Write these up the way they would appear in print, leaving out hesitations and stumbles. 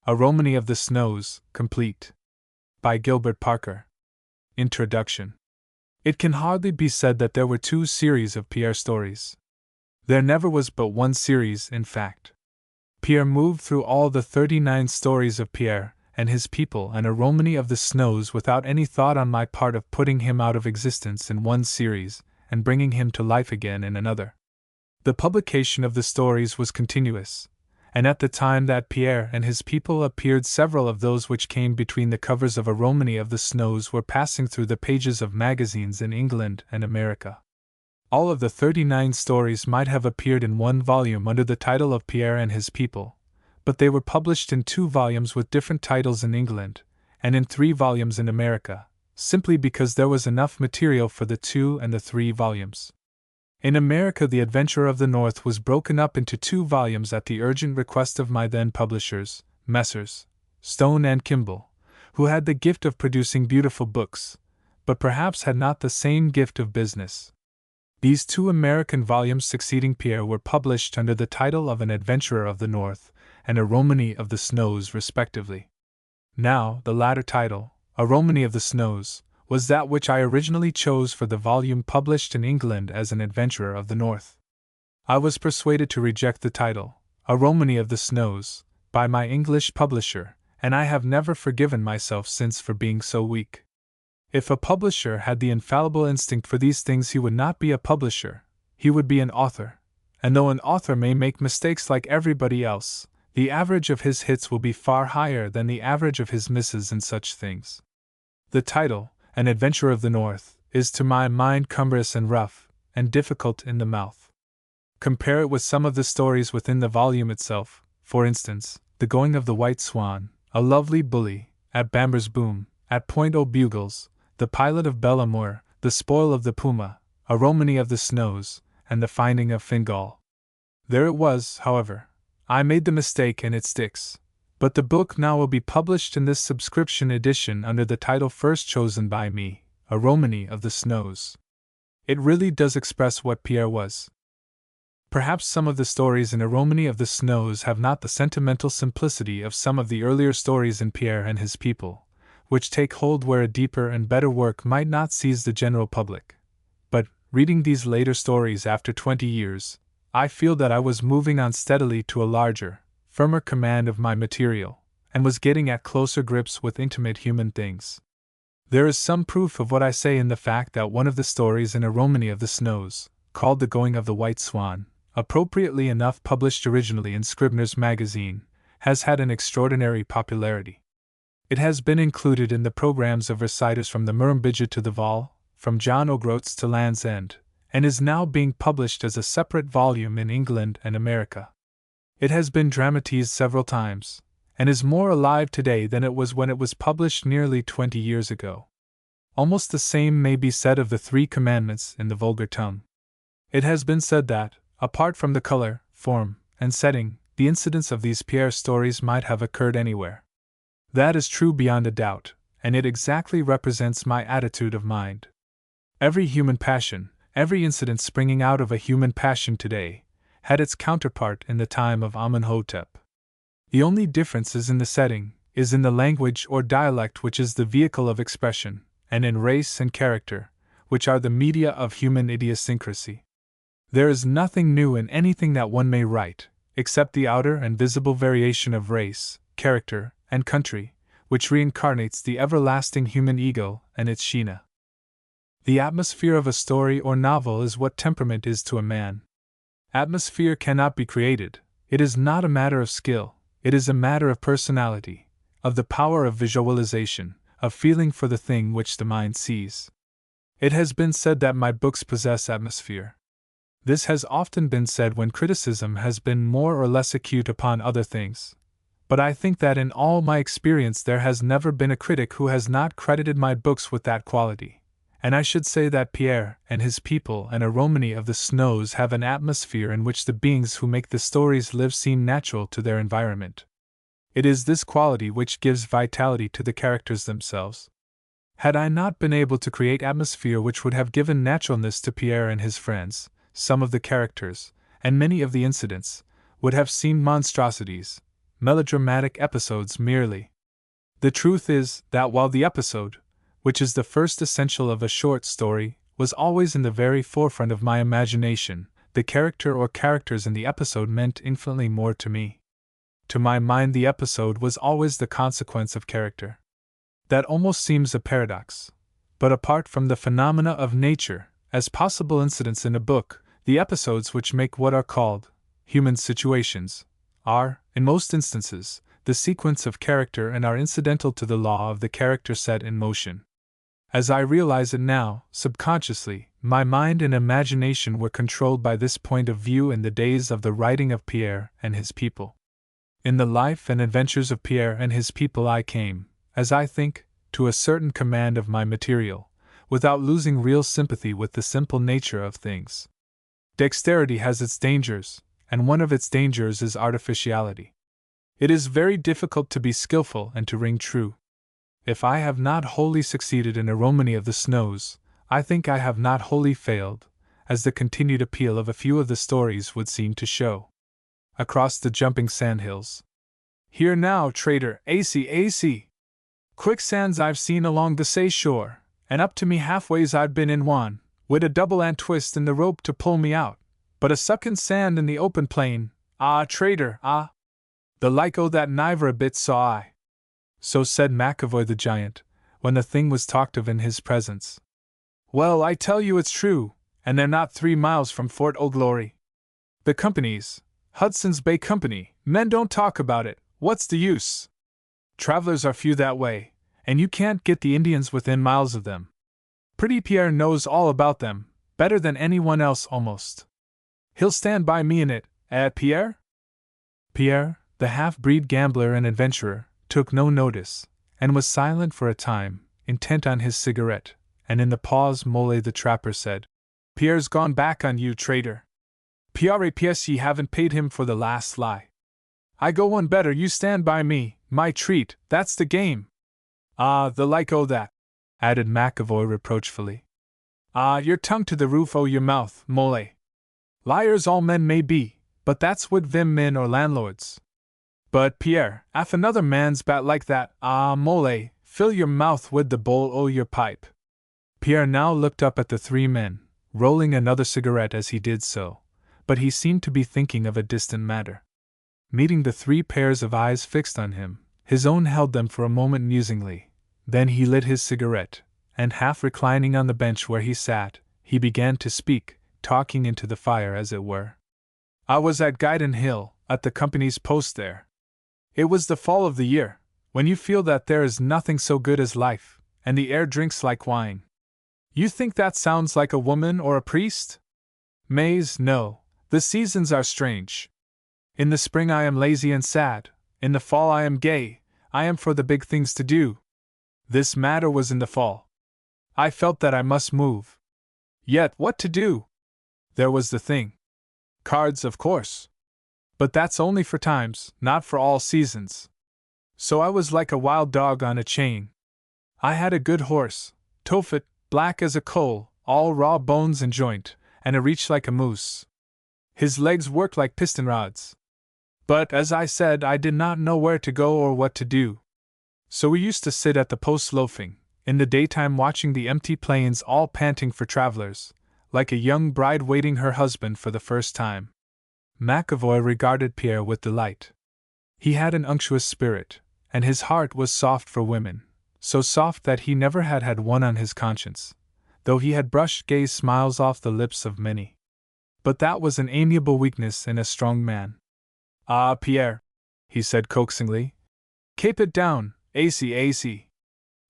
A Romany of the Snows, complete. By Gilbert Parker. Introduction. It can hardly be said that there were two series of Pierre stories. There never was but one series, in fact. Pierre moved through all the 39 stories of Pierre and his people and A Romany of the Snows without any thought on my part of putting him out of existence in one series and bringing him to life again in another. The publication of the stories was continuous, and at the time that Pierre and his people appeared, several of those which came between the covers of A Romany of the Snows were passing through the pages of magazines in England and America. All of the 39 stories might have appeared in one volume under the title of Pierre and his people, but they were published in 2 volumes with different titles in England, and in 3 volumes in America, simply because there was enough material for the 2 and the 3 volumes. In America, The Adventurer of the North was broken up into 2 volumes at the urgent request of my then publishers, Messrs. Stone and Kimball, who had the gift of producing beautiful books, but perhaps had not the same gift of business. These 2 American volumes succeeding Pierre were published under the title of An Adventurer of the North and A Romany of the Snows, respectively. Now, the latter title, A Romany of the Snows, was that which I originally chose for the volume published in England as An Adventurer of the North. I was persuaded to reject the title, A Romany of the Snows, by my English publisher, and I have never forgiven myself since for being so weak. If a publisher had the infallible instinct for these things, he would not be a publisher, he would be an author, and though an author may make mistakes like everybody else, the average of his hits will be far higher than the average of his misses in such things. The title, An Adventurer of the North, is to my mind cumbrous and rough, and difficult in the mouth. Compare it with some of the stories within the volume itself, for instance, The Going of the White Swan, A Lovely Bully, At Bamber's Boom, At Point O'Bugles, The Pilot of Bellamour, The Spoil of the Puma, A Romany of the Snows, and The Finding of Fingal. There it was, however. I made the mistake and it sticks. But the book now will be published in this subscription edition under the title first chosen by me, A Romany of the Snows. It really does express what Pierre was. Perhaps some of the stories in A Romany of the Snows have not the sentimental simplicity of some of the earlier stories in Pierre and his people, which take hold where a deeper and better work might not seize the general public. But, reading these later stories after 20 years, I feel that I was moving on steadily to a larger, firmer command of my material, and was getting at closer grips with intimate human things. There is some proof of what I say in the fact that one of the stories in A Romany of the Snows, called The Going of the White Swan, appropriately enough published originally in Scribner's Magazine, has had an extraordinary popularity. It has been included in the programs of reciters from the Murrumbidgee to the Val, from John O'Groats to Land's End, and is now being published as a separate volume in England and America. It has been dramatized several times, and is more alive today than it was when it was published nearly 20 years ago. Almost the same may be said of the 3 Commandments in the vulgar tongue. It has been said that, apart from the color, form, and setting, the incidents of these Pierre stories might have occurred anywhere. That is true beyond a doubt, and it exactly represents my attitude of mind. Every human passion, every incident springing out of a human passion today, had its counterpart in the time of Amenhotep. The only difference is in the setting, is in the language or dialect which is the vehicle of expression, and in race and character, which are the media of human idiosyncrasy. There is nothing new in anything that one may write, except the outer and visible variation of race, character, and country, which reincarnates the everlasting human ego and its Sheena. The atmosphere of a story or novel is what temperament is to a man. Atmosphere cannot be created, it is not a matter of skill, it is a matter of personality, of the power of visualization, of feeling for the thing which the mind sees. It has been said that my books possess atmosphere. This has often been said when criticism has been more or less acute upon other things. But I think that in all my experience there has never been a critic who has not credited my books with that quality, and I should say that Pierre and his people and A Romany of the Snows have an atmosphere in which the beings who make the stories live seem natural to their environment. It is this quality which gives vitality to the characters themselves. Had I not been able to create atmosphere which would have given naturalness to Pierre and his friends, some of the characters, and many of the incidents, would have seemed monstrosities, melodramatic episodes merely. The truth is that while the episode, which is the first essential of a short story, was always in the very forefront of my imagination, the character or characters in the episode meant infinitely more to me. To my mind, the episode was always the consequence of character. That almost seems a paradox. But apart from the phenomena of nature, as possible incidents in a book, the episodes which make what are called human situations are, in most instances, the sequence of character and are incidental to the law of the character set in motion. As I realize it now, subconsciously, my mind and imagination were controlled by this point of view in the days of the writing of Pierre and his people. In the life and adventures of Pierre and his people I came, as I think, to a certain command of my material, without losing real sympathy with the simple nature of things. Dexterity has its dangers, and one of its dangers is artificiality. It is very difficult to be skillful and to ring true. If I have not wholly succeeded in a Romany of the Snows, I think I have not wholly failed, as the continued appeal of a few of the stories would seem to show. Across the jumping sandhills. Here now, traitor, AC. Quicksands I've seen along the say shore, and up to me halfways I've been in one, wid a double and twist in the rope to pull me out, but a suckin' sand in the open plain, ah, traitor, ah! The like o' that niver a bit saw I. So said McAvoy the giant, when the thing was talked of in his presence. Well, I tell you it's true, and they're not 3 miles from Fort O'Glory. The companies, Hudson's Bay Company, men don't talk about it, what's the use? Travelers are few that way, and you can't get the Indians within miles of them. Pretty Pierre knows all about them, better than anyone else almost. He'll stand by me in it, Pierre? Pierre, the half-breed gambler and adventurer, took no notice, and was silent for a time, intent on his cigarette, and in the pause Mole the trapper said, Pierre's gone back on you, traitor. P.R.A.P.S. ye haven't paid him for the last lie. I go one better, you stand by me, my treat, that's the game. Ah, the like o' that, added McAvoy reproachfully. Ah, your tongue to the roof o' your mouth, Mole. Liars all men may be, but that's wid vim men or landlords. But, Pierre, af another man's bat like that, ah, Mole, fill your mouth wid the bowl o' your pipe. Pierre now looked up at the 3 men, rolling another cigarette as he did so, but he seemed to be thinking of a distant matter. Meeting the 3 pairs of eyes fixed on him, his own held them for a moment musingly. Then he lit his cigarette, and half reclining on the bench where he sat, he began to speak, talking into the fire as it were. I was at Guyden Hill, at the company's post there. It was the fall of the year, when you feel that there is nothing so good as life, and the air drinks like wine. You think that sounds like a woman or a priest? Mays, no, the seasons are strange. In the spring I am lazy and sad, in the fall I am gay, I am for the big things to do. This matter was in the fall. I felt that I must move. Yet what to do? There was the thing. Cards, of course. But that's only for times, not for all seasons. So I was like a wild dog on a chain. I had a good horse, Tophet, black as a coal, all raw bones and joint, and a reach like a moose. His legs worked like piston rods. But, as I said, I did not know where to go or what to do. So we used to sit at the post loafing, in the daytime watching the empty plains all panting for travelers, like a young bride waiting her husband for the first time. McAvoy regarded Pierre with delight. He had an unctuous spirit, and his heart was soft for women, so soft that he never had had one on his conscience, though he had brushed gay smiles off the lips of many. But that was an amiable weakness in a strong man. Ah, Pierre, he said coaxingly, kape it down, AC.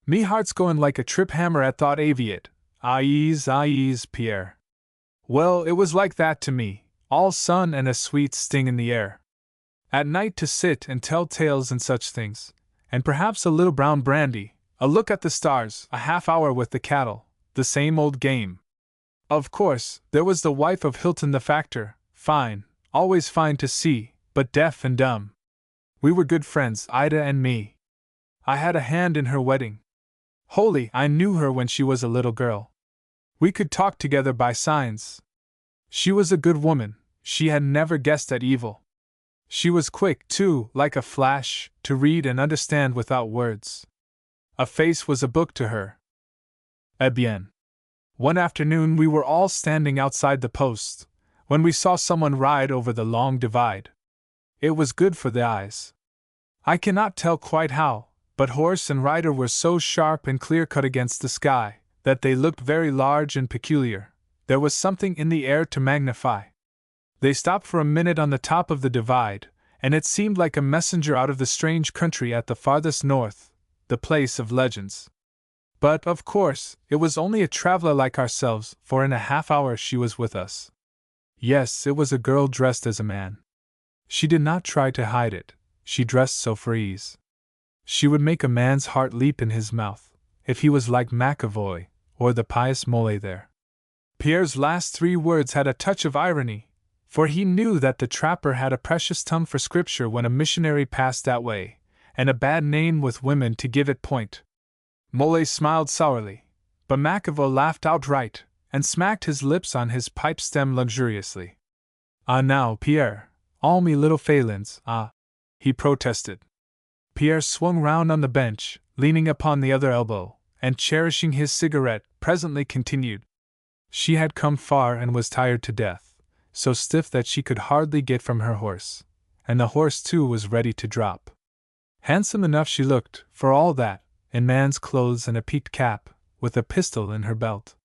Me heart's goin' like a trip hammer at thought aviate. Ah, ease, Pierre. Well, it was like that to me, all sun and a sweet sting in the air. At night to sit and tell tales and such things, and perhaps a little brown brandy, a look at the stars, a half hour with the cattle, the same old game. Of course, there was the wife of Hilton the factor, fine, always fine to see, but deaf and dumb. We were good friends, Ida and me. I had a hand in her wedding. Holy, I knew her when she was a little girl. We could talk together by signs. She was a good woman, she had never guessed at evil. She was quick, too, like a flash, to read and understand without words. A face was a book to her. Eh bien. One afternoon we were all standing outside the post, when we saw someone ride over the long divide. It was good for the eyes. I cannot tell quite how, but horse and rider were so sharp and clear-cut against the sky, that they looked very large and peculiar. There was something in the air to magnify. They stopped for a minute on the top of the divide, and it seemed like a messenger out of the strange country at the farthest north, the place of legends. But, of course, it was only a traveler like ourselves, for in a half-hour she was with us. Yes, it was a girl dressed as a man. She did not try to hide it, she dressed so for ease. She would make a man's heart leap in his mouth, if he was like McAvoy, or the pious Mole there. Pierre's last 3 words had a touch of irony, for he knew that the trapper had a precious tongue for scripture when a missionary passed that way, and a bad name with women to give it point. Mole smiled sourly, but McAvoy laughed outright, and smacked his lips on his pipe stem luxuriously. "Ah now, Pierre, all me little Phalins, ah," he protested. Pierre swung round on the bench, leaning upon the other elbow, and cherishing his cigarette, presently continued. She had come far and was tired to death, so stiff that she could hardly get from her horse, and the horse too was ready to drop. Handsome enough she looked, for all that, in man's clothes and a peaked cap, with a pistol in her belt.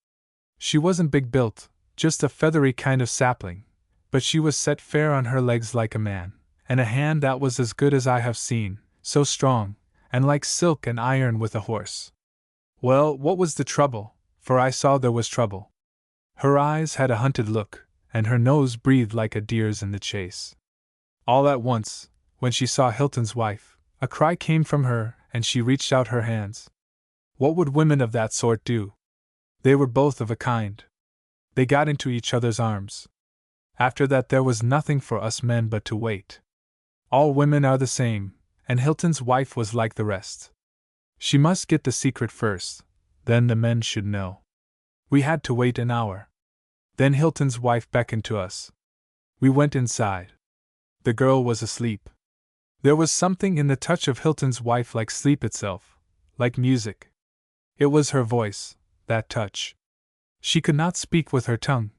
She wasn't big built, just a feathery kind of sapling, but she was set fair on her legs like a man, and a hand that was as good as I have seen, so strong, and like silk and iron with a horse. Well, what was the trouble? For I saw there was trouble. Her eyes had a hunted look, and her nose breathed like a deer's in the chase. All at once, when she saw Hilton's wife, a cry came from her, and she reached out her hands. What would women of that sort do? They were both of a kind. They got into each other's arms. After that there was nothing for us men but to wait. All women are the same, and Hilton's wife was like the rest. She must get the secret first, then the men should know. We had to wait an hour. Then Hilton's wife beckoned to us. We went inside. The girl was asleep. There was something in the touch of Hilton's wife like sleep itself, like music. It was her voice, that touch. She could not speak with her tongue,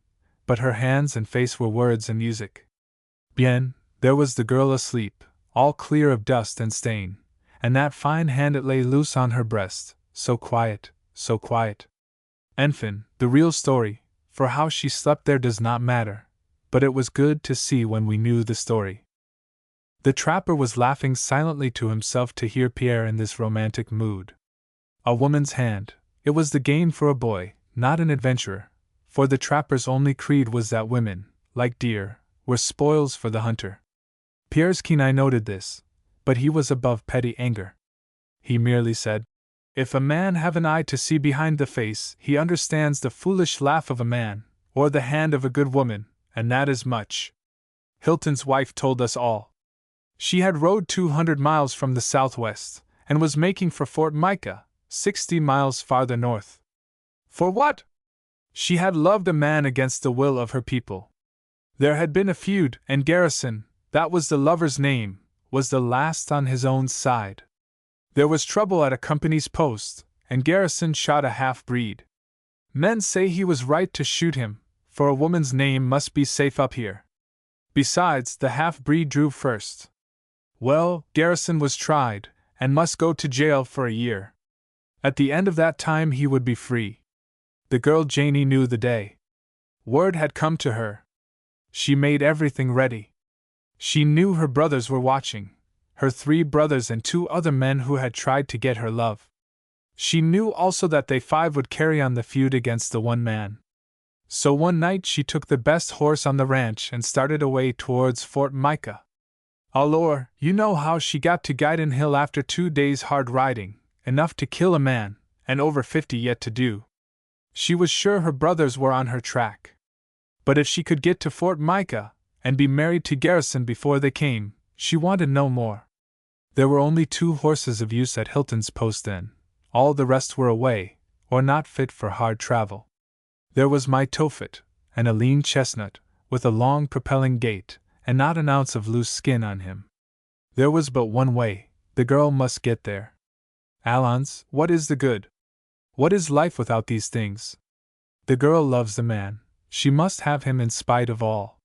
but her hands and face were words and music. Bien, there was the girl asleep, all clear of dust and stain, and that fine hand it lay loose on her breast, so quiet, so quiet. Enfin, the real story, for how she slept there does not matter, but it was good to see when we knew the story. The trapper was laughing silently to himself to hear Pierre in this romantic mood. A woman's hand, it was the game for a boy, not an adventurer, for the trapper's only creed was that women, like deer, were spoils for the hunter. Pierre's keen eye noted this, but he was above petty anger. He merely said, "If a man have an eye to see behind the face, he understands the foolish laugh of a man, or the hand of a good woman, and that is much." Hilton's wife told us all. She had rode 200 miles from the southwest, and was making for Fort Micah, 60 miles farther north. For what? She had loved a man against the will of her people. There had been a feud, and Garrison, that was the lover's name, was the last on his own side. There was trouble at a company's post, and Garrison shot a half-breed. Men say he was right to shoot him, for a woman's name must be safe up here. Besides, the half-breed drew first. Well, Garrison was tried, and must go to jail for a year. At the end of that time he would be free. The girl Janie knew the day. Word had come to her. She made everything ready. She knew her brothers were watching, her 3 brothers and 2 other men who had tried to get her love. She knew also that they 5 would carry on the feud against the one man. So one night she took the best horse on the ranch and started away towards Fort Micah. Alors, you know how she got to Guidon Hill after 2 days' hard riding, enough to kill a man, and over 50 yet to do. She was sure her brothers were on her track. But if she could get to Fort Micah, and be married to Garrison before they came, she wanted no more. There were only 2 horses of use at Hilton's post then, all the rest were away, or not fit for hard travel. There was my Tophet, and a lean chestnut, with a long propelling gait, and not an ounce of loose skin on him. There was but one way: the girl must get there. Allons, what is the good? What is life without these things? The girl loves the man, she must have him in spite of all.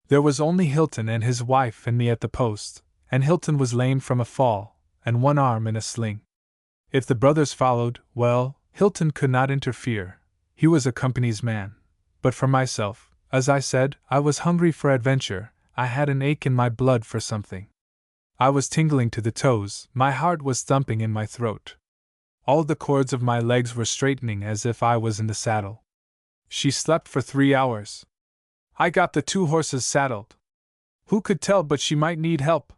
There was only Hilton and his wife and me at the post, and Hilton was lame from a fall, and one arm in a sling. If the brothers followed, well, Hilton could not interfere, he was a company's man. But for myself, as I said, I was hungry for adventure, I had an ache in my blood for something. I was tingling to the toes, my heart was thumping in my throat. All the cords of my legs were straightening as if I was in the saddle. She slept for 3 hours. I got the 2 horses saddled. Who could tell but she might need help?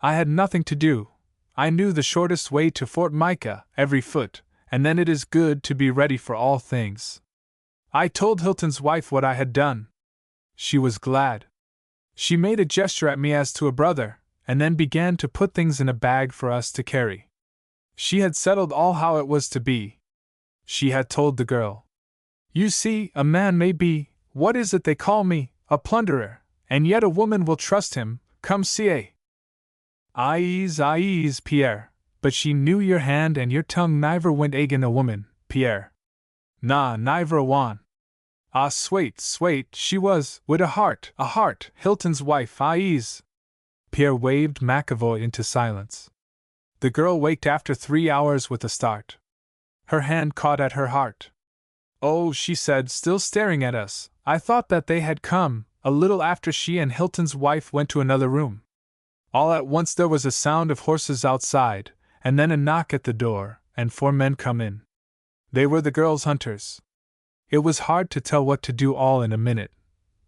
I had nothing to do. I knew the shortest way to Fort Micah, every foot, and then it is good to be ready for all things. I told Hilton's wife what I had done. She was glad. She made a gesture at me as to a brother, and then began to put things in a bag for us to carry. She had settled all how it was to be. She had told the girl, "You see, a man may be, what is it they call me, a plunderer, and yet a woman will trust him, comme si. Aïs, Pierre, but she knew your hand and your tongue niver went agin a woman, Pierre. Na, niver a one. Ah, swait, she was, wid a heart, Hilton's wife, aïs." Pierre waved McAvoy into silence. The girl waked after 3 hours with a start. Her hand caught at her heart. "Oh," she said, still staring at us, "I thought that they had come, a little after she and Hilton's wife went to another room." All at once there was a sound of horses outside, and then a knock at the door, and 4 men come in. They were the girl's hunters. It was hard to tell what to do all in a minute,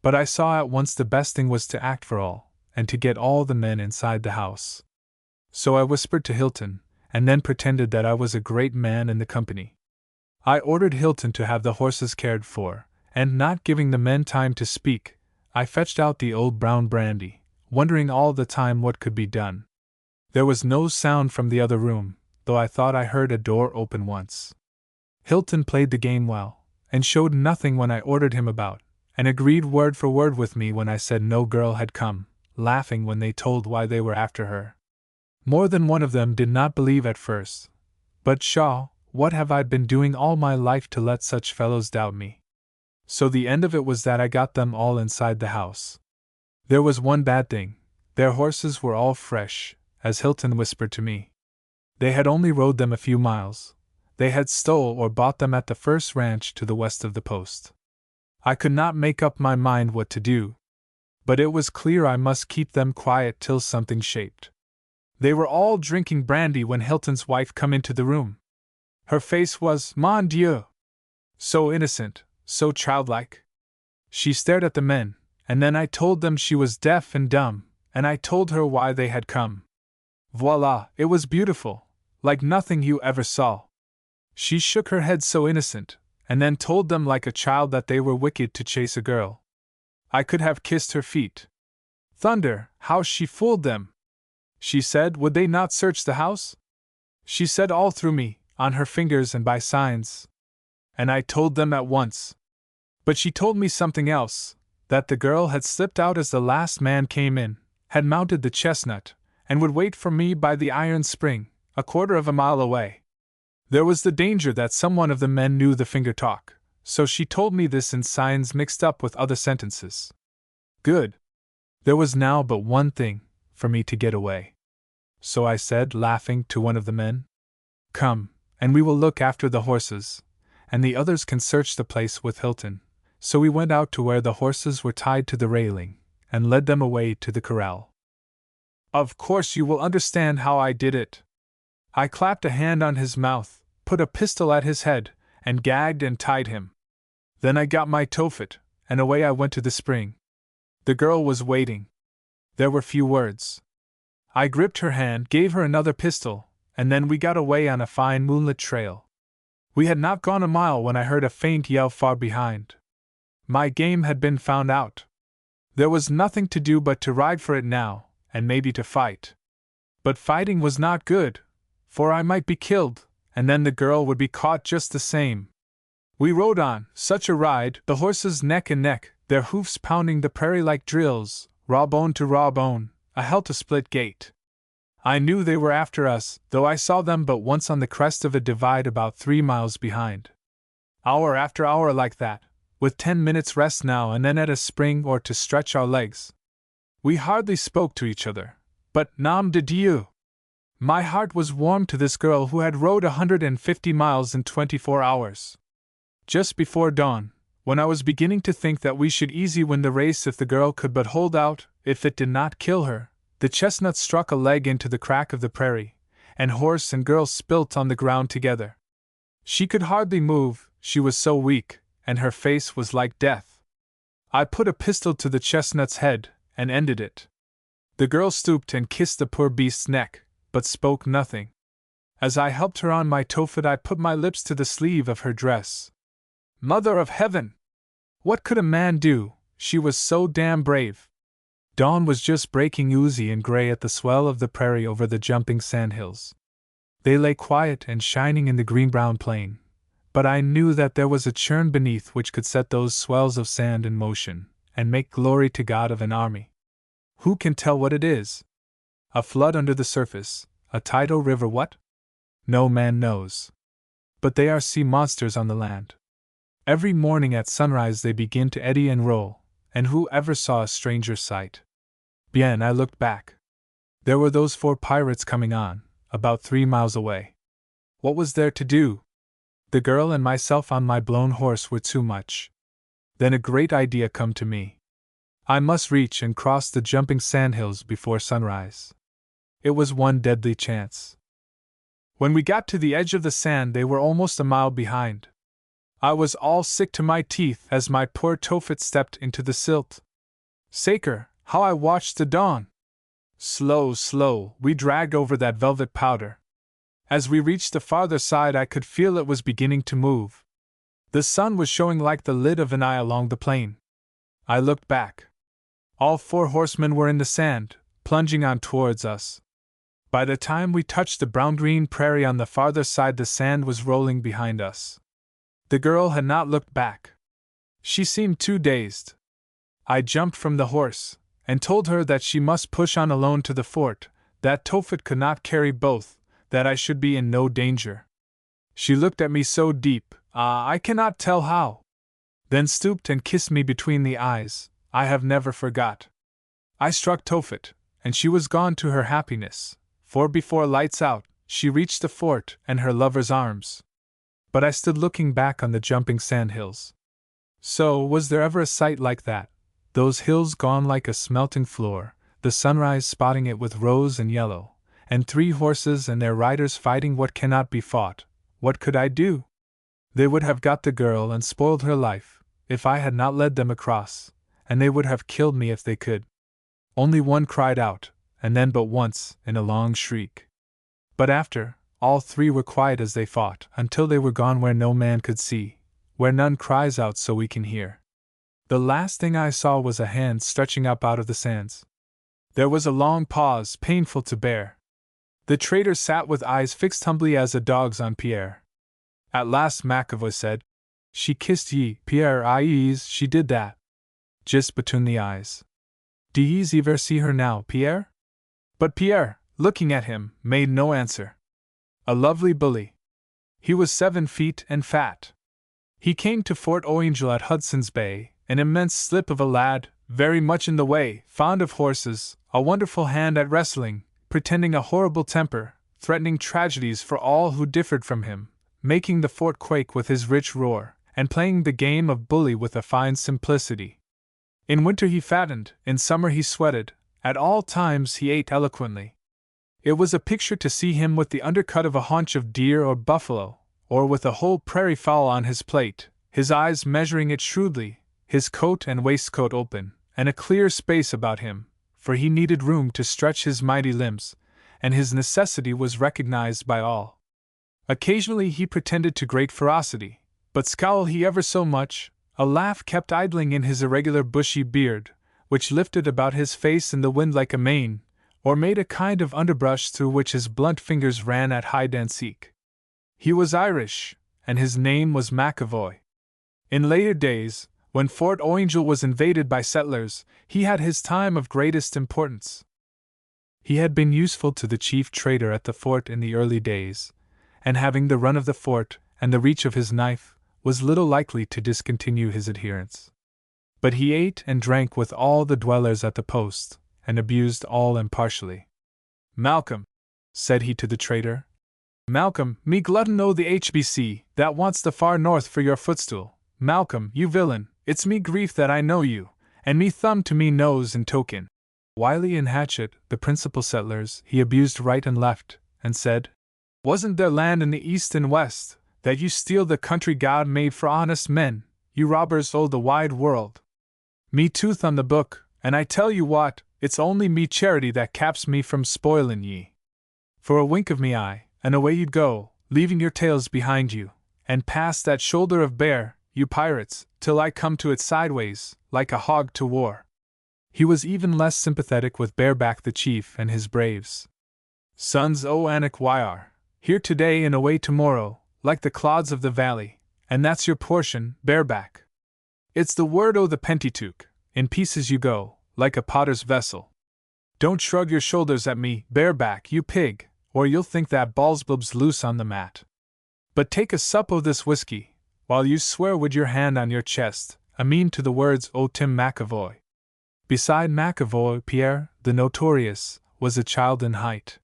but I saw at once the best thing was to act for all, and to get all the men inside the house. So I whispered to Hilton, and then pretended that I was a great man in the company. I ordered Hilton to have the horses cared for, and not giving the men time to speak, I fetched out the old brown brandy, wondering all the time what could be done. There was no sound from the other room, though I thought I heard a door open once. Hilton played the game well, and showed nothing when I ordered him about, and agreed word for word with me when I said no girl had come, laughing when they told why they were after her. More than one of them did not believe at first. But pshaw, what have I been doing all my life to let such fellows doubt me? So the end of it was that I got them all inside the house. There was one bad thing: their horses were all fresh, as Hilton whispered to me. They had only rode them a few miles. They had stole or bought them at the first ranch to the west of the post. I could not make up my mind what to do, but it was clear I must keep them quiet till something shaped. They were all drinking brandy when Hilton's wife come into the room. Her face was, mon Dieu, so innocent, so childlike. She stared at the men, and then I told them she was deaf and dumb, and I told her why they had come. Voila, it was beautiful, like nothing you ever saw. She shook her head so innocent, and then told them like a child that they were wicked to chase a girl. I could have kissed her feet. Thunder, how she fooled them! She said, would they not search the house? She said all through me, on her fingers and by signs. And I told them at once. But she told me something else, that the girl had slipped out as the last man came in, had mounted the chestnut, and would wait for me by the iron spring, a quarter of a mile away. There was the danger that some one of the men knew the finger talk, so she told me this in signs mixed up with other sentences. Good. There was now but one thing, for me to get away. So I said, laughing, to one of the men, "Come, and we will look after the horses, and the others can search the place with Hilton." So we went out to where the horses were tied to the railing, and led them away to the corral. Of course you will understand how I did it. I clapped a hand on his mouth, put a pistol at his head, and gagged and tied him. Then I got my tofet, and away I went to the spring. The girl was waiting. There were few words. I gripped her hand, gave her another pistol, and then we got away on a fine moonlit trail. We had not gone a mile when I heard a faint yell far behind. My game had been found out. There was nothing to do but to ride for it now, and maybe to fight. But fighting was not good, for I might be killed, and then the girl would be caught just the same. We rode on, such a ride, the horses neck and neck, their hoofs pounding the prairie like drills, raw bone to raw bone, a hell to split gate. I knew they were after us, though I saw them but once on the crest of a divide about 3 miles behind. Hour after hour like that, with 10 minutes rest now and then at a spring or to stretch our legs. We hardly spoke to each other, but nom de Dieu! My heart was warm to this girl who had rode 150 miles in 24 hours. Just before dawn, when I was beginning to think that we should easily win the race if the girl could but hold out, if it did not kill her, the chestnut struck a leg into the crack of the prairie, and horse and girl spilt on the ground together. She could hardly move, she was so weak, and her face was like death. I put a pistol to the chestnut's head, and ended it. The girl stooped and kissed the poor beast's neck, but spoke nothing. As I helped her on my Tophet, I put my lips to the sleeve of her dress. Mother of Heaven! What could a man do? She was so damn brave. Dawn was just breaking oozy and gray at the swell of the prairie over the jumping sandhills. They lay quiet and shining in the green-brown plain, but I knew that there was a churn beneath which could set those swells of sand in motion, and make glory to God of an army. Who can tell what it is? A flood under the surface, a tidal river, what? No man knows. But they are sea monsters on the land. Every morning at sunrise they begin to eddy and roll, and who ever saw a stranger sight? Bien, I looked back. There were those 4 pirates coming on, about 3 miles away. What was there to do? The girl and myself on my blown horse were too much. Then a great idea come to me. I must reach and cross the jumping sandhills before sunrise. It was one deadly chance. When we got to the edge of the sand, they were almost a mile behind. I was all sick to my teeth as my poor Tophet stepped into the silt. Saker, how I watched the dawn! Slow, we dragged over that velvet powder. As we reached the farther side, I could feel it was beginning to move. The sun was showing like the lid of an eye along the plain. I looked back. All 4 horsemen were in the sand, plunging on towards us. By the time we touched the brown-green prairie on the farther side, the sand was rolling behind us. The girl had not looked back. She seemed too dazed. I jumped from the horse, and told her that she must push on alone to the fort, that Tophet could not carry both, that I should be in no danger. She looked at me so deep, I cannot tell how. Then stooped and kissed me between the eyes. I have never forgot. I struck Tophet, and she was gone to her happiness, for before lights out, she reached the fort and her lover's arms. But I stood looking back on the jumping sandhills. So, was there ever a sight like that? Those hills gone like a smelting floor, the sunrise spotting it with rose and yellow, and 3 horses and their riders fighting what cannot be fought. What could I do? They would have got the girl and spoiled her life, if I had not led them across, and they would have killed me if they could. Only one cried out, and then but once, in a long shriek. But after, all 3 were quiet as they fought, until they were gone where no man could see, where none cries out so we can hear. The last thing I saw was a hand stretching up out of the sands. There was a long pause, painful to bear. The traitor sat with eyes fixed humbly as a dog's on Pierre. At last McAvoy said, "She kissed ye, Pierre, ayes, she did that. Just between the eyes. Do ye's ever see her now, Pierre?" But Pierre, looking at him, made no answer. A lovely bully. He was 7 feet and fat. He came to Fort O'Angel at Hudson's Bay, an immense slip of a lad, very much in the way, fond of horses, a wonderful hand at wrestling, pretending a horrible temper, threatening tragedies for all who differed from him, making the fort quake with his rich roar, and playing the game of bully with a fine simplicity. In winter he fattened, in summer he sweated, at all times he ate eloquently. It was a picture to see him with the undercut of a haunch of deer or buffalo, or with a whole prairie fowl on his plate, his eyes measuring it shrewdly, his coat and waistcoat open, and a clear space about him, for he needed room to stretch his mighty limbs, and his necessity was recognized by all. Occasionally he pretended to great ferocity, but scowl he ever so much, a laugh kept idling in his irregular bushy beard, which lifted about his face in the wind like a mane, or made a kind of underbrush through which his blunt fingers ran at hide and seek. He was Irish, and his name was McAvoy. In later days, When Fort Oingel was invaded by settlers, he had his time of greatest importance. He had been useful to the chief trader at the fort in the early days, and having the run of the fort and the reach of his knife, was little likely to discontinue his adherents. But he ate and drank with all the dwellers at the post, and abused all impartially. "Malcolm," said he to the trader, "Malcolm, me glutton o' the HBC, that wants the far north for your footstool. Malcolm, you villain, it's me grief that I know you, and me thumb to me nose in token." Wiley and Hatchet, the principal settlers, he abused right and left, and said, "Wasn't there land in the east and west, that you steal the country God made for honest men, you robbers o' the wide world? Me tooth on the book, and I tell you what, it's only me charity that caps me from spoilin' ye. For a wink of me eye, and away you'd go, leaving your tails behind you, and past that shoulder of bear, you pirates, till I come to it sideways, like a hog to war." He was even less sympathetic with Bareback the chief and his braves. "Sons o' Anak Wyar, here today and away tomorrow, like the clods of the valley, and that's your portion, Bareback. It's the word o' the Pentateuch, in pieces you go, like a potter's vessel. Don't shrug your shoulders at me, Bareback, you pig, or you'll think that ballsbub's loose on the mat. But take a sup o' this whiskey, while you swear wid your hand on your chest, amen to the words o' Tim McAvoy." Beside McAvoy, Pierre, the notorious, was a child in height.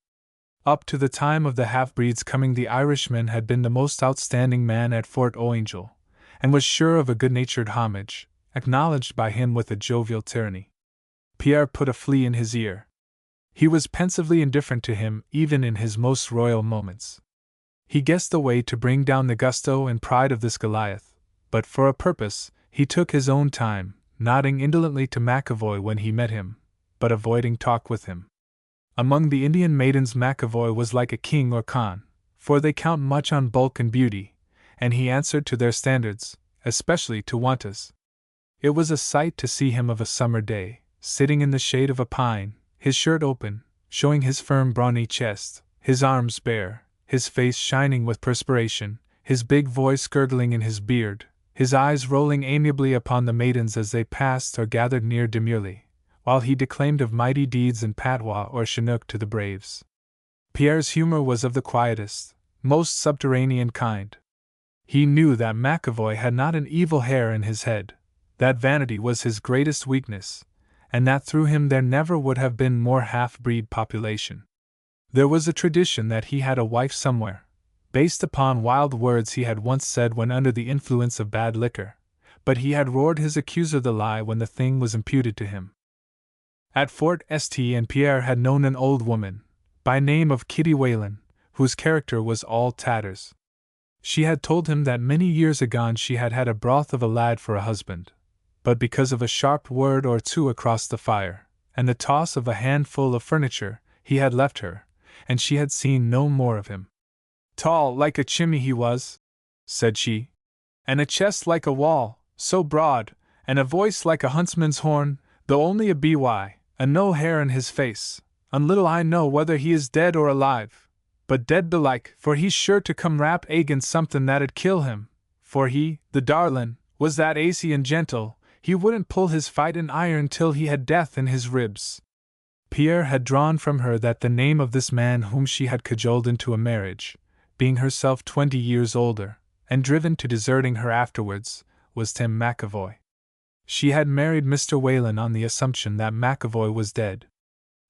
Up to the time of the half-breed's coming, the Irishman had been the most outstanding man at Fort Oingel, and was sure of a good-natured homage, acknowledged by him with a jovial tyranny. Pierre put a flea in his ear. He was pensively indifferent to him even in his most royal moments. He guessed the way to bring down the gusto and pride of this Goliath, but for a purpose, he took his own time, nodding indolently to McAvoy when he met him, but avoiding talk with him. Among the Indian maidens McAvoy was like a king or khan, for they count much on bulk and beauty, and he answered to their standards, especially to Wanta's. It was a sight to see him of a summer day, sitting in the shade of a pine, his shirt open, showing his firm brawny chest, his arms bare, his face shining with perspiration, his big voice gurgling in his beard, his eyes rolling amiably upon the maidens as they passed or gathered near demurely, while he declaimed of mighty deeds in patois or Chinook to the braves. Pierre's humor was of the quietest, most subterranean kind. He knew that McAvoy had not an evil hair in his head, that vanity was his greatest weakness, and that through him there never would have been more half-breed population. There was a tradition that he had a wife somewhere, based upon wild words he had once said when under the influence of bad liquor, but he had roared his accuser the lie when the thing was imputed to him. At Fort St. and Pierre had known an old woman, by name of Kitty Whalen, whose character was all tatters. She had told him that many years agone she had had a broth of a lad for a husband, but because of a sharp word or two across the fire, and the toss of a handful of furniture, he had left her, and she had seen no more of him. "Tall like a chimney he was," said she, "and a chest like a wall, so broad, and a voice like a huntsman's horn, though only a by, and no hair in his face, and little I know whether he is dead or alive, but dead belike, for he's sure to come rap against something that'd kill him, for he, the darlin', was that acy and gentle, he wouldn't pull his fight in iron till he had death in his ribs." Pierre had drawn from her that the name of this man whom she had cajoled into a marriage, being herself 20 years older, and driven to deserting her afterwards, was Tim McAvoy. She had married Mr. Whalen on the assumption that McAvoy was dead.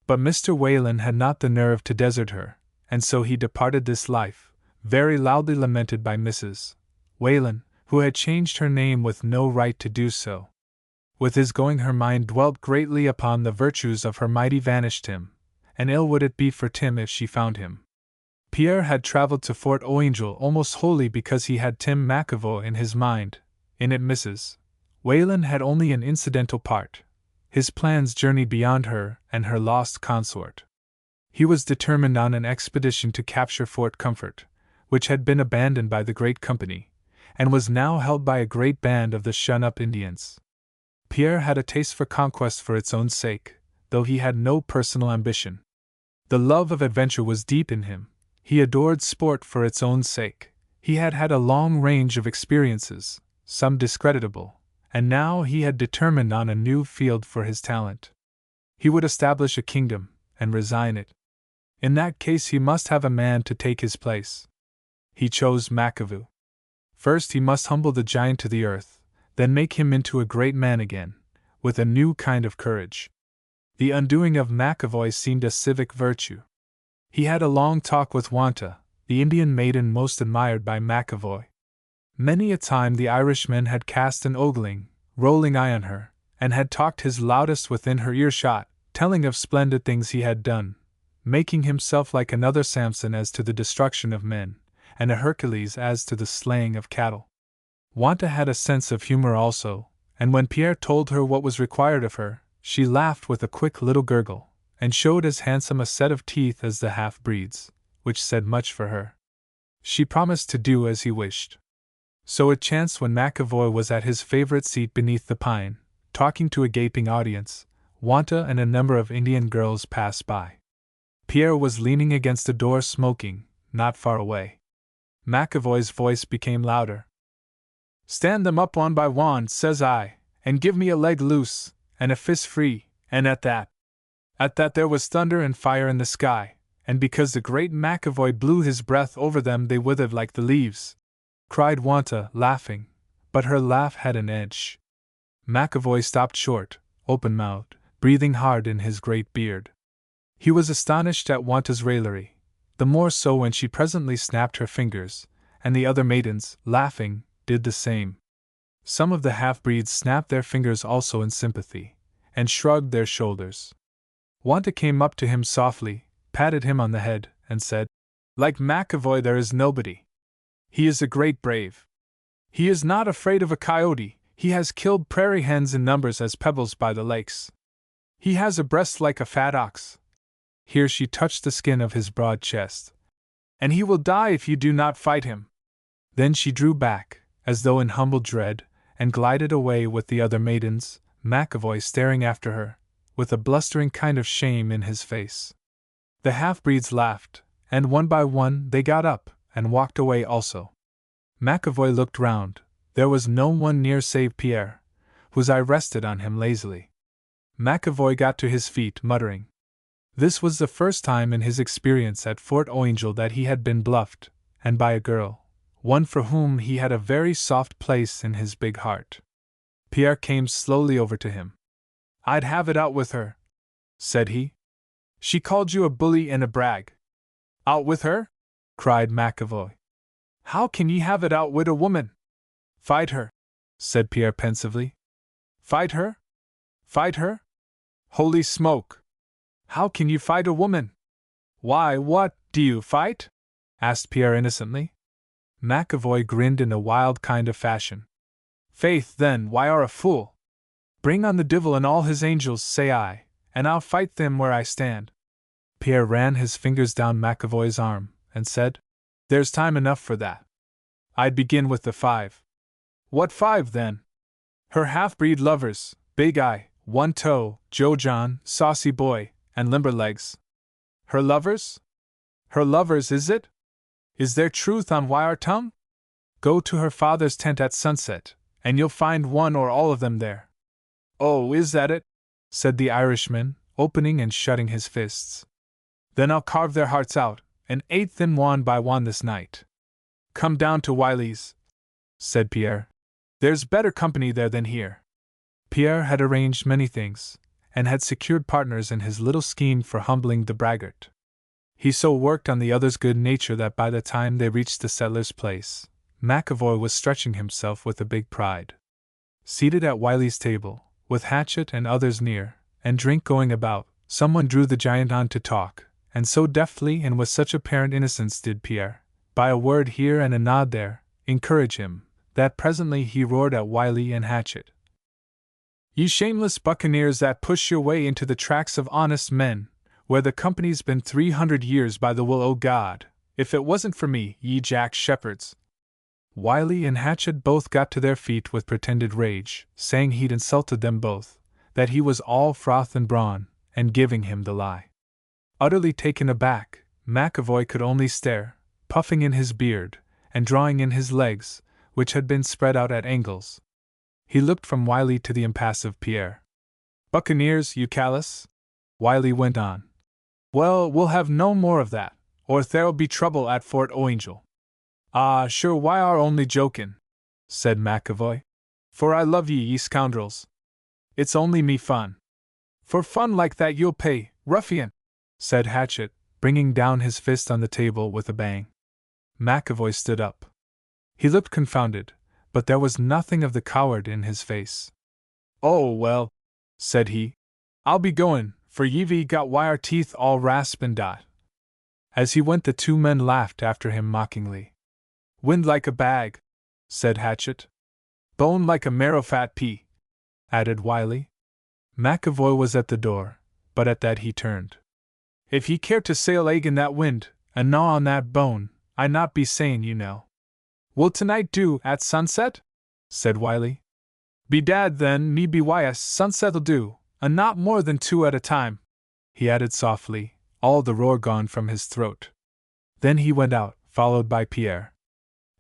But Mr. Whalen had not the nerve to desert her, and so he departed this life, very loudly lamented by Mrs. Whalen, who had changed her name with no right to do so. With his going her mind dwelt greatly upon the virtues of her mighty vanished Tim, and ill would it be for Tim if she found him. Pierre had traveled to Fort Oingel almost wholly because he had Tim McAvoy in his mind. In it Mrs. Whalen had only an incidental part. His plans journeyed beyond her and her lost consort. He was determined on an expedition to capture Fort Comfort, which had been abandoned by the Great Company, and was now held by a great band of the shun-up Indians. Pierre had a taste for conquest for its own sake, though he had no personal ambition. The love of adventure was deep in him. He adored sport for its own sake. He had had a long range of experiences, some discreditable, and now he had determined on a new field for his talent. He would establish a kingdom, and resign it. In that case he must have a man to take his place. He chose McAvoo. First he must humble the giant to the earth, then make him into a great man again, with a new kind of courage. The undoing of McAvoy seemed a civic virtue. He had a long talk with Wanta, the Indian maiden most admired by McAvoy. Many a time the Irishman had cast an ogling, rolling eye on her, and had talked his loudest within her earshot, telling of splendid things he had done, making himself like another Samson as to the destruction of men, and a Hercules as to the slaying of cattle. Wanta had a sense of humor also, and when Pierre told her what was required of her, she laughed with a quick little gurgle, and showed as handsome a set of teeth as the half-breed's, which said much for her. She promised to do as he wished. So it chanced when McAvoy was at his favorite seat beneath the pine, talking to a gaping audience, Wanta and a number of Indian girls passed by. Pierre was leaning against a door smoking, not far away. McAvoy's voice became louder. "Stand them up one by one, says I, and give me a leg loose, and a fist free," and at that there was thunder and fire in the sky, and because the great McAvoy blew his breath over them they withered like the leaves, cried Wanta, laughing, but her laugh had an edge. McAvoy stopped short, open-mouthed, breathing hard in his great beard. He was astonished at Wanta's raillery, the more so when she presently snapped her fingers, and the other maidens, laughing, did the same. Some of the half-breeds snapped their fingers also in sympathy, and shrugged their shoulders. Wanta came up to him softly, patted him on the head, and said, "Like McAvoy there is nobody. He is a great brave. He is not afraid of a coyote, he has killed prairie hens in numbers as pebbles by the lakes. He has a breast like a fat ox." Here she touched the skin of his broad chest. "And he will die if you do not fight him." Then she drew back, as though in humble dread, and glided away with the other maidens, McAvoy staring after her, with a blustering kind of shame in his face. The half-breeds laughed, and one by one they got up, and walked away also. McAvoy looked round. There was no one near save Pierre, whose eye rested on him lazily. McAvoy got to his feet, muttering. This was the first time in his experience at Fort O'Angel that he had been bluffed, and by a girl, one for whom he had a very soft place in his big heart. Pierre came slowly over to him. "I'd have it out with her," said he. "She called you a bully and a brag." "Out with her?" cried McAvoy. "How can ye have it out wid a woman?" "Fight her," said Pierre pensively. "Fight her? Fight her? Holy smoke! How can you fight a woman?" "Why, what, do you fight?" asked Pierre innocently. McAvoy grinned in a wild kind of fashion. "Faith, then, why are a fool? Bring on the divil and all his angels, say I, and I'll fight them where I stand." Pierre ran his fingers down McAvoy's arm, and said, "There's time enough for that. I'd begin with the 5. "What 5, then?" "Her half-breed lovers, Big Eye, One Toe, Joe John, Saucy Boy, and Limberlegs." "Her lovers? Her lovers, is it? Is there truth on wire tongue? Go to her father's tent at sunset, and you'll find one or all of them there." "Oh, is that it?" said the Irishman, opening and shutting his fists. "Then I'll carve their hearts out, and ate them one by one this night." "Come down to Wiley's," said Pierre. "There's better company there than here." Pierre had arranged many things, and had secured partners in his little scheme for humbling the braggart. He so worked on the other's good nature that by the time they reached the settler's place, McAvoy was stretching himself with a big pride. Seated at Wiley's table, with Hatchet and others near, and drink going about, someone drew the giant on to talk, and so deftly and with such apparent innocence did Pierre, by a word here and a nod there, encourage him, that presently he roared at Wiley and Hatchet. "Ye shameless buccaneers that push your way into the tracks of honest men, where the company's been 300 years by the will o' God, if it wasn't for me, ye Jack Shepherds." Wiley and Hatchet both got to their feet with pretended rage, saying he'd insulted them both, that he was all froth and brawn, and giving him the lie. Utterly taken aback, McAvoy could only stare, puffing in his beard, and drawing in his legs, which had been spread out at angles. He looked from Wiley to the impassive Pierre. Buccaneers, you callous? Wiley went on. Well, we'll have no more of that, or there'll be trouble at Fort O'Angel. Ah, sure, why are only jokin', said McAvoy. For I love ye scoundrels. It's only me fun. For fun like that you'll pay, ruffian, said Hatchet, bringing down his fist on the table with a bang. McAvoy stood up. He looked confounded, but there was nothing of the coward in his face. Oh, well, said he, I'll be goin', for ye've got wire teeth all rasp and dot. As he went, the two men laughed after him mockingly. Wind like a bag, said Hatchet. Bone like a marrow-fat pea, added Wiley. McAvoy was at the door, but at that he turned. If ye care to sail egg in that wind, and gnaw on that bone, I not be sayin' you know. Will tonight do, at sunset? Said Wiley. Bedad then, me be wise, sunset'll do, and not more than 2 at a time, he added softly, all the roar gone from his throat. Then he went out, followed by Pierre.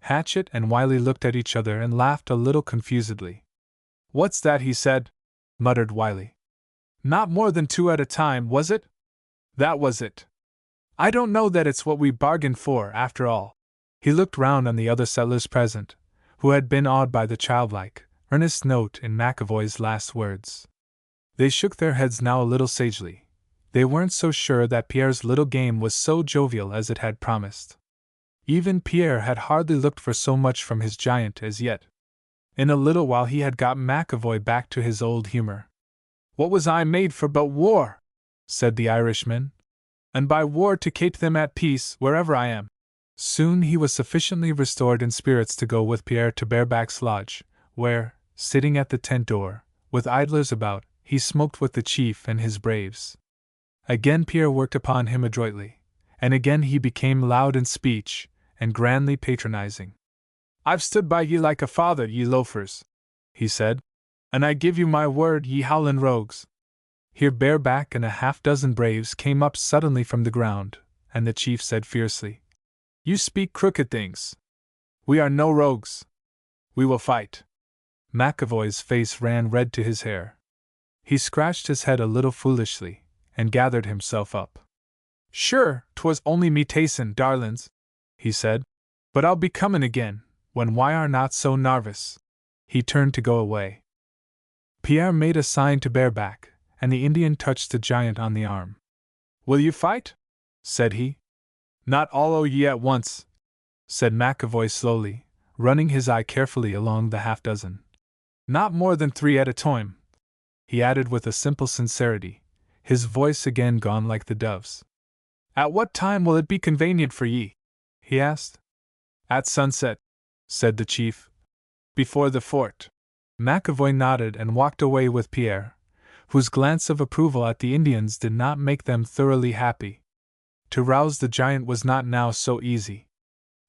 Hatchet and Wiley looked at each other and laughed a little confusedly. What's that he said? Muttered Wiley. Not more than 2 at a time, was it? That was it. I don't know that it's what we bargained for, after all. He looked round on the other settlers present, who had been awed by the childlike, earnest note in McAvoy's last words. They shook their heads now a little sagely. They weren't so sure that Pierre's little game was so jovial as it had promised. Even Pierre had hardly looked for so much from his giant as yet. In a little while he had got McAvoy back to his old humor. What was I made for but war? Said the Irishman. And by war to keep them at peace wherever I am. Soon he was sufficiently restored in spirits to go with Pierre to Bareback's lodge, where, sitting at the tent door, with idlers about, he smoked with the chief and his braves. Again Pierre worked upon him adroitly, and again he became loud in speech, and grandly patronizing. I've stood by ye like a father, ye loafers, he said, and I give you my word, ye howlin' rogues. Here Bareback and a half-dozen braves came up suddenly from the ground, and the chief said fiercely, You speak crooked things. We are no rogues. We will fight. McAvoy's face ran red to his hair. He scratched his head a little foolishly, and gathered himself up. Sure, 'twas only me tastin', darlins, he said, but I'll be comin' again, when why are not so narvous. He turned to go away. Pierre made a sign to Bareback, and the Indian touched the giant on the arm. Will you fight? Said he. Not all o' ye at once, said McAvoy slowly, running his eye carefully along the half-dozen. Not more than 3 at a time, he added with a simple sincerity, his voice again gone like the dove's. At what time will it be convenient for ye? He asked. At sunset, said the chief. Before the fort. McAvoy nodded and walked away with Pierre, whose glance of approval at the Indians did not make them thoroughly happy. To rouse the giant was not now so easy.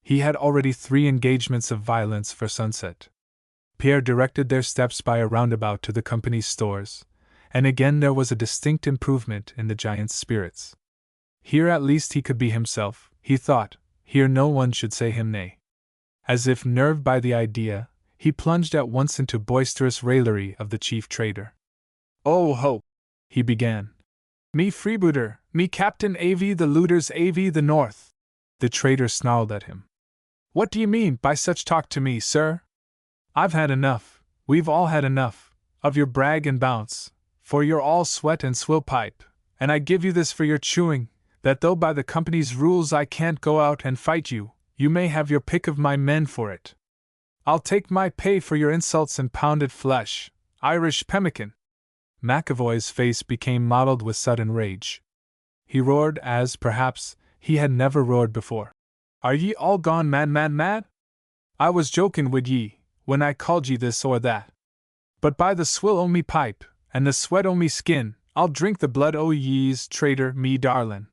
He had already 3 engagements of violence for sunset. Pierre directed their steps by a roundabout to the company's stores, and again there was a distinct improvement in the giant's spirits. Here at least he could be himself, he thought, here no one should say him nay. As if nerved by the idea, he plunged at once into boisterous raillery of the chief trader. Oh ho! He began. Me freebooter, me Captain A.V. the looters A.V. the North. The trader snarled at him. What do you mean by such talk to me, sir? I've had enough, we've all had enough, of your brag and bounce, for you're all sweat and swill pipe, and I give you this for your chewing, that though by the company's rules I can't go out and fight you, you may have your pick of my men for it. I'll take my pay for your insults and pounded flesh, Irish pemmican. McAvoy's face became mottled with sudden rage. He roared as, perhaps, he had never roared before. Are ye all gone mad? I was jokin' wid ye, when I called ye this or that. But by the swill o' me pipe, and the sweat o' me skin, I'll drink the blood o' ye's, traitor, me darlin'.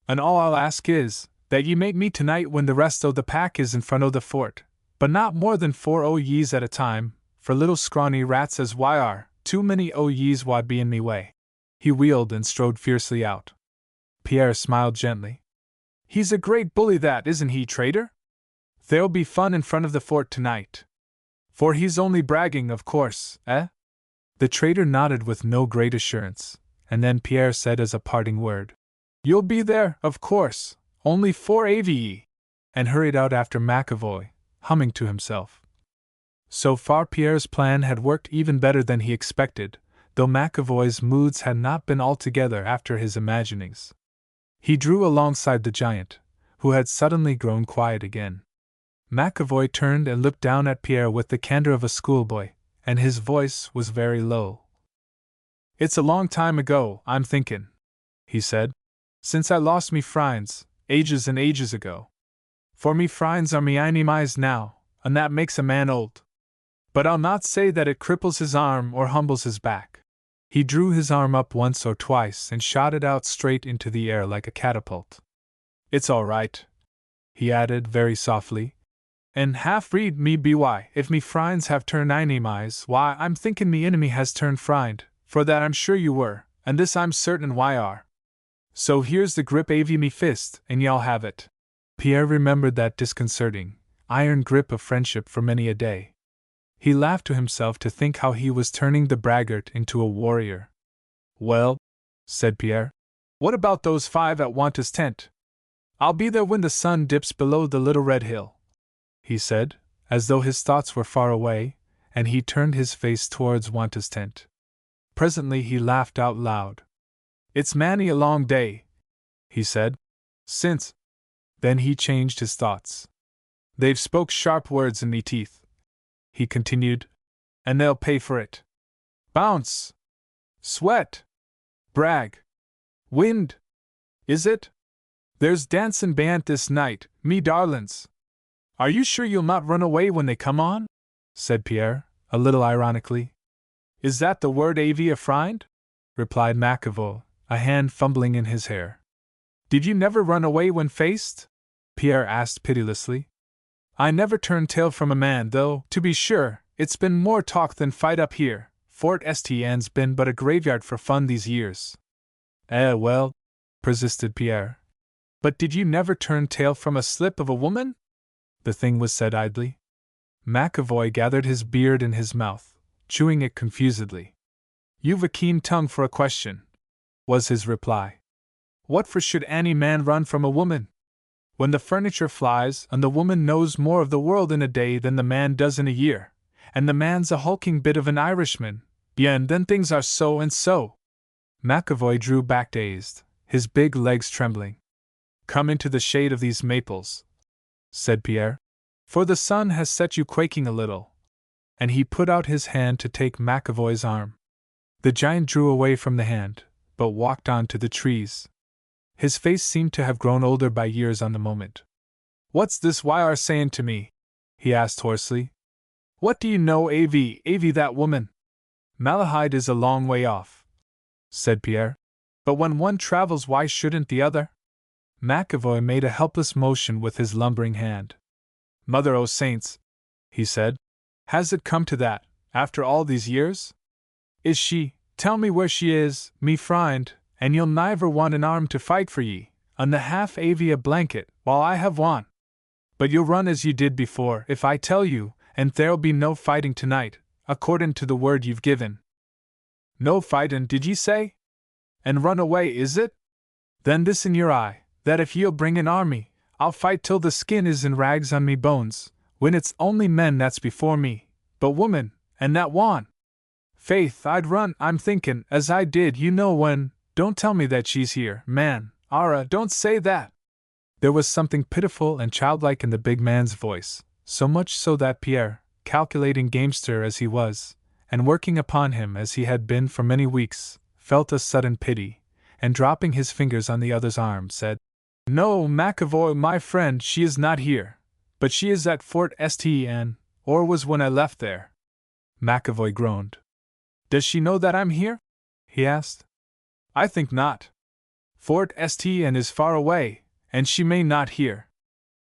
And all I'll ask is, that ye make me tonight when the rest o' the pack is in front o' the fort, but not more than 4 o' ye's at a time, for little scrawny rats as why are, too many o' ye's wad be in me way. He wheeled and strode fiercely out. Pierre smiled gently. He's a great bully that, isn't he, traitor? There'll be fun in front of the fort tonight. For he's only bragging, of course, eh? The trader nodded with no great assurance, and then Pierre said as a parting word, "You'll be there, of course, only 4 AVE," and hurried out after McAvoy, humming to himself. So far Pierre's plan had worked even better than he expected, though McAvoy's moods had not been altogether after his imaginings. He drew alongside the giant, who had suddenly grown quiet again. McAvoy turned and looked down at Pierre with the candor of a schoolboy, and his voice was very low. "It's a long time ago, I'm thinkin'," he said, "since I lost me frinds, ages and ages ago. For me frinds are me enemies now, and that makes a man old. But I'll not say that it cripples his arm or humbles his back." He drew his arm up once or twice and shot it out straight into the air like a catapult. "It's all right," he added very softly. "And half read me by, if me frinds have turned enemies, why I'm thinkin' me enemy has turned frind, for that I'm sure you were, and this I'm certain why are. So here's the grip av me fist, and y'all have it." Pierre remembered that disconcerting, iron grip of friendship for many a day. He laughed to himself to think how he was turning the braggart into a warrior. "Well," said Pierre, "what about those 5 at Wanta's tent? I'll be there when the sun dips below the little red hill," he said, as though his thoughts were far away, and he turned his face towards Wanta's tent. Presently he laughed out loud. "It's many a long day," he said, "since—" Then he changed his thoughts. "They've spoke sharp words in me teeth," he continued, "and they'll pay for it. Bounce! Sweat! Brag! Wind! Is it? There's dancin' bant this night, me darlins. Are you sure you'll not run away when they come on?" said Pierre, a little ironically. "Is that the word av a frind?" replied McAvoy, a hand fumbling in his hair. "Did you never run away when faced?" Pierre asked pitilessly. "I never turned tail from a man, though, to be sure, it's been more talk than fight up here. Fort Stn's been but a graveyard for fun these years." Well," persisted Pierre. "But did you never turn tail from a slip of a woman?" The thing was said idly. McAvoy gathered his beard in his mouth, chewing it confusedly. "You've a keen tongue for a question," was his reply. "What for should any man run from a woman? When the furniture flies, and the woman knows more of the world in a day than the man does in a year, and the man's a hulking bit of an Irishman, and then things are so and so." McAvoy drew back dazed, his big legs trembling. "Come into the shade of these maples," said Pierre, "for the sun has set you quaking a little." And he put out his hand to take McAvoy's arm. The giant drew away from the hand, but walked on to the trees. His face seemed to have grown older by years on the moment. "What's this YR sayin' to me?" he asked hoarsely. "What do you know, AV that woman?" "Malahide is a long way off," said Pierre. "But when one travels, why shouldn't the other?" McAvoy made a helpless motion with his lumbering hand. "Mother o' saints," he said. "Has it come to that, after all these years? Is she, tell me where she is, me frind, and you'll niver want an arm to fight for ye, and the half av a blanket, while I have one. But you'll run as you did before, if I tell you, and there'll be no fighting tonight, accordin' to the word you've given." "No fightin', did ye say? And run away, is it? Then this in your eye, that if ye'll bring an army, I'll fight till the skin is in rags on me bones, when it's only men that's before me, but woman, and that wan. Faith, I'd run, I'm thinkin', as I did you know when. Don't tell me that she's here, man, Ara, don't say that." There was something pitiful and childlike in the big man's voice, so much so that Pierre, calculating gamester as he was, and working upon him as he had been for many weeks, felt a sudden pity, and dropping his fingers on the other's arm, said, "No, McAvoy, my friend, she is not here, but she is at Fort Stn, or was when I left there." McAvoy groaned. "Does she know that I'm here?" he asked. "I think not. Fort Stn is far away, and she may not hear."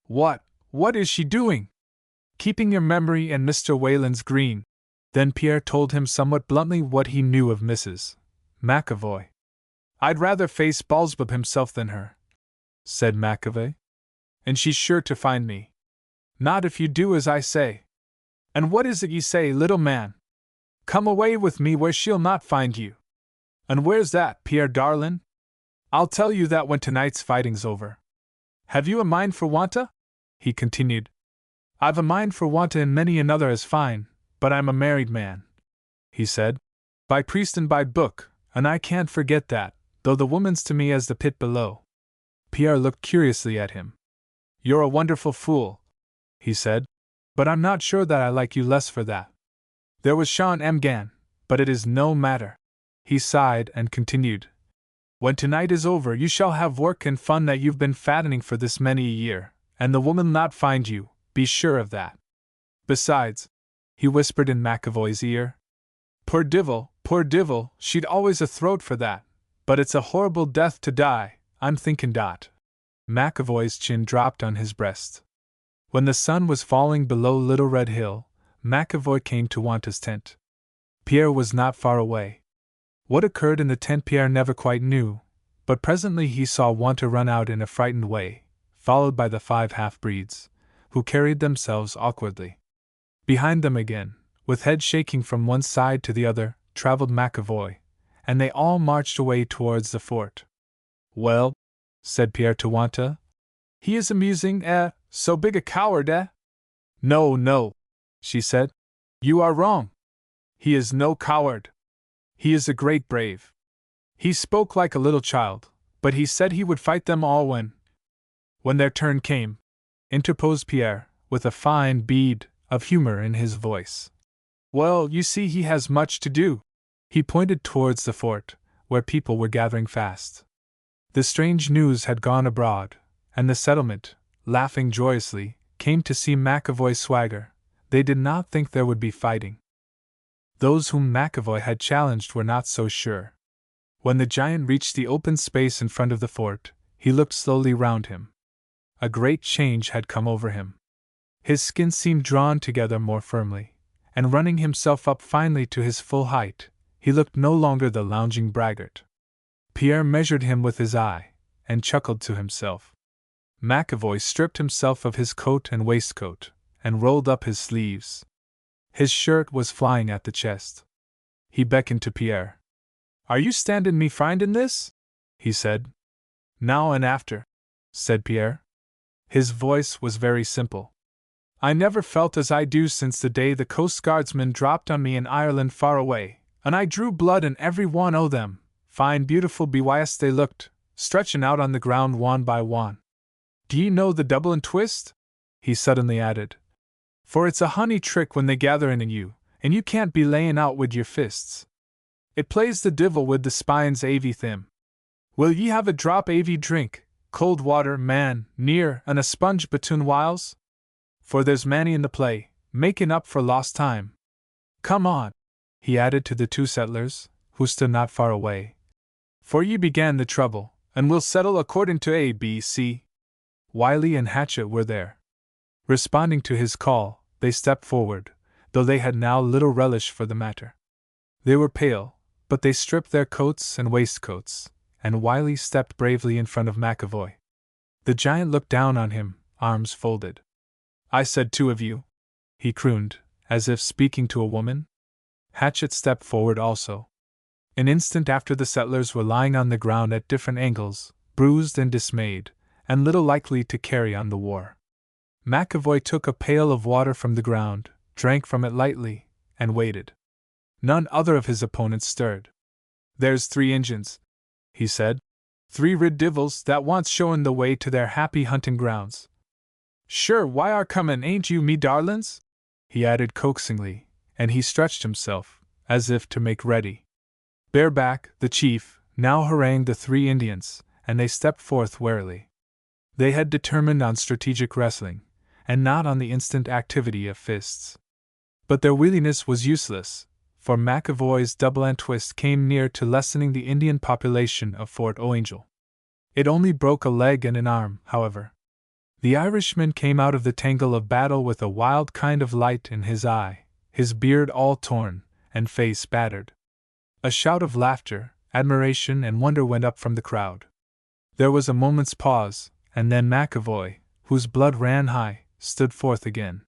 What is she doing?" "Keeping your memory and Mr. Whalen's green." Then Pierre told him somewhat bluntly what he knew of Mrs. McAvoy. "I'd rather face Balsbub himself than her," said McAvoy. "And she's sure to find me. Not if you do as I say." And what is it ye say, little man? Come away with me where she'll not find you. And where's that, Pierre darlin'? I'll tell you that when tonight's fighting's over. Have you a mind for Wanta? He continued. I've a mind for Wanta and many another as fine, but I'm a married man, he said, by priest and by book, and I can't forget that, though the woman's to me as the pit below. Pierre looked curiously at him. You're a wonderful fool, he said, but I'm not sure that I like you less for that. There was Sean M. Gann, but it is no matter. He sighed and continued. When tonight is over you shall have work and fun that you've been fattening for this many a year, and the woman not find you, be sure of that. Besides, he whispered in McAvoy's ear, poor divil, she'd always a throat for that, but it's a horrible death to die, I'm thinking dot. McAvoy's chin dropped on his breast. When the sun was falling below Little Red Hill, McAvoy came to Wanta's tent. Pierre was not far away. What occurred in the tent Pierre never quite knew, but presently he saw Wanta run out in a frightened way, followed by the 5 half-breeds, who carried themselves awkwardly. Behind them again, with head shaking from one side to the other, traveled McAvoy, and they all marched away towards the fort. Well, said Pierre to Wanta, he is amusing, so big a coward, No, she said. You are wrong. He is no coward. He is a great brave. He spoke like a little child, but he said he would fight them all when their turn came, interposed Pierre, with a fine bead of humor in his voice. Well, you see he has much to do. He pointed towards the fort, where people were gathering fast. The strange news had gone abroad, and the settlement, laughing joyously, came to see McAvoy swagger. They did not think there would be fighting. Those whom McAvoy had challenged were not so sure. When the giant reached the open space in front of the fort, he looked slowly round him. A great change had come over him. His skin seemed drawn together more firmly, and running himself up finely to his full height, he looked no longer the lounging braggart. Pierre measured him with his eye, and chuckled to himself. McAvoy stripped himself of his coat and waistcoat, and rolled up his sleeves. His shirt was flying at the chest. He beckoned to Pierre. Are you standin' me findin' this? He said. Now and after, said Pierre. His voice was very simple. I never felt as I do since the day the Coast Guardsmen dropped on me in Ireland far away, and I drew blood in every one o' them. Fine beautiful bewise they looked, stretchin' out on the ground one by one. D'ye know the double and twist? He suddenly added. For it's a honey trick when they gather in you, and you can't be layin' out wid your fists. It plays the divil wid the spines avy thim. Will ye have a drop avy drink, cold water, man, near, and a sponge betune whiles? For there's Manny in the play, makin' up for lost time. Come on, he added to the 2 settlers, who stood not far away. For ye began the trouble, and we'll settle according to A, B, C. Wiley and Hatchet were there. Responding to his call, they stepped forward, though they had now little relish for the matter. They were pale, but they stripped their coats and waistcoats, and Wiley stepped bravely in front of McAvoy. The giant looked down on him, arms folded. I said 2 of you, he crooned, as if speaking to a woman. Hatchet stepped forward also. An instant after the settlers were lying on the ground at different angles, bruised and dismayed, and little likely to carry on the war. McAvoy took a pail of water from the ground, drank from it lightly, and waited. None other of his opponents stirred. There's 3 Injuns, he said. 3 rid divils that wants showin' the way to their happy hunting grounds. Sure, why are comin', ain't you, me darlins? He added coaxingly, and he stretched himself, as if to make ready. Bareback, the chief, now harangued the 3 Indians, and they stepped forth warily. They had determined on strategic wrestling, and not on the instant activity of fists. But their wheeliness was useless, for McAvoy's double and twist came near to lessening the Indian population of Fort O'Angel. It only broke a leg and an arm, however. The Irishman came out of the tangle of battle with a wild kind of light in his eye, his beard all torn, and face battered. A shout of laughter, admiration, and wonder went up from the crowd. There was a moment's pause, and then McAvoy, whose blood ran high, stood forth again.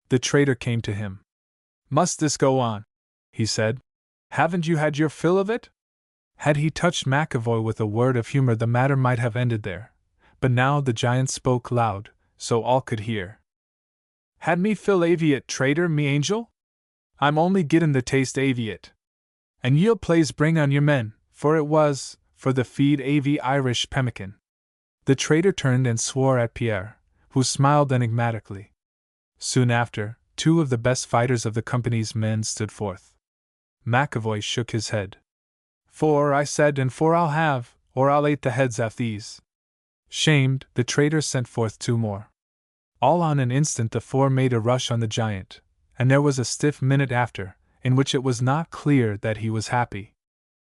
The traitor came to him. Must this go on? He said. Haven't you had your fill of it? Had he touched McAvoy with a word of humor, the matter might have ended there, but now the giant spoke loud, so all could hear. Had me fill aviate, traitor, me angel? I'm only gettin' the taste aviate. And ye'll plaze bring on your men, for it was, for the feed av Irish pemmican. The traitor turned and swore at Pierre, who smiled enigmatically. Soon after, 2 of the best fighters of the company's men stood forth. McAvoy shook his head. 4, I said, and 4 I'll have, or I'll ate the heads af these. Shamed, the traitor sent forth 2 more. All on an instant the 4 made a rush on the giant, and there was a stiff minute after, in which it was not clear that he was happy.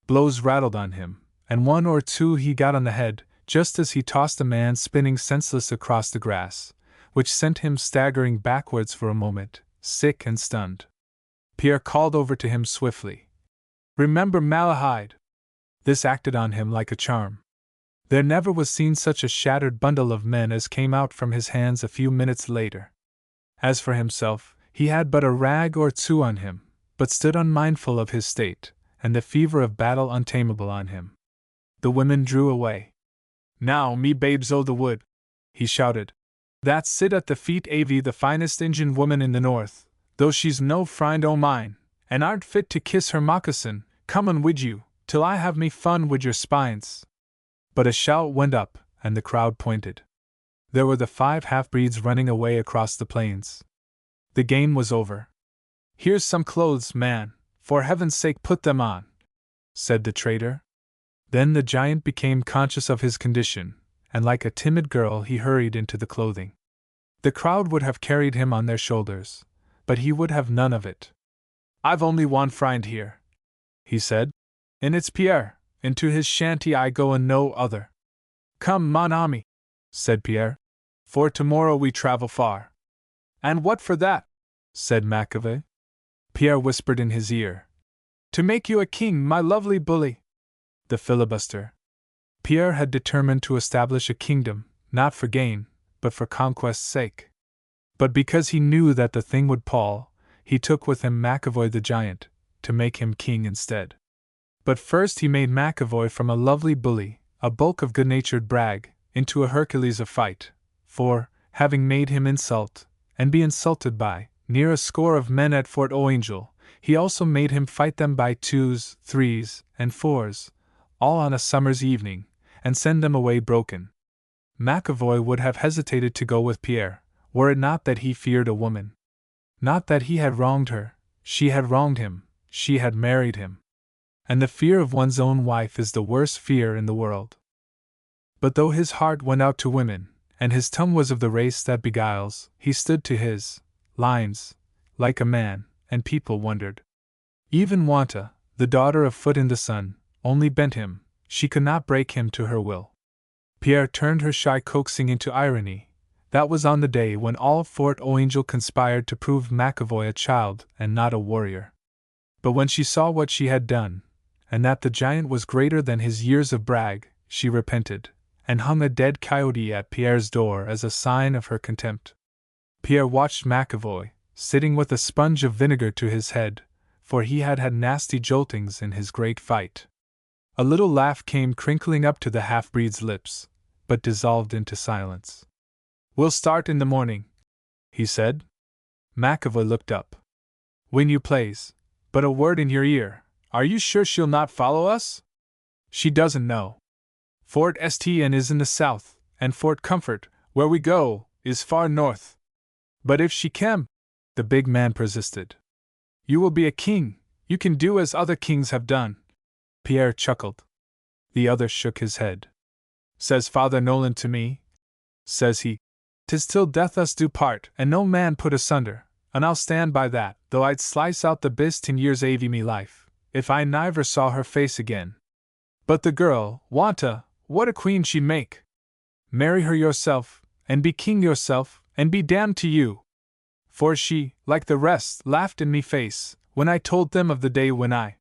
Blows rattled on him, and 1 or 2 he got on the head, just as he tossed a man spinning senseless across the grass, which sent him staggering backwards for a moment, sick and stunned. Pierre called over to him swiftly. Remember Malahide! This acted on him like a charm. There never was seen such a shattered bundle of men as came out from his hands a few minutes later. As for himself, he had but a rag or 2 on him, but stood unmindful of his state, and the fever of battle untamable on him. The women drew away. Now, me babes o' the wood, he shouted, that sit at the feet av the finest Injun woman in the north, though she's no friend o' mine, and aren't fit to kiss her moccasin, comin' wid you, till I have me fun wid your spines. But a shout went up, and the crowd pointed. There were the 5 half-breeds running away across the plains. The game was over. Here's some clothes, man, for heaven's sake put them on, said the traitor. Then the giant became conscious of his condition, and like a timid girl he hurried into the clothing. The crowd would have carried him on their shoulders, but he would have none of it. I've only one friend here, he said, and it's Pierre. Into his shanty I go and no other. Come, mon ami, said Pierre, for tomorrow we travel far. And what for that? Said McAvoy. Pierre whispered in his ear. To make you a king, my lovely bully. The filibuster. Pierre had determined to establish a kingdom, not for gain, but for conquest's sake. But because he knew that the thing would pall, he took with him McAvoy the giant, to make him king instead. But first he made McAvoy from a lovely bully, a bulk of good-natured brag, into a Hercules of fight, for, having made him insult, and be insulted by, near a score of men at Fort O'Angel, he also made him fight them by 2s, 3s, and 4s, all on a summer's evening, and send them away broken. McAvoy would have hesitated to go with Pierre, were it not that he feared a woman. Not that he had wronged her, she had wronged him, she had married him. And the fear of one's own wife is the worst fear in the world. But though his heart went out to women, and his tongue was of the race that beguiles, he stood to his lines, like a man, and people wondered. Even Wanta, the daughter of Foot in the Sun, only bent him, she could not break him to her will. Pierre turned her shy coaxing into irony. That was on the day when all Fort O'Angel conspired to prove McAvoy a child and not a warrior. But when she saw what she had done, and that the giant was greater than his years of brag, she repented, and hung a dead coyote at Pierre's door as a sign of her contempt. Pierre watched McAvoy, sitting with a sponge of vinegar to his head, for he had had nasty joltings in his great fight. A little laugh came crinkling up to the half-breed's lips, but dissolved into silence. We'll start in the morning, he said. McAvoy looked up. When you plaze, but a word in your ear. Are you sure she'll not follow us? She doesn't know. Fort St. is in the south, and Fort Comfort, where we go, is far north. But if she can, the big man persisted. You will be a king, you can do as other kings have done. Pierre chuckled. The other shook his head. Says Father Nolan to me, says he, 'tis till death us do part, and no man put asunder, and I'll stand by that, though I'd slice out the bist in years av me life, if I niver saw her face again. But the girl, Wanta, what a queen she'd make! Marry her yourself, and be king yourself, and be damned to you! For she, like the rest, laughed in me face, when I told them of the day when I—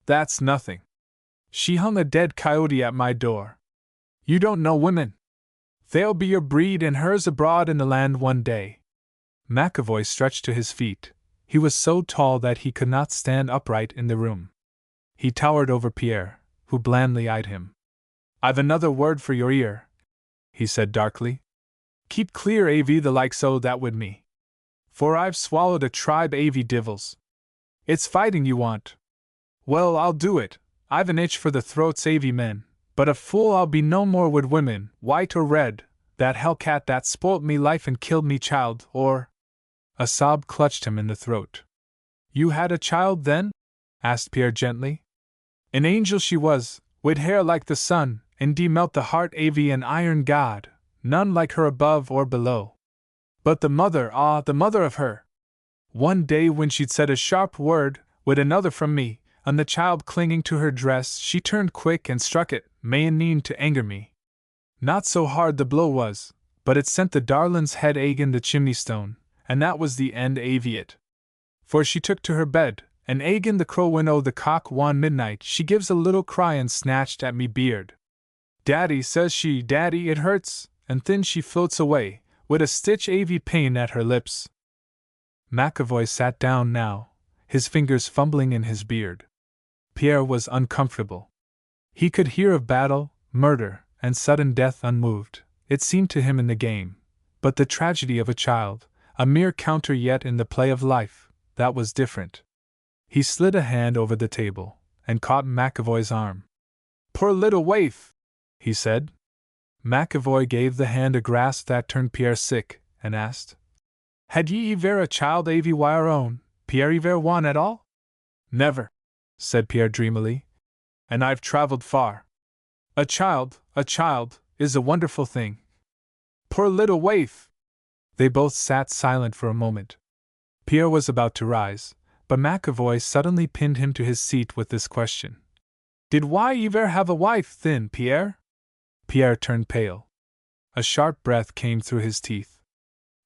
That's nothing. She hung a dead coyote at my door. You don't know women. They'll be your breed and hers abroad in the land one day. McAvoy stretched to his feet. He was so tall that he could not stand upright in the room. He towered over Pierre, who blandly eyed him. "I've another word for your ear," he said darkly. "Keep clear av the like so that would me. For I've swallowed a tribe av divils. It's fighting you want. Well, I'll do it. I've an itch for the throats av men, but a fool I'll be no more wid women, white or red, that hellcat that spoilt me life and killed me child, or—" A sob clutched him in the throat. "You had a child then?" asked Pierre gently. "An angel she was, wid hair like the sun, and de melt the heart av an iron god, none like her above or below. But the mother, the mother of her! One day when she'd said a sharp word, wid another from me, and the child clinging to her dress, she turned quick and struck it, mayin' to anger me. Not so hard the blow was, but it sent the darlin's head agin the chimney stone, and that was the end av it. For she took to her bed, and agin the crowin' o' the cock one midnight she gives a little cry and snatched at me beard. 'Daddy,' says she, 'Daddy, it hurts,' and then she floats away, wid a stitch av pain at her lips." McAvoy sat down now, his fingers fumbling in his beard. Pierre was uncomfortable. He could hear of battle, murder, and sudden death unmoved, it seemed to him in the game, but the tragedy of a child, a mere counter yet in the play of life, that was different. He slid a hand over the table, and caught McAvoy's arm. "Poor little waif," he said. McAvoy gave the hand a grasp that turned Pierre sick, and asked, "Had ye ever a child av your own, Pierre, ever one at all?" "Never," said Pierre dreamily. "And I've traveled far. A child, is a wonderful thing. Poor little waif!" They both sat silent for a moment. Pierre was about to rise, but McAvoy suddenly pinned him to his seat with this question. "Did why ever have a wife, then, Pierre?" Pierre turned pale. A sharp breath came through his teeth.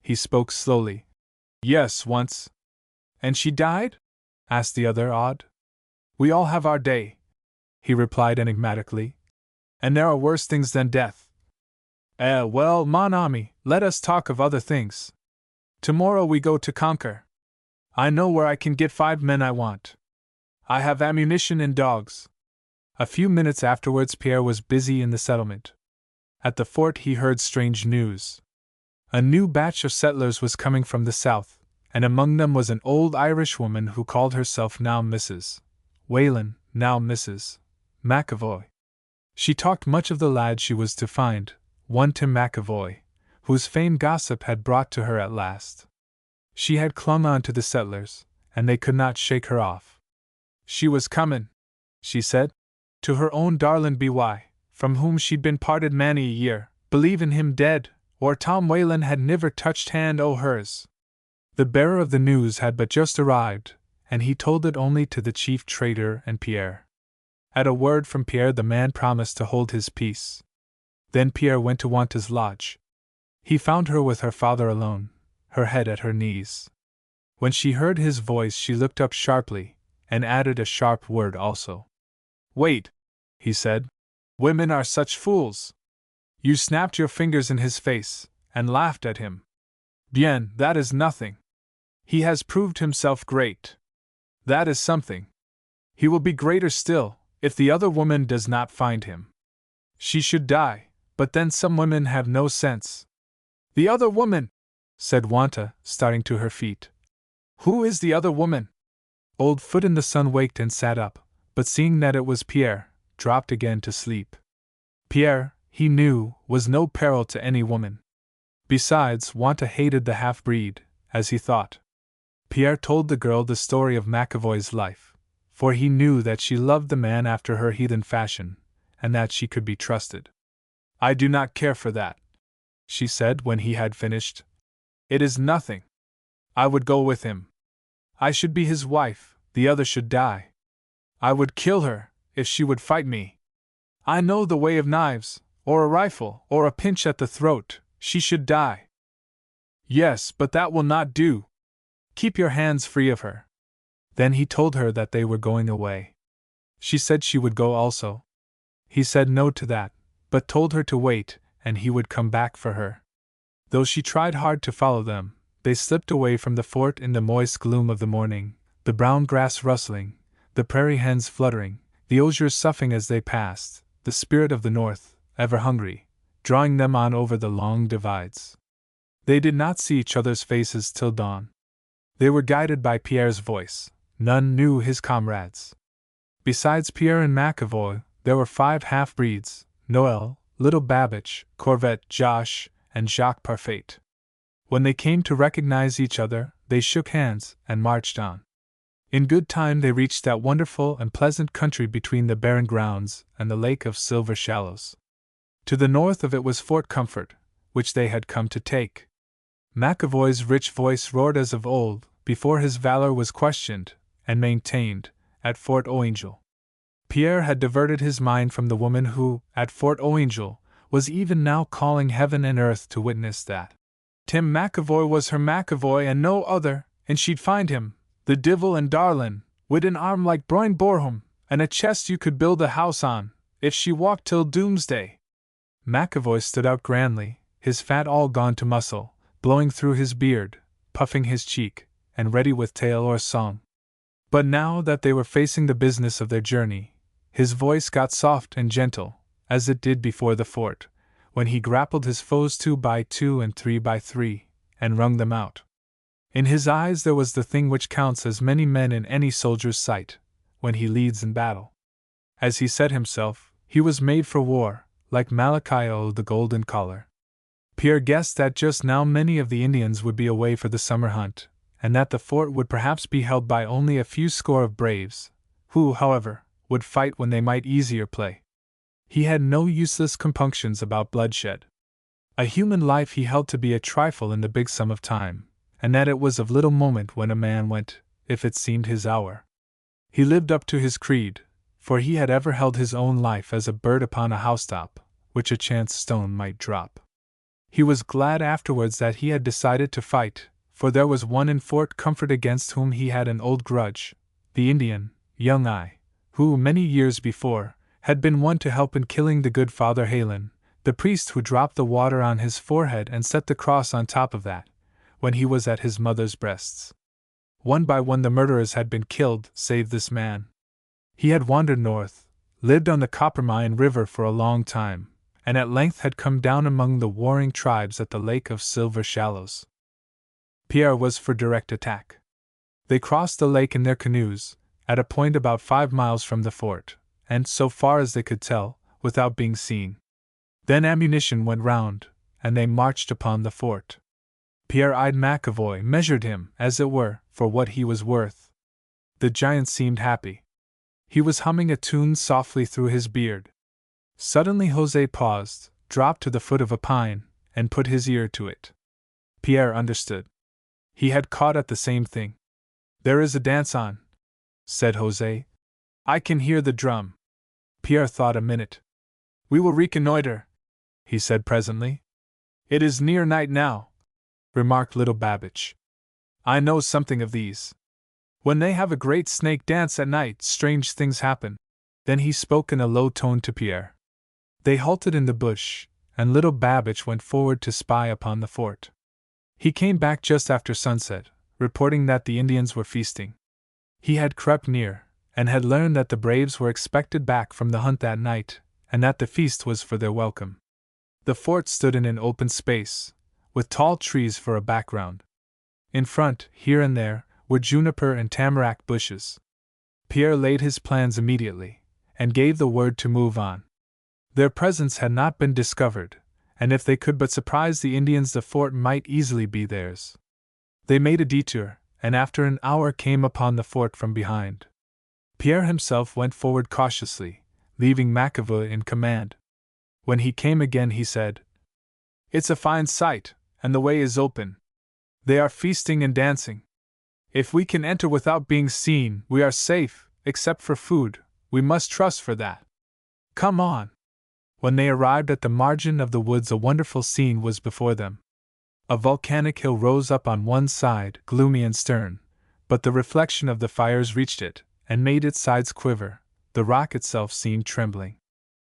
He spoke slowly. "Yes, once." "And she died?" asked the other, awed. "We all have our day," he replied enigmatically. "And there are worse things than death." Well, mon ami, let us talk of other things. Tomorrow we go to conquer. I know where I can get 5 men I want. I have ammunition and dogs." A few minutes afterwards Pierre was busy in the settlement. At the fort he heard strange news. A new batch of settlers was coming from the south, and among them was an old Irish woman who called herself now Mrs. Whalen, now Mrs. McAvoy. She talked much of the lad she was to find, one Tim McAvoy, whose fame gossip had brought to her at last. She had clung on to the settlers, and they could not shake her off. She was comin', she said, to her own darlin' by, from whom she'd been parted many a year, believin' him dead, or Tom Whalen had niver touched hand o' hers. The bearer of the news had but just arrived, and he told it only to the chief trader and Pierre. At a word from Pierre the man promised to hold his peace. Then Pierre went to Wanta's lodge. He found her with her father alone, her head at her knees. When she heard his voice she looked up sharply, and added a sharp word also. "Wait," he said. "Women are such fools. You snapped your fingers in his face, and laughed at him. Bien, that is nothing. He has proved himself great. That is something. He will be greater still, if the other woman does not find him. She should die, but then some women have no sense." "The other woman!" said Wanta, starting to her feet. "Who is the other woman?" Old Foot in the Sun waked and sat up, but seeing that it was Pierre, dropped again to sleep. Pierre, he knew, was no peril to any woman. Besides, Wanta hated the half-breed, as he thought. Pierre told the girl the story of McAvoy's life, for he knew that she loved the man after her heathen fashion, and that she could be trusted. "I do not care for that," she said when he had finished. "It is nothing. I would go with him. I should be his wife, the other should die. I would kill her, if she would fight me. I know the way of knives, or a rifle, or a pinch at the throat, she should die." "Yes, but that will not do. Keep your hands free of her." Then he told her that they were going away. She said she would go also. He said no to that, but told her to wait, and he would come back for her. Though she tried hard to follow them, they slipped away from the fort in the moist gloom of the morning, the brown grass rustling, the prairie hens fluttering, the osiers soughing as they passed, the spirit of the north, ever hungry, drawing them on over the long divides. They did not see each other's faces till dawn. They were guided by Pierre's voice. None knew his comrades. Besides Pierre and McAvoy, there were 5 half-breeds: Noel, little Babbage, Corvette, Josh, and Jacques Parfait. When they came to recognize each other, they shook hands and marched on. In good time they reached that wonderful and pleasant country between the barren grounds and the lake of Silver Shallows. To the north of it was Fort Comfort, which they had come to take. McAvoy's rich voice roared as of old, before his valor was questioned and maintained, at Fort O'Angel. Pierre had diverted his mind from the woman who, at Fort O'Angel, was even now calling heaven and earth to witness that Tim McAvoy was her McAvoy and no other, and she'd find him, the divil and darlin', wid an arm like Broin Boreham, and a chest you could build a house on, if she walked till doomsday. McAvoy stood out grandly, his fat all gone to muscle, blowing through his beard, puffing his cheek, and ready with tale or song. But now that they were facing the business of their journey, his voice got soft and gentle, as it did before the fort, when he grappled his foes 2 by 2 and 3 by 3, and wrung them out. In his eyes there was the thing which counts as many men in any soldier's sight, when he leads in battle. As he said himself, he was made for war, like Malachi O. the Golden Collar. Pierre guessed that just now many of the Indians would be away for the summer hunt, and that the fort would perhaps be held by only a few score of braves, who, however, would fight when they might easier play. He had no useless compunctions about bloodshed. A human life he held to be a trifle in the big sum of time, and that it was of little moment when a man went, if it seemed his hour. He lived up to his creed, for he had ever held his own life as a bird upon a housetop, which a chance stone might drop. He was glad afterwards that he had decided to fight, for there was one in Fort Comfort against whom he had an old grudge, the Indian, Young Eye, who, many years before, had been one to help in killing the good Father Halen, the priest who dropped the water on his forehead and set the cross on top of that, when he was at his mother's breasts. One by one the murderers had been killed, save this man. He had wandered north, lived on the Coppermine River for a long time, and at length had come down among the warring tribes at the Lake of Silver Shallows. Pierre was for direct attack. They crossed the lake in their canoes, at a point about 5 miles from the fort, and, so far as they could tell, without being seen. Then ammunition went round, and they marched upon the fort. Pierre eyed McAvoy, measured him, as it were, for what he was worth. The giant seemed happy. He was humming a tune softly through his beard. Suddenly José paused, dropped to the foot of a pine, and put his ear to it. Pierre understood. He had caught at the same thing. "There is a dance on," said José. "I can hear the drum." Pierre thought a minute. "We will reconnoiter," he said presently. "It is near night now," remarked little Babbage. "I know something of these. When they have a great snake dance at night, strange things happen." Then he spoke in a low tone to Pierre. They halted in the bush, and little Babbage went forward to spy upon the fort. He came back just after sunset, reporting that the Indians were feasting. He had crept near, and had learned that the braves were expected back from the hunt that night, and that the feast was for their welcome. The fort stood in an open space, with tall trees for a background. In front, here and there, were juniper and tamarack bushes. Pierre laid his plans immediately, and gave the word to move on. Their presence had not been discovered, and if they could but surprise the Indians, the fort might easily be theirs. They made a detour, and after an hour came upon the fort from behind. Pierre himself went forward cautiously, leaving McAvoy in command. When he came again he said, "It's a fine sight, and the way is open. They are feasting and dancing. If we can enter without being seen, we are safe, except for food. We must trust for that. Come on." When they arrived at the margin of the woods, a wonderful scene was before them. A volcanic hill rose up on one side, gloomy and stern, but the reflection of the fires reached it, and made its sides quiver. The rock itself seemed trembling.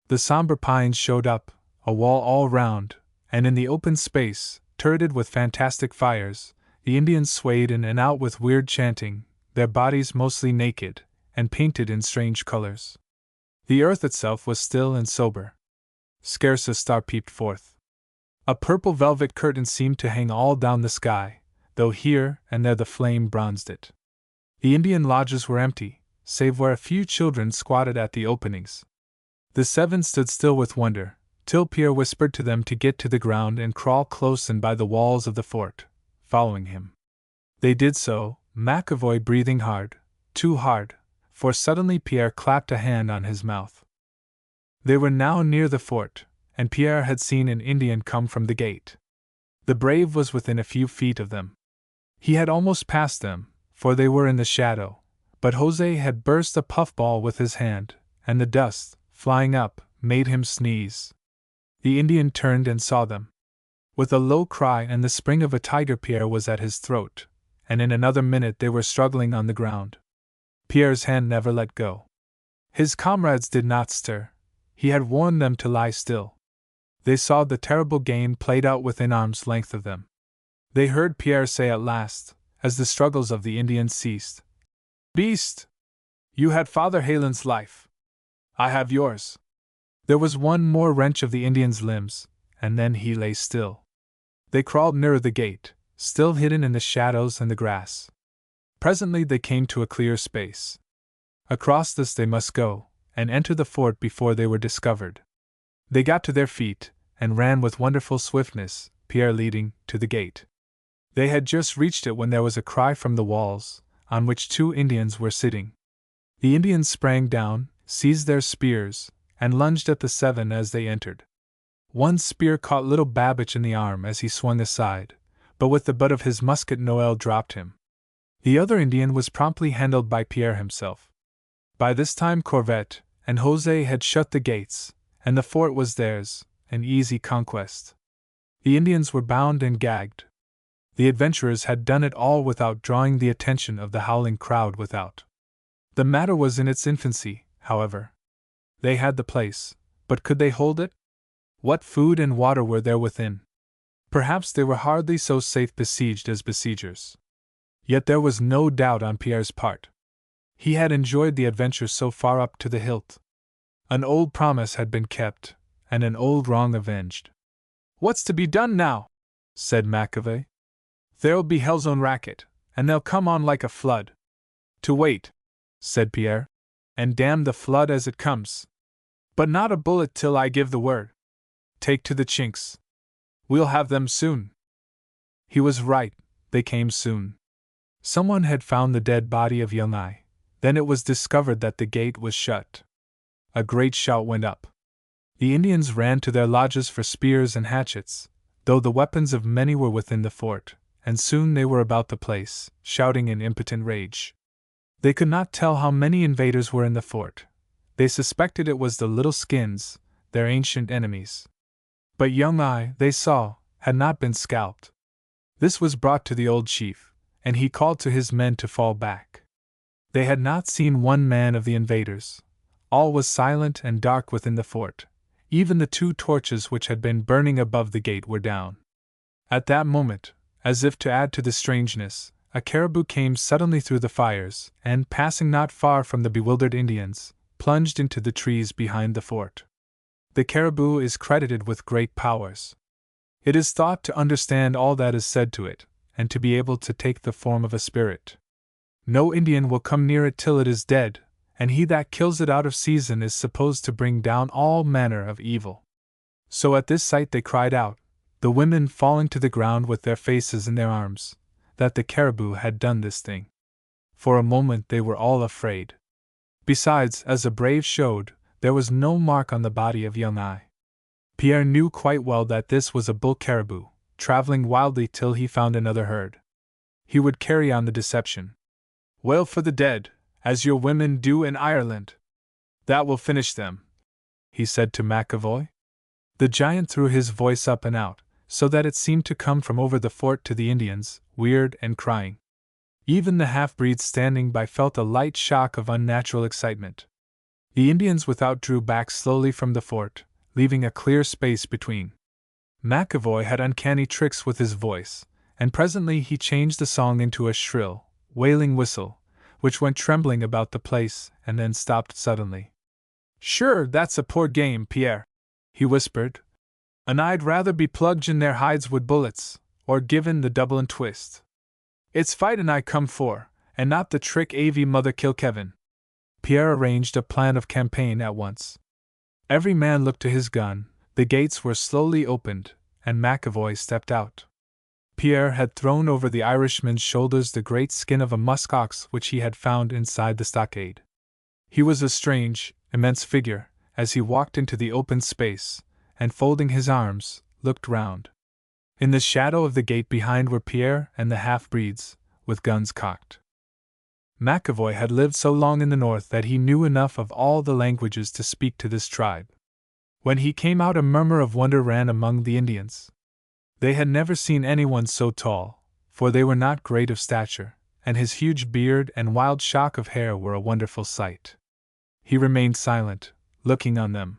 The somber pines showed up, a wall all round, and in the open space, turreted with fantastic fires, The Indians swayed in and out with weird chanting, their bodies mostly naked, and painted in strange colors. The earth itself was still and sober. Scarce a star peeped forth. A purple velvet curtain seemed to hang all down the sky, though here and there the flame bronzed it. The Indian lodges were empty, save where a few children squatted at the openings. The seven stood still with wonder, till Pierre whispered to them to get to the ground and crawl close in by the walls of the fort, following him. They did so, McAvoy breathing hard, too hard, for suddenly Pierre clapped a hand on his mouth. They were now near the fort, and Pierre had seen an Indian come from the gate. The brave was within a few feet of them. He had almost passed them, for they were in the shadow, but Jose had burst a puffball with his hand, and the dust, flying up, made him sneeze. The Indian turned and saw them. With a low cry and the spring of a tiger, Pierre was at his throat, and in another minute they were struggling on the ground. Pierre's hand never let go. His comrades did not stir. He had warned them to lie still. They saw the terrible game played out within arm's length of them. They heard Pierre say at last, as the struggles of the Indians ceased, "Beast! You had Father Helen's life. I have yours." There was one more wrench of the Indian's limbs, and then he lay still. They crawled nearer the gate, still hidden in the shadows and the grass. Presently they came to a clear space. Across this they must go, and enter the fort before they were discovered. They got to their feet, and ran with wonderful swiftness, Pierre leading, to the gate. They had just reached it when there was a cry from the walls, on which 2 Indians were sitting. The Indians sprang down, seized their spears, and lunged at the 7 as they entered. One spear caught little Babbage in the arm as he swung aside, but with the butt of his musket Noel dropped him. The other Indian was promptly handled by Pierre himself. By this time Corvette and Jose had shut the gates, and the fort was theirs, an easy conquest. The Indians were bound and gagged. The adventurers had done it all without drawing the attention of the howling crowd without. The matter was in its infancy, however. They had the place, but could they hold it? What food and water were there within? Perhaps they were hardly so safe besieged as besiegers. Yet there was no doubt on Pierre's part. He had enjoyed the adventure so far up to the hilt. An old promise had been kept, and an old wrong avenged. "What's to be done now?" said McAvoy. "There'll be hell's own racket, and they'll come on like a flood." "To wait," said Pierre, "and damn the flood as it comes. But not a bullet till I give the word. Take to the chinks. We'll have them soon." He was right, they came soon. Someone had found the dead body of young I. Then it was discovered that the gate was shut. A great shout went up. The Indians ran to their lodges for spears and hatchets, though the weapons of many were within the fort, and soon they were about the place, shouting in impotent rage. They could not tell how many invaders were in the fort. They suspected it was the Little Skins, their ancient enemies. But young I, they saw, had not been scalped. This was brought to the old chief, and he called to his men to fall back. They had not seen one man of the invaders. All was silent and dark within the fort. Even the 2 torches which had been burning above the gate were down. At that moment, as if to add to the strangeness, a caribou came suddenly through the fires, and, passing not far from the bewildered Indians, plunged into the trees behind the fort. The caribou is credited with great powers. It is thought to understand all that is said to it, and to be able to take the form of a spirit. No Indian will come near it till it is dead, and he that kills it out of season is supposed to bring down all manner of evil. So at this sight they cried out, the women falling to the ground with their faces in their arms, that the caribou had done this thing. For a moment they were all afraid. Besides, as the brave showed, there was no mark on the body of young I. Pierre knew quite well that this was a bull caribou, traveling wildly till he found another herd. He would carry on the deception. "Wail for the dead, as your women do in Ireland. That will finish them," he said to McAvoy. The giant threw his voice up and out, so that it seemed to come from over the fort to the Indians, weird and crying. Even the half-breeds standing by felt a light shock of unnatural excitement. The Indians without drew back slowly from the fort, leaving a clear space between. McAvoy had uncanny tricks with his voice, and presently he changed the song into a shrill, wailing whistle, which went trembling about the place and then stopped suddenly. "Sure, that's a poor game, Pierre," he whispered, "and I'd rather be plunged in their hides with bullets, or given the Dublin twist. It's fightin' I come for, and not the trick avy mother kill Kevin." Pierre arranged a plan of campaign at once. Every man looked to his gun, the gates were slowly opened, and McAvoy stepped out. Pierre had thrown over the Irishman's shoulders the great skin of a muskox which he had found inside the stockade. He was a strange, immense figure, as he walked into the open space, and folding his arms, looked round. In the shadow of the gate behind were Pierre and the half-breeds, with guns cocked. McAvoy had lived so long in the north that he knew enough of all the languages to speak to this tribe. When he came out, a murmur of wonder ran among the Indians. They had never seen anyone so tall, for they were not great of stature, and his huge beard and wild shock of hair were a wonderful sight. He remained silent, looking on them.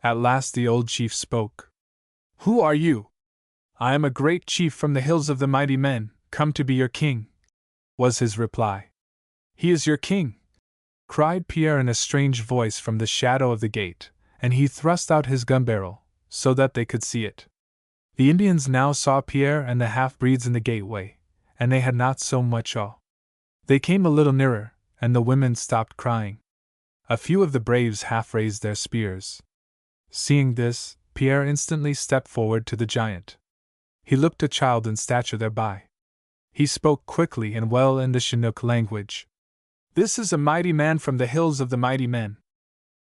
At last the old chief spoke. "Who are you?" "I am a great chief from the hills of the mighty men, come to be your king," was his reply. "He is your king!" cried Pierre in a strange voice from the shadow of the gate, and he thrust out his gun barrel, so that they could see it. The Indians now saw Pierre and the half-breeds in the gateway, and they had not so much awe. They came a little nearer, and the women stopped crying. A few of the braves half raised their spears. Seeing this, Pierre instantly stepped forward to the giant. He looked a child in stature thereby. He spoke quickly and well in the Chinook language. "This is a mighty man from the hills of the mighty men.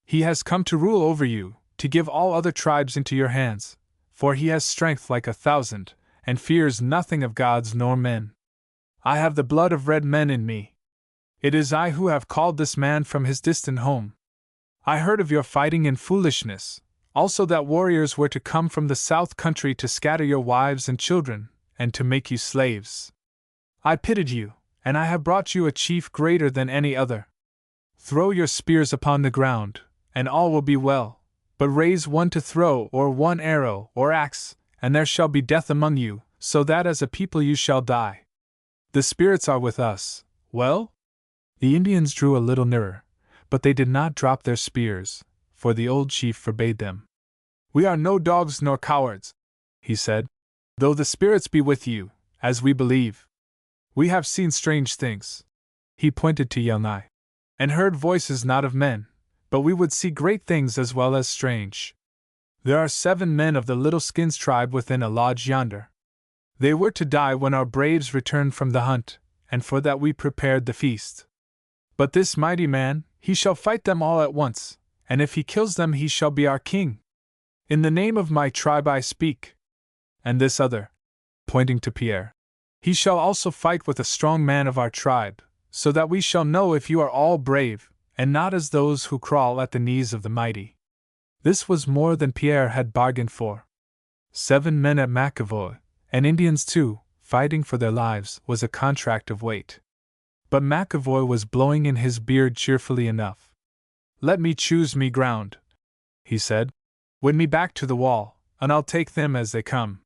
He has come to rule over you, to give all other tribes into your hands, for he has strength like 1,000, and fears nothing of gods nor men. I have the blood of red men in me. It is I who have called this man from his distant home. I heard of your fighting and foolishness, also that warriors were to come from the south country to scatter your wives and children, and to make you slaves. I pitied you, and I have brought you a chief greater than any other. Throw your spears upon the ground, and all will be well, but raise one to throw, or one arrow, or axe, and there shall be death among you, so that as a people you shall die. The spirits are with us, well?" The Indians drew a little nearer, but they did not drop their spears, for the old chief forbade them. "We are no dogs nor cowards," he said, "though the spirits be with you, as we believe. We have seen strange things," he pointed to Yelnai, "and heard voices not of men, but we would see great things as well as strange. There are 7 men of the Little Skins tribe within a lodge yonder. They were to die when our braves returned from the hunt, and for that we prepared the feast. But this mighty man, he shall fight them all at once, and if he kills them he shall be our king. In the name of my tribe I speak. And this other," pointing to Pierre, "he shall also fight with a strong man of our tribe, so that we shall know if you are all brave, and not as those who crawl at the knees of the mighty." This was more than Pierre had bargained for. 7 men at McAvoy, and Indians too, fighting for their lives, was a contract of weight. But McAvoy was blowing in his beard cheerfully enough. "Let me choose me ground," he said. "Win me back to the wall, and I'll take them as they come."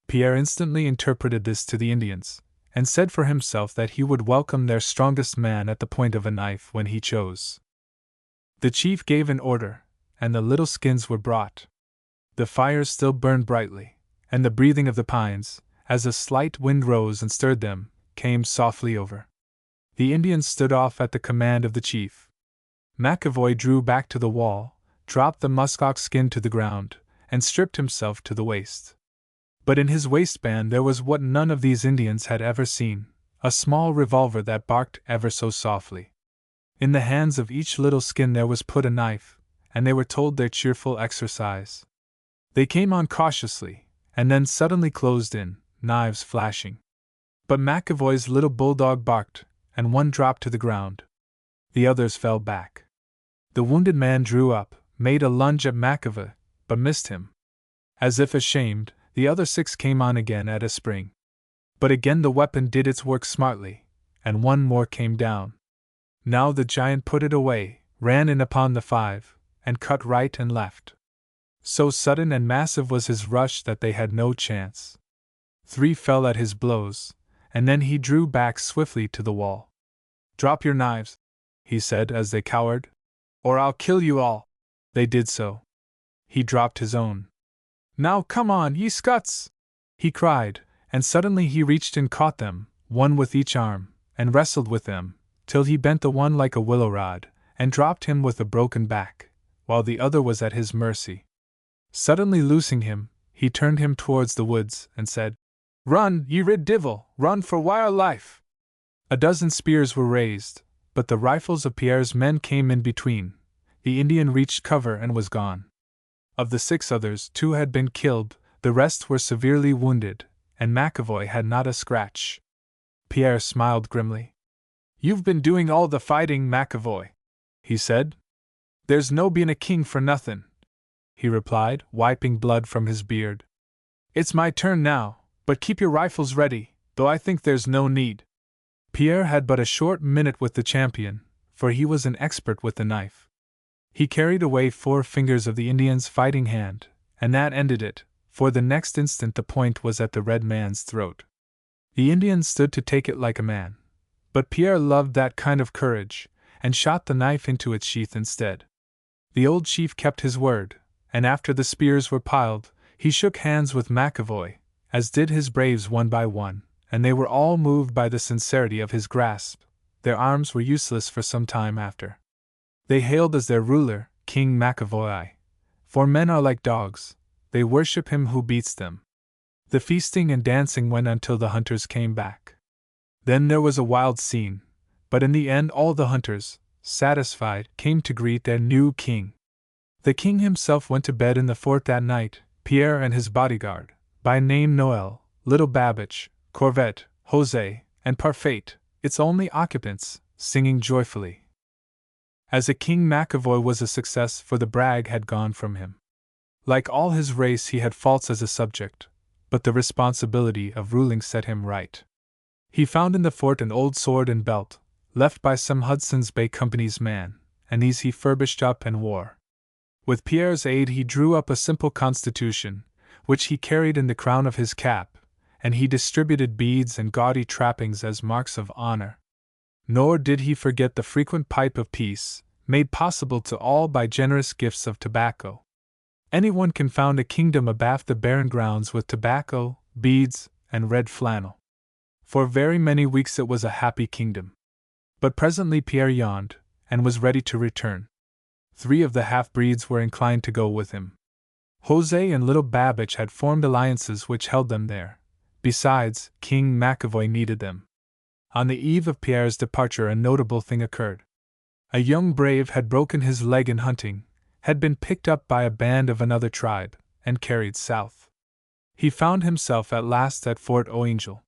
Pierre instantly interpreted this to the Indians, and said for himself that he would welcome their strongest man at the point of a knife when he chose. The chief gave an order, and the little skins were brought. The fires still burned brightly, and the breathing of the pines, as a slight wind rose and stirred them, came softly over. The Indians stood off at the command of the chief. McAvoy drew back to the wall, dropped the muskox skin to the ground, and stripped himself to the waist. But in his waistband there was what none of these Indians had ever seen, a small revolver that barked ever so softly. In the hands of each little skin there was put a knife, and they were told their cheerful exercise. They came on cautiously, and then suddenly closed in, knives flashing. But McAvoy's little bulldog barked, and one dropped to the ground. The others fell back. The wounded man drew up, made a lunge at McAvoy, but missed him. As if ashamed, the other 6 came on again at a spring. But again the weapon did its work smartly, and one more came down. Now the giant put it away, ran in upon the 5, and cut right and left. So sudden and massive was his rush that they had no chance. 3 fell at his blows, and then he drew back swiftly to the wall. "Drop your knives," he said as they cowered, "or I'll kill you all." They did so. He dropped his own. "Now come on, ye Scots!" he cried, and suddenly he reached and caught them, one with each arm, and wrestled with them, till he bent the one like a willow rod, and dropped him with a broken back, while the other was at his mercy. Suddenly loosing him, he turned him towards the woods, and said, "Run, ye rid divil, run for wire life!" A dozen spears were raised, but the rifles of Pierre's men came in between. The Indian reached cover and was gone. Of the 6 others, 2 had been killed, the rest were severely wounded, and McAvoy had not a scratch. Pierre smiled grimly. "You've been doing all the fighting, McAvoy," he said. "There's no bein' a king for nothin'," he replied, wiping blood from his beard. "It's my turn now, but keep your rifles ready, though I think there's no need." Pierre had but a short minute with the champion, for he was an expert with the knife. He carried away 4 fingers of the Indian's fighting hand, and that ended it, for the next instant the point was at the red man's throat. The Indian stood to take it like a man, but Pierre loved that kind of courage, and shot the knife into its sheath instead. The old chief kept his word, and after the spears were piled, he shook hands with McAvoy, as did his braves one by one, and they were all moved by the sincerity of his grasp. Their arms were useless for some time after. They hailed as their ruler, King McAvoy. For men are like dogs, they worship him who beats them. The feasting and dancing went until the hunters came back. Then there was a wild scene, but in the end all the hunters, satisfied, came to greet their new king. The king himself went to bed in the fort that night. Pierre and his bodyguard, by name Noel, Little Babbage, Corvette, Jose, and Parfait, its only occupants, singing joyfully. As a king, McAvoy was a success, for the brag had gone from him. Like all his race, he had faults as a subject, but the responsibility of ruling set him right. He found in the fort an old sword and belt, left by some Hudson's Bay Company's man, and these he furbished up and wore. With Pierre's aid he drew up a simple constitution, which he carried in the crown of his cap, and he distributed beads and gaudy trappings as marks of honor. Nor did he forget the frequent pipe of peace, made possible to all by generous gifts of tobacco. Anyone can found a kingdom abaft the barren grounds with tobacco, beads, and red flannel. For very many weeks it was a happy kingdom. But presently Pierre yawned, and was ready to return. 3 of the half-breeds were inclined to go with him. Jose and Little Babbage had formed alliances which held them there. Besides, King McAvoy needed them. On the eve of Pierre's departure a notable thing occurred. A young brave had broken his leg in hunting, had been picked up by a band of another tribe, and carried south. He found himself at last at Fort O'Angel.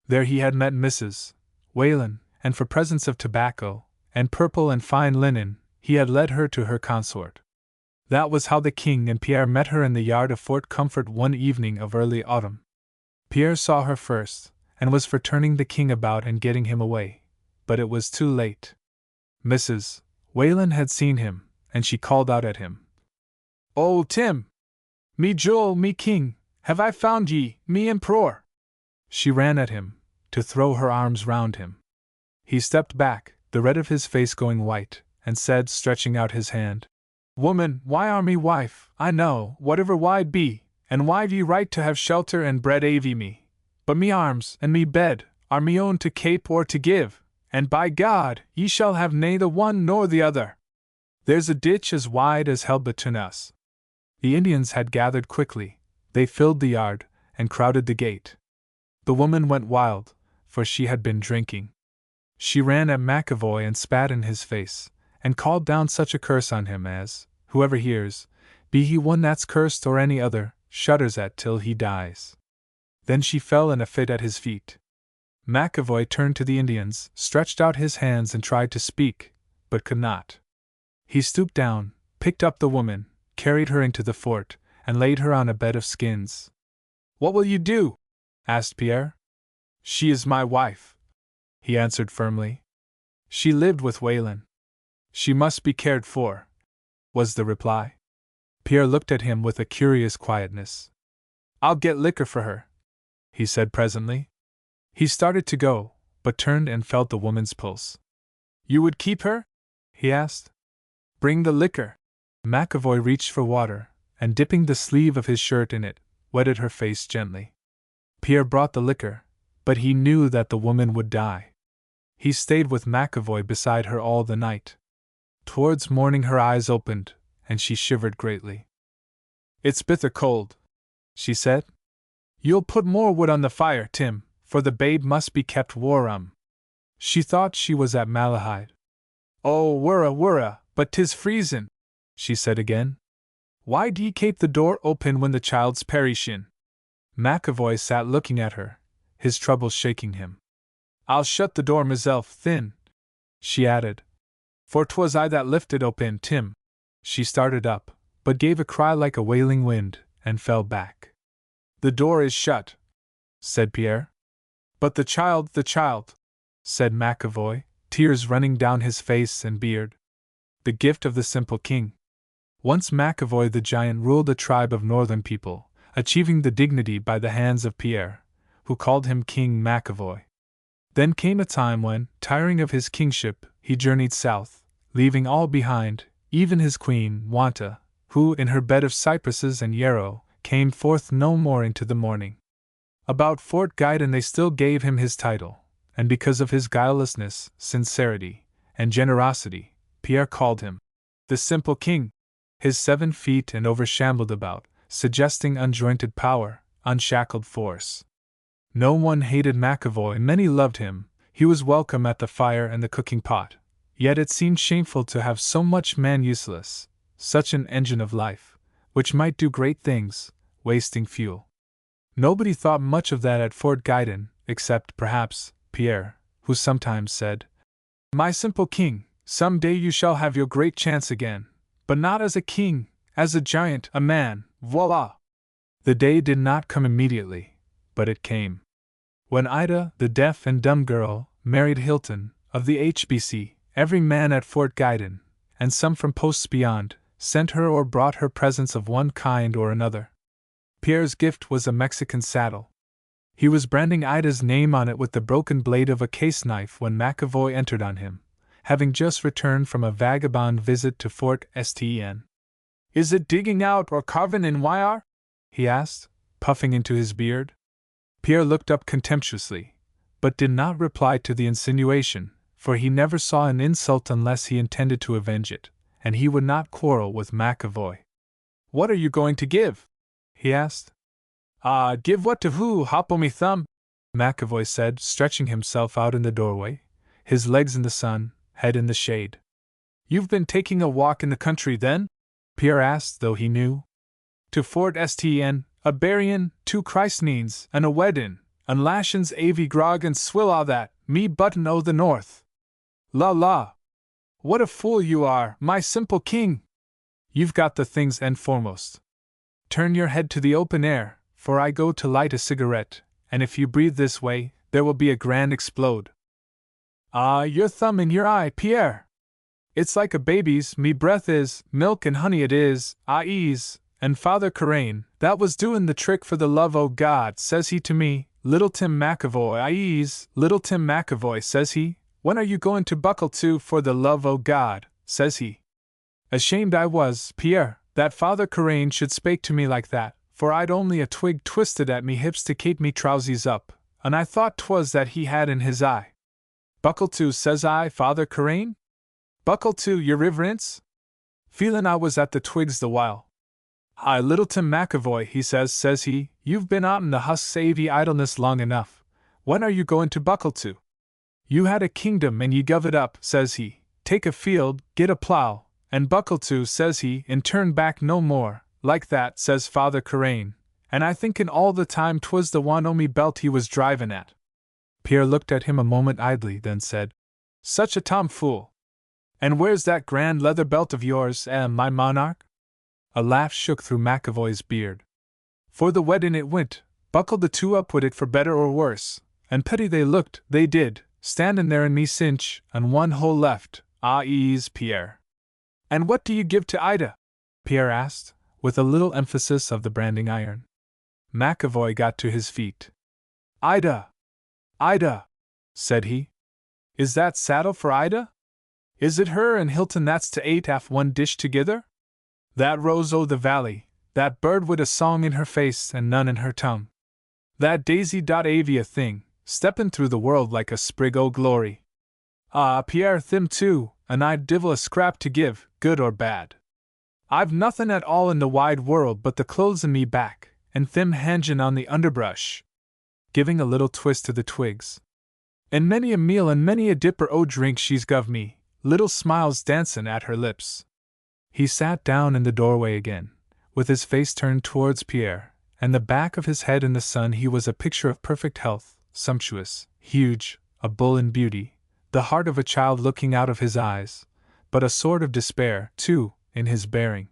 There he had met Mrs. Whalen, and for presents of tobacco, and purple and fine linen, he had led her to her consort. That was how the king and Pierre met her in the yard of Fort Comfort one evening of early autumn. Pierre saw her first, and was for turning the king about and getting him away, but it was too late. Mrs. Whalen had seen him, and she called out at him, "Oh, Tim! Me Joel, me king, have I found ye, me emperor?" She ran at him, to throw her arms round him. He stepped back, the red of his face going white, and said, stretching out his hand, "Woman, why are me wife, I know, whatever why'd be, and why've ye right to have shelter and bread avy me, but me arms and me bed are me own to cape or to give, and by God, ye shall have nae the one nor the other. There's a ditch as wide as hell between us." The Indians had gathered quickly, they filled the yard, and crowded the gate. The woman went wild, for she had been drinking. She ran at McAvoy and spat in his face, and called down such a curse on him as, whoever hears, be he one that's cursed or any other, shudders at till he dies. Then she fell in a fit at his feet. McAvoy turned to the Indians, stretched out his hands and tried to speak, but could not. He stooped down, picked up the woman, carried her into the fort, and laid her on a bed of skins. "What will you do?" asked Pierre. "She is my wife," he answered firmly. "She lived with Whalen. She must be cared for," was the reply. Pierre looked at him with a curious quietness. "I'll get liquor for her," he said presently. He started to go, but turned and felt the woman's pulse. You would keep her? He asked. Bring the liquor. McAvoy reached for water, and dipping the sleeve of his shirt in it, wetted her face gently. Pierre brought the liquor, but he knew that the woman would die. He stayed with McAvoy beside her all the night. Towards morning her eyes opened, and she shivered greatly. It's bitter cold, she said. You'll put more wood on the fire, Tim, for the babe must be kept warm. She thought she was at Malahide. Oh, wurra, but 'tis freezin', she said again. Why d'ye kape the door open when the child's perishin'? McAvoy sat looking at her, his troubles shaking him. I'll shut the door myself, thin, she added. For 'twas I that lifted open, Tim. She started up, but gave a cry like a wailing wind, and fell back. The door is shut, said Pierre. But the child, said McAvoy, tears running down his face and beard. The gift of the simple king. Once McAvoy the giant ruled a tribe of northern people, achieving the dignity by the hands of Pierre, who called him King McAvoy. Then came a time when, tiring of his kingship, he journeyed south, leaving all behind, even his queen, Wanta, who, in her bed of cypresses and yarrow, came forth no more into the morning. About Fort Guyton they still gave him his title, and because of his guilelessness, sincerity, and generosity, Pierre called him the simple king. His 7 feet and over shambled about, suggesting unjointed power, unshackled force. No one hated McAvoy, many loved him. He was welcome at the fire and the cooking pot, yet it seemed shameful to have so much man useless, such an engine of life, which might do great things, wasting fuel. Nobody thought much of that at Fort Guyton, except, perhaps, Pierre, who sometimes said, My simple king, some day you shall have your great chance again, but not as a king, as a giant, a man, voila! The day did not come immediately, but it came. When Ida, the deaf and dumb girl, married Hilton, of the HBC, every man at Fort Guyton, and some from posts beyond, sent her or brought her presents of one kind or another. Pierre's gift was a Mexican saddle. He was branding Ida's name on it with the broken blade of a case knife when McAvoy entered on him, having just returned from a vagabond visit to Fort Sten. Is it digging out or carving in wire? He asked, puffing into his beard. Pierre looked up contemptuously, but did not reply to the insinuation, for he never saw an insult unless he intended to avenge it, and he would not quarrel with McAvoy. What are you going to give? He asked. Give what to who, hop o' me thumb, McAvoy said, stretching himself out in the doorway, his legs in the sun, head in the shade. You've been taking a walk in the country, then? Pierre asked, though he knew. To Fort Sten, a berryin', 2 christenings, and a weddin', and lashins avy grog and swill all that, me button o' the north. La! What a fool you are, my simple king! You've got the things end foremost. Turn your head to the open air, for I go to light a cigarette, and if you breathe this way, there will be a grand explode. Your thumb in your eye, Pierre! It's like a baby's, me breath is, milk and honey it is, ease, and Father Corain, that was doin' the trick for the love o' God, says he to me, Little Tim McAvoy, ease, Little Tim McAvoy, says he, when are you going to buckle to for the love o' God, says he. Ashamed I was, Pierre, that Father Corain should spake to me like that, for I'd only a twig twisted at me hips to kape me trousies up, and I thought 'twas that he had in his eye. Buckle to, says I, Father Corain? Buckle to, your riverence? Feelin' I was at the twigs the while. Hi, Little Tim McAvoy, he says he, you've been out in the husks avy idleness long enough. When are you going to buckle to? You had a kingdom and ye guv it up, says he. Take a field, get a plow, and buckle to, says he, and turn back no more. Like that, says Father Corain, and I thinkin' all the time 'twas the one o' me belt he was drivin' at. Pierre looked at him a moment idly, then said, Such a tomfool! And where's that grand leather belt of yours, my monarch? A laugh shook through McAvoy's beard. For the weddin' it went, buckled the 2 up wid it for better or worse, and petty they looked, they did, standin' there in me cinch, and one hole left, ease, Pierre. And what do you give to Ida? Pierre asked, with a little emphasis of the branding iron. McAvoy got to his feet. Ida! Ida! Said he. Is that saddle for Ida? Is it her and Hilton that's to ate half one dish together? That rose o' the valley, that bird wid a song in her face and none in her tongue. That daisy.avy a thing, steppin' through the world like a sprig o' glory. Ah, Pierre thim too, and I'd divil a scrap to give, good or bad. I've nothin' at all in the wide world but the clothes in me back, and thim hangin' on the underbrush. Giving a little twist to the twigs. And many a meal and many a dipper o' drink she's guv me, little smiles dancin' at her lips. He sat down in the doorway again, with his face turned towards Pierre, and the back of his head in the sun. He was a picture of perfect health, sumptuous, huge, a bull in beauty, the heart of a child looking out of his eyes, but a sort of despair, too, in his bearing.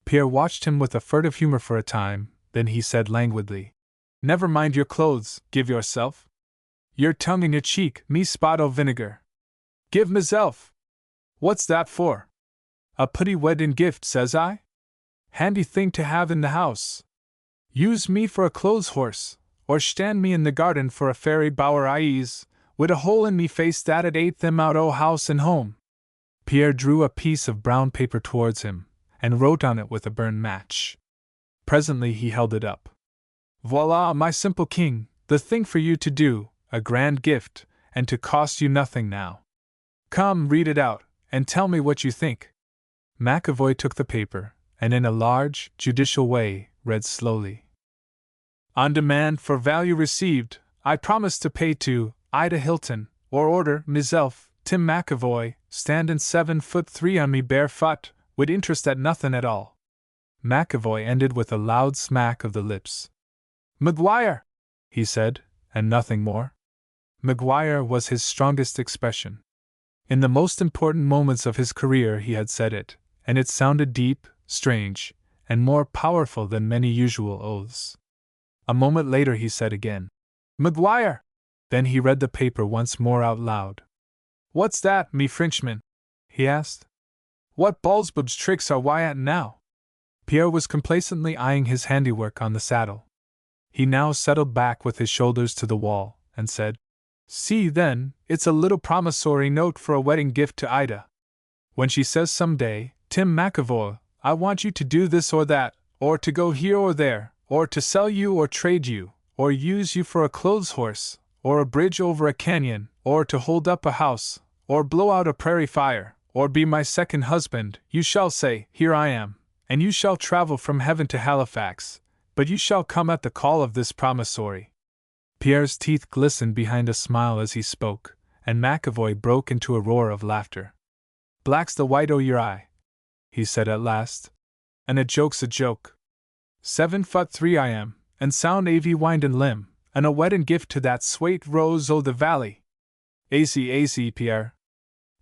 Pierre watched him with a furtive humor for a time, then he said languidly, "Never mind your clothes, give yourself. Your tongue in your cheek, me spot o' vinegar. Give meself. What's that for? A putty weddin' gift, says I? Handy thing to have in the house. Use me for a clothes horse, or stand me in the garden for a fairy bower eyes, wid a hole in me face that it ate them out o' house and home." Pierre drew a piece of brown paper towards him, and wrote on it with a burned match. Presently he held it up. "Voila, my simple king, the thing for you to do, a grand gift, and to cost you nothing now. Come, read it out, and tell me what you think." McAvoy took the paper, and in a large, judicial way, read slowly. "On demand for value received, I promise to pay to Ida Hilton, or order, meself, Tim McAvoy, standin' 7'3" on me bare foot, wid interest at nothin' at all." McAvoy ended with a loud smack of the lips. "McGuire!" he said, and nothing more. McGuire was his strongest expression. In the most important moments of his career he had said it, and it sounded deep, strange, and more powerful than many usual oaths. A moment later he said again, "McGuire!" Then he read the paper once more out loud. "What's that, me Frenchman?" he asked. "What Balsbub's tricks are we at now?" Pierre was complacently eyeing his handiwork on the saddle. He now settled back with his shoulders to the wall, and said, "See, then, it's a little promissory note for a wedding gift to Ida. When she says some day, 'Tim McAvoy, I want you to do this or that, or to go here or there, or to sell you or trade you, or use you for a clothes horse, or a bridge over a canyon, or to hold up a house, or blow out a prairie fire, or be my second husband,' you shall say, 'Here I am,' and you shall travel from heaven to Halifax, but you shall come at the call of this promissory." Pierre's teeth glistened behind a smile as he spoke, and McAvoy broke into a roar of laughter. "Black's the white o' your eye," he said at last, "and a joke's a joke. 7'3" I am, and sound avy wind and limb, and a weddin' gift to that swate rose o' the valley. Aisy, Pierre.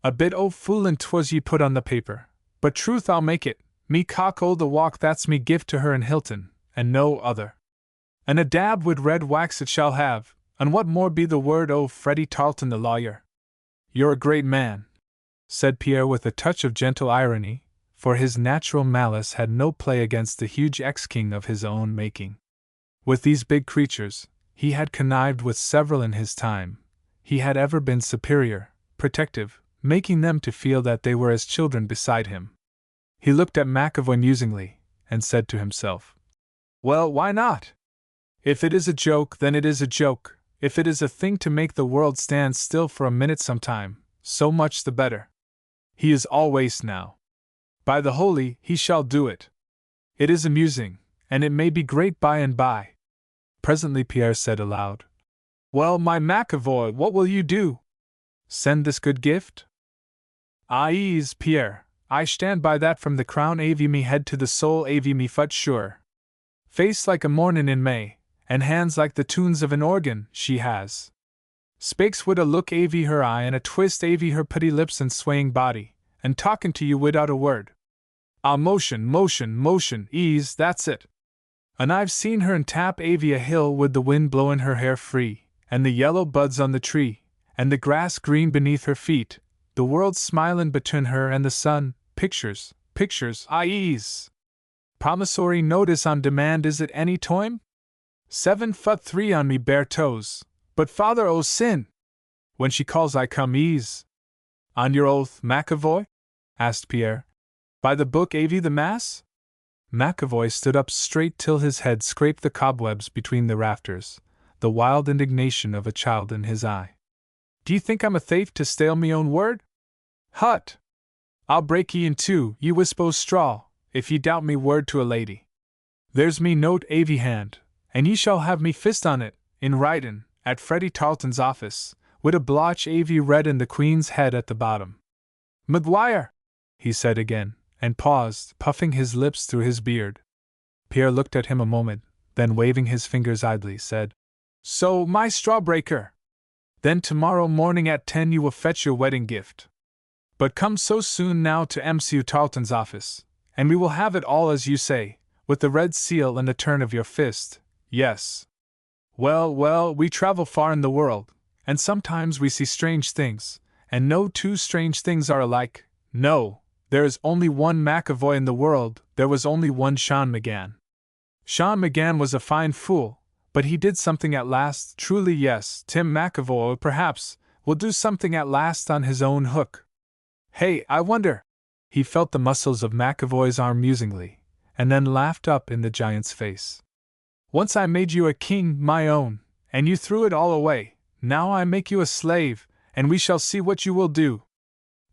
A bit o' foolin' 'twas ye put on the paper, but truth I'll make it, me cock o' the walk that's me gift to her in Hilton, and no other. And a dab wid red wax it shall have, and what more be the word o' Freddie Tarleton the lawyer." "You're a great man," said Pierre with a touch of gentle irony, for his natural malice had no play against the huge ex-king of his own making. With these big creatures, he had connived with several in his time. He had ever been superior, protective, making them to feel that they were as children beside him. He looked at McAvoy musingly, and said to himself, "Well, why not? If it is a joke, then it is a joke. If it is a thing to make the world stand still for a minute sometime, so much the better. He is all waste now. By the holy, he shall do it. It is amusing, and it may be great by and by." Presently Pierre said aloud, "Well, my McAvoy, what will you do? Send this good gift?" "Aye, Pierre, I stand by that from the crown avy me head to the sole avy me foot sure. Face like a mornin' in May, and hands like the tunes of an organ, she has. Spakes wid a look avy her eye and a twist avy her putty lips and swaying body, and talkin' to you without a word. Ah, motion, ease, that's it. And I've seen her and tap avy a hill wid the wind blowin' her hair free, and the yellow buds on the tree, and the grass green beneath her feet, the world smilin' between her and the sun, pictures, ah, ease. Promissory notice on demand, is it any toime? 7 foot 3 on me bare toes, but father oh sin! When she calls I come ease. On your oath, McAvoy? Asked Pierre. By the book Avy the Mass? McAvoy stood up straight till his head scraped the cobwebs between the rafters, the wild indignation of a child in his eye. D'ye think I'm a thief to stale me own word? Hut! I'll break ye in two, ye wispo straw, if ye doubt me word to a lady. There's me note Avy hand, and ye shall have me fist on it, in writin', at Freddie Tarleton's office, wid a blotch Avy red in the Queen's head at the bottom. Maguire! He said again, and paused, puffing his lips through his beard. Pierre looked at him a moment, then waving his fingers idly, said, So, my strawbreaker! Then tomorrow morning at 10 you will fetch your wedding gift. But come so soon now to M.C. Tarleton's office, and we will have it all as you say, with the red seal and the turn of your fist, yes. Well, well, we travel far in the world, and sometimes we see strange things, and no two strange things are alike. No, there is only one McAvoy in the world, there was only one Sean McGann. Sean McGann was a fine fool, but he did something at last, truly yes, Tim McAvoy, perhaps, will do something at last on his own hook. Hey, I wonder! He felt the muscles of McAvoy's arm musingly, and then laughed up in the giant's face. Once I made you a king, my own, and you threw it all away. Now I make you a slave, and we shall see what you will do.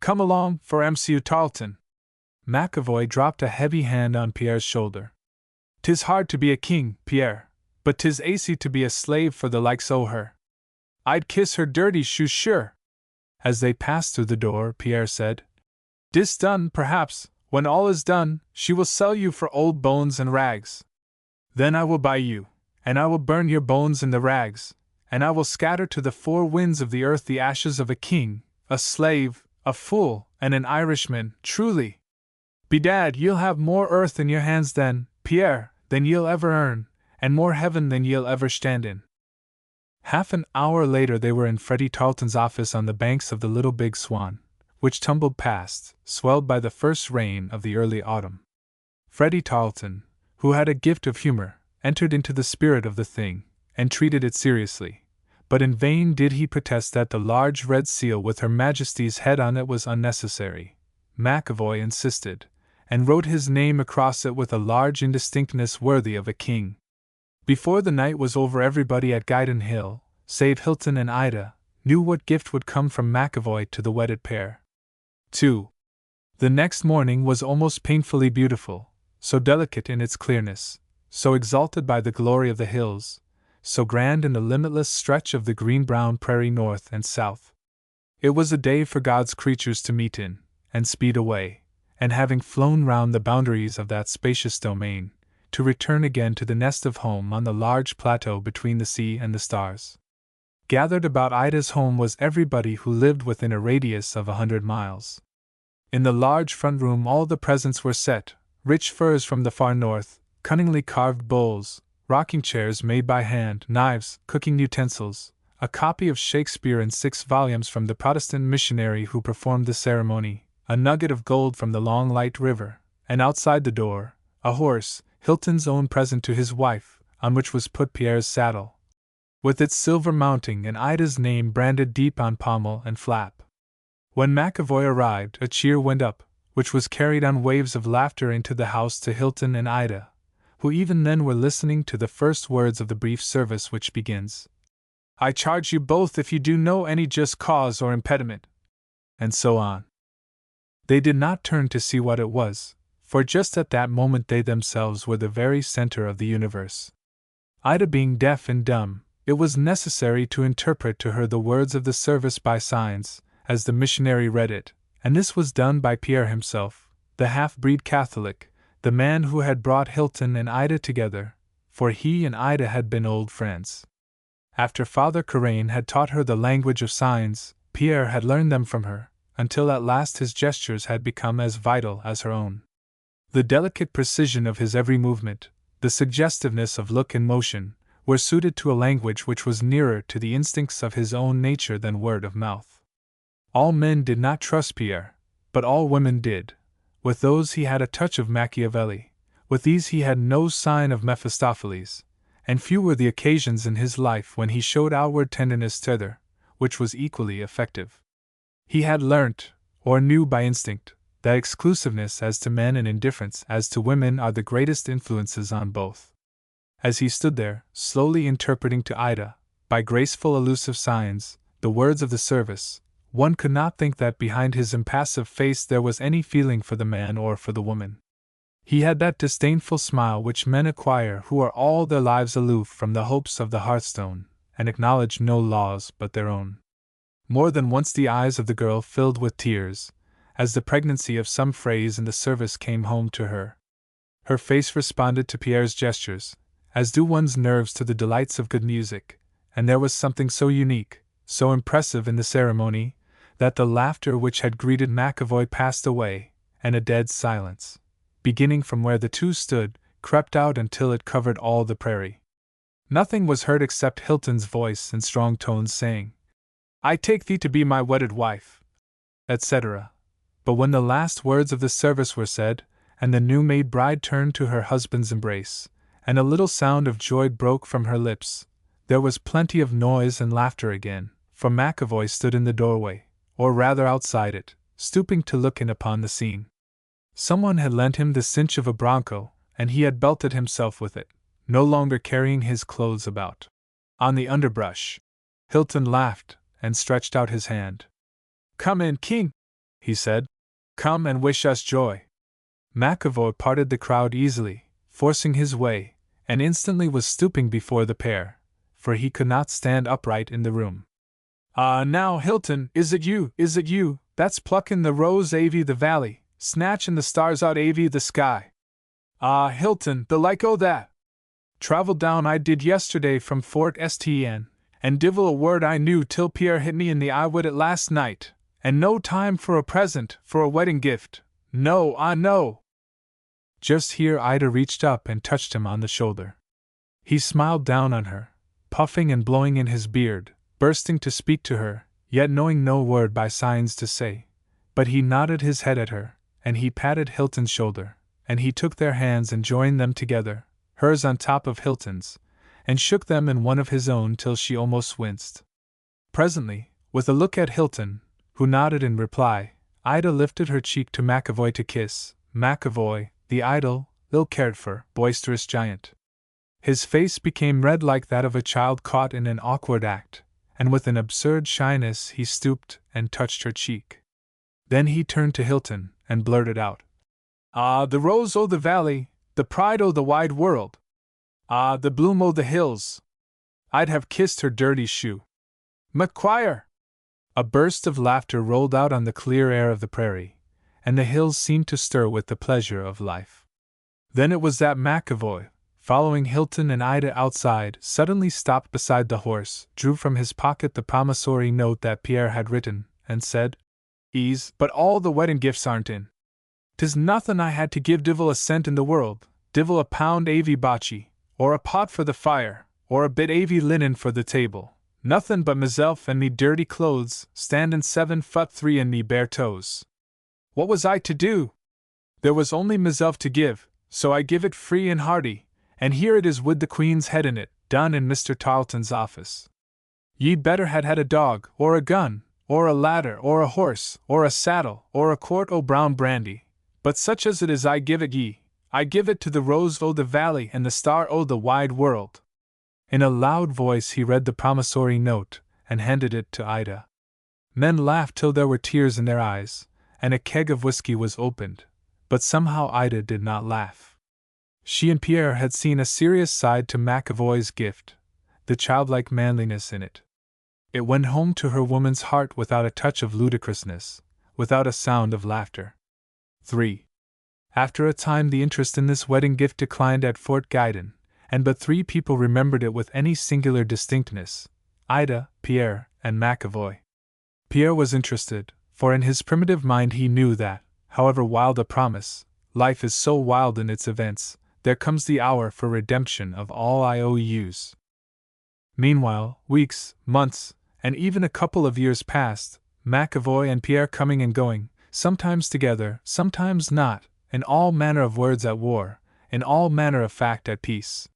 Come along, for M.C. Tarleton. McAvoy dropped a heavy hand on Pierre's shoulder. 'Tis hard to be a king, Pierre, but 'tis aisy to be a slave for the likes o' her. I'd kiss her dirty shoes sure. As they passed through the door, Pierre said, Dis done, perhaps, when all is done, she will sell you for old bones and rags. Then I will buy you, and I will burn your bones in the rags, and I will scatter to the four winds of the earth the ashes of a king, a slave, a fool, and an Irishman, truly. Bedad, ye'll have more earth in your hands then, Pierre, than ye'll ever earn, and more heaven than ye'll ever stand in. Half an hour later they were in Freddie Tarleton's office on the banks of the Little Big Swan, which tumbled past, swelled by the first rain of the early autumn. Freddie Tarleton, who had a gift of humor, entered into the spirit of the thing, and treated it seriously, but in vain did he protest that the large red seal with Her Majesty's head on it was unnecessary. McAvoy insisted, and wrote his name across it with a large indistinctness worthy of a king. Before the night was over everybody at Guyton Hill, save Hilton and Ida, knew what gift would come from McAvoy to the wedded pair. 2. The next morning was almost painfully beautiful, so delicate in its clearness, so exalted by the glory of the hills, so grand in the limitless stretch of the green-brown prairie north and south. It was a day for God's creatures to meet in, and speed away, and having flown round the boundaries of that spacious domain, to return again to the nest of home on the large plateau between the sea and the stars. Gathered about Ida's home was everybody who lived within a radius of 100 miles. In the large front room all the presents were set, rich furs from the far north, cunningly carved bowls, rocking chairs made by hand, knives, cooking utensils, a copy of Shakespeare in 6 volumes from the Protestant missionary who performed the ceremony, a nugget of gold from the long light river, and outside the door, a horse, Hilton's own present to his wife, on which was put Pierre's saddle, with its silver mounting and Ida's name branded deep on pommel and flap. When McAvoy arrived, a cheer went up, which was carried on waves of laughter into the house to Hilton and Ida, who even then were listening to the first words of the brief service which begins, I charge you both if you do know any just cause or impediment, and so on. They did not turn to see what it was, for just at that moment they themselves were the very center of the universe. Ida being deaf and dumb, it was necessary to interpret to her the words of the service by signs, as the missionary read it, and this was done by Pierre himself, the half-breed Catholic, the man who had brought Hilton and Ida together, for he and Ida had been old friends. After Father Corain had taught her the language of signs, Pierre had learned them from her, until at last his gestures had become as vital as her own. The delicate precision of his every movement, the suggestiveness of look and motion, were suited to a language which was nearer to the instincts of his own nature than word of mouth. All men did not trust Pierre, but all women did. With those he had a touch of Machiavelli, with these he had no sign of Mephistopheles, and few were the occasions in his life when he showed outward tenderness to her, which was equally effective. He had learnt, or knew by instinct, that exclusiveness as to men and indifference as to women are the greatest influences on both. As he stood there, slowly interpreting to Ida, by graceful elusive signs, the words of the service, one could not think that behind his impassive face there was any feeling for the man or for the woman. He had that disdainful smile which men acquire who are all their lives aloof from the hopes of the hearthstone, and acknowledge no laws but their own. More than once the eyes of the girl filled with tears, as the pregnancy of some phrase in the service came home to her. Her face responded to Pierre's gestures, as do one's nerves to the delights of good music, and there was something so unique, so impressive in the ceremony, that the laughter which had greeted McAvoy passed away, and a dead silence, beginning from where the two stood, crept out until it covered all the prairie. Nothing was heard except Hilton's voice in strong tones saying, "I take thee to be my wedded wife," etc. But when the last words of the service were said, and the new-made bride turned to her husband's embrace, and a little sound of joy broke from her lips, there was plenty of noise and laughter again, for McAvoy stood in the doorway, or rather outside it, stooping to look in upon the scene. Someone had lent him the cinch of a bronco, and he had belted himself with it, no longer carrying his clothes about. On the underbrush, Hilton laughed and stretched out his hand. "Come in, King," he said. "Come and wish us joy." McAvoy parted the crowd easily, forcing his way, and instantly was stooping before the pair, for he could not stand upright in the room. "Ah, now, Hilton, is it you, that's pluckin' the rose avy the valley, snatchin' the stars out avy the sky? Ah, Hilton, the like o' that! Travelled down I did yesterday from Fort St. and divil a word I knew till Pierre hit me in the eye wid it last night, and no time for a present, for a wedding gift. No, no!" Just here Ida reached up and touched him on the shoulder. He smiled down on her, puffing and blowing in his beard, bursting to speak to her, yet knowing no word by signs to say. But he nodded his head at her, and he patted Hilton's shoulder, and he took their hands and joined them together, hers on top of Hilton's, and shook them in one of his own till she almost winced. Presently, with a look at Hilton, who nodded in reply, Ida lifted her cheek to McAvoy to kiss McAvoy, the idle, ill-cared-for, boisterous giant. His face became red like that of a child caught in an awkward act, and with an absurd shyness he stooped and touched her cheek. Then he turned to Hilton and blurted out, "Ah, the rose o' the valley, the pride o' the wide world! Ah, the bloom o' the hills! I'd have kissed her dirty shoe. McQuire!" A burst of laughter rolled out on the clear air of the prairie, and the hills seemed to stir with the pleasure of life. Then it was that McAvoy, following Hilton and Ida outside, suddenly stopped beside the horse, drew from his pocket the promissory note that Pierre had written, and said, "Ease, but all the wedding gifts aren't in. 'Tis nothin' I had to give divil a cent in the world, divil a pound avy bocce, or a pot for the fire, or a bit avy linen for the table, nothin' but meself and me dirty clothes, standin' 7 foot 3 in me bare toes. What was I to do? There was only meself to give, so I give it free and hearty, and here it is wid the Queen's head in it, done in Mr. Tarleton's office. Ye'd better had a dog, or a gun, or a ladder, or a horse, or a saddle, or a quart o' brown brandy, but such as it is I give it ye, I give it to the rose o' the valley and the star o' the wide world." In a loud voice he read the promissory note, and handed it to Ida. Men laughed till there were tears in their eyes, and a keg of whiskey was opened, but somehow Ida did not laugh. She and Pierre had seen a serious side to McAvoy's gift, the childlike manliness in it. It went home to her woman's heart without a touch of ludicrousness, without a sound of laughter. 3. After a time the interest in this wedding gift declined at Fort Gaydon, and but 3 people remembered it with any singular distinctness: Ida, Pierre, and McAvoy. Pierre was interested, for in his primitive mind he knew that, however wild a promise, life is so wild in its events, there comes the hour for redemption of all IOUs. Meanwhile, weeks, months, and even a couple of years passed, McAvoy and Pierre coming and going, sometimes together, sometimes not, in all manner of words at war, in all manner of fact at peace.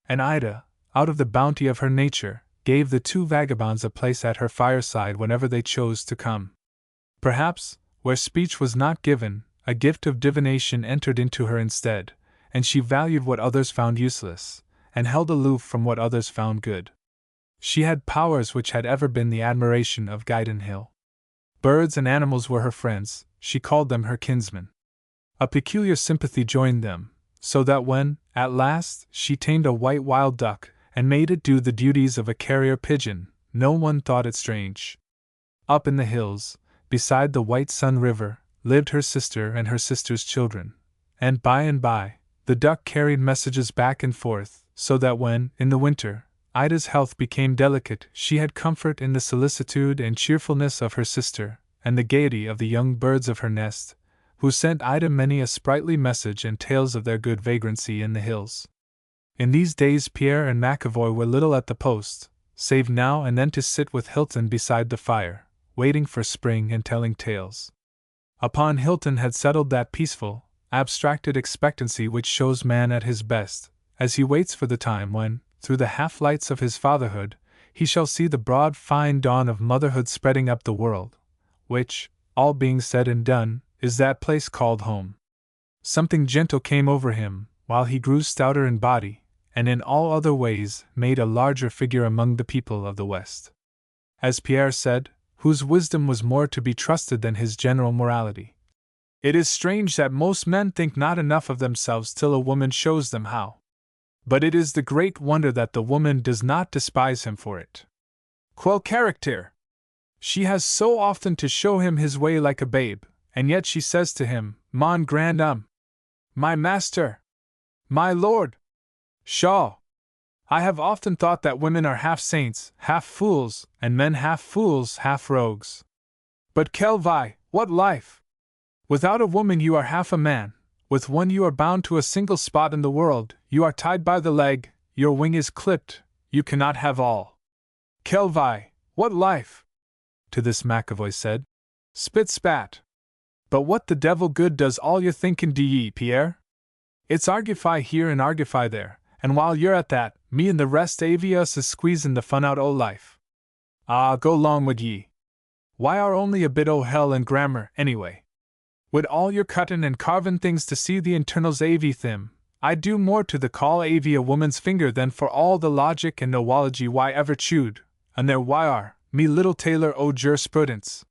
And Ida, out of the bounty of her nature, gave the two vagabonds a place at her fireside whenever they chose to come. Perhaps, where speech was not given, a gift of divination entered into her instead, and she valued what others found useless, and held aloof from what others found good. She had powers which had ever been the admiration of Geidenhill. Birds and animals were her friends, she called them her kinsmen. A peculiar sympathy joined them, so that when, at last, she tamed a white wild duck, and made it do the duties of a carrier pigeon, no one thought it strange. Up in the hills, beside the White Sun River, lived her sister and her sister's children, and by, the duck carried messages back and forth, so that when, in the winter, Ida's health became delicate, she had comfort in the solicitude and cheerfulness of her sister, and the gaiety of the young birds of her nest, who sent Ida many a sprightly message and tales of their good vagrancy in the hills. In these days Pierre and McAvoy were little at the post, save now and then to sit with Hilton beside the fire, waiting for spring and telling tales. Upon Hilton had settled that peaceful, abstracted expectancy which shows man at his best, as he waits for the time when, through the half-lights of his fatherhood, he shall see the broad fine dawn of motherhood spreading up the world, which, all being said and done, is that place called home. Something gentle came over him, while he grew stouter in body, and in all other ways made a larger figure among the people of the West. As Pierre said, whose wisdom was more to be trusted than his general morality. It is strange that most men think not enough of themselves till a woman shows them how. But it is the great wonder that the woman does not despise him for it. Quel character! She has so often to show him his way like a babe, and yet she says to him, Mon grand homme, my master, my lord. Shaw! I have often thought that women are half saints, half fools, and men half fools, half rogues. But quelle vie, what life! Without a woman you are half a man. With one you are bound to a single spot in the world, you are tied by the leg, your wing is clipped, you cannot have all. Quelle vie, what life! To this McAvoy said, Spit spat. But what the devil good does all your thinkin' do ye, Pierre? It's argufy here and argufy there, and while you're at that, me and the rest avy us is squeezin' the fun out o' life. Ah, go long wid ye. Why are only a bit o' hell and grammar, anyway? Wid all your cuttin' and carvin' things to see the internals avy thim, I'd do more to the call avy a woman's finger than for all the logic and noology why ever chewed, and there why are, me little tailor o' jurisprudence.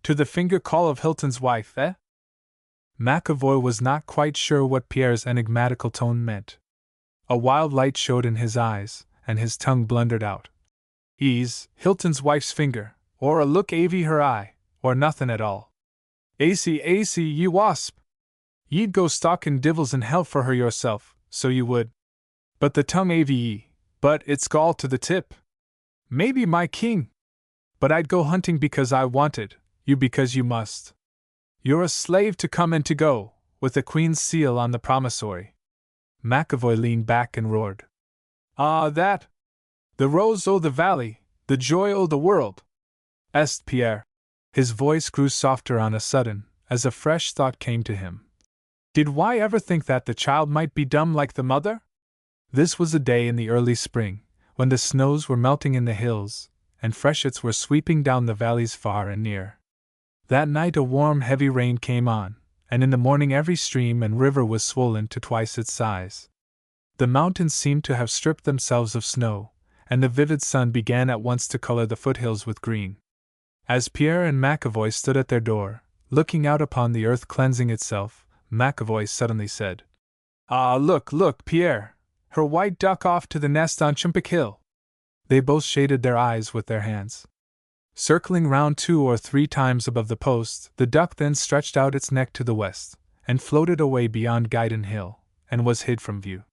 To the finger call of Hilton's wife, eh? McAvoy was not quite sure what Pierre's enigmatical tone meant. A wild light showed in his eyes, and his tongue blundered out. Ease, Hilton's wife's finger, or a look avy her eye, or nothin' at all. Acy, ye wasp! Ye'd go stalkin' divils in hell for her yourself, so you would. But the tongue avy ye, but it's gall to the tip. Maybe my king! But I'd go hunting because I wanted, you because you must. You're a slave to come and to go, with the Queen's seal on the promissory. McAvoy leaned back and roared. Ah, that! The rose o' the valley, the joy o' the world! Est Pierre. His voice grew softer on a sudden, as a fresh thought came to him. Did why ever think that the child might be dumb like the mother? This was a day in the early spring, when the snows were melting in the hills, and freshets were sweeping down the valleys far and near. That night a warm, heavy rain came on, and in the morning every stream and river was swollen to twice its size. The mountains seemed to have stripped themselves of snow, and the vivid sun began at once to color the foothills with green. As Pierre and McAvoy stood at their door, looking out upon the earth cleansing itself, McAvoy suddenly said, Ah, look, Pierre! Her white duck off to the nest on Chumpic Hill! They both shaded their eyes with their hands. Circling round 2 or 3 times above the post, the duck then stretched out its neck to the west, and floated away beyond Guyden Hill, and was hid from view.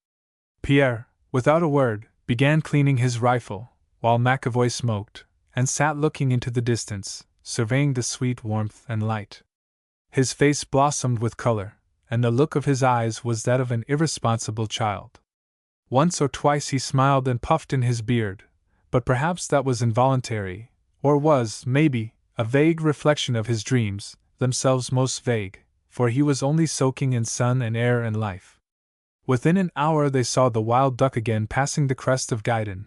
Pierre, without a word, began cleaning his rifle, while McAvoy smoked, and sat looking into the distance, surveying the sweet warmth and light. His face blossomed with color, and the look of his eyes was that of an irresponsible child. Once or twice he smiled and puffed in his beard, but perhaps that was involuntary, or was, maybe, a vague reflection of his dreams, themselves most vague, for he was only soaking in sun and air and life. Within an hour they saw the wild duck again passing the crest of Gaiden,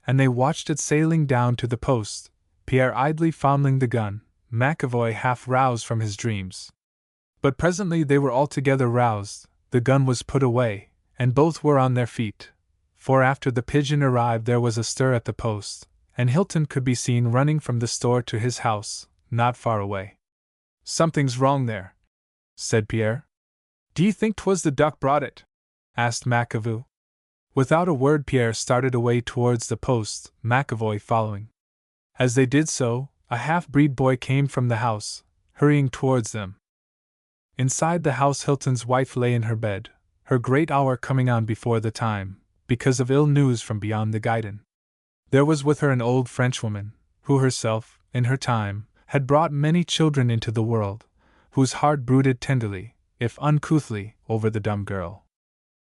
and they watched it sailing down to the post, Pierre idly fondling the gun, McAvoy half roused from his dreams. But presently they were altogether roused, the gun was put away, and both were on their feet, for after the pigeon arrived there was a stir at the post, and Hilton could be seen running from the store to his house, not far away. "Something's wrong there," said Pierre. "D'ye think 'twas the duck brought it?" asked McAvoy. Without a word Pierre started away towards the post, McAvoy following. As they did so, a half-breed boy came from the house, hurrying towards them. Inside the house Hilton's wife lay in her bed, her great hour coming on before the time, because of ill news from beyond the Gaiden. There was with her an old Frenchwoman, who herself, in her time, had brought many children into the world, whose heart brooded tenderly, if uncouthly, over the dumb girl.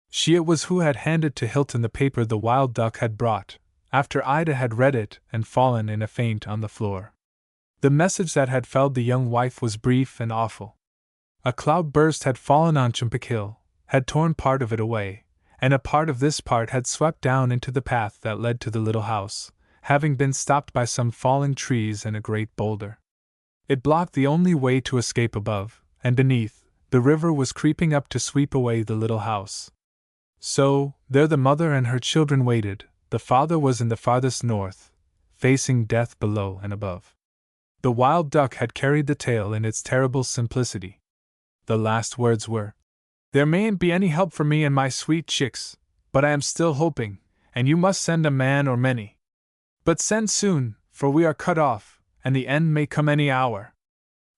She it was who had handed to Hilton the paper the wild duck had brought, after Ida had read it and fallen in a faint on the floor. The message that had felled the young wife was brief and awful. A cloud burst had fallen on Chumpic Hill, had torn part of it away, and a part of this part had swept down into the path that led to the little house, having been stopped by some falling trees and a great boulder. It blocked the only way to escape above, and beneath, the river was creeping up to sweep away the little house. So, there the mother and her children waited. The father was in the farthest north, facing death below and above. The wild duck had carried the tale in its terrible simplicity. The last words were, "There mayn't be any help for me and my sweet chicks, but I am still hoping, and you must send a man or many. But send soon, for we are cut off, and the end may come any hour."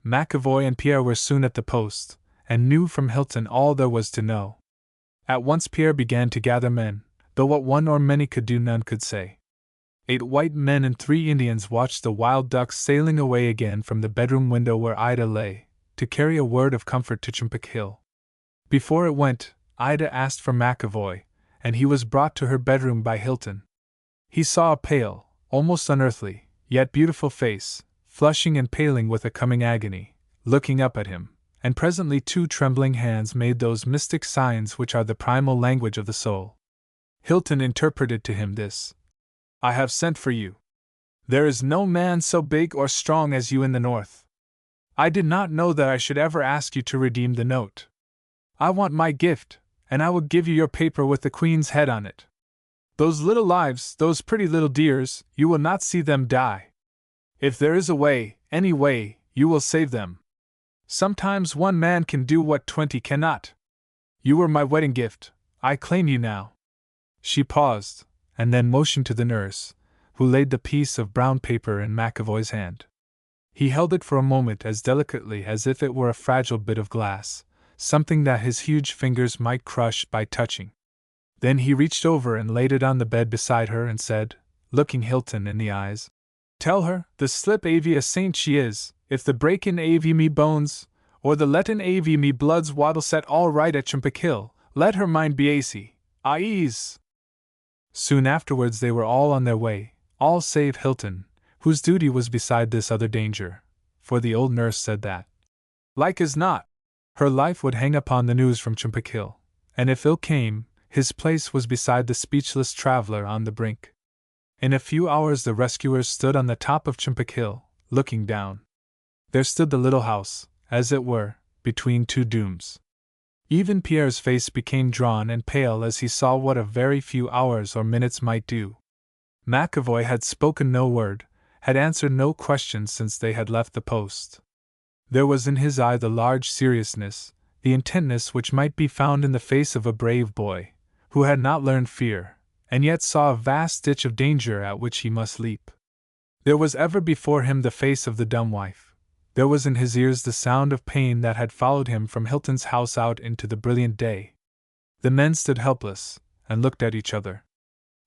McAvoy and Pierre were soon at the post, and knew from Hilton all there was to know. At once Pierre began to gather men, though what one or many could do none could say. 8 white men and 3 Indians watched the wild duck sailing away again from the bedroom window where Ida lay, to carry a word of comfort to Chumpic Hill. Before it went, Ida asked for McAvoy, and he was brought to her bedroom by Hilton. He saw a pale, almost unearthly, yet beautiful face, flushing and paling with a coming agony, looking up at him, and presently 2 trembling hands made those mystic signs which are the primal language of the soul. Hilton interpreted to him this: "I have sent for you. There is no man so big or strong as you in the north. I did not know that I should ever ask you to redeem the note. I want my gift, and I will give you your paper with the Queen's head on it. Those little lives, those pretty little dears, you will not see them die. If there is a way, any way, you will save them. Sometimes one man can do what 20 cannot. You were my wedding gift, I claim you now." She paused, and then motioned to the nurse, who laid the piece of brown paper in McAvoy's hand. He held it for a moment as delicately as if it were a fragile bit of glass, something that his huge fingers might crush by touching. Then he reached over and laid it on the bed beside her and said, looking Hilton in the eyes, "Tell her, the slip avie a saint she is, if the break-in avie me bones, or the let-in avie me bloods waddle set all right at Chumpic Hill, let her mind be acy, ease." Soon afterwards they were all on their way, all save Hilton, whose duty was beside this other danger, for the old nurse said that, like as not, her life would hang upon the news from Chumpic Hill, and if ill came, his place was beside the speechless traveler on the brink. In a few hours the rescuers stood on the top of Chumpic Hill, looking down. There stood the little house, as it were, between 2 dooms. Even Pierre's face became drawn and pale as he saw what a very few hours or minutes might do. McAvoy had spoken no word, had answered no questions since they had left the post. There was in his eye the large seriousness, the intentness which might be found in the face of a brave boy, who had not learned fear, and yet saw a vast ditch of danger at which he must leap. There was ever before him the face of the dumb wife. There was in his ears the sound of pain that had followed him from Hilton's house out into the brilliant day. The men stood helpless, and looked at each other.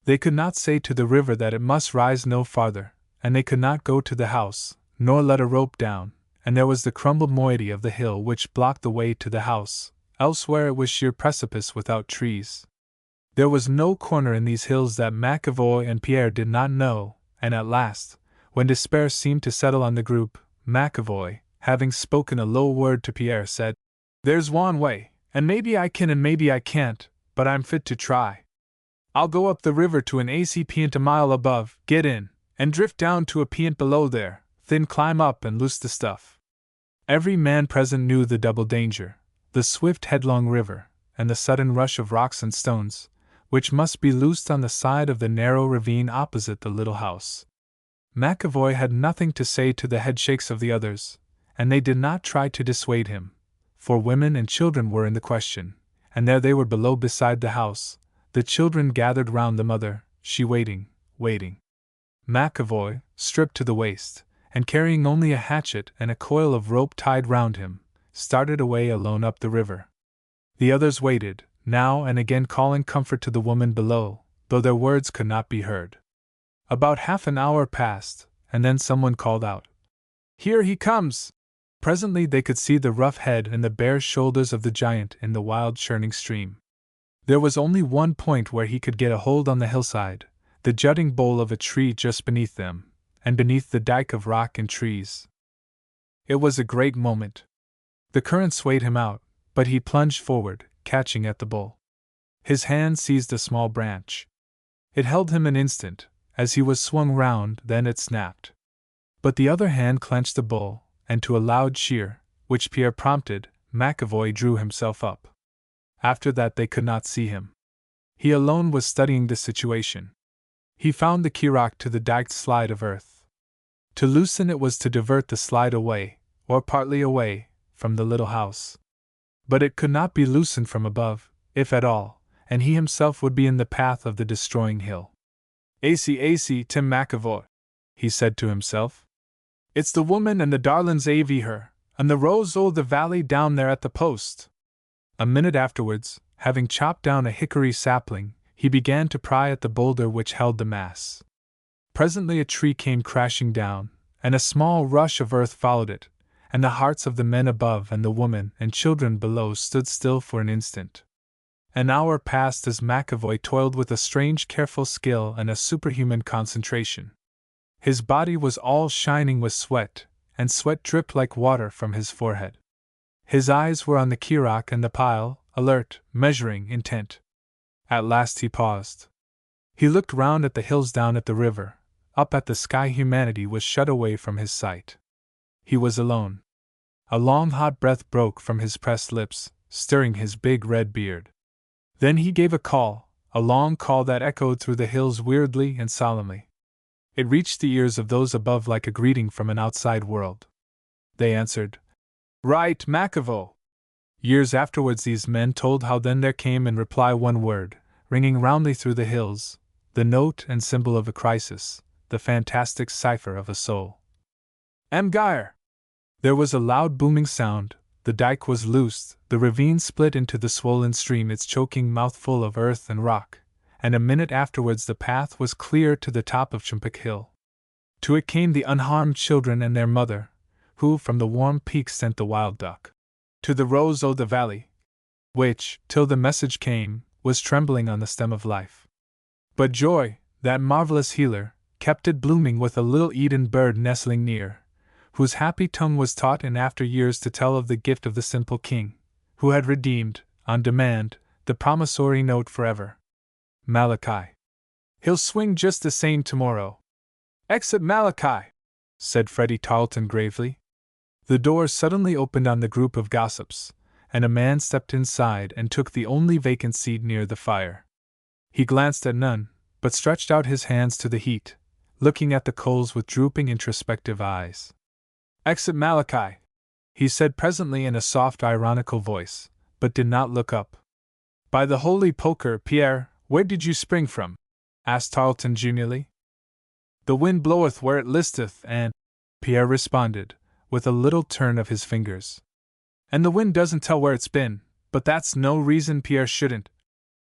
They could not say to the river that it must rise no farther, and they could not go to the house, nor let a rope down, and there was the crumbled moiety of the hill which blocked the way to the house, elsewhere it was sheer precipice without trees. There was no corner in these hills that McAvoy and Pierre did not know, and at last, when despair seemed to settle on the group, McAvoy, having spoken a low word to Pierre, said, "There's one way, and maybe I can and maybe I can't, but I'm fit to try. I'll go up the river to an AC pient a mile above, get in, and drift down to a pient below there, then climb up and loose the stuff. Every man present knew the double danger, the swift headlong river, and the sudden rush of rocks and stones, which must be loosed on the side of the narrow ravine opposite the little house. McAvoy had nothing to say to the headshakes of the others, and they did not try to dissuade him, for women and children were in the question, and there they were below beside the house, the children gathered round the mother, she waiting. McAvoy, stripped to the waist, and carrying only a hatchet and a coil of rope tied round him, started away alone up the river. The others waited, now and again calling comfort to the woman below, though their words could not be heard. About half an hour passed, and then someone called out, "Here he comes!" Presently they could see the rough head and the bare shoulders of the giant in the wild churning stream. There was only one point where he could get a hold on the hillside, the jutting bole of a tree just beneath them, and beneath the dike of rock and trees. It was a great moment. The current swayed him out, but he plunged forward, catching at the bole. His hand seized a small branch. It held him an instant, as he was swung round, then it snapped. But the other hand clenched the bole, and to a loud cheer, which Pierre prompted, McAvoy drew himself up. After that they could not see him. He alone was studying the situation. He found the keyrock to the diked slide of earth. To loosen it was to divert the slide away, or partly away, from the little house. But it could not be loosened from above, if at all, and he himself would be in the path of the destroying hill. AC, Tim McAvoy," he said to himself. "It's the woman and the darlin's AV her, and the rose o' the valley down there at the post." A minute afterwards, having chopped down a hickory sapling, he began to pry at the boulder which held the mass. Presently a tree came crashing down, and a small rush of earth followed it, and the hearts of the men above and the women and children below stood still for an instant. An hour passed as McAvoy toiled with a strange careful skill and a superhuman concentration. His body was all shining with sweat, and sweat dripped like water from his forehead. His eyes were on the keyrock and the pile, alert, measuring, intent. At last he paused. He looked round at the hills, down at the river, up at the sky. Humanity was shut away from his sight. He was alone. A long hot breath broke from his pressed lips, stirring his big red beard. Then he gave a long call that echoed through the hills weirdly and solemnly. It reached the ears of those above like a greeting from an outside world. They answered, "Right, McAvoy." Years afterwards these men told how then there came in reply one word, ringing roundly through the hills, the note and symbol of a crisis, the fantastic cipher of a soul. "Amgire!" There was a loud booming sound, the dike was loosed, the ravine split into the swollen stream, its choking mouthful of earth and rock, and a minute afterwards the path was clear to the top of Chumpik Hill. To it came the unharmed children and their mother, who from the warm peak sent the wild duck to the rose o' the valley, which, till the message came, was trembling on the stem of life. But joy, that marvelous healer, kept it blooming with a little Eden bird nestling near, whose happy tongue was taught in after years to tell of the gift of the simple king, who had redeemed, on demand, the promissory note forever. Malachi. "He'll swing just the same tomorrow." "Exit Malachi," said Freddie Tarleton gravely. The door suddenly opened on the group of gossips, and a man stepped inside and took the only vacant seat near the fire. He glanced at none, but stretched out his hands to the heat, looking at the coals with drooping introspective eyes. "Exit Malachi," he said presently in a soft ironical voice, but did not look up. "By the holy poker, Pierre, where did you spring from?" asked Tarleton genially. "The wind bloweth where it listeth, and," Pierre responded, with a little turn of his fingers. "And the wind doesn't tell where it's been, but that's no reason Pierre shouldn't,"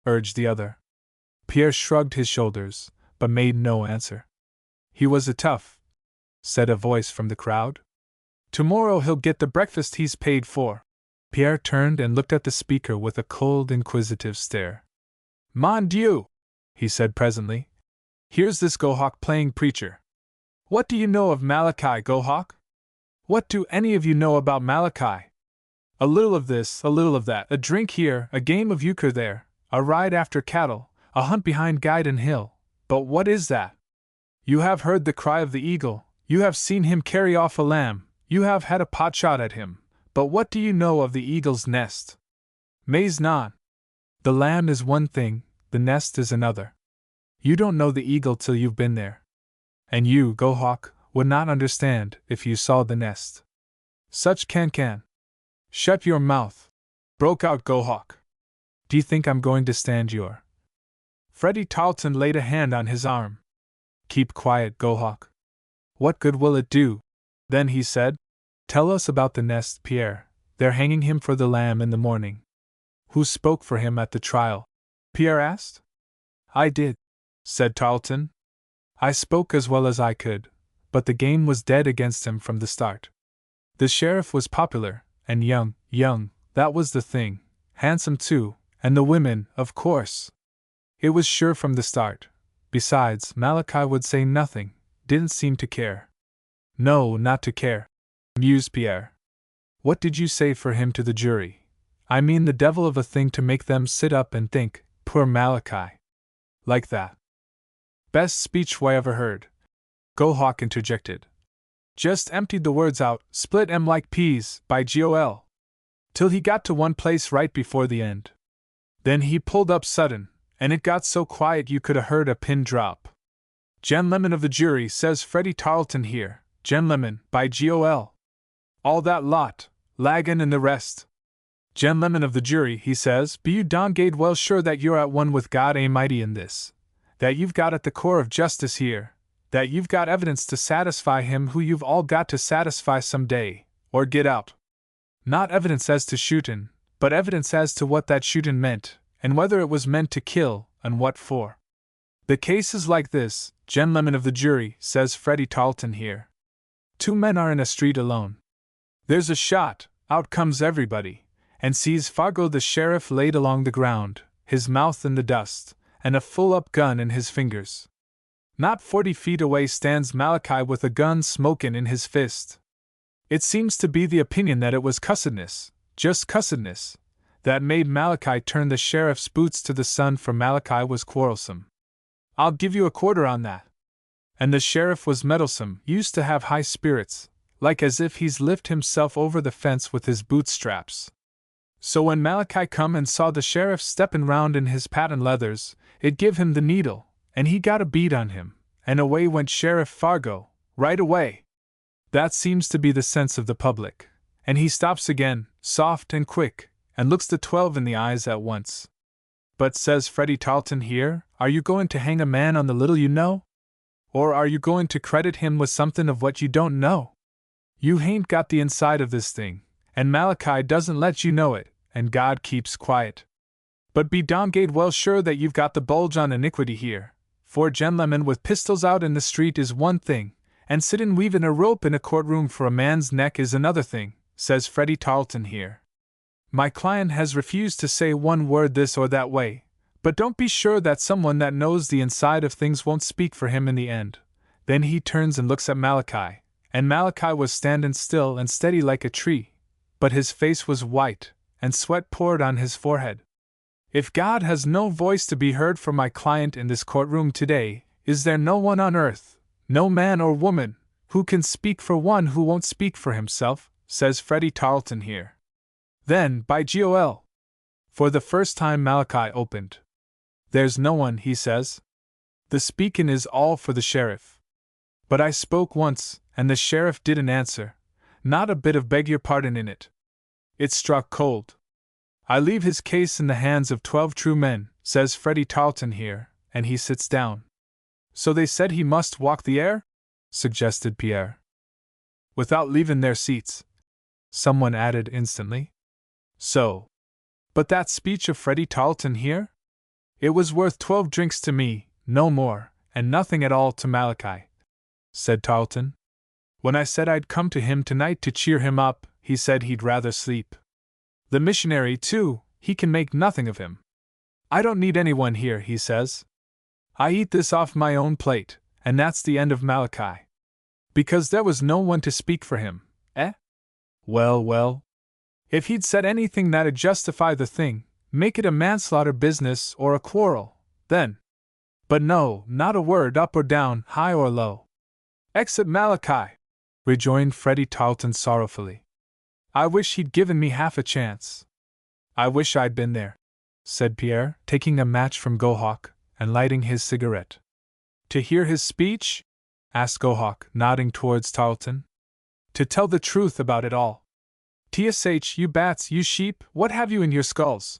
urged the other. Pierre shrugged his shoulders, but made no answer. "He was a tough," said a voice from the crowd. "Tomorrow he'll get the breakfast he's paid for." Pierre turned and looked at the speaker with a cold, inquisitive stare. "Mon Dieu," he said presently, "here's this Gohawk playing preacher. What do you know of Malachi, Gohawk? What do any of you know about Malachi? A little of this, a little of that, a drink here, a game of euchre there, A ride after cattle, a hunt behind Guidon Hill. But what is that? You have heard the cry of the eagle, you have seen him carry off a lamb, you have had a pot shot at him, but what do you know of the eagle's nest? Mais non. The lamb is one thing, the nest is another. You don't know the eagle till you've been there. And you, Gohawk, would not understand if you saw the nest. Such can. Shut your mouth, broke out Gohawk. Do you think I'm going to stand your? Freddie Tarleton laid a hand on his arm. Keep quiet, Gohawk. What good will it do? Then he said, Tell us about the nest, Pierre. They're hanging him for the lamb in the morning. Who spoke for him at the trial? Pierre asked. I did, said Tarleton. I spoke as well as I could, but the game was dead against him from the start. The sheriff was popular, and young, that was the thing, handsome too, and the women, of course. It was sure from the start. Besides, Malachi would say nothing, didn't seem to care. No, not to care, mused Pierre. What did you say for him to the jury? I mean the devil of a thing to make them sit up and think, poor Malachi. Like that. Best speech I ever heard. Gohawk interjected. Just emptied the words out, split 'em like peas, by Gol. Till he got to one place right before the end. Then he pulled up sudden, and it got so quiet you could 'a' heard a pin drop. Gentlemen of the jury, says Freddie Tarleton here, gentlemen, by Gol. All that lot, Lagan and the rest. Gentlemen of the jury, he says, be you dongade well sure that you're at one with God A'mighty in this, that you've got at the core of justice here, that you've got evidence to satisfy him who you've all got to satisfy some day, or get out. Not evidence as to shootin', but evidence as to what that shootin' meant, and whether it was meant to kill, and what for. The case is like this, gentlemen of the jury, says Freddie Tarleton here. Two men are in a street alone. There's a shot, out comes everybody, and sees Fargo the sheriff laid along the ground, his mouth in the dust, and a full-up gun in his fingers. Not 40 feet away stands Malachi with a gun smokin' in his fist. It seems to be the opinion that it was cussedness, just cussedness, that made Malachi turn the sheriff's boots to the sun, for Malachi was quarrelsome. I'll give you a quarter on that. And the sheriff was meddlesome, used to have high spirits, like as if he's lift himself over the fence with his bootstraps. So when Malachi come and saw the sheriff steppin' round in his patent leathers, it give him the needle, and he got a bead on him, and away went Sheriff Fargo, right away. That seems to be the sense of the public, and he stops again, soft and quick, and looks the 12 in the eyes at once. But, says Freddie Tarleton here, are you going to hang a man on the little you know? Or are you going to credit him with something of what you don't know? You hain't got the inside of this thing, and Malachi doesn't let you know it, and God keeps quiet. But be dongade well sure that you've got the bulge on iniquity here, for gentlemen with pistols out in the street is one thing, and sittin' weavin' a rope in a courtroom for a man's neck is another thing, says Freddie Tarleton here. My client has refused to say one word this or that way, but don't be sure that someone that knows the inside of things won't speak for him in the end. Then he turns and looks at Malachi, and Malachi was standin' still and steady like a tree, but his face was white, and sweat poured on his forehead. If God has no voice to be heard for my client in this courtroom today, is there no one on earth, no man or woman, who can speak for one who won't speak for himself, says Freddie Tarleton here. Then, by Gol. For the first time Malachi opened. There's no one, he says. The speakin' is all for the sheriff. But I spoke once, and the sheriff didn't answer, not a bit of beg your pardon in it. It struck cold. I leave his case in the hands of 12 true men, says Freddie Tarleton here, and he sits down. So they said he must walk the air? Suggested Pierre. Without leaving their seats, someone added instantly. So. But that speech of Freddie Tarleton here? It was worth 12 drinks to me, no more, and nothing at all to Malachi, said Tarleton. When I said I'd come to him tonight to cheer him up, he said he'd rather sleep. The missionary, too, he can make nothing of him. I don't need anyone here, he says. I eat this off my own plate, and that's the end of Malachi. Because there was no one to speak for him, eh? Well. If he'd said anything that'd justify the thing, Make it a manslaughter business or a quarrel, then. But no, not a word up or down, high or low. Except Malachi, rejoined Freddie Tarleton sorrowfully. I wish he'd given me half a chance. I wish I'd been there, said Pierre, taking a match from Gohawk and lighting his cigarette. To hear his speech? Asked Gohawk, nodding towards Tarleton. To tell the truth about it all. Tsh, you bats, you sheep, what have you in your skulls?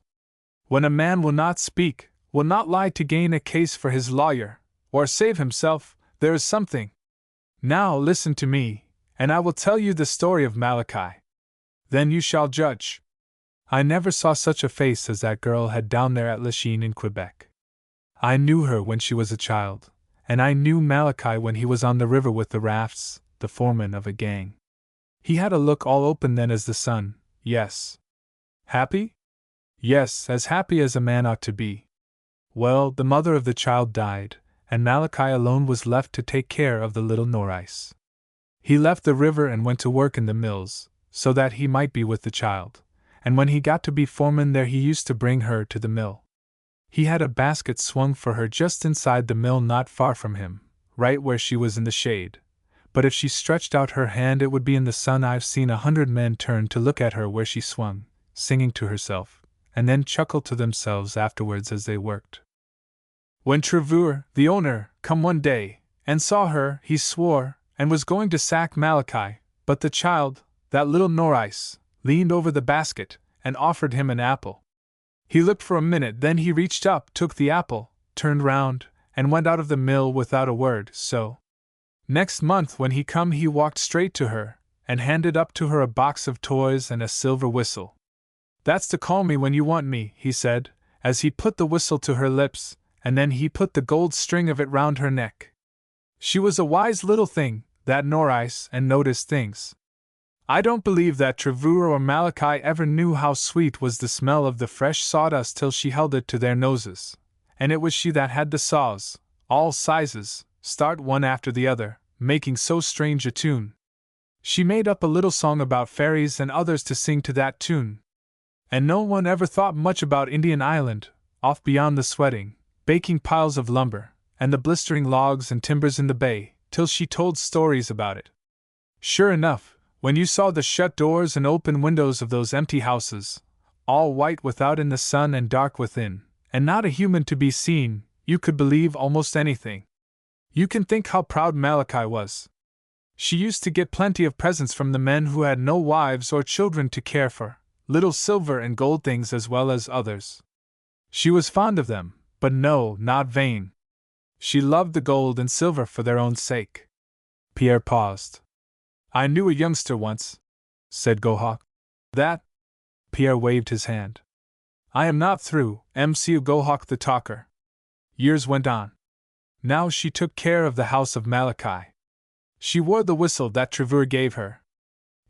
When a man will not speak, will not lie to gain a case for his lawyer, or save himself, there is something. Now listen to me, and I will tell you the story of Malachi. Then you shall judge. I never saw such a face as that girl had down there at Lachine in Quebec. I knew her when she was a child, and I knew Malachi when he was on the river with the rafts, the foreman of a gang. He had a look all open then as the sun, yes. Happy? Yes, as happy as a man ought to be. Well, the mother of the child died, and Malachi alone was left to take care of the little Norrice. He left the river and went to work in the mills, so that he might be with the child, and when he got to be foreman there he used to bring her to the mill. He had a basket swung for her just inside the mill not far from him, right where she was in the shade. But if she stretched out her hand it would be in the sun. I've seen 100 men turn to look at her where she swung, singing to herself, and then chuckle to themselves afterwards as they worked. When Trevor, the owner, come one day, and saw her, he swore, and was going to sack Malachi, but the child, that little Norrice, leaned over the basket, and offered him an apple. He looked for a minute, then he reached up, took the apple, turned round, and went out of the mill without a word, so. Next month when he come he walked straight to her, and handed up to her a box of toys and a silver whistle. That's to call me when you want me, he said, as he put the whistle to her lips, and then he put the gold string of it round her neck. She was a wise little thing, that Norrice, and noticed things. I don't believe that Trevor or Malachi ever knew how sweet was the smell of the fresh sawdust till she held it to their noses, and it was she that had the saws, all sizes, start one after the other, making so strange a tune. She made up a little song about fairies and others to sing to that tune. And no one ever thought much about Indian Island, off beyond the sweating, baking piles of lumber, and the blistering logs and timbers in the bay, till she told stories about it. Sure enough, when you saw the shut doors and open windows of those empty houses, all white without in the sun and dark within, and not a human to be seen, you could believe almost anything. You can think how proud Malachi was. She used to get plenty of presents from the men who had no wives or children to care for, little silver and gold things as well as others. She was fond of them, but no, not vain. She loved the gold and silver for their own sake. Pierre paused. I knew a youngster once, said Gohawk. That? Pierre waved his hand. I am not through, M.C. Gohawk the talker. Years went on. Now she took care of the house of Malachi. She wore the whistle that Trevor gave her.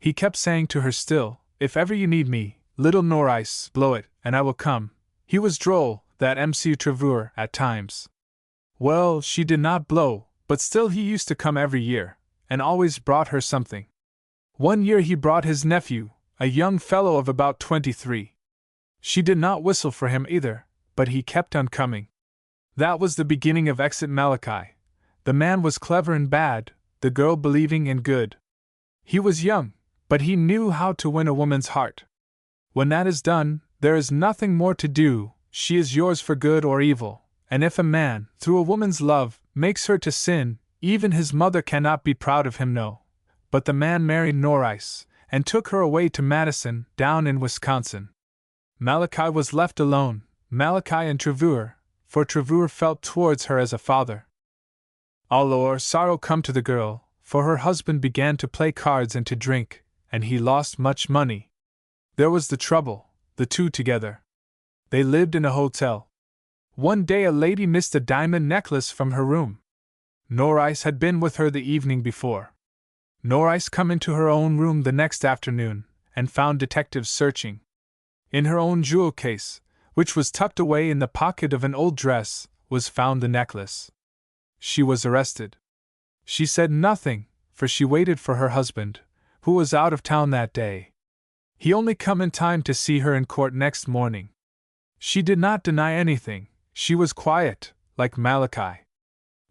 He kept saying to her still, if ever you need me, little Norrice, blow it, and I will come. He was droll, that M.C. Trevor, at times. Well, she did not blow, but still he used to come every year, and always brought her something. One year he brought his nephew, a young fellow of about 23. She did not whistle for him either, but he kept on coming. That was the beginning of Exit Malachi. The man was clever and bad, the girl believing and good. He was young, but he knew how to win a woman's heart. When that is done, there is nothing more to do, she is yours for good or evil, and if a man, through a woman's love, makes her to sin, even his mother cannot be proud of him, no. But the man married Norrice, and took her away to Madison, down in Wisconsin. Malachi was left alone, Malachi and Trevor, for Trevor felt towards her as a father. All o'er sorrow come to the girl, for her husband began to play cards and to drink, and he lost much money. There was the trouble, the two together. They lived in a hotel. One day a lady missed a diamond necklace from her room. Norrice had been with her the evening before. Norrice come into her own room the next afternoon, and found detectives searching. In her own jewel case, which was tucked away in the pocket of an old dress, was found the necklace. She was arrested. She said nothing, for she waited for her husband, who was out of town that day. He only come in time to see her in court next morning. She did not deny anything, she was quiet, like Malachi.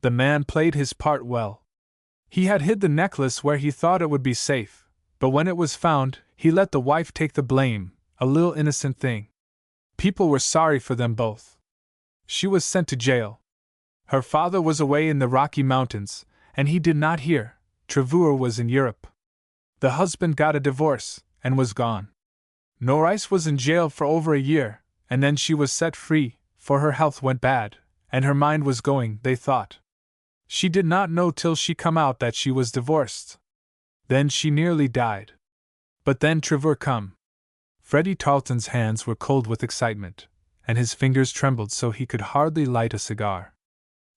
The man played his part well. He had hid the necklace where he thought it would be safe, but when it was found, he let the wife take the blame, a little innocent thing. People were sorry for them both. She was sent to jail. Her father was away in the Rocky Mountains, and he did not hear. Trevor was in Europe. The husband got a divorce, and was gone. Norris was in jail for over a year, and then she was set free, for her health went bad, and her mind was going, they thought. She did not know till she come out that she was divorced. Then she nearly died. But then Trevor come. Freddie Tarleton's hands were cold with excitement, and his fingers trembled so he could hardly light a cigar.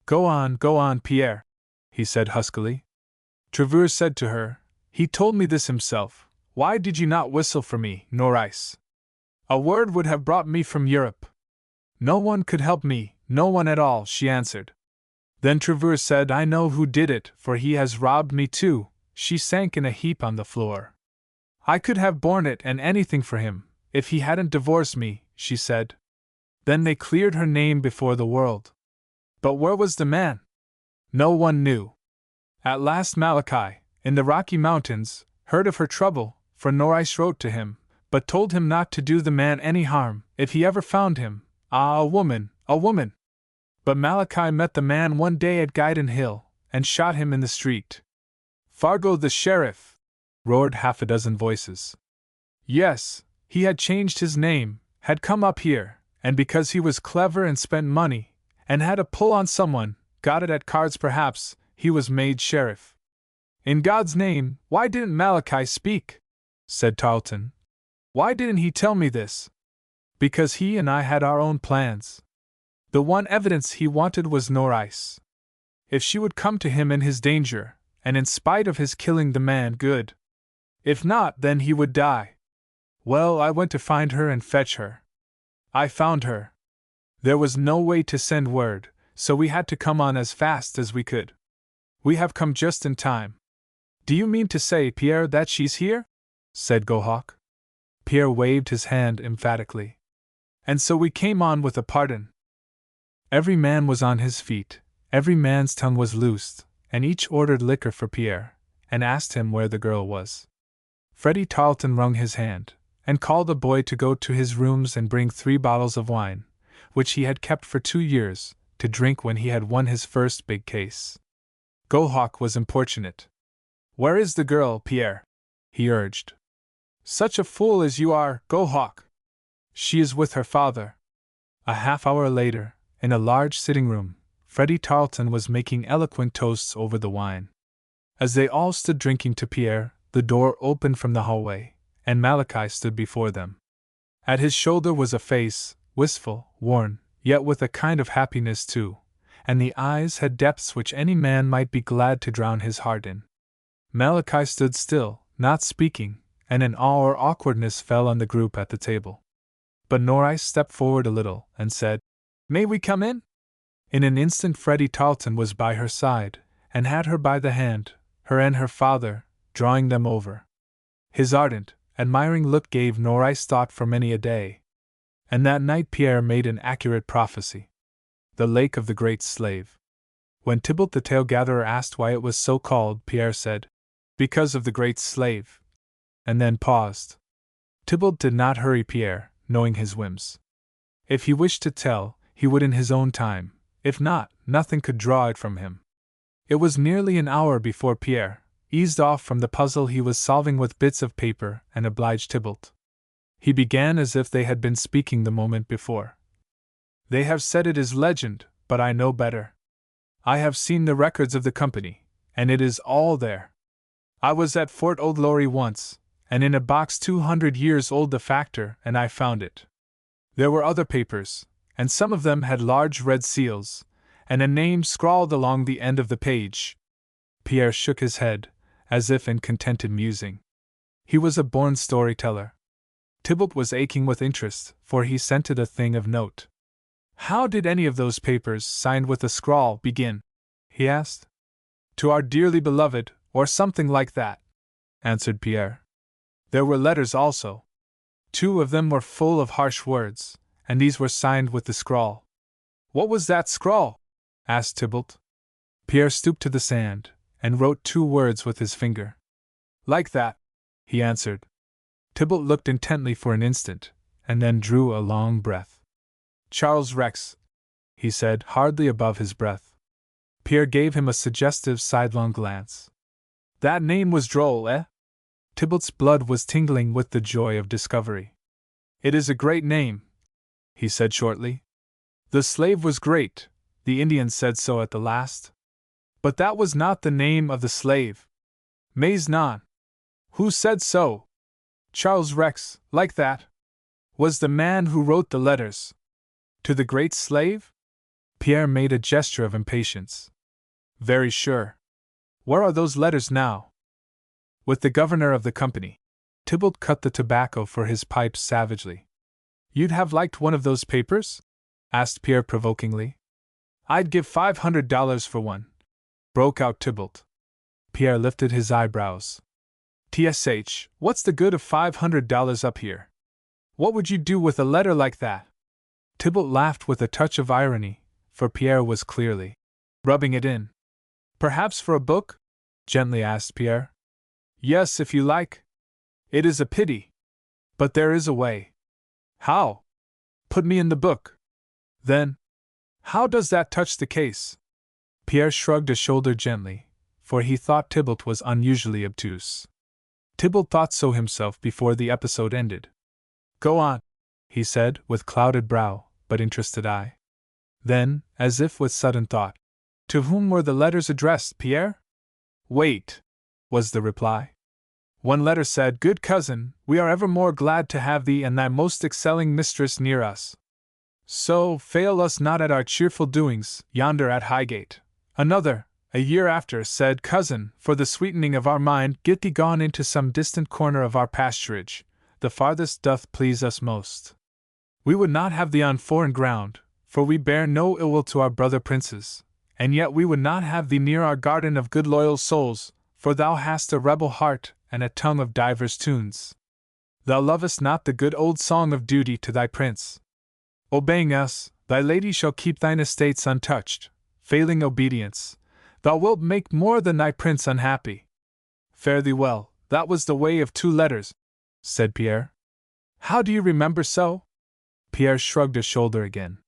Go on, Pierre, he said huskily. Trevor said to her, he told me this himself. Why did you not whistle for me, Norris? A word would have brought me from Europe. No one could help me, no one at all, she answered. Then Trevor said, I know who did it, for he has robbed me too. She sank in a heap on the floor. I could have borne it and anything for him, if he hadn't divorced me, she said. Then they cleared her name before the world. But where was the man? No one knew. At last Malachi, in the Rocky Mountains, heard of her trouble, for Norris wrote to him, but told him not to do the man any harm, if he ever found him. Ah, a woman! But Malachi met the man one day at Guidon Hill, and shot him in the street. Fargo the sheriff! Roared half a dozen voices. Yes, he had changed his name, had come up here, and because he was clever and spent money, and had a pull on someone, got it at cards perhaps, he was made sheriff. In God's name, why didn't Malachi speak? Said Tarleton. Why didn't he tell me this? Because he and I had our own plans. The one evidence he wanted was Norris. If she would come to him in his danger, and in spite of his killing the man, good. If not, then he would die. Well, I went to find her and fetch her. I found her. There was no way to send word, so we had to come on as fast as we could. We have come just in time. Do you mean to say, Pierre, that she's here? Said Gohawk. Pierre waved his hand emphatically. And so we came on with a pardon. Every man was on his feet, every man's tongue was loosed, and each ordered liquor for Pierre, and asked him where the girl was. Freddie Tarleton wrung his hand, and called the boy to go to his rooms and bring 3 bottles of wine, which he had kept for 2 years, to drink when he had won his first big case. Gohawk was importunate. Where is the girl, Pierre? He urged. Such a fool as you are, Gohawk! She is with her father. A half-hour later, in a large sitting room, Freddie Tarleton was making eloquent toasts over the wine. As they all stood drinking to Pierre, the door opened from the hallway, and Malachi stood before them. At his shoulder was a face, wistful, worn, yet with a kind of happiness too, and the eyes had depths which any man might be glad to drown his heart in. Malachi stood still, not speaking, and an awe or awkwardness fell on the group at the table. But Norris stepped forward a little, and said, May we come in? In an instant Freddie Tarleton was by her side, and had her by the hand, her and her father, drawing them over. His ardent, admiring look gave Norris thought for many a day. And that night Pierre made an accurate prophecy. The lake of the great slave. When Tybalt the tale-gatherer asked why it was so called, Pierre said, Because of the great slave. And then paused. Tybalt did not hurry Pierre, knowing his whims. If he wished to tell, he would in his own time, if not, nothing could draw it from him. It was nearly an hour before Pierre eased off from the puzzle he was solving with bits of paper and obliged Tybalt. He began as if they had been speaking the moment before. They have said it is legend, but I know better. I have seen the records of the company, and it is all there. I was at Fort Old Glory once, and in a box 200 years old the factor and I found it. There were other papers, and some of them had large red seals, and a name scrawled along the end of the page. Pierre shook his head, as if in contented musing. He was a born storyteller. Tybalt was aching with interest, for he scented a thing of note. How did any of those papers, signed with a scrawl, begin? He asked. To our dearly beloved, or something like that, answered Pierre. There were letters also. 2 of them were full of harsh words, and these were signed with the scrawl. What was that scrawl? Asked Tybalt. Pierre stooped to the sand, and wrote 2 words with his finger. Like that, he answered. Tybalt looked intently for an instant, and then drew a long breath. Charles Rex, he said, hardly above his breath. Pierre gave him a suggestive sidelong glance. That name was droll, eh? Tybalt's blood was tingling with the joy of discovery. It is a great name, he said shortly. The slave was great, the Indian said so at the last. But that was not the name of the slave. Mais non. Who said so? Charles Rex, like that, was the man who wrote the letters. To the great slave? Pierre made a gesture of impatience. Very sure. Where are those letters now? With the governor of the company. Tybalt cut the tobacco for his pipe savagely. You'd have liked one of those papers? Asked Pierre provokingly. I'd give $500 for one, broke out Tybalt. Pierre lifted his eyebrows. TSH, what's the good of $500 up here? What would you do with a letter like that? Tybalt laughed with a touch of irony, for Pierre was clearly rubbing it in. Perhaps for a book? Gently asked Pierre. Yes, if you like. It is a pity. But there is a way. How? Put me in the book. Then, how does that touch the case? Pierre shrugged a shoulder gently, for he thought Tybalt was unusually obtuse. Tybalt thought so himself before the episode ended. Go on, he said, with clouded brow, but interested eye. Then, as if with sudden thought, to whom were the letters addressed, Pierre? Wait, was the reply. One letter said, Good cousin, we are evermore glad to have thee and thy most excelling mistress near us. So fail us not at our cheerful doings, yonder at Highgate. Another, a year after, said, Cousin, for the sweetening of our mind, get thee gone into some distant corner of our pasturage, the farthest doth please us most. We would not have thee on foreign ground, for we bear no ill will to our brother princes, and yet we would not have thee near our garden of good loyal souls, for thou hast a rebel heart and a tongue of divers tunes. Thou lovest not the good old song of duty to thy prince. Obeying us, thy lady shall keep thine estates untouched. Failing obedience, thou wilt make more than thy prince unhappy. Fare thee well, that was the way of 2 letters, said Pierre. How do you remember so? Pierre shrugged a shoulder again.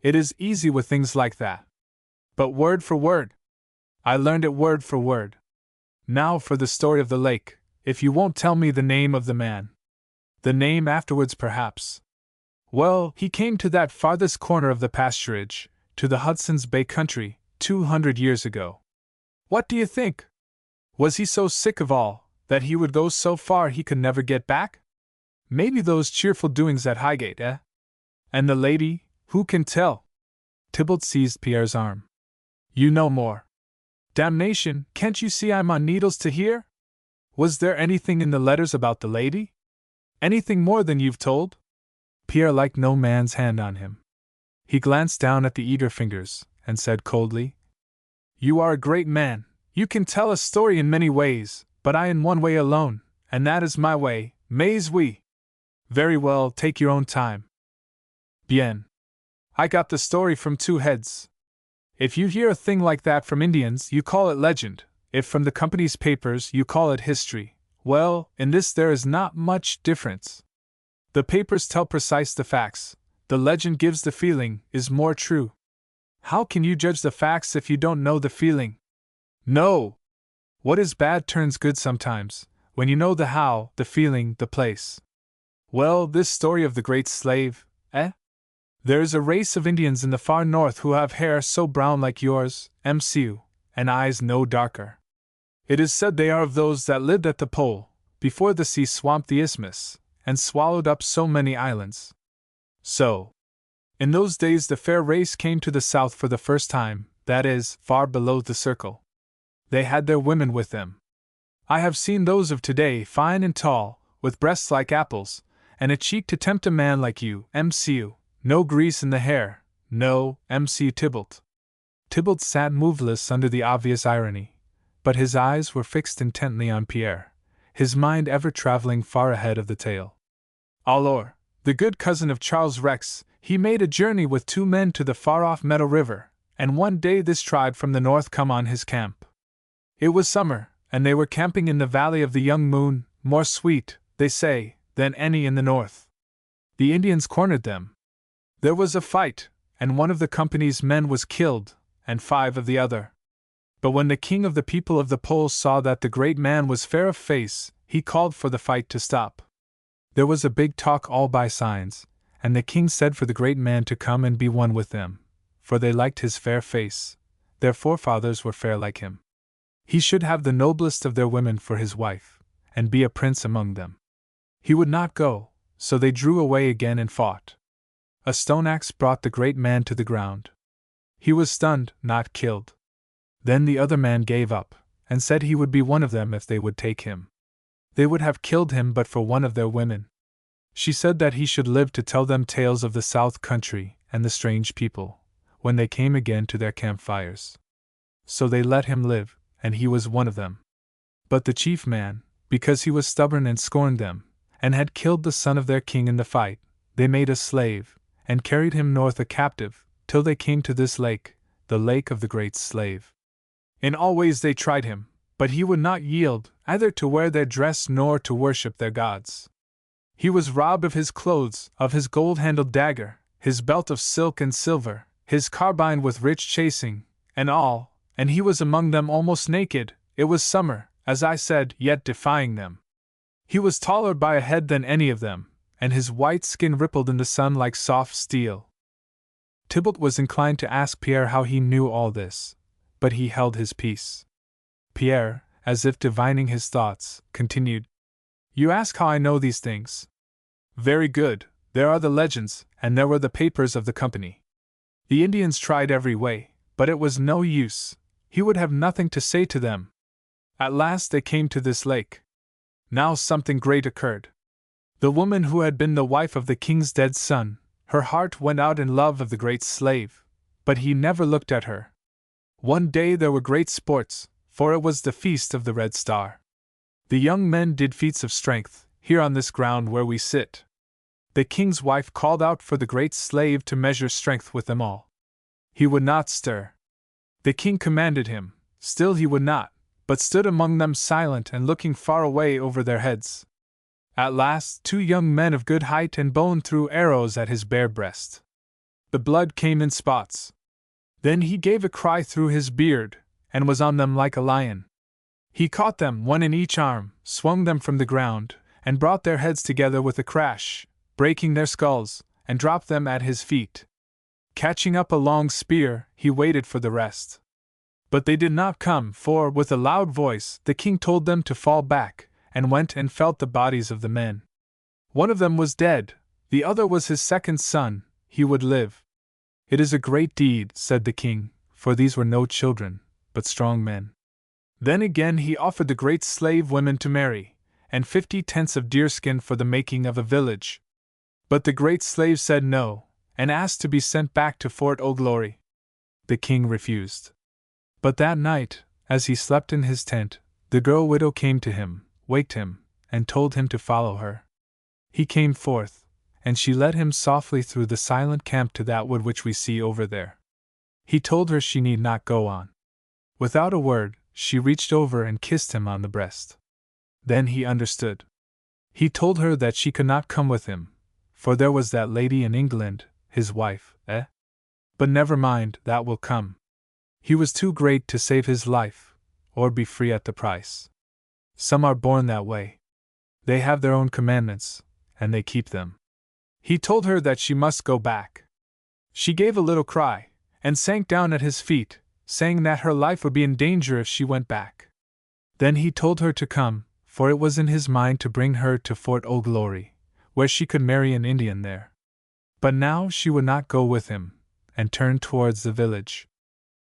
It is easy with things like that. But word for word. I learned it word for word. Now for the story of the lake, if you won't tell me the name of the man. The name afterwards, perhaps. Well, he came to that farthest corner of the pasturage, to the Hudson's Bay country, 200 years ago. What do you think? Was he so sick of all, that he would go so far he could never get back? Maybe those cheerful doings at Highgate, eh? And the lady, who can tell? Tybalt seized Pierre's arm. You know more. Damnation, can't you see I'm on needles to hear? Was there anything in the letters about the lady? Anything more than you've told? Pierre liked no man's hand on him. He glanced down at the eager fingers, and said coldly, You are a great man, you can tell a story in many ways, but I in one way alone, and that is my way, mais oui. Very well, take your own time. Bien. I got the story from 2 heads. If you hear a thing like that from Indians, you call it legend. If from the company's papers, you call it history. Well, in this there is not much difference. The papers tell precise the facts. The legend gives the feeling, is more true. How can you judge the facts if you don't know the feeling? No! What is bad turns good sometimes, when you know the how, the feeling, the place. Well, this story of the great slave, eh? There is a race of Indians in the far north who have hair so brown like yours, MCU, and eyes no darker. It is said they are of those that lived at the pole, before the sea swamped the isthmus, and swallowed up so many islands. So, in those days the fair race came to the south for the first time, that is, far below the circle. They had their women with them. I have seen those of today, fine and tall, with breasts like apples, and a cheek to tempt a man like you, MCU. No grease in the hair, no, M.C. Tybalt. Tybalt sat moveless under the obvious irony, but his eyes were fixed intently on Pierre, his mind ever traveling far ahead of the tale. Alors, the good cousin of Charles Rex, he made a journey with 2 men to the far-off Meadow River, and one day this tribe from the north come on his camp. It was summer, and they were camping in the valley of the young moon, more sweet, they say, than any in the north. The Indians cornered them. There was a fight, and one of the company's men was killed, and 5 of the other. But when the king of the people of the Poles saw that the great man was fair of face, he called for the fight to stop. There was a big talk all by signs, and the king said for the great man to come and be one with them, for they liked his fair face, their forefathers were fair like him. He should have the noblest of their women for his wife, and be a prince among them. He would not go, so they drew away again and fought. A stone axe brought the great man to the ground. He was stunned, not killed. Then the other man gave up, and said he would be one of them if they would take him. They would have killed him but for one of their women. She said that he should live to tell them tales of the south country and the strange people, when they came again to their campfires. So they let him live, and he was one of them. But the chief man, because he was stubborn and scorned them, and had killed the son of their king in the fight, they made a slave, and carried him north a captive, till they came to this lake, the lake of the great slave. In all ways they tried him, but he would not yield, either to wear their dress nor to worship their gods. He was robbed of his clothes, of his gold-handled dagger, his belt of silk and silver, his carbine with rich chasing, and all, and he was among them almost naked. It was summer, as I said, yet defying them. He was taller by a head than any of them, and his white skin rippled in the sun like soft steel. Tybalt was inclined to ask Pierre how he knew all this, but he held his peace. Pierre, as if divining his thoughts, continued, "You ask how I know these things? Very good, there are the legends, and there were the papers of the company. The Indians tried every way, but it was no use. He would have nothing to say to them. At last they came to this lake. Now something great occurred. The woman who had been the wife of the king's dead son, her heart went out in love of the great slave, but he never looked at her. One day there were great sports, for it was the feast of the Red Star. The young men did feats of strength, here on this ground where we sit. The king's wife called out for the great slave to measure strength with them all. He would not stir. The king commanded him, still he would not, but stood among them silent and looking far away over their heads. At last 2 young men of good height and bone threw arrows at his bare breast. The blood came in spots. Then he gave a cry through his beard, and was on them like a lion. He caught them, one in each arm, swung them from the ground, and brought their heads together with a crash, breaking their skulls, and dropped them at his feet. Catching up a long spear, he waited for the rest. But they did not come, for, with a loud voice, the king told them to fall back, and went and felt the bodies of the men. One of them was dead, the other was his second son, he would live. It is a great deed, said the king, for these were no children, but strong men. Then again he offered the great slave women to marry, and 50 tents of deerskin for the making of a village. But the great slave said no, and asked to be sent back to Fort O'Glory. The king refused. But that night, as he slept in his tent, the girl widow came to him, waked him, and told him to follow her. He came forth, and she led him softly through the silent camp to that wood which we see over there. He told her she need not go on. Without a word, she reached over and kissed him on the breast. Then he understood. He told her that she could not come with him, for there was that lady in England, his wife, But never mind, that will come. He was too great to save his life, or be free at the price. Some are born that way. They have their own commandments, and they keep them. He told her that she must go back. She gave a little cry, and sank down at his feet, saying that her life would be in danger if she went back. Then he told her to come, for it was in his mind to bring her to Fort O'Glory, where she could marry an Indian there. But now she would not go with him, and turned towards the village.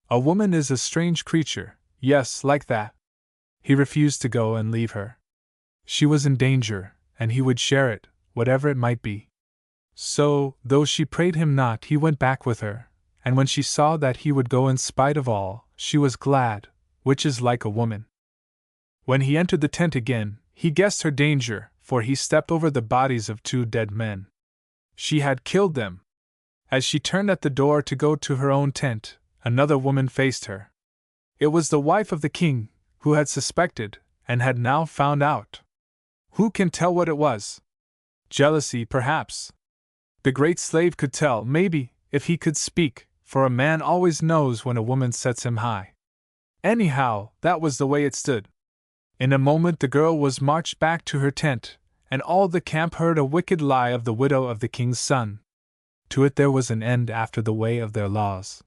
A woman is a strange creature, yes, like that. He refused to go and leave her. She was in danger, and he would share it, whatever it might be. So, though she prayed him not, he went back with her, and when she saw that he would go in spite of all, she was glad, which is like a woman. When he entered the tent again, he guessed her danger, for he stepped over the bodies of 2 dead men. She had killed them. As she turned at the door to go to her own tent, another woman faced her. It was the wife of the king, who had suspected, and had now found out. Who can tell what it was? Jealousy, perhaps. The great slave could tell, maybe, if he could speak, for a man always knows when a woman sets him high. Anyhow, that was the way it stood. In a moment the girl was marched back to her tent, and all the camp heard a wicked lie of the widow of the king's son. To it there was an end after the way of their laws.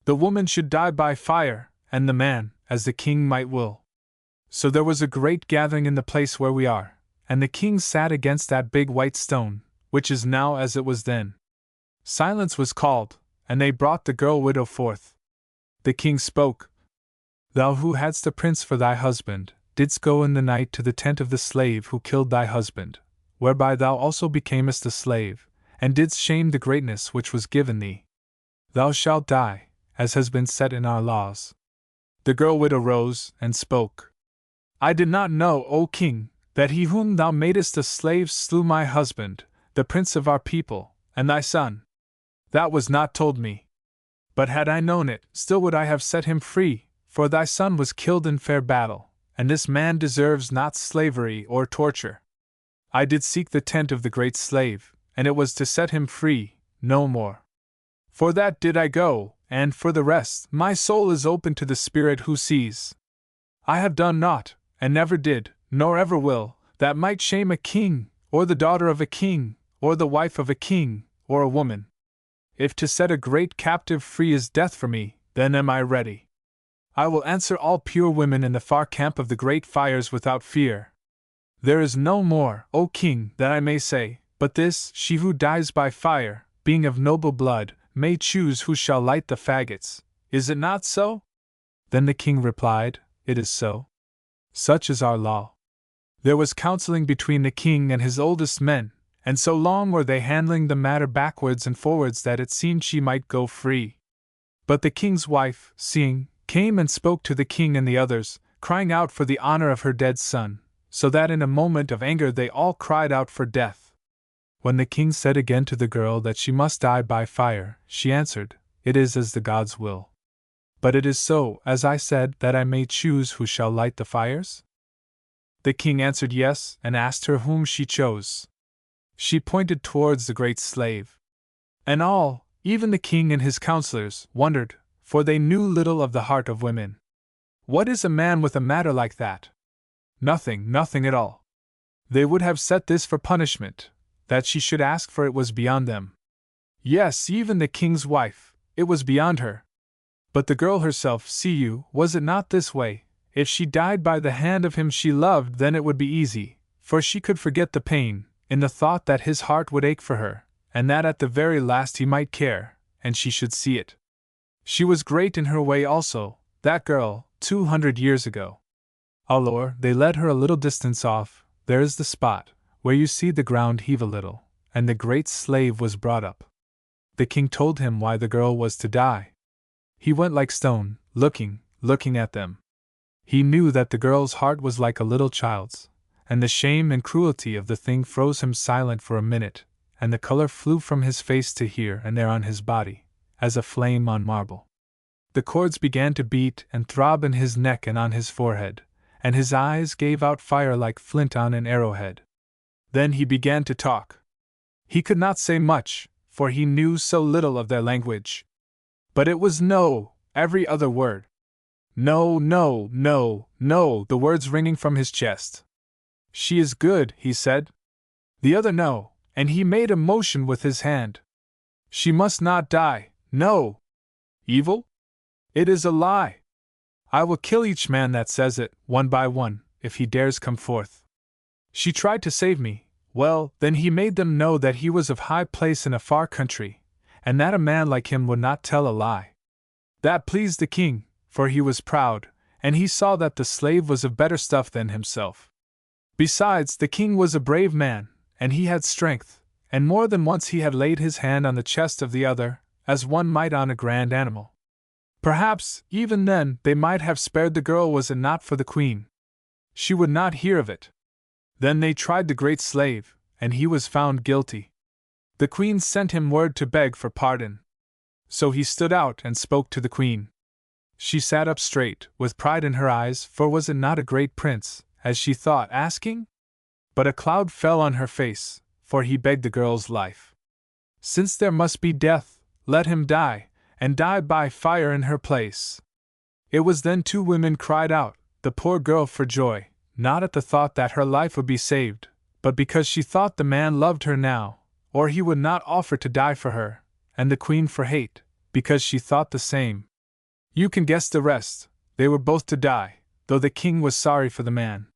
The woman should die by fire, and the man, as the king might will. So there was a great gathering in the place where we are, and the king sat against that big white stone, which is now as it was then. Silence was called, and they brought the girl widow forth. The king spoke. Thou who hadst a prince for thy husband, didst go in the night to the tent of the slave who killed thy husband, whereby thou also becamest a slave, and didst shame the greatness which was given thee. Thou shalt die, as has been set in our laws. The girl widow rose and spoke. I did not know, O king, that he whom thou madest a slave slew my husband, the prince of our people, and thy son. That was not told me. But had I known it, still would I have set him free, for thy son was killed in fair battle, and this man deserves not slavery or torture. I did seek the tent of the great slave, and it was to set him free, no more. For that did I go, and for the rest, my soul is open to the Spirit who sees. I have done naught, and never did, nor ever will, that might shame a king, or the daughter of a king, or the wife of a king, or a woman. If to set a great captive free is death for me, then am I ready. I will answer all pure women in the far camp of the great fires without fear. There is no more, O king, that I may say, but this: she who dies by fire, being of noble blood, may choose who shall light the faggots. Is it not so? Then the king replied, It is so. Such is our law. There was counseling between the king and his oldest men, and so long were they handling the matter backwards and forwards that it seemed she might go free. But the king's wife, seeing, came and spoke to the king and the others, crying out for the honor of her dead son, so that in a moment of anger they all cried out for death. When the king said again to the girl that she must die by fire, she answered, It is as the gods will. But it is so, as I said, that I may choose who shall light the fires? The king answered yes, and asked her whom she chose. She pointed towards the great slave. And all, even the king and his counselors, wondered, for they knew little of the heart of women. What is a man with a matter like that? Nothing, nothing at all. They would have set this for punishment. That she should ask for it was beyond them. Yes, even the king's wife, it was beyond her. But the girl herself, see you, was it not this way? If she died by the hand of him she loved, then it would be easy, for she could forget the pain, in the thought that his heart would ache for her, and that at the very last he might care, and she should see it. She was great in her way also, that girl, 200 years ago. Alors, they led her a little distance off. There is the spot where you see the ground heave a little, and the great slave was brought up. The king told him why the girl was to die. He went like stone, looking at them. He knew that the girl's heart was like a little child's, and the shame and cruelty of the thing froze him silent for a minute, and the color flew from his face to here and there on his body, as a flame on marble. The cords began to beat and throb in his neck and on his forehead, and his eyes gave out fire like flint on an arrowhead. Then he began to talk. He could not say much, for he knew so little of their language. But it was no, every other word. No, no, no, no, the words ringing from his chest. She is good, he said. The other no, and he made a motion with his hand. She must not die, no. Evil? It is a lie. I will kill each man that says it, one by one, if he dares come forth. She tried to save me. Well, then he made them know that he was of high place in a far country, and that a man like him would not tell a lie. That pleased the king, for he was proud, and he saw that the slave was of better stuff than himself. Besides, the king was a brave man, and he had strength, and more than once he had laid his hand on the chest of the other, as one might on a grand animal. Perhaps, even then, they might have spared the girl was it not for the queen. She would not hear of it. Then they tried the great slave, and he was found guilty. The queen sent him word to beg for pardon. So he stood out and spoke to the queen. She sat up straight, with pride in her eyes, for was it not a great prince, as she thought, asking? But a cloud fell on her face, for he begged the girl's life. Since there must be death, let him die, and die by fire in her place. It was then two women cried out, the poor girl for joy, not at the thought that her life would be saved, but because she thought the man loved her now, or he would not offer to die for her, and the queen for hate, because she thought the same. You can guess the rest, they were both to die, though the king was sorry for the man.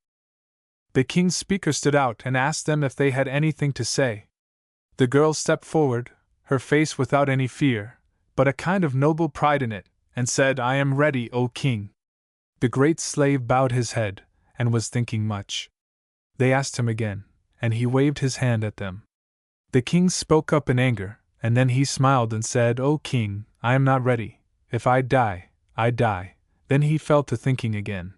The king's speaker stood out and asked them if they had anything to say. The girl stepped forward, her face without any fear, but a kind of noble pride in it, and said, I am ready, O king. The great slave bowed his head, and was thinking much. They asked him again, and he waved his hand at them. The king spoke up in anger, and then he smiled and said, O king, I am not ready. If I die, I die. Then he fell to thinking again.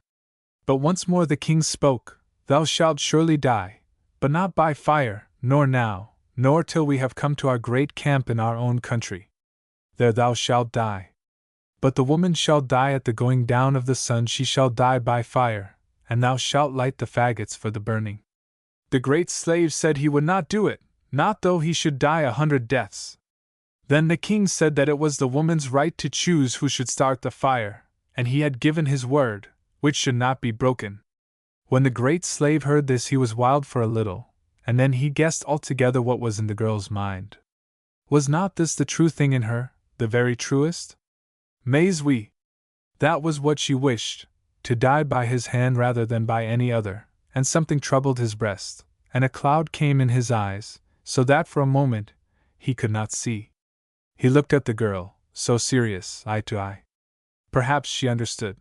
But once more the king spoke, Thou shalt surely die, but not by fire, nor now, nor till we have come to our great camp in our own country. There thou shalt die. But the woman shall die at the going down of the sun, she shall die by fire, and thou shalt light the faggots for the burning. The great slave said he would not do it, not though he should die 100 deaths. Then the king said that it was the woman's right to choose who should start the fire, and he had given his word, which should not be broken. When the great slave heard this, he was wild for a little, and then he guessed altogether what was in the girl's mind. Was not this the true thing in her, the very truest? Mais oui. That was what she wished, to die by his hand rather than by any other, and something troubled his breast, and a cloud came in his eyes, so that for a moment he could not see. He looked at the girl, so serious, eye to eye. Perhaps she understood.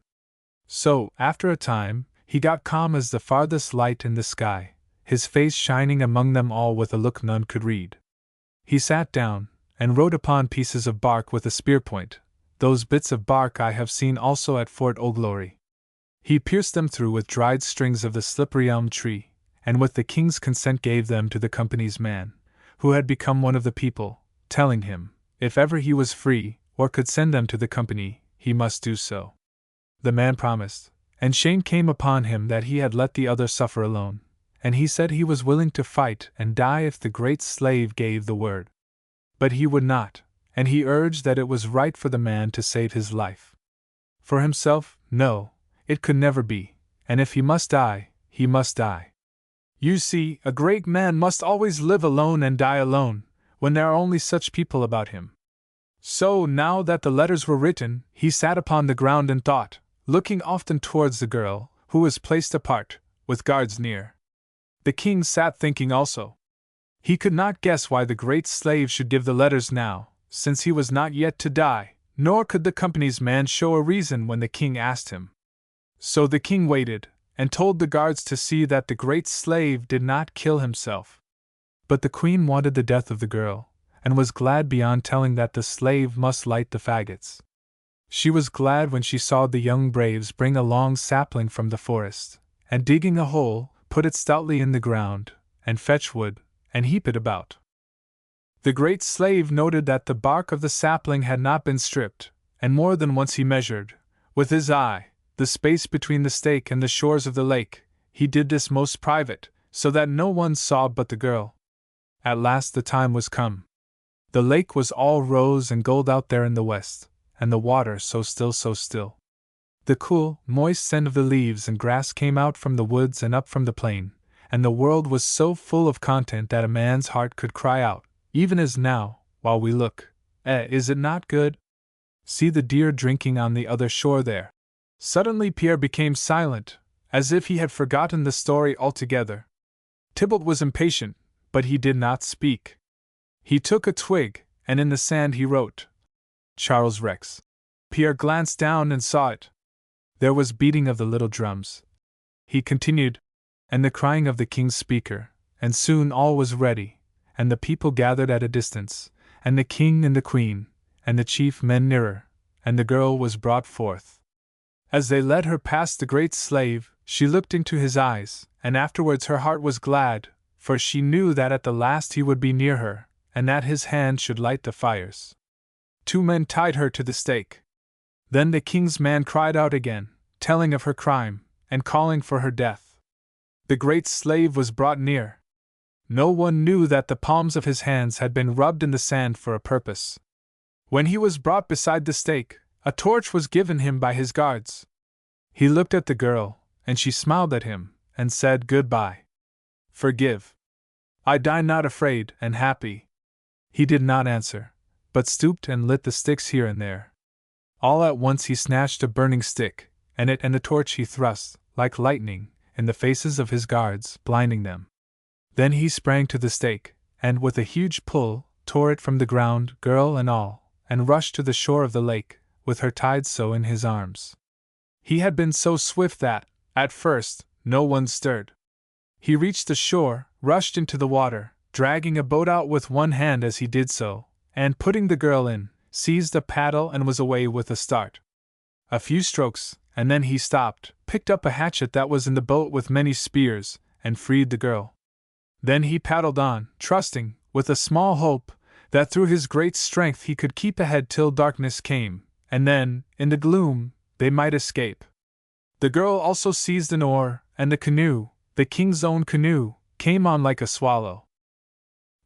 So, after a time, he got calm as the farthest light in the sky, his face shining among them all with a look none could read. He sat down, and wrote upon pieces of bark with a spear point. Those bits of bark I have seen also at Fort O'Glory. He pierced them through with dried strings of the slippery elm tree, and with the king's consent gave them to the company's man, who had become one of the people, telling him, if ever he was free, or could send them to the company, he must do so. The man promised, and shame came upon him that he had let the other suffer alone, and he said he was willing to fight and die if the great slave gave the word. But he would not, and he urged that it was right for the man to save his life. For himself, no, it could never be, and if he must die, he must die. You see, a great man must always live alone and die alone, when there are only such people about him. So, now that the letters were written, he sat upon the ground and thought, looking often towards the girl, who was placed apart, with guards near. The king sat thinking also. He could not guess why the great slave should give the letters now, since he was not yet to die, nor could the company's man show a reason when the king asked him. So the king waited, and told the guards to see that the great slave did not kill himself. But the queen wanted the death of the girl, and was glad beyond telling that the slave must light the faggots. She was glad when she saw the young braves bring a long sapling from the forest, and digging a hole, put it stoutly in the ground, and fetch wood, and heap it about. The great slave noted that the bark of the sapling had not been stripped, and more than once he measured, with his eye, the space between the stake and the shores of the lake. He did this most private, so that no one saw but the girl. At last the time was come. The lake was all rose and gold out there in the west, and the water so still, so still. The cool, moist scent of the leaves and grass came out from the woods and up from the plain, and the world was so full of content that a man's heart could cry out, even as now, while we look, is it not good? See the deer drinking on the other shore there. Suddenly Pierre became silent, as if he had forgotten the story altogether. Tybalt was impatient, but he did not speak. He took a twig, and in the sand he wrote, Charles Rex. Pierre glanced down and saw it. There was beating of the little drums. He continued, and the crying of the king's speaker, and soon all was ready, and the people gathered at a distance, and the king and the queen, and the chief men nearer, and the girl was brought forth. As they led her past the great slave, she looked into his eyes, and afterwards her heart was glad, for she knew that at the last he would be near her, and that his hand should light the fires. 2 men tied her to the stake. Then the king's man cried out again, telling of her crime, and calling for her death. The great slave was brought near. No one knew that the palms of his hands had been rubbed in the sand for a purpose. When he was brought beside the stake, a torch was given him by his guards. He looked at the girl, and she smiled at him, and said, "Goodbye. Forgive. I die not afraid and happy." He did not answer, but stooped and lit the sticks here and there. All at once he snatched a burning stick, and it and the torch he thrust, like lightning, in the faces of his guards, blinding them. Then he sprang to the stake, and with a huge pull, tore it from the ground, girl and all, and rushed to the shore of the lake, with her tied so in his arms. He had been so swift that, at first, no one stirred. He reached the shore, rushed into the water, dragging a boat out with one hand as he did so, and putting the girl in, seized a paddle and was away with a start. A few strokes, and then he stopped, picked up a hatchet that was in the boat with many spears, and freed the girl. Then he paddled on, trusting, with a small hope, that through his great strength he could keep ahead till darkness came, and then, in the gloom, they might escape. The girl also seized an oar, and the canoe, the king's own canoe, came on like a swallow.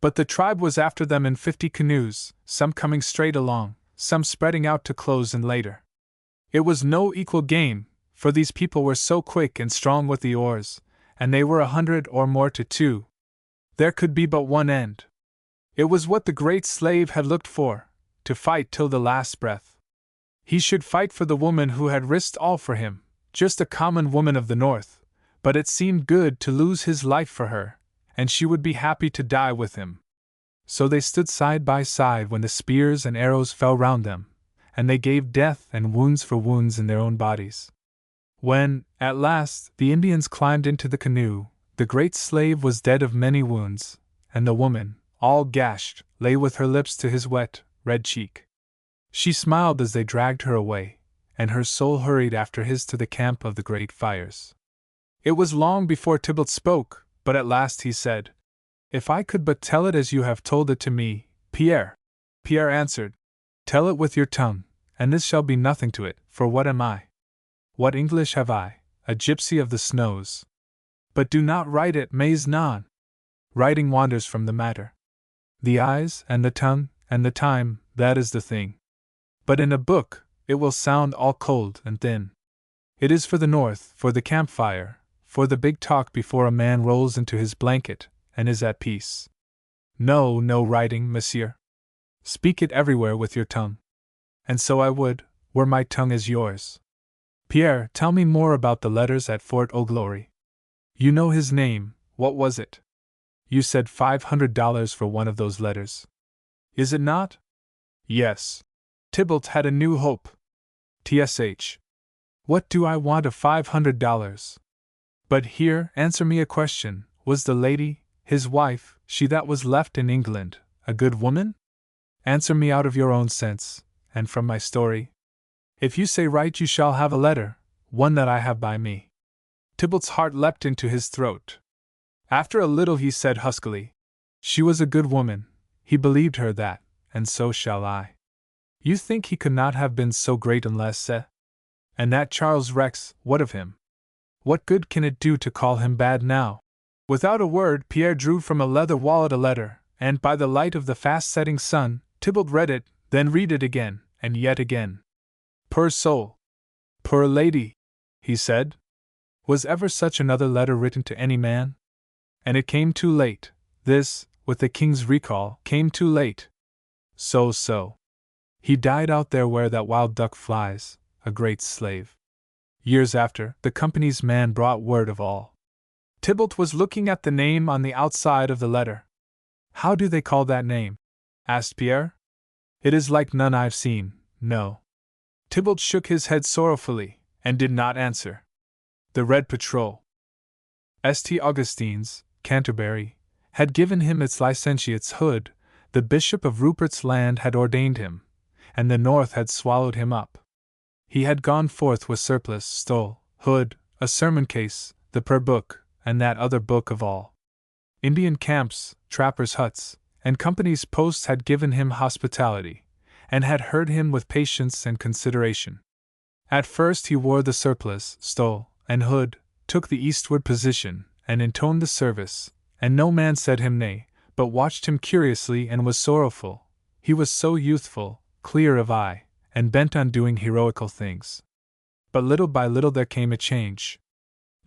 But the tribe was after them in 50 canoes, some coming straight along, some spreading out to close in later. It was no equal game, for these people were so quick and strong with the oars, and they were 100 or more to 2. There could be but one end. It was what the great slave had looked for, to fight till the last breath. He should fight for the woman who had risked all for him, just a common woman of the north, but it seemed good to lose his life for her, and she would be happy to die with him. So they stood side by side when the spears and arrows fell round them, and they gave death and wounds for wounds in their own bodies. When, at last, the Indians climbed into the canoe, the great slave was dead of many wounds, and the woman, all gashed, lay with her lips to his wet, red cheek. She smiled as they dragged her away, and her soul hurried after his to the camp of the great fires. It was long before Tybalt spoke, but at last he said, "If I could but tell it as you have told it to me, Pierre." Pierre answered, "Tell it with your tongue, and this shall be nothing to it, for what am I? What English have I, a gypsy of the snows? But do not write it, mais non. Writing wanders from the matter. The eyes, and the tongue, and the time, that is the thing. But in a book, it will sound all cold and thin. It is for the north, for the campfire, for the big talk before a man rolls into his blanket, and is at peace. No, no writing, monsieur. Speak it everywhere with your tongue. And so I would, were my tongue as yours. Pierre, tell me more about the letters at Fort O'Glory. You know his name, what was it? You said $500 for one of those letters. Is it not? Yes. Tybalt had a new hope. TSH. What do I want of $500? But here, answer me a question, was the lady, his wife, she that was left in England, a good woman? Answer me out of your own sense, and from my story. If you say right, you shall have a letter, one that I have by me. Tybalt's heart leapt into his throat. After a little he said huskily, "She was a good woman, he believed her that, and so shall I." You think he could not have been so great unless, And that Charles Rex, what of him? What good can it do to call him bad now? Without a word, Pierre drew from a leather wallet a letter, and by the light of the fast-setting sun, Tybalt read it, then read it again, and yet again. "Poor soul! Poor lady!" he said. Was ever such another letter written to any man? And it came too late. This, with the king's recall, came too late. So. He died out there where that wild duck flies, a great slave. Years after, the company's man brought word of all. Tybalt was looking at the name on the outside of the letter. "How do they call that name?" asked Pierre. "It is like none I've seen, no." Tybalt shook his head sorrowfully, and did not answer. The Red Patrol, St. Augustine's, Canterbury, had given him its licentiate's hood, the Bishop of Rupert's Land had ordained him, and the North had swallowed him up. He had gone forth with surplice, stole, hood, a sermon case, the prayer book, and that other book of all. Indian camps, trappers' huts, and company's posts had given him hospitality, and had heard him with patience and consideration. At first he wore the surplice, stole, and hood, took the eastward position, and intoned the service, and no man said him nay, but watched him curiously and was sorrowful. He was so youthful, clear of eye, and bent on doing heroical things. But little by little there came a change.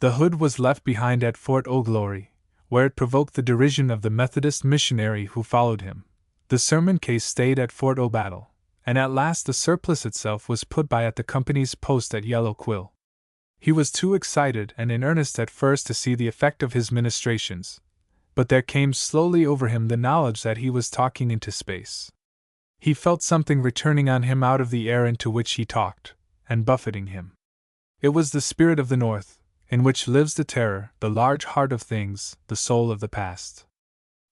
The hood was left behind at Fort O'Glory, where it provoked the derision of the Methodist missionary who followed him. The sermon case stayed at Fort O'Battle, and at last the surplice itself was put by at the company's post at Yellow Quill. He was too excited and in earnest at first to see the effect of his ministrations, but there came slowly over him the knowledge that he was talking into space. He felt something returning on him out of the air into which he talked, and buffeting him. It was the spirit of the North, in which lives the terror, the large heart of things, the soul of the past.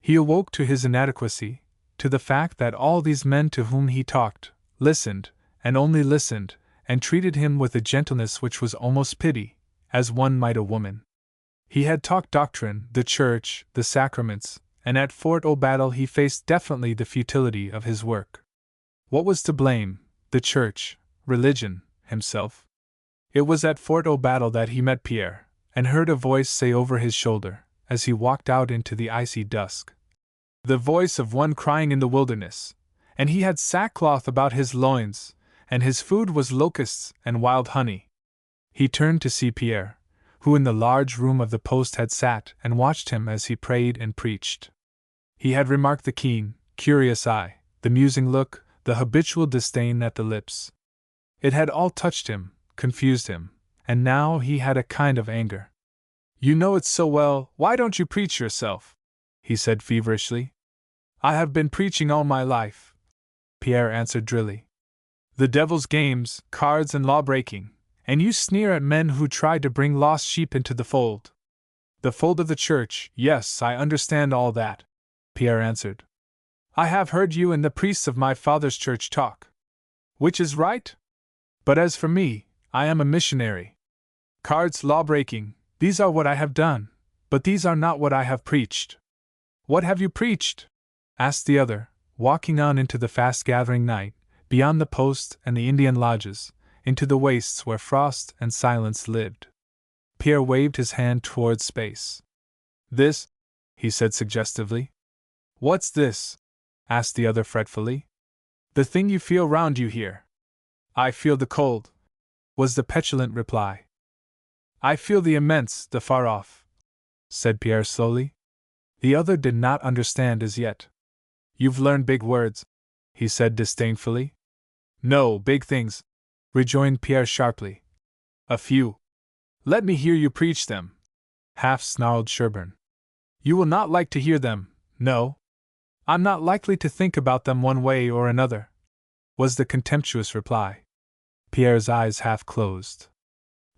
He awoke to his inadequacy, to the fact that all these men to whom he talked, listened, and only listened, and treated him with a gentleness which was almost pity, as one might a woman. He had talked doctrine, the church, the sacraments, and at Fort O'Battle he faced definitely the futility of his work. What was to blame, the church, religion, himself? It was at Fort O'Battle that he met Pierre, and heard a voice say over his shoulder, as he walked out into the icy dusk. The voice of one crying in the wilderness, and he had sackcloth about his loins, and his food was locusts and wild honey. He turned to see Pierre, who in the large room of the post had sat and watched him as he prayed and preached. He had remarked the keen, curious eye, the musing look, the habitual disdain at the lips. It had all touched him, confused him, and now he had a kind of anger. "You know it so well, why don't you preach yourself?" he said feverishly. "I have been preaching all my life," Pierre answered drily. "The devil's games, cards and law-breaking, and you sneer at men who try to bring lost sheep into the fold." "The fold of the church, yes, I understand all that," Pierre answered. "I have heard you and the priests of my father's church talk. Which is right? But as for me, I am a missionary. Cards, law-breaking, these are what I have done, but these are not what I have preached." "What have you preached?" asked the other, walking on into the fast-gathering night, beyond the post and the Indian lodges, into the wastes where frost and silence lived. Pierre waved his hand towards space. "This?" he said suggestively. "What's this?" asked the other fretfully. "The thing you feel round you here." "I feel the cold," was the petulant reply. "I feel the immense, the far off," said Pierre slowly. The other did not understand as yet. "You've learned big words," he said disdainfully. "No, big things," rejoined Pierre sharply. "A few. Let me hear you preach them," half snarled Sherburne. "You will not like to hear them, no? I'm not likely to think about them one way or another," was the contemptuous reply. Pierre's eyes half closed.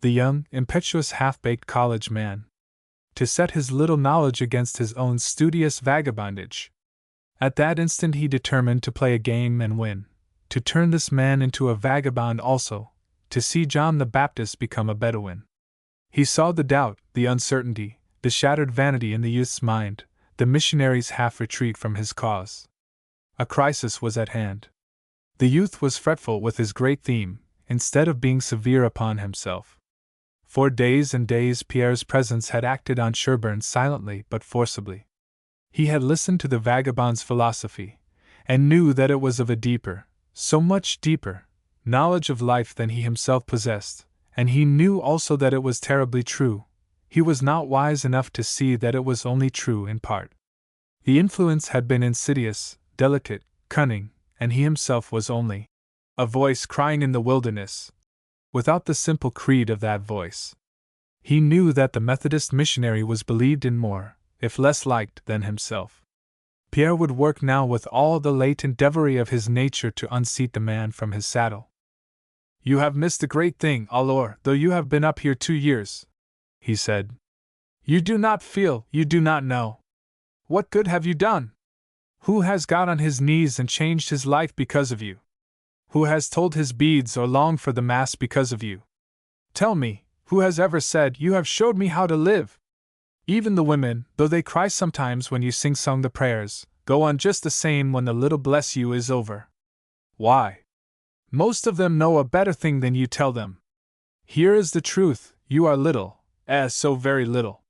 The young, impetuous, half-baked college man. To set his little knowledge against his own studious vagabondage. At that instant he determined to play a game and win, to turn this man into a vagabond also, to see John the Baptist become a Bedouin. He saw the doubt, the uncertainty, the shattered vanity in the youth's mind, the missionary's half-retreat from his cause. A crisis was at hand. The youth was fretful with his great theme, instead of being severe upon himself. For days and days Pierre's presence had acted on Sherburne silently but forcibly. He had listened to the vagabond's philosophy, and knew that it was of a deeper, so much deeper, knowledge of life than he himself possessed, and he knew also that it was terribly true. He was not wise enough to see that it was only true in part. The influence had been insidious, delicate, cunning, and he himself was only a voice crying in the wilderness. Without the simple creed of that voice, he knew that the Methodist missionary was believed in more, if less liked, than himself. Pierre would work now with all the latent devilry of his nature to unseat the man from his saddle. "You have missed a great thing, alors, though you have been up here 2 years," he said. "You do not feel, you do not know. What good have you done? Who has got on his knees and changed his life because of you? Who has told his beads or longed for the Mass because of you? Tell me, who has ever said, 'You have showed me how to live'? Even the women, though they cry sometimes when you sing the prayers, Go on just the same when the little bless you is over. Why? Most of them know a better thing than you tell them. Here is the truth, you are little, so very little.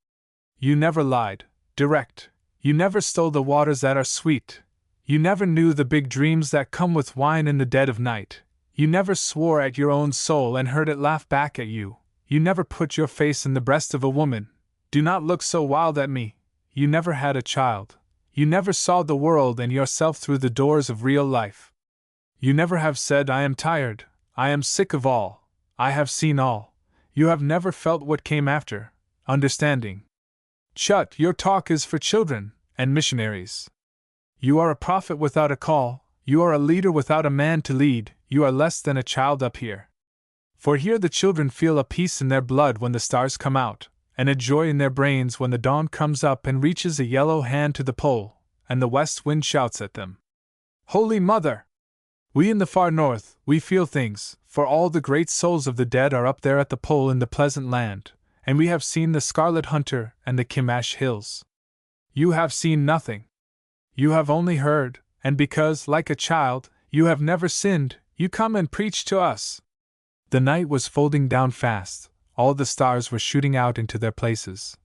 You never lied, direct, you never stole the waters that are sweet, you never knew the big dreams that come with wine in the dead of night, you never swore at your own soul and heard it laugh back at you, you never put your face in the breast of a woman, do not look so wild at me, you never had a child, you never saw the world and yourself through the doors of real life. You never have said, I am tired, I am sick of all, I have seen all. You have never felt what came after, understanding. Chut, your talk is for children and missionaries. You are a prophet without a call, you are a leader without a man to lead, you are less than a child up here. For here the children feel a peace in their blood when the stars come out, and a joy in their brains when the dawn comes up and reaches a yellow hand to the pole, and the west wind shouts at them. Holy Mother! We in the far north, we feel things, for all the great souls of the dead are up there at the pole in the pleasant land, and we have seen the Scarlet Hunter and the Kimash Hills. You have seen nothing. You have only heard, and because, like a child, you have never sinned, you come and preach to us. The night was folding down fast, all the stars were shooting out into their places,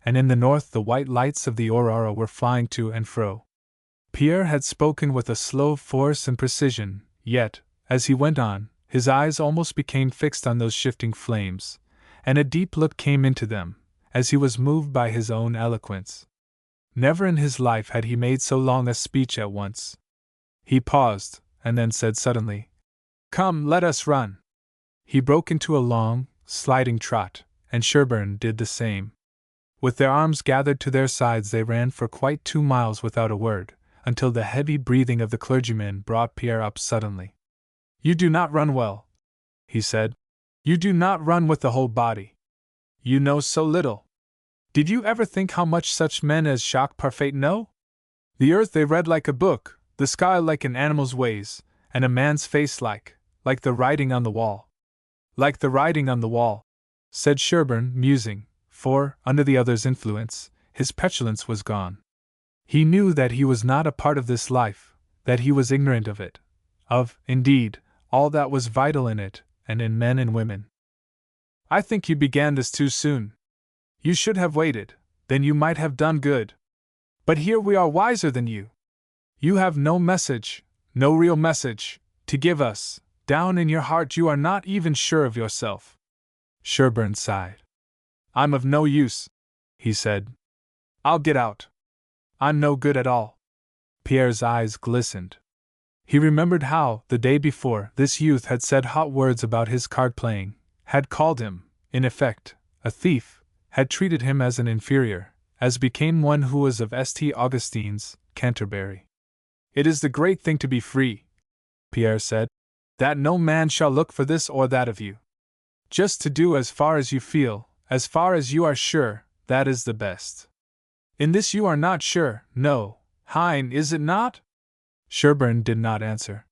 and in the north the white lights of the aurora were flying to and fro. Pierre had spoken with a slow force and precision, yet, as he went on, his eyes almost became fixed on those shifting flames, and a deep look came into them, as he was moved by his own eloquence. Never in his life had he made so long a speech at once. He paused, and then said suddenly, Come, let us run. He broke into a long, sliding trot, and Sherburne did the same. With their arms gathered to their sides they ran for quite 2 miles without a word, until the heavy breathing of the clergyman brought Pierre up suddenly. You do not run well, he said. You do not run with the whole body. You know so little. Did you ever think how much such men as Jacques Parfait know? The earth they read like a book, the sky like an animal's ways, and a man's face like the writing on the wall. Like the writing on the wall, said Sherburne, musing, for, under the other's influence, his petulance was gone. He knew that he was not a part of this life, that he was ignorant of it, indeed, all that was vital in it, and in men and women. I think you began this too soon. You should have waited, then you might have done good. But here we are wiser than you. You have no message, no real message, to give us. Down in your heart you are not even sure of yourself. Sherburne sighed. I'm of no use, he said. I'll get out. I'm no good at all. Pierre's eyes glistened. He remembered how, the day before, this youth had said hot words about his card-playing, had called him, in effect, a thief, had treated him as an inferior, as became one who was of St. Augustine's, Canterbury. It is the great thing to be free, Pierre said, that no man shall look for this or that of you. Just to do as far as you feel, as far as you are sure, that is the best. In this you are not sure, no, Hein, is it not? Sherburne did not answer.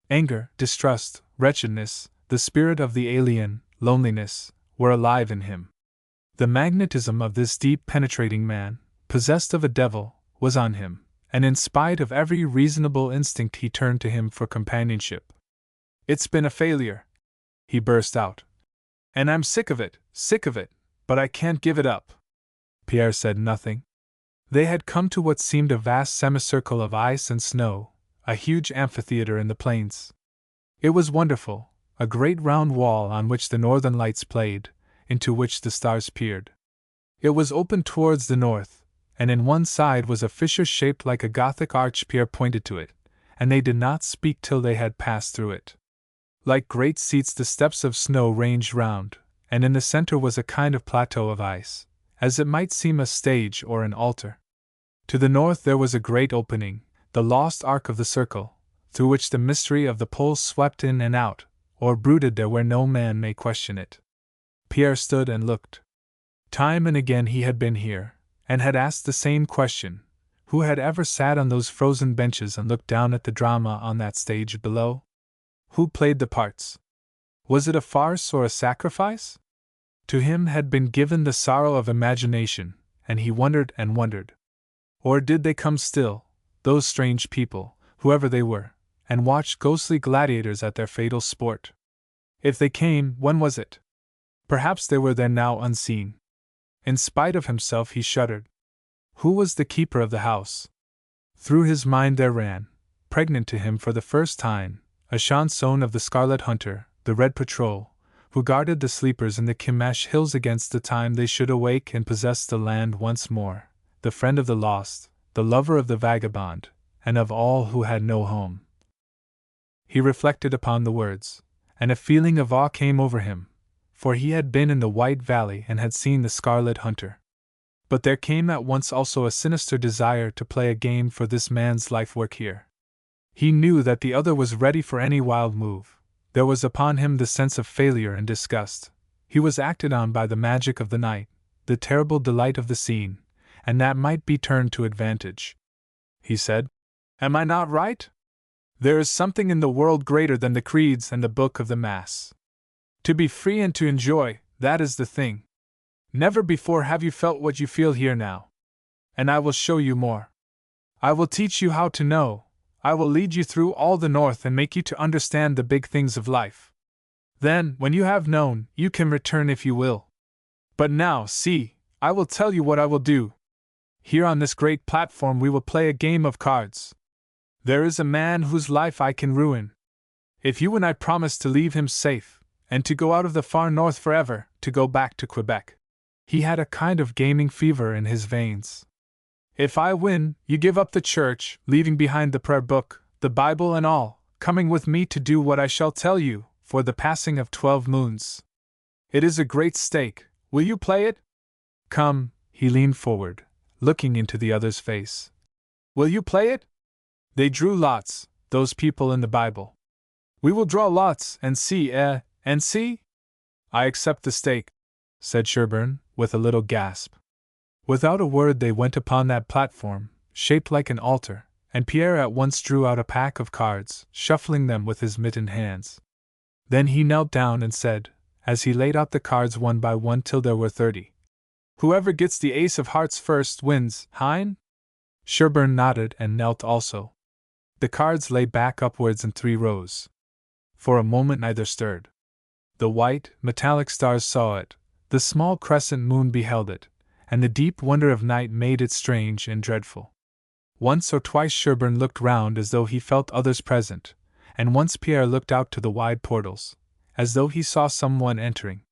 Anger, distrust, wretchedness, the spirit of the alien, loneliness, were alive in him. The magnetism of this deep penetrating man, possessed of a devil, was on him, and in spite of every reasonable instinct he turned to him for companionship. It's been a failure, he burst out. And I'm sick of it, but I can't give it up. Pierre said nothing. They had come to what seemed a vast semicircle of ice and snow, a huge amphitheater in the plains. It was wonderful, a great round wall on which the northern lights played, into which the stars peered. It was open towards the north, and in one side was a fissure shaped like a Gothic arch. Pierre pointed to it, and they did not speak till they had passed through it. Like great seats the steps of snow ranged round, and in the center was a kind of plateau of ice, as it might seem a stage or an altar. To the north there was a great opening, the lost arc of the circle, through which the mystery of the poles swept in and out, or brooded there where no man may question it. Pierre stood and looked. Time and again he had been here, and had asked the same question, who had ever sat on those frozen benches and looked down at the drama on that stage below? Who played the parts? Was it a farce or a sacrifice? To him had been given the sorrow of imagination, and he wondered and wondered. Or did they come still, those strange people, whoever they were, and watched ghostly gladiators at their fatal sport. If they came, when was it? Perhaps they were there now unseen. In spite of himself, he shuddered. Who was the keeper of the house? Through his mind there ran, pregnant to him for the first time, a chanson of the Scarlet Hunter, the Red Patrol, who guarded the sleepers in the Kimash Hills against the time they should awake and possess the land once more, the friend of the lost, the lover of the vagabond, and of all who had no home. He reflected upon the words, and a feeling of awe came over him, for he had been in the White Valley and had seen the Scarlet Hunter. But there came at once also a sinister desire to play a game for this man's life work here. He knew that the other was ready for any wild move. There was upon him the sense of failure and disgust. He was acted on by the magic of the night, the terrible delight of the scene, and that might be turned to advantage. He said, "Am I not right? There is something in the world greater than the creeds and the book of the Mass. To be free and to enjoy, that is the thing. Never before have you felt what you feel here now. And I will show you more. I will teach you how to know. I will lead you through all the North and make you to understand the big things of life. Then, when you have known, you can return if you will. But now, see, I will tell you what I will do. Here on this great platform we will play a game of cards. There is a man whose life I can ruin. If you and I promise to leave him safe, and to go out of the far north forever, to go back to Quebec." He had a kind of gaming fever in his veins. "If I win, you give up the church, leaving behind the prayer book, the Bible and all, coming with me to do what I shall tell you, for the passing of 12 moons. It is a great stake. Will you play it? Come," he leaned forward, looking into the other's face. "Will you play it? They drew lots, those people in the Bible. We will draw lots, and see, and see?" "I accept the stake," said Sherburne, with a little gasp. Without a word they went upon that platform, shaped like an altar, and Pierre at once drew out a pack of cards, shuffling them with his mittened hands. Then he knelt down and said, as he laid out the cards one by one till there were 30. "Whoever gets the ace of hearts first wins, hein?" Sherburne nodded and knelt also. The cards lay back upwards in 3 rows. For a moment neither stirred. The white, metallic stars saw it, the small crescent moon beheld it, and the deep wonder of night made it strange and dreadful. Once or twice Sherburne looked round as though he felt others present, and once Pierre looked out to the wide portals, as though he saw someone entering.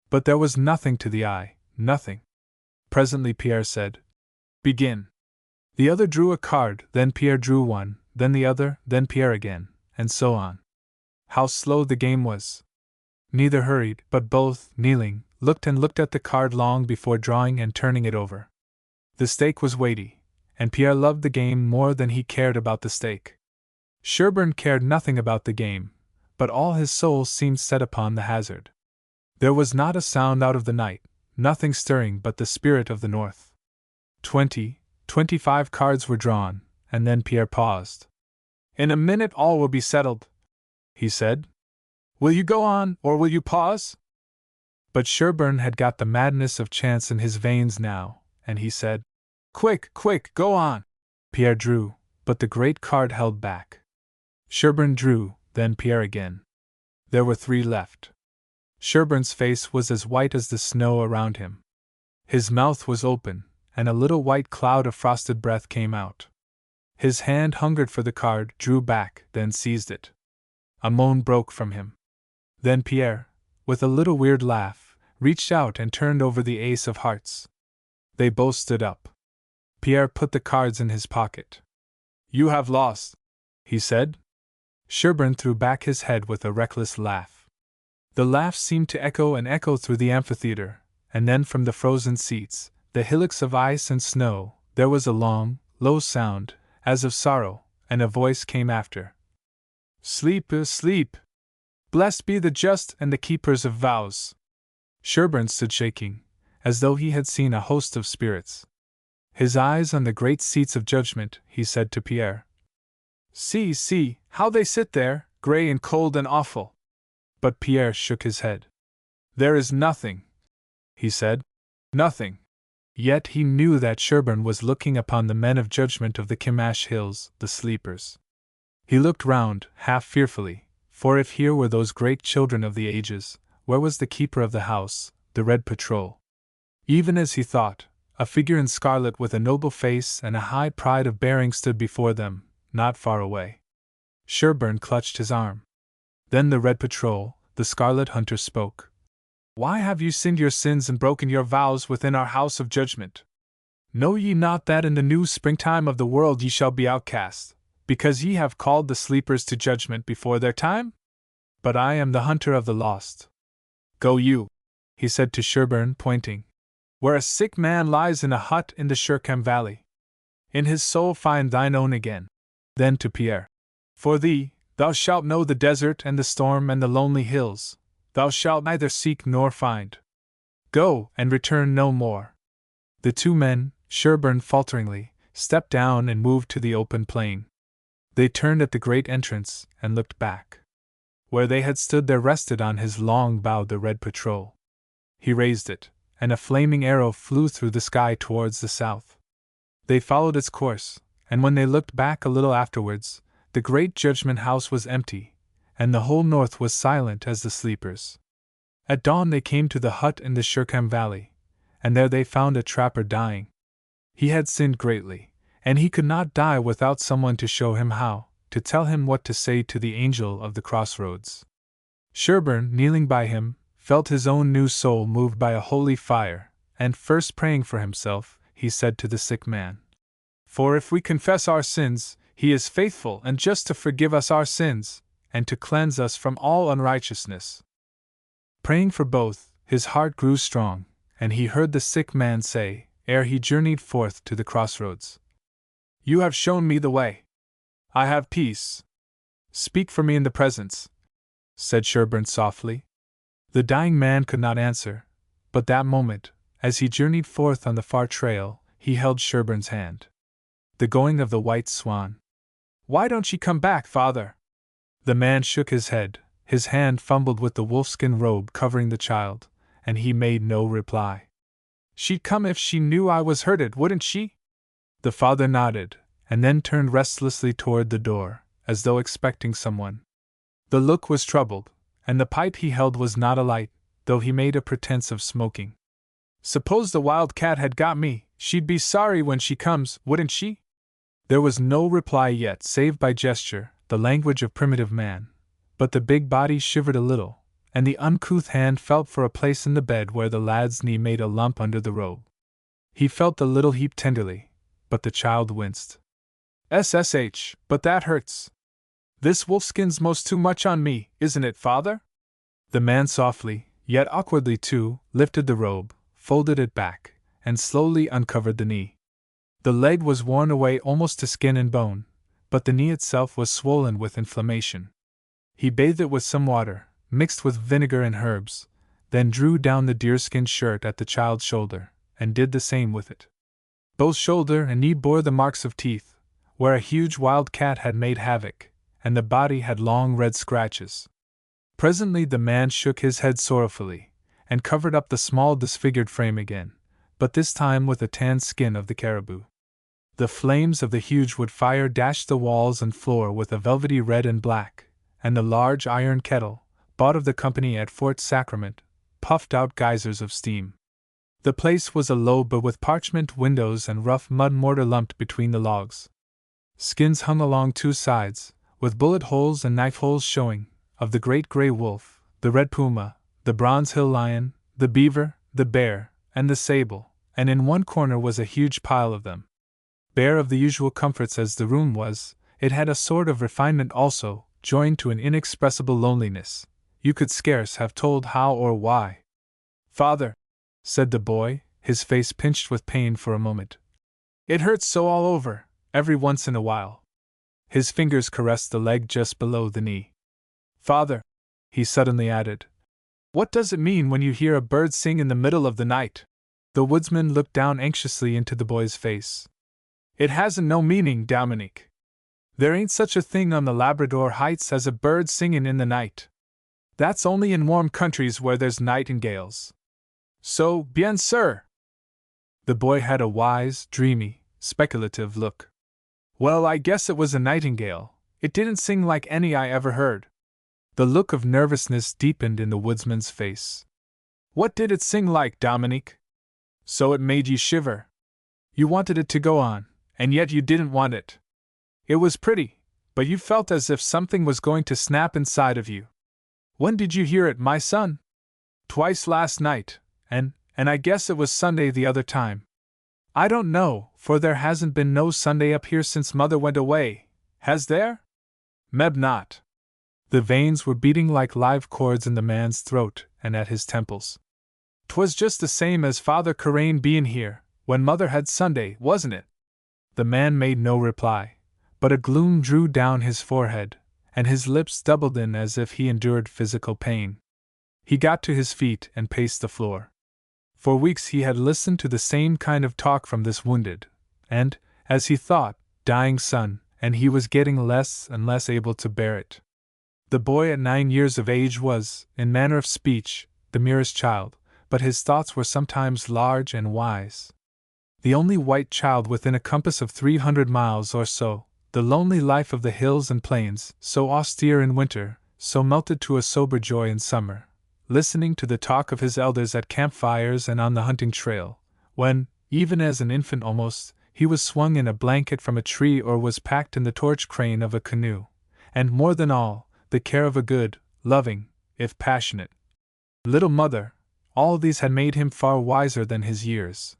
But there was nothing to the eye, nothing. Presently Pierre said, "Begin." The other drew a card, then Pierre drew one, then the other, then Pierre again, and so on. How slow the game was! Neither hurried, but both, kneeling, looked at the card long before drawing and turning it over. The stake was weighty, and Pierre loved the game more than he cared about the stake. Sherburne cared nothing about the game, but all his soul seemed set upon the hazard. There was not a sound out of the night, nothing stirring but the spirit of the North. 25 cards were drawn, and then Pierre paused. "In a minute all will be settled," he said. "Will you go on, or will you pause?" But Sherburne had got the madness of chance in his veins now, and he said, "Quick, quick, go on!" Pierre drew, but the great card held back. Sherburne drew, then Pierre again. There were 3 left. Sherburne's face was as white as the snow around him. His mouth was open, and a little white cloud of frosted breath came out. His hand hungered for the card, drew back, then seized it. A moan broke from him. Then Pierre, with a little weird laugh, reached out and turned over the ace of hearts. They both stood up. Pierre put the cards in his pocket. "You have lost," he said. Sherburne threw back his head with a reckless laugh. The laugh seemed to echo and echo through the amphitheater, and then from the frozen seats, the hillocks of ice and snow, there was a long, low sound, as of sorrow, and a voice came after. "Sleep, sleep! Blessed be the just and the keepers of vows." Sherburne stood shaking, as though he had seen a host of spirits. His eyes on the great seats of judgment, he said to Pierre, See, how they sit there, grey and cold and awful." But Pierre shook his head. "There is nothing," he said. "Nothing. Yet he knew that Sherburne was looking upon the men of judgment of the Kimash Hills, the sleepers. He looked round, half fearfully, for if here were those great children of the ages, where was the keeper of the house, the Red Patrol? Even as he thought, a figure in scarlet with a noble face and a high pride of bearing stood before them, not far away. Sherburne clutched his arm. Then the Red Patrol, the Scarlet Hunter, spoke. Why have you sinned your sins and broken your vows within our house of judgment? Know ye not that in the new springtime of the world ye shall be outcast, because ye have called the sleepers to judgment before their time? But I am the hunter of the lost. Go you, he said to Sherburne, pointing, where a sick man lies in a hut in the Shirkham valley. In his soul find thine own again. Then to Pierre. For thee, thou shalt know the desert and the storm and the lonely hills. Thou shalt neither seek nor find. Go, and return no more. The two men, Sherburne falteringly, stepped down and moved to the open plain. They turned at the great entrance and looked back. Where they had stood there rested on his long bow the Red Patrol. He raised it, and a flaming arrow flew through the sky towards the south. They followed its course, and when they looked back a little afterwards, the great judgment house was empty, and the whole north was silent as the sleepers. At dawn they came to the hut in the Shirkham valley, and there they found a trapper dying. He had sinned greatly, and he could not die without someone to show him how, to tell him what to say to the angel of the crossroads. Sherburne, kneeling by him, felt his own new soul moved by a holy fire, and first praying for himself, he said to the sick man, For if we confess our sins, he is faithful and just to forgive us our sins, and to cleanse us from all unrighteousness. Praying for both, his heart grew strong, and he heard the sick man say, ere he journeyed forth to the crossroads, You have shown me the way. I have peace. Speak for me in the presence, said Sherburne softly. The dying man could not answer, but that moment, as he journeyed forth on the far trail, he held Sherburne's hand. The going of the White Swan. Why don't ye come back, father? The man shook his head, his hand fumbled with the wolfskin robe covering the child, and he made no reply. She'd come if she knew I was hurted, wouldn't she? The father nodded, and then turned restlessly toward the door, as though expecting someone. The look was troubled, and the pipe he held was not alight, though he made a pretense of smoking. Suppose the wild cat had got me, she'd be sorry when she comes, wouldn't she? There was no reply yet save by gesture, the language of primitive man, but the big body shivered a little, and the uncouth hand felt for a place in the bed where the lad's knee made a lump under the robe. He felt the little heap tenderly, but the child winced. SSH, but that hurts. This wolfskin's most too much on me, isn't it, father? The man softly, yet awkwardly too, lifted the robe, folded it back, and slowly uncovered the knee. The leg was worn away almost to skin and bone, but the knee itself was swollen with inflammation. He bathed it with some water, mixed with vinegar and herbs, then drew down the deerskin shirt at the child's shoulder, and did the same with it. Both shoulder and knee bore the marks of teeth, where a huge wild cat had made havoc, and the body had long red scratches. Presently the man shook his head sorrowfully, and covered up the small disfigured frame again, but this time with the tanned skin of the caribou. The flames of the huge wood fire dashed the walls and floor with a velvety red and black, and the large iron kettle, bought of the company at Fort Sacrament, puffed out geysers of steam. The place was a low but with parchment windows and rough mud mortar lumped between the logs. Skins hung along two sides, with bullet holes and knife holes showing, of the great gray wolf, the red puma, the bronze hill lion, the beaver, the bear, and the sable, and in one corner was a huge pile of them. Bare of the usual comforts as the room was, it had a sort of refinement also, joined to an inexpressible loneliness. You could scarce have told how or why. Father, said the boy, his face pinched with pain for a moment. It hurts so all over, every once in a while. His fingers caressed the leg just below the knee. Father, he suddenly added, what does it mean when you hear a bird sing in the middle of the night? The woodsman looked down anxiously into the boy's face. It hasn't no meaning, Dominique. There ain't such a thing on the Labrador Heights as a bird singin' in the night. That's only in warm countries where there's nightingales. So, bien sûr. The boy had a wise, dreamy, speculative look. Well, I guess it was a nightingale. It didn't sing like any I ever heard. The look of nervousness deepened in the woodsman's face. What did it sing like, Dominique? So it made you shiver. You wanted it to go on, and yet you didn't want it. It was pretty, but you felt as if something was going to snap inside of you. When did you hear it, my son? Twice last night, and I guess it was Sunday the other time. I don't know, for there hasn't been no Sunday up here since Mother went away, has there? Meb not. The veins were beating like live cords in the man's throat and at his temples. 'Twas just the same as Father Crane bein' here, when Mother had Sunday, wasn't it? The man made no reply, but a gloom drew down his forehead, and his lips doubled in as if he endured physical pain. He got to his feet and paced the floor. For weeks he had listened to the same kind of talk from this wounded, and, as he thought, dying son, and he was getting less and less able to bear it. The boy at 9 years of age was, in manner of speech, the merest child, but his thoughts were sometimes large and wise. The only white child within a compass of 300 miles or so, the lonely life of the hills and plains, so austere in winter, so melted to a sober joy in summer, listening to the talk of his elders at campfires and on the hunting trail, when, even as an infant almost, he was swung in a blanket from a tree or was packed in the torch crane of a canoe, and more than all, the care of a good, loving, if passionate, little mother. All these had made him far wiser than his years.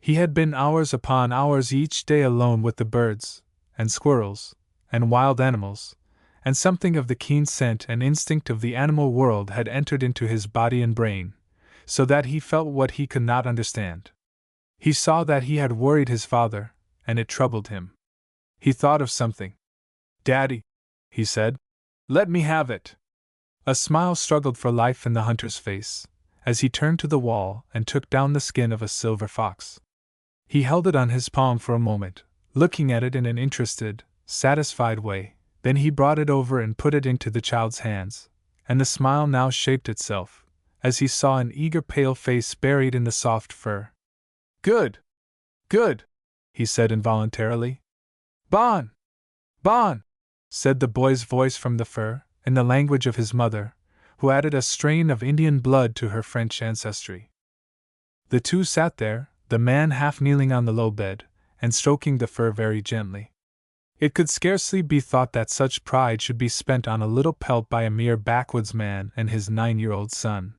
He had been hours upon hours each day alone with the birds, and squirrels, and wild animals, and something of the keen scent and instinct of the animal world had entered into his body and brain, so that he felt what he could not understand. He saw that he had worried his father, and it troubled him. He thought of something. "Daddy," he said, "let me have it." A smile struggled for life in the hunter's face, as he turned to the wall and took down the skin of a silver fox. He held it on his palm for a moment, looking at it in an interested, satisfied way, then he brought it over and put it into the child's hands, and the smile now shaped itself, as he saw an eager pale face buried in the soft fur. "Good! Good!" he said involuntarily. "Bon! Bon!" said the boy's voice from the fur, in the language of his mother, who added a strain of Indian blood to her French ancestry. The two sat there, the man half kneeling on the low bed, and stroking the fur very gently. It could scarcely be thought that such pride should be spent on a little pelt by a mere backwoods man and his 9-year-old son.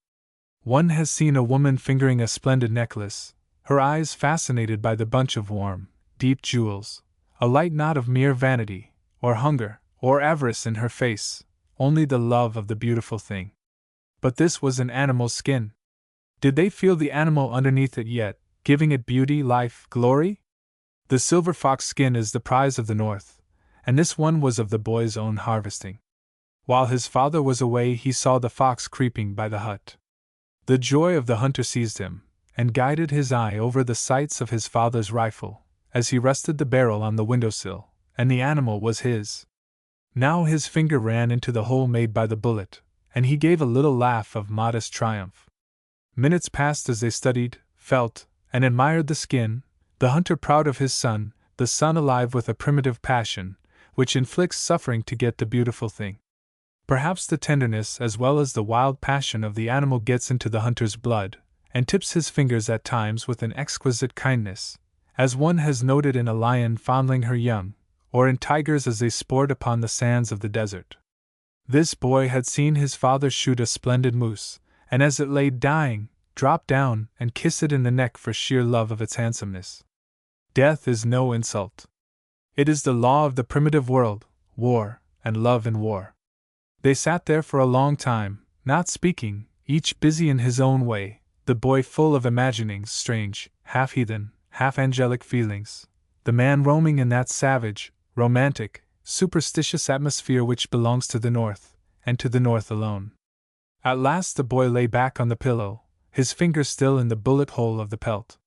One has seen a woman fingering a splendid necklace, her eyes fascinated by the bunch of warm, deep jewels, a light knot of mere vanity, or hunger, or avarice in her face, only the love of the beautiful thing. But this was an animal's skin. Did they feel the animal underneath it yet, giving it beauty, life, glory? The silver fox skin is the prize of the North, and this one was of the boy's own harvesting. While his father was away, he saw the fox creeping by the hut. The joy of the hunter seized him, and guided his eye over the sights of his father's rifle, as he rested the barrel on the windowsill, and the animal was his. Now his finger ran into the hole made by the bullet, and he gave a little laugh of modest triumph. Minutes passed as they studied, felt, and admired the skin, the hunter proud of his son, the son alive with a primitive passion, which inflicts suffering to get the beautiful thing. Perhaps the tenderness as well as the wild passion of the animal gets into the hunter's blood, and tips his fingers at times with an exquisite kindness, as one has noted in a lion fondling her young, or in tigers as they sport upon the sands of the desert. This boy had seen his father shoot a splendid moose, and as it lay dying, drop down and kiss it in the neck for sheer love of its handsomeness. Death is no insult. It is the law of the primitive world, war, and love in war. They sat there for a long time, not speaking, each busy in his own way, the boy full of imaginings, strange, half-heathen, half-angelic feelings, the man roaming in that savage, romantic, superstitious atmosphere which belongs to the North, and to the North alone. At last the boy lay back on the pillow, his fingers still in the bullet hole of the pelt.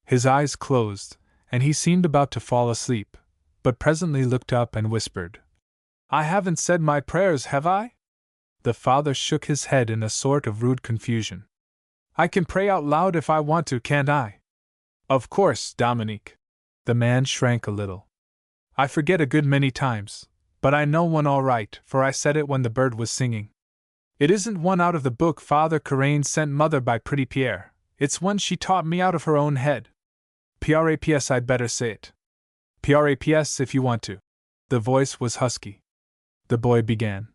His eyes closed, and he seemed about to fall asleep, but presently looked up and whispered, "I haven't said my prayers, have I?" The father shook his head in a sort of rude confusion. "I can pray out loud if I want to, can't I?" Of course, Dominique. The man shrank a little. I forget a good many times, but I know one all right, for I said it when the bird was singing. It isn't one out of the book Father Corain sent Mother by Pretty Pierre, it's one she taught me out of her own head. Praps, I'd better say it. Praps if you want to. The voice was husky. The boy began.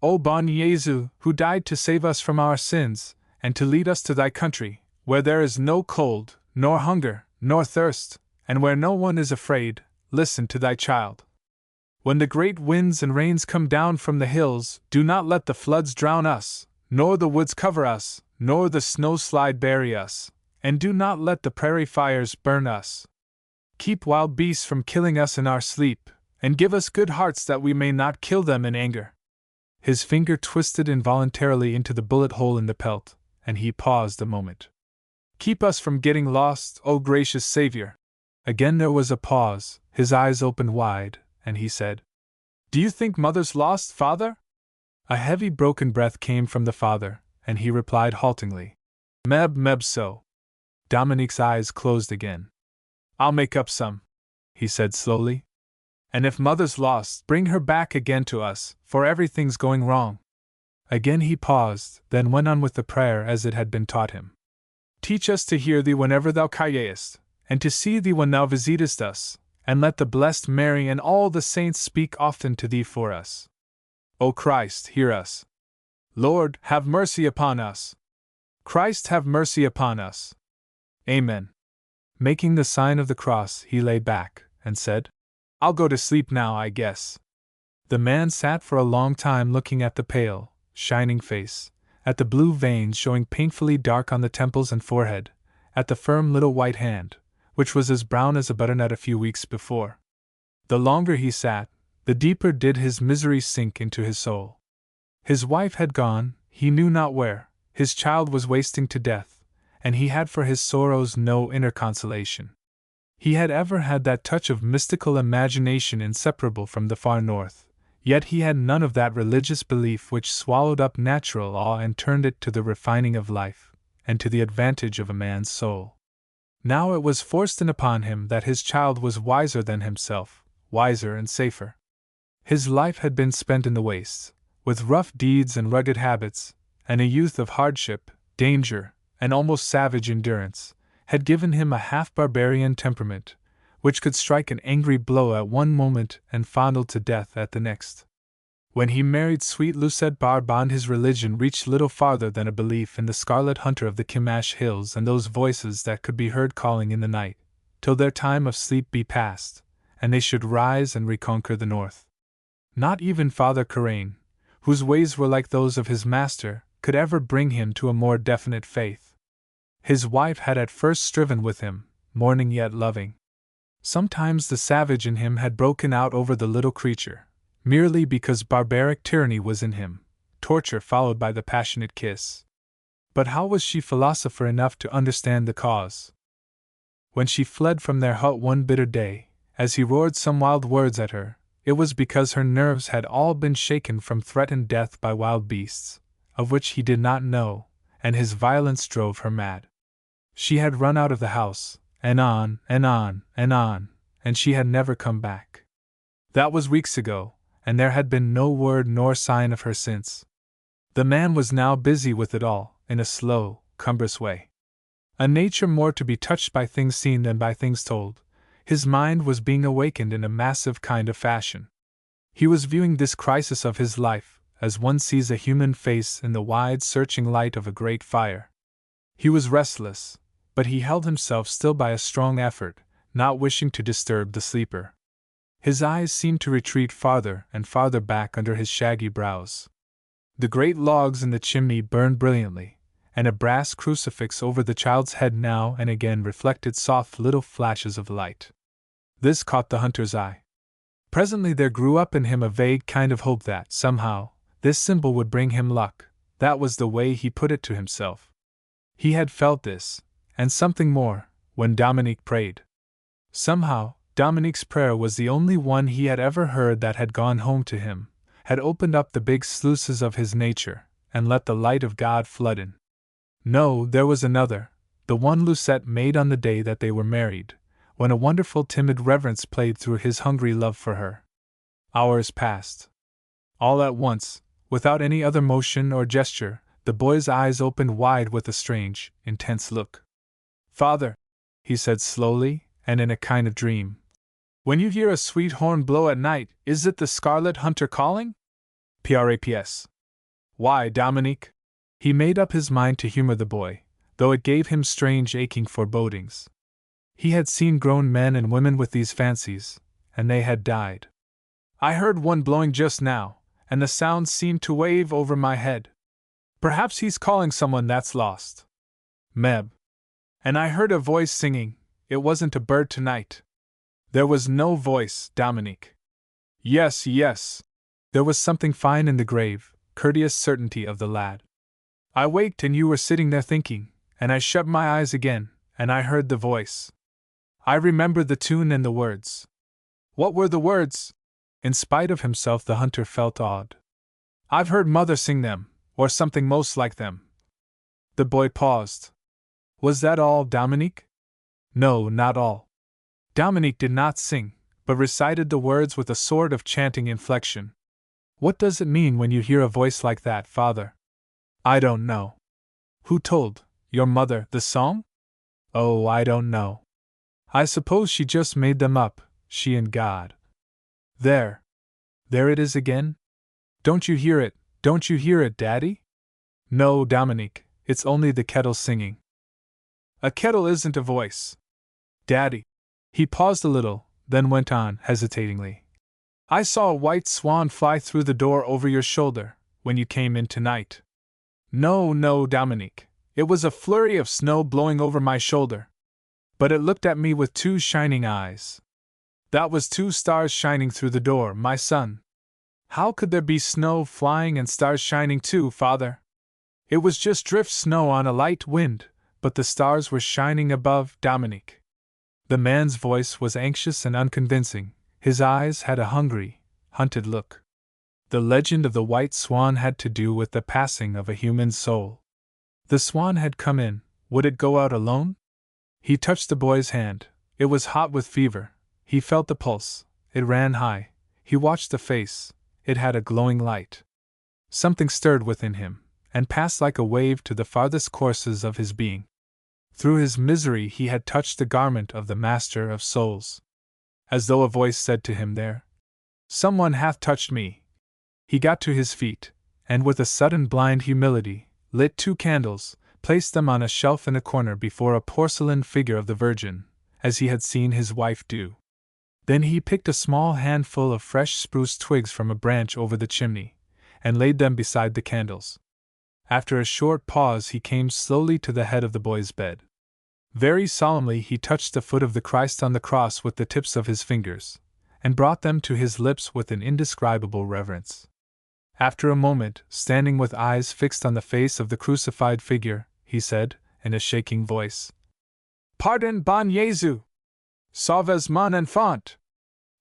O bon Jesu, who died to save us from our sins, and to lead us to thy country, where there is no cold, nor hunger, nor thirst, and where no one is afraid, listen to thy child. When the great winds and rains come down from the hills, do not let the floods drown us, nor the woods cover us, nor the snowslide bury us, and do not let the prairie fires burn us. Keep wild beasts from killing us in our sleep, and give us good hearts that we may not kill them in anger. His finger twisted involuntarily into the bullet hole in the pelt, and he paused a moment. Keep us from getting lost, O gracious Savior. Again there was a pause, his eyes opened wide, and he said, Do you think Mother's lost, Father? A heavy broken breath came from the father, and he replied haltingly, Meb so. Dominique's eyes closed again. I'll make up some, he said slowly. And if Mother's lost, bring her back again to us, for everything's going wrong. Again he paused, then went on with the prayer as it had been taught him. Teach us to hear thee whenever thou callest, and to see thee when thou visitest us, and let the blessed Mary and all the saints speak often to thee for us. O Christ, hear us. Lord, have mercy upon us. Christ, have mercy upon us. Amen. Making the sign of the cross, he lay back, and said, I'll go to sleep now, I guess. The man sat for a long time looking at the pale, shining face, at the blue veins showing painfully dark on the temples and forehead, at the firm little white hand, which was as brown as a butternut a few weeks before. The longer he sat, the deeper did his misery sink into his soul. His wife had gone, he knew not where, his child was wasting to death, and he had for his sorrows no inner consolation. He had ever had that touch of mystical imagination inseparable from the far north, yet he had none of that religious belief which swallowed up natural awe and turned it to the refining of life, and to the advantage of a man's soul. Now it was forced in upon him that his child was wiser than himself, wiser and safer. His life had been spent in the wastes, with rough deeds and rugged habits, and a youth of hardship, danger, and almost savage endurance, had given him a half-barbarian temperament, which could strike an angry blow at one moment and fondle to death at the next. When he married sweet Lucette Barband, his religion reached little farther than a belief in the scarlet hunter of the Kimash hills and those voices that could be heard calling in the night, till their time of sleep be past, and they should rise and reconquer the north. Not even Father Corain, whose ways were like those of his master, could ever bring him to a more definite faith. His wife had at first striven with him, mourning yet loving. Sometimes the savage in him had broken out over the little creature, merely because barbaric tyranny was in him, torture followed by the passionate kiss. But how was she philosopher enough to understand the cause? When she fled from their hut one bitter day, as he roared some wild words at her, it was because her nerves had all been shaken from threatened death by wild beasts, of which he did not know, and his violence drove her mad. She had run out of the house, and on, and on, and on, and she had never come back. That was weeks ago, and there had been no word nor sign of her since. The man was now busy with it all, in a slow, cumbrous way. A nature more to be touched by things seen than by things told, his mind was being awakened in a massive kind of fashion. He was viewing this crisis of his life, as one sees a human face in the wide searching light of a great fire. He was restless, but he held himself still by a strong effort, not wishing to disturb the sleeper. His eyes seemed to retreat farther and farther back under his shaggy brows. The great logs in the chimney burned brilliantly, and a brass crucifix over the child's head now and again reflected soft little flashes of light. This caught the hunter's eye. Presently there grew up in him a vague kind of hope that, somehow, this symbol would bring him luck. That was the way he put it to himself. He had felt this, and something more, when Dominique prayed. Somehow, Dominique's prayer was the only one he had ever heard that had gone home to him, had opened up the big sluices of his nature, and let the light of God flood in. No, there was another, the one Lucette made on the day that they were married, when a wonderful timid reverence played through his hungry love for her. Hours passed. All at once, without any other motion or gesture, the boy's eyes opened wide with a strange, intense look. "Father," he said slowly, and in a kind of dream, "when you hear a sweet horn blow at night, is it the Scarlet Hunter calling?" Praps. "Why, Dominique?" He made up his mind to humor the boy, though it gave him strange aching forebodings. He had seen grown men and women with these fancies, and they had died. "I heard one blowing just now, and the sound seemed to wave over my head. Perhaps he's calling someone that's lost. Meb. And I heard a voice singing. It wasn't a bird tonight." "There was no voice, Dominique." "Yes, yes." There was something fine in the grave, courteous certainty of the lad. "I waked and you were sitting there thinking, and I shut my eyes again, and I heard the voice. I remember the tune and the words." "What were the words?" In spite of himself, the hunter felt awed. "I've heard Mother sing them, or something most like them." The boy paused. "Was that all, Dominique?" "No, not all." Dominique did not sing, but recited the words with a sort of chanting inflection. "What does it mean when you hear a voice like that, Father?" "I don't know." "Who told your mother the song?" "Oh, I don't know. I suppose she just made them up, she and God." There it is again. Don't you hear it, don't you hear it, Daddy?" "No, Dominique, it's only the kettle singing." "A kettle isn't a voice." "Daddy." He paused a little, then went on, hesitatingly. "I saw a white swan fly through the door over your shoulder, when you came in tonight." "No, no, Dominique, it was a flurry of snow blowing over my shoulder. But it looked at me with two shining eyes." "That was two stars shining through the door, my son." "How could there be snow flying and stars shining too, Father?" "It was just drift snow on a light wind, but the stars were shining above, Dominique." The man's voice was anxious and unconvincing, his eyes had a hungry, hunted look. The legend of the white swan had to do with the passing of a human soul. The swan had come in, would it go out alone? He touched the boy's hand, it was hot with fever, he felt the pulse, it ran high, he watched the face, it had a glowing light. Something stirred within him, and passed like a wave to the farthest courses of his being. Through his misery he had touched the garment of the Master of Souls. As though a voice said to him there, "Someone hath touched me." He got to his feet, and with a sudden blind humility, lit 2 candles, placed them on a shelf in a corner before a porcelain figure of the Virgin, as he had seen his wife do. Then he picked a small handful of fresh spruce twigs from a branch over the chimney, and laid them beside the candles. After a short pause he came slowly to the head of the boy's bed. Very solemnly he touched the foot of the Christ on the cross with the tips of his fingers, and brought them to his lips with an indescribable reverence. After a moment, standing with eyes fixed on the face of the crucified figure, he said, in a shaking voice, "Pardon, bon Jésus! Sauves mon enfant!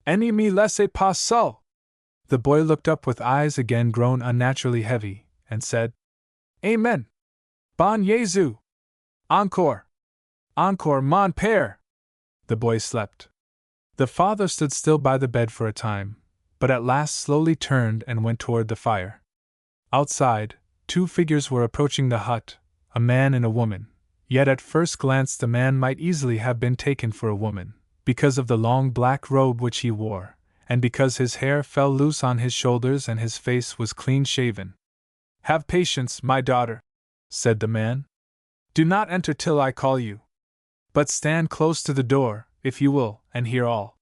Ne me laissez pas seul!" The boy looked up with eyes again grown unnaturally heavy, and said, "Amen! Bon Jésus! Encore! Encore, mon père!" The boy slept. The father stood still by the bed for a time, but at last slowly turned and went toward the fire. Outside, 2 figures were approaching the hut, a man and a woman, yet at first glance the man might easily have been taken for a woman, because of the long black robe which he wore, and because his hair fell loose on his shoulders and his face was clean-shaven. "Have patience, my daughter," said the man. "Do not enter till I call you. But stand close to the door, if you will, and hear all."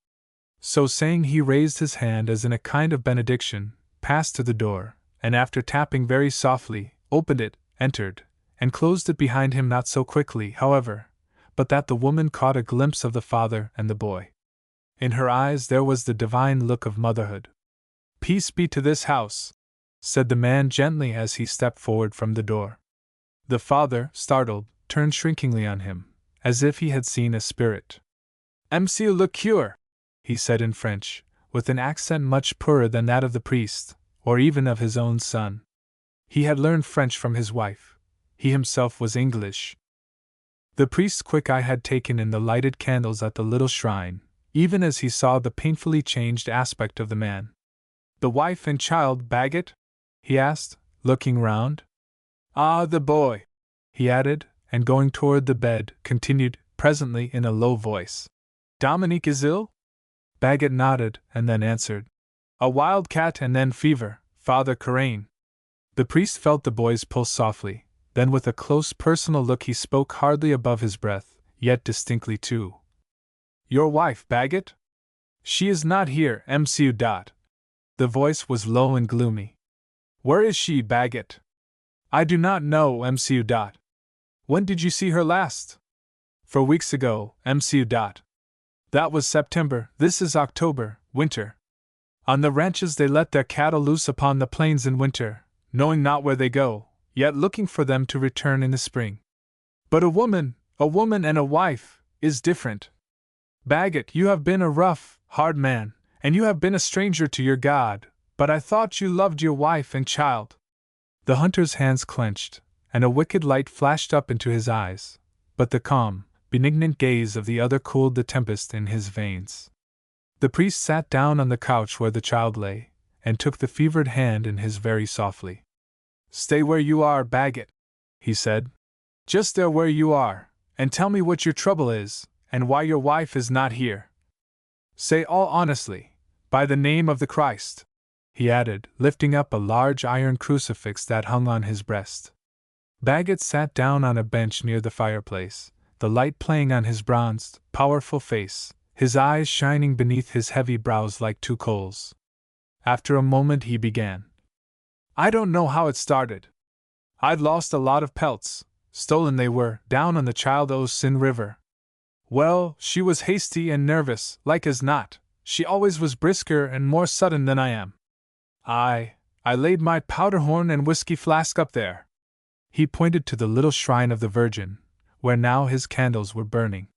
So saying, he raised his hand as in a kind of benediction, passed to the door, and after tapping very softly, opened it, entered, and closed it behind him, not so quickly, however, but that the woman caught a glimpse of the father and the boy. In her eyes there was the divine look of motherhood. "Peace be to this house," said the man gently as he stepped forward from the door. The father, startled, turned shrinkingly on him, as if he had seen a spirit. "Monsieur le curé," he said in French, with an accent much poorer than that of the priest, or even of his own son. He had learned French from his wife. He himself was English. The priest's quick eye had taken in the lighted candles at the little shrine, even as he saw the painfully changed aspect of the man. "The wife and child, Bagot?" he asked, looking round. "Ah, the boy," he added, and going toward the bed, continued, presently in a low voice. "Dominique is ill?" Bagot nodded, and then answered. "A wild cat and then fever, Father Karain." The priest felt the boy's pulse softly, then with a close personal look he spoke hardly above his breath, yet distinctly too. "Your wife, Bagot? She is not here, Mcu. The voice was low and gloomy. "Where is she, Bagot?" "I do not know, Mcu. When did you see her last?" "For weeks ago, Mcu. That was September, this is October, winter. On the ranches they let their cattle loose upon the plains in winter, knowing not where they go, yet looking for them to return in the spring. But a woman and a wife, is different. Bagot, you have been a rough, hard man, and you have been a stranger to your God, but I thought you loved your wife and child." The hunter's hands clenched, and a wicked light flashed up into his eyes, but the calm, benignant gaze of the other cooled the tempest in his veins. The priest sat down on the couch where the child lay, and took the fevered hand in his very softly. "Stay where you are, Bagot," he said. "Just there where you are, and tell me what your trouble is, and why your wife is not here. Say all honestly, by the name of the Christ," he added, lifting up a large iron crucifix that hung on his breast. Bagot sat down on a bench near the fireplace, the light playing on his bronzed, powerful face, his eyes shining beneath his heavy brows like two coals. After a moment he began. "I don't know how it started. I'd lost a lot of pelts, stolen they were, down on the Child O' Sin River. Well, she was hasty and nervous, like as not. She always was brisker and more sudden than I am. I laid my powder horn and whiskey flask up there." He pointed to the little shrine of the Virgin, where now his candles were burning.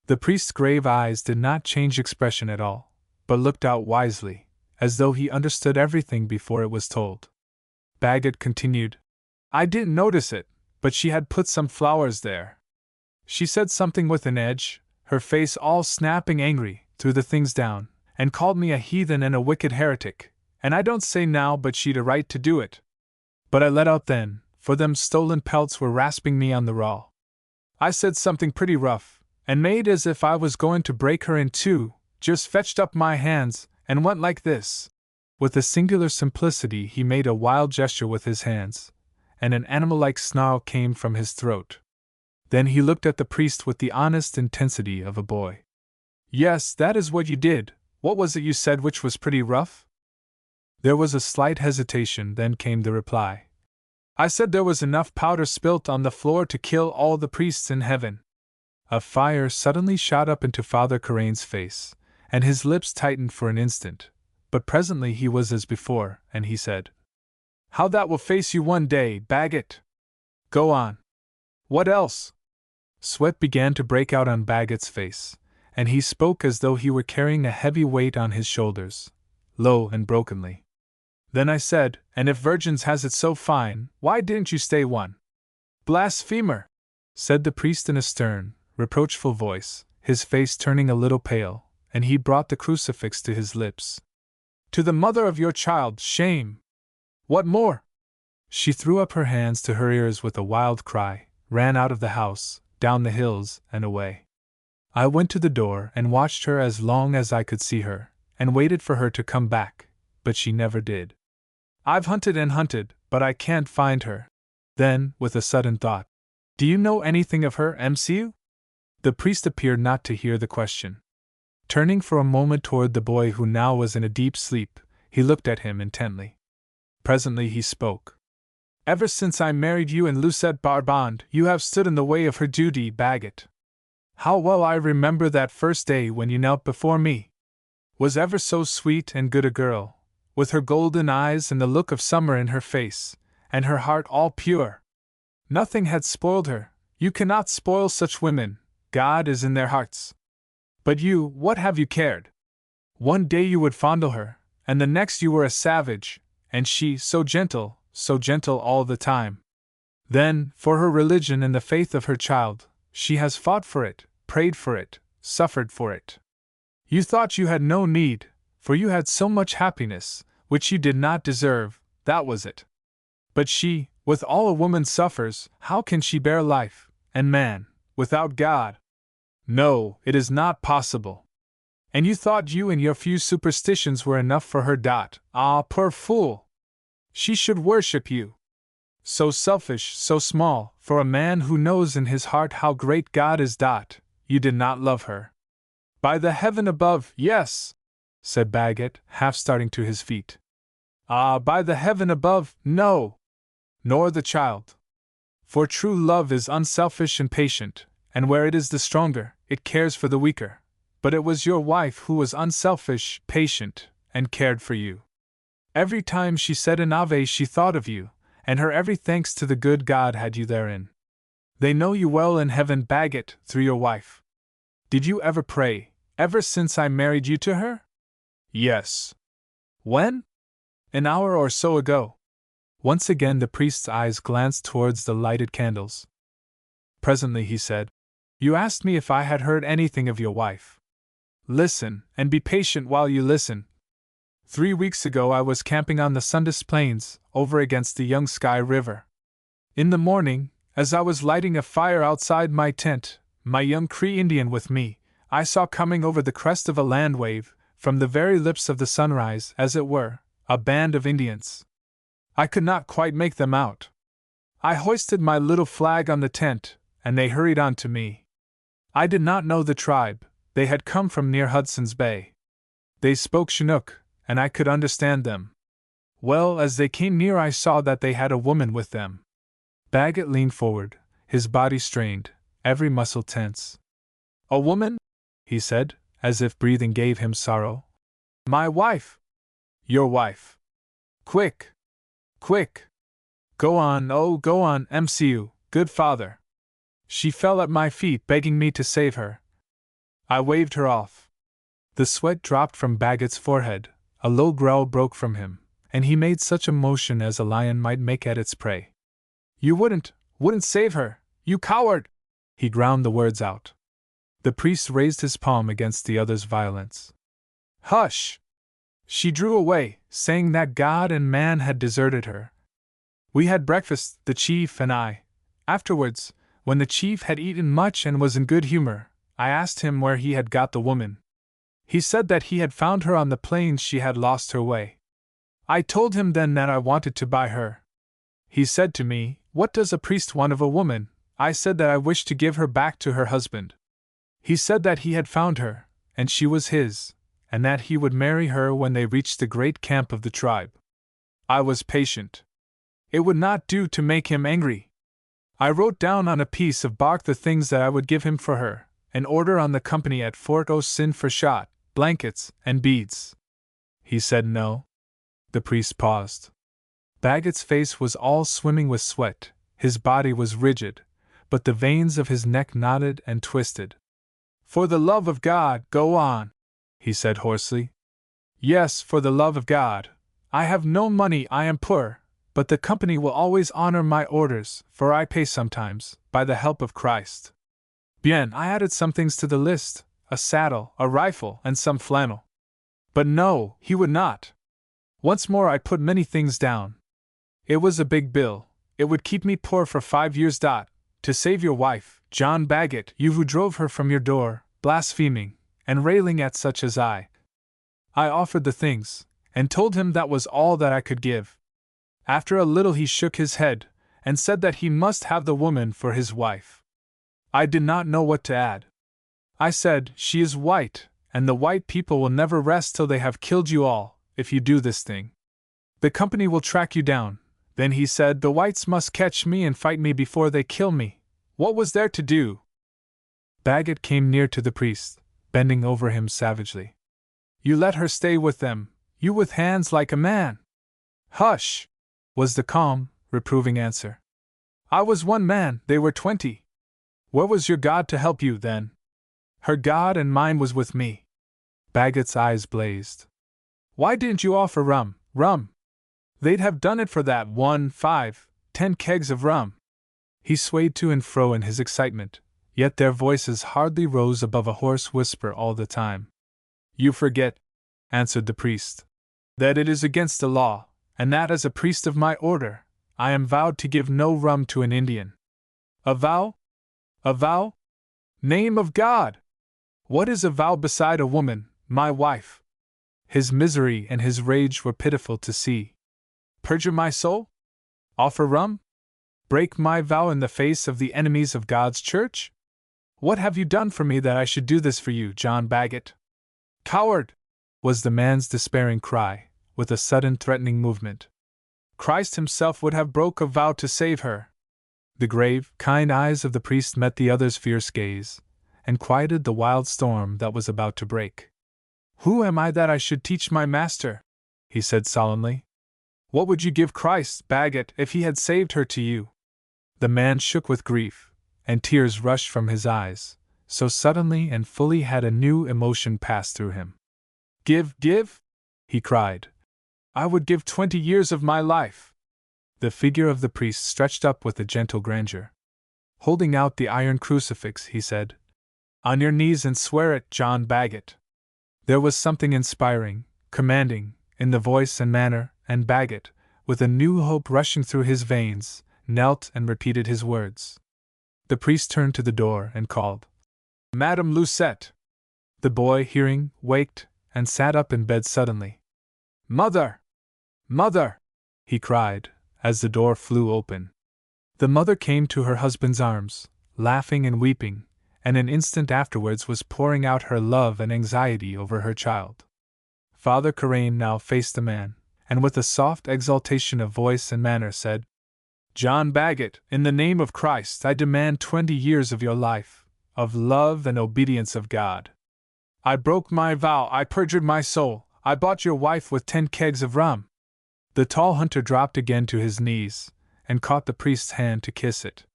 The priest's grave eyes did not change expression at all, but looked out wisely, as though he understood everything before it was told. Bagot continued. "I didn't notice it, but she had put some flowers there. She said something with an edge, her face all snapping angry, threw the things down, and called me a heathen and a wicked heretic, and I don't say now but she'd a right to do it. But I let out then, for them stolen pelts were rasping me on the raw. I said something pretty rough, and made as if I was going to break her in two, just fetched up my hands, and went like this." With a singular simplicity he made a wild gesture with his hands, and an animal-like snarl came from his throat. Then he looked at the priest with the honest intensity of a boy. "Yes, that is what you did. What was it you said which was pretty rough?" There was a slight hesitation, then came the reply. "I said there was enough powder spilt on the floor to kill all the priests in heaven." A fire suddenly shot up into Father Karain's face, and his lips tightened for an instant, but presently he was as before, and he said, "How that will face you one day, Bagot! Go on. What else?" Sweat began to break out on Bagot's face, and he spoke as though he were carrying a heavy weight on his shoulders, low and brokenly. "Then I said, and if Virgins has it so fine, why didn't you stay one?" "Blasphemer!" said the priest in a stern, reproachful voice, his face turning a little pale, and he brought the crucifix to his lips. "To the mother of your child, shame! What more?" She threw up her hands to her ears with a wild cry, ran out of the house, down the hills, and away. I went to the door and watched her as long as I could see her, and waited for her to come back, but she never did. "I've hunted and hunted, but I can't find her." Then, with a sudden thought, "Do you know anything of her, Mcu?" The priest appeared not to hear the question. Turning for a moment toward the boy who now was in a deep sleep, he looked at him intently. Presently he spoke. "Ever since I married you and Lucette Barband, you have stood in the way of her duty, Bagot. How well I remember that first day when you knelt before me. Was ever so sweet and good a girl, with her golden eyes and the look of summer in her face, and her heart all pure. Nothing had spoiled her. You cannot spoil such women, God is in their hearts. But you, what have you cared? One day you would fondle her, and the next you were a savage, and she so gentle all the time. Then, for her religion and the faith of her child, She has fought for it, prayed for it, suffered for it. You thought you had no need, for you had so much happiness, which you did not deserve, that was it. But she, with all a woman suffers, how can she bear life, and man, without God? No, it is not possible. And you thought you and your few superstitions were enough for her. Ah, poor fool! She should worship you. So selfish, so small, for a man who knows in his heart how great God is. You did not love her. By the heaven above, yes, said Bagot, half starting to his feet. Ah, by the heaven above, no! Nor the child. For true love is unselfish and patient, and where it is the stronger, it cares for the weaker. But it was your wife who was unselfish, patient, and cared for you. Every time she said an Ave she thought of you, and her every thanks to the good God had you therein. They know you well in heaven, Bagot, through your wife. Did you ever pray, ever since I married you to her? Yes. When? An hour or so ago. Once again the priest's eyes glanced towards the lighted candles. Presently he said, You asked me if I had heard anything of your wife. Listen, and be patient while you listen. 3 weeks ago I was camping on the Sundus Plains, over against the Young Sky River. In the morning, as I was lighting a fire outside my tent, my young Cree Indian with me, I saw coming over the crest of a land wave, from the very lips of the sunrise, as it were, a band of Indians. I could not quite make them out. I hoisted my little flag on the tent, and they hurried on to me. I did not know the tribe, they had come from near Hudson's Bay. They spoke Chinook, and I could understand them. Well, as they came near I saw that they had a woman with them. Bagot leaned forward, his body strained, every muscle tense. A woman? He said, as if breathing gave him sorrow. My wife! Your wife! Quick! Quick! Go on, oh, go on, MCU, good father! She fell at my feet begging me to save her. I waved her off. The sweat dropped from Bagot's forehead, a low growl broke from him, and he made such a motion as a lion might make at its prey. You wouldn't save her, you coward! He ground the words out. The priest raised his palm against the other's violence. Hush! She drew away, saying that God and man had deserted her. We had breakfast, the chief and I. Afterwards, when the chief had eaten much and was in good humor, I asked him where he had got the woman. He said that he had found her on the plains. She had lost her way. I told him then that I wanted to buy her. He said to me, What does a priest want of a woman? I said that I wished to give her back to her husband. He said that he had found her, and she was his, and that he would marry her when they reached the great camp of the tribe. I was patient. It would not do to make him angry. I wrote down on a piece of bark the things that I would give him for her, an order on the company at Fort Osin for shot, blankets, and beads. He said no. The priest paused. Bagot's face was all swimming with sweat, his body was rigid, but the veins of his neck knotted and twisted. For the love of God, go on, he said hoarsely. Yes, for the love of God. I have no money, I am poor, but the company will always honor my orders, for I pay sometimes, by the help of Christ. Bien, I added some things to the list, a saddle, a rifle, and some flannel. But no, he would not. Once more I put many things down. It was a big bill, it would keep me poor for 5 years. To save your wife, John Bagot, you who drove her from your door, blaspheming, and railing at such as I. I offered the things, and told him that was all that I could give. After a little he shook his head, and said that he must have the woman for his wife. I did not know what to add. I said, She is white, and the white people will never rest till they have killed you all, if you do this thing. The company will track you down. Then he said, The whites must catch me and fight me before they kill me. What was there to do? Bagot came near to the priest, bending over him savagely. You let her stay with them, you with hands like a man. Hush! Was the calm, reproving answer. I was one man, they were 20. Where was your God to help you, then? Her God and mine was with me. Bagot's eyes blazed. Why didn't you offer rum? They'd have done it for that 1, 5, 10 kegs of rum. He swayed to and fro in his excitement. yet their voices hardly rose above a hoarse whisper all the time. "You forget," answered the priest, "that it is against the law, and that as a priest of my order, I am vowed to give no rum to an Indian." "A vow? A vow? Name of God! What is a vow beside a woman, my wife?" His misery and his rage were pitiful to see. "Perjure my soul? Offer rum? Break my vow in the face of the enemies of God's church? What have you done for me that I should do this for you, John Bagot?" "Coward!" was the man's despairing cry, with a sudden threatening movement. "Christ himself would have broke a vow to save her." The grave, kind eyes of the priest met the other's fierce gaze, and quieted the wild storm that was about to break. "Who am I that I should teach my master?" he said solemnly. "What would you give Christ, Bagot, if he had saved her to you?" The man shook with grief, and tears rushed from his eyes, so suddenly and fully had a new emotion passed through him. "Give, give!" he cried. "I would give 20 years of my life." The figure of the priest stretched up with a gentle grandeur. Holding out the iron crucifix, he said, "On your knees and swear it, John Bagot." There was something inspiring, commanding, in the voice and manner, and Bagot, with a new hope rushing through his veins, knelt and repeated his words. The priest turned to the door and called, "Madame Lucette!" The boy, hearing, waked, and sat up in bed suddenly. "Mother! Mother!" he cried, as the door flew open. The mother came to her husband's arms, laughing and weeping, and an instant afterwards was pouring out her love and anxiety over her child. Father Carême now faced the man, and with a soft exaltation of voice and manner said, "John Bagot, in the name of Christ I demand 20 years of your life, of love and obedience of God. I broke my vow, I perjured my soul, I bought your wife with 10 kegs of rum." The tall hunter dropped again to his knees, and caught the priest's hand to kiss it.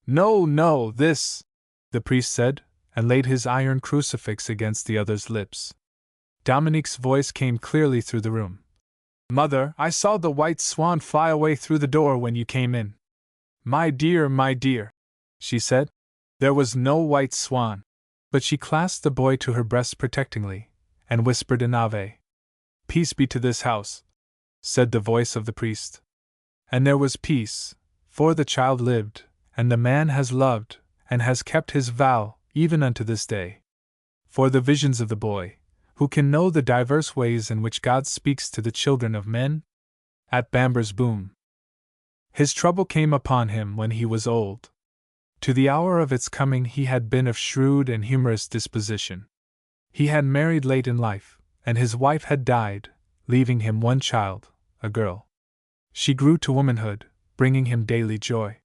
"No, no, this," the priest said, and laid his iron crucifix against the other's lips. Dominique's voice came clearly through the room. "Mother, I saw the white swan fly away through the door when you came in." My dear," she said. "There was no white swan." But she clasped the boy to her breast protectingly, and whispered an Ave. "Peace be to this house," said the voice of the priest. And there was peace, for the child lived, and the man has loved, and has kept his vow, even unto this day. For the visions of the boy, who can know the diverse ways in which God speaks to the children of men? At Bamber's boom. His trouble came upon him when he was old. To the hour of its coming he had been of shrewd and humorous disposition. He had married late in life, and his wife had died, leaving him one child, a girl. She grew to womanhood, bringing him daily joy.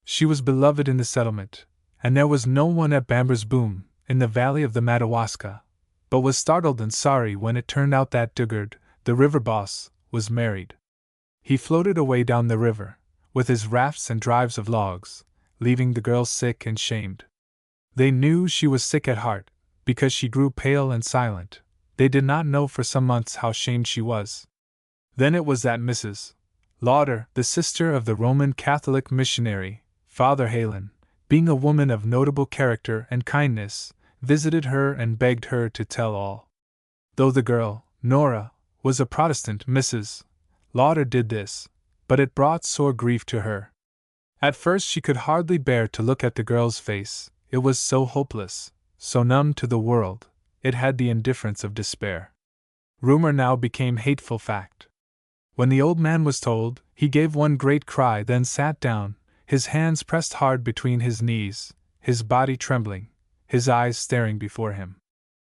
She was beloved in the settlement, and there was no one at Bamber's boom, in the valley of the Madawaska, but was startled and sorry when it turned out that Dugard, the river boss, was married. He floated away down the river, with his rafts and drives of logs, leaving the girl sick and shamed. They knew she was sick at heart, because she grew pale and silent. They did not know for some months how shamed she was. Then it was that Mrs. Lauder, the sister of the Roman Catholic missionary, Father Halen, being a woman of notable character and kindness, visited her and begged her to tell all. Though the girl, Nora, was a Protestant, Mrs. Lauder did this, but it brought sore grief to her. At first she could hardly bear to look at the girl's face, it was so hopeless, so numb to the world, it had the indifference of despair. Rumor now became hateful fact. When the old man was told, he gave one great cry, then sat down, his hands pressed hard between his knees, his body trembling, his eyes staring before him.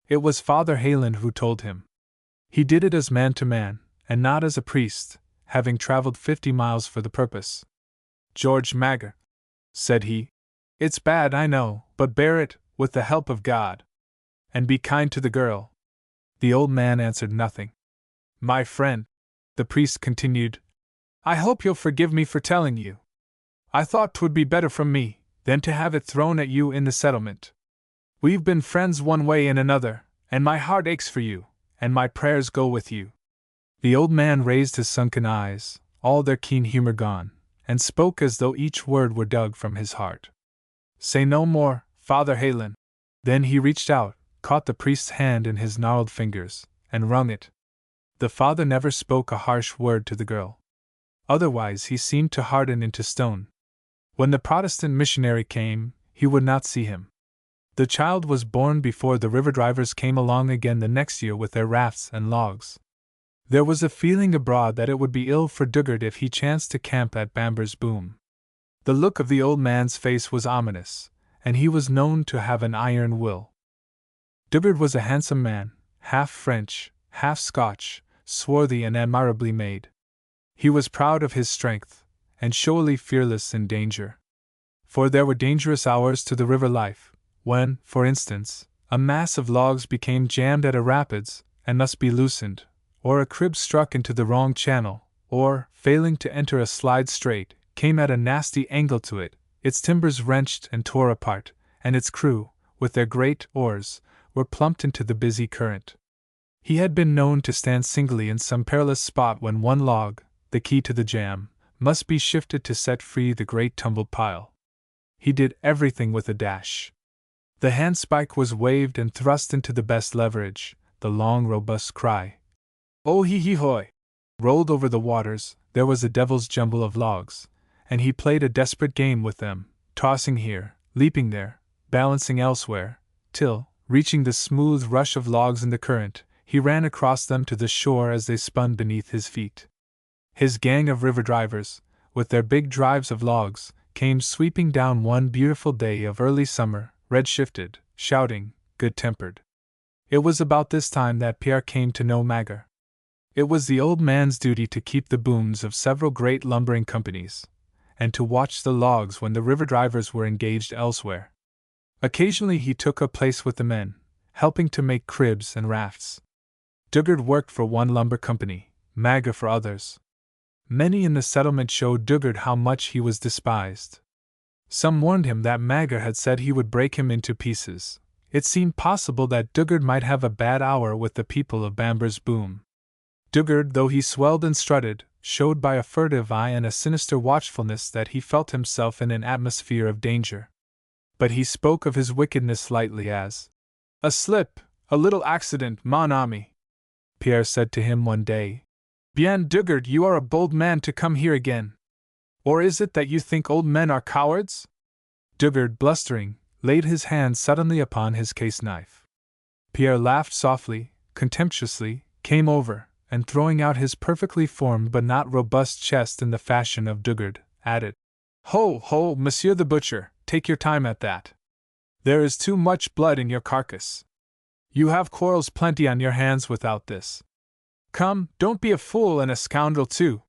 It was Father Halen who told him. He did it as man to man, and not as a priest, having traveled 50 miles for the purpose. "George Mager," said he, "it's bad, I know, but bear it, with the help of God. And be kind to the girl." The old man answered nothing. "My friend," the priest continued, "I hope you'll forgive me for telling you. I thought 'twould be better from me, than to have it thrown at you in the settlement. We've been friends one way and another, and my heart aches for you, and my prayers go with you." The old man raised his sunken eyes, all their keen humor gone, and spoke as though each word were dug from his heart. "Say no more, Father Halen. Then he reached out, caught the priest's hand in his gnarled fingers, and wrung it. The father never spoke a harsh word to the girl. Otherwise, he seemed to harden into stone. When the Protestant missionary came, he would not see him. The child was born before the river drivers came along again the next year with their rafts and logs. There was a feeling abroad that it would be ill for Dugard if he chanced to camp at Bamber's Boom. The look of the old man's face was ominous, and he was known to have an iron will. Dugard was a handsome man, half French, half Scotch, swarthy and admirably made. He was proud of his strength, and showily fearless in danger. For there were dangerous hours to the river life, when, for instance, a mass of logs became jammed at a rapids and must be loosened, or a crib struck into the wrong channel, or, failing to enter a slide straight, came at a nasty angle to it, its timbers wrenched and tore apart, and its crew, with their great oars, were plumped into the busy current. He had been known to stand singly in some perilous spot when one log, the key to the jam, must be shifted to set free the great tumbled pile. He did everything with a dash. The handspike was waved and thrust into the best leverage, the long robust cry, "Oh hee hee hoy!" rolled over the waters. There was a devil's jumble of logs, and he played a desperate game with them, tossing here, leaping there, balancing elsewhere, till, reaching the smooth rush of logs in the current, he ran across them to the shore as they spun beneath his feet. His gang of river drivers, with their big drives of logs, came sweeping down one beautiful day of early summer, red-shifted, shouting, good-tempered. It was about this time that Pierre came to know Magyar. It was the old man's duty to keep the booms of several great lumbering companies, and to watch the logs when the river drivers were engaged elsewhere. Occasionally he took a place with the men, helping to make cribs and rafts. Dugard worked for one lumber company, Magyar for others. Many in the settlement showed Dugard how much he was despised. Some warned him that Magyar had said he would break him into pieces. It seemed possible that Dugard might have a bad hour with the people of Bamber's Boom. Dugard, though he swelled and strutted, showed by a furtive eye and a sinister watchfulness that he felt himself in an atmosphere of danger. But he spoke of his wickedness lightly as a slip, a little accident, mon ami. Pierre said to him one day, "Bien, Dugard, you are a bold man to come here again. Or is it that you think old men are cowards?" Dugard, blustering, laid his hand suddenly upon his case knife. Pierre laughed softly, contemptuously, came over, and throwing out his perfectly formed but not robust chest in the fashion of Dugard, added, "Ho, ho, Monsieur the Butcher, take your time at that. There is too much blood in your carcass. You have quarrels plenty on your hands without this. Come, don't be a fool and a scoundrel too."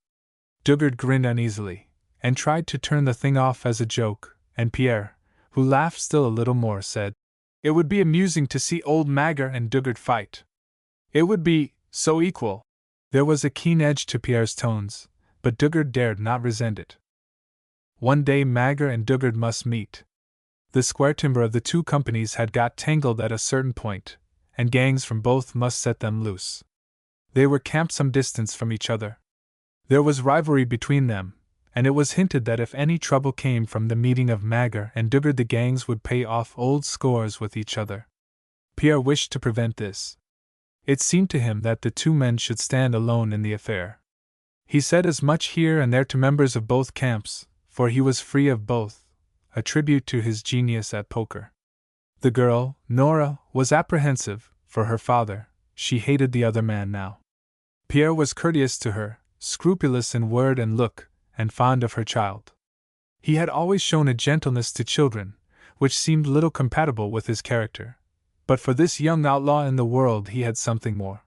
Dugard grinned uneasily, and tried to turn the thing off as a joke, and Pierre, who laughed still a little more, said, "It would be amusing to see old Magyar and Dugard fight. It would be so equal." There was a keen edge to Pierre's tones, but Dugard dared not resent it. One day Magyar and Dugard must meet. The square timber of the two companies had got tangled at a certain point, and gangs from both must set them loose. They were camped some distance from each other. There was rivalry between them, and it was hinted that if any trouble came from the meeting of Magyar and Dugard, the gangs would pay off old scores with each other. Pierre wished to prevent this. It seemed to him that the two men should stand alone in the affair. He said as much here and there to members of both camps, for he was free of both, a tribute to his genius at poker. The girl, Nora, was apprehensive, for her father. She hated the other man now. Pierre was courteous to her, scrupulous in word and look, and fond of her child. He had always shown a gentleness to children, which seemed little compatible with his character. But for this young outlaw in the world he had something more.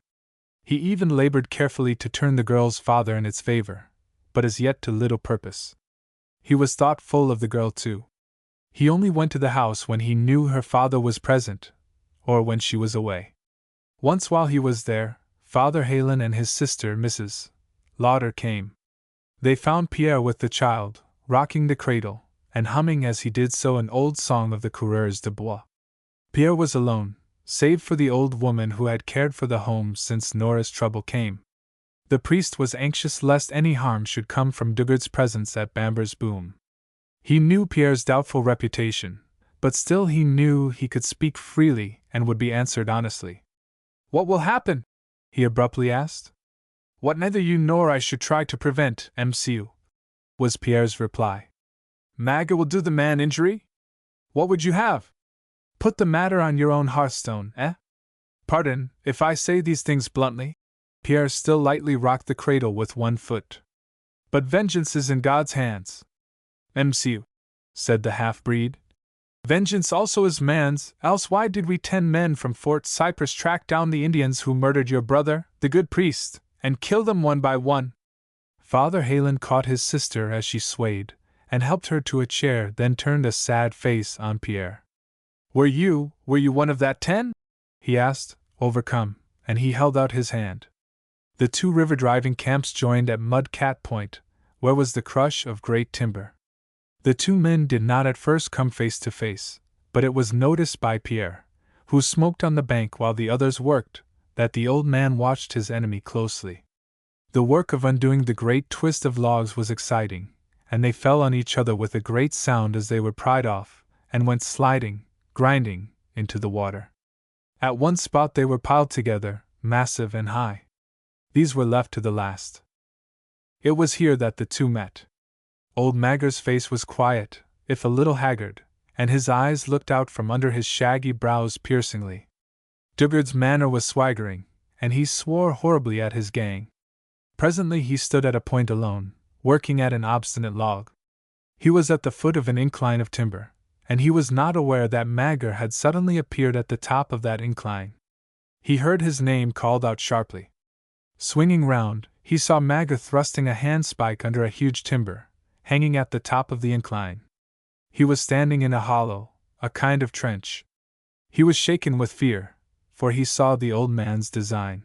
He even labored carefully to turn the girl's father in its favor, but as yet to little purpose. He was thoughtful of the girl too. He only went to the house when he knew her father was present, or when she was away. Once while he was there, Father Halen and his sister, Mrs. Lauder, came. They found Pierre with the child, rocking the cradle, and humming as he did so an old song of the coureurs de bois. Pierre was alone, save for the old woman who had cared for the home since Nora's trouble came. The priest was anxious lest any harm should come from Dugard's presence at Bamber's Boom. He knew Pierre's doubtful reputation, but still he knew he could speak freely and would be answered honestly. "What will happen?" he abruptly asked. "What neither you nor I should try to prevent, MCU," was Pierre's reply. "Magga will do the man injury? What would you have? Put the matter on your own hearthstone, eh? Pardon, if I say these things bluntly." Pierre still lightly rocked the cradle with one foot. "But vengeance is in God's hands." "MCU," said the half-breed. "Vengeance also is man's, else why did we 10 men from Fort Cypress track down the Indians who murdered your brother, the good priest, and kill them one by one?" Father Halen caught his sister as she swayed, and helped her to a chair, then turned a sad face on Pierre. Were you one of that 10? He asked, overcome, and he held out his hand. The two river-driving camps joined at Mud Cat Point, where was the crush of great timber. The two men did not at first come face to face, but it was noticed by Pierre, who smoked on the bank while the others worked, that the old man watched his enemy closely. The work of undoing the great twist of logs was exciting, and they fell on each other with a great sound as they were pried off, and went sliding, grinding, into the water. At one spot they were piled together, massive and high. These were left to the last. It was here that the two met. Old Magger's face was quiet, if a little haggard, and his eyes looked out from under his shaggy brows piercingly. Dugard's manner was swaggering, and he swore horribly at his gang. Presently he stood at a point alone, working at an obstinate log. He was at the foot of an incline of timber, and he was not aware that Magger had suddenly appeared at the top of that incline. He heard his name called out sharply. Swinging round, he saw Magger thrusting a handspike under a huge timber, hanging at the top of the incline. He was standing in a hollow, a kind of trench. He was shaken with fear, for he saw the old man's design.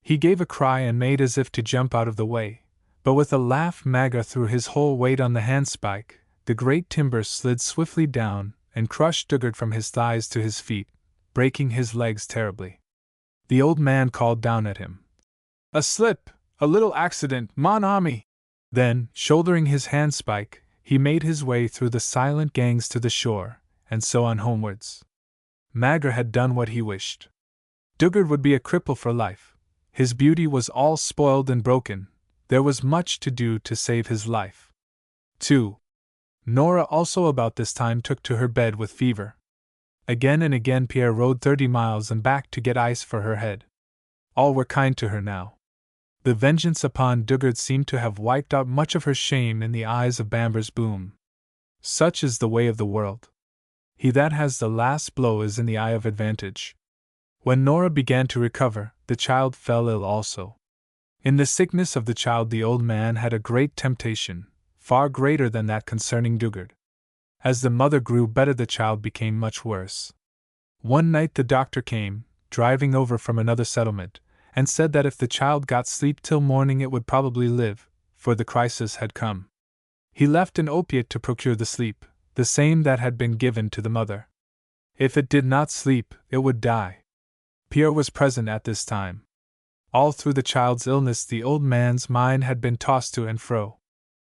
He gave a cry and made as if to jump out of the way, but with a laugh Magger threw his whole weight on the handspike. The great timber slid swiftly down and crushed Dugard from his thighs to his feet, breaking his legs terribly. The old man called down at him. "A slip, a little accident, mon ami!" Then, shouldering his handspike, he made his way through the silent gangs to the shore, and so on homewards. Magger had done what he wished. Dugard would be a cripple for life. His beauty was all spoiled and broken. There was much to do to save his life. 2. Nora also about this time took to her bed with fever. Again and again Pierre rode 30 miles and back to get ice for her head. All were kind to her now. The vengeance upon Dugard seemed to have wiped out much of her shame in the eyes of Bamber's Boom. Such is the way of the world. He that has the last blow is in the eye of advantage. When Nora began to recover, the child fell ill also. In the sickness of the child the old man had a great temptation, far greater than that concerning Dugard. As the mother grew better the child became much worse. One night the doctor came, driving over from another settlement, and said that if the child got sleep till morning it would probably live, for the crisis had come. He left an opiate to procure the sleep, the same that had been given to the mother. If it did not sleep, it would die. Pierre was present at this time. All through the child's illness the old man's mind had been tossed to and fro.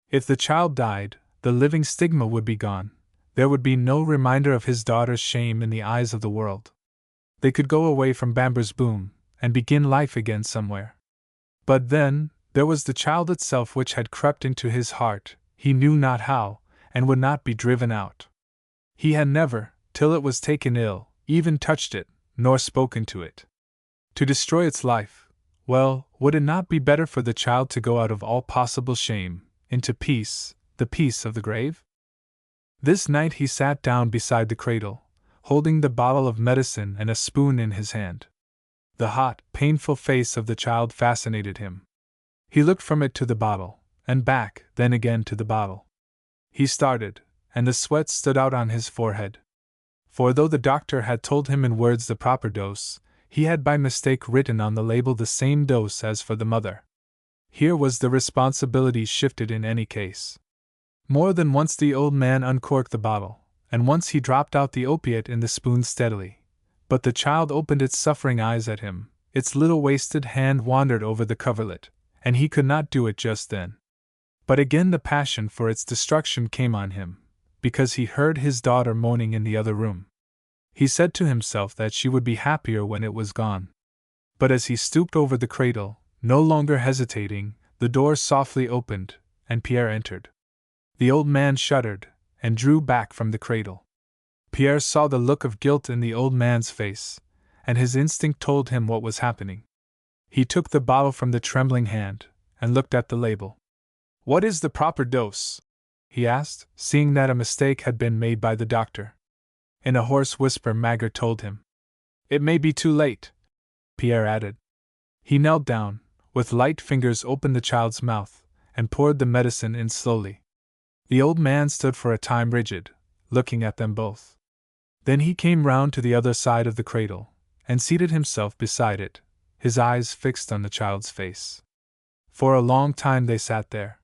If the child died, the living stigma would be gone. There would be no reminder of his daughter's shame in the eyes of the world. They could go away from Bamber's Boom, and begin life again somewhere. But then, there was the child itself which had crept into his heart, he knew not how, and would not be driven out. He had never, till it was taken ill, even touched it, nor spoken to it. To destroy its life, well, would it not be better for the child to go out of all possible shame, into peace, the peace of the grave? This night he sat down beside the cradle, holding the bottle of medicine and a spoon in his hand. The hot, painful face of the child fascinated him. He looked from it to the bottle, and back, then again to the bottle. He started, and the sweat stood out on his forehead. For though the doctor had told him in words the proper dose, he had by mistake written on the label the same dose as for the mother. Here was the responsibility shifted in any case. More than once the old man uncorked the bottle, and once he dropped out the opiate in the spoon steadily. But the child opened its suffering eyes at him, its little wasted hand wandered over the coverlet, and he could not do it just then. But again the passion for its destruction came on him, because he heard his daughter moaning in the other room. He said to himself that she would be happier when it was gone. But as he stooped over the cradle, no longer hesitating, the door softly opened, and Pierre entered. The old man shuddered, and drew back from the cradle. Pierre saw the look of guilt in the old man's face, and his instinct told him what was happening. He took the bottle from the trembling hand, and looked at the label. "What is the proper dose?" he asked, seeing that a mistake had been made by the doctor. In a hoarse whisper Magger told him. "It may be too late," Pierre added. He knelt down, with light fingers opened the child's mouth, and poured the medicine in slowly. The old man stood for a time rigid, looking at them both. Then he came round to the other side of the cradle, and seated himself beside it, his eyes fixed on the child's face. For a long time they sat there.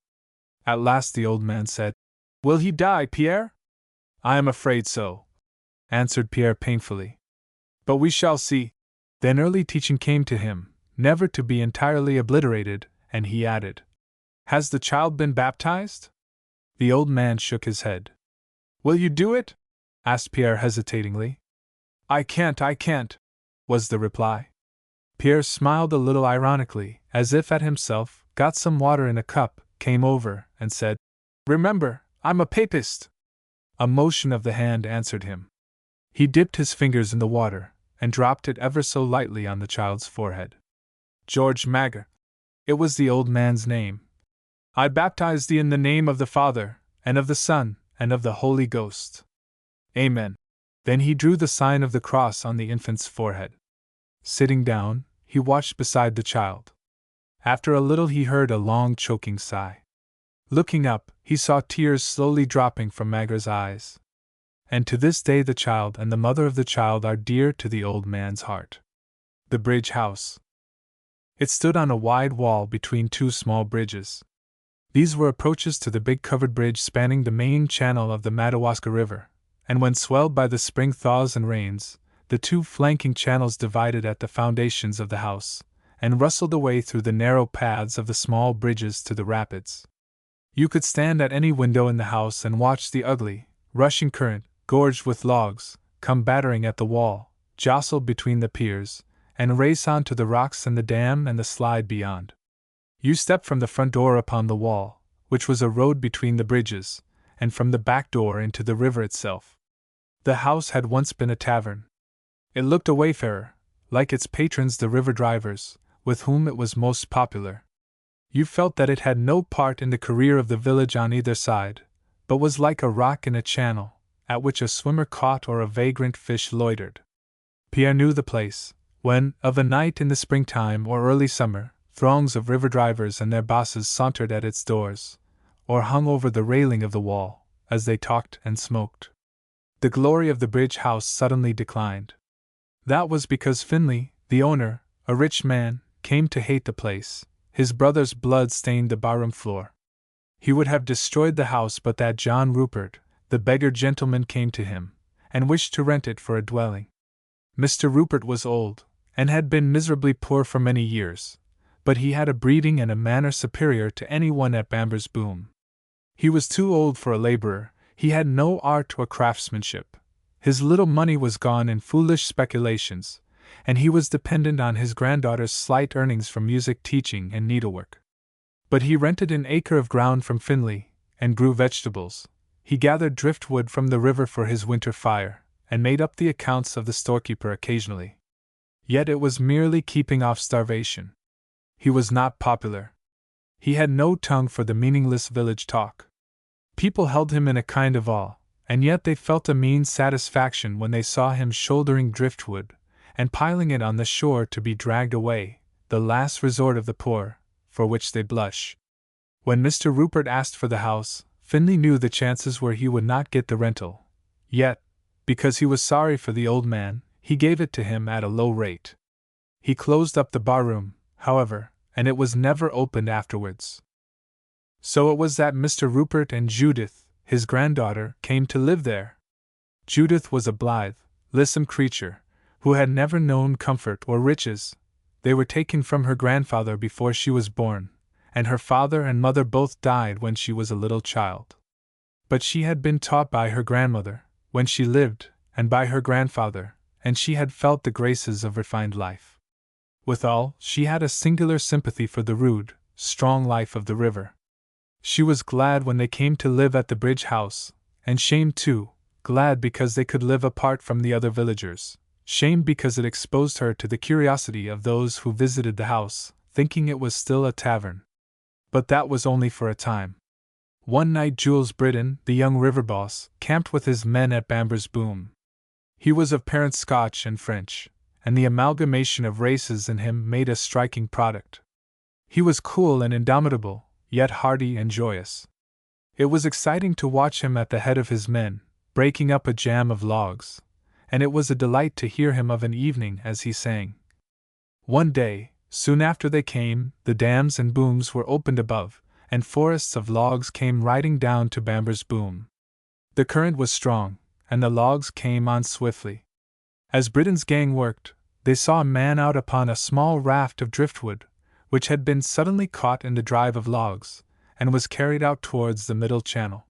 At last the old man said, "Will he die, Pierre?" "I am afraid so," answered Pierre painfully. "But we shall see." Then early teaching came to him, never to be entirely obliterated, and he added, "Has the child been baptized?" The old man shook his head. "Will you do it?" asked Pierre hesitatingly. I can't," was the reply. Pierre smiled a little ironically, as if at himself, got some water in a cup, came over, and said, "Remember, I'm a papist." A motion of the hand answered him. He dipped his fingers in the water, and dropped it ever so lightly on the child's forehead. "George Magger." It was the old man's name. "I baptize thee in the name of the Father, and of the Son, and of the Holy Ghost. Amen." Then he drew the sign of the cross on the infant's forehead. Sitting down, he watched beside the child. After a little he heard a long choking sigh. Looking up, he saw tears slowly dropping from Magger's eyes. And to this day the child and the mother of the child are dear to the old man's heart. The Bridge House. It stood on a wide wall between two small bridges. These were approaches to the big covered bridge spanning the main channel of the Madawaska River, and when swelled by the spring thaws and rains, the two flanking channels divided at the foundations of the house, and rustled away through the narrow paths of the small bridges to the rapids. You could stand at any window in the house and watch the ugly, rushing current, gorged with logs, come battering at the wall, jostle between the piers, and race on to the rocks and the dam and the slide beyond. You stepped from the front door upon the wall, which was a road between the bridges, and from the back door into the river itself. The house had once been a tavern. It looked a wayfarer, like its patrons the river drivers, with whom it was most popular. You felt that it had no part in the career of the village on either side, but was like a rock in a channel, at which a swimmer caught or a vagrant fish loitered. Pierre knew the place, when, of a night in the springtime or early summer, throngs of river drivers and their bosses sauntered at its doors, or hung over the railing of the wall, as they talked and smoked. The glory of the Bridge House suddenly declined. That was because Finley, the owner, a rich man, came to hate the place. His brother's blood stained the barroom floor. He would have destroyed the house but that John Rupert, the beggar gentleman, came to him, and wished to rent it for a dwelling. Mr. Rupert was old, and had been miserably poor for many years, but he had a breeding and a manner superior to anyone at Bamber's Boom. He was too old for a laborer, he had no art or craftsmanship, his little money was gone in foolish speculations, and he was dependent on his granddaughter's slight earnings from music teaching and needlework. But he rented an acre of ground from Finley, and grew vegetables. He gathered driftwood from the river for his winter fire, and made up the accounts of the storekeeper occasionally. Yet it was merely keeping off starvation. He was not popular. He had no tongue for the meaningless village talk. People held him in a kind of awe, and yet they felt a mean satisfaction when they saw him shouldering driftwood, and piling it on the shore to be dragged away, the last resort of the poor, for which they blush. When Mr. Rupert asked for the house, Finley knew the chances were he would not get the rental. Yet, because he was sorry for the old man, he gave it to him at a low rate. He closed up the barroom, however, and it was never opened afterwards. So it was that Mr. Rupert and Judith, his granddaughter, came to live there. Judith was a blithe, lissom creature, who had never known comfort or riches. They were taken from her grandfather before she was born, and her father and mother both died when she was a little child. But she had been taught by her grandmother, when she lived, and by her grandfather, and she had felt the graces of refined life. Withal, she had a singular sympathy for the rude, strong life of the river. She was glad when they came to live at the bridge house, and shamed too, glad because they could live apart from the other villagers, shamed because it exposed her to the curiosity of those who visited the house, thinking it was still a tavern. But that was only for a time. One night Jules Britton, the young river boss, camped with his men at Bamber's Boom. He was of parents Scotch and French, and the amalgamation of races in him made a striking product. He was cool and indomitable, yet hardy and joyous. It was exciting to watch him at the head of his men, breaking up a jam of logs, and it was a delight to hear him of an evening as he sang. One day, soon after they came, the dams and booms were opened above, and forests of logs came riding down to Bamber's Boom. The current was strong, and the logs came on swiftly. As Britton's gang worked, they saw a man out upon a small raft of driftwood, which had been suddenly caught in the drive of logs, and was carried out towards the middle channel.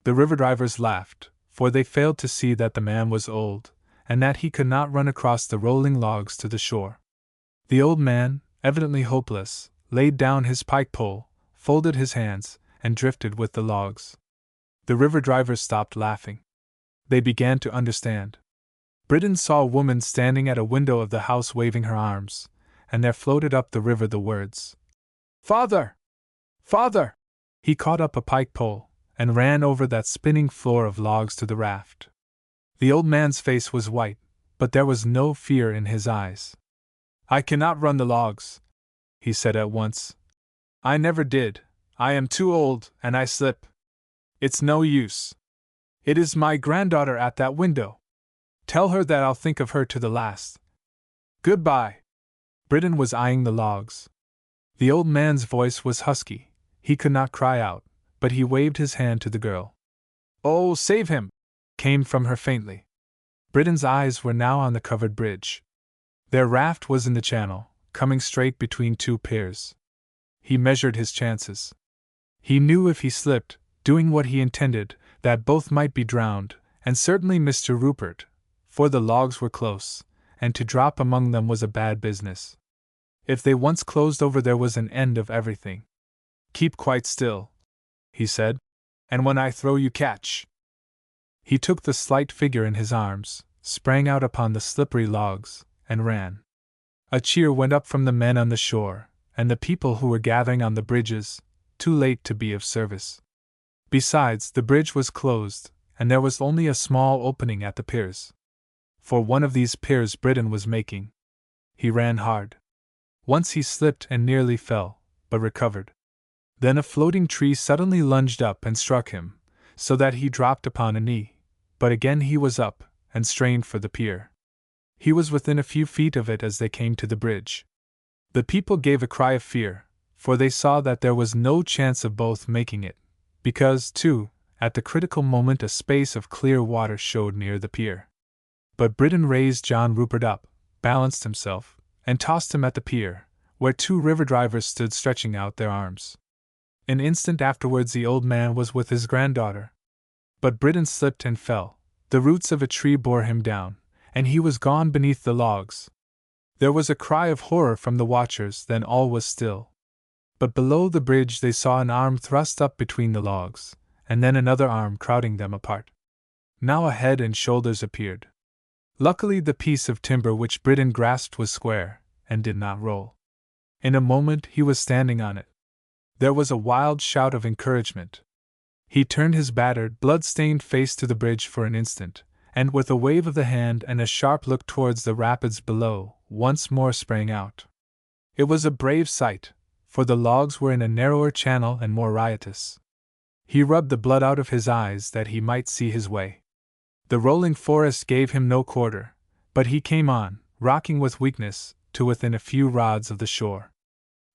The river drivers laughed, for they failed to see that the man was old, and that he could not run across the rolling logs to the shore. The old man, evidently hopeless, laid down his pike-pole, folded his hands, and drifted with the logs. The river drivers stopped laughing. They began to understand. Britton saw a woman standing at a window of the house waving her arms, and there floated up the river the words, "Father! Father!" He caught up a pike-pole, and ran over that spinning floor of logs to the raft. The old man's face was white, but there was no fear in his eyes. "I cannot run the logs," he said at once. "I never did. I am too old, and I slip. It's no use. It is my granddaughter at that window. Tell her that I'll think of her to the last. Goodbye." Britton was eyeing the logs. The old man's voice was husky. He could not cry out, but he waved his hand to the girl. "Oh, save him!" came from her faintly. Britton's eyes were now on the covered bridge. Their raft was in the channel, coming straight between two piers. He measured his chances. He knew if he slipped, doing what he intended, that both might be drowned, and certainly Mr. Rupert, for the logs were close, and to drop among them was a bad business. If they once closed over there was an end of everything. "Keep quite still," he said, "and when I throw you catch." He took the slight figure in his arms, sprang out upon the slippery logs, and ran. A cheer went up from the men on the shore, and the people who were gathering on the bridges, too late to be of service. Besides, the bridge was closed, and there was only a small opening at the piers. For one of these piers Britton was making. He ran hard. Once he slipped and nearly fell, but recovered. Then a floating tree suddenly lunged up and struck him, so that he dropped upon a knee, but again he was up, and strained for the pier. He was within a few feet of it as they came to the bridge. The people gave a cry of fear, for they saw that there was no chance of both making it, because, too, at the critical moment a space of clear water showed near the pier. But Britton raised John Rupert up, balanced himself, and tossed him at the pier, where two river drivers stood stretching out their arms. An instant afterwards the old man was with his granddaughter. But Britton slipped and fell. The roots of a tree bore him down, and he was gone beneath the logs. There was a cry of horror from the watchers, then all was still. But below the bridge they saw an arm thrust up between the logs, and then another arm crowding them apart. Now a head and shoulders appeared. Luckily the piece of timber which Britton grasped was square, and did not roll. In a moment he was standing on it. There was a wild shout of encouragement. He turned his battered, blood-stained face to the bridge for an instant, and with a wave of the hand and a sharp look towards the rapids below, once more sprang out. It was a brave sight, for the logs were in a narrower channel and more riotous. He rubbed the blood out of his eyes that he might see his way. The rolling forest gave him no quarter, but he came on, rocking with weakness, to within a few rods of the shore.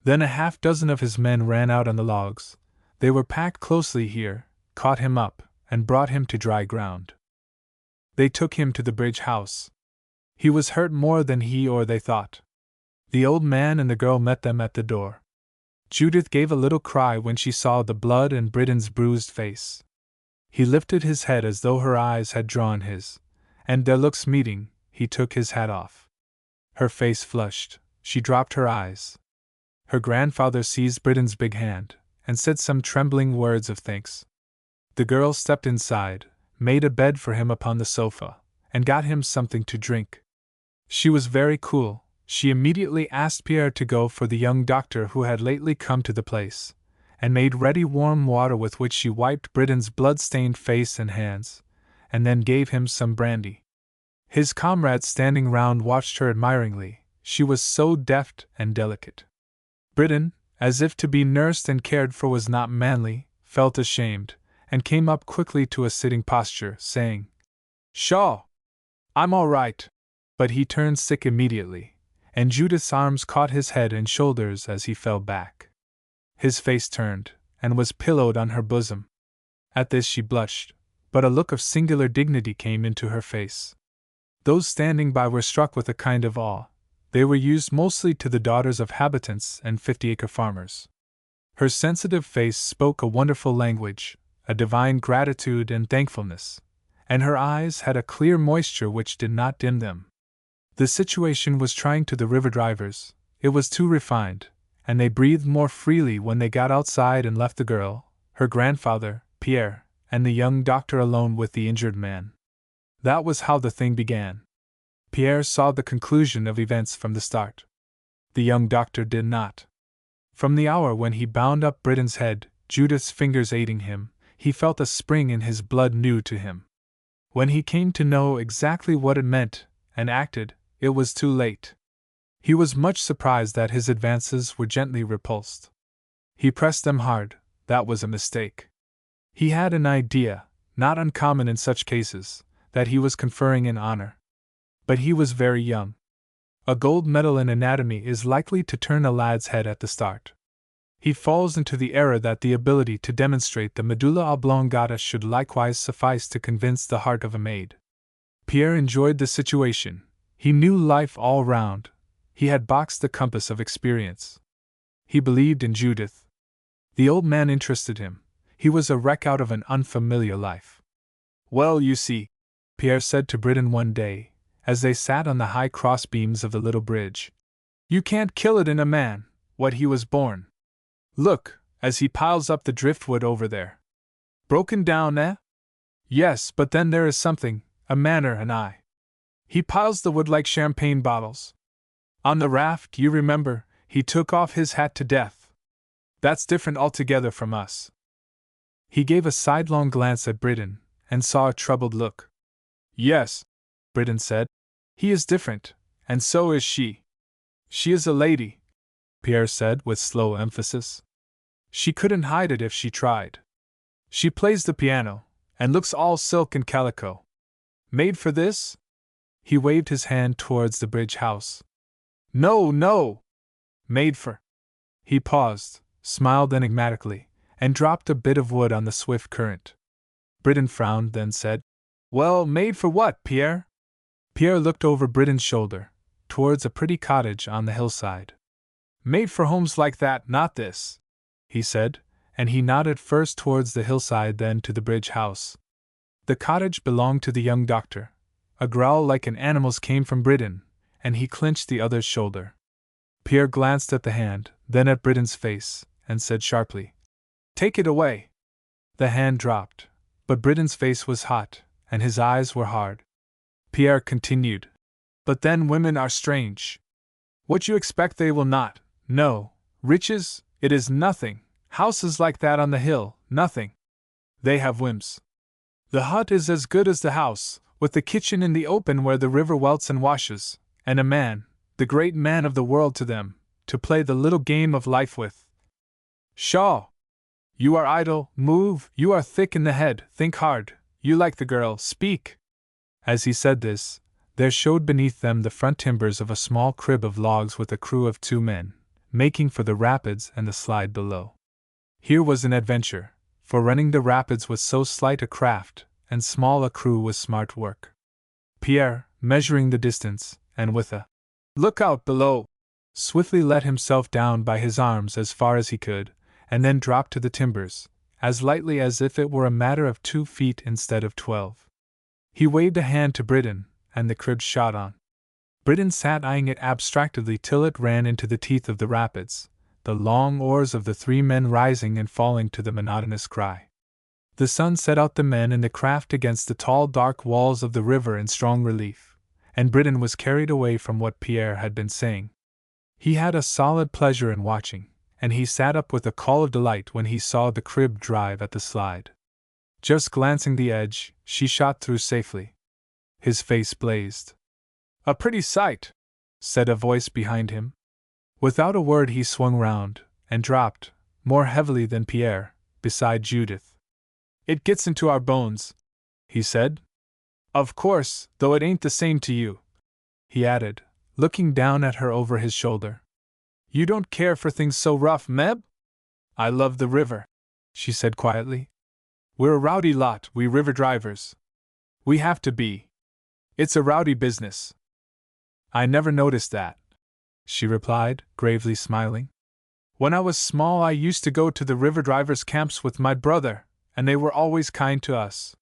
Then a half-dozen of his men ran out on the logs. They were packed closely here, caught him up, and brought him to dry ground. They took him to the bridge house. He was hurt more than he or they thought. The old man and the girl met them at the door. Judith gave a little cry when she saw the blood and Britton's bruised face. He lifted his head as though her eyes had drawn his, and their looks meeting, he took his hat off. Her face flushed, she dropped her eyes. Her grandfather seized Britain's big hand, and said some trembling words of thanks. The girl stepped inside, made a bed for him upon the sofa, and got him something to drink. She was very cool. She immediately asked Pierre to go for the young doctor who had lately come to the place, and made ready warm water with which she wiped Britain's blood-stained face and hands, and then gave him some brandy. His comrades standing round watched her admiringly, she was so deft and delicate. Britain, as if to be nursed and cared for was not manly, felt ashamed, and came up quickly to a sitting posture, saying, "Shaw! I'm all right." But he turned sick immediately, and Judith's arms caught his head and shoulders as he fell back. His face turned, and was pillowed on her bosom. At this she blushed, but a look of singular dignity came into her face. Those standing by were struck with a kind of awe. They were used mostly to the daughters of habitants and 50-acre farmers. Her sensitive face spoke a wonderful language, a divine gratitude and thankfulness, and her eyes had a clear moisture which did not dim them. The situation was trying to the river drivers, it was too refined, and they breathed more freely when they got outside and left the girl, her grandfather, Pierre, and the young doctor alone with the injured man. That was how the thing began. Pierre saw the conclusion of events from the start. The young doctor did not. From the hour when he bound up Britain's head, Judith's fingers aiding him, he felt a spring in his blood new to him. When he came to know exactly what it meant, and acted, it was too late. He was much surprised that his advances were gently repulsed. He pressed them hard, that was a mistake. He had an idea, not uncommon in such cases, that he was conferring an honor. But he was very young. A gold medal in anatomy is likely to turn a lad's head at the start. He falls into the error that the ability to demonstrate the medulla oblongata should likewise suffice to convince the heart of a maid. Pierre enjoyed the situation. He knew life all round. He had boxed the compass of experience. He believed in Judith. The old man interested him. He was a wreck out of an unfamiliar life. "Well, you see," Pierre said to Britain one day, as they sat on the high cross-beams of the little bridge, "you can't kill it in a man, what he was born. Look, as he piles up the driftwood over there. Broken down, eh? Yes, but then there is something, a manner and eye. He piles the wood like champagne bottles. On the raft, you remember, he took off his hat to Death. That's different altogether from us." He gave a sidelong glance at Britain, and saw a troubled look. "Yes," Britain said, "he is different, and so is she." "She is a lady," Pierre said with slow emphasis. "She couldn't hide it if she tried. She plays the piano, and looks all silk and calico. Made for this?" He waved his hand towards the bridge house. "No, no! Made for—" He paused, smiled enigmatically, and dropped a bit of wood on the swift current. Britain frowned, then said, "Well, made for what, Pierre?" Pierre looked over Britain's shoulder, towards a pretty cottage on the hillside. "Made for homes like that, not this," he said, and he nodded first towards the hillside, then to the bridge house. The cottage belonged to the young doctor. A growl like an animal's came from Britain, and he clinched the other's shoulder. Pierre glanced at the hand, then at Britain's face, and said sharply, "Take it away." The hand dropped, but Britain's face was hot, and his eyes were hard. Pierre continued, "But then women are strange. What you expect they will not know. Riches, it is nothing. Houses like that on the hill, nothing. They have whims. The hut is as good as the house, with the kitchen in the open where the river welts and washes, and a man, the great man of the world to them, to play the little game of life with. Shaw! You are idle, move, you are thick in the head, think hard, you like the girl, speak." As he said this, there showed beneath them the front timbers of a small crib of logs with a crew of 2 men, making for the rapids and the slide below. Here was an adventure, for running the rapids was so slight a craft, and small a crew was smart work. Pierre, measuring the distance, and with a "Look out below!" swiftly let himself down by his arms as far as he could, and then dropped to the timbers, as lightly as if it were a matter of 2 feet instead of 12. He waved a hand to Britain, and the crib shot on. Britain sat eyeing it abstractedly till it ran into the teeth of the rapids, the long oars of the 3 men rising and falling to the monotonous cry. The sun set out the men in the craft against the tall dark walls of the river in strong relief, and Britain was carried away from what Pierre had been saying. He had a solid pleasure in watching, and he sat up with a call of delight when he saw the crib drive at the slide. Just glancing the edge, she shot through safely. His face blazed. "A pretty sight," said a voice behind him. Without a word he swung round, and dropped, more heavily than Pierre, beside Judith. "It gets into our bones," he said. "Of course, though it ain't the same to you," he added, looking down at her over his shoulder. "You don't care for things so rough, Meb?" "I love the river," she said quietly. "We're a rowdy lot, we river drivers. We have to be. It's a rowdy business." "I never noticed that," she replied, gravely smiling. "When I was small I used to go to the river drivers' camps with my brother, and they were always kind to us.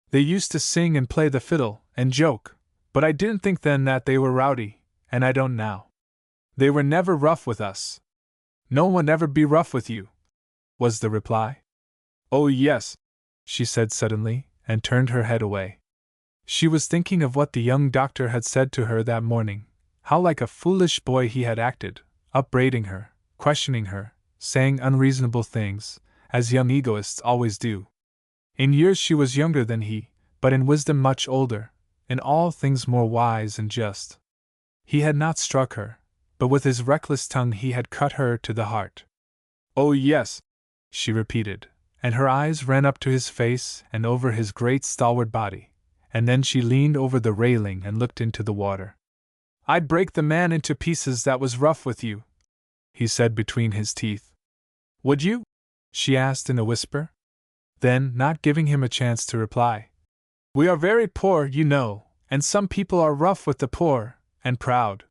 They used to sing and play the fiddle, and joke, but I didn't think then that they were rowdy, and I don't now. They were never rough with us." "No one ever be rough with you," was the reply. "Oh yes," she said suddenly, and turned her head away. She was thinking of what the young doctor had said to her that morning, how like a foolish boy he had acted, upbraiding her, questioning her, saying unreasonable things, as young egoists always do. In years she was younger than he, but in wisdom much older, in all things more wise and just. He had not struck her, but with his reckless tongue he had cut her to the heart. "Oh yes," she repeated, and her eyes ran up to his face and over his great stalwart body, and then she leaned over the railing and looked into the water. "I'd break the man into pieces that was rough with you," he said between his teeth. "Would you?" she asked in a whisper. Then, not giving him a chance to reply, "We are very poor, you know, and some people are rough with the poor, and proud.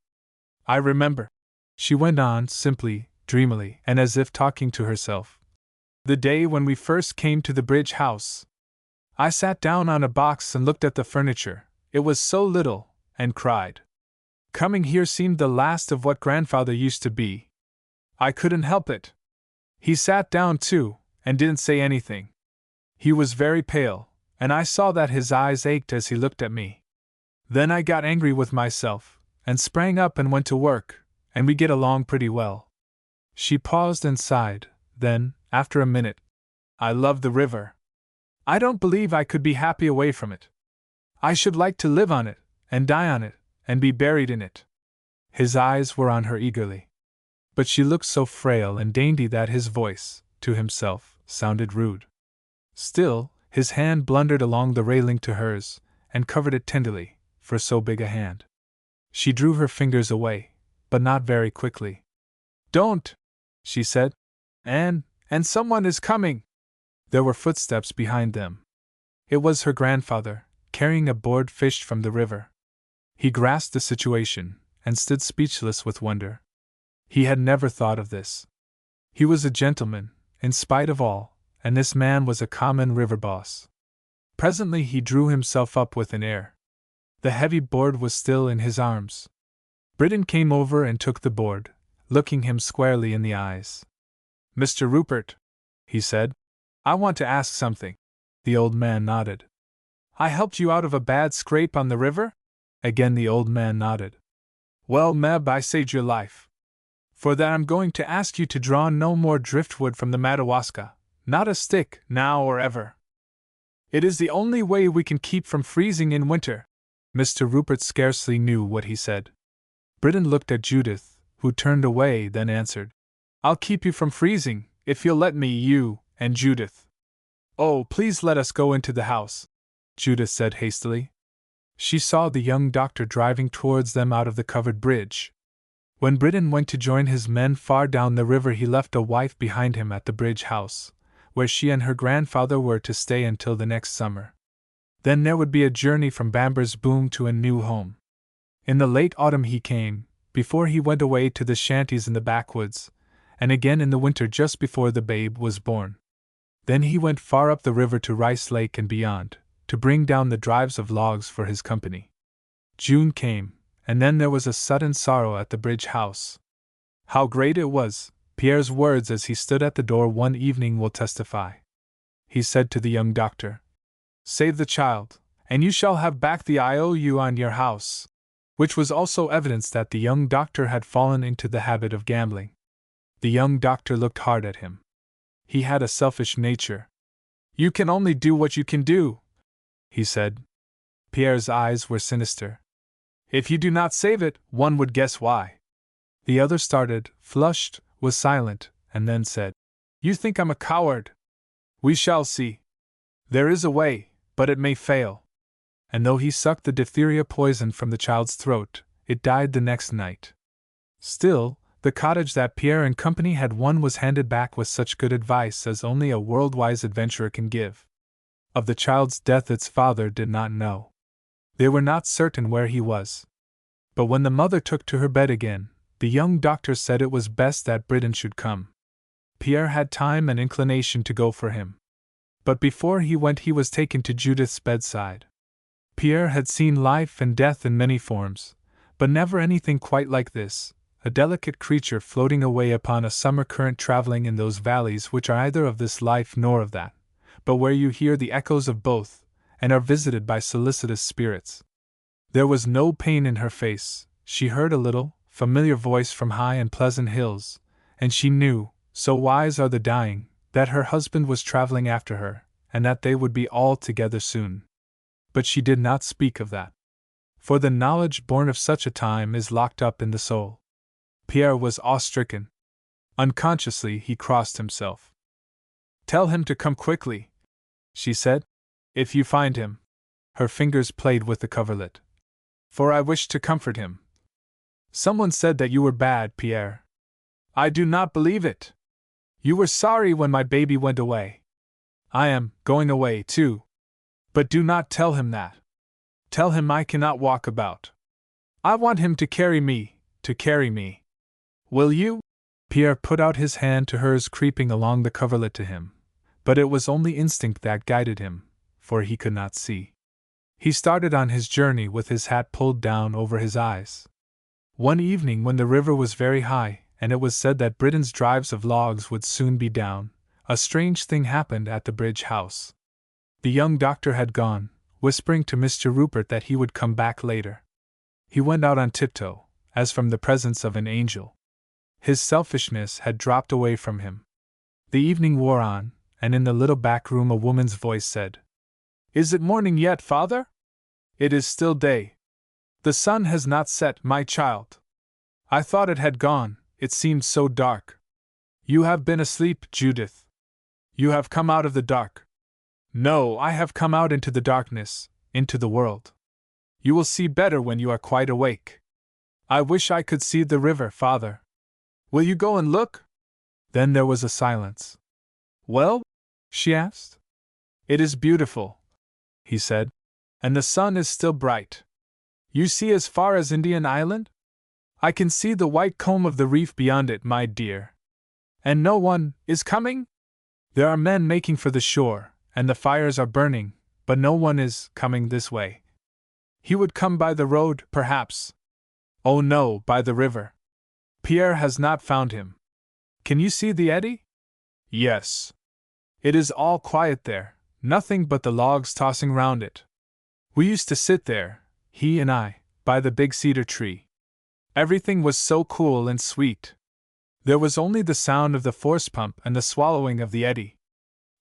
I remember," she went on, simply, dreamily, and as if talking to herself, "the day when we first came to the Bridge house. I sat down on a box and looked at the furniture, it was so little, and cried. Coming here seemed the last of what grandfather used to be. I couldn't help it. He sat down too, and didn't say anything. He was very pale, and I saw that his eyes ached as he looked at me. Then I got angry with myself, and sprang up and went to work, and we get along pretty well." She paused and sighed, then, after a minute, "I love the river. I don't believe I could be happy away from it. I should like to live on it, and die on it, and be buried in it." His eyes were on her eagerly. But she looked so frail and dainty that his voice, to himself, sounded rude. Still, his hand blundered along the railing to hers, and covered it tenderly, for so big a hand. She drew her fingers away, but not very quickly. "Don't!" she said. And someone is coming!" There were footsteps behind them. It was her grandfather, carrying a board fished from the river. He grasped the situation, and stood speechless with wonder. He had never thought of this. He was a gentleman, in spite of all, and this man was a common river boss. Presently he drew himself up with an air. The heavy board was still in his arms. Britain came over and took the board, looking him squarely in the eyes. "Mr. Rupert," he said, "I want to ask something." The old man nodded. "I helped you out of a bad scrape on the river?" Again the old man nodded. "Well, Meb, I saved your life. For that I'm going to ask you to draw no more driftwood from the Madawaska, not a stick, now or ever. It is the only way we can keep from freezing in winter." Mr. Rupert scarcely knew what he said. Britain looked at Judith, who turned away, then answered, "I'll keep you from freezing, if you'll let me, you and Judith." "Oh, please let us go into the house," Judith said hastily. She saw the young doctor driving towards them out of the covered bridge. When Britain went to join his men far down the river, he left a wife behind him at the Bridge house, where she and her grandfather were to stay until the next summer. Then there would be a journey from Bamber's Boom to a new home. In the late autumn he came, before he went away to the shanties in the backwoods, and again in the winter just before the babe was born. Then he went far up the river to Rice Lake and beyond, to bring down the drives of logs for his company. June came, and then there was a sudden sorrow at the Bridge house. How great it was, Pierre's words as he stood at the door one evening will testify. He said to the young doctor, "Save the child, and you shall have back the IOU on your house," which was also evidence that the young doctor had fallen into the habit of gambling. The young doctor looked hard at him. He had a selfish nature. "You can only do what you can do," he said. Pierre's eyes were sinister. "If you do not save it, one would guess why." The other started, flushed, was silent, and then said, "You think I'm a coward? We shall see. There is a way, but it may fail." And though he sucked the diphtheria poison from the child's throat, it died the next night. Still, the cottage that Pierre and company had won was handed back with such good advice as only a world-wise adventurer can give. Of the child's death its father did not know. They were not certain where he was. But when the mother took to her bed again, the young doctor said it was best that Britain should come. Pierre had time and inclination to go for him. But before he went he was taken to Judith's bedside. Pierre had seen life and death in many forms, but never anything quite like this, a delicate creature floating away upon a summer current traveling in those valleys which are neither of this life nor of that, but where you hear the echoes of both, and are visited by solicitous spirits. There was no pain in her face. She heard a little, familiar voice from high and pleasant hills, and she knew, so wise are the dying, that her husband was traveling after her, and that they would be all together soon. But she did not speak of that. For the knowledge born of such a time is locked up in the soul. Pierre was awe-stricken. Unconsciously he crossed himself. "Tell him to come quickly," she said, "if you find him." Her fingers played with the coverlet. "For I wish to comfort him. Someone said that you were bad, Pierre. I do not believe it. You were sorry when my baby went away. I am going away, too. But do not tell him that. Tell him I cannot walk about. I want him to carry me, to carry me. Will you?" Pierre put out his hand to hers, creeping along the coverlet to him, but it was only instinct that guided him, for he could not see. He started on his journey with his hat pulled down over his eyes. One evening when the river was very high, and it was said that Britain's drives of logs would soon be down, a strange thing happened at the Bridge house. The young doctor had gone, whispering to Mr. Rupert that he would come back later. He went out on tiptoe, as from the presence of an angel. His selfishness had dropped away from him. The evening wore on, and in the little back room a woman's voice said, "Is it morning yet, father?" "It is still day. The sun has not set, my child. I thought it had gone, it seemed so dark." "You have been asleep, Judith. You have come out of the dark." "No, I have come out into the darkness, into the world. You will see better when you are quite awake." "I wish I could see the river, father." "Will you go and look?" Then there was a silence. "Well?" she asked. "It is beautiful," he said, "and the sun is still bright. You see as far as Indian Island? I can see the white comb of the reef beyond it, my dear. And no one is coming? There are men making for the shore, and the fires are burning, but no one is coming this way. He would come by the road, perhaps. Oh no, by the river. Pierre has not found him. Can you see the eddy? Yes. It is all quiet there, nothing but the logs tossing round it. We used to sit there, he and I, by the big cedar tree. Everything was so cool and sweet. There was only the sound of the force pump and the swallowing of the eddy.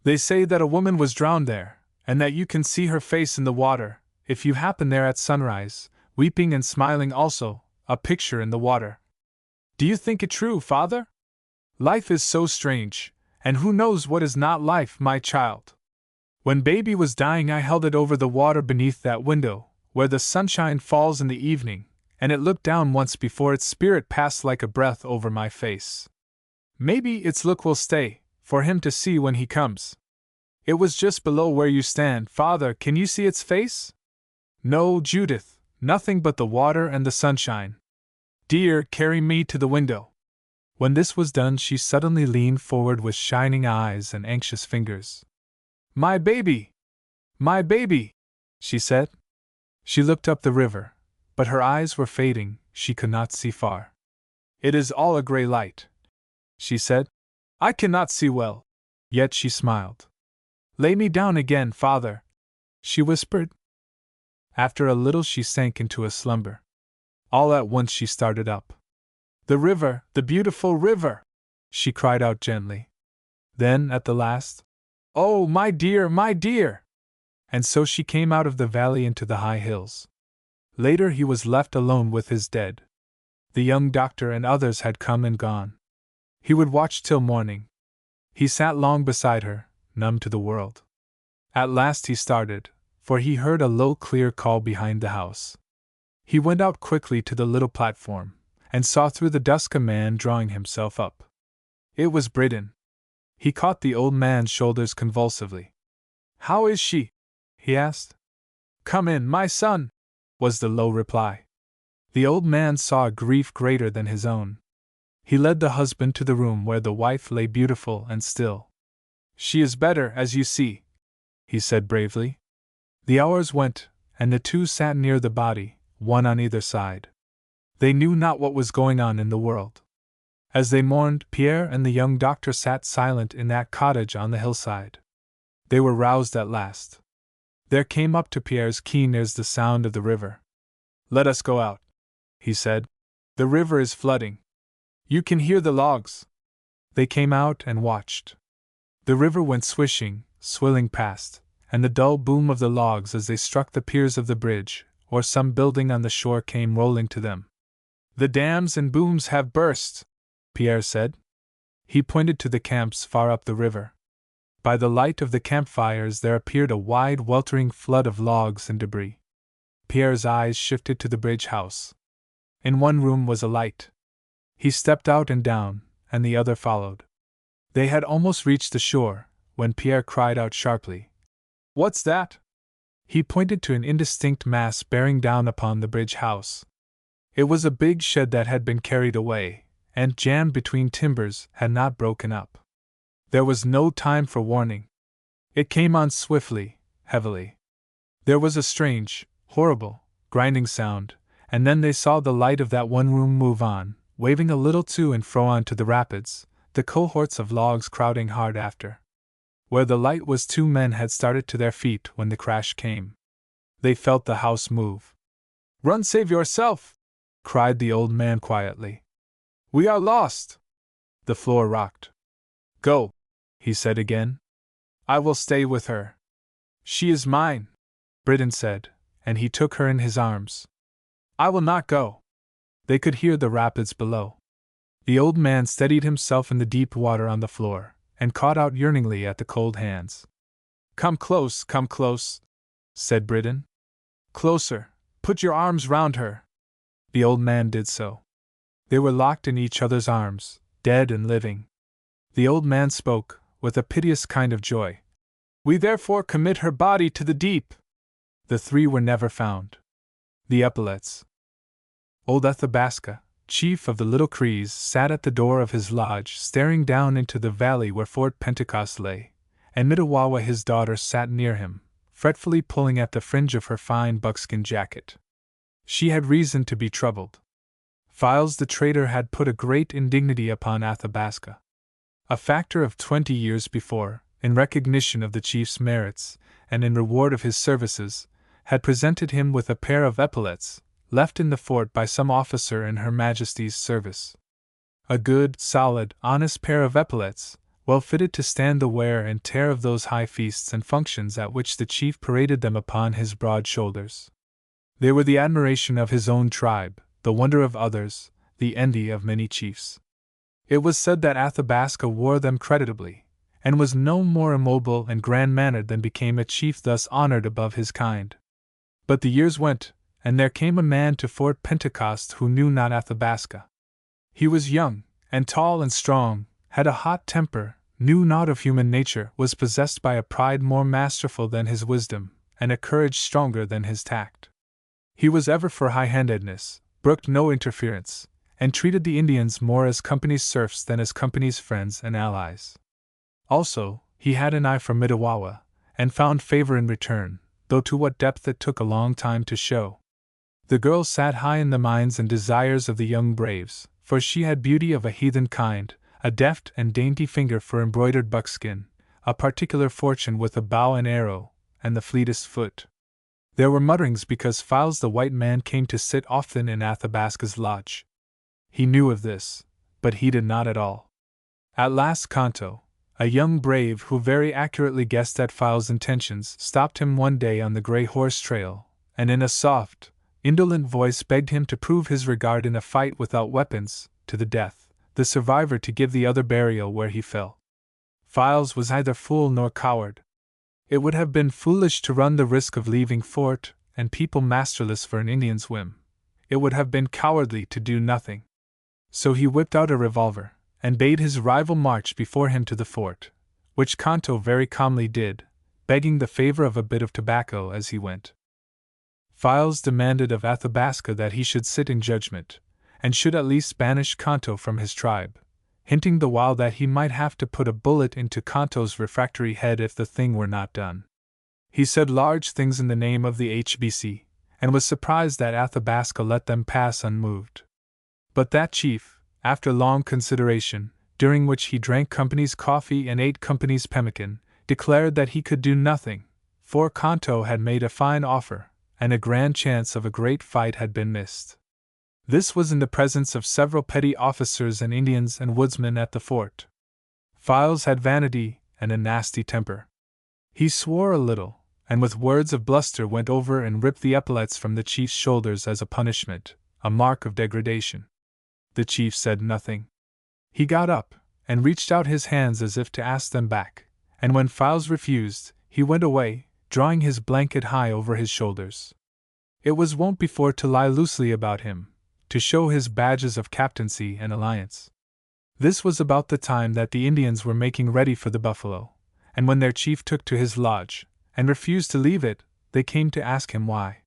They say that a woman was drowned there, and that you can see her face in the water, if you happen there at sunrise, weeping and smiling also, a picture in the water. Do you think it true, father? Life is so strange, and who knows what is not life, my child? When baby was dying I held it over the water beneath that window, where the sunshine falls in the evening, and it looked down once before its spirit passed like a breath over my face. Maybe its look will stay, for him to see when he comes. It was just below where you stand, father. Can you see its face? No, Judith, nothing but the water and the sunshine. Dear, carry me to the window. When this was done, she suddenly leaned forward with shining eyes and anxious fingers. "My baby! My baby!" she said. She looked up the river, but her eyes were fading, she could not see far. "It is all a grey light," she said. "I cannot see well." Yet she smiled. "Lay me down again, father," she whispered. After a little she sank into a slumber. All at once she started up. "The river, the beautiful river!" she cried out gently. Then, at the last, "Oh, my dear, my dear!" And so she came out of the valley into the high hills. Later he was left alone with his dead. The young doctor and others had come and gone. He would watch till morning. He sat long beside her, numb to the world. At last he started, for he heard a low, clear call behind the house. He went out quickly to the little platform, and saw through the dusk a man drawing himself up. It was Britain. He caught the old man's shoulders convulsively. "How is she?" he asked. "Come in, my son," was the low reply. The old man saw a grief greater than his own. He led the husband to the room where the wife lay beautiful and still. "She is better, as you see," he said bravely. The hours went, and the two sat near the body, one on either side. They knew not what was going on in the world. As they mourned, Pierre and the young doctor sat silent in that cottage on the hillside. They were roused at last. There came up to Pierre's keen ears the sound of the river. "Let us go out," he said. "The river is flooding. You can hear the logs." They came out and watched. The river went swishing, swilling past, and the dull boom of the logs as they struck the piers of the bridge, or some building on the shore, came rolling to them. "The dams and booms have burst," Pierre said. He pointed to the camps far up the river. By the light of the campfires there appeared a wide, weltering flood of logs and debris. Pierre's eyes shifted to the bridge house. In one room was a light. He stepped out and down, and the other followed. They had almost reached the shore, when Pierre cried out sharply, "What's that?" He pointed to an indistinct mass bearing down upon the bridge house. It was a big shed that had been carried away, and jammed between timbers, had not broken up. There was no time for warning. It came on swiftly, heavily. There was a strange, horrible, grinding sound, and then they saw the light of that one room move on, waving a little to and fro onto the rapids, the cohorts of logs crowding hard after. Where the light was, two men had started to their feet when the crash came. They felt the house move. "Run, save yourself!" cried the old man quietly. "We are lost!" The floor rocked. "Go," he said again. "I will stay with her." "She is mine," Britain said, and he took her in his arms. "I will not go." They could hear the rapids below. The old man steadied himself in the deep water on the floor, and caught out yearningly at the cold hands. come close," said Britain. "Closer, put your arms round her." The old man did so. They were locked in each other's arms, dead and living. The old man spoke, with a piteous kind of joy. "We therefore commit her body to the deep." The three were never found. The epaulets. Old Athabasca, chief of the Little Crees, sat at the door of his lodge, staring down into the valley where Fort Pentecost lay, and Mitawawa, his daughter, sat near him, fretfully pulling at the fringe of her fine buckskin jacket. She had reason to be troubled. Files the trader had put a great indignity upon Athabasca. A factor of 20 years before, in recognition of the chief's merits, and in reward of his services, had presented him with a pair of epaulets, left in the fort by some officer in Her Majesty's service. A good, solid, honest pair of epaulets, well fitted to stand the wear and tear of those high feasts and functions at which the chief paraded them upon his broad shoulders. They were the admiration of his own tribe, the wonder of others, the envy of many chiefs. It was said that Athabasca wore them creditably, and was no more immobile and grand-mannered than became a chief thus honored above his kind. But the years went, and there came a man to Fort Pentecost who knew not Athabasca. He was young, and tall and strong, had a hot temper, knew naught of human nature, was possessed by a pride more masterful than his wisdom, and a courage stronger than his tact. He was ever for high-handedness, brooked no interference, and treated the Indians more as company's serfs than as company's friends and allies. Also, he had an eye for Mitawawa, and found favor in return, though to what depth it took a long time to show. The girl sat high in the minds and desires of the young braves, for she had beauty of a heathen kind, a deft and dainty finger for embroidered buckskin, a particular fortune with a bow and arrow, and the fleetest foot. There were mutterings because Files the white man came to sit often in Athabasca's lodge. He knew of this, but heeded not at all. At last Kanto, a young brave who very accurately guessed at Files' intentions, stopped him one day on the gray horse trail, and in a soft, indolent voice begged him to prove his regard in a fight without weapons, to the death, the survivor to give the other burial where he fell. Files was neither fool nor coward. It would have been foolish to run the risk of leaving fort and people masterless for an Indian's whim. It would have been cowardly to do nothing. So he whipped out a revolver, and bade his rival march before him to the fort, which Kanto very calmly did, begging the favor of a bit of tobacco as he went. Files demanded of Athabasca that he should sit in judgment, and should at least banish Kanto from his tribe, hinting the while that he might have to put a bullet into Kanto's refractory head if the thing were not done. He said large things in the name of the HBC, and was surprised that Athabasca let them pass unmoved. But that chief, after long consideration, during which he drank company's coffee and ate company's pemmican, declared that he could do nothing, for Kanto had made a fine offer, and a grand chance of a great fight had been missed. This was in the presence of several petty officers and Indians and woodsmen at the fort. Files had vanity and a nasty temper. He swore a little, and with words of bluster went over and ripped the epaulets from the chief's shoulders as a punishment, a mark of degradation. The chief said nothing. He got up, and reached out his hands as if to ask them back, and when Files refused, he went away, drawing his blanket high over his shoulders. It was wont before to lie loosely about him, to show his badges of captaincy and alliance. This was about the time that the Indians were making ready for the buffalo, and when their chief took to his lodge, and refused to leave it, they came to ask him why.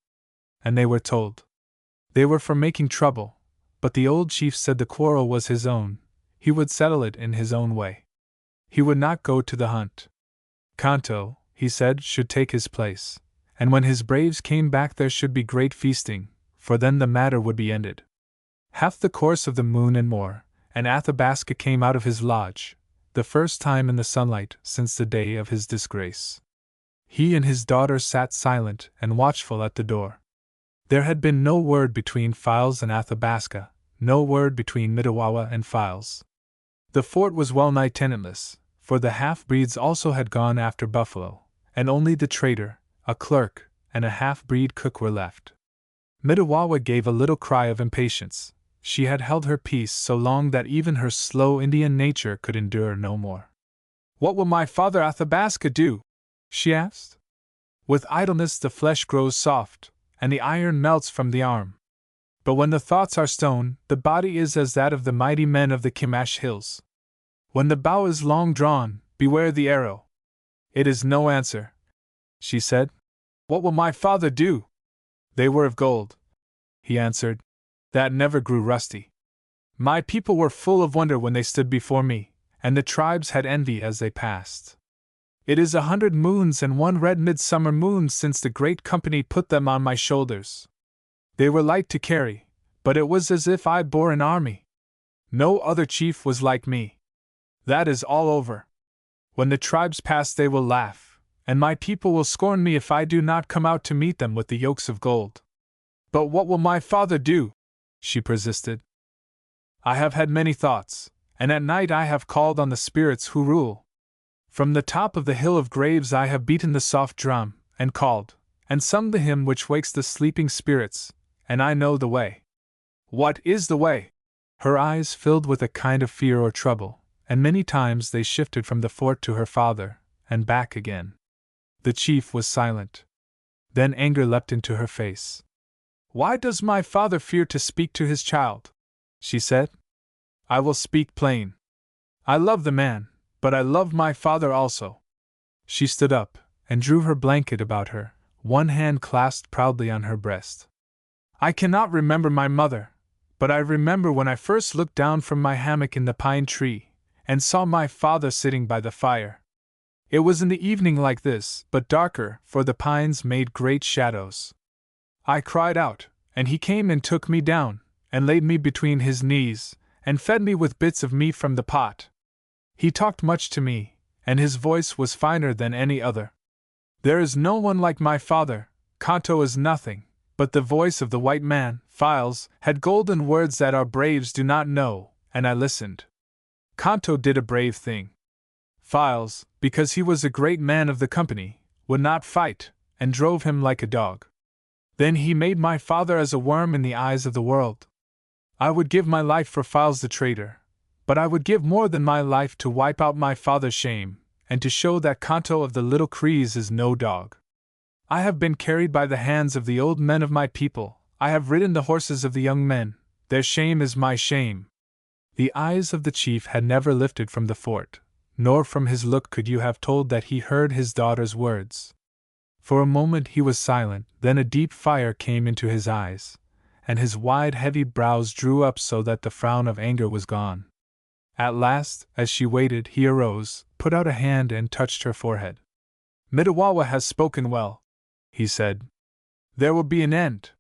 And they were told. They were for making trouble, but the old chief said the quarrel was his own, he would settle it in his own way. He would not go to the hunt. Kanto, he said, should take his place, and when his braves came back there should be great feasting, for then the matter would be ended. Half the course of the moon and more, and Athabasca came out of his lodge, the first time in the sunlight since the day of his disgrace. He and his daughter sat silent and watchful at the door. There had been no word between Files and Athabasca, no word between Mitawawa and Files. The fort was well nigh tenantless, for the half-breeds also had gone after buffalo, and only the trader, a clerk, and a half-breed cook were left. Mitawawa gave a little cry of impatience. She had held her peace so long that even her slow Indian nature could endure no more. "What will my father Athabasca do?" she asked. "With idleness the flesh grows soft, and the iron melts from the arm. But when the thoughts are stone, the body is as that of the mighty men of the Kimash Hills. When the bow is long drawn, beware the arrow." "It is no answer," she said. "What will my father do?" "They were of gold," he answered. "That never grew rusty. My people were full of wonder when they stood before me, and the tribes had envy as they passed. It is 100 moons and one red midsummer moon since the great company put them on my shoulders. They were light to carry, but it was as if I bore an army. No other chief was like me. That is all over. When the tribes pass they will laugh, and my people will scorn me if I do not come out to meet them with the yokes of gold." "But what will my father do?" she persisted. "I have had many thoughts, and at night I have called on the spirits who rule. From the top of the hill of graves I have beaten the soft drum, and called, and sung the hymn which wakes the sleeping spirits, and I know the way." "What is the way?" Her eyes filled with a kind of fear or trouble, and many times they shifted from the fort to her father, and back again. The chief was silent. Then anger leapt into her face. "Why does my father fear to speak to his child?" she said. "I will speak plain. I love the man, but I love my father also." She stood up, and drew her blanket about her, one hand clasped proudly on her breast. "I cannot remember my mother, but I remember when I first looked down from my hammock in the pine tree, and saw my father sitting by the fire. It was in the evening like this, but darker, for the pines made great shadows. I cried out, and he came and took me down, and laid me between his knees, and fed me with bits of meat from the pot. He talked much to me, and his voice was finer than any other. There is no one like my father, Kanto is nothing, but the voice of the white man, Files, had golden words that our braves do not know, and I listened. Kanto did a brave thing. Files, because he was a great man of the company, would not fight, and drove him like a dog. Then he made my father as a worm in the eyes of the world. I would give my life for Files the traitor, but I would give more than my life to wipe out my father's shame, and to show that Kanto of the Little Crees is no dog. I have been carried by the hands of the old men of my people, I have ridden the horses of the young men, their shame is my shame. The eyes of the chief had never lifted from the fort, nor from his look could you have told that he heard his daughter's words. For a moment he was silent, then a deep fire came into his eyes, and his wide heavy brows drew up so that the frown of anger was gone. At last, as she waited, he arose, put out a hand and touched her forehead. Mitawawa has spoken well, he said. There will be an end.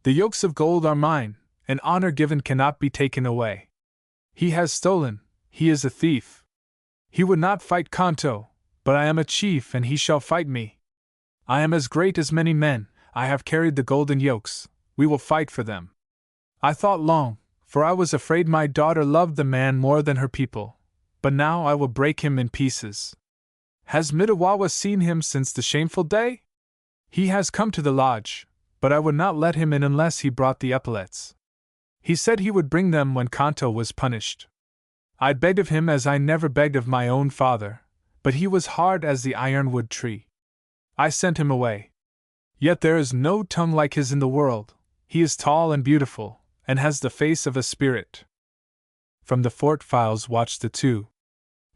The yokes of gold are mine, and honor given cannot be taken away. He has stolen, he is a thief. He would not fight Kanto, but I am a chief and he shall fight me. I am as great as many men, I have carried the golden yokes, we will fight for them. I thought long, for I was afraid my daughter loved the man more than her people, but now I will break him in pieces. Has Mitawawa seen him since the shameful day? He has come to the lodge, but I would not let him in unless he brought the epaulets. He said he would bring them when Kanto was punished. I begged of him as I never begged of my own father, but he was hard as the ironwood tree. I sent him away. Yet there is no tongue like his in the world, he is tall and beautiful, and has the face of a spirit. From the fort Files watched the two.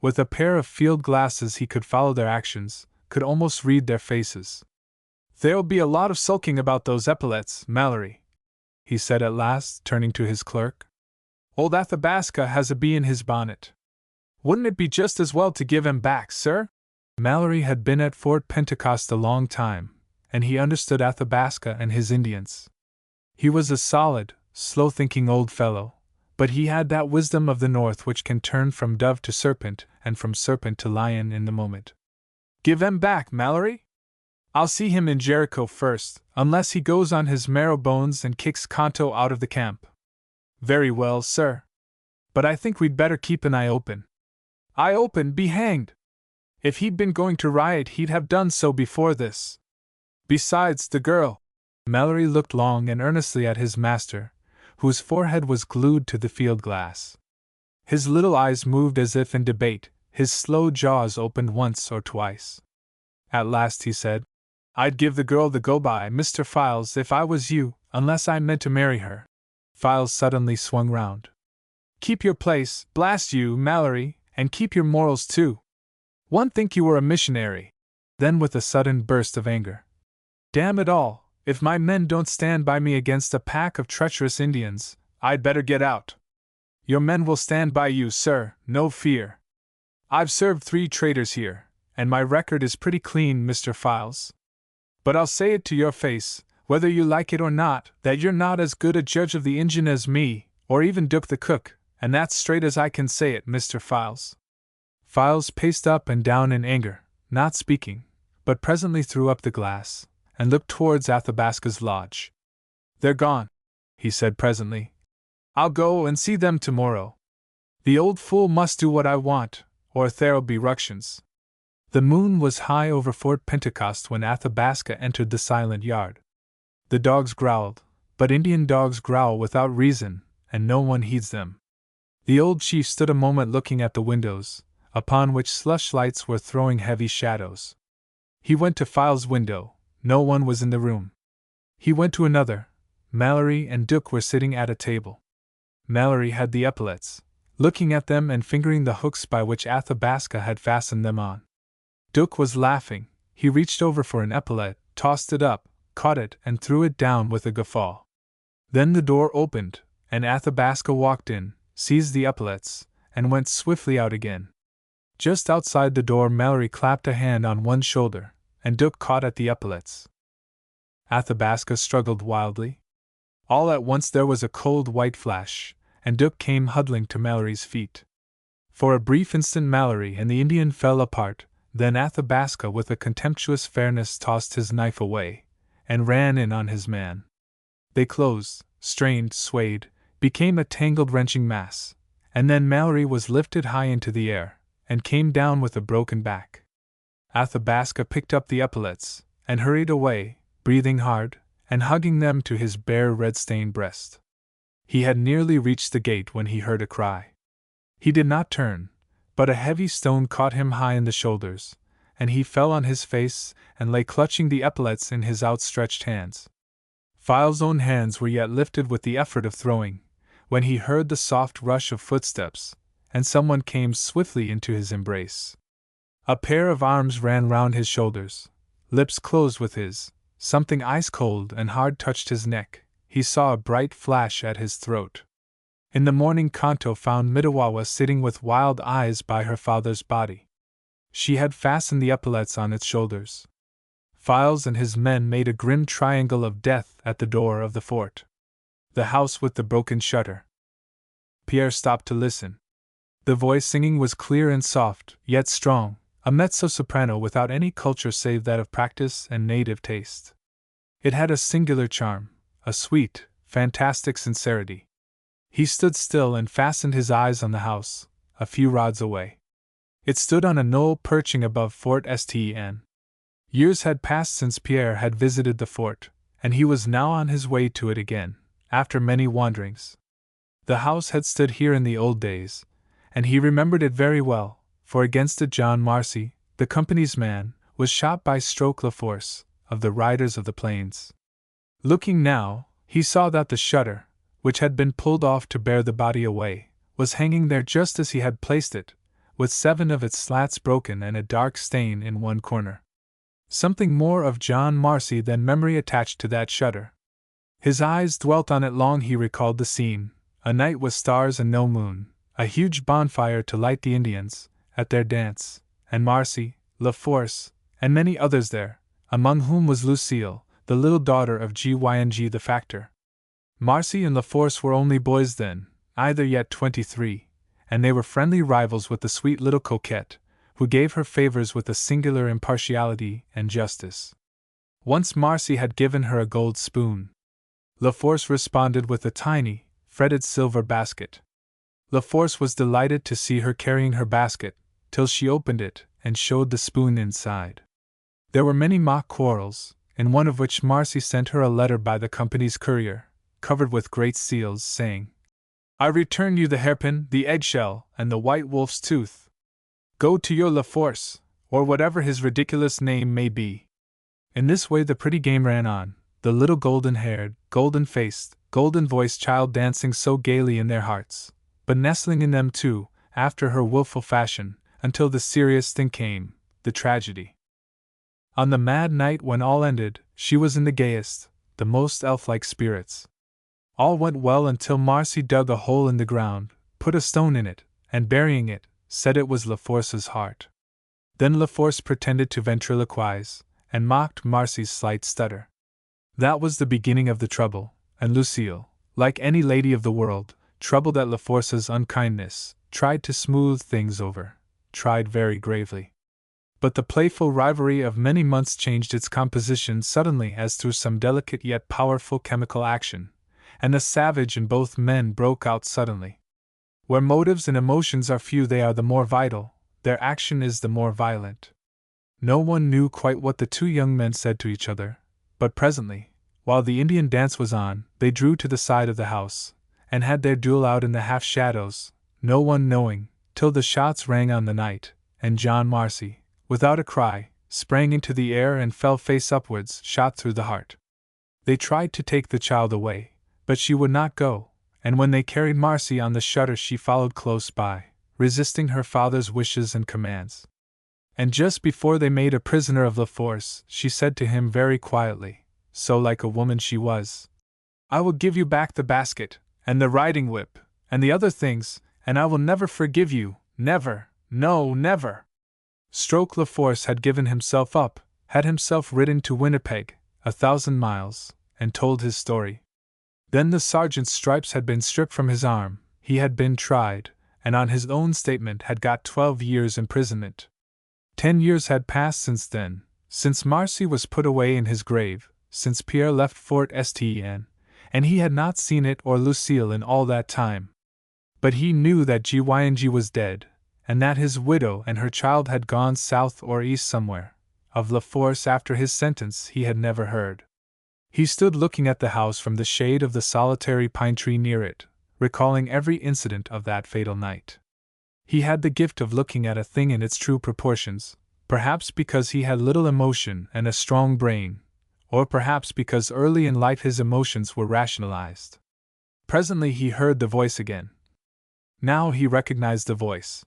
With a pair of field glasses he could follow their actions, could almost read their faces. There'll be a lot of sulking about those epaulets, Mallory, he said at last, turning to his clerk. Old Athabasca has a bee in his bonnet. Wouldn't it be just as well to give him back, sir? Mallory had been at Fort Pentecost a long time, and he understood Athabasca and his Indians. He was a solid, slow-thinking old fellow, but he had that wisdom of the North which can turn from dove to serpent and from serpent to lion in the moment. Give them back, Mallory? I'll see him in Jericho first, unless he goes on his marrow bones and kicks Kanto out of the camp. Very well, sir. But I think we'd better keep an eye open. Eye open be hanged! If he'd been going to riot he'd have done so before this. Besides, the girl. Mallory looked long and earnestly at his master, whose forehead was glued to the field glass. His little eyes moved as if in debate, his slow jaws opened once or twice. At last he said, I'd give the girl the go-by, Mr. Files, if I was you, unless I meant to marry her. Files suddenly swung round. Keep your place, blast you, Mallory, and keep your morals too. One think you were a missionary. Then with a sudden burst of anger. Damn it all, if my men don't stand by me against a pack of treacherous Indians, I'd better get out. Your men will stand by you, sir, no fear. I've served 3 traitors here, and my record is pretty clean, Mr. Files. But I'll say it to your face, whether you like it or not, that you're not as good a judge of the Injun as me, or even Duke the cook, and that's straight as I can say it, Mr. Files. Files paced up and down in anger, not speaking, but presently threw up the glass, and looked towards Athabasca's lodge. They're gone, he said presently. I'll go and see them tomorrow. The old fool must do what I want, or there'll be ructions. The moon was high over Fort Pentecost when Athabasca entered the silent yard. The dogs growled, but Indian dogs growl without reason, and no one heeds them. The old chief stood a moment looking at the windows, upon which slush lights were throwing heavy shadows. He went to Files' window, no one was in the room. He went to another, Mallory and Duke were sitting at a table. Mallory had the epaulets, looking at them and fingering the hooks by which Athabasca had fastened them on. Duke was laughing, he reached over for an epaulet, tossed it up, caught it and threw it down with a guffaw. Then the door opened, and Athabasca walked in, seized the epaulets, and went swiftly out again. Just outside the door, Mallory clapped a hand on one shoulder, and Duke caught at the epaulets. Athabasca struggled wildly. All at once there was a cold white flash, and Duke came huddling to Mallory's feet. For a brief instant Mallory and the Indian fell apart, then Athabasca with a contemptuous fairness tossed his knife away, and ran in on his man. They closed, strained, swayed, became a tangled wrenching mass, and then Mallory was lifted high into the air, and came down with a broken back. Athabasca picked up the epaulets, and hurried away, breathing hard, and hugging them to his bare red-stained breast. He had nearly reached the gate when he heard a cry. He did not turn, but a heavy stone caught him high in the shoulders, and he fell on his face and lay clutching the epaulets in his outstretched hands. Files' own hands were yet lifted with the effort of throwing, when he heard the soft rush of footsteps, and someone came swiftly into his embrace. A pair of arms ran round his shoulders, lips closed with his, something ice-cold and hard touched his neck, he saw a bright flash at his throat. In the morning Kanto found Mitawawa sitting with wild eyes by her father's body. She had fastened the epaulets on its shoulders. Files and his men made a grim triangle of death at the door of the fort. The house with the broken shutter. Pierre stopped to listen. The voice singing was clear and soft, yet strong, a mezzo-soprano without any culture save that of practice and native taste. It had a singular charm, a sweet, fantastic sincerity. He stood still and fastened his eyes on the house, a few rods away. It stood on a knoll perching above Fort Sten. Years had passed since Pierre had visited the fort, and he was now on his way to it again, after many wanderings. The house had stood here in the old days, and he remembered it very well, for against it John Marcy, the company's man, was shot by Stroke LaForce, of the Riders of the Plains. Looking now, he saw that the shutter, which had been pulled off to bear the body away, was hanging there just as he had placed it, with 7 of its slats broken and a dark stain in one corner. Something more of John Marcy than memory attached to that shutter. His eyes dwelt on it long. He recalled the scene, a night with stars and no moon, a huge bonfire to light the Indians, at their dance, and Marcy, LaForce, and many others there, among whom was Lucille, the little daughter of Gyng the factor. Marcy and LaForce were only boys then, either yet 23, and they were friendly rivals with the sweet little coquette, who gave her favors with a singular impartiality and justice. Once Marcy had given her a gold spoon. LaForce responded with a tiny, fretted silver basket. LaForce was delighted to see her carrying her basket, till she opened it and showed the spoon inside. There were many mock quarrels, in one of which Marcy sent her a letter by the company's courier, covered with great seals, saying, "I return you the hairpin, the eggshell, and the white wolf's tooth. Go to your LaForce, or whatever his ridiculous name may be." In this way the pretty game ran on, the little golden-haired, golden-faced, golden-voiced child dancing so gaily in their hearts, but nestling in them too, after her wilful fashion, until the serious thing came, the tragedy. On the mad night when all ended, she was in the gayest, the most elf-like spirits. All went well until Marcy dug a hole in the ground, put a stone in it, and burying it, said it was LaForce's heart. Then LaForce pretended to ventriloquize, and mocked Marcy's slight stutter. That was the beginning of the trouble, and Lucille, like any lady of the world, troubled at LaForce's unkindness, tried to smooth things over, tried very gravely. But the playful rivalry of many months changed its composition suddenly as through some delicate yet powerful chemical action, and the savage in both men broke out suddenly. Where motives and emotions are few they are the more vital, their action is the more violent. No one knew quite what the two young men said to each other, but presently, while the Indian dance was on, they drew to the side of the house, and had their duel out in the half-shadows, no one knowing, till the shots rang on the night, and John Marcy, without a cry, sprang into the air and fell face upwards, shot through the heart. They tried to take the child away, but she would not go, and when they carried Marcy on the shutter she followed close by, resisting her father's wishes and commands. And just before they made a prisoner of LaForce, she said to him very quietly, so like a woman she was, "I will give you back the basket, and the riding whip, and the other things, and I will never forgive you, never, no, never. Stroke LaForce had given himself up, had himself ridden to Winnipeg, 1,000 miles, and told his story. Then the sergeant's stripes had been stripped from his arm, he had been tried, and on his own statement had got 12 years' imprisonment. 10 years had passed since then, since Marcy was put away in his grave, since Pierre left Fort Ste, and he had not seen it or Lucille in all that time. But he knew that Gyng was dead, and that his widow and her child had gone south or east somewhere. Of LaForce after his sentence he had never heard. He stood looking at the house from the shade of the solitary pine tree near it, recalling every incident of that fatal night. He had the gift of looking at a thing in its true proportions, perhaps because he had little emotion and a strong brain, or perhaps because early in life his emotions were rationalized. Presently he heard the voice again. Now he recognized the voice.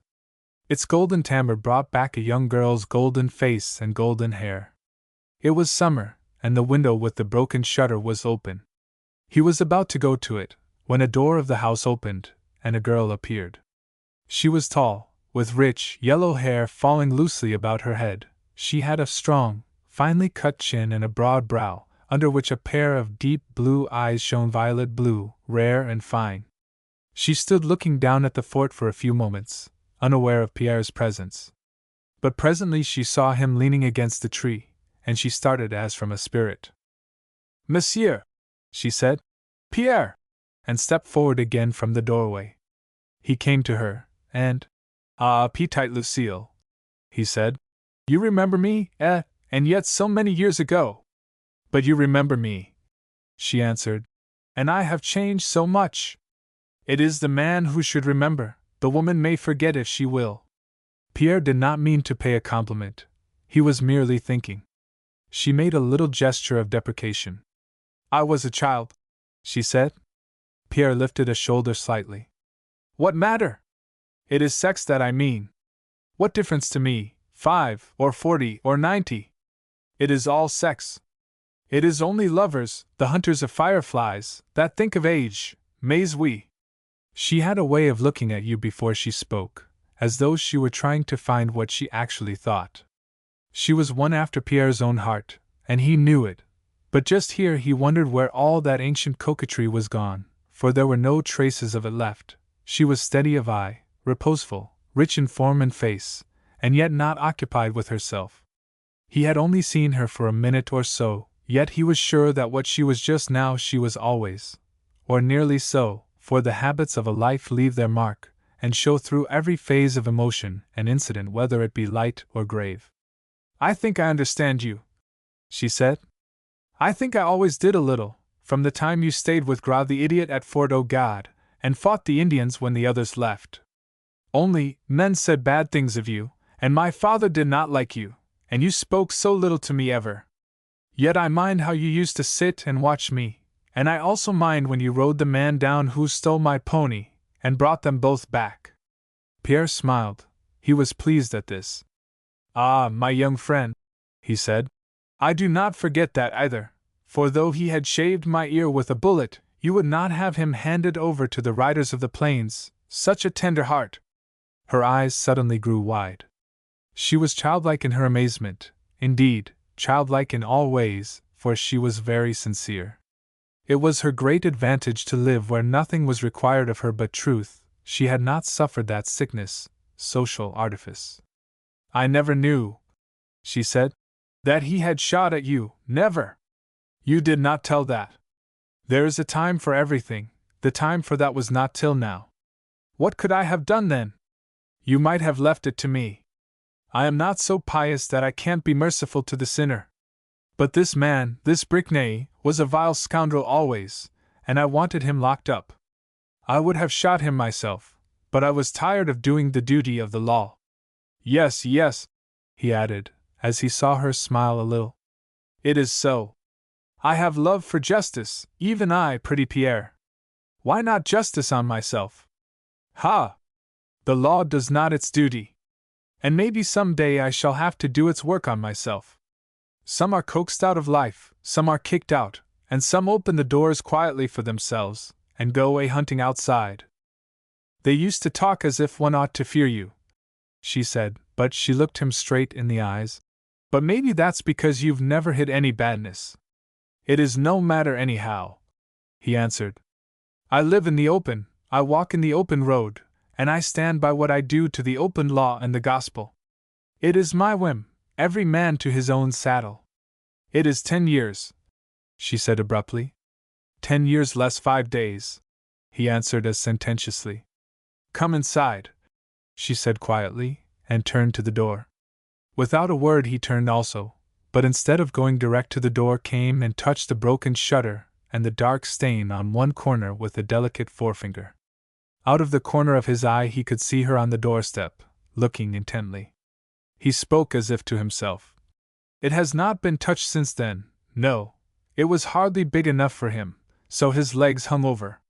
Its golden timbre brought back a young girl's golden face and golden hair. It was summer, and the window with the broken shutter was open. He was about to go to it, when a door of the house opened, and a girl appeared. She was tall, with rich, yellow hair falling loosely about her head. She had a strong, finely cut chin and a broad brow, under which a pair of deep blue eyes shone violet blue, rare and fine. She stood looking down at the fort for a few moments, unaware of Pierre's presence. But presently she saw him leaning against the tree, and she started as from a spirit. "Monsieur," she said, "Pierre!" and stepped forward again from the doorway. He came to her, and, "Ah, petite Lucille," he said, "you remember me, and yet so many years ago." "But you remember me," she answered, "and I have changed so much." "It is the man who should remember, the woman may forget if she will." Pierre did not mean to pay a compliment, he was merely thinking. She made a little gesture of deprecation. "I was a child," she said. Pierre lifted a shoulder slightly. "What matter? It is sex that I mean. What difference to me, 5 or 40 or 90? It is all sex. It is only lovers, the hunters of fireflies, that think of age, mais oui." She had a way of looking at you before she spoke, as though she were trying to find what she actually thought. She was one after Pierre's own heart, and he knew it, but just here he wondered where all that ancient coquetry was gone, for there were no traces of it left. She was steady of eye, reposeful, rich in form and face, and yet not occupied with herself. He had only seen her for a minute or so, yet he was sure that what she was just now she was always, or nearly so, for the habits of a life leave their mark, and show through every phase of emotion and incident whether it be light or grave. "I think I understand you," she said. "I think I always did a little, from the time you stayed with Gras the idiot at Fort Au God, and fought the Indians when the others left. Only, men said bad things of you, and my father did not like you, and you spoke so little to me ever. Yet I mind how you used to sit and watch me, and I also mind when you rode the man down who stole my pony, and brought them both back." Pierre smiled. He was pleased at this. "Ah, my young friend," he said, "I do not forget that either, for though he had shaved my ear with a bullet, you would not have him handed over to the riders of the plains, such a tender heart." Her eyes suddenly grew wide. She was childlike in her amazement, indeed, childlike in all ways, for she was very sincere. It was her great advantage to live where nothing was required of her but truth. She had not suffered that sickness, social artifice. "I never knew," she said, "that he had shot at you, never. You did not tell that. There is a time for everything, the time for that was not till now. What could I have done then? You might have left it to me. I am not so pious that I can't be merciful to the sinner. But this man, this Brickney, was a vile scoundrel always, and I wanted him locked up. I would have shot him myself, but I was tired of doing the duty of the law. Yes, yes," he added, as he saw her smile a little. "It is so. I have love for justice, even I, pretty Pierre. Why not justice on myself? Ha! The law does not its duty. And maybe some day I shall have to do its work on myself. Some are coaxed out of life, some are kicked out, and some open the doors quietly for themselves, and go away hunting outside. They used to talk as if one ought to fear you, she said, but she looked him straight in the eyes. But maybe that's because you've never hid any badness. It is no matter anyhow, he answered. I live in the open, I walk in the open road, and I stand by what I do to the open law and the gospel. It is my whim, every man to his own saddle. It is 10 years, she said abruptly. 10 years less 5 days, he answered as sententiously. Come inside, she said quietly, and turned to the door. Without a word he turned also, but instead of going direct to the door came and touched the broken shutter and the dark stain on one corner with a delicate forefinger. Out of the corner of his eye he could see her on the doorstep, looking intently. He spoke as if to himself. It has not been touched since then, no, it was hardly big enough for him, so his legs hung over.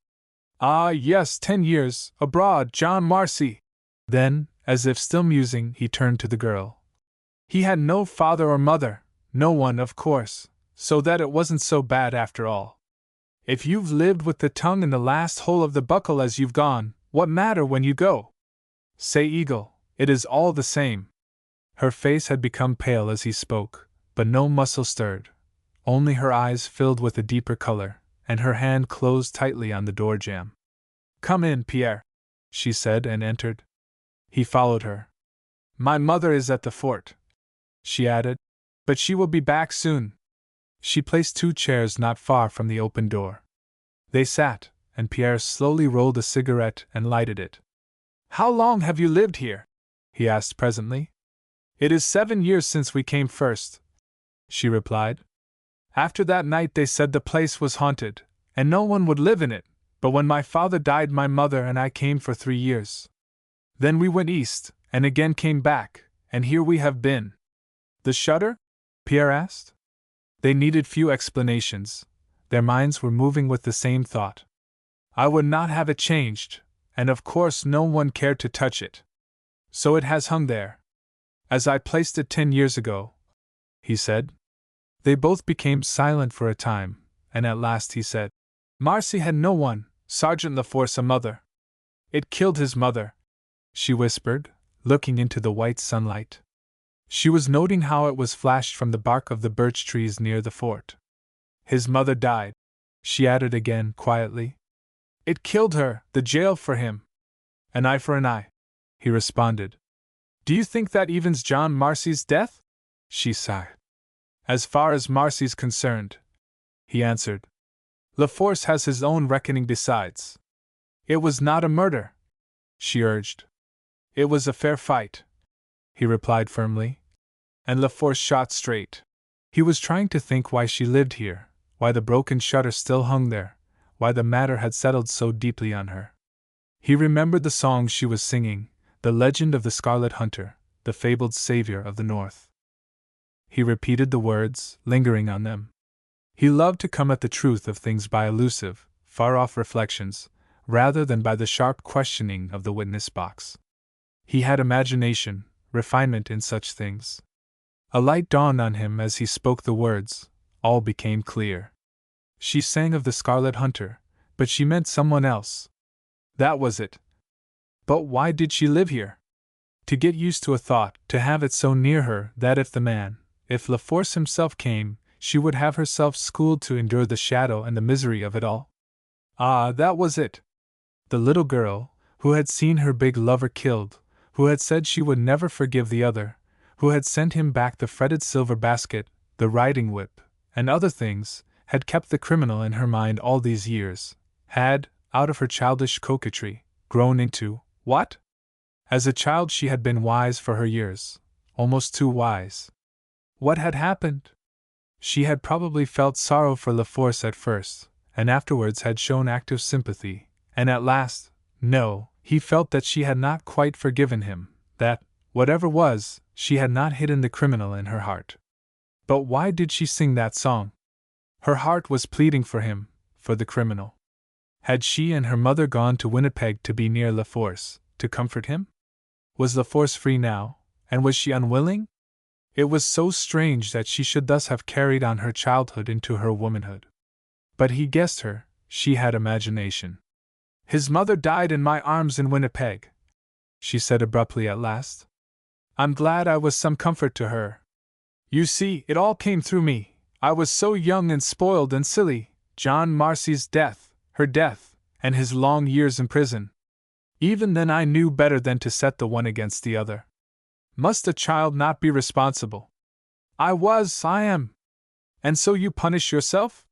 Ah, yes, 10 years, abroad, John Marcy. Then, as if still musing, he turned to the girl. He had no father or mother, no one, of course, so that it wasn't so bad after all. If you've lived with the tongue in the last hole of the buckle as you've gone, what matter when you go? Say eagle, it is all the same. Her face had become pale as he spoke, but no muscle stirred. Only her eyes filled with a deeper color, and her hand closed tightly on the door jamb. Come in, Pierre, she said, and entered. He followed her. My mother is at the fort, she added, but she will be back soon. She placed 2 chairs not far from the open door. They sat, and Pierre slowly rolled a cigarette and lighted it. How long have you lived here? He asked presently. It is 7 years since we came first, she replied. After that night they said the place was haunted, and no one would live in it, but when my father died my mother and I came for 3 years. Then we went east, and again came back, and here we have been. The shutter? Pierre asked. They needed few explanations. Their minds were moving with the same thought. I would not have it changed, and of course no one cared to touch it. So it has hung there. As I placed it 10 years ago, he said. They both became silent for a time, and at last he said, Marcy had no one, Sergeant LaForce a mother. It killed his mother, she whispered, looking into the white sunlight. She was noting how it was flashed from the bark of the birch trees near the fort. His mother died, she added again quietly. It killed her, the jail for him. An eye for an eye, he responded. Do you think that evens John Marcy's death? She sighed. As far as Marcy's concerned, he answered. LaForce has his own reckoning besides. It was not a murder, she urged. It was a fair fight, he replied firmly. And LaForce shot straight. He was trying to think why she lived here, why the broken shutter still hung there, why the matter had settled so deeply on her. He remembered the song she was singing, the legend of the Scarlet Hunter, the fabled savior of the North. He repeated the words, lingering on them. He loved to come at the truth of things by elusive, far-off reflections, rather than by the sharp questioning of the witness box. He had imagination, refinement in such things. A light dawned on him as he spoke the words. All became clear. She sang of the Scarlet Hunter, but she meant someone else. That was it. But why did she live here? To get used to a thought, to have it so near her that if LaForce himself came, she would have herself schooled to endure the shadow and the misery of it all. Ah, that was it. The little girl, who had seen her big lover killed, who had said she would never forgive the other, who had sent him back the fretted silver basket, the riding whip, and other things, had kept the criminal in her mind all these years, had, out of her childish coquetry, grown into, what? As a child she had been wise for her years, almost too wise. What had happened? She had probably felt sorrow for LaForce at first, and afterwards had shown active sympathy, and at last, no, he felt that she had not quite forgiven him, that, whatever was, she had not hidden the criminal in her heart. But why did she sing that song? Her heart was pleading for him, for the criminal. Had she and her mother gone to Winnipeg to be near LaForce, to comfort him? Was LaForce free now, and was she unwilling? It was so strange that she should thus have carried on her childhood into her womanhood. But he guessed her, She had imagination. His mother died in my arms in Winnipeg, she said abruptly at last. I'm glad I was some comfort to her. You see, it all came through me. I was so young and spoiled and silly. John Marcy's death, her death, and his long years in prison. Even then I knew better than to set the one against the other. Must a child not be responsible? I am. And so you punish yourself?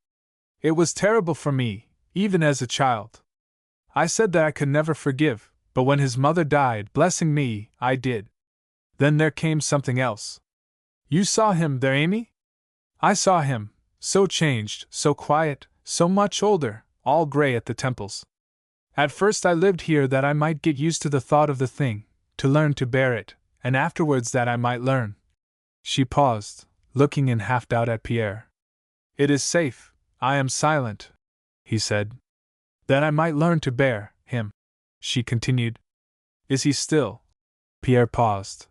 It was terrible for me, even as a child. I said that I could never forgive, but when his mother died, blessing me, I did. Then there came something else. You saw him there, Amy? I saw him, so changed, so quiet, so much older, all gray at the temples. At first I lived here that I might get used to the thought of the thing, to learn to bear it, and afterwards that I might learn. She paused, looking in half-doubt at Pierre. It is safe, I am silent, he said. That I might learn to bear him, she continued. Is he still? Pierre paused.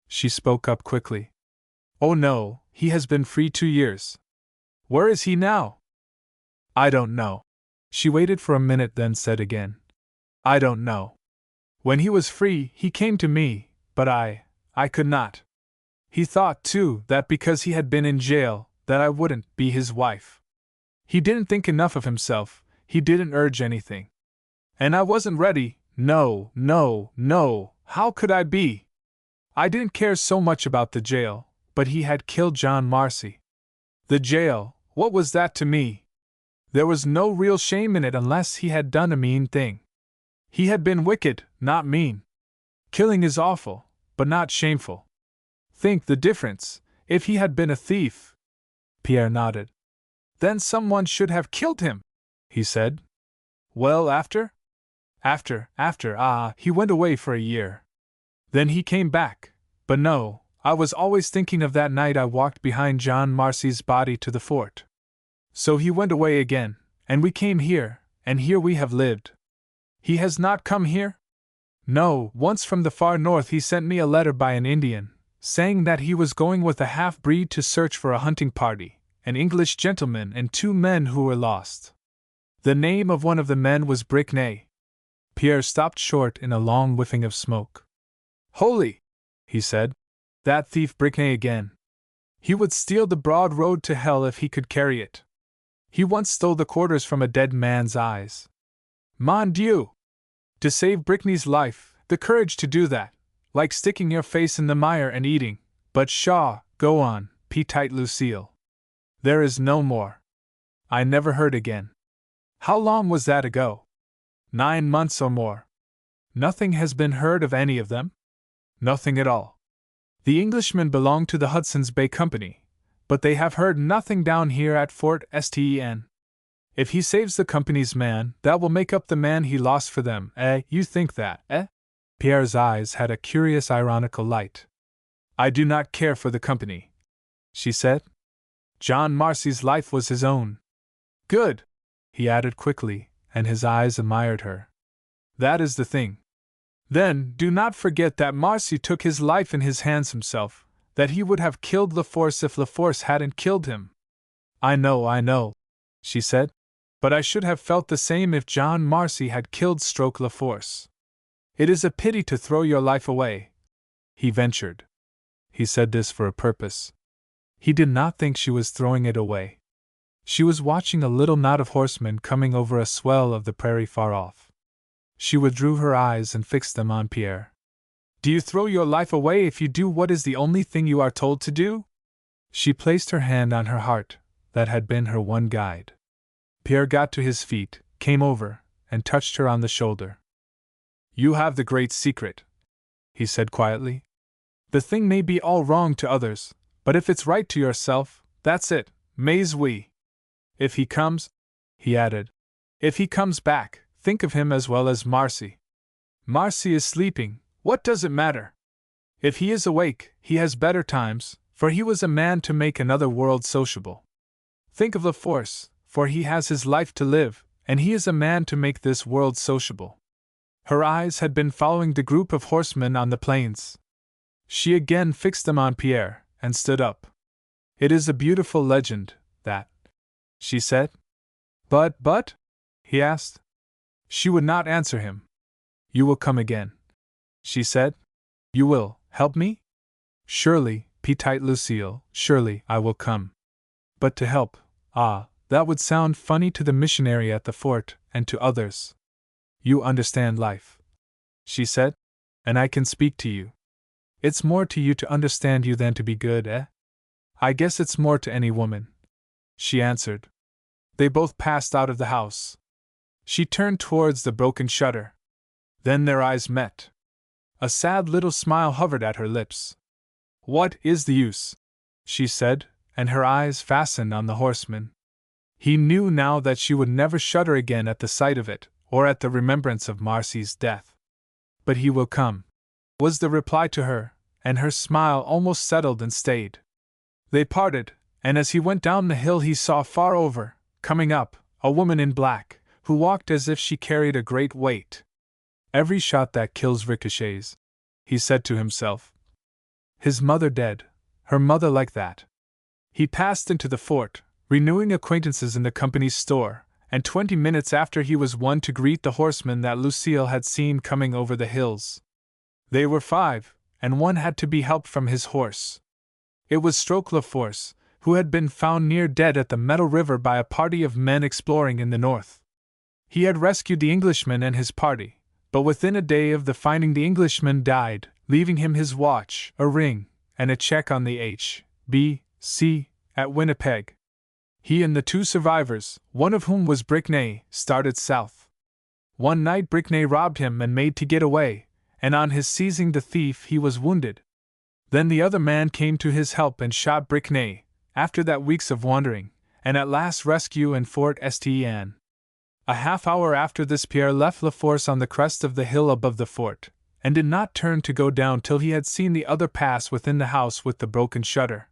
She spoke up quickly. Oh no, he has been free 2 years. Where is he now? I don't know. She waited for a minute, then said again. I don't know. When he was free, he came to me, but I could not. He thought, too, that because he had been in jail, that I wouldn't be his wife. He didn't think enough of himself, he didn't urge anything. And I wasn't ready, no, how could I be? I didn't care so much about the jail, but he had killed John Marcy. The jail, what was that to me? There was no real shame in it unless he had done a mean thing. He had been wicked, not mean. Killing is awful, but not shameful. Think the difference, if he had been a thief. Pierre nodded. Then someone should have killed him, he said. Well, after, he went away for a year. Then he came back, but no, I was always thinking of that night I walked behind John Marcy's body to the fort. So he went away again, and we came here, and here we have lived. He has not come here? No, once from the far north he sent me a letter by an Indian, saying that he was going with a half-breed to search for a hunting party, an English gentleman and 2 men who were lost. The name of one of the men was Brickney. Pierre stopped short in a long whiffing of smoke. Holy! He said. That thief Brickney again. He would steal the broad road to hell if he could carry it. He once stole the quarters from a dead man's eyes. Mon Dieu! To save Brickney's life, the courage to do that, like sticking your face in the mire and eating. But Shaw, go on, Petite Lucille. There is no more. I never heard again. How long was that ago? 9 months or more. Nothing has been heard of any of them? Nothing at all. The Englishmen belong to the Hudson's Bay Company, but they have heard nothing down here at Fort Sten. If he saves the company's man, that will make up the man he lost for them, You think that, Pierre's eyes had a curious ironical light. I do not care for the company, she said. John Marcy's life was his own. Good, he added quickly, and his eyes admired her. That is the thing. Then, do not forget that Marcy took his life in his hands himself, that he would have killed LaForce if LaForce hadn't killed him. I know, she said, but I should have felt the same if John Marcy had killed LaForce. It is a pity to throw your life away, he ventured. He said this for a purpose. He did not think she was throwing it away. She was watching a little knot of horsemen coming over a swell of the prairie far off. She withdrew her eyes and fixed them on Pierre. Do you throw your life away if you do what is the only thing you are told to do? She placed her hand on her heart, that had been her one guide. Pierre got to his feet, came over, and touched her on the shoulder. You have the great secret, he said quietly. The thing may be all wrong to others, but if it's right to yourself, that's it, mais oui. If he comes, he added, if he comes back, think of him as well as Marcy. Marcy is sleeping, what does it matter? If he is awake, he has better times, for he was a man to make another world sociable. Think of LaForce, for he has his life to live, and he is a man to make this world sociable. Her eyes had been following the group of horsemen on the plains. She again fixed them on Pierre, and stood up. It is a beautiful legend, that, she said. But, he asked. She would not answer him. You will come again, she said. You will help me? Surely, petite Lucille, surely I will come. But to help, that would sound funny to the missionary at the fort, and to others. You understand life, she said, and I can speak to you. It's more to you to understand you than to be good, eh? I guess it's more to any woman, she answered. They both passed out of the house. She turned towards the broken shutter. Then their eyes met. A sad little smile hovered at her lips. What is the use? She said, and her eyes fastened on the horseman. He knew now that she would never shudder again at the sight of it, or at the remembrance of Marcy's death. But he will come, was the reply to her, and her smile almost settled and stayed. They parted, and as he went down the hill he saw far over, coming up, a woman in black, who walked as if she carried a great weight. Every shot that kills ricochets, he said to himself. His mother dead, her mother like that. He passed into the fort, renewing acquaintances in the company's store, and 20 minutes after he was one to greet the horseman that Lucille had seen coming over the hills. They were 5, and one had to be helped from his horse. It was Stroke LaForce, who had been found near dead at the Meadow River by a party of men exploring in the north. He had rescued the Englishman and his party, but within a day of the finding the Englishman died, leaving him his watch, a ring, and a check on the H.B.C. at Winnipeg. He and the 2 survivors, one of whom was Brickney, started south. One night Brickney robbed him and made to get away, and on his seizing the thief he was wounded. Then the other man came to his help and shot Brickney, after that weeks of wandering, and at last rescue in Fort Ste. A half-hour after this Pierre left LaForce on the crest of the hill above the fort, and did not turn to go down till he had seen the other pass within the house with the broken shutter.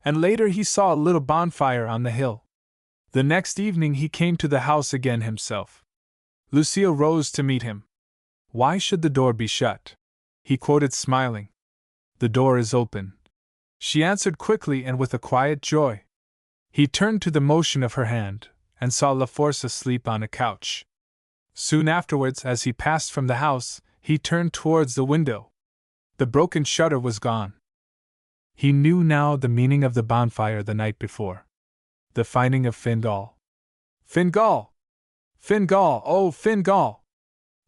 And later he saw a little bonfire on the hill. The next evening he came to the house again himself. Lucille rose to meet him. Why should the door be shut? He quoted smiling. The door is open, she answered quickly and with a quiet joy. He turned to the motion of her hand, and saw LaForce asleep on a couch. Soon afterwards, as he passed from the house, he turned towards the window. The broken shutter was gone. He knew now the meaning of the bonfire the night before. The finding of Fingal. Fingal! Fingal! Oh, Fingal!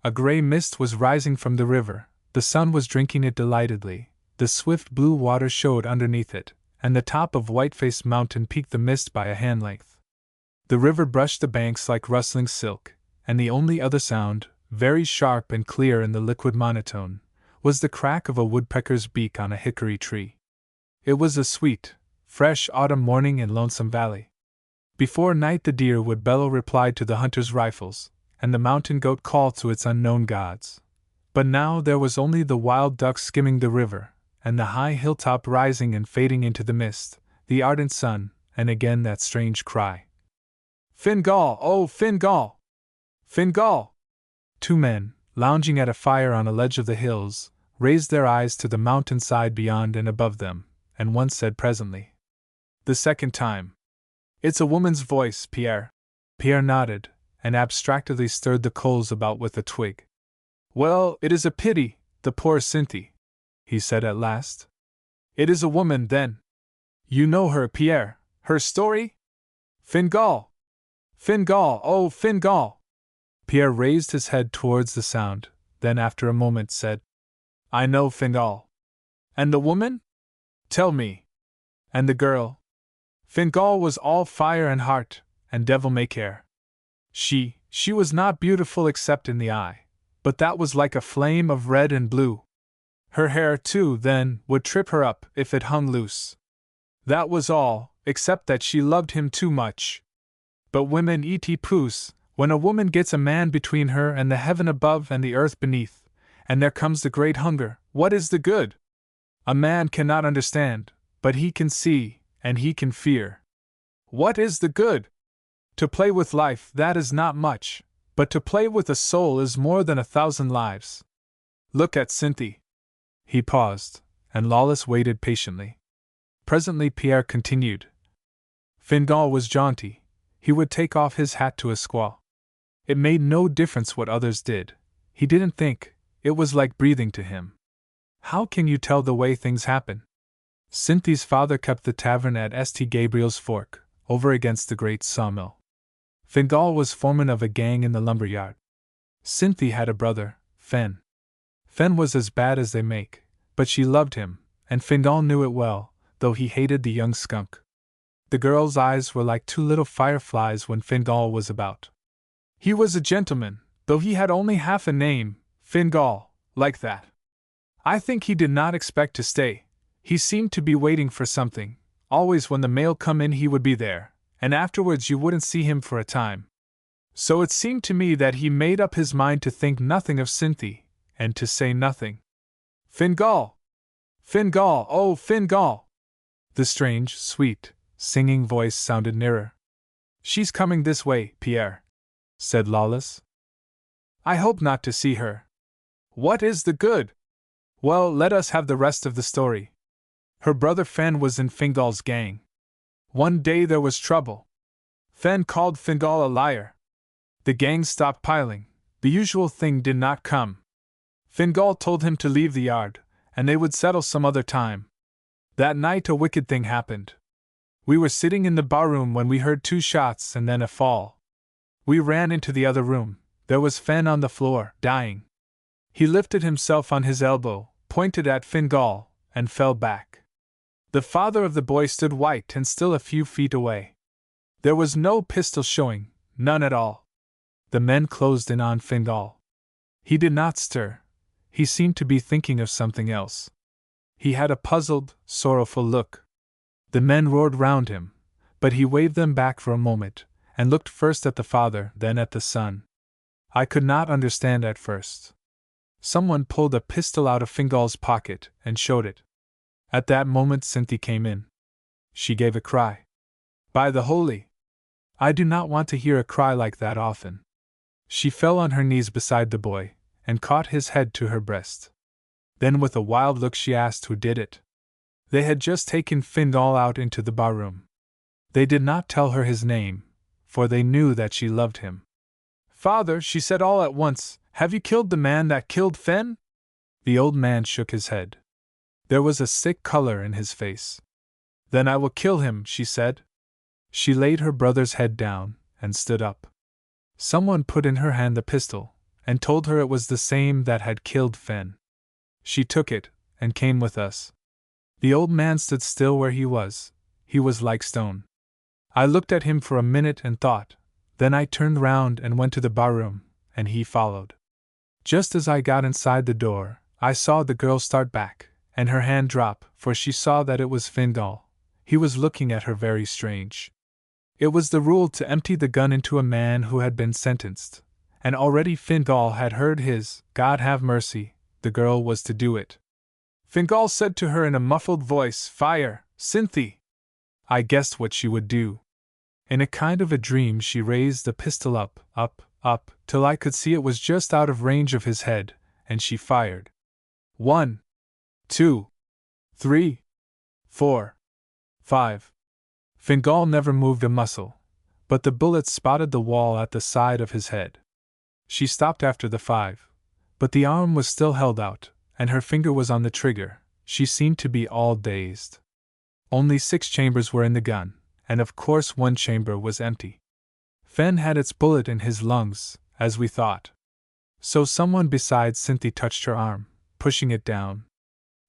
A grey mist was rising from the river, the sun was drinking it delightedly, the swift blue water showed underneath it, and the top of Whiteface Mountain peaked the mist by a hand-length. The river brushed the banks like rustling silk, and the only other sound, very sharp and clear in the liquid monotone, was the crack of a woodpecker's beak on a hickory tree. It was a sweet, fresh autumn morning in Lonesome Valley. Before night the deer would bellow reply to the hunters' rifles, and the mountain goat call to its unknown gods. But now there was only the wild duck skimming the river, and the high hilltop rising and fading into the mist, the ardent sun, and again that strange cry. Fingal! Oh, Fingal! Fingal! 2 men, lounging at a fire on a ledge of the hills, raised their eyes to the mountain-side beyond and above them, and one said presently, the second time, It's a woman's voice, Pierre. Pierre nodded, and abstractedly stirred the coals about with a twig. Well, it is a pity, the poor Cynthie, he said at last. It is a woman, then. You know her, Pierre, her story? Fingal! Fingal! Oh, Fingal! Pierre raised his head towards the sound, then after a moment said, I know Fingal. And the woman? Tell me. And the girl? Fingal was all fire and heart, and devil-may-care. She was not beautiful except in the eye, but that was like a flame of red and blue. Her hair, too, then, would trip her up if it hung loose. That was all, except that she loved him too much. But women et pousse, when a woman gets a man between her and the heaven above and the earth beneath, and there comes the great hunger, what is the good? A man cannot understand, but he can see, and he can fear. What is the good? To play with life, that is not much, but to play with a soul is more than 1,000 lives. Look at Cynthie. He paused, and Lawless waited patiently. Presently Pierre continued. Fingal was jaunty. He would take off his hat to a squaw. It made no difference what others did. He didn't think, it was like breathing to him. How can you tell the way things happen? Cynthia's father kept the tavern at St. Gabriel's Fork, over against the great sawmill. Fingal was foreman of a gang in the lumber yard. Cynthia had a brother, Fen. Fen was as bad as they make, but she loved him, and Fingal knew it well, though he hated the young skunk. The girl's eyes were like two little fireflies when Fingal was about. He was a gentleman, though he had only half a name, Fingal, like that. I think he did not expect to stay. He seemed to be waiting for something. Always when the mail come in he would be there, and afterwards you wouldn't see him for a time. So it seemed to me that he made up his mind to think nothing of Cynthia, and to say nothing. Fingal! Fingal! Oh, Fingal! The strange, sweet, singing voice sounded nearer. She's coming this way, Pierre, said Lawless. I hope not to see her. What is the good? Well, let us have the rest of the story. Her brother Fen was in Fingal's gang. One day there was trouble. Fen called Fingal a liar. The gang stopped piling. The usual thing did not come. Fingal told him to leave the yard, and they would settle some other time. That night a wicked thing happened. We were sitting in the barroom when we heard 2 shots and then a fall. We ran into the other room. There was Fen on the floor, dying. He lifted himself on his elbow, pointed at Fingal, and fell back. The father of the boy stood white and still a few feet away. There was no pistol showing, none at all. The men closed in on Fingal. He did not stir. He seemed to be thinking of something else. He had a puzzled, sorrowful look. The men roared round him, but he waved them back for a moment, and looked first at the father, then at the son. I could not understand at first. Someone pulled a pistol out of Fingal's pocket and showed it. At that moment Cynthia came in. She gave a cry. By the holy! I do not want to hear a cry like that often. She fell on her knees beside the boy, and caught his head to her breast. Then with a wild look she asked who did it. They had just taken Fingal out into the barroom. They did not tell her his name, for they knew that she loved him. Father, she said all at once, have you killed the man that killed Fen? The old man shook his head. There was a sick color in his face. Then I will kill him, she said. She laid her brother's head down, and stood up. Someone put in her hand the pistol, and told her it was the same that had killed Fen. She took it, and came with us. The old man stood still where he was. He was like stone. I looked at him for a minute and thought. Then I turned round and went to the barroom, and he followed. Just as I got inside the door, I saw the girl start back, and her hand drop, for she saw that it was Fingal. He was looking at her very strange. It was the rule to empty the gun into a man who had been sentenced, and already Fingal had heard his, God have mercy, the girl was to do it. Fingal said to her in a muffled voice, Fire, Cynthia! I guessed what she would do. In a kind of a dream she raised the pistol up, till I could see it was just out of range of his head, and she fired. 1, 2, 3, 4, 5. Fingal never moved a muscle, but the bullet spotted the wall at the side of his head. She stopped after the 5, but the arm was still held out, and her finger was on the trigger. She seemed to be all dazed. Only 6 chambers were in the gun, and of course one chamber was empty. Fen had its bullet in his lungs, as we thought. So someone besides Cynthia touched her arm, pushing it down.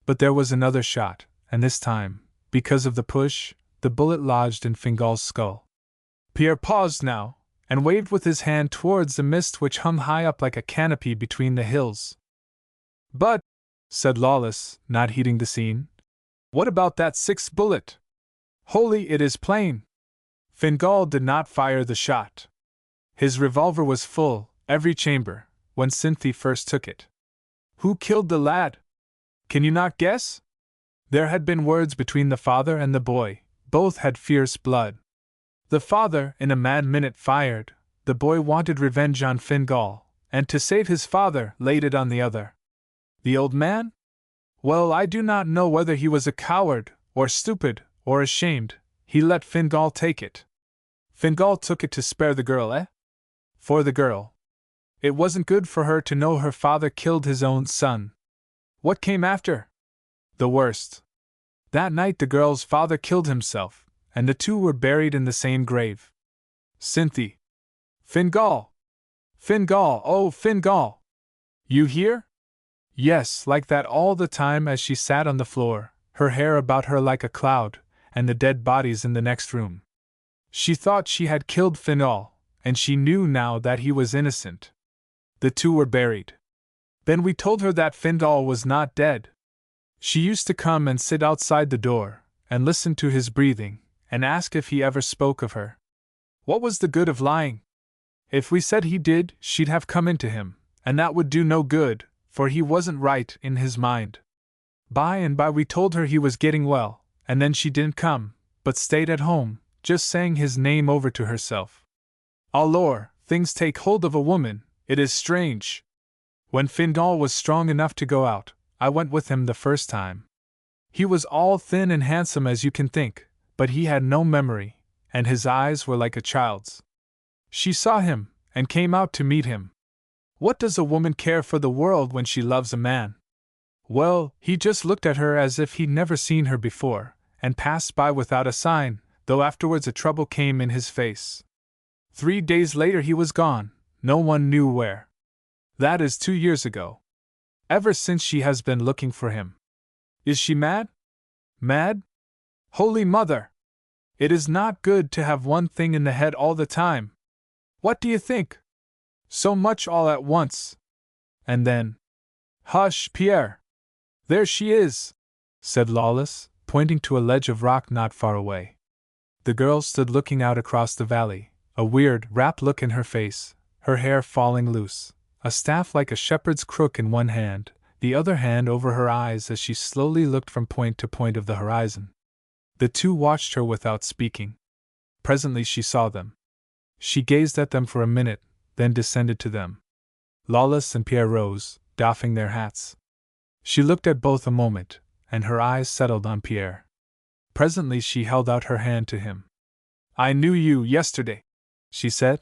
But there was another shot, and this time, because of the push, the bullet lodged in Fingal's skull. Pierre paused now, and waved with his hand towards the mist which hung high up like a canopy between the hills. But, said Lawless, not heeding the scene, what about that 6th bullet? Holy, it is plain. Fingal did not fire the shot. His revolver was full, every chamber, when Cynthia first took it. Who killed the lad? Can you not guess? There had been words between the father and the boy, both had fierce blood. The father, in a mad minute, fired. The boy wanted revenge on Fingal, and to save his father, laid it on the other. The old man? Well, I do not know whether he was a coward, or stupid, or ashamed. He let Fingal take it. Fingal took it to spare the girl, eh? For the girl, It wasn't good for her to know her father killed his own son. What came after? The worst. That night the girl's father killed himself, and the two were buried in the same grave. Cynthia. Fingal! Fingal! Oh, Fingal! You hear? Yes, like that all the time as she sat on the floor, her hair about her like a cloud, and the dead bodies in the next room. She thought she had killed Fingal, and she knew now that he was innocent. The two were buried. Then we told her that Fingal was not dead. She used to come and sit outside the door, and listen to his breathing, and ask if he ever spoke of her. What was the good of lying? If we said he did, she'd have come into him, and that would do no good, for he wasn't right in his mind. By and by we told her he was getting well, and then she didn't come, but stayed at home, just saying his name over to herself. Allure, things take hold of a woman, it is strange. When Fingal was strong enough to go out, I went with him the first time. He was all thin and handsome as you can think, but he had no memory, and his eyes were like a child's. She saw him, and came out to meet him. What does a woman care for the world when she loves a man? Well, he just looked at her as if he'd never seen her before, and passed by without a sign, though afterwards a trouble came in his face. 3 days later he was gone, no one knew where. That is 2 years ago. Ever since she has been looking for him. Is she mad? Mad? Holy Mother! It is not good to have one thing in the head all the time. What do you think? So much all at once. And then… Hush, Pierre! There she is, said Lawless, pointing to a ledge of rock not far away. The girl stood looking out across the valley, a weird, rapt look in her face, her hair falling loose, a staff like a shepherd's crook in one hand, the other hand over her eyes as she slowly looked from point to point of the horizon. The two watched her without speaking. Presently she saw them. She gazed at them for a minute, then descended to them. Lawless and Pierre rose, doffing their hats. She looked at both a moment, and her eyes settled on Pierre. Presently she held out her hand to him. I knew you yesterday, she said.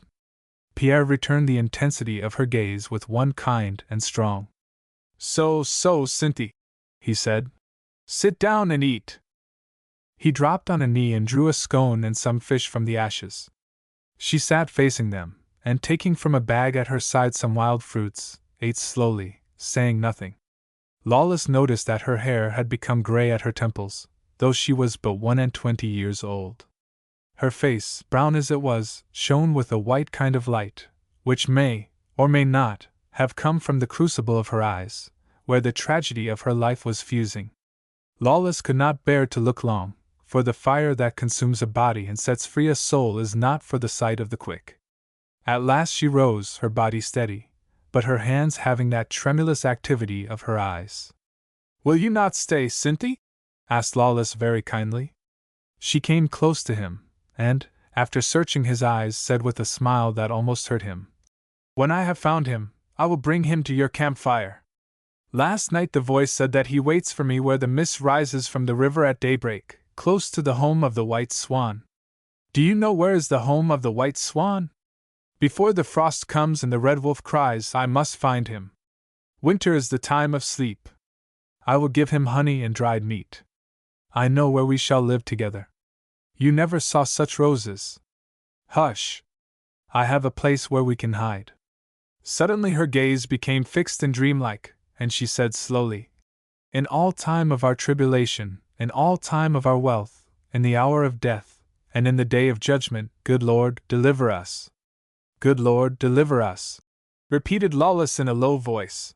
Pierre returned the intensity of her gaze with one kind and strong. So, Cynthia, he said. Sit down and eat. He dropped on a knee and drew a scone and some fish from the ashes. She sat facing them, and taking from a bag at her side some wild fruits, ate slowly, saying nothing. Lawless noticed that her hair had become gray at her temples, though she was but 21 years old. Her face, brown as it was, shone with a white kind of light, which may, or may not, have come from the crucible of her eyes, where the tragedy of her life was fusing. Lawless could not bear to look long, for the fire that consumes a body and sets free a soul is not for the sight of the quick. At last she rose, her body steady, but her hands having that tremulous activity of her eyes. Will you not stay, Cynthia? Asked Lawless very kindly. She came close to him, and, after searching his eyes, said with a smile that almost hurt him, When I have found him, I will bring him to your campfire. Last night the voice said that he waits for me where the mist rises from the river at daybreak, close to the home of the White Swan. Do you know where is the home of the White Swan? Before the frost comes and the red wolf cries, I must find him. Winter is the time of sleep. I will give him honey and dried meat. I know where we shall live together. You never saw such roses. Hush! I have a place where we can hide. Suddenly her gaze became fixed and dreamlike, and she said slowly, In all time of our tribulation, in all time of our wealth, in the hour of death, and in the day of judgment, good Lord, deliver us. Good Lord, deliver us, repeated Lawless in a low voice.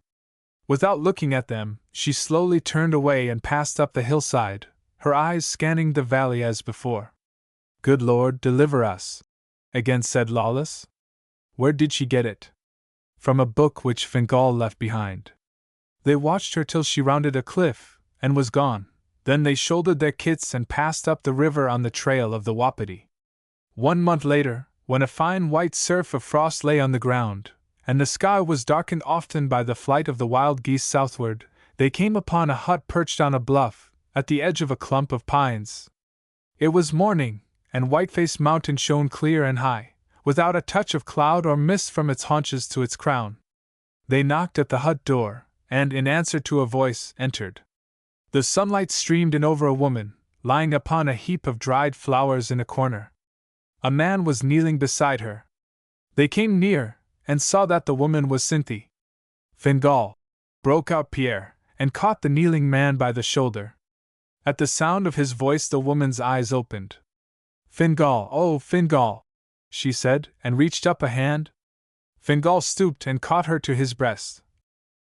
Without looking at them, she slowly turned away and passed up the hillside, her eyes scanning the valley as before. Good Lord, deliver us, again said Lawless. Where did she get it? From a book which Fingal left behind. They watched her till she rounded a cliff, and was gone. Then they shouldered their kits and passed up the river on the trail of the Wapiti. 1 month later, when a fine white surf of frost lay on the ground, and the sky was darkened often by the flight of the wild geese southward, they came upon a hut perched on a bluff, at the edge of a clump of pines. It was morning, and Whiteface Mountain shone clear and high, without a touch of cloud or mist from its haunches to its crown. They knocked at the hut door, and, in answer to a voice, entered. The sunlight streamed in over a woman, lying upon a heap of dried flowers in a corner. A man was kneeling beside her. They came near, and saw that the woman was Cynthia. Fingal! Broke out Pierre, and caught the kneeling man by the shoulder. At the sound of his voice the woman's eyes opened. Fingal, oh Fingal! She said, and reached up a hand. Fingal stooped and caught her to his breast.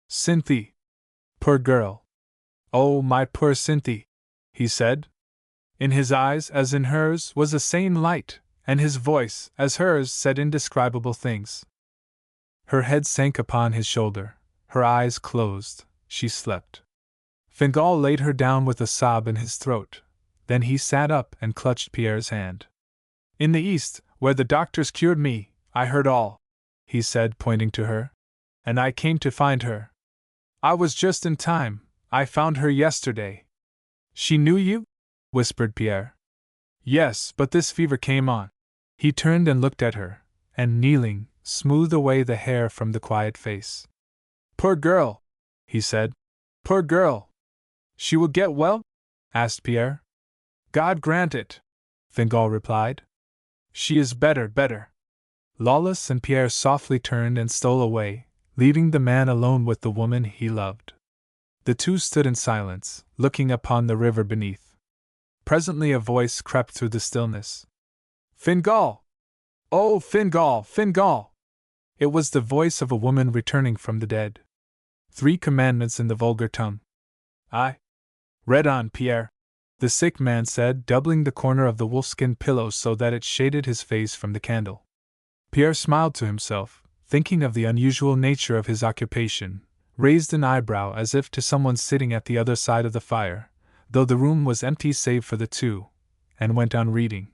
Cynthia! Poor girl! Oh, my poor Cynthia! He said. In his eyes, as in hers, was a sane light, and his voice, as hers, said indescribable things. Her head sank upon his shoulder, her eyes closed, she slept. Fingal laid her down with a sob in his throat. Then he sat up and clutched Pierre's hand. In the East, where the doctors cured me, I heard all, he said, pointing to her. And I came to find her. I was just in time, I found her yesterday. She knew you? Whispered Pierre. Yes, but this fever came on. He turned and looked at her, and kneeling, smoothed away the hair from the quiet face. Poor girl, he said. Poor girl. She will get well? Asked Pierre. God grant it, Fingal replied. She is better. Lawless and Pierre softly turned and stole away, leaving the man alone with the woman he loved. The two stood in silence, looking upon the river beneath. Presently a voice crept through the stillness. Fingal! Oh, Fingal, Fingal! It was the voice of a woman returning from the dead. 3 commandments in the vulgar tongue. I read on, Pierre, the sick man said, doubling the corner of the wolfskin pillow so that it shaded his face from the candle. Pierre smiled to himself, thinking of the unusual nature of his occupation, raised an eyebrow as if to someone sitting at the other side of the fire, though the room was empty save for the two, and went on reading.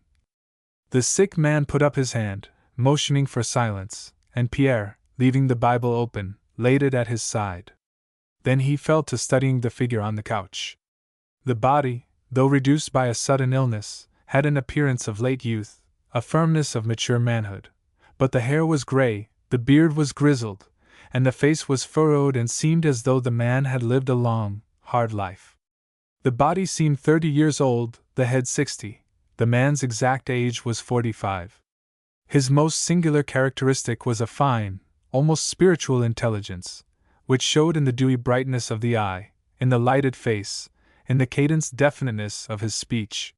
The sick man put up his hand, motioning for silence, and Pierre, leaving the Bible open, laid it at his side. Then he fell to studying the figure on the couch. The body, though reduced by a sudden illness, had an appearance of late youth, a firmness of mature manhood, but the hair was gray, the beard was grizzled, and the face was furrowed and seemed as though the man had lived a long, hard life. The body seemed 30 years old, the head 60. The man's exact age was 45. His most singular characteristic was a fine, almost spiritual intelligence, which showed in the dewy brightness of the eye, in the lighted face, in the cadenced definiteness of his speech.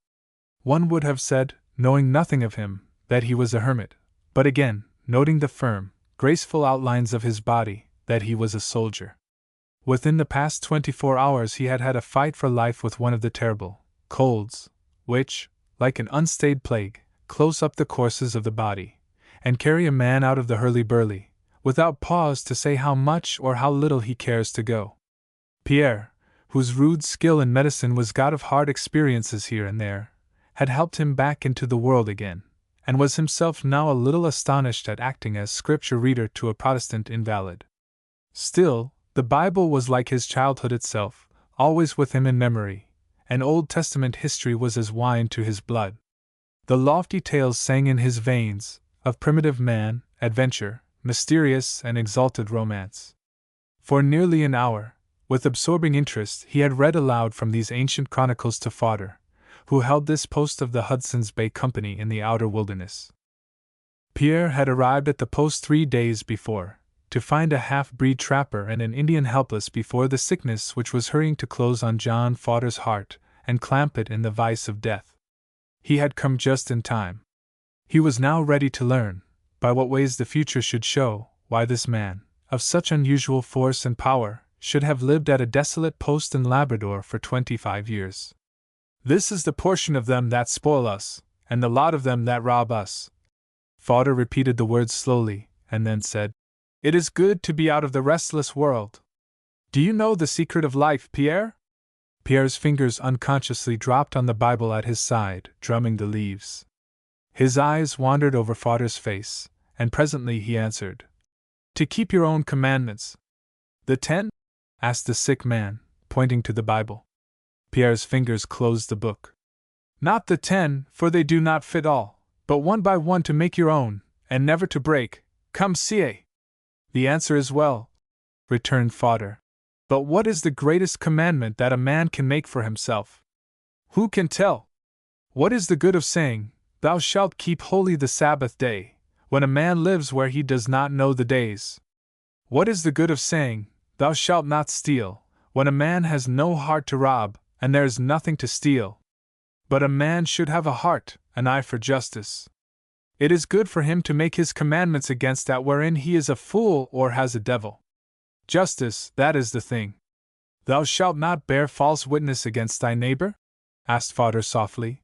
One would have said, knowing nothing of him, that he was a hermit, but again, noting the firm, graceful outlines of his body, that he was a soldier. Within the past 24 hours he had had a fight for life with one of the terrible colds, which, like an unstayed plague, close up the courses of the body, and carry a man out of the hurly-burly, without pause to say how much or how little he cares to go. Pierre, whose rude skill in medicine was got of hard experiences here and there, had helped him back into the world again, and was himself now a little astonished at acting as scripture reader to a Protestant invalid. Still, the Bible was like his childhood itself, always with him in memory, and Old Testament history was as wine to his blood. The lofty tales sang in his veins, of primitive man, adventure, mysterious and exalted romance. For nearly an hour, with absorbing interest, he had read aloud from these ancient chronicles to Fodder, who held this post of the Hudson's Bay Company in the outer wilderness. Pierre had arrived at the post 3 days before, to find a half-breed trapper and an Indian helpless before the sickness which was hurrying to close on John Fodder's heart and clamp it in the vice of death. He had come just in time. He was now ready to learn, by what ways the future should show, why this man, of such unusual force and power, should have lived at a desolate post in Labrador for 25 years. This is the portion of them that spoil us, and the lot of them that rob us. Fodder repeated the words slowly, and then said, It is good to be out of the restless world. Do you know the secret of life, Pierre? Pierre's fingers unconsciously dropped on the Bible at his side, drumming the leaves. His eyes wandered over Fodder's face, and presently he answered, To keep your own commandments. The 10? Asked the sick man, pointing to the Bible. Pierre's fingers closed the book. Not the 10, for they do not fit all, but one by one to make your own, and never to break. Come see. The answer is well, returned Father. But what is the greatest commandment that a man can make for himself? Who can tell? What is the good of saying, Thou shalt keep holy the Sabbath day, when a man lives where he does not know the days? What is the good of saying, Thou shalt not steal, when a man has no heart to rob, and there is nothing to steal? But a man should have a heart, an eye for justice. It is good for him to make his commandments against that wherein he is a fool or has a devil. Justice, that is the thing. Thou shalt not bear false witness against thy neighbor? Asked Father softly.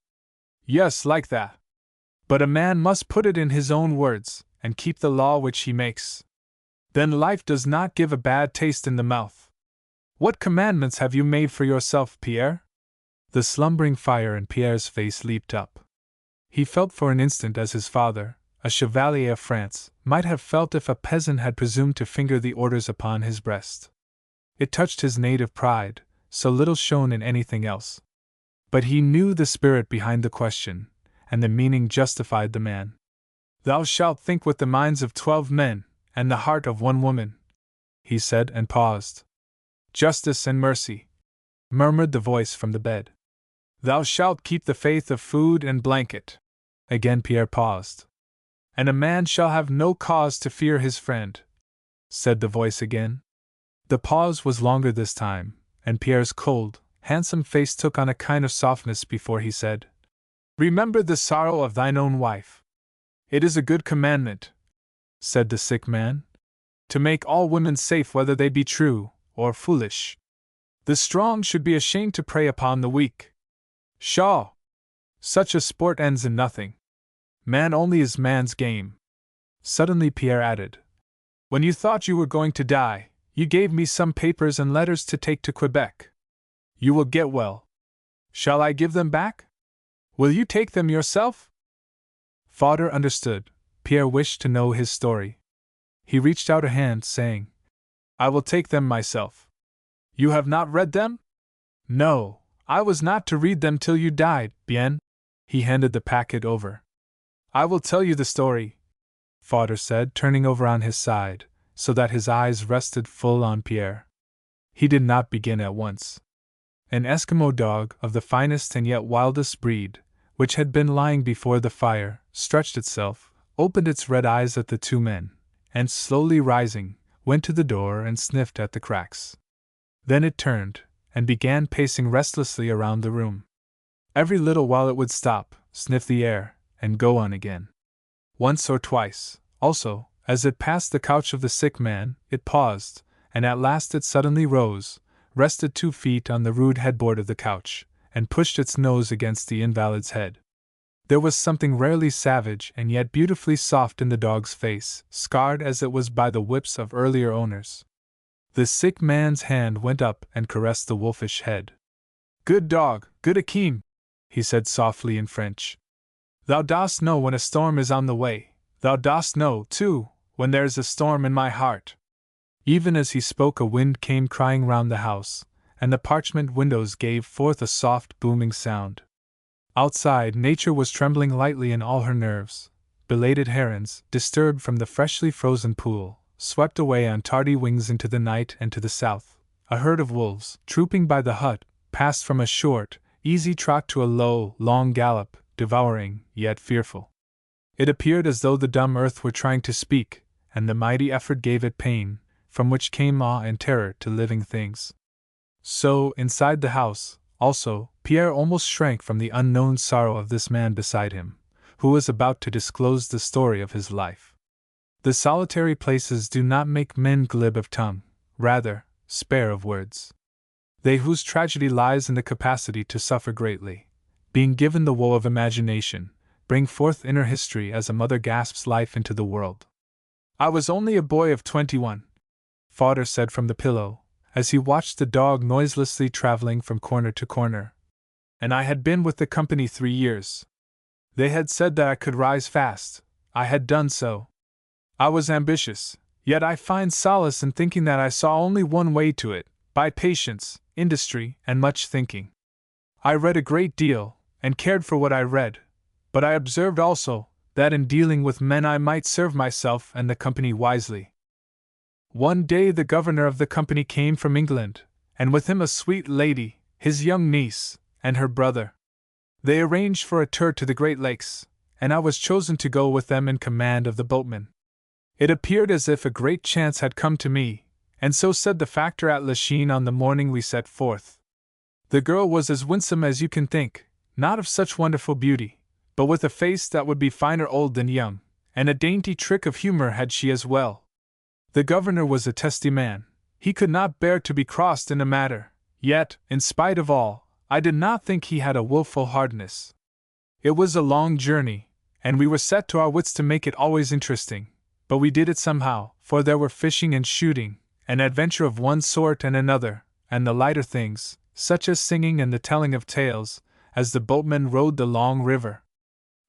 Yes, like that. But a man must put it in his own words, and keep the law which he makes. Then life does not give a bad taste in the mouth. What commandments have you made for yourself, Pierre? The slumbering fire in Pierre's face leaped up. He felt for an instant as his father, a chevalier of France, might have felt if a peasant had presumed to finger the orders upon his breast. It touched his native pride, so little shown in anything else. But he knew the spirit behind the question, and the meaning justified the man. Thou shalt think with the minds of 12 men, and the heart of 1 woman, he said and paused. Justice and mercy, murmured the voice from the bed. Thou shalt keep the faith of food and blanket. Again Pierre paused. And a man shall have no cause to fear his friend, said the voice again. The pause was longer this time, and Pierre's cold, handsome face took on a kind of softness before he said, Remember the sorrow of thine own wife. It is a good commandment, said the sick man, to make all women safe whether they be true or foolish. The strong should be ashamed to prey upon the weak. Pshaw! Such a sport ends in nothing. Man only is man's game. Suddenly Pierre added, When you thought you were going to die, you gave me some papers and letters to take to Quebec. You will get well. Shall I give them back? Will you take them yourself? Father understood. Pierre wished to know his story. He reached out a hand, saying, I will take them myself. You have not read them? No, I was not to read them till you died, bien. He handed the packet over. I will tell you the story, Father said, turning over on his side, so that his eyes rested full on Pierre. He did not begin at once. An Eskimo dog of the finest and yet wildest breed, which had been lying before the fire, stretched itself, opened its red eyes at the 2 men, and slowly rising, went to the door and sniffed at the cracks. Then it turned, and began pacing restlessly around the room. Every little while it would stop, sniff the air, and go on again. Once or twice, also, as it passed the couch of the sick man, it paused, and at last it suddenly rose, rested 2 feet on the rude headboard of the couch, and pushed its nose against the invalid's head. There was something rarely savage and yet beautifully soft in the dog's face, scarred as it was by the whips of earlier owners. The sick man's hand went up and caressed the wolfish head. Good dog, good Akim, he said softly in French. Thou dost know when a storm is on the way. Thou dost know, too, when there is a storm in my heart. Even as he spoke, a wind came crying round the house, and the parchment windows gave forth a soft booming sound. Outside, nature was trembling lightly in all her nerves. Belated herons, disturbed from the freshly frozen pool, swept away on tardy wings into the night and to the south. A herd of wolves, trooping by the hut, passed from a short, easy trot to a low, long gallop, devouring, yet fearful. It appeared as though the dumb earth were trying to speak, and the mighty effort gave it pain, from which came awe and terror to living things. So, inside the house, also, Pierre almost shrank from the unknown sorrow of this man beside him, who was about to disclose the story of his life. The solitary places do not make men glib of tongue, rather, spare of words. They whose tragedy lies in the capacity to suffer greatly, being given the woe of imagination, bring forth inner history as a mother gasps life into the world. I was only a boy of 21, Father said from the pillow, as he watched the dog noiselessly traveling from corner to corner. And I had been with the company 3 years. They had said that I could rise fast. I had done so. I was ambitious, yet I find solace in thinking that I saw only one way to it, by patience, industry, and much thinking. I read a great deal, and cared for what I read, but I observed also, that in dealing with men I might serve myself and the company wisely. One day the governor of the company came from England, and with him a sweet lady, his young niece, and her brother. They arranged for a tour to the Great Lakes, and I was chosen to go with them in command of the boatmen. It appeared as if a great chance had come to me, and so said the factor at Lachine on the morning we set forth. The girl was as winsome as you can think, not of such wonderful beauty, but with a face that would be finer old than young, and a dainty trick of humor had she as well. The governor was a testy man. He could not bear to be crossed in a matter, yet, in spite of all, I did not think he had a wilful hardness. It was a long journey, and we were set to our wits to make it always interesting, but we did it somehow, for there were fishing and shooting, and adventure of one sort and another, and the lighter things, such as singing and the telling of tales, as the boatmen rowed the long river.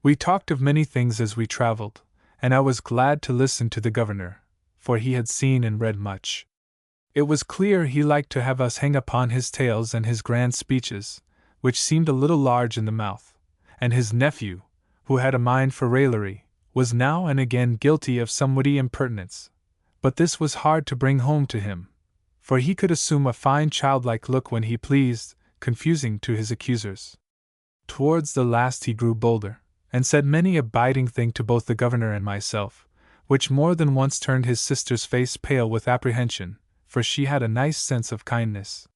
We talked of many things as we traveled, and I was glad to listen to the governor, for he had seen and read much. It was clear he liked to have us hang upon his tales and his grand speeches, which seemed a little large in the mouth, and his nephew, who had a mind for raillery, was now and again guilty of some witty impertinence, but this was hard to bring home to him, for he could assume a fine childlike look when he pleased, confusing to his accusers. Towards the last he grew bolder, and said many a biting thing to both the governor and myself, which more than once turned his sister's face pale with apprehension, for she had a nice sense of kindness.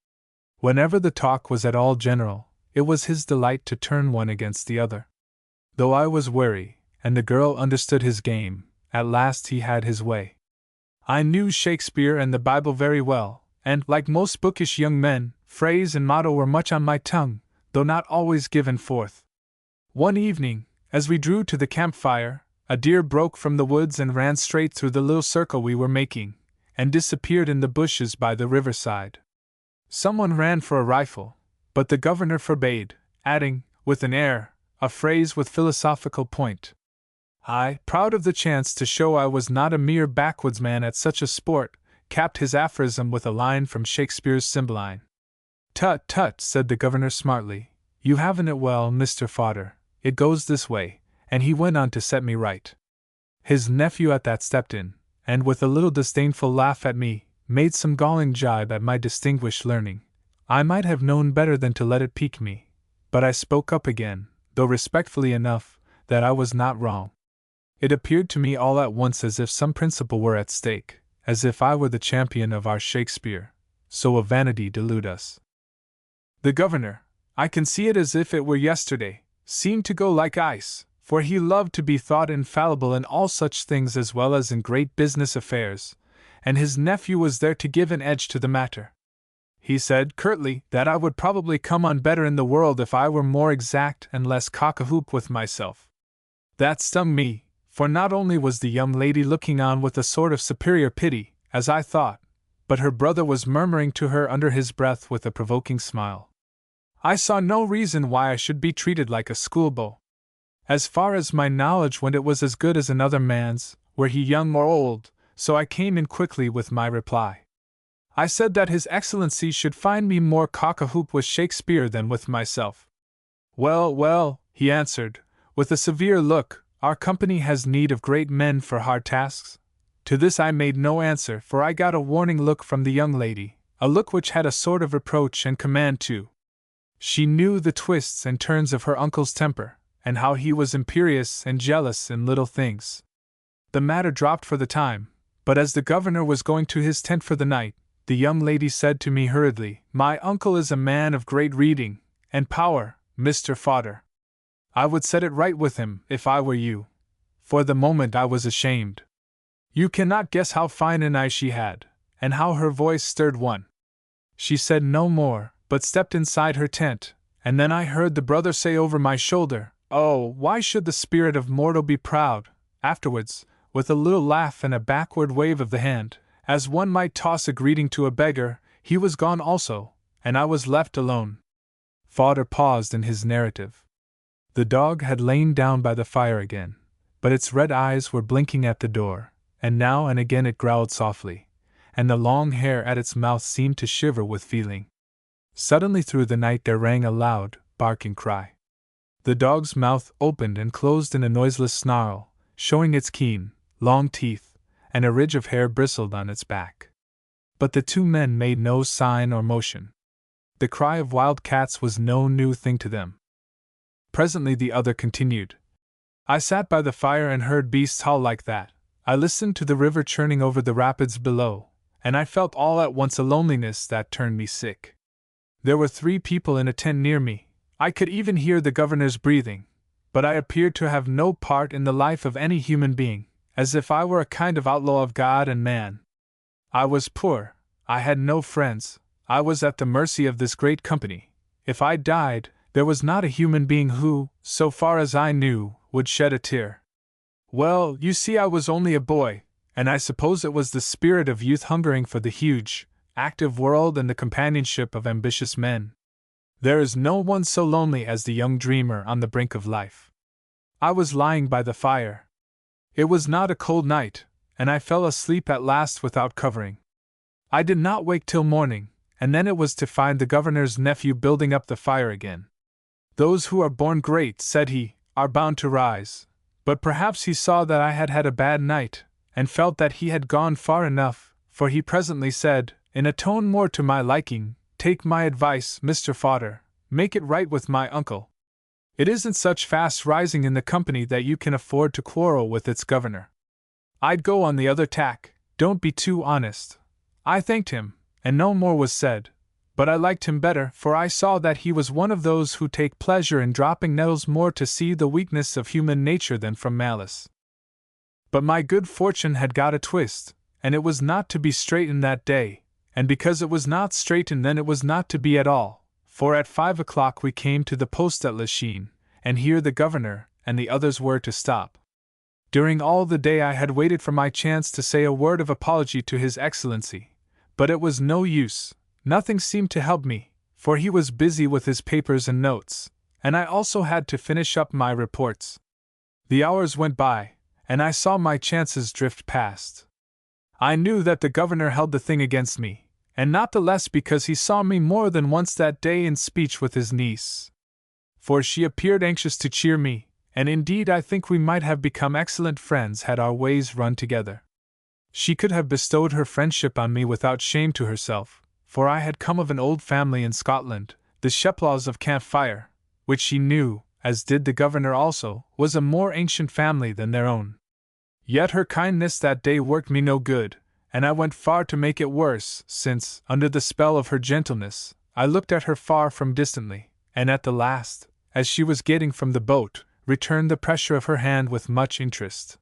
Whenever the talk was at all general, it was his delight to turn one against the other. Though I was wary, and the girl understood his game, at last he had his way. I knew Shakespeare and the Bible very well, and, like most bookish young men, phrase and motto were much on my tongue, though not always given forth. One evening, as we drew to the campfire, a deer broke from the woods and ran straight through the little circle we were making, and disappeared in the bushes by the riverside. Someone ran for a rifle, but the governor forbade, adding, with an air, a phrase with philosophical point. I, proud of the chance to show I was not a mere backwoodsman at such a sport, capped his aphorism with a line from Shakespeare's Cymbeline. "Tut, tut," said the governor smartly, "you haven't it well, Mr. Fodder. It goes this way," and he went on to set me right. His nephew at that stepped in, and with a little disdainful laugh at me, made some galling jibe at my distinguished learning. I might have known better than to let it pique me, but I spoke up again, though respectfully enough, that I was not wrong. It appeared to me all at once as if some principle were at stake, as if I were the champion of our Shakespeare, so a vanity delude us. The governor, I can see it as if it were yesterday, seemed to go like ice, for he loved to be thought infallible in all such things as well as in great business affairs, and his nephew was there to give an edge to the matter. He said curtly that I would probably come on better in the world if I were more exact and less cock-a-hoop with myself. That stung me, for not only was the young lady looking on with a sort of superior pity, as I thought, but her brother was murmuring to her under his breath with a provoking smile. I saw no reason why I should be treated like a schoolboy. As far as my knowledge went, it was as good as another man's, were he young or old, so I came in quickly with my reply. I said that His Excellency should find me more cock-a-hoop with Shakespeare than with myself. "Well, well," he answered, with a severe look, "our company has need of great men for hard tasks." To this I made no answer, for I got a warning look from the young lady, a look which had a sort of reproach and command too. She knew the twists and turns of her uncle's temper, and how he was imperious and jealous in little things. The matter dropped for the time, but as the governor was going to his tent for the night, the young lady said to me hurriedly, "My uncle is a man of great reading and power, Mr. Fodder. I would set it right with him, if I were you." For the moment I was ashamed. You cannot guess how fine an eye she had, and how her voice stirred one. She said no more, but stepped inside her tent, and then I heard the brother say over my shoulder, "Oh, why should the spirit of mortal be proud?" Afterwards, with a little laugh and a backward wave of the hand, as one might toss a greeting to a beggar, he was gone also, and I was left alone. Fodder paused in his narrative. The dog had lain down by the fire again, but its red eyes were blinking at the door, and now and again it growled softly, and the long hair at its mouth seemed to shiver with feeling. Suddenly through the night there rang a loud, barking cry. The dog's mouth opened and closed in a noiseless snarl, showing its keen, long teeth, and a ridge of hair bristled on its back. But the two men made no sign or motion. The cry of wild cats was no new thing to them. Presently the other continued. I sat by the fire and heard beasts howl like that. I listened to the river churning over the rapids below, and I felt all at once a loneliness that turned me sick. There were 3 people in a tent near me. I could even hear the governor's breathing, but I appeared to have no part in the life of any human being, as if I were a kind of outlaw of God and man. I was poor, I had no friends, I was at the mercy of this great company. If I died, there was not a human being who, so far as I knew, would shed a tear. Well, you see, I was only a boy, and I suppose it was the spirit of youth hungering for the huge, active world and the companionship of ambitious men. There is no one so lonely as the young dreamer on the brink of life. I was lying by the fire. It was not a cold night, and I fell asleep at last without covering. I did not wake till morning, and then it was to find the governor's nephew building up the fire again. Those who are born great, said he, are bound to rise, but perhaps he saw that I had had a bad night, and felt that he had gone far enough, for he presently said, in a tone more to my liking, Take my advice, Mr. Fodder, make it right with my uncle. It isn't such fast rising in the company that you can afford to quarrel with its governor. I'd go on the other tack, don't be too honest. I thanked him, and no more was said, but I liked him better, for I saw that he was one of those who take pleasure in dropping nettles more to see the weakness of human nature than from malice. But my good fortune had got a twist, and it was not to be straightened that day, and because it was not straightened then it was not to be at all, for at 5 o'clock we came to the post at Lachine, and here the governor and the others were to stop. During all the day I had waited for my chance to say a word of apology to His Excellency, but it was no use, nothing seemed to help me, for he was busy with his papers and notes, and I also had to finish up my reports. The hours went by, and I saw my chances drift past. I knew that the governor held the thing against me, and not the less because he saw me more than once that day in speech with his niece. For she appeared anxious to cheer me, and indeed I think we might have become excellent friends had our ways run together. She could have bestowed her friendship on me without shame to herself, for I had come of an old family in Scotland, the Sheplaws of Campfire, which she knew, as did the governor also, was a more ancient family than their own. Yet her kindness that day worked me no good, and I went far to make it worse, since, under the spell of her gentleness, I looked at her far from distantly, and at the last, as she was getting from the boat, returned the pressure of her hand with much interest.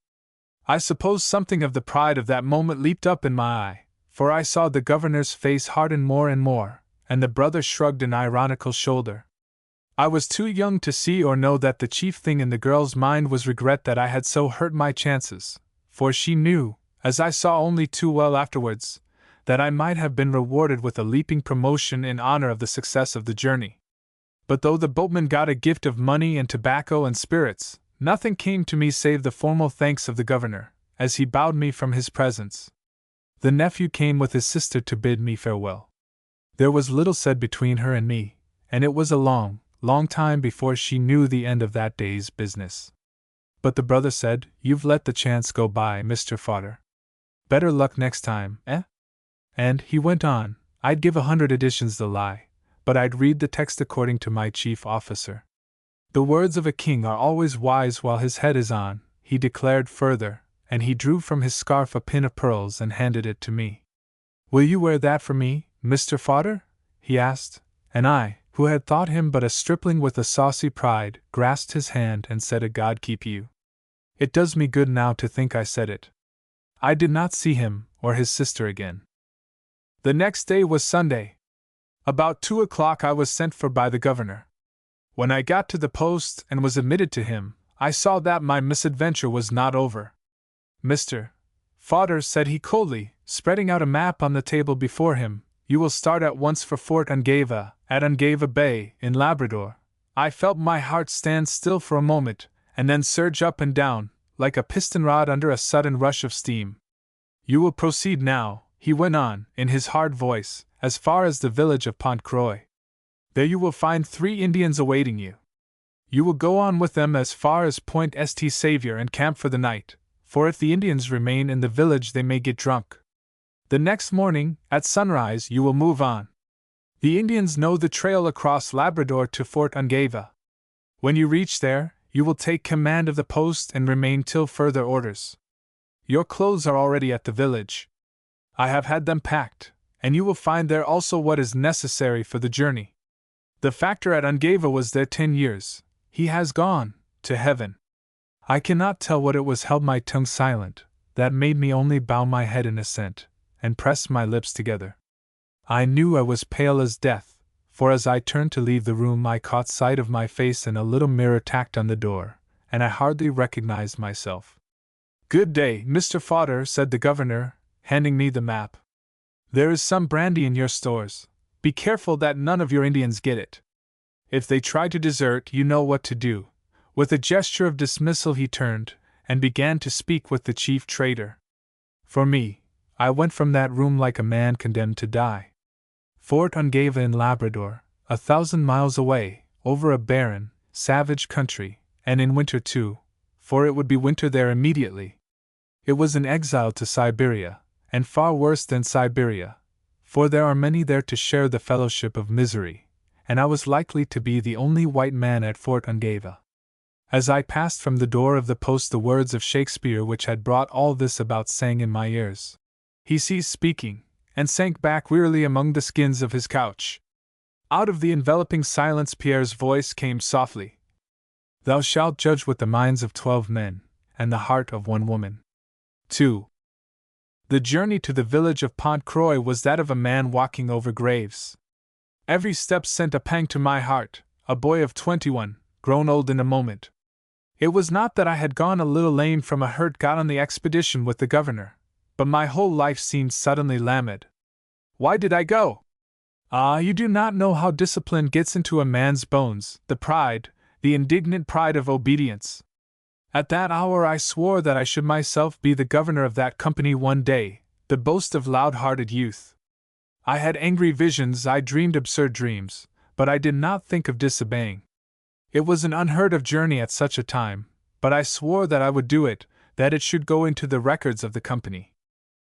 I suppose something of the pride of that moment leaped up in my eye, for I saw the governor's face harden more and more, and the brother shrugged an ironical shoulder. I was too young to see or know that the chief thing in the girl's mind was regret that I had so hurt my chances, for she knew, as I saw only too well afterwards, that I might have been rewarded with a leaping promotion in honor of the success of the journey. But though the boatman got a gift of money and tobacco and spirits, nothing came to me save the formal thanks of the governor, as he bowed me from his presence. The nephew came with his sister to bid me farewell. There was little said between her and me, and it was a long time before she knew the end of that day's business. But the brother said, You've let the chance go by, Mr. Fodder. Better luck next time, eh? And, he went on, I'd give 100 editions the lie, but I'd read the text according to my chief officer. The words of a king are always wise while his head is on, he declared further, and he drew from his scarf a pin of pearls and handed it to me. Will you wear that for me, Mr. Fodder? He asked, and I, who had thought him but a stripling with a saucy pride, grasped his hand and said, A God keep you. It does me good now to think I said it. I did not see him or his sister again. The next day was Sunday. About 2 o'clock I was sent for by the governor. When I got to the post and was admitted to him, I saw that my misadventure was not over. Mr. Fodder, said he coldly, spreading out a map on the table before him, you will start at once for Fort Ungava, at Ungava Bay, in Labrador. I felt my heart stand still for a moment, and then surge up and down, like a piston rod under a sudden rush of steam. You will proceed now, he went on, in his hard voice, as far as the village of Pontcroy. There you will find 3 Indians awaiting you. You will go on with them as far as Point St. Savior and camp for the night, for if the Indians remain in the village they may get drunk. The next morning, at sunrise, you will move on. The Indians know the trail across Labrador to Fort Ungava. When you reach there, you will take command of the post and remain till further orders. Your clothes are already at the village. I have had them packed, and you will find there also what is necessary for the journey. The factor at Ungava was there 10 years. He has gone to heaven. I cannot tell what it was held my tongue silent, that made me only bow my head in assent, and press my lips together. I knew I was pale as death, for as I turned to leave the room I caught sight of my face in a little mirror tacked on the door, and I hardly recognized myself. "Good day, Mr. Fodder," said the governor, handing me the map. "There is some brandy in your stores. Be careful that none of your Indians get it. If they try to desert, you know what to do." With a gesture of dismissal he turned, and began to speak with the chief trader. For me, I went from that room like a man condemned to die. Fort Ungava in Labrador, 1,000 miles away, over a barren, savage country, and in winter too, for it would be winter there immediately. It was an exile to Siberia, and far worse than Siberia, for there are many there to share the fellowship of misery, and I was likely to be the only white man at Fort Ungava. As I passed from the door of the post, the words of Shakespeare which had brought all this about sang in my ears. He ceased speaking, and sank back wearily among the skins of his couch. Out of the enveloping silence Pierre's voice came softly. "Thou shalt judge with the minds of 12 men, and the heart of 1 woman." 2. The journey to the village of Pont Croix was that of a man walking over graves. Every step sent a pang to my heart, a boy of 21, grown old in a moment. It was not that I had gone a little lame from a hurt got on the expedition with the governor, but my whole life seemed suddenly lamed. Why did I go? Ah, you do not know how discipline gets into a man's bones, the pride, the indignant pride of obedience. At that hour I swore that I should myself be the governor of that company one day, the boast of loud-hearted youth. I had angry visions, I dreamed absurd dreams, but I did not think of disobeying. It was an unheard-of journey at such a time, but I swore that I would do it, that it should go into the records of the company.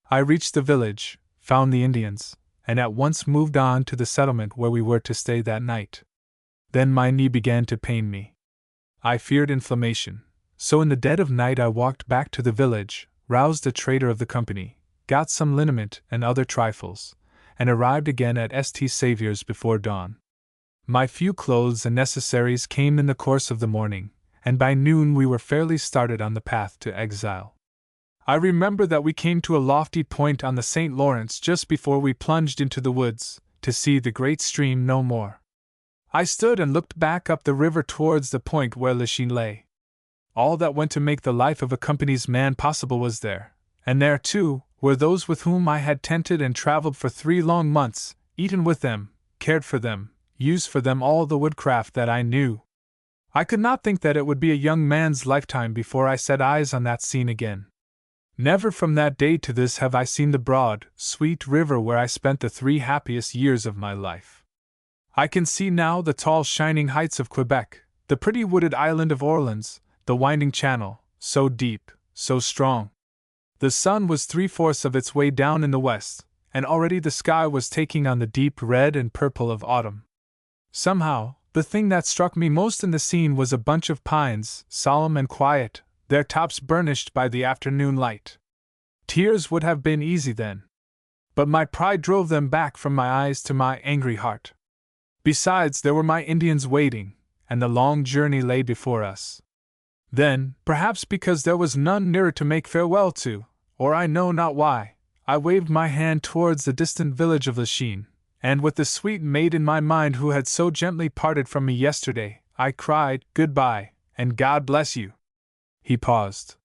I reached the village, found the Indians, and at once moved on to the settlement where we were to stay that night. Then my knee began to pain me. I feared inflammation, so in the dead of night I walked back to the village, roused a trader of the company, got some liniment and other trifles, and arrived again at St. Saviour's before dawn. My few clothes and necessaries came in the course of the morning, and by noon we were fairly started on the path to exile. I remember that we came to a lofty point on the St. Lawrence just before we plunged into the woods, to see the great stream no more. I stood and looked back up the river towards the point where Lachine lay. All that went to make the life of a company's man possible was there, and there, too, were those with whom I had tented and traveled for 3 long months, eaten with them, cared for them, used for them all the woodcraft that I knew. I could not think that it would be a young man's lifetime before I set eyes on that scene again. Never from that day to this have I seen the broad, sweet river where I spent the 3 happiest years of my life. I can see now the tall shining heights of Quebec, the pretty wooded island of Orleans, the winding channel, so deep, so strong. The sun was 3/4 of its way down in the west, and already the sky was taking on the deep red and purple of autumn. Somehow, the thing that struck me most in the scene was a bunch of pines, solemn and quiet, their tops burnished by the afternoon light. Tears would have been easy then, but my pride drove them back from my eyes to my angry heart. Besides, there were my Indians waiting, and the long journey lay before us. Then, perhaps because there was none nearer to make farewell to, or I know not why, I waved my hand towards the distant village of Lachine, and with the sweet maid in my mind who had so gently parted from me yesterday, I cried, "Goodbye, and God bless you." He paused.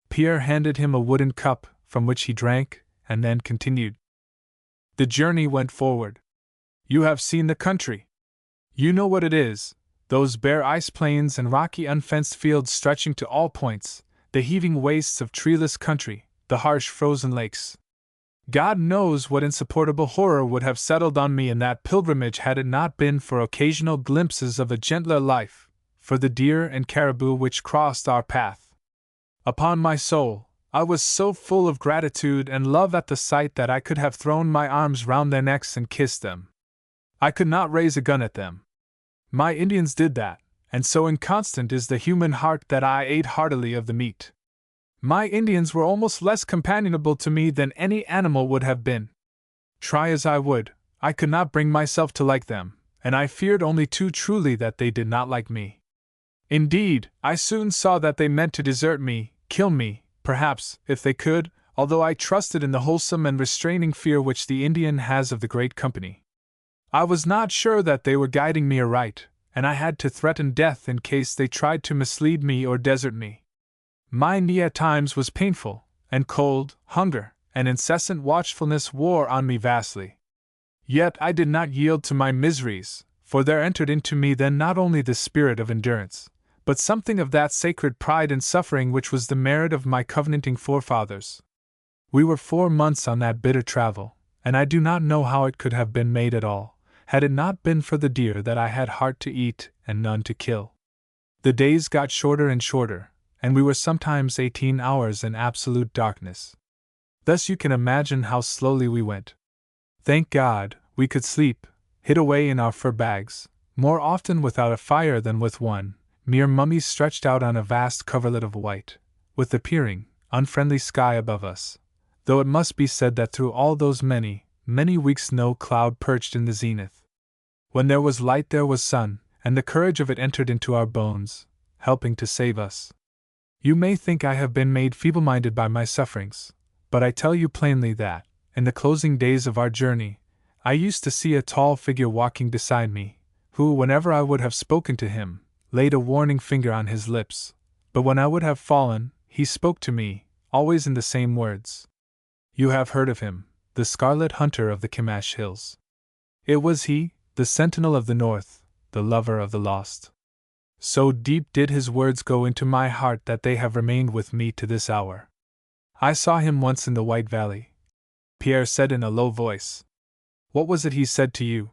Pierre handed him a wooden cup, from which he drank, and then continued. The journey went forward. You have seen the country. You know what it is, those bare ice plains and rocky unfenced fields stretching to all points, the heaving wastes of treeless country, the harsh frozen lakes. God knows what insupportable horror would have settled on me in that pilgrimage had it not been for occasional glimpses of a gentler life, for the deer and caribou which crossed our path. Upon my soul, I was so full of gratitude and love at the sight that I could have thrown my arms round their necks and kissed them. I could not raise a gun at them. My Indians did that, and so inconstant is the human heart that I ate heartily of the meat. My Indians were almost less companionable to me than any animal would have been. Try as I would, I could not bring myself to like them, and I feared only too truly that they did not like me. Indeed, I soon saw that they meant to desert me, kill me, perhaps, if they could, although I trusted in the wholesome and restraining fear which the Indian has of the great company. I was not sure that they were guiding me aright, and I had to threaten death in case they tried to mislead me or desert me. My knee at times was painful, and cold, hunger, and incessant watchfulness wore on me vastly. Yet I did not yield to my miseries, for there entered into me then not only the spirit of endurance, but something of that sacred pride in suffering which was the merit of my covenanting forefathers. We were 4 months on that bitter travel, and I do not know how it could have been made at all, had it not been for the deer that I had heart to eat and none to kill. The days got shorter and shorter, and we were sometimes 18 hours in absolute darkness. Thus you can imagine how slowly we went. Thank God, we could sleep, hid away in our fur bags, more often without a fire than with one, mere mummies stretched out on a vast coverlet of white, with the peering, unfriendly sky above us, though it must be said that through all those many, many weeks no cloud perched in the zenith. When there was light there was sun, and the courage of it entered into our bones, helping to save us. You may think I have been made feeble-minded by my sufferings, but I tell you plainly that, in the closing days of our journey, I used to see a tall figure walking beside me, who, whenever I would have spoken to him, laid a warning finger on his lips, but when I would have fallen, he spoke to me, always in the same words. You have heard of him, the Scarlet Hunter of the Kimash Hills. It was he, the sentinel of the north, the lover of the lost. So deep did his words go into my heart that they have remained with me to this hour. I saw him once in the White Valley, Pierre said in a low voice. What was it he said to you?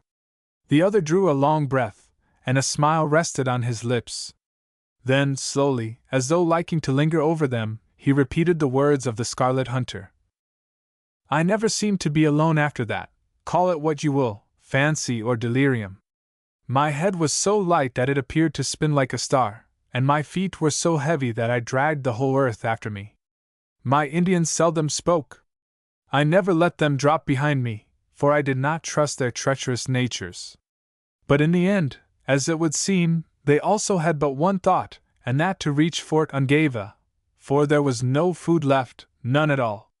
The other drew a long breath, and a smile rested on his lips. Then, slowly, as though liking to linger over them, he repeated the words of the Scarlet Hunter. I never seemed to be alone after that, call it what you will, fancy or delirium. My head was so light that it appeared to spin like a star, and my feet were so heavy that I dragged the whole earth after me. My Indians seldom spoke. I never let them drop behind me, for I did not trust their treacherous natures. But in the end, as it would seem, they also had but one thought, and that to reach Fort Ungava, for there was no food left, none at all.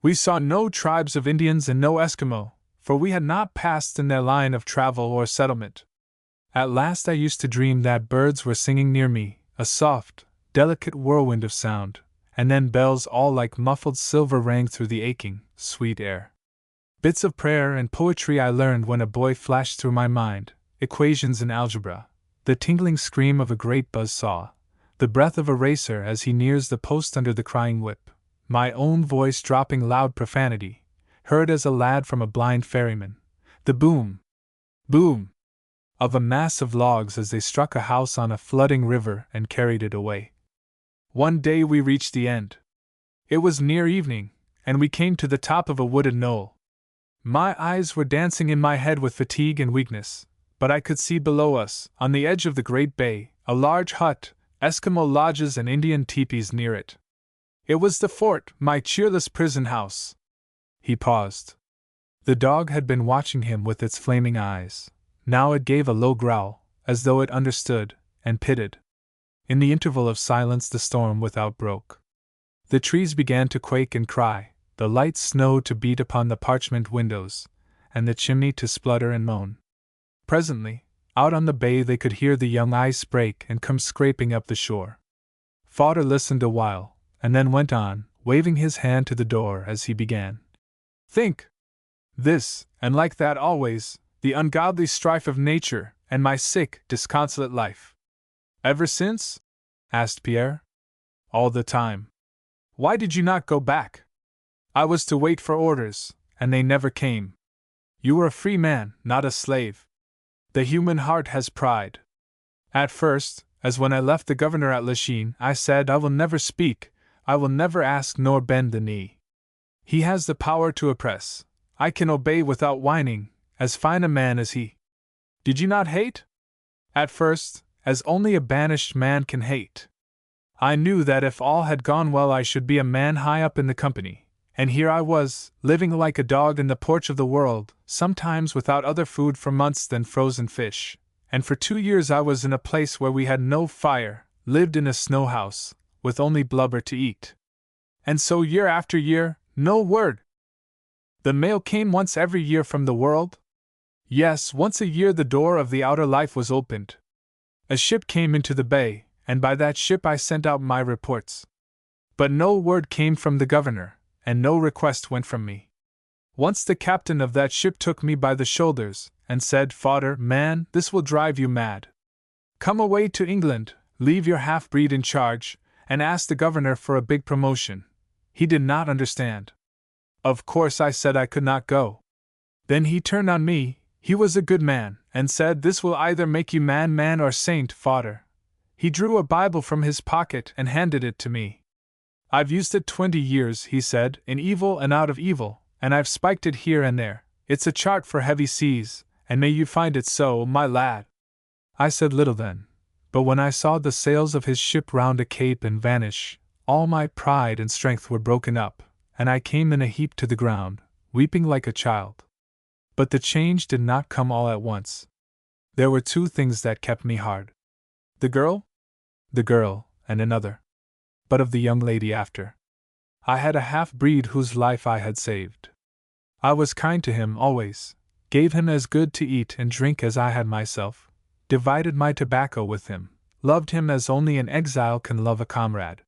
We saw no tribes of Indians and no Eskimo, for we had not passed in their line of travel or settlement. At last I used to dream that birds were singing near me, a soft, delicate whirlwind of sound, and then bells all like muffled silver rang through the aching, sweet air. Bits of prayer and poetry I learned when a boy flashed through my mind, equations in algebra, the tingling scream of a great buzz saw, the breath of a racer as he nears the post under the crying whip, my own voice dropping loud profanity, heard as a lad from a blind ferryman, the boom, boom, of a mass of logs as they struck a house on a flooding river and carried it away. One day we reached the end. It was near evening, and we came to the top of a wooded knoll. My eyes were dancing in my head with fatigue and weakness, but I could see below us, on the edge of the great bay, a large hut, Eskimo lodges and Indian teepees near it. It was the fort, my cheerless prison house. He paused. The dog had been watching him with its flaming eyes. Now it gave a low growl, as though it understood, and pitted. In the interval of silence the storm without broke. The trees began to quake and cry, the light snow to beat upon the parchment windows, and the chimney to splutter and moan. Presently, out on the bay they could hear the young ice break and come scraping up the shore. Fodder listened a while, and then went on, waving his hand to the door as he began. Think! This, and like that always, the ungodly strife of nature, and my sick, disconsolate life. Ever since? Asked Pierre. All the time. Why did you not go back? I was to wait for orders, and they never came. You were a free man, not a slave. The human heart has pride. At first, as when I left the governor at Lachine, I said, I will never speak, I will never ask nor bend the knee. He has the power to oppress. I can obey without whining, as fine a man as he. Did you not hate? At first, as only a banished man can hate. I knew that if all had gone well I should be a man high up in the company, and here I was, living like a dog in the porch of the world, sometimes without other food for months than frozen fish, and for 2 years I was in a place where we had no fire, lived in a snow house, with only blubber to eat. And so year after year, no word. The mail came once every year from the world? Yes, once a year the door of the outer life was opened. A ship came into the bay, and by that ship I sent out my reports. But no word came from the governor, and no request went from me. Once the captain of that ship took me by the shoulders, and said, Father, man, this will drive you mad. Come away to England, leave your half-breed in charge, and ask the governor for a big promotion. He did not understand. Of course I said I could not go. Then he turned on me, he was a good man, and said, This will either make you man or saint, Father. He drew a Bible from his pocket and handed it to me. I've used it 20 years, he said, in evil and out of evil, and I've spiked it here and there. It's a chart for heavy seas, and may you find it so, my lad. I said little then, but when I saw the sails of his ship round a cape and vanish, all my pride and strength were broken up, and I came in a heap to the ground, weeping like a child. But the change did not come all at once. There were 2 things that kept me hard. The girl, and another. But of the young lady after. I had a half-breed whose life I had saved. I was kind to him always, gave him as good to eat and drink as I had myself, divided my tobacco with him, loved him as only an exile can love a comrade.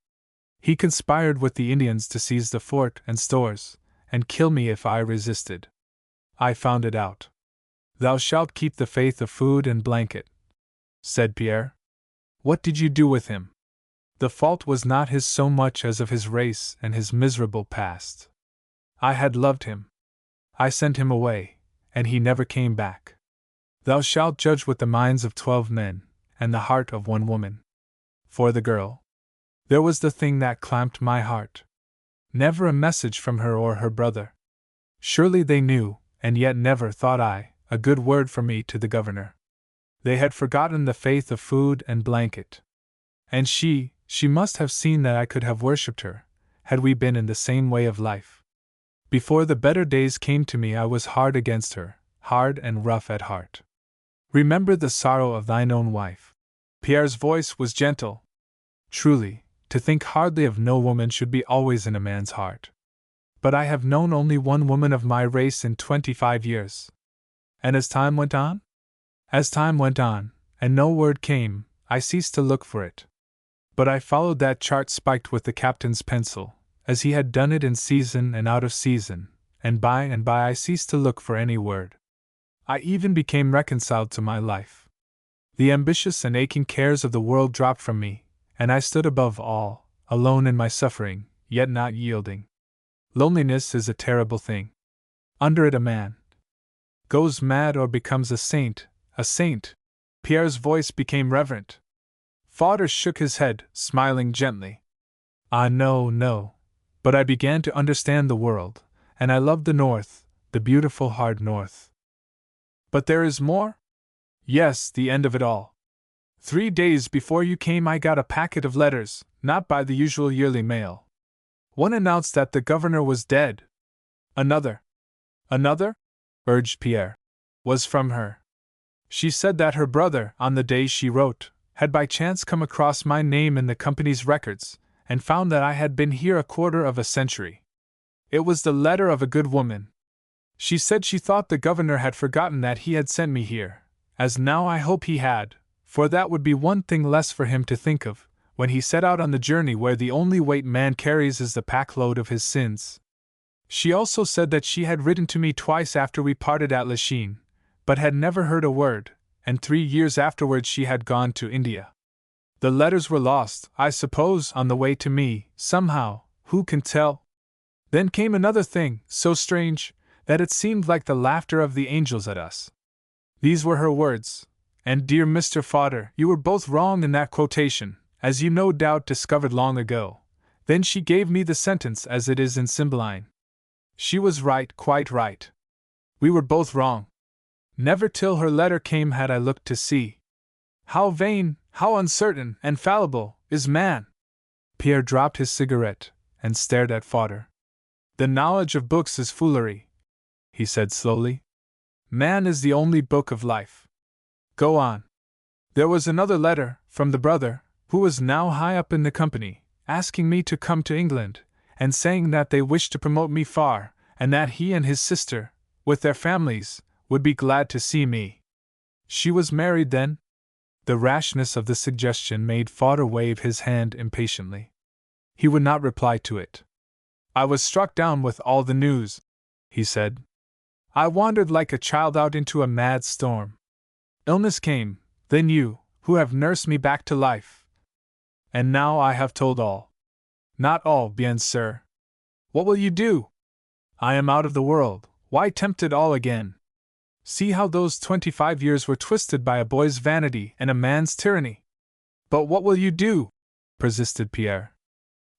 He conspired with the Indians to seize the fort and stores, and kill me if I resisted. I found it out. Thou shalt keep the faith of food and blanket, said Pierre. What did you do with him? The fault was not his so much as of his race and his miserable past. I had loved him. I sent him away, and he never came back. Thou shalt judge with the minds of 12 men, and the heart of 1 woman. For the girl, there was the thing that clamped my heart. Never a message from her or her brother. Surely they knew, and yet never, thought I, a good word for me to the governor. They had forgotten the faith of food and blanket. And she must have seen that I could have worshipped her, had we been in the same way of life. Before the better days came to me I was hard against her, hard and rough at heart. Remember the sorrow of thine own wife. Pierre's voice was gentle. Truly, to think hardly of no woman should be always in a man's heart. But I have known only 1 woman of my race in 25 years. And as time went on? As time went on, and no word came, I ceased to look for it. But I followed that chart spiked with the captain's pencil, as he had done it in season and out of season, and by I ceased to look for any word. I even became reconciled to my life. The ambitious and aching cares of the world dropped from me, and I stood above all, alone in my suffering, yet not yielding. Loneliness is a terrible thing. Under it a man goes mad or becomes a saint. Pierre's voice became reverent. Father shook his head, smiling gently. Ah, no, but I began to understand the world, and I loved the North, the beautiful hard North. But there is more? Yes, the end of it all. 3 days before you came I got a packet of letters, not by the usual yearly mail. One announced that the governor was dead. Another, urged Pierre, was from her. She said that her brother, on the day she wrote, had by chance come across my name in the company's records, and found that I had been here a quarter of a century. It was the letter of a good woman. She said she thought the governor had forgotten that he had sent me here, as now I hope he had, for that would be 1 thing less for him to think of, when he set out on the journey where the only weight man carries is the pack-load of his sins. She also said that she had written to me twice after we parted at Lachine, but had never heard a word, and 3 years afterwards she had gone to India. The letters were lost, I suppose, on the way to me, somehow, who can tell? Then came another thing, so strange, that it seemed like the laughter of the angels at us. These were her words, And dear Mr. Fodder, you were both wrong in that quotation, as you no doubt discovered long ago. Then she gave me the sentence as it is in Cymbeline. She was right, quite right. We were both wrong. Never till her letter came had I looked to see. How vain, how uncertain, and fallible, is man! Pierre dropped his cigarette, and stared at Fodder. The knowledge of books is foolery, he said slowly. Man is the only book of life. Go on. There was another letter, from the brother, who was now high up in the company, asking me to come to England, and saying that they wished to promote me far, and that he and his sister, with their families, would be glad to see me. She was married then? The rashness of the suggestion made Fodder wave his hand impatiently. He would not reply to it. I was struck down with all the news, he said. I wandered like a child out into a mad storm. Illness came, then you, who have nursed me back to life. And now I have told all. Not all, bien sûr. What will you do? I am out of the world, why tempt it all again? See how those 25 years were twisted by a boy's vanity and a man's tyranny. But what will you do? Persisted Pierre.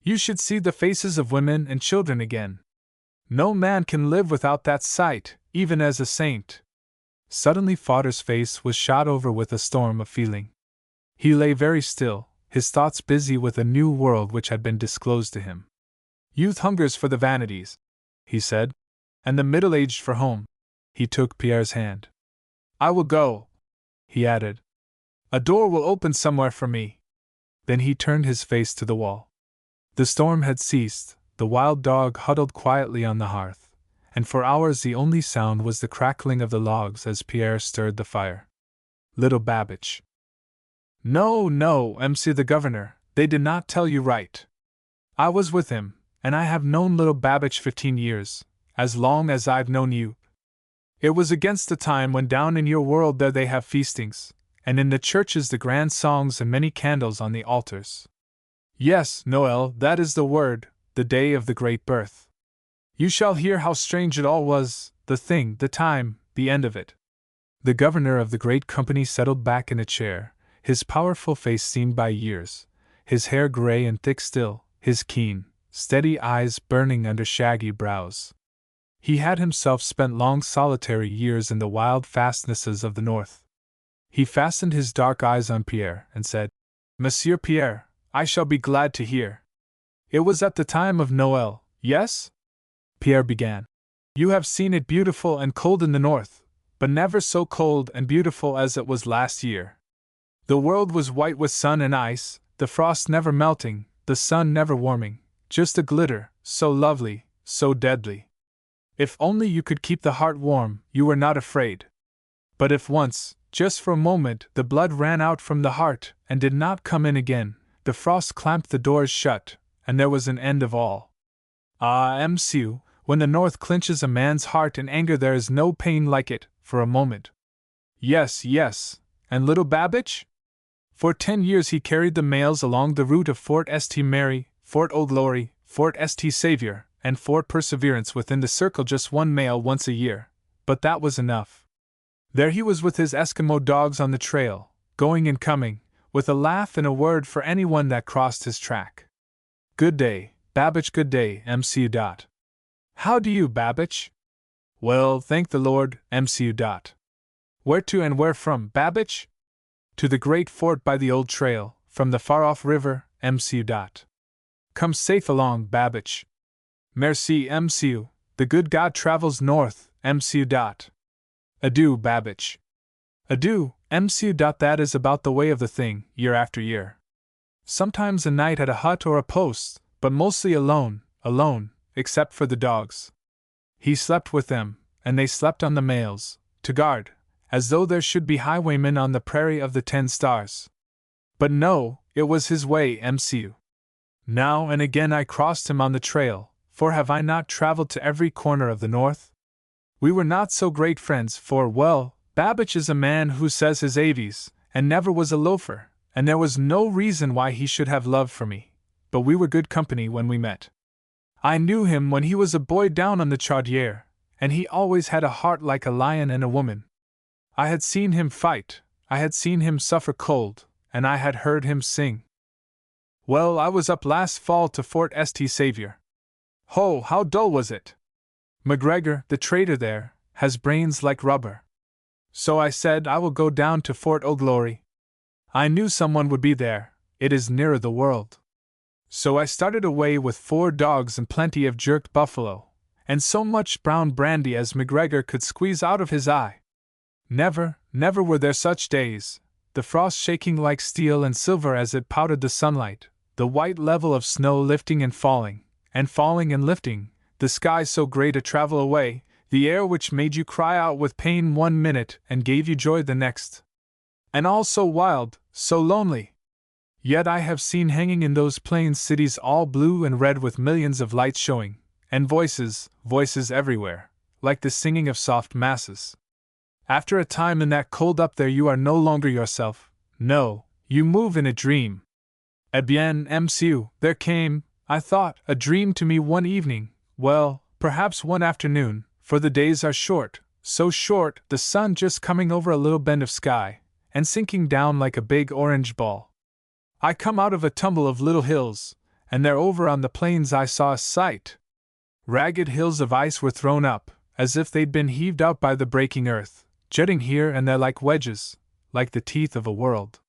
You should see the faces of women and children again. No man can live without that sight, even as a saint. Suddenly Fodder's face was shot over with a storm of feeling. He lay very still, his thoughts busy with a new world which had been disclosed to him. Youth hungers for the vanities, he said, and the middle-aged for home. He took Pierre's hand. I will go, he added. A door will open somewhere for me. Then he turned his face to the wall. The storm had ceased, the wild dog huddled quietly on the hearth, and for hours the only sound was the crackling of the logs as Pierre stirred the fire. Little Babbage. No, no, Monsieur the Governor, they did not tell you right. I was with him, and I have known little Babbage 15 years, as long as I've known you. It was against the time when down in your world there they have feastings, and in the churches the grand songs and many candles on the altars. Yes, Noel, that is the word, the day of the great birth. You shall hear how strange it all was, the thing, the time, the end of it. The governor of the great company settled back in a chair, his powerful face seamed by years, his hair gray and thick still, his keen, steady eyes burning under shaggy brows. He had himself spent long solitary years in the wild fastnesses of the north. He fastened his dark eyes on Pierre and said, Monsieur Pierre, I shall be glad to hear. It was at the time of Noel, yes? Pierre began. You have seen it beautiful and cold in the north, but never so cold and beautiful as it was last year. The world was white with sun and ice, the frost never melting, the sun never warming, just a glitter, so lovely, so deadly. If only you could keep the heart warm, you were not afraid. But if once, just for a moment, the blood ran out from the heart and did not come in again, the frost clamped the doors shut, and there was an end of all. Ah, Monsieur, when the north clinches a man's heart in anger there is no pain like it, for a moment. Yes, yes, and little Babbage? For 10 years he carried the mails along the route of Fort St. Mary, Fort Old Glory, Fort St. Savior, and Fort Perseverance within the circle, just one mail once a year, but that was enough. There he was with his Eskimo dogs on the trail, going and coming, with a laugh and a word for anyone that crossed his track. Good day, Babbage, good day, M.C. How do you, Babbage? Well, thank the Lord, M.C. Where to and where from, Babbage? To the great fort by the old trail, from the far-off river, M.C. Come safe along, Babbage. Merci, M.C. The good God travels north, M.C. Adieu, Babbage. Adieu, M.C. That is about the way of the thing, year after year. Sometimes a night at a hut or a post, but mostly alone, except for the dogs. He slept with them, and they slept on the mails, to guard, as though there should be highwaymen on the prairie of the 10 stars. But no, it was his way, M.C. Now and again I crossed him on the trail, for have I not traveled to every corner of the north? We were not so great friends, for, well, Babbage is a man who says his avies, and never was a loafer, and there was no reason why he should have love for me, but we were good company when we met. I knew him when he was a boy down on the Chaudière, and he always had a heart like a lion and a woman. I had seen him fight, I had seen him suffer cold, and I had heard him sing. Well, I was up last fall to Fort St. Saviour. Ho, how dull was it! McGregor, the trader there, has brains like rubber. So I said I will go down to Fort O'Glory. I knew someone would be there, it is nearer the world. So I started away with 4 dogs and plenty of jerked buffalo, and so much brown brandy as McGregor could squeeze out of his eye. Never, never were there such days, the frost shaking like steel and silver as it powdered the sunlight, the white level of snow lifting and falling and lifting, the sky so grey to travel away, the air which made you cry out with pain 1 minute and gave you joy the next. And all so wild, so lonely. Yet I have seen hanging in those plain cities all blue and red with millions of lights showing, and voices everywhere, like the singing of soft masses. After a time in that cold up there you are no longer yourself, no, you move in a dream. Eh bien, monsieur, there came, I thought, a dream to me one evening, well, perhaps one afternoon, for the days are short, so short, the sun just coming over a little bend of sky, and sinking down like a big orange ball. I come out of a tumble of little hills, and there over on the plains I saw a sight. Ragged hills of ice were thrown up, as if they'd been heaved out by the breaking earth, jutting here and there like wedges, like the teeth of a world.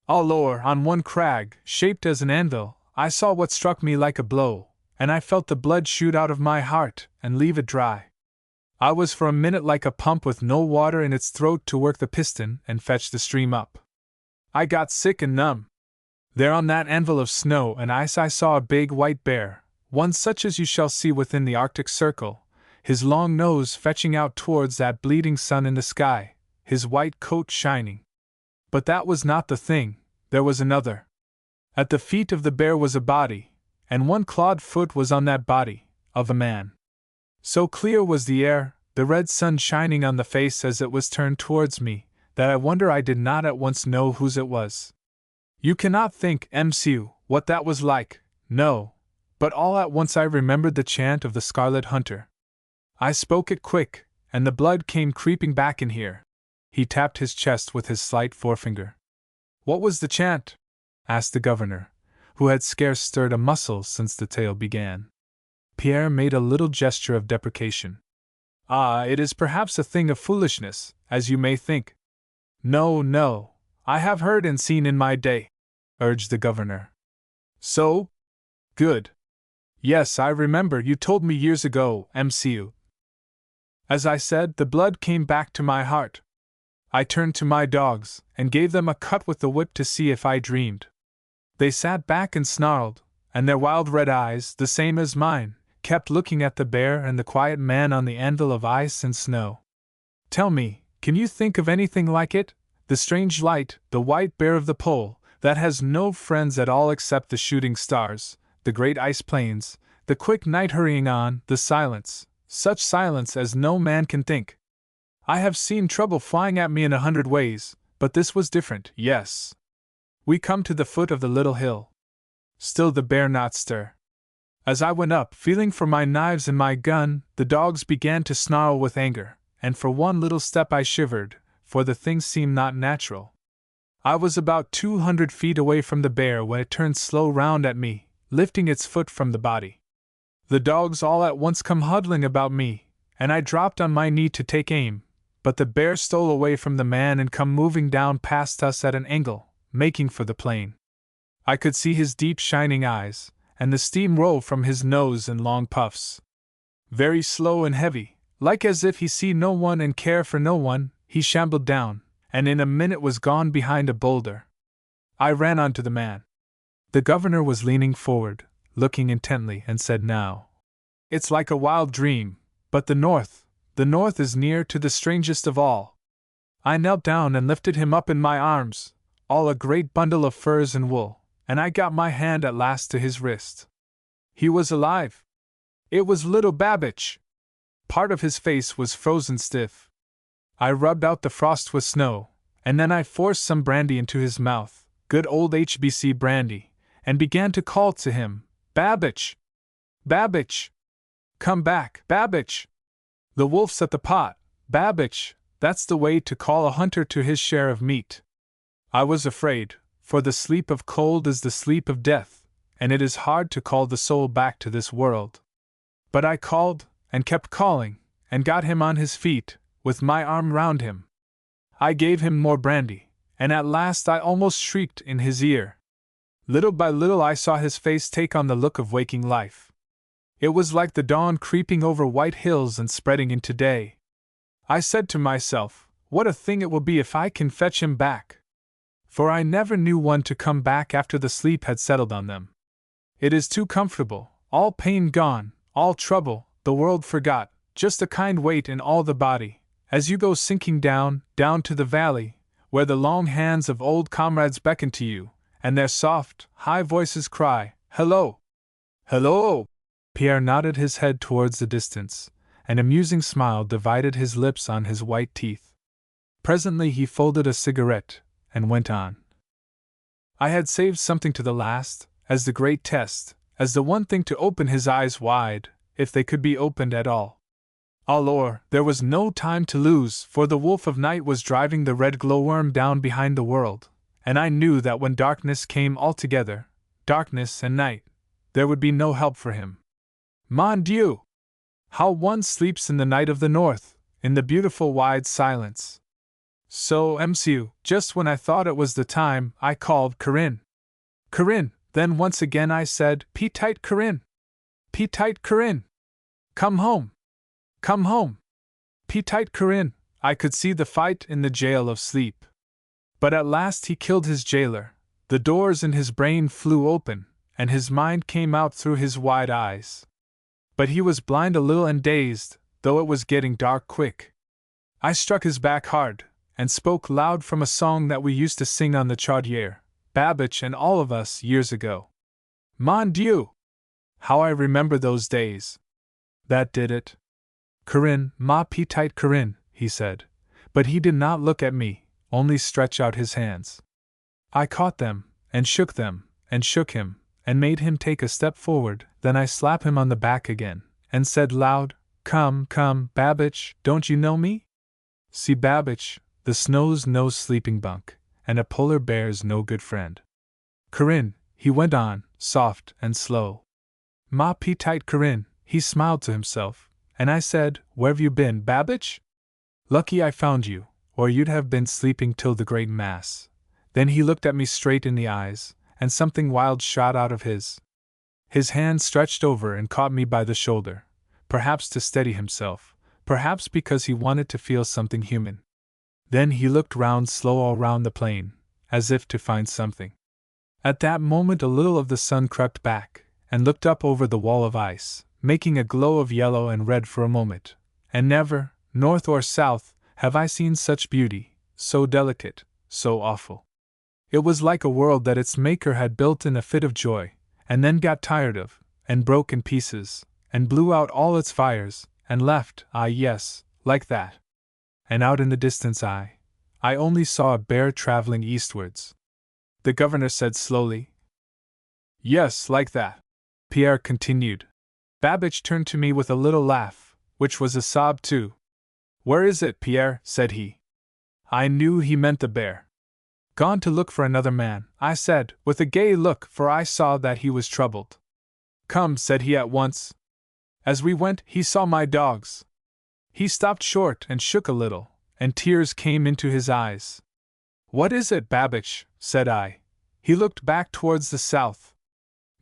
All lower, on one crag, shaped as an anvil, I saw what struck me like a blow, and I felt the blood shoot out of my heart and leave it dry. I was for a minute like a pump with no water in its throat to work the piston and fetch the stream up. I got sick and numb. There on that anvil of snow and ice I saw a big white bear, one such as you shall see within the Arctic Circle, his long nose fetching out towards that bleeding sun in the sky, his white coat shining. But that was not the thing, there was another. At the feet of the bear was a body, and one clawed foot was on that body, of a man. So clear was the air, the red sun shining on the face as it was turned towards me, that I wonder I did not at once know whose it was. You cannot think, monsieur, what that was like, no, but all at once I remembered the chant of the Scarlet Hunter. I spoke it quick, and the blood came creeping back in here. He tapped his chest with his slight forefinger. What was the chant? Asked the governor, who had scarce stirred a muscle since the tale began. Pierre made a little gesture of deprecation. Ah, it is perhaps a thing of foolishness, as you may think. No, no, I have heard and seen in my day, urged the governor. So? Good. Yes, I remember you told me years ago, monsieur. As I said, the blood came back to my heart. I turned to my dogs, and gave them a cut with the whip to see if I dreamed. They sat back and snarled, and their wild red eyes, the same as mine, kept looking at the bear and the quiet man on the anvil of ice and snow. Tell me, can you think of anything like it? The strange light, the white bear of the pole, that has no friends at all except the shooting stars, the great ice plains, the quick night hurrying on, the silence, such silence as no man can think. I have seen trouble flying at me in 100 ways, but this was different, yes. We come to the foot of the little hill. Still the bear not stir. As I went up, feeling for my knives and my gun, the dogs began to snarl with anger, and for one little step I shivered, for the thing seemed not natural. I was about 200 feet away from the bear when it turned slow round at me, lifting its foot from the body. The dogs all at once come huddling about me, and I dropped on my knee to take aim, but the bear stole away from the man and come moving down past us at an angle, making for the plain. I could see his deep shining eyes, and the steam roll from his nose in long puffs. Very slow and heavy, like as if he see no one and care for no one, he shambled down, and in a minute was gone behind a boulder. I ran on to the man. The governor was leaning forward, looking intently, and said, "Now, it's like a wild dream, but the north is near to the strangest of all." I knelt down and lifted him up in my arms, all a great bundle of furs and wool, and I got my hand at last to his wrist. He was alive. It was little Babbage. Part of his face was frozen stiff. I rubbed out the frost with snow, and then I forced some brandy into his mouth, good old HBC brandy, and began to call to him, "Babbage! Babbage! Come back, Babbage! The wolf's at the pot, Babbage! That's the way to call a hunter to his share of meat. I was afraid, for the sleep of cold is the sleep of death, and it is hard to call the soul back to this world. But I called, and kept calling, and got him on his feet, with my arm round him. I gave him more brandy, and at last I almost shrieked in his ear. Little by little I saw his face take on the look of waking life. It was like the dawn creeping over white hills and spreading into day. I said to myself, what a thing it will be if I can fetch him back. For I never knew one to come back after the sleep had settled on them. It is too comfortable, all pain gone, all trouble, the world forgot, just a kind weight in all the body, as you go sinking down, down to the valley, where the long hands of old comrades beckon to you, and their soft, high voices cry, "Hello! Hello!" Pierre nodded his head towards the distance. An amusing smile divided his lips on his white teeth. Presently he folded a cigarette, and went on. I had saved something to the last, as the great test, as the one thing to open his eyes wide, if they could be opened at all. Alors, there was no time to lose, for the wolf of night was driving the red glowworm down behind the world, and I knew that when darkness came altogether, darkness and night, there would be no help for him. Mon Dieu! How one sleeps in the night of the north, in the beautiful wide silence. So, Monsieur, just when I thought it was the time, I called Corinne. Corinne, then once again I said, Petite Corinne! Petite Corinne! Come home! Come home! Petite Corinne! I could see the fight in the jail of sleep. But at last he killed his jailer, the doors in his brain flew open, and his mind came out through his wide eyes. But he was blind a little and dazed, though it was getting dark quick. I struck his back hard, and spoke loud from a song that we used to sing on the Chaudière, Babbage and all of us, years ago. Mon Dieu! How I remember those days! That did it. Corinne, ma petite Corinne, he said, but he did not look at me, only stretch out his hands. I caught them, and shook them, and shook him, and made him take a step forward. Then I slapped him on the back again, and said loud, Come, come, Babbage, don't you know me? See, Babbage, the snow's no sleeping bunk, and a polar bear's no good friend. Corinne, he went on, soft and slow. Ma petite Corinne, he smiled to himself, and I said, Where've you been, Babbage? Lucky I found you, or you'd have been sleeping till the great mass. Then he looked at me straight in the eyes, and something wild shot out of his. His hand stretched over and caught me by the shoulder, perhaps to steady himself, perhaps because he wanted to feel something human. Then he looked round slow all round the plain, as if to find something. At that moment a little of the sun crept back, and looked up over the wall of ice, making a glow of yellow and red for a moment, and never, north or south, have I seen such beauty, so delicate, so awful. It was like a world that its maker had built in a fit of joy, and then got tired of, and broke in pieces, and blew out all its fires, and left, yes, like that. And out in the distance I only saw a bear traveling eastwards. The governor said slowly. Yes, like that. Pierre continued. Babbage turned to me with a little laugh, which was a sob too. Where is it, Pierre? Said he. I knew he meant the bear. Gone to look for another man, I said, with a gay look, for I saw that he was troubled. Come, said he at once. As we went, he saw my dogs. He stopped short and shook a little, and tears came into his eyes. What is it, Babbage? Said I. He looked back towards the south.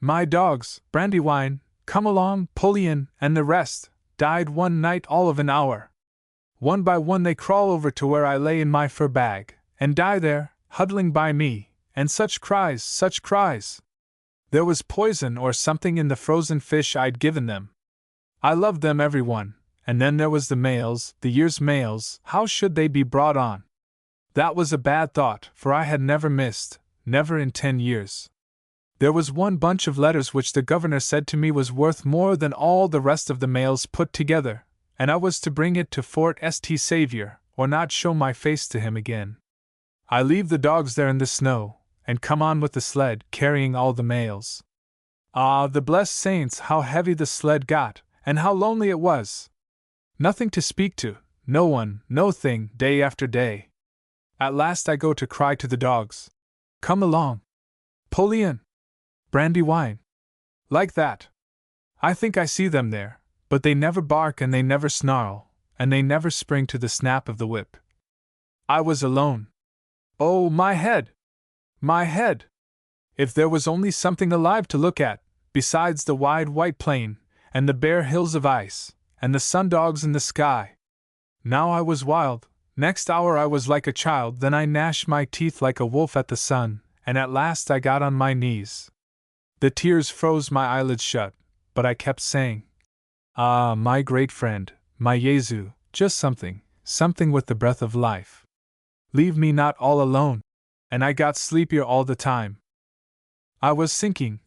My dogs, Brandywine, Come Along, Pullian, and the rest, died one night all of an hour. One by one they crawl over to where I lay in my fur bag, and die there, huddling by me, and such cries, such cries. There was poison or something in the frozen fish I'd given them. I loved them every one, and then there was the mails, the year's mails, how should they be brought on? That was a bad thought, for I had never missed, never in 10 years. There was one bunch of letters which the governor said to me was worth more than all the rest of the mails put together, and I was to bring it to Fort St. Savior, or not show my face to him again. I leave the dogs there in the snow, and come on with the sled, carrying all the mails. Ah, the blessed saints, how heavy the sled got, and how lonely it was! Nothing to speak to, no one, no thing, day after day. At last I go to cry to the dogs. Come along. Polian. Brandy wine. Like that. I think I see them there, but they never bark and they never snarl, and they never spring to the snap of the whip. I was alone. Oh, my head! My head! If there was only something alive to look at, besides the wide white plain, and the bare hills of ice, and the sundogs in the sky. Now I was wild, next hour I was like a child, then I gnashed my teeth like a wolf at the sun, and at last I got on my knees. The tears froze my eyelids shut, but I kept saying, Ah, my great friend, my Jesu, just something with the breath of life. Leave me not all alone. And I got sleepier all the time. I was sinking,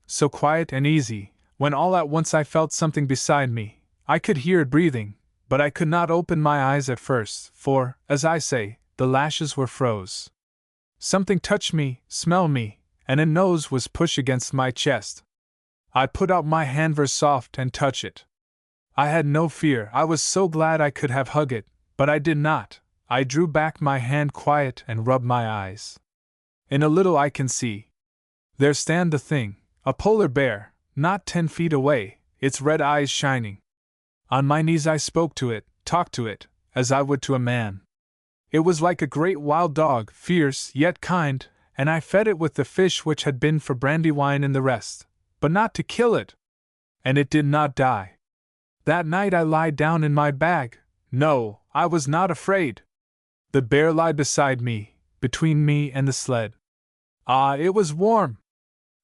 so quiet and easy, when all at once I felt something beside me. I could hear it breathing, but I could not open my eyes at first, for, as I say, the lashes were froze. Something touched me, smelled me, and a nose was pushed against my chest. I put out my hand very soft and touched it. I had no fear, I was so glad I could have hugged it, but I did not. I drew back my hand quiet and rubbed my eyes. In a little I can see. There stand the thing, a polar bear, not 10 feet away, its red eyes shining. On my knees I spoke to it, talked to it, as I would to a man. It was like a great wild dog, fierce yet kind, and I fed it with the fish which had been for Brandywine and the rest, but not to kill it. And it did not die. That night I lied down in my bag. No, I was not afraid. The bear lay beside me, between me and the sled. Ah, it was warm!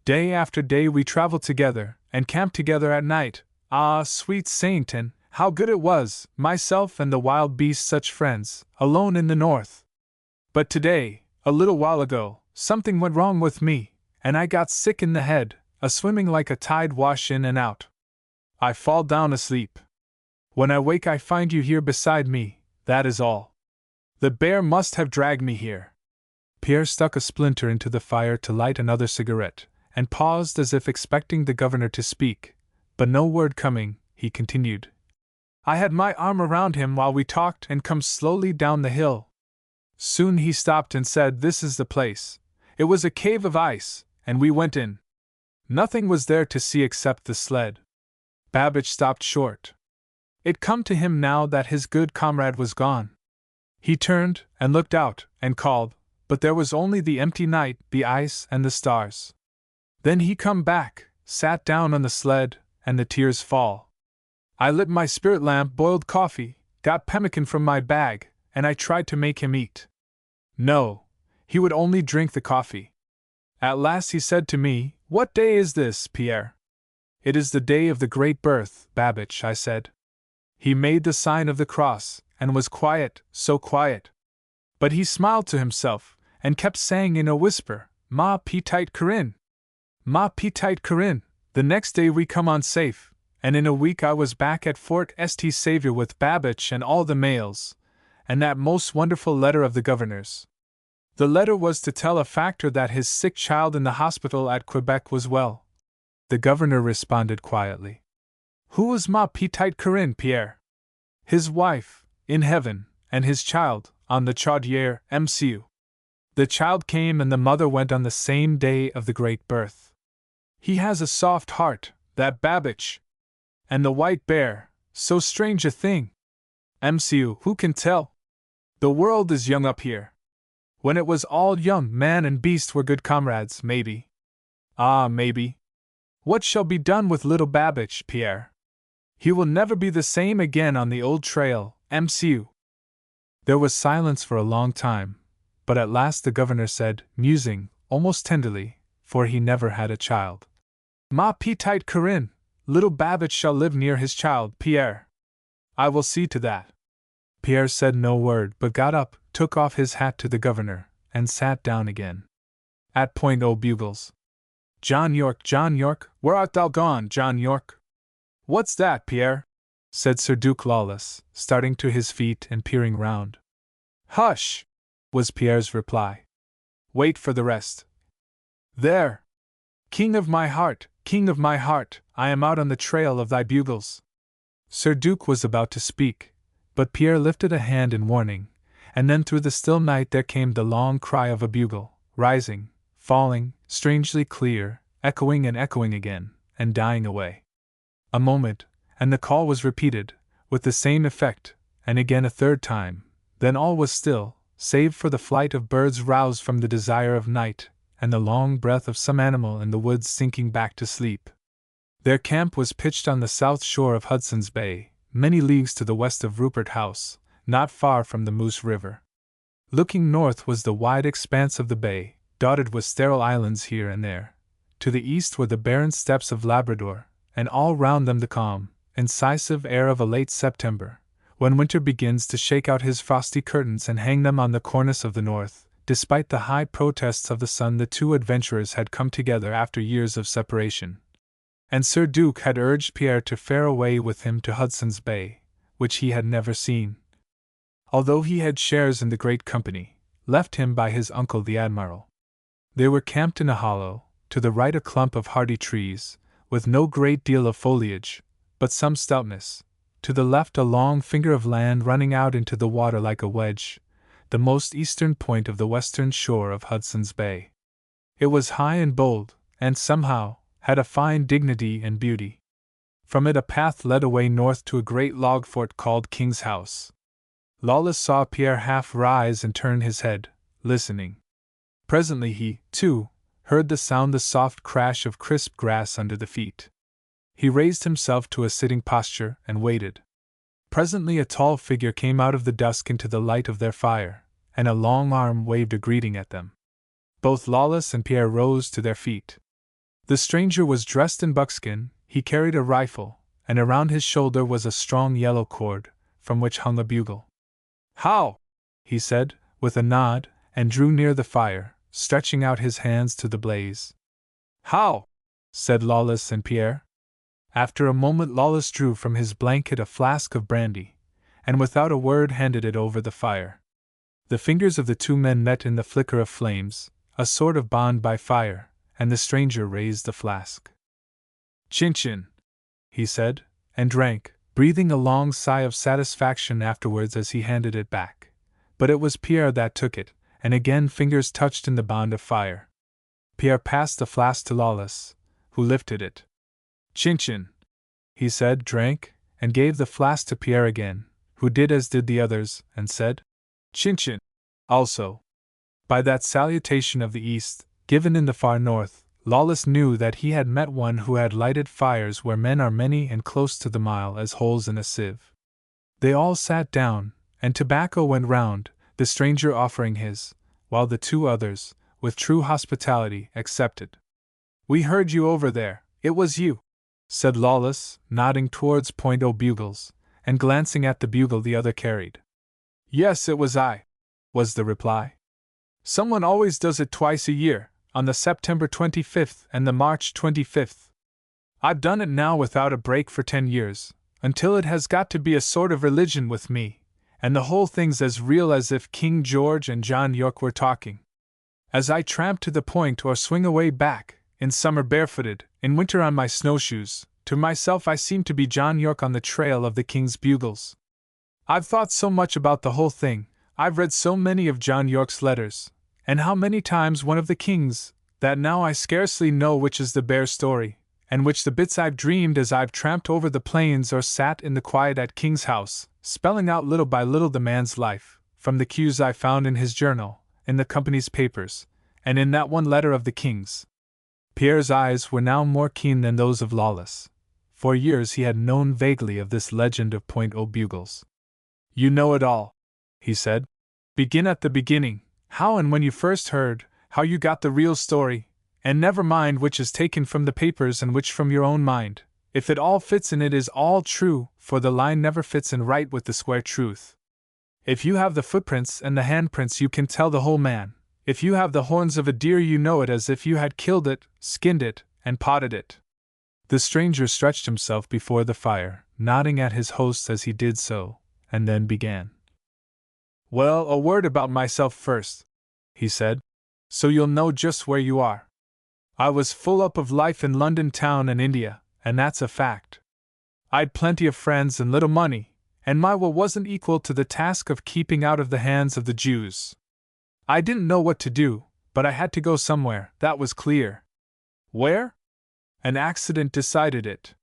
Day after day we traveled together, and camped together at night. Ah, sweet Sainton, how good it was, myself and the wild beasts such friends, alone in the north. But today, a little while ago, something went wrong with me, and I got sick in the head, a-swimming like a tide wash in and out. I fall down asleep. When I wake I find you here beside me, that is all. The bear must have dragged me here. Pierre stuck a splinter into the fire to light another cigarette, and paused as if expecting the governor to speak, but no word coming, he continued. I had my arm around him while we talked and come slowly down the hill. Soon he stopped and said, This is the place. It was a cave of ice, and we went in. Nothing was there to see except the sled. Babbage stopped short. It come to him now that his good comrade was gone. He turned and looked out and called, but there was only the empty night, the ice, and the stars. Then he come back, sat down on the sled, and the tears fall. I lit my spirit lamp, boiled coffee, got pemmican from my bag, and I tried to make him eat. No, he would only drink the coffee. At last he said to me, What day is this, Pierre? It is the day of the great birth, Babbage, I said. He made the sign of the cross, and was quiet, so quiet. But he smiled to himself, and kept saying in a whisper, Ma petite Corinne. Ma petite Corinne. The next day we come on safe, and in a week I was back at Fort St. Saviour with Babbage and all the mails, and that most wonderful letter of the governor's. The letter was to tell a factor that his sick child in the hospital at Quebec was well. The governor responded quietly. Who was Ma petite Corinne, Pierre? His wife, in heaven, and his child, on the Chaudière, MCU. The child came and the mother went on the same day of the great birth. He has a soft heart, that Babbage. And the white bear, so strange a thing. MCU, who can tell? The world is young up here. When it was all young, man and beast were good comrades, maybe. Ah, maybe. What shall be done with little Babbage, Pierre? He will never be the same again on the old trail, MCU. There was silence for a long time, but at last the governor said, musing, almost tenderly, for he never had a child. Ma petite Corinne, little Babbage shall live near his child, Pierre. I will see to that. Pierre said no word, but got up, took off his hat to the governor, and sat down again. At point O bugles. John York, where art thou gone, John York? What's that, Pierre? Said Sir Duke Lawless, starting to his feet and peering round. Hush! Was Pierre's reply. Wait for the rest. There! King of my heart, I am out on the trail of thy bugles. Sir Duke was about to speak, but Pierre lifted a hand in warning, and then through the still night there came the long cry of a bugle, rising, falling, strangely clear, echoing and echoing again, and dying away. A moment, and the call was repeated, with the same effect, and again a third time, then all was still, save for the flight of birds roused from the desire of night, and the long breath of some animal in the woods sinking back to sleep. Their camp was pitched on the south shore of Hudson's Bay, many leagues to the west of Rupert House, not far from the Moose River. Looking north was the wide expanse of the bay, dotted with sterile islands here and there. To the east were the barren steppes of Labrador, and all round them the calm, incisive air of a late September, when winter begins to shake out his frosty curtains and hang them on the cornice of the north. Despite the high protests of the sun, the two adventurers had come together after years of separation, and Sir Duke had urged Pierre to fare away with him to Hudson's Bay, which he had never seen, although he had shares in the great company, left him by his uncle the Admiral. They were camped in a hollow, to the right a clump of hardy trees, with no great deal of foliage, but some stoutness, to the left a long finger of land running out into the water like a wedge, the most eastern point of the western shore of Hudson's Bay. It was high and bold, and somehow had a fine dignity and beauty. From it a path led away north to a great log fort called King's House. Lawless saw Pierre half rise and turn his head, listening. Presently he, too, heard the soft crash of crisp grass under the feet. He raised himself to a sitting posture and waited. Presently a tall figure came out of the dusk into the light of their fire, and a long arm waved a greeting at them. Both Lawless and Pierre rose to their feet. The stranger was dressed in buckskin, he carried a rifle, and around his shoulder was a strong yellow cord, from which hung a bugle. "How?" he said, with a nod, and drew near the fire, stretching out his hands to the blaze. "How?" said Lawless and Pierre. After a moment Lawless drew from his blanket a flask of brandy, and without a word handed it over the fire. The fingers of the two men met in the flicker of flames, a sort of bond by fire, and the stranger raised the flask. "Chin-chin," he said, and drank, breathing a long sigh of satisfaction afterwards as he handed it back. But it was Pierre that took it, and again fingers touched in the bond of fire. Pierre passed the flask to Lawless, who lifted it. "Chin-chin," he said, drank, and gave the flask to Pierre again, who did as did the others, and said, "Chin-chin," also. By that salutation of the East, given in the far north, Lawless knew that he had met one who had lighted fires where men are many and close to the mile as holes in a sieve. They all sat down, and tobacco went round, the stranger offering his, while the two others, with true hospitality, accepted. "We heard you over there, it was you," said Lawless, nodding towards Point O'Bugles, and glancing at the bugle the other carried. "Yes, it was I," was the reply. "Someone always does it twice a year, on the September 25th and the March 25th. I've done it now without a break for 10 years, until it has got to be a sort of religion with me, and the whole thing's as real as if King George and John York were talking. As I tramp to the point or swing away back, in summer barefooted, in winter on my snowshoes, to myself I seem to be John York on the trail of the King's bugles. I've thought so much about the whole thing, I've read so many of John York's letters, and how many times one of the King's, that now I scarcely know which is the bare story, and which the bits I've dreamed as I've tramped over the plains or sat in the quiet at King's House, spelling out little by little the man's life, from the cues I found in his journal, in the company's papers, and in that one letter of the King's." Pierre's eyes were now more keen than those of Lawless. For years he had known vaguely of this legend of Point O'Bugles. "You know it all," he said. "Begin at the beginning, how and when you first heard, how you got the real story, and never mind which is taken from the papers and which from your own mind. If it all fits in, it is all true, for the line never fits in right with the square truth. If you have the footprints and the handprints, you can tell the whole man. If you have the horns of a deer, you know it as if you had killed it, skinned it, and potted it." The stranger stretched himself before the fire, nodding at his host as he did so, and then began. "Well, a word about myself first," he said, "so you'll know just where you are. I was full up of life in London town and India, and that's a fact. I'd plenty of friends and little money, and my will wasn't equal to the task of keeping out of the hands of the Jews. I didn't know what to do, but I had to go somewhere, that was clear. Where? An accident decided it.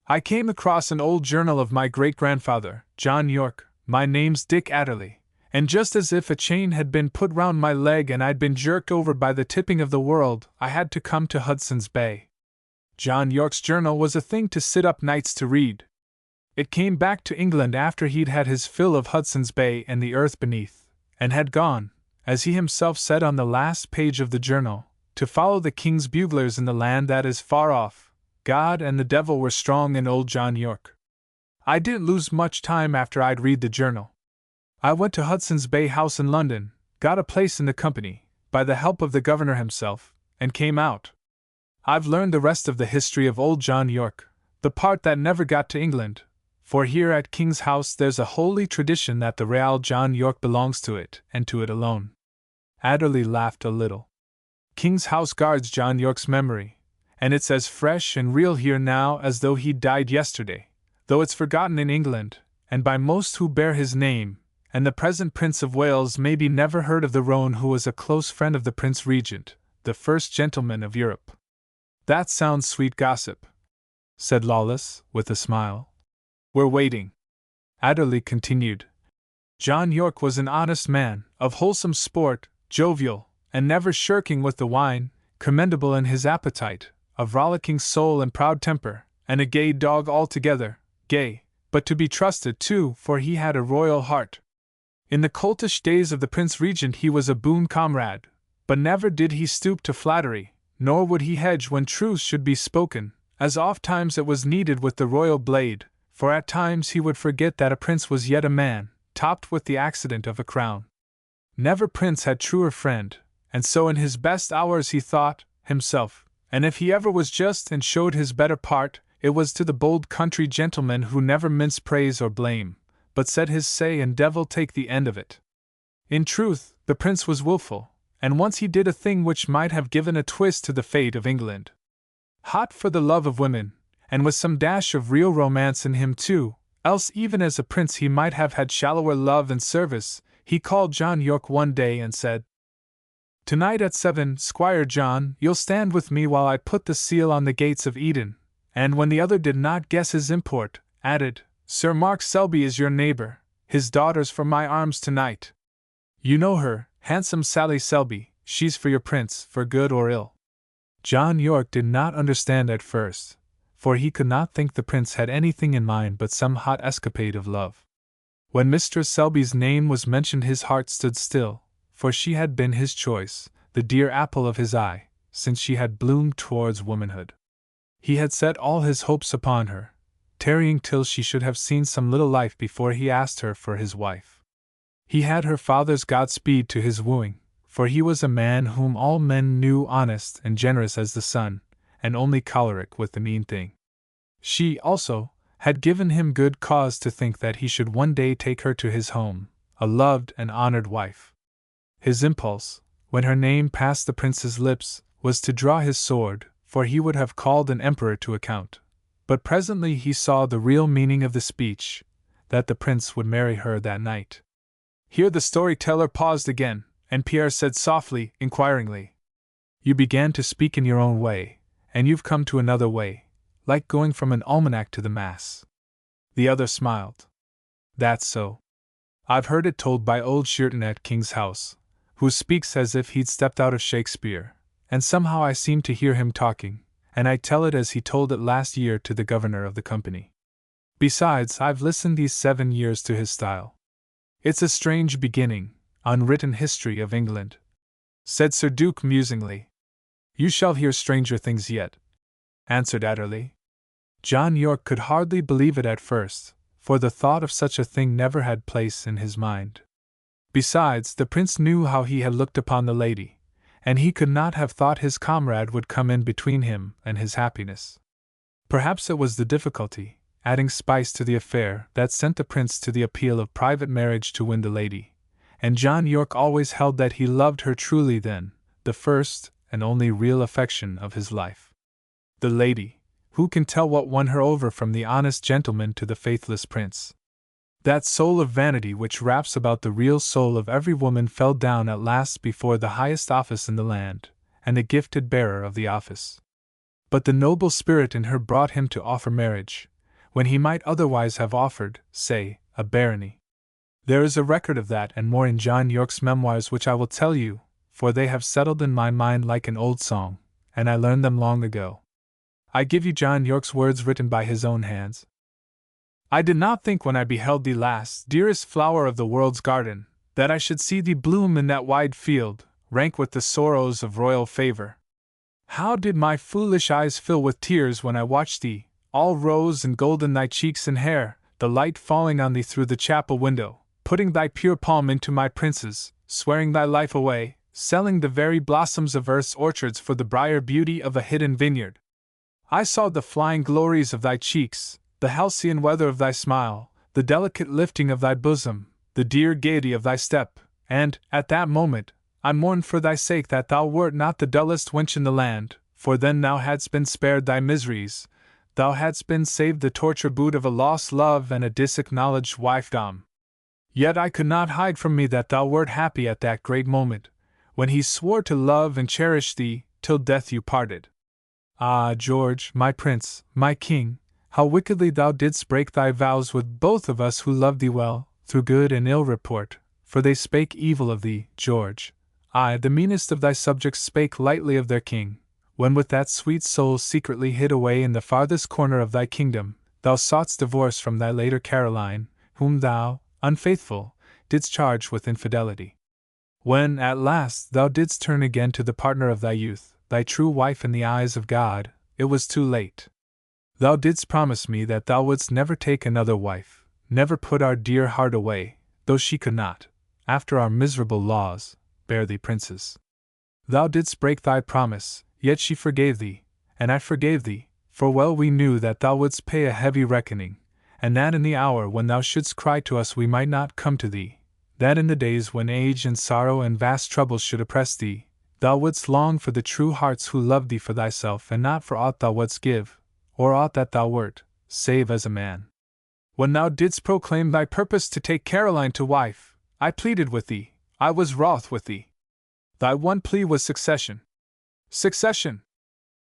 I came across an old journal of my great-grandfather, John York. My name's Dick Adderley, and just as if a chain had been put round my leg and I'd been jerked over by the tipping of the world, I had to come to Hudson's Bay. John York's journal was a thing to sit up nights to read. It came back to England after he'd had his fill of Hudson's Bay and the earth beneath, and had gone, as he himself said on the last page of the journal, to follow the king's buglers in the land that is far off. God and the devil were strong in old John York. I didn't lose much time after I'd read the journal. I went to Hudson's Bay House in London, got a place in the company, by the help of the governor himself, and came out. I've learned the rest of the history of old John York, the part that never got to England, for here at King's House there's a holy tradition that the Real John York belongs to it, and to it alone. Adderley laughed a little. King's House guards John York's memory, and it's as fresh and real here now as though he'd died yesterday, though it's forgotten in England, and by most who bear his name, and the present Prince of Wales maybe never heard of the roan who was a close friend of the Prince Regent, the first gentleman of Europe. That sounds sweet gossip, said Lawless, with a smile. We're waiting. Adderley continued. John York was an honest man, of wholesome sport, jovial, and never shirking with the wine, commendable in his appetite, of rollicking soul and proud temper, and a gay dog altogether, gay, but to be trusted too, for he had a royal heart. In the coltish days of the Prince Regent he was a boon comrade, but never did he stoop to flattery, nor would he hedge when truth should be spoken, as oft-times it was needed with the royal blade, for at times he would forget that a prince was yet a man, topped with the accident of a crown. Never prince had truer friend, and so in his best hours he thought, himself, and if he ever was just and showed his better part, it was to the bold country gentleman who never minced praise or blame, but said his say and devil take the end of it. In truth, the prince was wilful, and once he did a thing which might have given a twist to the fate of England. Hot for the love of women, and with some dash of real romance in him too, else even as a prince he might have had shallower love and service, he called John York one day and said, "Tonight at 7, Squire John, you'll stand with me while I put the seal on the gates of Eden," and when the other did not guess his import, added, "Sir Mark Selby is your neighbor, his daughter's for my arms tonight. You know her, handsome Sally Selby, she's for your prince, for good or ill." John York did not understand at first, for he could not think the prince had anything in mind but some hot escapade of love. When Mistress Selby's name was mentioned his heart stood still, for she had been his choice, the dear apple of his eye, since she had bloomed towards womanhood. He had set all his hopes upon her, tarrying till she should have seen some little life before he asked her for his wife. He had her father's Godspeed to his wooing, for he was a man whom all men knew honest and generous as the sun, and only choleric with the mean thing. She, also, had given him good cause to think that he should one day take her to his home, a loved and honored wife. His impulse, when her name passed the prince's lips, was to draw his sword, for he would have called an emperor to account. But presently he saw the real meaning of the speech, that the prince would marry her that night. Here the storyteller paused again, and Pierre said softly, inquiringly, "You began to speak in your own way, and you've come to another way, like going from an almanac to the Mass." The other smiled. "That's so. I've heard it told by old Shirton at King's House, who speaks as if he'd stepped out of Shakespeare, and somehow I seem to hear him talking, and I tell it as he told it last year to the governor of the company. Besides, I've listened these 7 years to his style. It's a strange beginning, unwritten history of England," said Sir Duke musingly. "You shall hear stranger things yet," answered Adderley. John York could hardly believe it at first, for the thought of such a thing never had place in his mind. Besides, the prince knew how he had looked upon the lady, and he could not have thought his comrade would come in between him and his happiness. Perhaps it was the difficulty, adding spice to the affair, that sent the prince to the appeal of private marriage to win the lady, and John York always held that he loved her truly then, the first and only real affection of his life. The lady, who can tell what won her over from the honest gentleman to the faithless prince? That soul of vanity which wraps about the real soul of every woman fell down at last before the highest office in the land, and the gifted bearer of the office. But the noble spirit in her brought him to offer marriage, when he might otherwise have offered, say, a barony. There is a record of that and more in John Yorke's memoirs which I will tell you, for they have settled in my mind like an old song, and I learned them long ago. I give you John Yorke's words written by his own hands. I did not think when I beheld thee last, dearest flower of the world's garden, that I should see thee bloom in that wide field, rank with the sorrows of royal favor. How did my foolish eyes fill with tears when I watched thee, all rose and golden thy cheeks and hair, the light falling on thee through the chapel window, putting thy pure palm into my prince's, swearing thy life away, selling the very blossoms of earth's orchards for the briar beauty of a hidden vineyard. I saw the flying glories of thy cheeks, the halcyon weather of thy smile, the delicate lifting of thy bosom, the dear gaiety of thy step, and, at that moment, I mourned for thy sake that thou wert not the dullest wench in the land, for then thou hadst been spared thy miseries, thou hadst been saved the torture boot of a lost love and a disacknowledged wifedom. Yet I could not hide from me that thou wert happy at that great moment, when he swore to love and cherish thee, till death you parted. Ah, George, my prince, my king, how wickedly thou didst break thy vows with both of us who loved thee well, through good and ill report, for they spake evil of thee, George. I, the meanest of thy subjects, spake lightly of their king, when with that sweet soul secretly hid away in the farthest corner of thy kingdom, thou soughtst divorce from thy later Caroline, whom thou, unfaithful, didst charge with infidelity. When, at last, thou didst turn again to the partner of thy youth, thy true wife in the eyes of God, it was too late. Thou didst promise me that thou wouldst never take another wife, never put our dear heart away, though she could not, after our miserable laws, bear thee princes. Thou didst break thy promise, yet she forgave thee, and I forgave thee, for well we knew that thou wouldst pay a heavy reckoning, and that in the hour when thou shouldst cry to us we might not come to thee, that in the days when age and sorrow and vast troubles should oppress thee, thou wouldst long for the true hearts who loved thee for thyself and not for aught thou wouldst give, or aught that thou wert, save as a man. When thou didst proclaim thy purpose to take Caroline to wife, I pleaded with thee, I was wroth with thee. Thy one plea was succession. Succession!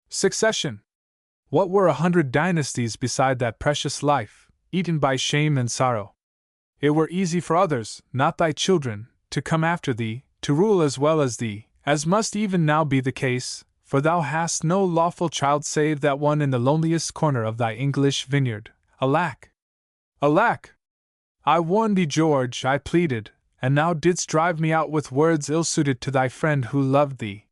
Succession! What were 100 dynasties beside that precious life, eaten by shame and sorrow? It were easy for others, not thy children, to come after thee, to rule as well as thee, as must even now be the case, for thou hast no lawful child save that one in the loneliest corner of thy English vineyard. Alack! Alack! I warned thee, George, I pleaded, and thou didst drive me out with words ill-suited to thy friend who loved thee.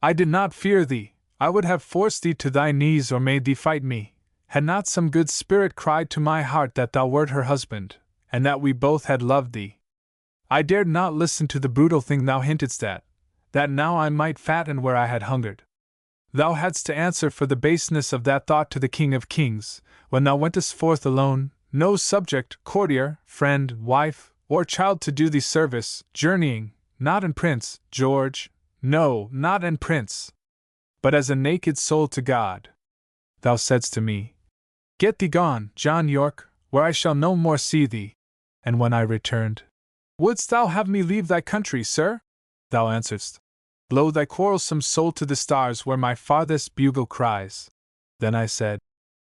I did not fear thee, I would have forced thee to thy knees or made thee fight me, had not some good spirit cried to my heart that thou wert her husband, and that we both had loved thee. I dared not listen to the brutal thing thou hintedst at, that now I might fatten where I had hungered. Thou hadst to answer for the baseness of that thought to the King of Kings, when thou wentest forth alone, no subject, courtier, friend, wife, or child to do thee service, journeying, not in prince, George, no, not in prince, but as a naked soul to God. Thou saidst to me, Get thee gone, John Yorke, where I shall no more see thee. And when I returned, Wouldst thou have me leave thy country, sir? Thou answerest, Blow thy quarrelsome soul to the stars where my farthest bugle cries. Then I said,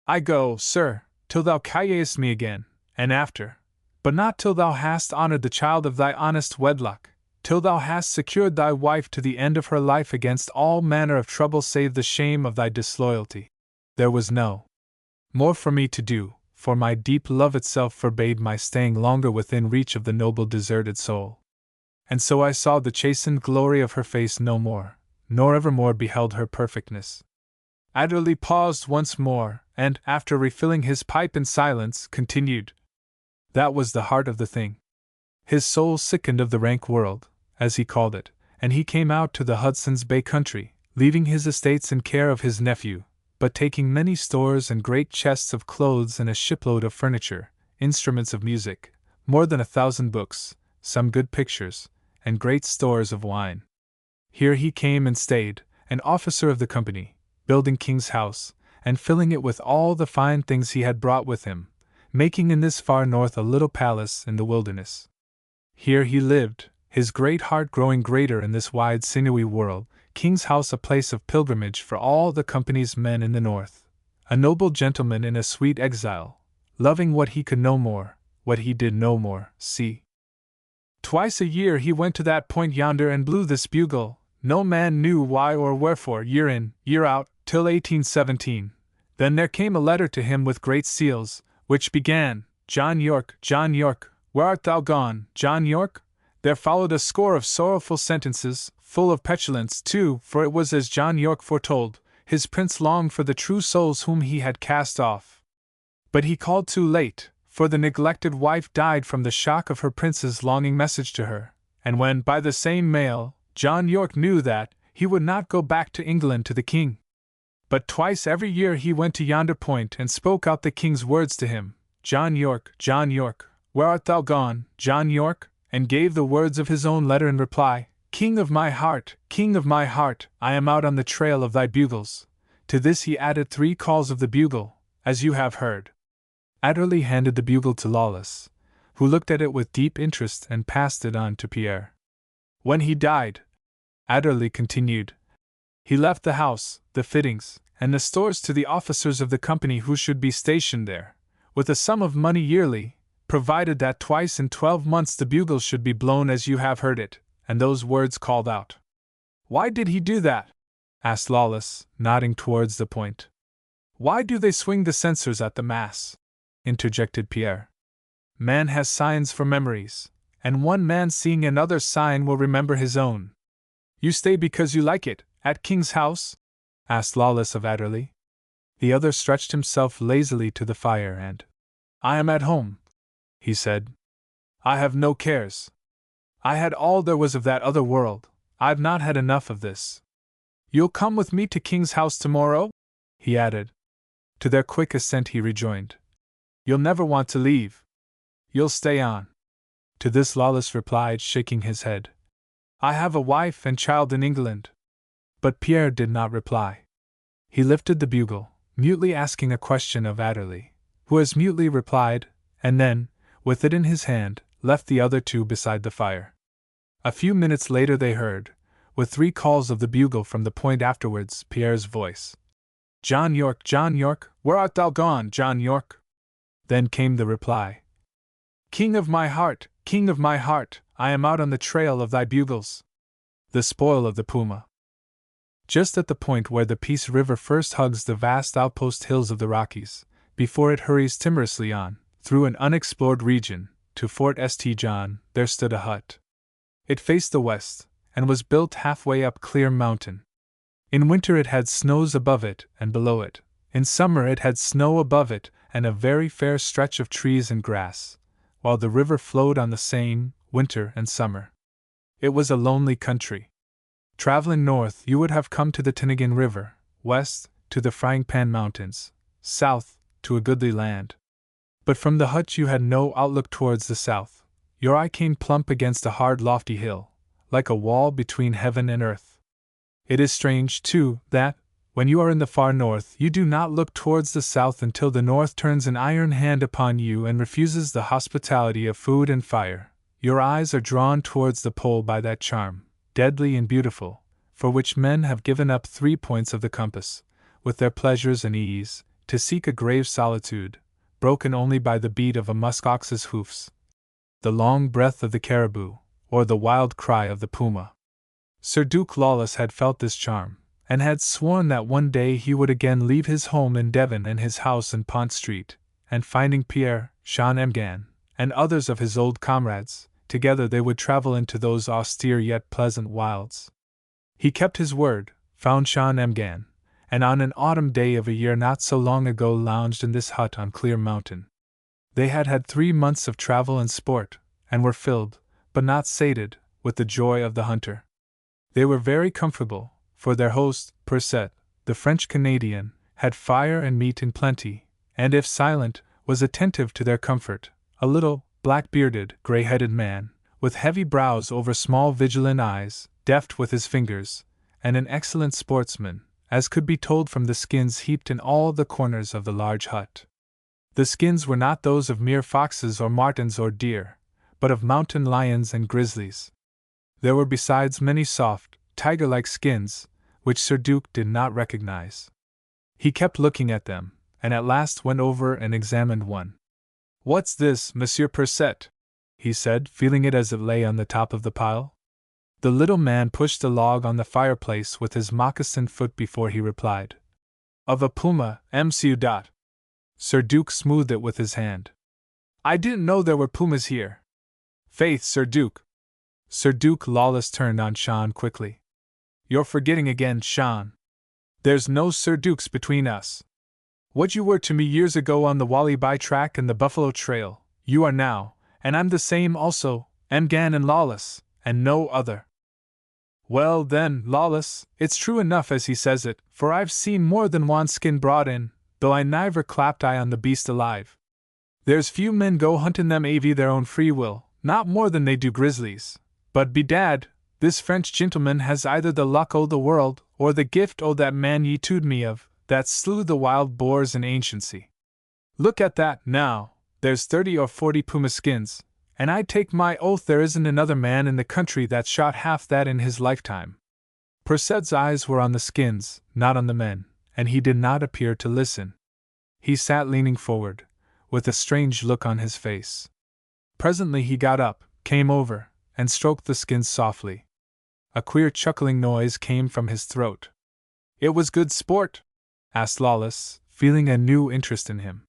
I go, sir, till thou callest me again, and after, but not till thou hast honored the child of thy honest wedlock, till thou hast secured thy wife to the end of her life against all manner of trouble save the shame of thy disloyalty. There was no more for me to do, for my deep love itself forbade my staying longer within reach of the noble deserted soul. And so I saw the chastened glory of her face no more, nor evermore beheld her perfectness. Adderley paused once more, and, after refilling his pipe in silence, continued. That was the heart of the thing. His soul sickened of the rank world, as he called it, and he came out to the Hudson's Bay country, leaving his estates in care of his nephew, but taking many stores and great chests of clothes and a shipload of furniture, instruments of music, more than 1,000 books, some good pictures, and great stores of wine. Here he came and stayed, an officer of the company, building King's House, and filling it with all the fine things he had brought with him, making in this far north a little palace in the wilderness. Here he lived, his great heart growing greater in this wide sinewy world, King's House a place of pilgrimage for all the company's men in the north, a noble gentleman in a sweet exile, loving what he could no more, what he did no more, see. Twice a year he went to that point yonder and blew this bugle, no man knew why or wherefore, year in, year out, till 1817. Then there came a letter to him with great seals, which began, John York, where art thou gone, John York? There followed a score of sorrowful sentences, full of petulance too, for it was as John York foretold, his prince longed for the true souls whom he had cast off. But he called too late, for the neglected wife died from the shock of her prince's longing message to her, and when, by the same mail, John York knew that, he would not go back to England to the king. But twice every year he went to yonder point and spoke out the king's words to him, John York, where art thou gone, John York? And gave the words of his own letter in reply, King of my heart, I am out on the trail of thy bugles. To this he added 3 calls of the bugle, as you have heard. Adderley handed the bugle to Lawless, who looked at it with deep interest and passed it on to Pierre. When he died, Adderley continued, he left the house, the fittings, and the stores to the officers of the company who should be stationed there, with a sum of money yearly, provided that twice in 12 months the bugle should be blown as you have heard it, and those words called out. Why did he do that? Asked Lawless, nodding towards the point. Why do they swing the censers at the mass? Interjected Pierre. Man has signs for memories, and one man seeing another's sign will remember his own. You stay because you like it, at King's House? Asked Lawless of Adderley. The other stretched himself lazily to the fire and, I am at home, he said. I have no cares. I had all there was of that other world, I've not had enough of this. You'll come with me to King's House tomorrow? He added. To their quick assent he rejoined. You'll never want to leave. You'll stay on. To this Lawless replied, shaking his head. I have a wife and child in England. But Pierre did not reply. He lifted the bugle, mutely asking a question of Adderley, who as mutely replied, and then, with it in his hand, left the other 2 beside the fire. A few minutes later they heard, with 3 calls of the bugle from the point afterwards, Pierre's voice. John York, where art thou gone, John York? Then came the reply. King of my heart, I am out on the trail of thy bugles. The spoil of the puma. Just at the point where the Peace River first hugs the vast outpost hills of the Rockies, before it hurries timorously on, through an unexplored region, to Fort St. John, there stood a hut. It faced the west, and was built halfway up Clear Mountain. In winter it had snows above it and below it, in summer it had snow above it and a very fair stretch of trees and grass, while the river flowed on the same, winter and summer. It was a lonely country. Traveling north you would have come to the Tinnigan River, west, to the Frying Pan Mountains, south, to a goodly land. But from the hut you had no outlook towards the south. Your eye came plump against a hard lofty hill, like a wall between heaven and earth. It is strange, too, that, when you are in the far north, you do not look towards the south until the north turns an iron hand upon you and refuses the hospitality of food and fire. Your eyes are drawn towards the pole by that charm, deadly and beautiful, for which men have given up 3 points of the compass, with their pleasures and ease, to seek a grave solitude, broken only by the beat of a musk ox's hoofs, the long breath of the caribou, or the wild cry of the puma. Sir Duke Lawless had felt this charm, and had sworn that one day he would again leave his home in Devon and his house in Pont Street, and finding Pierre, Sean Emgan, and others of his old comrades, together they would travel into those austere yet pleasant wilds. He kept his word, found Sean Emgan, and on an autumn day of a year not so long ago lounged in this hut on Clear Mountain. They had had 3 months of travel and sport, and were filled, but not sated, with the joy of the hunter. They were very comfortable, for their host, Percet, the French-Canadian, had fire and meat in plenty, and if silent, was attentive to their comfort, a little, black-bearded, grey-headed man, with heavy brows over small vigilant eyes, deft with his fingers, and an excellent sportsman, as could be told from the skins heaped in all the corners of the large hut. The skins were not those of mere foxes or martens or deer, but of mountain lions and grizzlies. There were besides many soft, tiger-like skins, which Sir Duke did not recognize. He kept looking at them, and at last went over and examined one. "What's this, Monsieur Percet?" he said, feeling it as it lay on the top of the pile. The little man pushed a log on the fireplace with his moccasined foot before he replied. "Of a puma, M.C. Sir Duke smoothed it with his hand. "I didn't know there were pumas here." "Faith, Sir Duke." Sir Duke Lawless turned on Sean quickly. "You're forgetting again, Sean. There's no Sir Dukes between us. What you were to me years ago on the Wallaby track and the Buffalo Trail, you are now, and I'm the same also, M'Gann and Lawless, and no other." "Well, then, Lawless, it's true enough as he says it, for I've seen more than one skin brought in, though I niver clapped eye on the beast alive. There's few men go hunting them av their own free will, not more than they do grizzlies. But bedad, this French gentleman has either the luck o' the world, or the gift o' that man ye told me of, that slew the wild boars in anciency. Look at that, now, there's 30 or 40 puma skins, and I'd take my oath there isn't another man in the country that shot half that in his lifetime." Percet's eyes were on the skins, not on the men, and he did not appear to listen. He sat leaning forward, with a strange look on his face. Presently he got up, came over, and stroked the skins softly. A queer chuckling noise came from his throat. "It was good sport?" asked Lawless, feeling a new interest in him.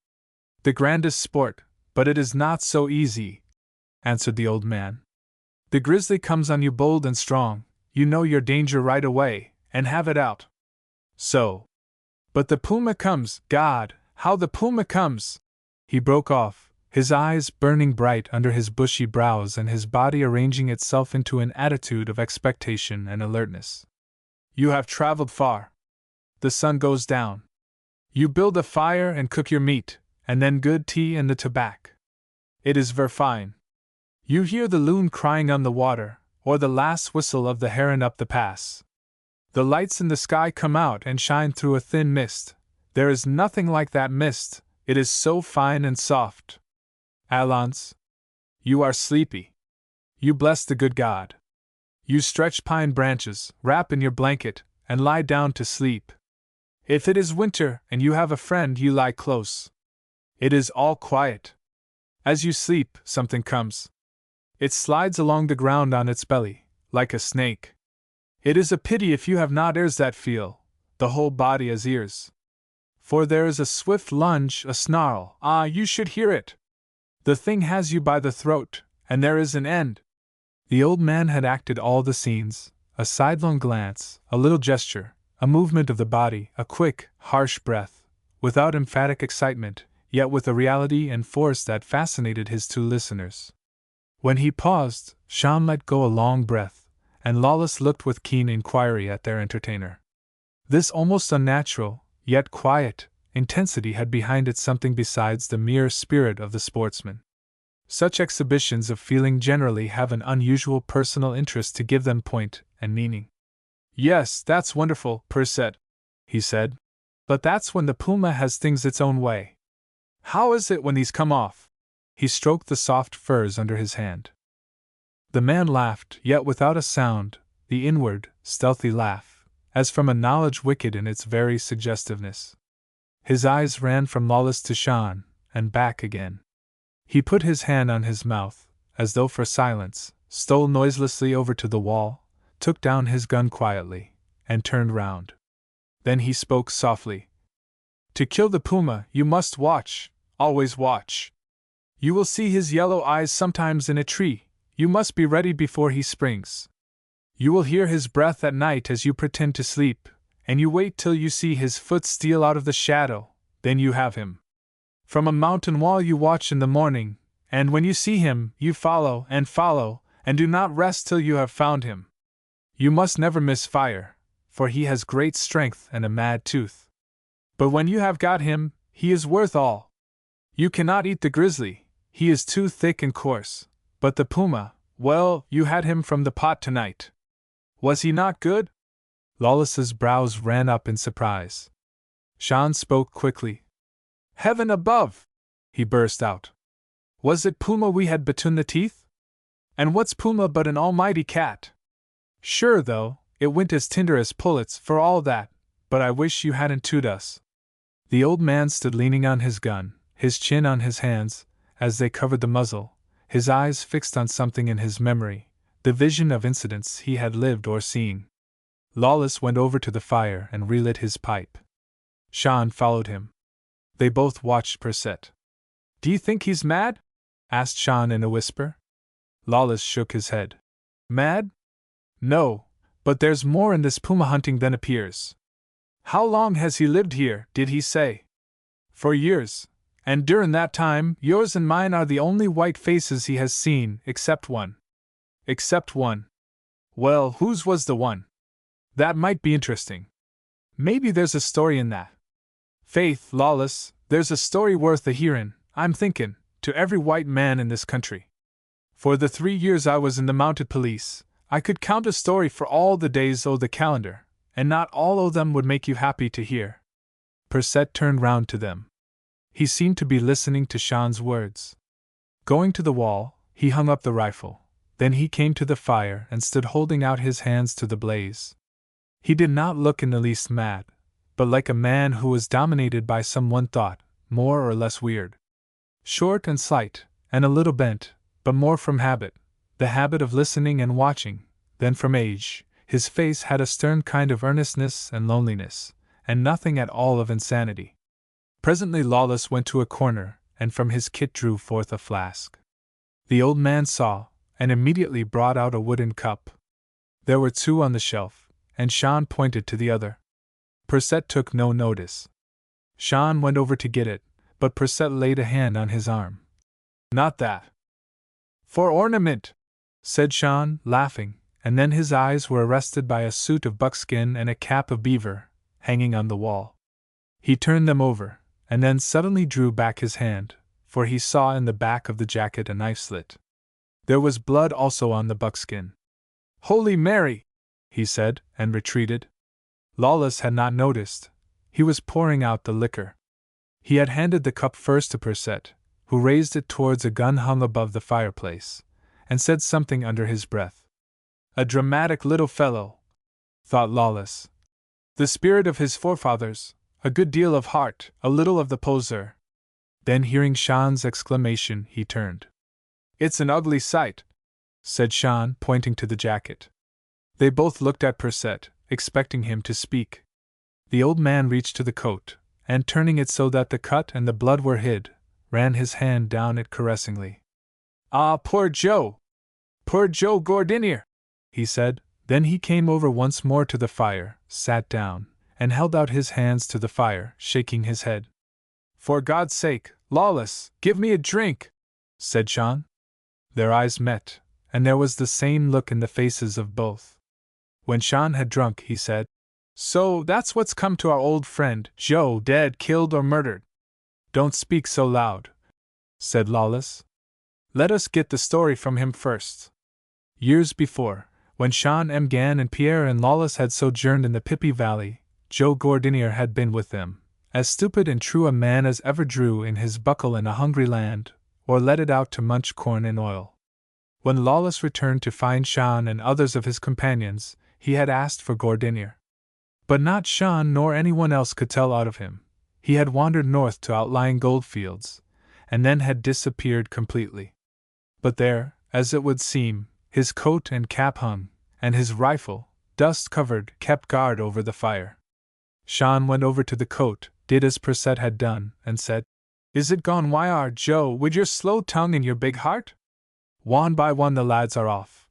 "The grandest sport, but it is not so easy," answered the old man. "The grizzly comes on you bold and strong, you know your danger right away, and have it out. So. But the puma comes, God, how the puma comes!" He broke off, his eyes burning bright under his bushy brows and his body arranging itself into an attitude of expectation and alertness. "You have traveled far. The sun goes down. You build a fire and cook your meat, and then good tea and the tobacco. It is ver fine. You hear the loon crying on the water, or the last whistle of the heron up the pass. The lights in the sky come out and shine through a thin mist. There is nothing like that mist, it is so fine and soft. Allons, you are sleepy. You bless the good God. You stretch pine branches, wrap in your blanket, and lie down to sleep. If it is winter and you have a friend, you lie close. It is all quiet. As you sleep, something comes. It slides along the ground on its belly, like a snake. It is a pity if you have not ears that feel, the whole body as ears. For there is a swift lunge, a snarl, you should hear it. The thing has you by the throat, and there is an end." The old man had acted all the scenes, a sidelong glance, a little gesture, a movement of the body, a quick, harsh breath, without emphatic excitement, yet with a reality and force that fascinated his two listeners. When he paused, Sean let go a long breath, and Lawless looked with keen inquiry at their entertainer. This almost unnatural, yet quiet, intensity had behind it something besides the mere spirit of the sportsman. Such exhibitions of feeling generally have an unusual personal interest to give them point and meaning. "Yes, that's wonderful, Percet," he said. "But that's when the puma has things its own way. How is it when these come off?" He stroked the soft furs under his hand. The man laughed, yet without a sound, the inward, stealthy laugh, as from a knowledge wicked in its very suggestiveness. His eyes ran from Lawless to Sean, and back again. He put his hand on his mouth, as though for silence, stole noiselessly over to the wall, took down his gun quietly, and turned round. Then he spoke softly. "To kill the puma, you must watch, always watch. You will see his yellow eyes sometimes in a tree, you must be ready before he springs. You will hear his breath at night as you pretend to sleep, and you wait till you see his foot steal out of the shadow, then you have him. From a mountain wall you watch in the morning, and when you see him, you follow, and do not rest till you have found him. You must never miss fire, for he has great strength and a mad tooth. But when you have got him, he is worth all. You cannot eat the grizzly, he is too thick and coarse, but the puma, well, you had him from the pot tonight. Was he not good?" Lawless's brows ran up in surprise. Sean spoke quickly. "Heaven above! he burst out. Was it Puma we had between the teeth? And what's Puma but an almighty cat? Sure, though, it went as tinder as pullets for all that, but I wish you hadn't toot us. The old man stood leaning on his gun, his chin on his hands, as they covered the muzzle, his eyes fixed on something in his memory, the vision of incidents he had lived or seen. Lawless went over to the fire and relit his pipe. Sean followed him. They both watched Perset. Do you think he's mad? Asked Sean in a whisper. Lawless shook his head. Mad? No, but there's more in this puma hunting than appears. How long has he lived here, did he say? For years, and during that time yours and mine are the only white faces he has seen, except one. Except one. Well, whose was the one? That might be interesting. Maybe there's a story in that. Faith, Lawless, there's a story worth a hearin', I'm thinkin', to every white man in this country. For the 3 years I was in the mounted police, I could count a story for all the days o' the calendar, and not all o' them would make you happy to hear. Perset turned round to them. He seemed to be listening to Sean's words. Going to the wall, he hung up the rifle. Then he came to the fire and stood holding out his hands to the blaze. He did not look in the least mad, but like a man who was dominated by some one thought, more or less weird. Short and slight, and a little bent, but more from habit, the habit of listening and watching, than from age, his face had a stern kind of earnestness and loneliness, and nothing at all of insanity. Presently Lawless went to a corner, and from his kit drew forth a flask. The old man saw, and immediately brought out a wooden cup. There were 2 on the shelf, and Sean pointed to the other. Perset took no notice. Sean went over to get it, but Perset laid a hand on his arm. Not that. For ornament, said Sean, laughing, and then his eyes were arrested by a suit of buckskin and a cap of beaver, hanging on the wall. He turned them over, and then suddenly drew back his hand, for he saw in the back of the jacket a knife slit. There was blood also on the buckskin. Holy Mary! He said, and retreated. Lawless had not noticed. He was pouring out the liquor. He had handed the cup first to Perset, who raised it towards a gun hung above the fireplace, and said something under his breath. A dramatic little fellow, thought Lawless. The spirit of his forefathers, a good deal of heart, a little of the poser. Then hearing Sean's exclamation, he turned. It's an ugly sight, said Sean, pointing to the jacket. They both looked at Perset, expecting him to speak. The old man reached to the coat, and turning it so that the cut and the blood were hid, ran his hand down it caressingly. Ah, poor Joe! Poor Joe Gordinier! He said. Then he came over once more to the fire, sat down, and held out his hands to the fire, shaking his head. For God's sake, Lawless, give me a drink, said Sean. Their eyes met, and there was the same look in the faces of both. When Sean had drunk, he said, So that's what's come to our old friend, Joe, dead, killed, or murdered. Don't speak so loud, said Lawless. Let us get the story from him first. Years before, when Sean M. Gann and Pierre and Lawless had sojourned in the Pippi Valley, Joe Gordinier had been with them, as stupid and true a man as ever drew in his buckle in a hungry land, or let it out to munch corn and oil. When Lawless returned to find Sean and others of his companions, he had asked for Gordinier. But not Sean nor anyone else could tell aught of him. He had wandered north to outlying goldfields, and then had disappeared completely. But there, as it would seem, his coat and cap hung, and his rifle, dust-covered, kept guard over the fire. Sean went over to the coat, did as Perset had done, and said, Is it gone? Why are, Joe, with your slow tongue and your big heart? One by one the lads are off.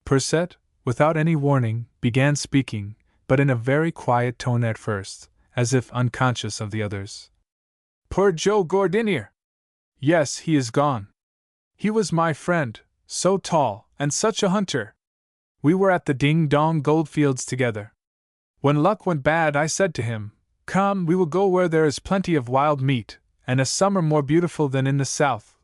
Perset, without any warning, began speaking, but in a very quiet tone at first, as if unconscious of the others. Poor Joe Gordinier! Yes, he is gone. He was my friend, so tall, and such a hunter. We were at the Ding-Dong Goldfields together. When luck went bad, I said to him, Come, we will go where there is plenty of wild meat, and a summer more beautiful than in the south.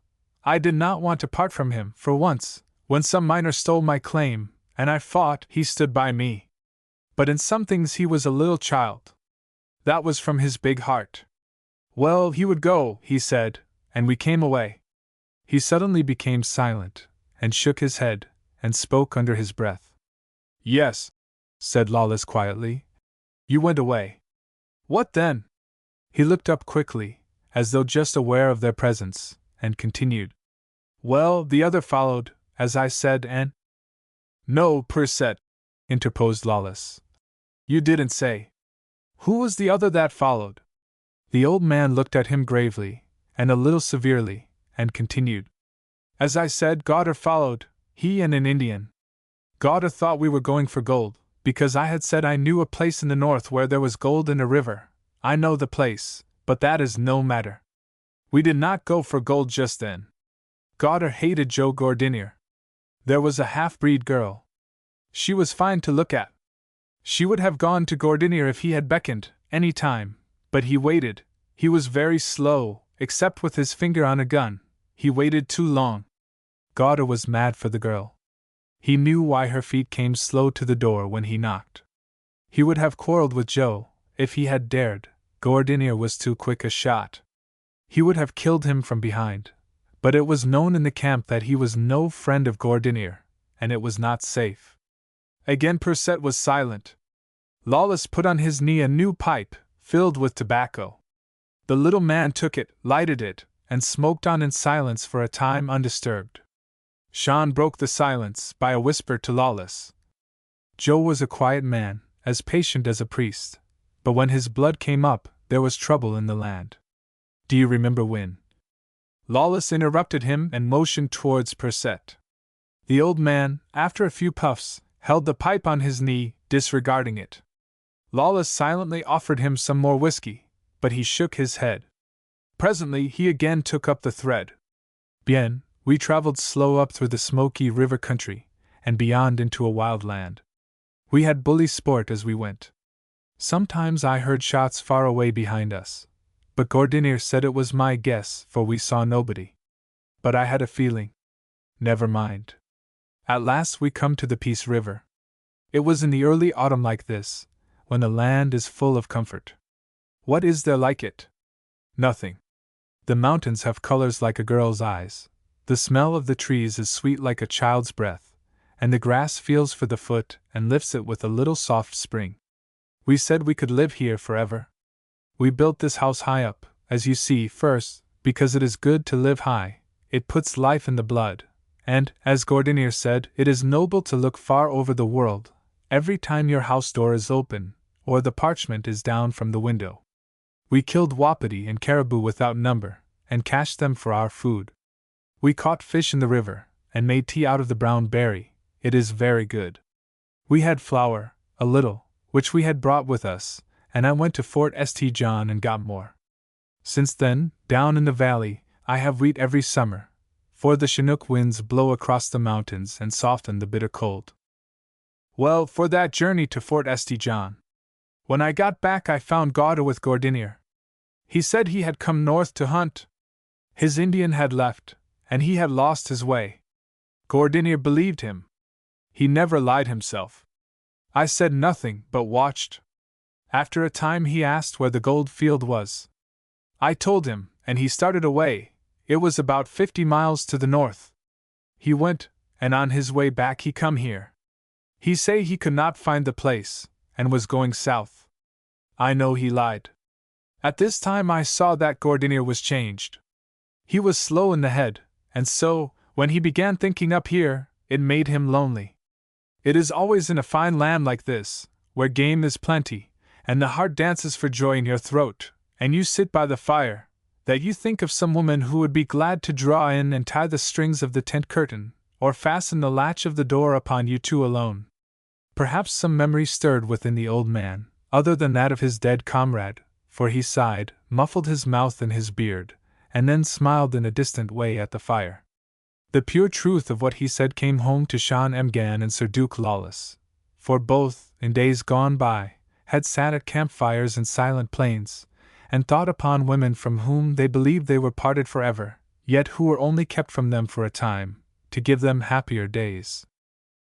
I did not want to part from him, for once, when some miner stole my claim, and I fought, he stood by me. But in some things he was a little child. That was from his big heart. Well, he would go, he said, and we came away. He suddenly became silent, and shook his head, and spoke under his breath. Yes, said Lawless quietly. You went away. What then? He looked up quickly, as though just aware of their presence, and continued. Well, the other followed, as I said, and. No, Perset, interposed Lawless. You didn't say. Who was the other that followed? The old man looked at him gravely, and a little severely, and continued. As I said, Gauder followed, he and an Indian. Gauder thought we were going for gold, because I had said I knew a place in the north where there was gold in a river. I know the place, but that is no matter. We did not go for gold just then. Gauder hated Joe Gordinier. There was a half-breed girl. She was fine to look at. She would have gone to Gordinier if he had beckoned, any time, but he waited. He was very slow, except with his finger on a gun. He waited too long. Gauder was mad for the girl. He knew why her feet came slow to the door when he knocked. He would have quarreled with Joe, if he had dared. Gordinier was too quick a shot. He would have killed him from behind. But it was known in the camp that he was no friend of Gordinier, and it was not safe. Again Perset was silent. Lawless put on his knee a new pipe, filled with tobacco. The little man took it, lighted it, and smoked on in silence for a time undisturbed. Sean broke the silence by a whisper to Lawless. Joe was a quiet man, as patient as a priest, but when his blood came up, there was trouble in the land. Do you remember when? Lawless interrupted him and motioned towards Perset. The old man, after a few puffs, held the pipe on his knee, disregarding it. Lawless silently offered him some more whiskey, but he shook his head. Presently he again took up the thread. Bien, we traveled slow up through the smoky river country, and beyond into a wild land. We had bully sport as we went. Sometimes I heard shots far away behind us, but Gordinier said it was my guess, for we saw nobody. But I had a feeling. Never mind. At last we come to the Peace River. It was in the early autumn like this, when the land is full of comfort. What is there like it? Nothing. The mountains have colors like a girl's eyes, the smell of the trees is sweet like a child's breath, and the grass feels for the foot and lifts it with a little soft spring. We said we could live here forever. We built this house high up, as you see, first, because it is good to live high, it puts life in the blood, and, as Gordinier said, it is noble to look far over the world, every time your house door is open, or the parchment is down from the window. We killed wapiti and caribou without number, and cached them for our food. We caught fish in the river, and made tea out of the brown berry. It is very good. We had flour, a little, which we had brought with us, and I went to Fort St. John and got more. Since then, down in the valley, I have wheat every summer, for the Chinook winds blow across the mountains and soften the bitter cold. Well, for that journey to Fort St. John. When I got back I found Gauder with Gordinier. He said he had come north to hunt. His Indian had left, and he had lost his way. Gordinier believed him. He never lied himself. I said nothing, but watched. After a time he asked where the gold field was. I told him, and he started away. It was about 50 miles to the north. He went, and on his way back he come here. He say he could not find the place, and was going south. I know he lied. At this time I saw that Gordinier was changed. He was slow in the head, and so, when he began thinking up here, it made him lonely. It is always in a fine land like this, where game is plenty, and the heart dances for joy in your throat, and you sit by the fire, that you think of some woman who would be glad to draw in and tie the strings of the tent curtain, or fasten the latch of the door upon you two alone. Perhaps some memory stirred within the old man, other than that of his dead comrade, for he sighed, muffled his mouth in his beard, and then smiled in a distant way at the fire. The pure truth of what he said came home to Sean M'Gann and Sir Duke Lawless, for both, in days gone by, had sat at campfires in silent plains, and thought upon women from whom they believed they were parted forever, yet who were only kept from them for a time, to give them happier days.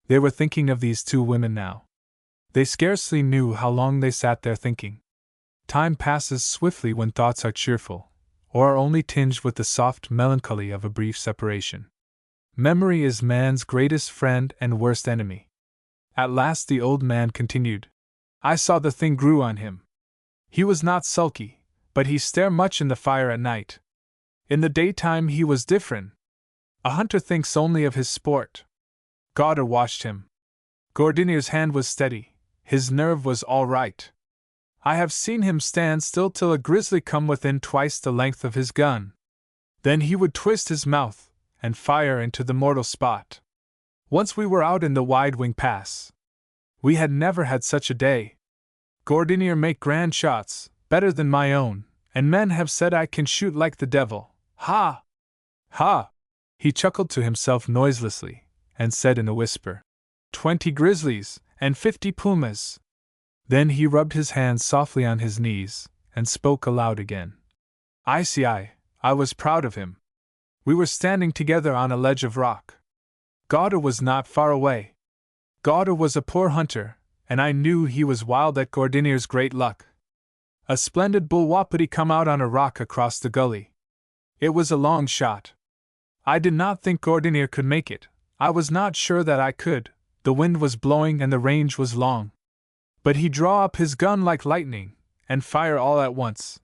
They were thinking of these two women now. They scarcely knew how long they sat there thinking. Time passes swiftly when thoughts are cheerful, or are only tinged with the soft melancholy of a brief separation. Memory is man's greatest friend and worst enemy. At last the old man continued. I saw the thing grew on him. He was not sulky, but he stared much in the fire at night. In the daytime he was different. A hunter thinks only of his sport. Gauder watched him. Gordinier's hand was steady, his nerve was all right. I have seen him stand still till a grizzly come within twice the length of his gun. Then he would twist his mouth, and fire into the mortal spot. Once we were out in the Wide Wing Pass. We had never had such a day. Gordinier make grand shots, better than my own, and men have said I can shoot like the devil. Ha! Ha! He chuckled to himself noiselessly, and said in a whisper, 20 grizzlies, and 50 pumas. Then he rubbed his hands softly on his knees, and spoke aloud again. I was proud of him. We were standing together on a ledge of rock. Gauder was not far away. Gauder was a poor hunter, and I knew he was wild at Gordinier's great luck. A splendid bull wapiti come out on a rock across the gully. It was a long shot. I did not think Gordinier could make it. I was not sure that I could. The wind was blowing and the range was long. But he draw up his gun like lightning, and fire all at once.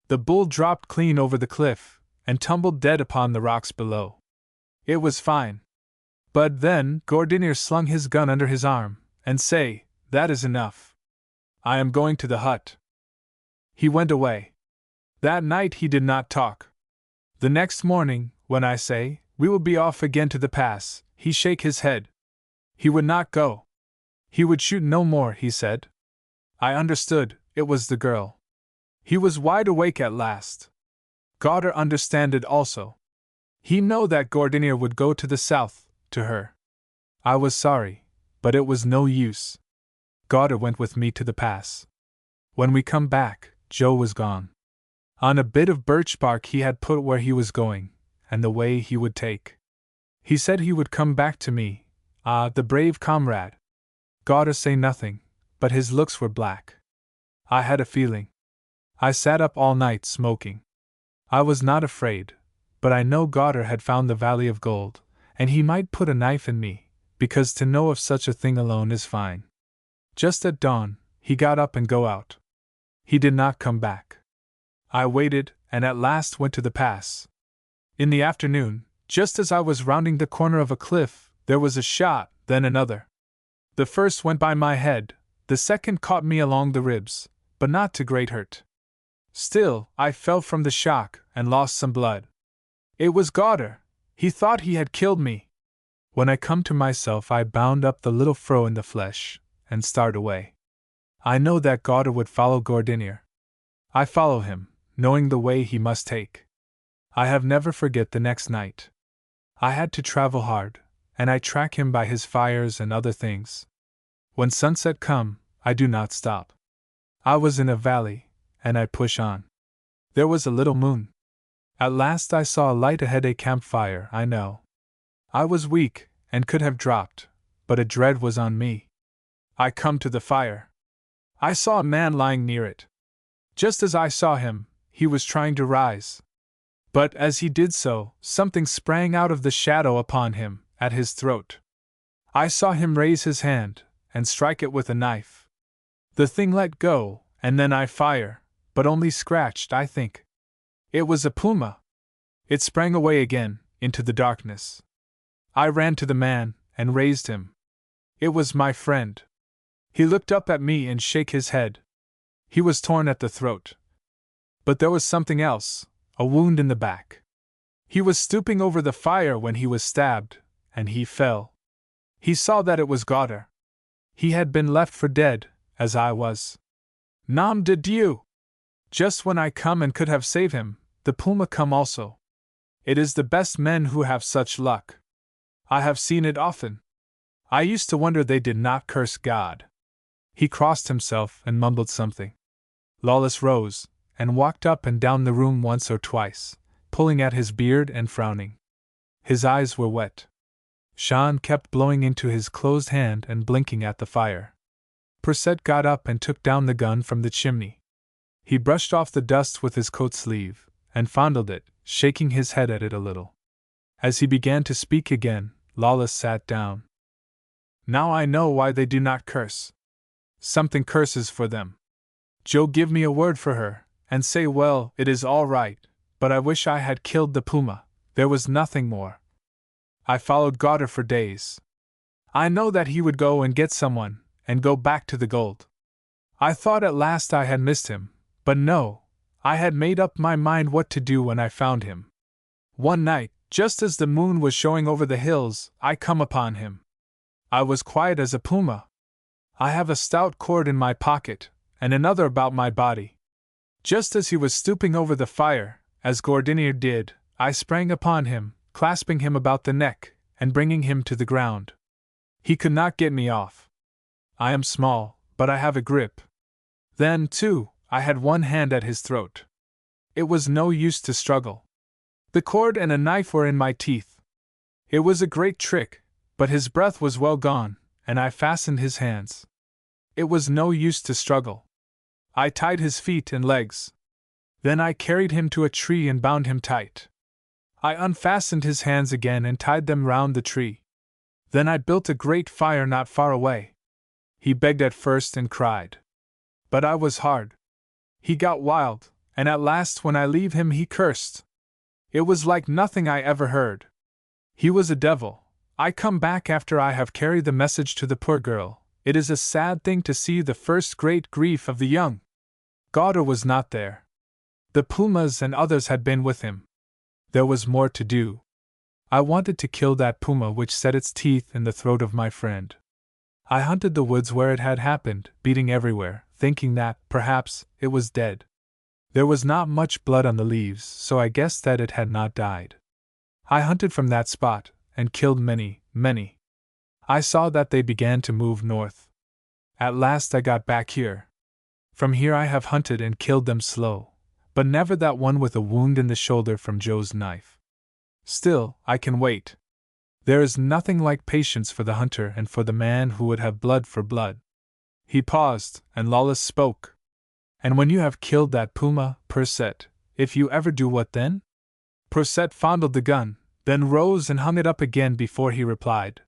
The bull dropped clean over the cliff, and tumbled dead upon the rocks below. It was fine. But then Gordinier slung his gun under his arm, and say, that is enough. I am going to the hut. He went away. That night he did not talk. The next morning, when I say, we will be off again to the pass, he shake his head. He would not go. He would shoot no more, he said. I understood, it was the girl. He was wide awake at last. Gauder understanded also. He know that Gordinier would go to the south, to her. I was sorry, but it was no use. Gauder went with me to the pass. When we come back, Joe was gone. On a bit of birch bark he had put where he was going, and the way he would take. He said he would come back to me. Ah, the brave comrade! Gauder say nothing, but his looks were black. I had a feeling. I sat up all night smoking. I was not afraid, but I know Gauder had found the Valley of Gold, and he might put a knife in me, because to know of such a thing alone is fine. Just at dawn, he got up and go out. He did not come back. I waited, and at last went to the pass. In the afternoon, just as I was rounding the corner of a cliff, there was a shot, then another. The first went by my head, the second caught me along the ribs, but not to great hurt. Still, I fell from the shock, and lost some blood. It was Gauder. He thought he had killed me. When I come to myself I bound up the little fro in the flesh, and start away. I know that Gauder would follow Gordinier. I follow him, knowing the way he must take. I have never forget the next night. I had to travel hard, and I track him by his fires and other things. When sunset come, I do not stop. I was in a valley, and I push on. There was a little moon. At last I saw a light ahead, a campfire, I know. I was weak, and could have dropped, but a dread was on me. I come to the fire. I saw a man lying near it. Just as I saw him, he was trying to rise. But as he did so, something sprang out of the shadow upon him, at his throat. I saw him raise his hand, and strike it with a knife. The thing let go, and then I fire, but only scratched, I think. It was a puma. It sprang away again, into the darkness. I ran to the man, and raised him. It was my friend. He looked up at me and shook his head. He was torn at the throat. But there was something else, a wound in the back. He was stooping over the fire when he was stabbed, and he fell. He saw that it was Gauder. He had been left for dead, as I was. Nom de Dieu! Just when I come and could have saved him, the puma come also. It is the best men who have such luck. I have seen it often. I used to wonder they did not curse God. He crossed himself and mumbled something. Lawless rose, and walked up and down the room once or twice, pulling at his beard and frowning. His eyes were wet. Sean kept blowing into his closed hand and blinking at the fire. Percett got up and took down the gun from the chimney. He brushed off the dust with his coat sleeve, and fondled it, shaking his head at it a little. As he began to speak again, Lawless sat down. Now I know why they do not curse. Something curses for them. Joe, give me a word for her, and say, well, it is all right, but I wish I had killed the puma. There was nothing more. I followed Gauder for days. I know that he would go and get someone, and go back to the gold. I thought at last I had missed him, but no, I had made up my mind what to do when I found him. One night, just as the moon was showing over the hills, I come upon him. I was quiet as a puma. I have a stout cord in my pocket, and another about my body. Just as he was stooping over the fire, as Gordinier did, I sprang upon him, clasping him about the neck, and bringing him to the ground. He could not get me off. I am small, but I have a grip. Then, too, I had one hand at his throat. It was no use to struggle. The cord and a knife were in my teeth. It was a great trick, but his breath was well gone, and I fastened his hands. It was no use to struggle. I tied his feet and legs. Then I carried him to a tree and bound him tight. I unfastened his hands again and tied them round the tree. Then I built a great fire not far away. He begged at first and cried. But I was hard. He got wild, and at last when I leave him he cursed. It was like nothing I ever heard. He was a devil. I come back after I have carried the message to the poor girl. It is a sad thing to see the first great grief of the young. Gauder was not there. The pumas and others had been with him. There was more to do. I wanted to kill that puma which set its teeth in the throat of my friend. I hunted the woods where it had happened, beating everywhere, thinking that, perhaps, it was dead. There was not much blood on the leaves, so I guessed that it had not died. I hunted from that spot, and killed many, many. I saw that they began to move north. At last I got back here. From here I have hunted and killed them slow, but never that one with a wound in the shoulder from Joe's knife. Still, I can wait. There is nothing like patience for the hunter and for the man who would have blood for blood. He paused, and Lawless spoke. And when you have killed that puma, Perset, if you ever do, what then? Perset fondled the gun, then rose and hung it up again before he replied.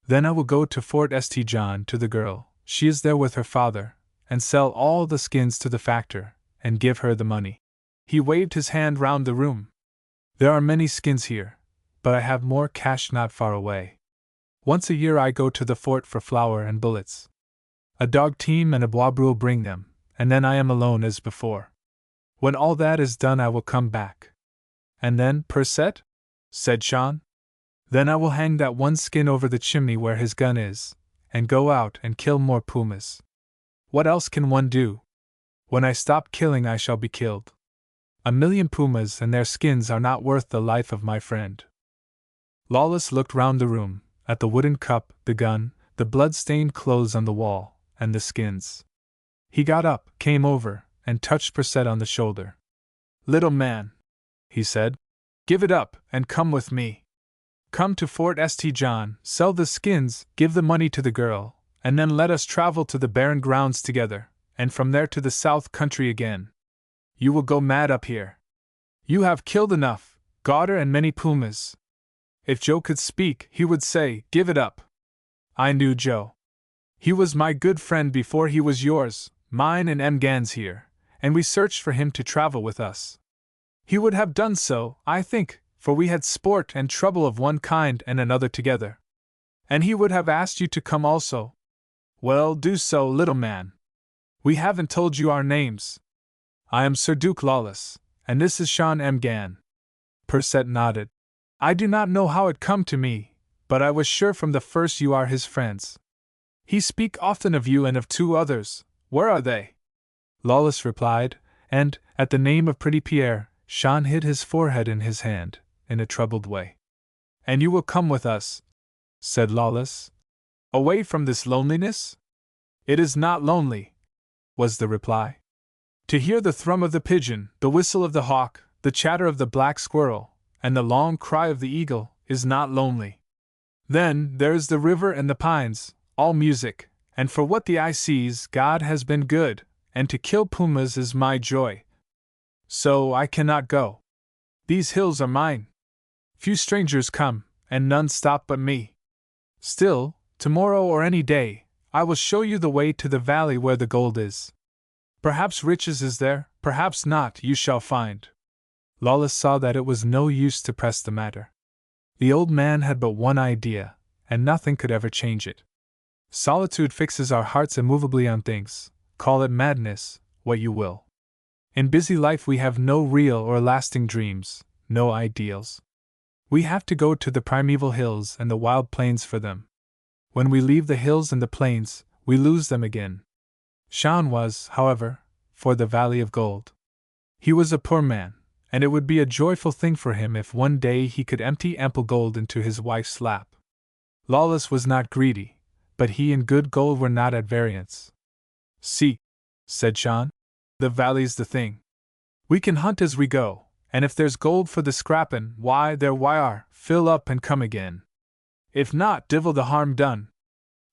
Then I will go to Fort St. John to the girl, she is there with her father, and sell all the skins to the factor, and give her the money. He waved his hand round the room. There are many skins here, but I have more cash not far away. Once a year I go to the fort for flour and bullets. A dog team and a boisbrule bring them, and then I am alone as before. When all that is done I will come back. And then, Perset? Said Sean. Then I will hang that one skin over the chimney where his gun is, and go out and kill more pumas. What else can one do? When I stop killing I shall be killed. 1,000,000 pumas and their skins are not worth the life of my friend. Lawless looked round the room, at the wooden cup, the gun, the blood-stained clothes on the wall, and the skins. He got up, came over, and touched Perset on the shoulder. Little man, he said, give it up, and come with me. Come to Fort St. John, sell the skins, give the money to the girl, and then let us travel to the barren grounds together, and from there to the south country again. You will go mad up here. You have killed enough, Gauder and many pumas. If Joe could speak, he would say, give it up. I knew Joe. He was my good friend before he was yours, mine and Mgan's here, and we searched for him to travel with us. He would have done so, I think, for we had sport and trouble of one kind and another together. And he would have asked you to come also. Well, do so, little man. We haven't told you our names. I am Sir Duke Lawless, and this is Sean Mgan. Perset nodded. I do not know how it come to me, but I was sure from the first you are his friends. He speak often of you and of 2 others. Where are they? Lawless replied, and, at the name of Pretty Pierre, Sean hid his forehead in his hand, in a troubled way. And you will come with us, said Lawless. Away from this loneliness? It is not lonely, was the reply. To hear the thrum of the pigeon, the whistle of the hawk, the chatter of the black squirrel, and the long cry of the eagle, is not lonely. Then there is the river and the pines, all music, and for what the eye sees, God has been good, and to kill pumas is my joy. So I cannot go. These hills are mine. Few strangers come, and none stop but me. Still, tomorrow or any day, I will show you the way to the valley where the gold is. Perhaps riches is there, perhaps not, you shall find. Lawless saw that it was no use to press the matter. The old man had but one idea, and nothing could ever change it. Solitude fixes our hearts immovably on things, call it madness, what you will. In busy life we have no real or lasting dreams, no ideals. We have to go to the primeval hills and the wild plains for them. When we leave the hills and the plains, we lose them again. Sean was, however, for the Valley of Gold. He was a poor man, and it would be a joyful thing for him if one day he could empty ample gold into his wife's lap. Lawless was not greedy, but he and good gold were not at variance. See, said Sean, the valley's the thing. We can hunt as we go, and if there's gold for the scrappin', why there are, fill up and come again. If not, divil the harm done.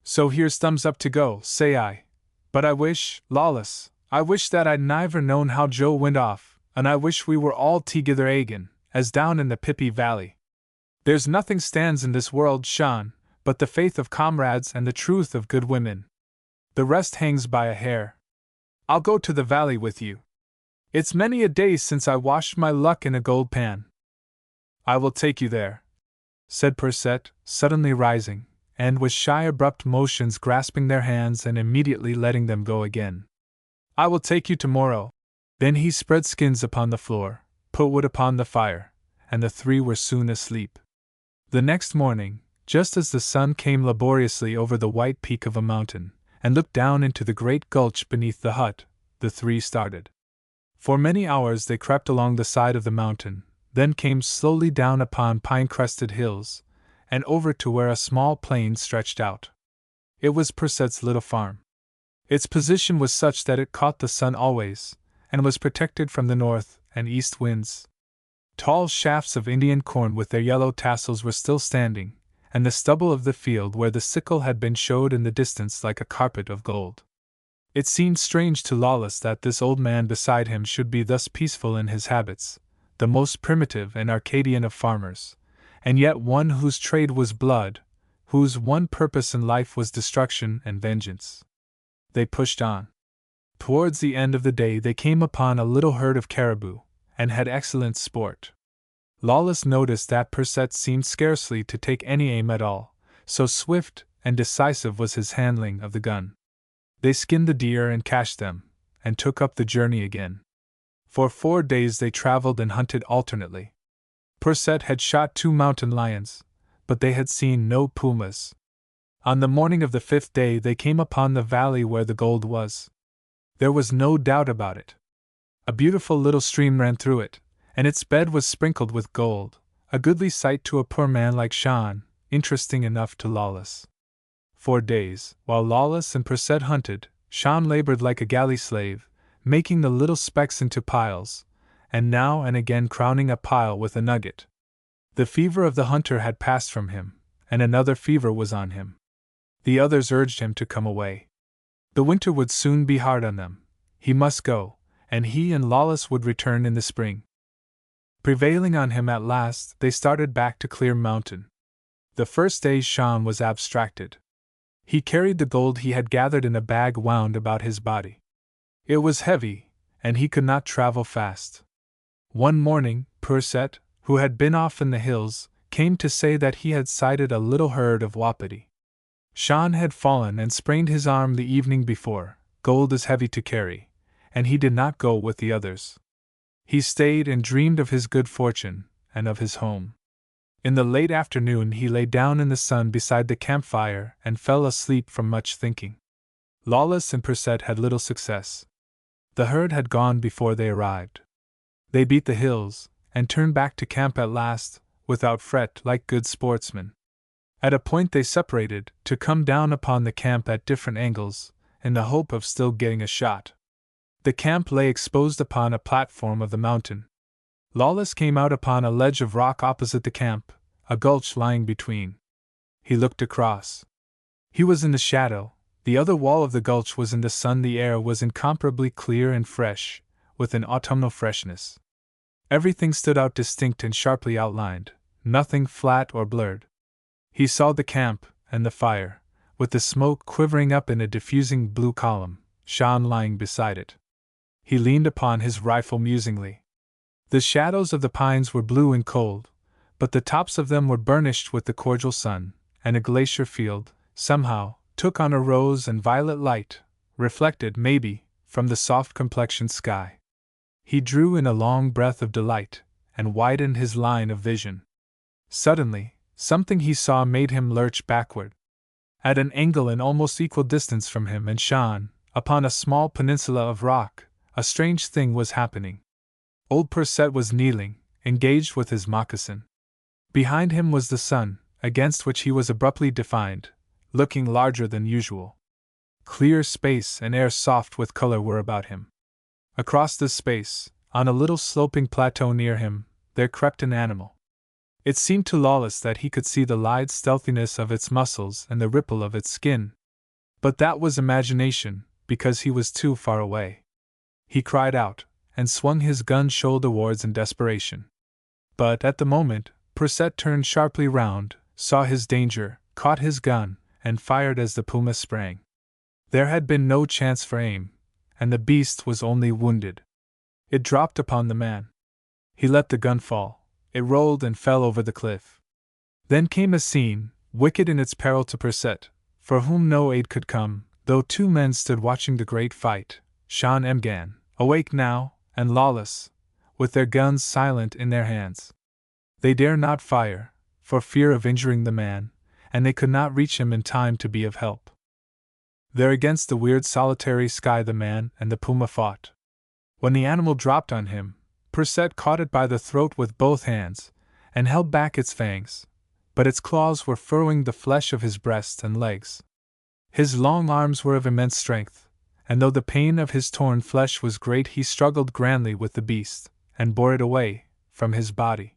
So here's thumbs up to go, say I. But I wish, Lawless, I wish that I'd niver known how Joe went off, and I wish we were all together agin, as down in the Pippi Valley. There's nothing stands in this world, Sean, but the faith of comrades and the truth of good women. The rest hangs by a hair. I'll go to the valley with you. It's many a day since I washed my luck in a gold pan. I will take you there, said Percett, suddenly rising, and with shy abrupt motions grasping their hands and immediately letting them go again. I will take you tomorrow. Then he spread skins upon the floor, put wood upon the fire, and the three were soon asleep. The next morning, just as the sun came laboriously over the white peak of a mountain, and looked down into the great gulch beneath the hut, the three started. For many hours they crept along the side of the mountain, then came slowly down upon pine-crested hills, and over to where a small plain stretched out. It was Percett's little farm. Its position was such that it caught the sun always, and was protected from the north and east winds. Tall shafts of Indian corn with their yellow tassels were still standing, and the stubble of the field where the sickle had been showed in the distance like a carpet of gold. It seemed strange to Lawless that this old man beside him should be thus peaceful in his habits, the most primitive and Arcadian of farmers, and yet one whose trade was blood, whose one purpose in life was destruction and vengeance. They pushed on. Towards the end of the day they came upon a little herd of caribou, and had excellent sport. Lawless noticed that Percett seemed scarcely to take any aim at all, so swift and decisive was his handling of the gun. They skinned the deer and cached them, and took up the journey again. For 4 days they traveled and hunted alternately. Percett had shot 2 mountain lions, but they had seen no pumas. On the morning of the 5th day they came upon the valley where the gold was. There was no doubt about it. A beautiful little stream ran through it, and its bed was sprinkled with gold, a goodly sight to a poor man like Sean, interesting enough to Lawless. 4 days, while Lawless and Percett hunted, Sean labored like a galley slave, making the little specks into piles, and now and again crowning a pile with a nugget. The fever of the hunter had passed from him, and another fever was on him. The others urged him to come away. The winter would soon be hard on them. He must go, and he and Lawless would return in the spring. Prevailing on him at last, they started back to Clear Mountain. The first day Sean was abstracted. He carried the gold he had gathered in a bag wound about his body. It was heavy, and he could not travel fast. One morning, Percett, who had been off in the hills, came to say that he had sighted a little herd of wapiti. Sean had fallen and sprained his arm the evening before. Gold is heavy to carry, and he did not go with the others. He stayed and dreamed of his good fortune, and of his home. In the late afternoon he lay down in the sun beside the campfire and fell asleep from much thinking. Lawless and Percett had little success. The herd had gone before they arrived. They beat the hills, and turned back to camp at last, without fret, like good sportsmen. At a point they separated, to come down upon the camp at different angles, in the hope of still getting a shot. The camp lay exposed upon a platform of the mountain. Lawless came out upon a ledge of rock opposite the camp, a gulch lying between. He looked across. He was in the shadow, the other wall of the gulch was in the sun. The air was incomparably clear and fresh, with an autumnal freshness. Everything stood out distinct and sharply outlined, nothing flat or blurred. He saw the camp, and the fire, with the smoke quivering up in a diffusing blue column, Sean lying beside it. He leaned upon his rifle musingly. The shadows of the pines were blue and cold, but the tops of them were burnished with the cordial sun, and a glacier field, somehow, took on a rose and violet light, reflected, maybe, from the soft complexioned sky. He drew in a long breath of delight, and widened his line of vision. Suddenly, something he saw made him lurch backward. At an angle in almost equal distance from him and Sean, upon a small peninsula of rock, a strange thing was happening. Old Percett was kneeling, engaged with his moccasin. Behind him was the sun, against which he was abruptly defined, looking larger than usual. Clear space and air soft with color were about him. Across this space, on a little sloping plateau near him, there crept an animal. It seemed to Lawless that he could see the lithe stealthiness of its muscles and the ripple of its skin. But that was imagination, because he was too far away. He cried out, and swung his gun shoulderwards in desperation. But at the moment, Percett turned sharply round, saw his danger, caught his gun, and fired as the puma sprang. There had been no chance for aim, and the beast was only wounded. It dropped upon the man. He let the gun fall. It rolled and fell over the cliff. Then came a scene, wicked in its peril to Percett, for whom no aid could come, though two men stood watching the great fight, Sean Emgan, awake now, and Lawless, with their guns silent in their hands. They dare not fire, for fear of injuring the man, and they could not reach him in time to be of help. There against the weird solitary sky the man and the puma fought. When the animal dropped on him, Percett caught it by the throat with both hands, and held back its fangs, but its claws were furrowing the flesh of his breast and legs. His long arms were of immense strength, and though the pain of his torn flesh was great, he struggled grandly with the beast, and bore it away from his body.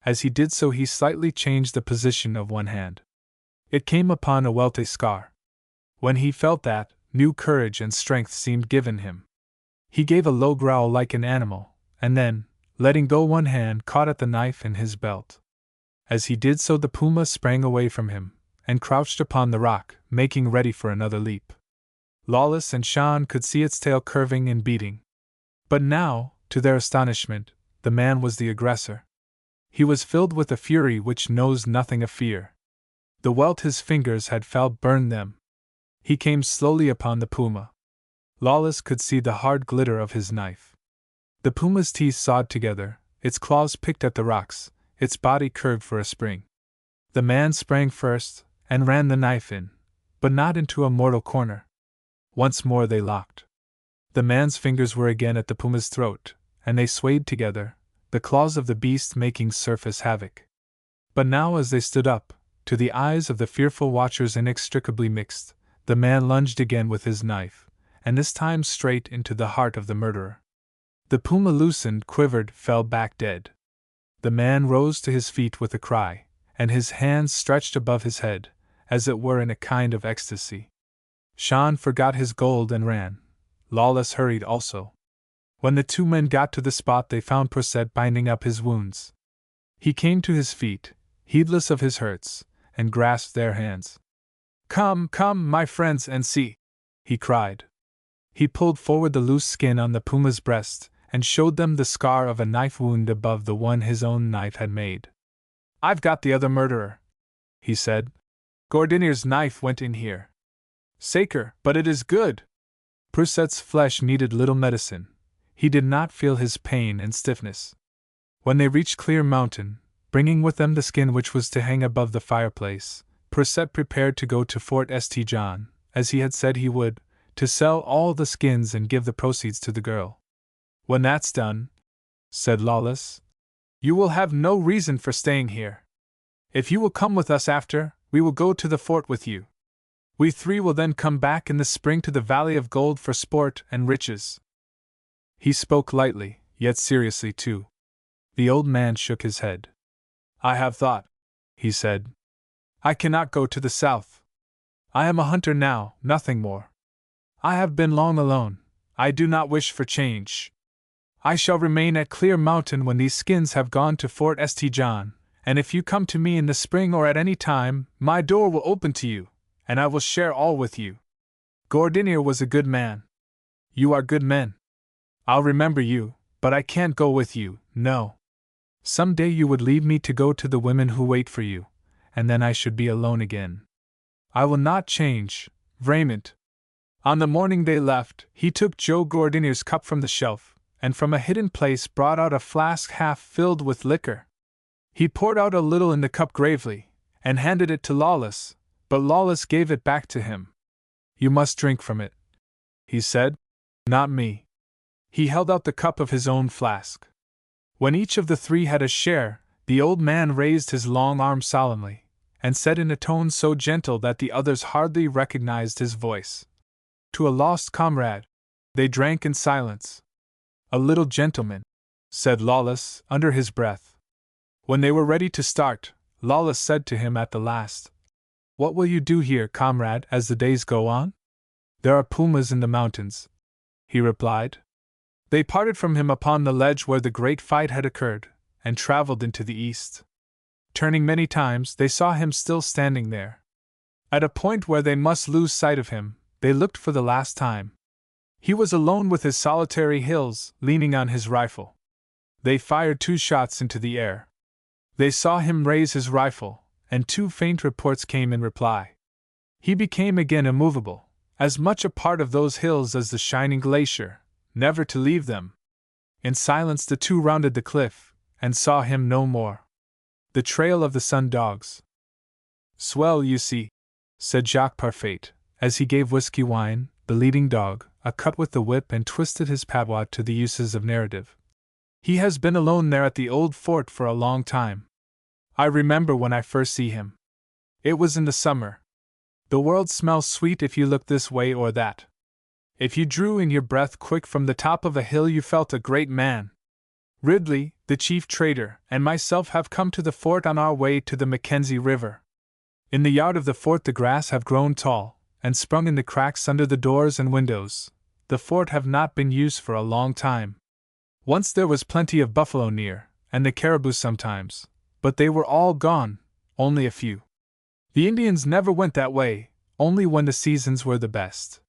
As he did so, he slightly changed the position of one hand. It came upon a welter scar. When he felt that, new courage and strength seemed given him. He gave a low growl like an animal, and then, letting go one hand, caught at the knife in his belt. As he did so, the puma sprang away from him, and crouched upon the rock, making ready for another leap. Lawless and Sean could see its tail curving and beating. But now, to their astonishment, the man was the aggressor. He was filled with a fury which knows nothing of fear. The welt his fingers had felt burned them. He came slowly upon the puma. Lawless could see the hard glitter of his knife. The puma's teeth sawed together, its claws picked at the rocks, its body curved for a spring. The man sprang first, and ran the knife in, but not into a mortal corner. Once more they locked. The man's fingers were again at the puma's throat, and they swayed together, the claws of the beast making surface havoc. But now, as they stood up, to the eyes of the fearful watchers inextricably mixed, the man lunged again with his knife, and this time straight into the heart of the murderer. The puma loosened, quivered, fell back dead. The man rose to his feet with a cry, and his hands stretched above his head, as it were in a kind of ecstasy. Sean forgot his gold and ran. Lawless hurried also. When the two men got to the spot, they found Percett binding up his wounds. He came to his feet, heedless of his hurts, and grasped their hands. "Come, come, my friends, and see!" he cried. He pulled forward the loose skin on the puma's breast, and showed them the scar of a knife wound above the one his own knife had made. "I've got the other murderer," he said. "Gordinier's knife went in here. Saker, but it is good!" Percett's flesh needed little medicine. He did not feel his pain and stiffness. When they reached Clear Mountain, bringing with them the skin which was to hang above the fireplace, Percett prepared to go to Fort St. John, as he had said he would, to sell all the skins and give the proceeds to the girl. "When that's done," said Lawless, "you will have no reason for staying here. If you will come with us after, we will go to the fort with you. We three will then come back in the spring to the Valley of Gold for sport and riches." He spoke lightly, yet seriously too. The old man shook his head. "I have thought," he said. "I cannot go to the south. I am a hunter now, nothing more. I have been long alone. I do not wish for change. I shall remain at Clear Mountain when these skins have gone to Fort St. John, and if you come to me in the spring or at any time, my door will open to you, and I will share all with you. Gordinier was a good man. You are good men. I'll remember you, but I can't go with you, no. Some day you would leave me to go to the women who wait for you, and then I should be alone again. I will not change, Raymond. On the morning they left, he took Joe Gordinier's cup from the shelf, and from a hidden place brought out a flask half filled with liquor. He poured out a little in the cup gravely, and handed it to Lawless, but Lawless gave it back to him. You must drink from it, he said. Not me. He held out the cup of his own flask. When each of the three had a share, the old man raised his long arm solemnly, and said in a tone so gentle that the others hardly recognized his voice, "To a lost comrade." They drank in silence. "A little gentleman," said Lawless, under his breath. When they were ready to start, Lawless said to him at the last, "What will you do here, comrade, as the days go on?" "There are pumas in the mountains," he replied. They parted from him upon the ledge where the great fight had occurred, and traveled into the east. Turning many times, they saw him still standing there. At a point where they must lose sight of him, they looked for the last time. He was alone with his solitary hills, leaning on his rifle. They fired 2 shots into the air. They saw him raise his rifle, and 2 faint reports came in reply. He became again immovable, as much a part of those hills as the shining glacier, never to leave them. In silence the 2 rounded the cliff, and saw him no more. The trail of the sun dogs. "Swell, you see," said Jacques Parfait, as he gave Whiskey Wine, the leading dog, a cut with the whip and twisted his patois to the uses of narrative. "He has been alone there at the old fort for a long time. I remember when I first see him. It was in the summer. The world smells sweet if you look this way or that. If you drew in your breath quick from the top of a hill you felt a great man. Ridley, the chief trader, and myself have come to the fort on our way to the Mackenzie River. In the yard of the fort the grass have grown tall, and sprung in the cracks under the doors and windows. The fort have not been used for a long time. Once there was plenty of buffalo near, and the caribou sometimes, but they were all gone, only a few. The Indians never went that way, only when the seasons were the best.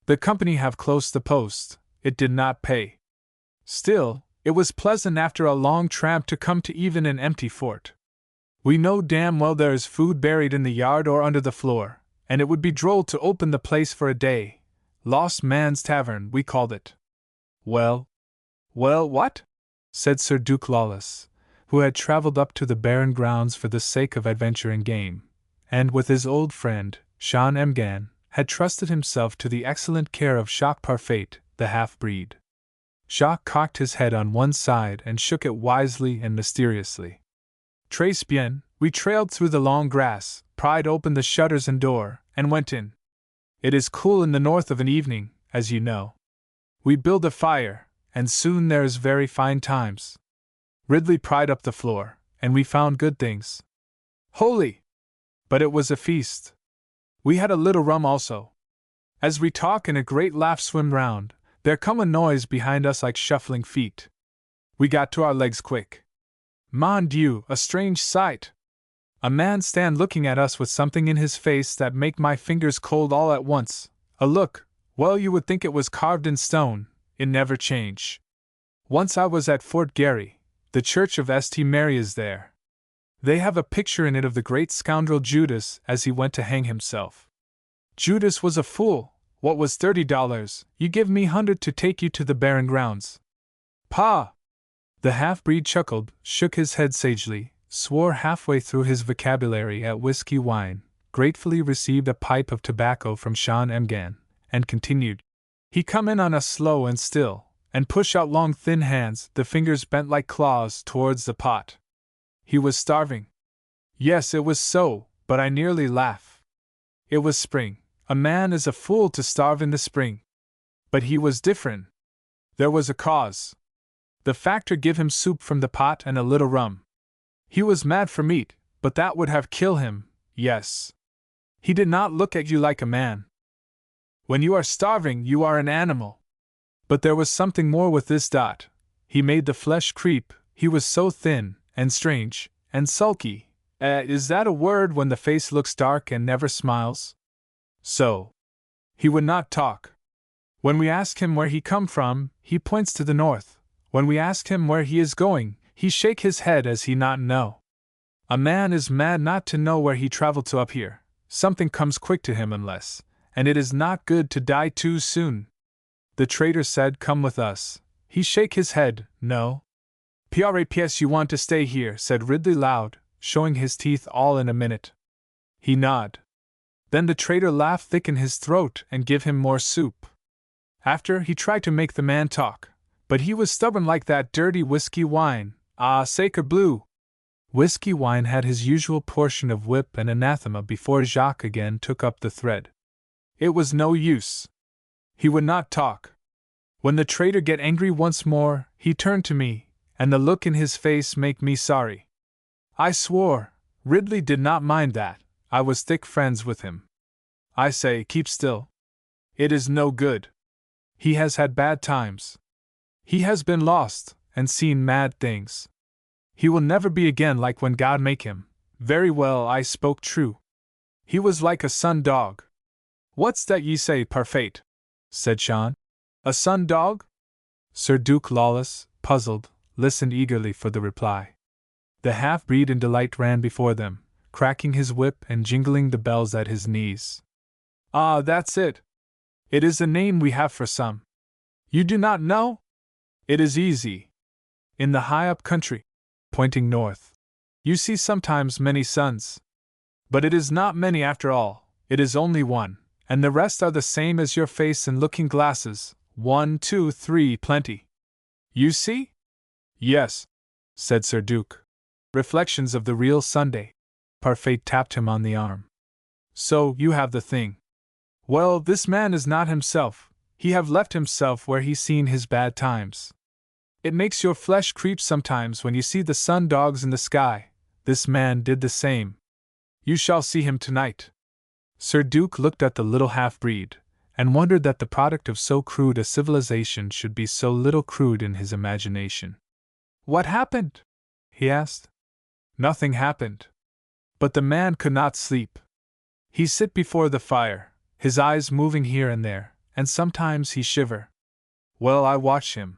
The company have closed the post, it did not pay. Still, it was pleasant after a long tramp to come to even an empty fort. We know damn well there is food buried in the yard or under the floor, and it would be droll to open the place for a day. Lost Man's Tavern, we called it. Well, what? Said Sir Duke Lawless, who had travelled up to the barren grounds for the sake of adventure and game, and with his old friend, Sean Emgan, had trusted himself to the excellent care of Jacques Parfait, the half-breed. Jacques cocked his head on one side and shook it wisely and mysteriously. Très bien, we trailed through the long grass, pried open the shutters and door, and went in. It is cool in the north of an evening, as you know. We build a fire, and soon there's very fine times. Ridley pried up the floor, and we found good things. Holy! But it was a feast. We had a little rum also. As we talk and a great laugh swim round, there come a noise behind us like shuffling feet. We got to our legs quick. Mon Dieu, a strange sight! A man stand looking at us with something in his face that make my fingers cold all at once, a look, well you would think it was carved in stone, it never change. Once I was at Fort Garry, the church of St. Mary is there. They have a picture in it of the great scoundrel Judas as he went to hang himself. Judas was a fool. What was $30? You give me 100 to take you to the barren grounds. Pa! The half-breed chuckled, shook his head sagely, swore halfway through his vocabulary at Whiskey Wine, gratefully received a pipe of tobacco from Sean Emgan, and continued. He come in on us slow and still, and push out long thin hands, the fingers bent like claws, towards the pot. He was starving. Yes, it was so, but I nearly laugh. It was spring. A man is a fool to starve in the spring. But he was different. There was a cause. The factor give him soup from the pot and a little rum. He was mad for meat, but that would have killed him, yes. He did not look at you like a man. When you are starving, you are an animal. But there was something more with this dot. He made the flesh creep, he was so thin, and strange, and sulky. Is that a word when the face looks dark and never smiles? So. He would not talk. When we ask him where he come from, he points to the north. When we ask him where he is going, he shake his head as he not know. A man is mad not to know where he traveled to up here. Something comes quick to him unless, and it is not good to die too soon. The trader said, "Come with us." He shake his head, "No." "Praps you want to stay here," said Ridley loud, showing his teeth all in a minute. He nod. Then the trader laugh thick in his throat and give him more soup. After, he tried to make the man talk, but he was stubborn like that dirty whiskey wine. Sacre bleu! Whiskey wine had his usual portion of whip and anathema before Jacques again took up the thread. It was no use. He would not talk. When the trader get angry once more, he turned to me, and the look in his face make me sorry. I swore. Ridley did not mind that. I was thick friends with him. I say, keep still. It is no good. He has had bad times. He has been lost, and seen mad things. He will never be again like when God make him. Very well, I spoke true. He was like a sun dog. What's that ye say, parfait? Said Sean. A sun dog? Sir Duke Lawless, puzzled, listened eagerly for the reply. The half-breed in delight ran before them, cracking his whip and jingling the bells at his knees. Ah, that's it. It is a name we have for some. You do not know? It is easy. In the high-up country, pointing north, you see sometimes many suns. But it is not many after all, it is only one, and the rest are the same as your face in looking-glasses. 1, 2, 3, plenty. You see? Yes, said Sir Duke. Reflections of the real Sunday. Parfait tapped him on the arm. So, you have the thing. Well, this man is not himself, he have left himself where he seen his bad times. It makes your flesh creep sometimes when you see the sun dogs in the sky. This man did the same. You shall see him tonight. Sir Duke looked at the little half-breed, and wondered that the product of so crude a civilization should be so little crude in his imagination. What happened? He asked. Nothing happened. But the man could not sleep. He sit before the fire, his eyes moving here and there, and sometimes he shiver. Well, I watch him.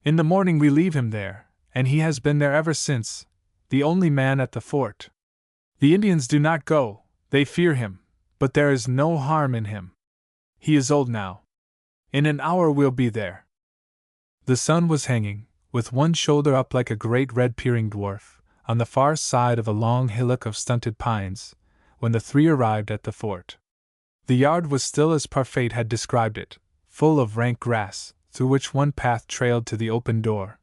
In the morning we leave him there, and he has been there ever since, the only man at the fort. The Indians do not go, they fear him, but there is no harm in him. He is old now. In an hour we'll be there. The sun was hanging, with one shoulder up like a great red peering dwarf, on the far side of a long hillock of stunted pines, when the three arrived at the fort. The yard was still as Parfait had described it, full of rank grass, through which one path trailed to the open door.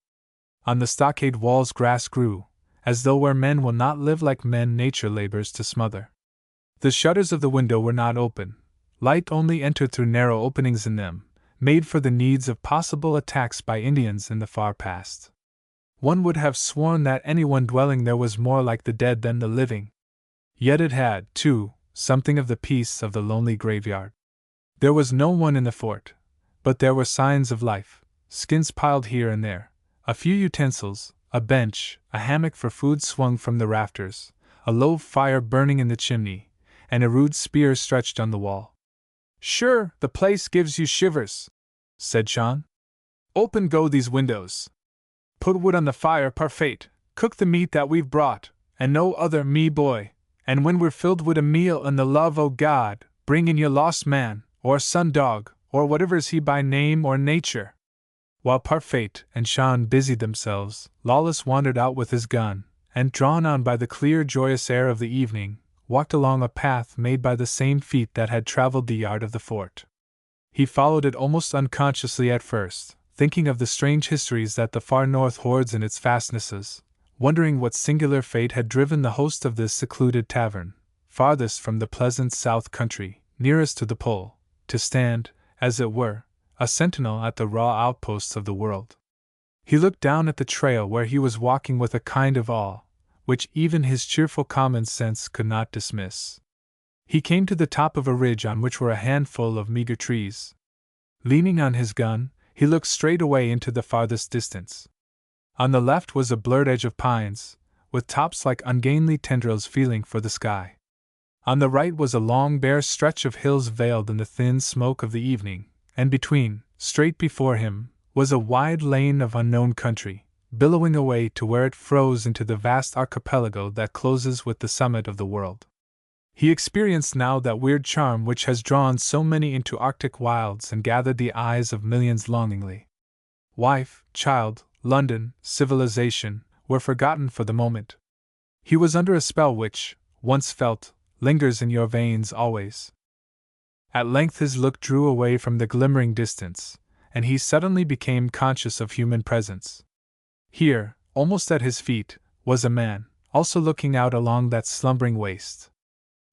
On the stockade walls grass grew, as though where men will not live like men nature labors to smother. The shutters of the window were not open, light only entered through narrow openings in them, made for the needs of possible attacks by Indians in the far past. One would have sworn that anyone dwelling there was more like the dead than the living. Yet it had, too, something of the peace of the lonely graveyard. There was no one in the fort, but there were signs of life, skins piled here and there, a few utensils, a bench, a hammock for food swung from the rafters, a low fire burning in the chimney, and a rude spear stretched on the wall. Sure, the place gives you shivers, said Sean. Open go these windows. Put wood on the fire, Parfait, cook the meat that we've brought, and no other, me boy, and when we're filled wid a meal and the love o' God, bring in your lost man, or sun dog, or whatever's he by name or nature. While Parfait and Sean busied themselves, Lawless wandered out with his gun, and drawn on by the clear joyous air of the evening, walked along a path made by the same feet that had traveled the yard of the fort. He followed it almost unconsciously at first, thinking of the strange histories that the far north hoards in its fastnesses, wondering what singular fate had driven the host of this secluded tavern, farthest from the pleasant south country, nearest to the pole, to stand, as it were, a sentinel at the raw outposts of the world. He looked down at the trail where he was walking with a kind of awe, which even his cheerful common sense could not dismiss. He came to the top of a ridge on which were a handful of meager trees. Leaning on his gun, he looked straight away into the farthest distance. On the left was a blurred edge of pines, with tops like ungainly tendrils feeling for the sky. On the right was a long bare stretch of hills veiled in the thin smoke of the evening, and between, straight before him, was a wide lane of unknown country, billowing away to where it froze into the vast archipelago that closes with the summit of the world. He experienced now that weird charm which has drawn so many into Arctic wilds and gathered the eyes of millions longingly. Wife, child, London, civilization, were forgotten for the moment. He was under a spell which, once felt, lingers in your veins always. At length his look drew away from the glimmering distance, and he suddenly became conscious of human presence. Here, almost at his feet, was a man, also looking out along that slumbering waste.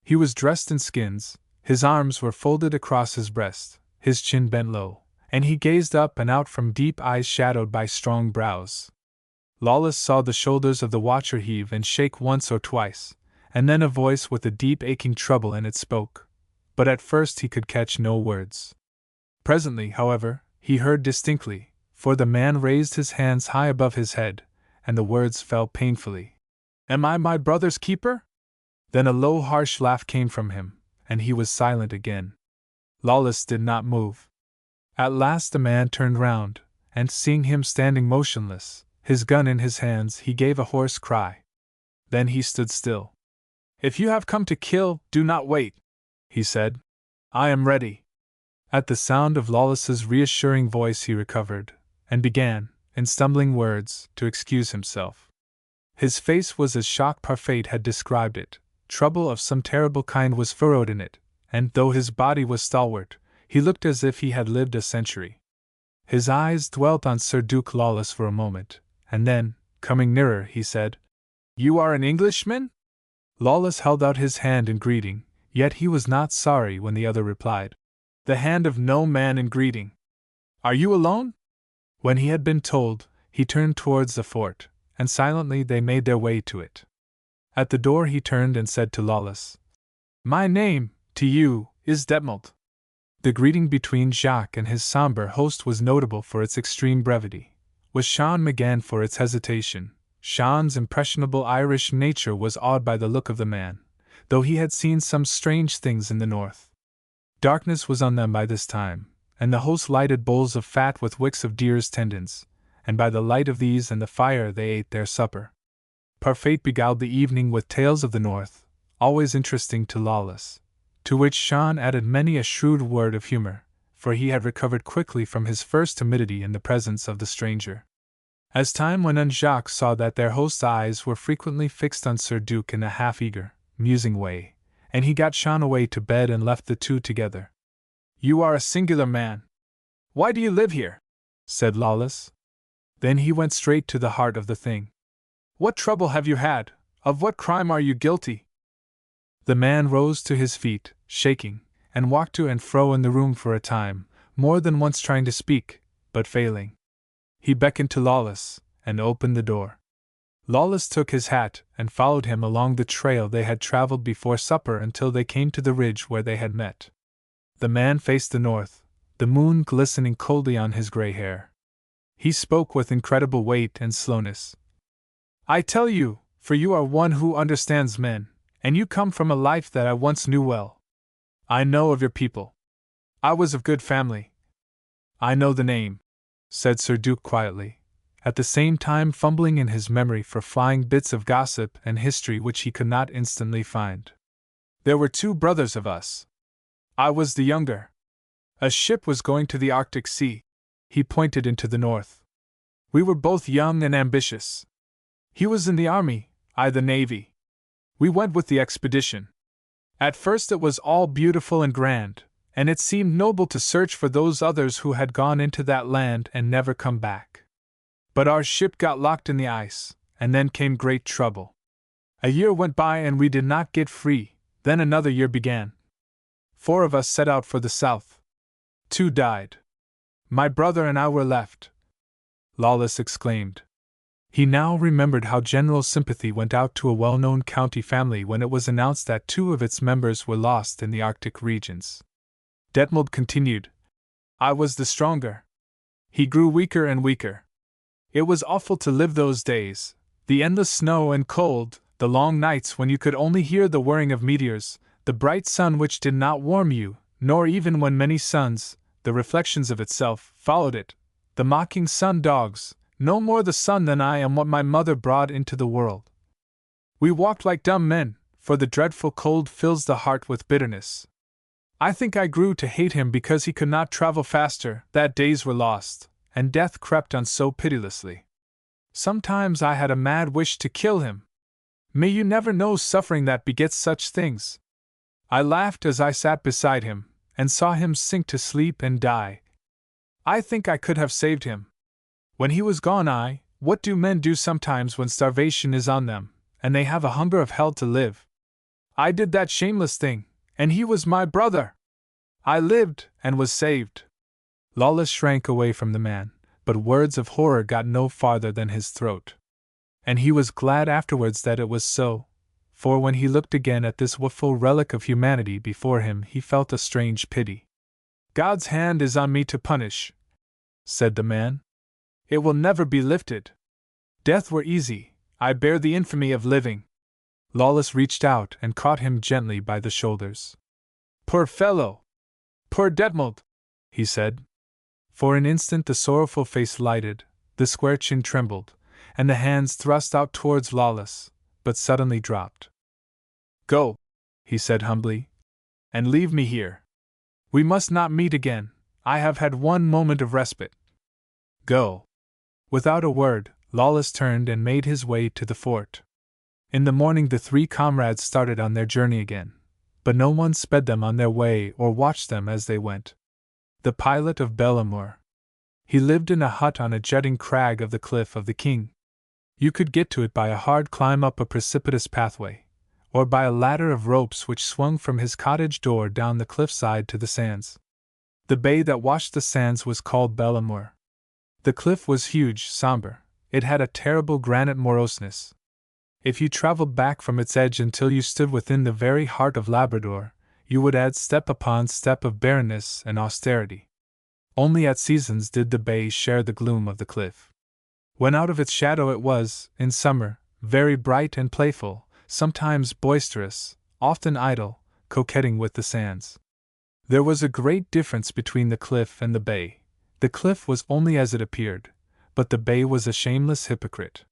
He was dressed in skins, his arms were folded across his breast, his chin bent low, and he gazed up and out from deep eyes shadowed by strong brows. Lawless saw the shoulders of the watcher heave and shake once or twice, and then a voice with a deep aching treble in it spoke, but at first he could catch no words. Presently, however, he heard distinctly, for the man raised his hands high above his head, and the words fell painfully. "Am I my brother's keeper?" Then a low harsh laugh came from him, and he was silent again. Lawless did not move. At last the man turned round, and seeing him standing motionless, his gun in his hands, he gave a hoarse cry. Then he stood still. "If you have come to kill, do not wait," he said. "I am ready." At the sound of Lawless's reassuring voice he recovered, and began, in stumbling words, to excuse himself. His face was as Jacques Parfait had described it. Trouble of some terrible kind was furrowed in it, and though his body was stalwart, he looked as if he had lived a century. His eyes dwelt on Sir Duke Lawless for a moment, and then, coming nearer, he said, "You are an Englishman?" Lawless held out his hand in greeting, yet he was not sorry when the other replied, "The hand of no man in greeting. Are you alone?" When he had been told, he turned towards the fort, and silently they made their way to it. At the door he turned and said to Lawless, "My name, to you, is Detmold." The greeting between Jacques and his sombre host was notable for its extreme brevity, with Sean McGann for its hesitation. Sean's impressionable Irish nature was awed by the look of the man, though he had seen some strange things in the north. Darkness was on them by this time, and the host lighted bowls of fat with wicks of deer's tendons, and by the light of these and the fire they ate their supper. Parfait beguiled the evening with tales of the north, always interesting to Lawless, to which Sean added many a shrewd word of humor, for he had recovered quickly from his first timidity in the presence of the stranger. As time went on, Jacques saw that their host's eyes were frequently fixed on Sir Duke in a half-eager, musing way, and he got Sean away to bed and left the two together. "You are a singular man. Why do you live here?" said Lawless. Then he went straight to the heart of the thing. "What trouble have you had? Of what crime are you guilty?" The man rose to his feet, shaking, and walked to and fro in the room for a time, more than once trying to speak, but failing. He beckoned to Lawless, and opened the door. Lawless took his hat and followed him along the trail they had traveled before supper until they came to the ridge where they had met. The man faced the north, the moon glistening coldly on his gray hair. He spoke with incredible weight and slowness. "I tell you, for you are one who understands men, and you come from a life that I once knew well. I know of your people. I was of good family. I know the name," said Sir Duke quietly, at the same time fumbling in his memory for flying bits of gossip and history which he could not instantly find. "There were two brothers of us. I was the younger. A ship was going to the Arctic Sea." He pointed into the north. "We were both young and ambitious. He was in the army, I the navy. We went with the expedition. At first it was all beautiful and grand, and it seemed noble to search for those others who had gone into that land and never come back. But our ship got locked in the ice, and then came great trouble. A year went by and we did not get free, then another year began. 4 of us set out for the south. 2 died. My brother and I were left." Lawless exclaimed. He now remembered how general sympathy went out to a well-known county family when it was announced that 2 of its members were lost in the Arctic regions. Detmold continued, "I was the stronger. He grew weaker and weaker. It was awful to live those days, the endless snow and cold, the long nights when you could only hear the whirring of meteors, the bright sun which did not warm you, nor even when many suns, the reflections of itself, followed it, the mocking sun dogs, no more the sun than I am what my mother brought into the world. We walked like dumb men, for the dreadful cold fills the heart with bitterness. I think I grew to hate him because he could not travel faster, that days were lost, and death crept on so pitilessly. Sometimes I had a mad wish to kill him. May you never know suffering that begets such things. I laughed as I sat beside him, and saw him sink to sleep and die. I think I could have saved him. When he was gone, what do men do sometimes when starvation is on them, and they have a hunger of hell to live? I did that shameless thing, and he was my brother. I lived, and was saved. Lawless shrank away from the man, but words of horror got no farther than his throat. And he was glad afterwards that it was so, for when he looked again at this woeful relic of humanity before him, he felt a strange pity. God's hand is on me to punish, said the man. It will never be lifted. Death were easy, I bear the infamy of living. Lawless reached out and caught him gently by the shoulders. Poor fellow! Poor Detmold! He said. For an instant the sorrowful face lighted, the square chin trembled, and the hands thrust out towards Lawless, but suddenly dropped. Go, he said humbly, and leave me here. We must not meet again, I have had one moment of respite. Go. Without a word, Lawless turned and made his way to the fort. In the morning the three comrades started on their journey again, but no one sped them on their way or watched them as they went. The pilot of Bellamur. He lived in a hut on a jutting crag of the Cliff of the King. You could get to it by a hard climb up a precipitous pathway, or by a ladder of ropes which swung from his cottage door down the cliffside to the sands. The bay that washed the sands was called Bellamur. The cliff was huge, somber. It had a terrible granite moroseness. If you traveled back from its edge until you stood within the very heart of Labrador, you would add step upon step of barrenness and austerity. Only at seasons did the bay share the gloom of the cliff. When out of its shadow it was, in summer, very bright and playful, sometimes boisterous, often idle, coquetting with the sands. There was a great difference between the cliff and the bay. The cliff was only as it appeared, but the bay was a shameless hypocrite.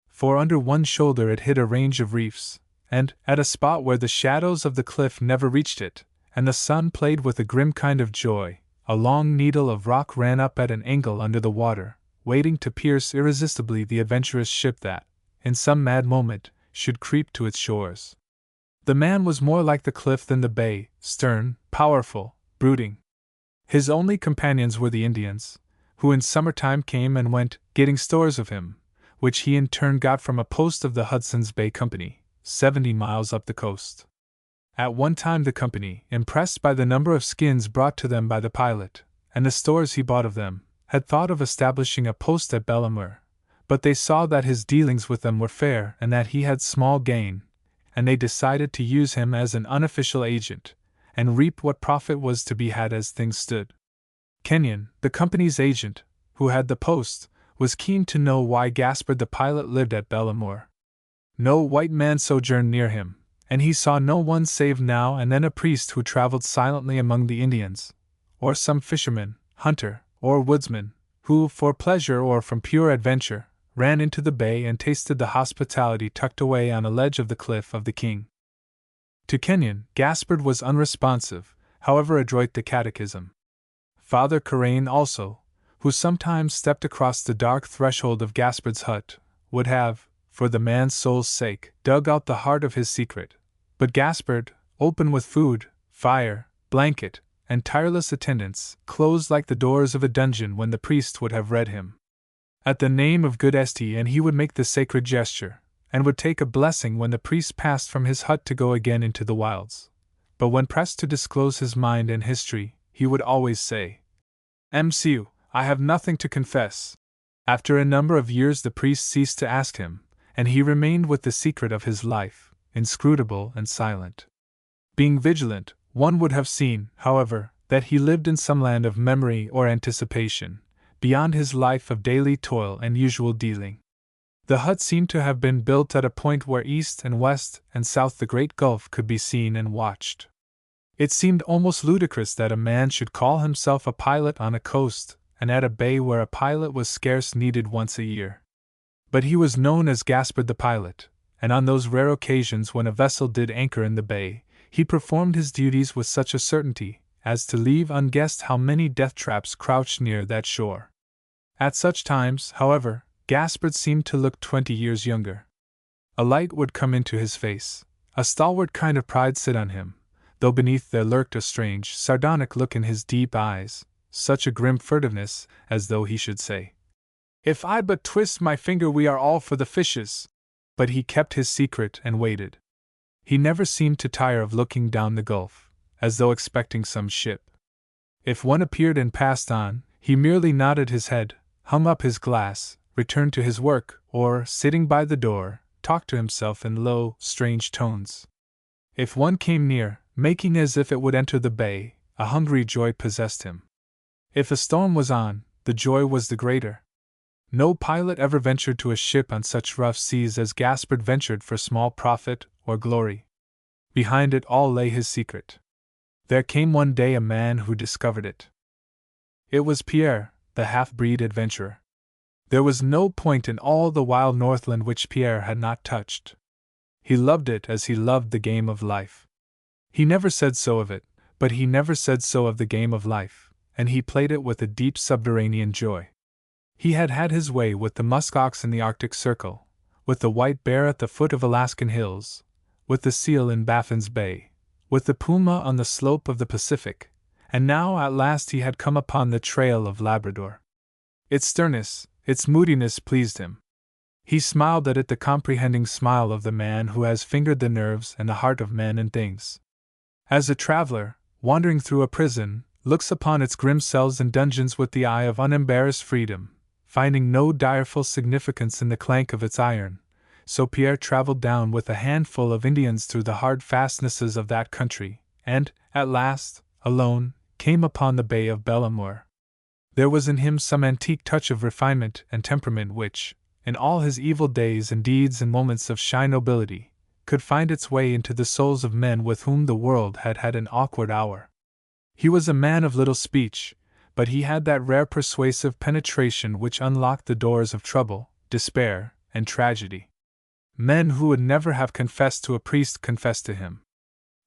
For under one shoulder it hid a range of reefs, and, at a spot where the shadows of the cliff never reached it, and the sun played with a grim kind of joy, a long needle of rock ran up at an angle under the water, waiting to pierce irresistibly the adventurous ship that, in some mad moment, should creep to its shores. The man was more like the cliff than the bay, stern, powerful, brooding. His only companions were the Indians, who in summertime came and went, getting stores of him, which he in turn got from a post of the Hudson's Bay Company, 70 miles up the coast. At one time the company, impressed by the number of skins brought to them by the pilot, and the stores he bought of them, had thought of establishing a post at Bellamur, but they saw that his dealings with them were fair and that he had small gain, and they decided to use him as an unofficial agent, and reap what profit was to be had as things stood. Kenyon, the company's agent, who had the post, was keen to know why Gaspard the pilot lived at Bellamur. No white man sojourned near him, and he saw no one save now and then a priest who traveled silently among the Indians, or some fisherman, hunter, or woodsman, who, for pleasure or from pure adventure, ran into the bay and tasted the hospitality tucked away on a ledge of the Cliff of the King. To Kenyon, Gaspard was unresponsive, however adroit the catechism. Father Corain also, who sometimes stepped across the dark threshold of Gaspard's hut, would have, for the man's soul's sake, dug out the heart of his secret, but Gaspard, open with food, fire, blanket, and tireless attendants, closed like the doors of a dungeon when the priest would have read him. At the name of good St. and he would make the sacred gesture, and would take a blessing when the priest passed from his hut to go again into the wilds. But when pressed to disclose his mind and history, he would always say, "Mcu, I have nothing to confess." After a number of years the priest ceased to ask him, and he remained with the secret of his life, inscrutable and silent. Being vigilant, one would have seen, however, that he lived in some land of memory or anticipation, beyond his life of daily toil and usual dealing. The hut seemed to have been built at a point where east and west and south the great gulf could be seen and watched. It seemed almost ludicrous that a man should call himself a pilot on a coast and at a bay where a pilot was scarce needed once a year. But he was known as Gaspard the Pilot, and on those rare occasions when a vessel did anchor in the bay, he performed his duties with such a certainty as to leave unguessed how many death traps crouched near that shore. At such times, however, Gaspard seemed to look 20 years younger. A light would come into his face, a stalwart kind of pride sit on him, though beneath there lurked a strange, sardonic look in his deep eyes, such a grim furtiveness, as though he should say, "If I but twist my finger we are all for the fishes." But he kept his secret and waited. He never seemed to tire of looking down the gulf, as though expecting some ship. If one appeared and passed on, he merely nodded his head, hung up his glass, returned to his work, or, sitting by the door, talked to himself in low, strange tones. If one came near, making as if it would enter the bay, a hungry joy possessed him. If a storm was on, the joy was the greater. No pilot ever ventured to a ship on such rough seas as Gaspard ventured for small profit or glory. Behind it all lay his secret. There came one day a man who discovered it. It was Pierre, the half-breed adventurer. There was no point in all the wild Northland which Pierre had not touched. He loved it as he loved the game of life. He never said so of it, but he never said so of the game of life, and he played it with a deep subterranean joy. He had had his way with the muskox in the Arctic Circle, with the white bear at the foot of Alaskan hills, with the seal in Baffin's Bay, with the puma on the slope of the Pacific, and now at last he had come upon the trail of Labrador. Its sternness, its moodiness pleased him. He smiled at it, the comprehending smile of the man who has fingered the nerves and the heart of men and things. As a traveler, wandering through a prison, looks upon its grim cells and dungeons with the eye of unembarrassed freedom, finding no direful significance in the clank of its iron, so Pierre traveled down with a handful of Indians through the hard fastnesses of that country, and, at last, alone, came upon the Bay of Bellemeur. There was in him some antique touch of refinement and temperament which, in all his evil days and deeds and moments of shy nobility, could find its way into the souls of men with whom the world had had an awkward hour. He was a man of little speech, but he had that rare persuasive penetration which unlocked the doors of trouble, despair, and tragedy. Men who would never have confessed to a priest confessed to him.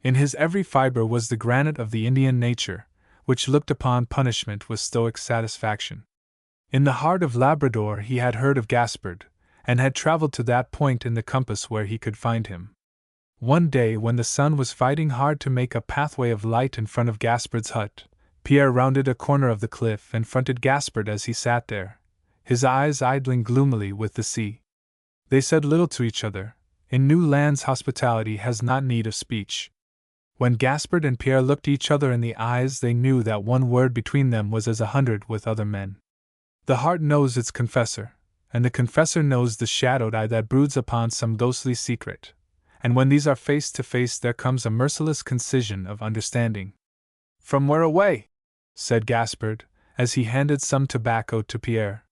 In his every fiber was the granite of the Indian nature, which looked upon punishment with stoic satisfaction. In the heart of Labrador he had heard of Gaspard, and had traveled to that point in the compass where he could find him. One day, when the sun was fighting hard to make a pathway of light in front of Gaspard's hut, Pierre rounded a corner of the cliff and fronted Gaspard as he sat there, his eyes idling gloomily with the sea. They said little to each other. In new lands hospitality has not need of speech. When Gaspard and Pierre looked each other in the eyes, they knew that one word between them was as 100 with other men. The heart knows its confessor, and the confessor knows the shadowed eye that broods upon some ghostly secret, and when these are face to face there comes a merciless concision of understanding. "From where away?" said Gaspard, as he handed some tobacco to Pierre.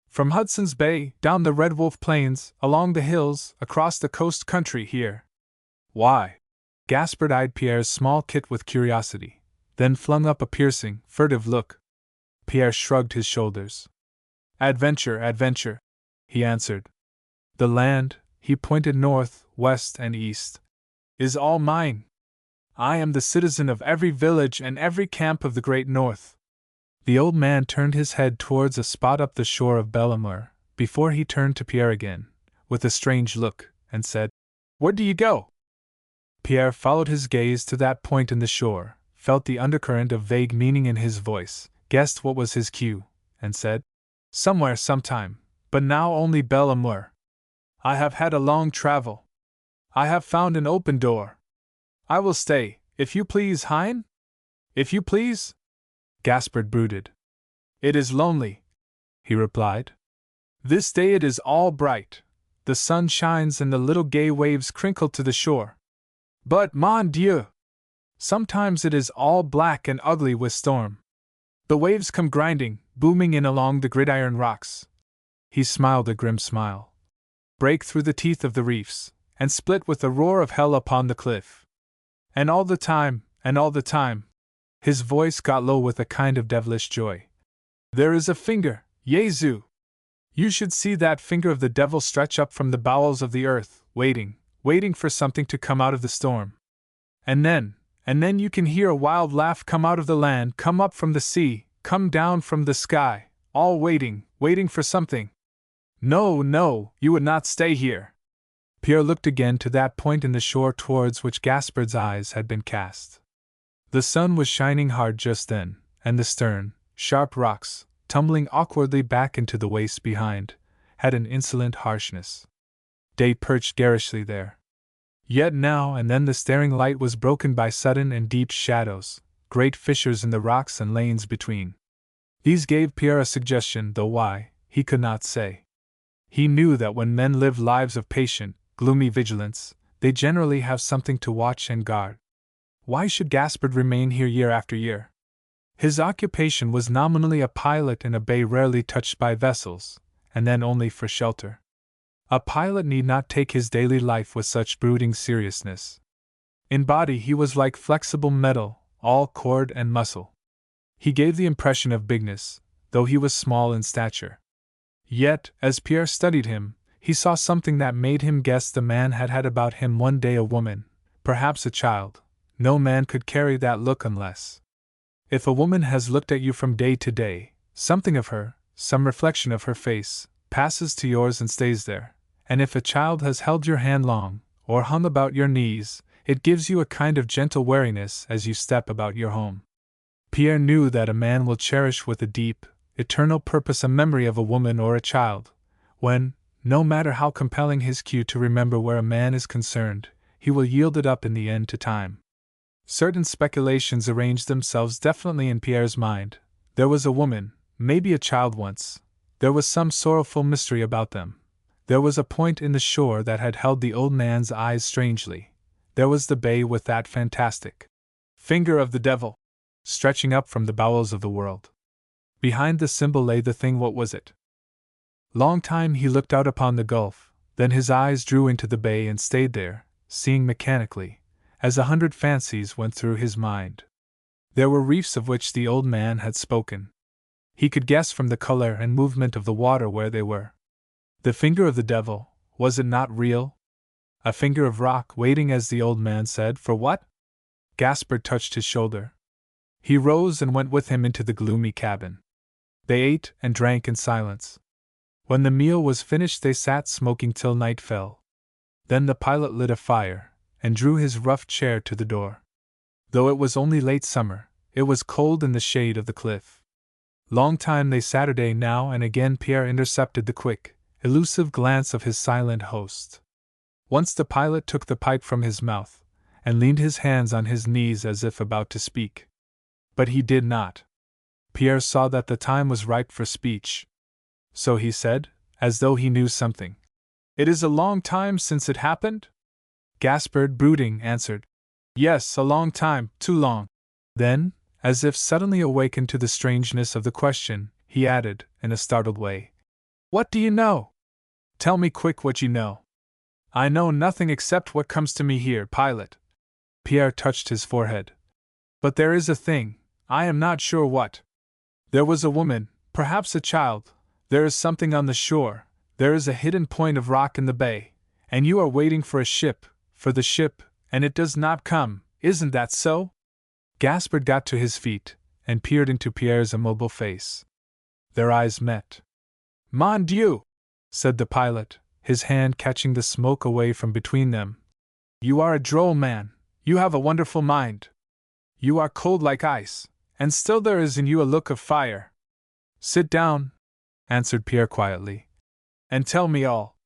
"From Hudson's Bay, down the Red Wolf Plains, along the hills, across the coast country here." "Why?" Gaspard eyed Pierre's small kit with curiosity, then flung up a piercing, furtive look. Pierre shrugged his shoulders. "Adventure, adventure," he answered. "The land," he pointed north, west, and east, "is all mine. I am the citizen of every village and every camp of the great North." The old man turned his head towards a spot up the shore of Bellemeur, before he turned to Pierre again, with a strange look, and said, "Where do you go?" Pierre followed his gaze to that point in the shore, felt the undercurrent of vague meaning in his voice, guessed what was his cue, and said, "Somewhere, sometime, but now only Bellemeur. I have had a long travel. I have found an open door. I will stay, if you please, Hein? If you please?" Gaspard brooded. "It is lonely," he replied. "This day it is all bright. The sun shines and the little gay waves crinkle to the shore. But, mon Dieu! Sometimes it is all black and ugly with storm. The waves come grinding, booming in along the gridiron rocks. He smiled a grim smile. Break through the teeth of the reefs, and split with the roar of hell upon the cliff. And all the time, his voice got low with a kind of devilish joy. There is a finger, Jesu! You should see that finger of the devil stretch up from the bowels of the earth, waiting for something to come out of the storm. And then you can hear a wild laugh come out of the land, come up from the sea, come down from the sky, all waiting for something. No, you would not stay here. Pierre looked again to that point in the shore towards which Gaspard's eyes had been cast. The sun was shining hard just then, and the stern, sharp rocks, tumbling awkwardly back into the waste behind, had an insolent harshness. Day perched garishly there. Yet now and then the staring light was broken by sudden and deep shadows, great fissures in the rocks and lanes between. These gave Pierre a suggestion, though why, he could not say. He knew that when men live lives of patient, gloomy vigilance, they generally have something to watch and guard. Why should Gaspard remain here year after year? His occupation was nominally a pilot in a bay rarely touched by vessels, and then only for shelter. A pilot need not take his daily life with such brooding seriousness. In body he was like flexible metal, all cord and muscle. He gave the impression of bigness, though he was small in stature. Yet, as Pierre studied him, he saw something that made him guess the man had had about him one day a woman, perhaps a child. No man could carry that look unless. If a woman has looked at you from day to day, something of her, some reflection of her face, passes to yours and stays there, and if a child has held your hand long, or hung about your knees, it gives you a kind of gentle wariness as you step about your home. Pierre knew that a man will cherish with a deep, eternal purpose a memory of a woman or a child, when, no matter how compelling his cue to remember where a man is concerned, he will yield it up in the end to time. Certain speculations arranged themselves definitely in Pierre's mind. There was a woman, maybe a child once. There was some sorrowful mystery about them. There was a point in the shore that had held the old man's eyes strangely. There was the bay with that fantastic finger of the devil, stretching up from the bowels of the world. Behind the symbol lay the thing. What was it? Long time he looked out upon the gulf, then his eyes drew into the bay and stayed there, seeing mechanically, as 100 fancies went through his mind. There were reefs of which the old man had spoken. He could guess from the color and movement of the water where they were. The finger of the devil, was it not real? A finger of rock waiting, as the old man said, for what? Gaspard touched his shoulder. He rose and went with him into the gloomy cabin. They ate and drank in silence. When the meal was finished they sat smoking till night fell. Then the pilot lit a fire, and drew his rough chair to the door. Though it was only late summer, it was cold in the shade of the cliff. Long time they Saturday now, and again Pierre intercepted the quick, elusive glance of his silent host. Once the pilot took the pipe from his mouth, and leaned his hands on his knees as if about to speak. But he did not. Pierre saw that the time was ripe for speech. So he said, as though he knew something. "It is a long time since it happened?" Gaspard, brooding, answered, "Yes, a long time, too long." Then, as if suddenly awakened to the strangeness of the question, he added, in a startled way, "What do you know? Tell me quick what you know." "I know nothing except what comes to me here, pilot." Pierre touched his forehead. "But there is a thing, I am not sure what. There was a woman, perhaps a child, there is something on the shore, there is a hidden point of rock in the bay, and you are waiting for a ship, for the ship, and it does not come, isn't that so?" Gaspard got to his feet, and peered into Pierre's immobile face. Their eyes met. "Mon Dieu!" said the pilot, his hand catching the smoke away from between them. "You are a droll man, you have a wonderful mind. You are cold like ice, and still there is in you a look of fire." "Sit down," answered Pierre quietly, "and tell me all.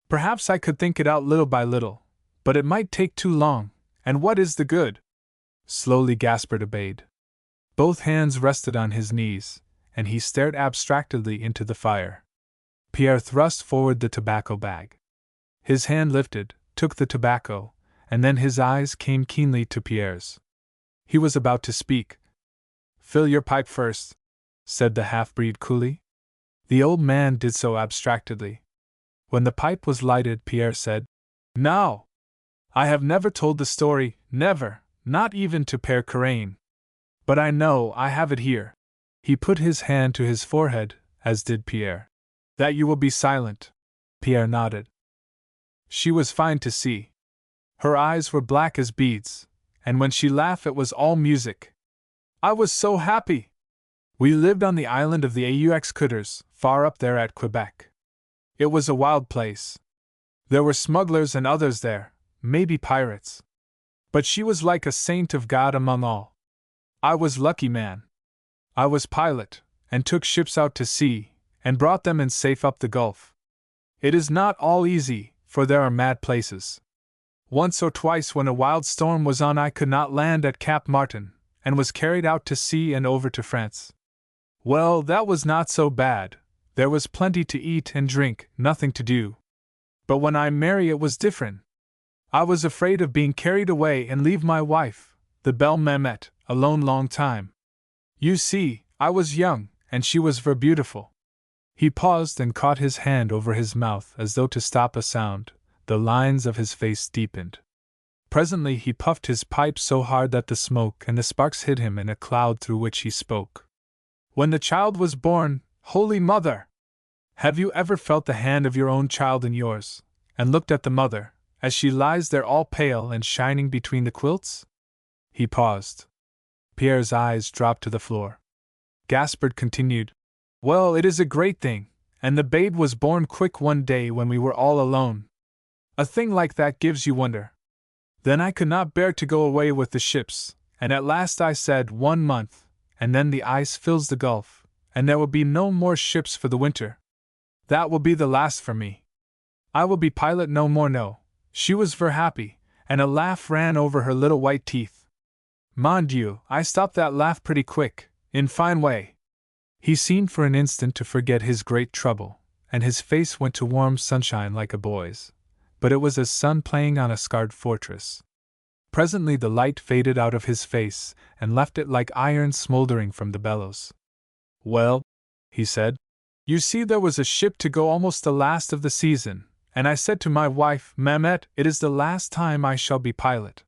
Perhaps I could think it out little by little, but it might take too long, and what is the good?" Slowly Gaspard obeyed. Both hands rested on his knees, and he stared abstractedly into the fire. Pierre thrust forward the tobacco bag. His hand lifted, took the tobacco, and then his eyes came keenly to Pierre's. He was about to speak. "Fill your pipe first," said the half-breed coolly. The old man did so abstractedly. When the pipe was lighted, Pierre said, "Now! I have never told the story, never, not even to Père Caraine. But I know I have it here." He put his hand to his forehead, as did Pierre. "That you will be silent." Pierre nodded. She was fine to see. Her eyes were black as beads, and when she laughed it was all music. "I was so happy! We lived on the island of the Aux Cutters, far up there at Quebec. It was a wild place. There were smugglers and others there, maybe pirates. But she was like a saint of God among all. I was lucky man. I was pilot, and took ships out to sea, and brought them in safe up the Gulf. It is not all easy, for there are mad places. Once or twice when a wild storm was on I could not land at Cap Martin, and was carried out to sea and over to France. Well, that was not so bad. There was plenty to eat and drink, nothing to do. But when I married it was different. I was afraid of being carried away and leave my wife, the belle Mamette, alone long time. You see, I was young, and she was very beautiful." He paused and caught his hand over his mouth as though to stop a sound. The lines of his face deepened. Presently he puffed his pipe so hard that the smoke and the sparks hid him in a cloud through which he spoke. "When the child was born, Holy Mother! Have you ever felt the hand of your own child in yours, and looked at the mother, as she lies there all pale and shining between the quilts?" He paused. Pierre's eyes dropped to the floor. Gaspard continued, "Well, it is a great thing, and the babe was born quick one day when we were all alone. A thing like that gives you wonder. Then I could not bear to go away with the ships, and at last I said 1 month, and then the ice fills the Gulf, and there will be no more ships for the winter. That will be the last for me. I will be pilot no more, no." She was very happy, and a laugh ran over her little white teeth. Mon Dieu, I stopped that laugh pretty quick, in fine way. He seemed for an instant to forget his great trouble, and his face went to warm sunshine like a boy's, but it was as sun playing on a scarred fortress. Presently the light faded out of his face, and left it like iron smoldering from the bellows. "Well," he said, "you see there was a ship to go almost the last of the season, and I said to my wife, Mamette, it is the last time I shall be pilot.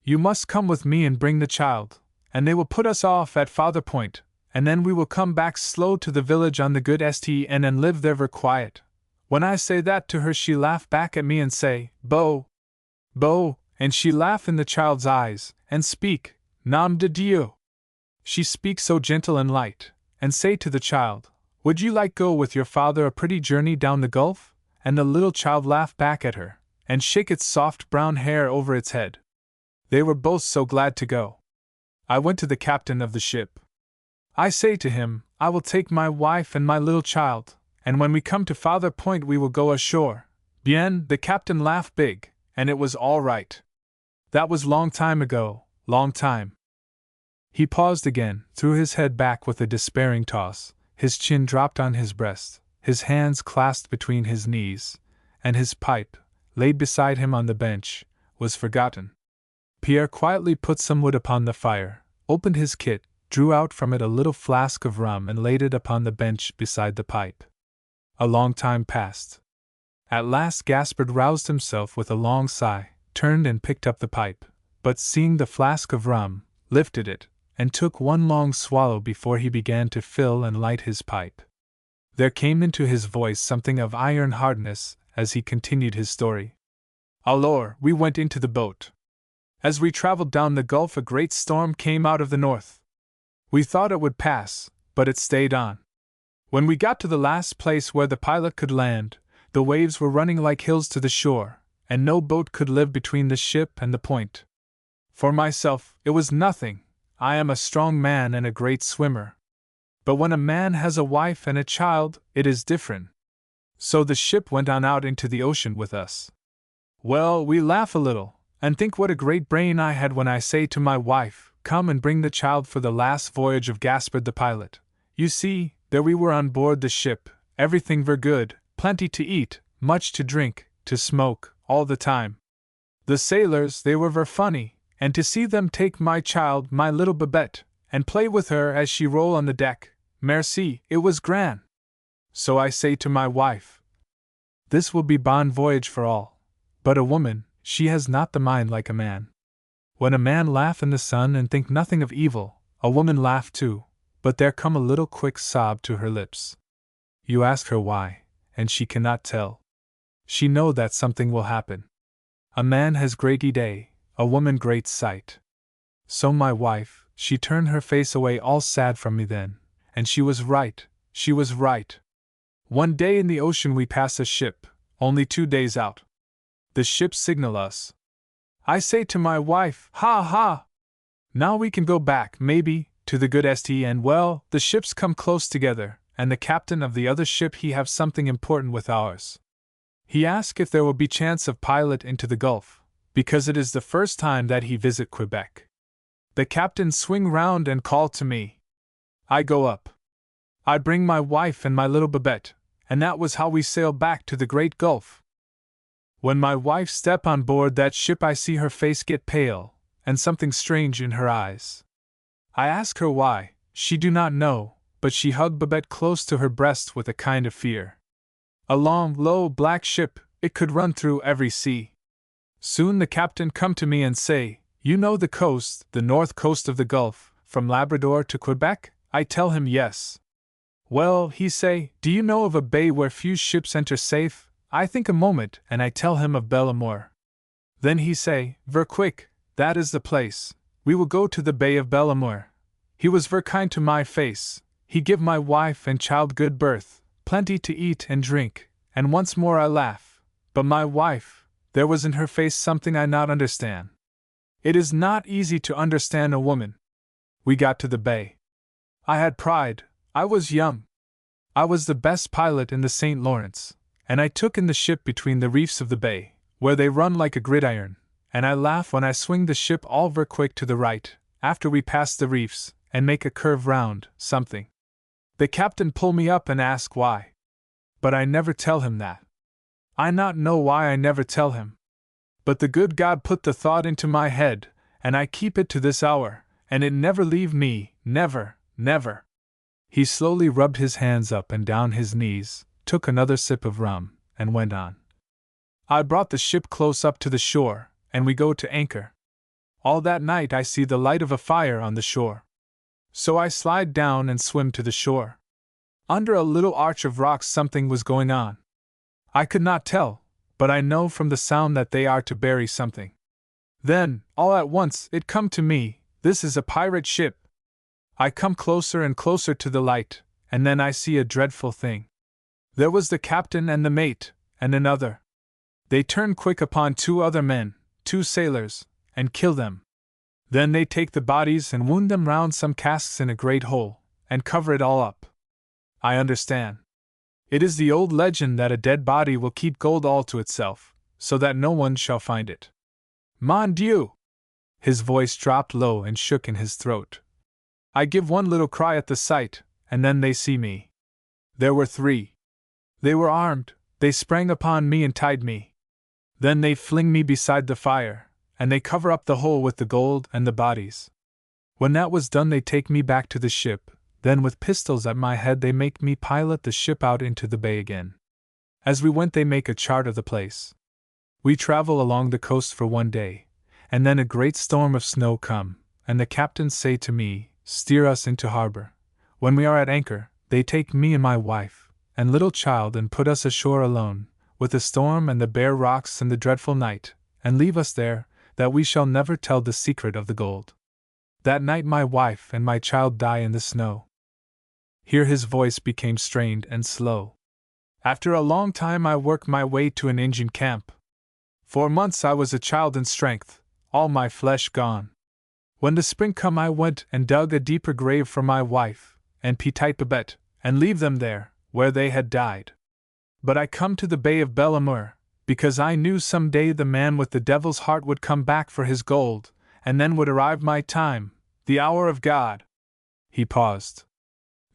You must come with me and bring the child, and they will put us off at Father Point, and then we will come back slow to the village on the Good St. and live there very quiet." When I say that to her she laugh back at me and say, "Beau, beau," and she laugh in the child's eyes, and speak, "Nom de Dieu." She speak so gentle and light, and say to the child, "Would you like go with your father a pretty journey down the Gulf?" And the little child laugh back at her, and shake its soft brown hair over its head. They were both so glad to go. I went to the captain of the ship. I say to him, "I will take my wife and my little child, and when we come to Father Point we will go ashore." Bien, the captain laughed big, and it was all right. That was long time ago, long time. He paused again, threw his head back with a despairing toss, his chin dropped on his breast, his hands clasped between his knees, and his pipe, laid beside him on the bench, was forgotten. Pierre quietly put some wood upon the fire, opened his kit, drew out from it a little flask of rum and laid it upon the bench beside the pipe. A long time passed. At last Gaspard roused himself with a long sigh, turned and picked up the pipe, but seeing the flask of rum, lifted it, and took one long swallow before he began to fill and light his pipe. There came into his voice something of iron hardness as he continued his story. "Alors, we went into the boat. As we traveled down the Gulf a great storm came out of the north. We thought it would pass, but it stayed on. When we got to the last place where the pilot could land, the waves were running like hills to the shore, and no boat could live between the ship and the point. For myself, it was nothing. I am a strong man and a great swimmer. But when a man has a wife and a child, it is different. So the ship went on out into the ocean with us. Well, we laugh a little, and think what a great brain I had when I say to my wife, 'Come and bring the child for the last voyage of Gaspard the pilot.' You see, there we were on board the ship, everything very good, plenty to eat, much to drink, to smoke, all the time. The sailors, they were very funny, and to see them take my child, my little Babette, and play with her as she roll on the deck, Merci, it was grand. So I say to my wife, this will be bon voyage for all. But a woman, she has not the mind like a man. When a man laugh in the sun and think nothing of evil, a woman laugh too, but there come a little quick sob to her lips. You ask her why, and she cannot tell. She know that something will happen. A man has great day, a woman great sight. So my wife, she turned her face away all sad from me then, and she was right, she was right. One day in the ocean we pass a ship, only 2 days out. The ship signal us. I say to my wife, ha ha! Now we can go back, maybe, to the good St. And well, the ships come close together, and the captain of the other ship he have something important with ours. He ask if there will be chance of pilot into the Gulf, because it is the first time that he visit Quebec. The captain swing round and call to me. I go up. I bring my wife and my little Babette, and that was how we sail back to the great Gulf. When my wife step on board that ship I see her face get pale, and something strange in her eyes. I ask her why, she do not know, but she hugged Babette close to her breast with a kind of fear. A long, low, black ship, it could run through every sea. Soon the captain come to me and say, you know the coast, the north coast of the Gulf, from Labrador to Quebec? I tell him yes. Well, he say, do you know of a bay where few ships enter safe? I think a moment, and I tell him of Bellemare. Then he say, ver quick, that is the place, we will go to the bay of Bellemare. He was ver kind to my face, he give my wife and child good birth, plenty to eat and drink, and once more I laugh, but my wife, there was in her face something I not understand. It is not easy to understand a woman. We got to the bay. I had pride, I was young. I was the best pilot in the St. Lawrence, and I took in the ship between the reefs of the bay, where they run like a gridiron, and I laugh when I swing the ship all ver quick to the right, after we pass the reefs, and make a curve round, something. The captain pull me up and ask why. But I never tell him that. I not know why I never tell him. But the good God put the thought into my head, and I keep it to this hour, and it never leave me, never, never. He slowly rubbed his hands up and down his knees, took another sip of rum, and went on. I brought the ship close up to the shore, and we go to anchor. All that night I see the light of a fire on the shore. So I slide down and swim to the shore. Under a little arch of rocks something was going on. I could not tell, but I know from the sound that they are to bury something. Then, all at once, it come to me, this is a pirate ship. I come closer and closer to the light, and then I see a dreadful thing. There was the captain and the mate, and another. They turn quick upon 2 other men, 2 sailors, and kill them. Then they take the bodies and wound them round some casks in a great hole, and cover it all up. I understand. It is the old legend that a dead body will keep gold all to itself, so that no one shall find it. Mon Dieu! His voice dropped low and shook in his throat. I give one little cry at the sight, and then they see me. There were 3. They were armed, they sprang upon me and tied me. Then they fling me beside the fire, and they cover up the hole with the gold and the bodies. When that was done they take me back to the ship, then with pistols at my head they make me pilot the ship out into the bay again. As we went they make a chart of the place. We travel along the coast for 1 day, and then a great storm of snow come, and the captains say to me, steer us into harbor. When we are at anchor, they take me and my wife and little child and put us ashore alone, with the storm and the bare rocks and the dreadful night, and leave us there, that we shall never tell the secret of the gold. That night my wife and my child die in the snow. Here his voice became strained and slow. After a long time I worked my way to an Indian camp. 4 months I was a child in strength, all my flesh gone. When the spring come I went and dug a deeper grave for my wife and petite Babette, and leave them there, where they had died. But I come to the Bay of Bellemare, because I knew some day the man with the devil's heart would come back for his gold, and then would arrive my time, the hour of God. He paused.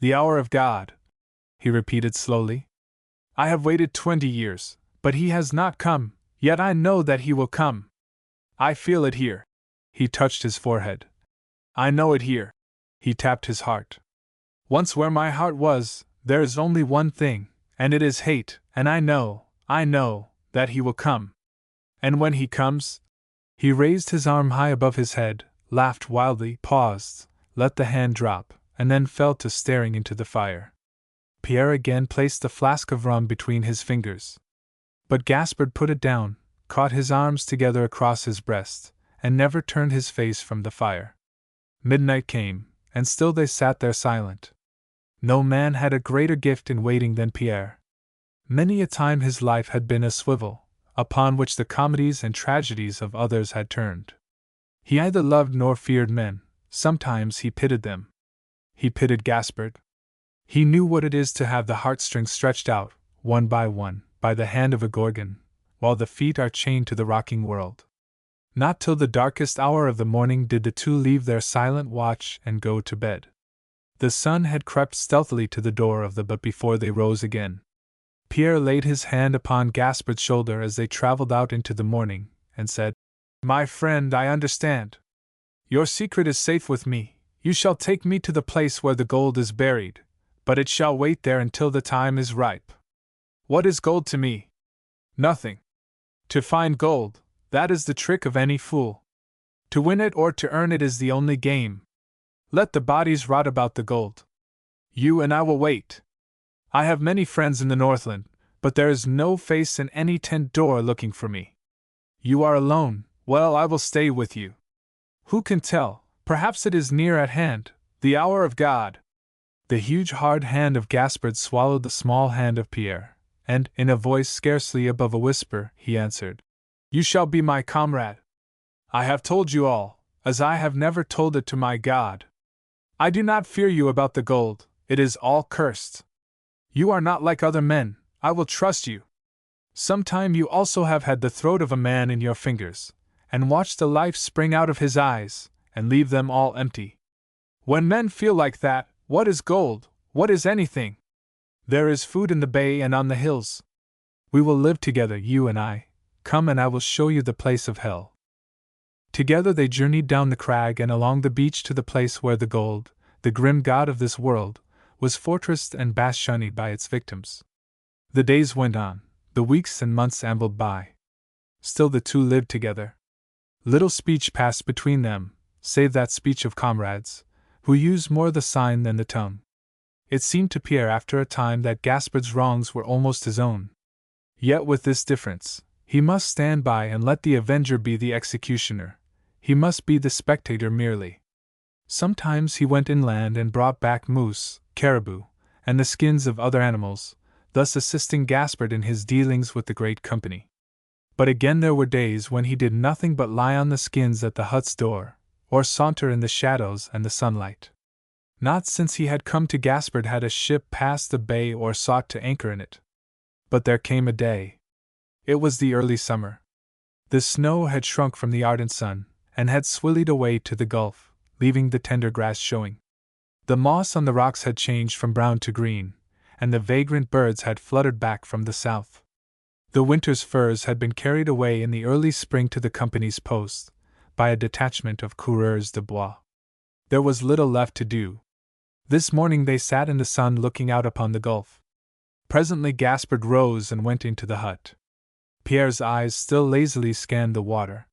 The hour of God, he repeated slowly. I have waited 20 years, but he has not come, yet I know that he will come. I feel it here. He touched his forehead. I know it here. He tapped his heart. Once where my heart was, there is only one thing, and it is hate, and I know, that he will come. And when he comes, he raised his arm high above his head, laughed wildly, paused, let the hand drop, and then fell to staring into the fire. Pierre again placed the flask of rum between his fingers. But Gaspard put it down, caught his arms together across his breast, and never turned his face from the fire. Midnight came, and still they sat there silent. No man had a greater gift in waiting than Pierre. Many a time his life had been a swivel, upon which the comedies and tragedies of others had turned. He neither loved nor feared men, sometimes he pitied them. He pitied Gaspard. He knew what it is to have the heartstrings stretched out, one, by the hand of a Gorgon, while the feet are chained to the rocking world. Not till the darkest hour of the morning did the two leave their silent watch and go to bed. The sun had crept stealthily to the door of the but before they rose again. Pierre laid his hand upon Gaspard's shoulder as they traveled out into the morning, and said, "My friend, I understand. Your secret is safe with me. You shall take me to the place where the gold is buried, but it shall wait there until the time is ripe. What is gold to me? Nothing. To find gold, that is the trick of any fool. To win it or to earn it is the only game. Let the bodies rot about the gold. You and I will wait. I have many friends in the Northland, but there is no face in any tent door looking for me. You are alone, well, I will stay with you. Who can tell, perhaps it is near at hand, the hour of God." The huge hard hand of Gaspard swallowed the small hand of Pierre, and, in a voice scarcely above a whisper, he answered, "You shall be my comrade. I have told you all, as I have never told it to my God. I do not fear you about the gold, it is all cursed. You are not like other men, I will trust you. Sometime you also have had the throat of a man in your fingers, and watched the life spring out of his eyes, and leave them all empty. When men feel like that, what is gold, what is anything? There is food in the bay and on the hills. We will live together, you and I. Come and I will show you the place of hell." Together they journeyed down the crag and along the beach to the place where the gold, the grim god of this world, was fortressed and bastioned by its victims. The days went on, the weeks and months ambled by. Still the two lived together. Little speech passed between them, save that speech of comrades, who use more the sign than the tongue. It seemed to Pierre after a time that Gaspard's wrongs were almost his own. Yet with this difference, he must stand by and let the avenger be the executioner. He must be the spectator merely. Sometimes he went inland and brought back moose, caribou, and the skins of other animals, thus assisting Gaspard in his dealings with the great company. But again there were days when he did nothing but lie on the skins at the hut's door, or saunter in the shadows and the sunlight. Not since he had come to Gaspard had a ship passed the bay or sought to anchor in it. But there came a day. It was the early summer. The snow had shrunk from the ardent sun, and had swillied away to the gulf, leaving the tender grass showing. The moss on the rocks had changed from brown to green, and the vagrant birds had fluttered back from the south. The winter's furs had been carried away in the early spring to the company's post, by a detachment of coureurs de bois. There was little left to do. This morning they sat in the sun looking out upon the gulf. Presently Gaspard rose and went into the hut. Pierre's eyes still lazily scanned the water.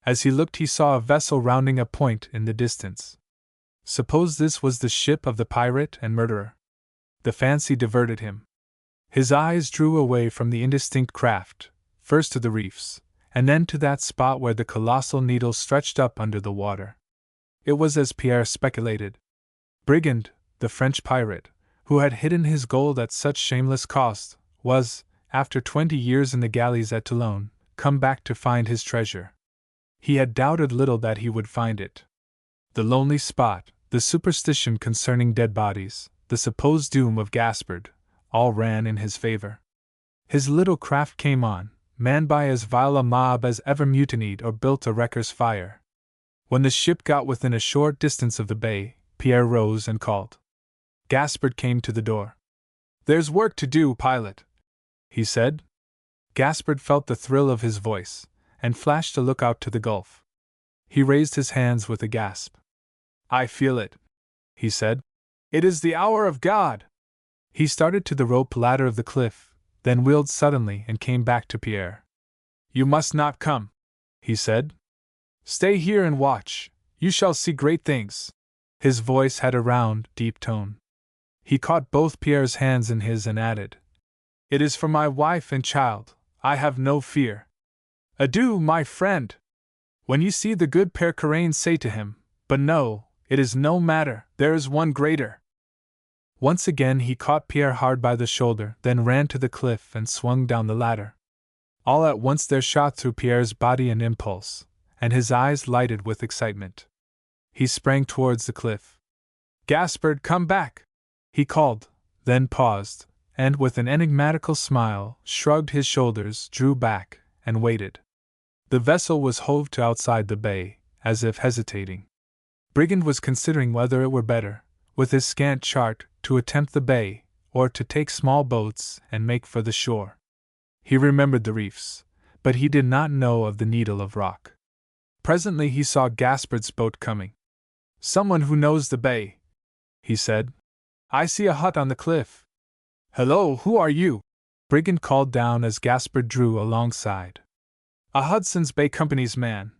As he looked he saw a vessel rounding a point in the distance. Suppose this was the ship of the pirate and murderer? The fancy diverted him. His eyes drew away from the indistinct craft, first to the reefs, and then to that spot where the colossal needle stretched up under the water. It was as Pierre speculated. Brigand, the French pirate, who had hidden his gold at such shameless cost, was, after 20 years in the galleys at Toulon, come back to find his treasure. He had doubted little that he would find it. The lonely spot, the superstition concerning dead bodies, the supposed doom of Gaspard, all ran in his favor. His little craft came on, manned by as vile a mob as ever mutinied or built a wrecker's fire. When the ship got within a short distance of the bay, Pierre rose and called. Gaspard came to the door. "There's work to do, pilot," he said. Gaspard felt the thrill of his voice, and flashed a look out to the gulf. He raised his hands with a gasp. "I feel it," he said. It is the hour of God! He started to the rope ladder of the cliff, then wheeled suddenly and came back to Pierre. You must not come, he said. Stay here and watch. You shall see great things. His voice had a round, deep tone. He caught both Pierre's hands in his and added, It is for my wife and child. I have no fear. Adieu, my friend. When you see the good Père Caraine, say to him, But no, it is no matter, there is one greater. Once again he caught Pierre hard by the shoulder, then ran to the cliff and swung down the ladder. All at once there shot through Pierre's body an impulse, and his eyes lighted with excitement. He sprang towards the cliff. Gaspard, come back! He called, then paused, and with an enigmatical smile, shrugged his shoulders, drew back, and waited. The vessel was hove to outside the bay, as if hesitating. Brigand was considering whether it were better, with his scant chart, to attempt the bay, or to take small boats and make for the shore. He remembered the reefs, but he did not know of the needle of rock. Presently he saw Gaspard's boat coming. Someone who knows the bay, he said. I see a hut on the cliff. Hello, who are you? Brigand called down as Gaspard drew alongside. A Hudson's Bay Company's man,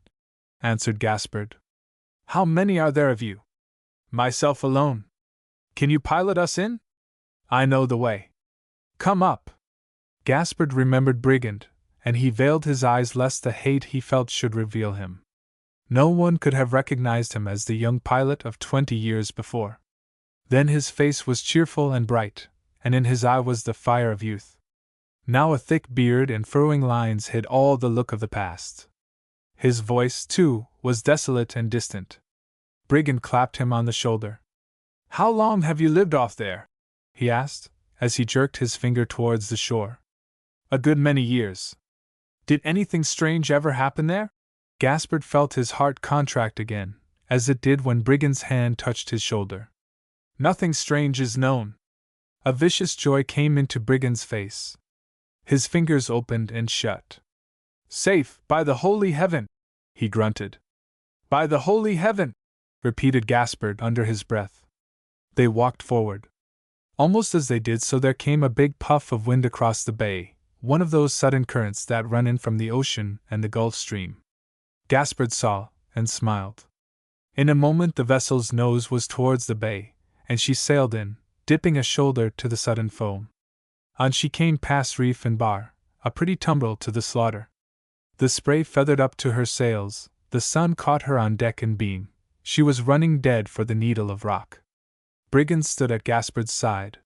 answered Gaspard. How many are there of you? Myself alone. Can you pilot us in? I know the way. Come up. Gaspard remembered Brigand, and he veiled his eyes lest the hate he felt should reveal him. No one could have recognized him as the young pilot of 20 years before. Then his face was cheerful and bright, and in his eye was the fire of youth. Now a thick beard and furrowing lines hid all the look of the past. His voice, too, was desolate and distant. Brigand clapped him on the shoulder. How long have you lived off there? He asked, as he jerked his finger towards the shore. A good many years. Did anything strange ever happen there? Gaspard felt his heart contract again, as it did when Brigand's hand touched his shoulder. Nothing strange is known. A vicious joy came into Brigand's face. His fingers opened and shut. Safe, by the holy heaven! He grunted. By the holy heaven! Repeated Gaspard under his breath. They walked forward. Almost as they did so there came a big puff of wind across the bay, one of those sudden currents that run in from the ocean and the Gulf Stream. Gaspard saw, and smiled. In a moment the vessel's nose was towards the bay, and she sailed in, dipping a shoulder to the sudden foam. On she came past reef and bar, a pretty tumbrel to the slaughter. The spray feathered up to her sails, the sun caught her on deck and beam. She was running dead for the needle of rock. Brigand stood at Gaspard's side.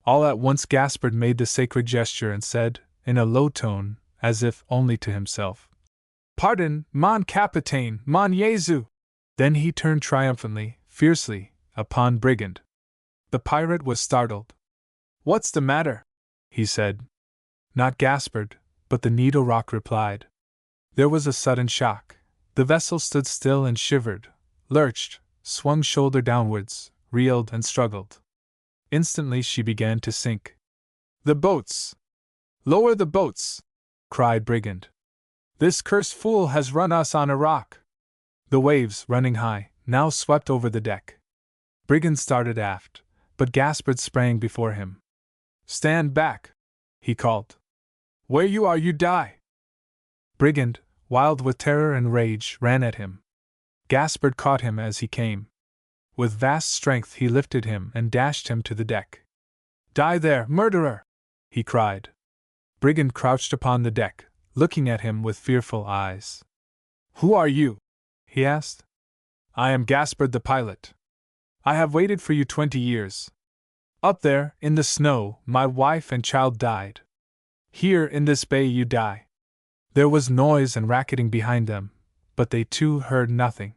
All at once Gaspard made the sacred gesture and said, in a low tone, as if only to himself, Pardon, mon capitaine, mon Jesu! Then he turned triumphantly, fiercely, upon Brigand. The pirate was startled. What's the matter? He said. Not Gaspard, but the needle rock replied. There was a sudden shock. The vessel stood still and shivered, lurched, swung shoulder downwards, reeled and struggled. Instantly she began to sink. The boats! Lower the boats! Cried Brigand. This cursed fool has run us on a rock. The waves, running high, now swept over the deck. Brigand started aft, but Gaspard sprang before him. Stand back! He called. Where you are you die! Brigand, wild with terror and rage, ran at him. Gaspard caught him as he came. With vast strength he lifted him and dashed him to the deck. Die there, murderer! He cried. Brigand crouched upon the deck, looking at him with fearful eyes. Who are you? He asked. I am Gaspard the pilot. I have waited for you 20 years. Up there, in the snow, my wife and child died. Here in this bay you die. There was noise and racketing behind them, but they too heard nothing.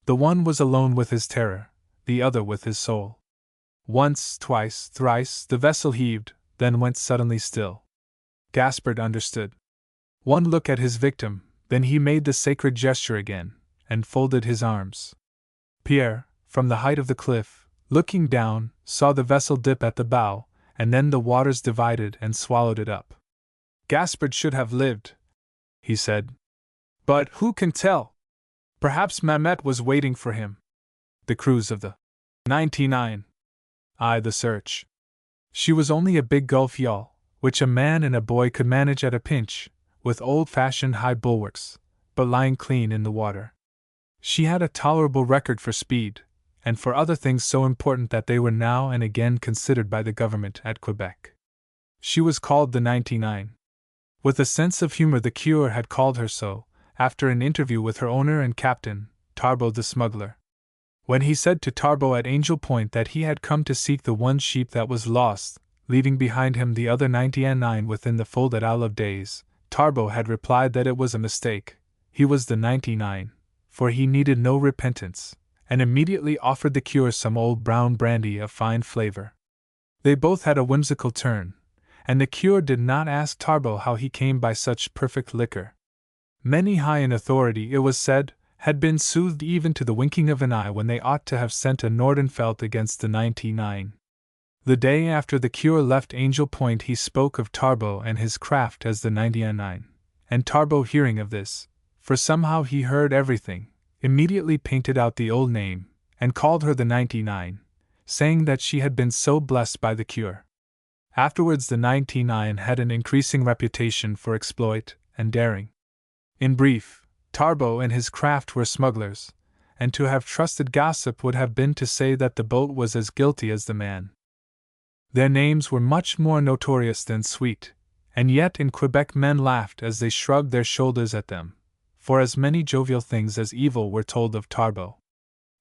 The one was alone with his terror, the other with his soul. Once, twice, thrice, the vessel heaved, then went suddenly still. Gaspard understood. One look at his victim, then he made the sacred gesture again, and folded his arms. Pierre, from the height of the cliff, looking down, saw the vessel dip at the bow, and then the waters divided and swallowed it up. Gaspard should have lived, he said. But who can tell? Perhaps Mamet was waiting for him. The cruise of the 99 Aye, the search. She was only a big gulf yawl, which a man and a boy could manage at a pinch, with old-fashioned high bulwarks, but lying clean in the water. She had a tolerable record for speed, and for other things so important that they were now and again considered by the government at Quebec. She was called the 99. With a sense of humor, the curé had called her so, after an interview with her owner and captain, Tarbo the smuggler. When he said to Tarbo at Angel Point that he had come to seek the one sheep that was lost, leaving behind him the other 99 within the fold at Isle of Days, Tarbo had replied that it was a mistake. He was the 99, for he needed no repentance, and immediately offered the curé some old brown brandy of fine flavor. They both had a whimsical turn, and the curé did not ask Tarbo how he came by such perfect liquor. Many high in authority, it was said, had been soothed even to the winking of an eye when they ought to have sent a Nordenfelt against the 99. The day after the curé left Angel Point he spoke of Tarbo and his craft as the 99, and Tarbo, hearing of this, for somehow he heard everything, immediately painted out the old name, and called her the 99, saying that she had been so blessed by the curé. Afterwards the 99 had an increasing reputation for exploit and daring. In brief, Tarbo and his craft were smugglers, and to have trusted gossip would have been to say that the boat was as guilty as the man. Their names were much more notorious than sweet, and yet in Quebec men laughed as they shrugged their shoulders at them, for as many jovial things as evil were told of Tarbo.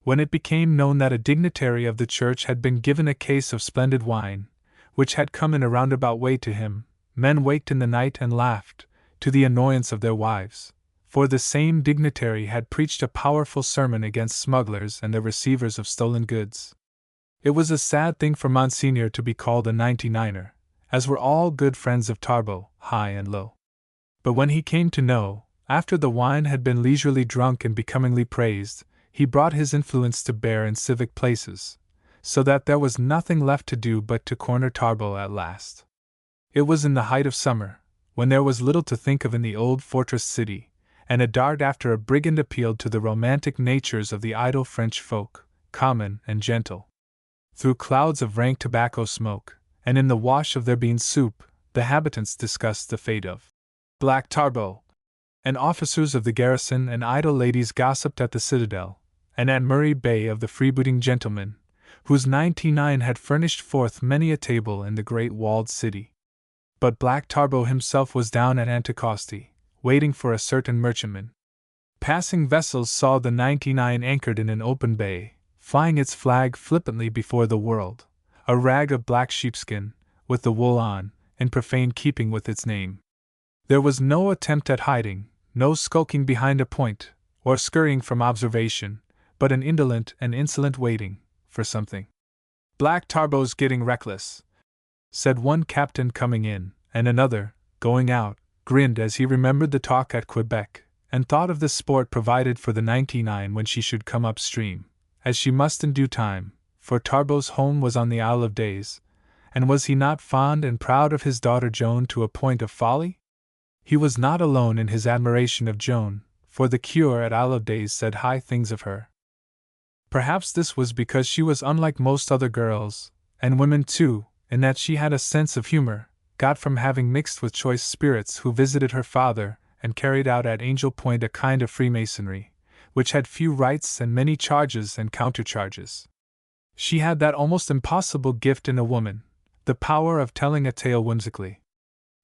When it became known that a dignitary of the church had been given a case of splendid wine, which had come in a roundabout way to him, men waked in the night and laughed, to the annoyance of their wives, for the same dignitary had preached a powerful sermon against smugglers and the receivers of stolen goods. It was a sad thing for Monsignor to be called a 99er, as were all good friends of Tarbo, high and low. But when he came to know, after the wine had been leisurely drunk and becomingly praised, he brought his influence to bear in civic places, so that there was nothing left to do but to corner Tarbo at last. It was in the height of summer, when there was little to think of in the old fortress city, and a dart after a brigand appealed to the romantic natures of the idle French folk, common and gentle. Through clouds of rank tobacco smoke, and in the wash of their bean soup, the habitants discussed the fate of Black Tarbo, and officers of the garrison and idle ladies gossiped at the citadel, and at Murray Bay of the freebooting gentlemen, whose 99 had furnished forth many a table in the great walled city. But Black Tarbo himself was down at Anticosti, waiting for a certain merchantman. Passing vessels saw the 99 anchored in an open bay, flying its flag flippantly before the world, a rag of black sheepskin, with the wool on, in profane keeping with its name. There was no attempt at hiding, no skulking behind a point, or scurrying from observation, but an indolent and insolent waiting for something. "Black Tarbo's getting reckless," said one captain coming in, and another, going out, grinned as he remembered the talk at Quebec, and thought of the sport provided for the 99 when she should come upstream, as she must in due time, for Tarbo's home was on the Isle of Days, and was he not fond and proud of his daughter Joan to a point of folly? He was not alone in his admiration of Joan, for the curé at Isle of Days said high things of her. Perhaps this was because she was unlike most other girls, and women too, in that she had a sense of humor, got from having mixed with choice spirits who visited her father and carried out at Angel Point a kind of Freemasonry, which had few rights and many charges and countercharges. She had that almost impossible gift in a woman, the power of telling a tale whimsically.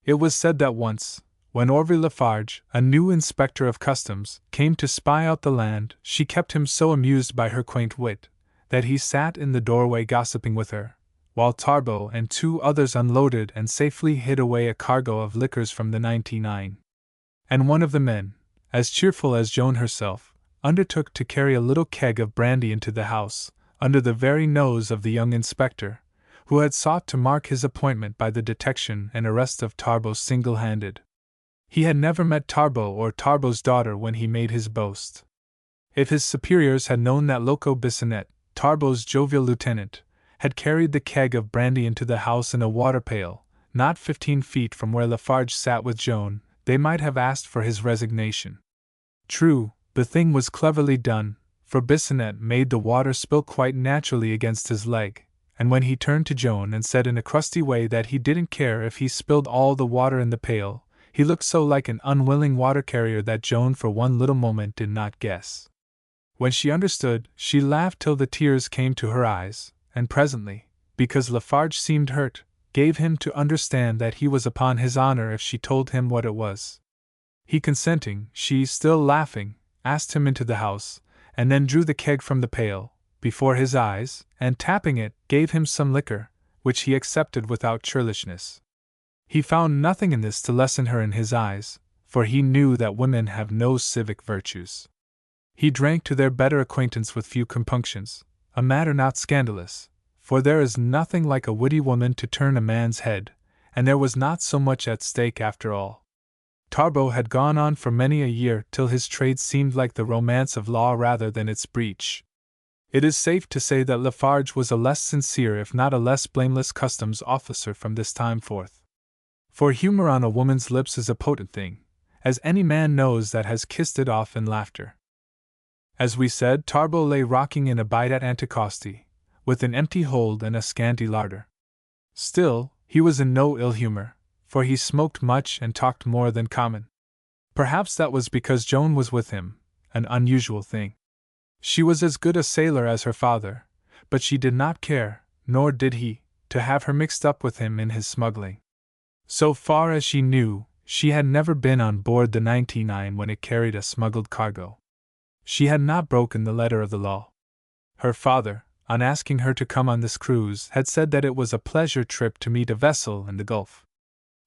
It was said that once, when Orville Lafarge, a new inspector of customs, came to spy out the land, she kept him so amused by her quaint wit, that he sat in the doorway gossiping with her, while Tarbo and 2 others unloaded and safely hid away a cargo of liquors from the 99. And one of the men, as cheerful as Joan herself, undertook to carry a little keg of brandy into the house, under the very nose of the young inspector, who had sought to mark his appointment by the detection and arrest of Tarbo single-handed. He had never met Tarbo or Tarbo's daughter when he made his boast. If his superiors had known that Loco Bissonnet, Tarbo's jovial lieutenant, had carried the keg of brandy into the house in a water pail, not 15 feet from where Lafarge sat with Joan, they might have asked for his resignation. True, the thing was cleverly done, for Bissonnet made the water spill quite naturally against his leg, and when he turned to Joan and said in a crusty way that he didn't care if he spilled all the water in the pail, he looked so like an unwilling water carrier that Joan for one little moment did not guess. When she understood, she laughed till the tears came to her eyes, and presently, because Lafarge seemed hurt, gave him to understand that he was upon his honor if she told him what it was. He consenting, she, still laughing, asked him into the house, and then drew the keg from the pail, before his eyes, and tapping it, gave him some liquor, which he accepted without churlishness. He found nothing in this to lessen her in his eyes, for he knew that women have no civic virtues. He drank to their better acquaintance with few compunctions, a matter not scandalous, for there is nothing like a witty woman to turn a man's head, and there was not so much at stake after all. Tarbot had gone on for many a year till his trade seemed like the romance of law rather than its breach. It is safe to say that Lafarge was a less sincere if not a less blameless customs officer from this time forth. For humor on a woman's lips is a potent thing, as any man knows that has kissed it off in laughter. As we said, Tarbot lay rocking in a bite at Anticosti, with an empty hold and a scanty larder. Still, he was in no ill humor, for he smoked much and talked more than common. Perhaps that was because Joan was with him, an unusual thing. She was as good a sailor as her father, but she did not care, nor did he, to have her mixed up with him in his smuggling. So far as she knew, she had never been on board the 99 when it carried a smuggled cargo. She had not broken the letter of the law. Her father, on asking her to come on this cruise, had said that it was a pleasure trip to meet a vessel in the Gulf.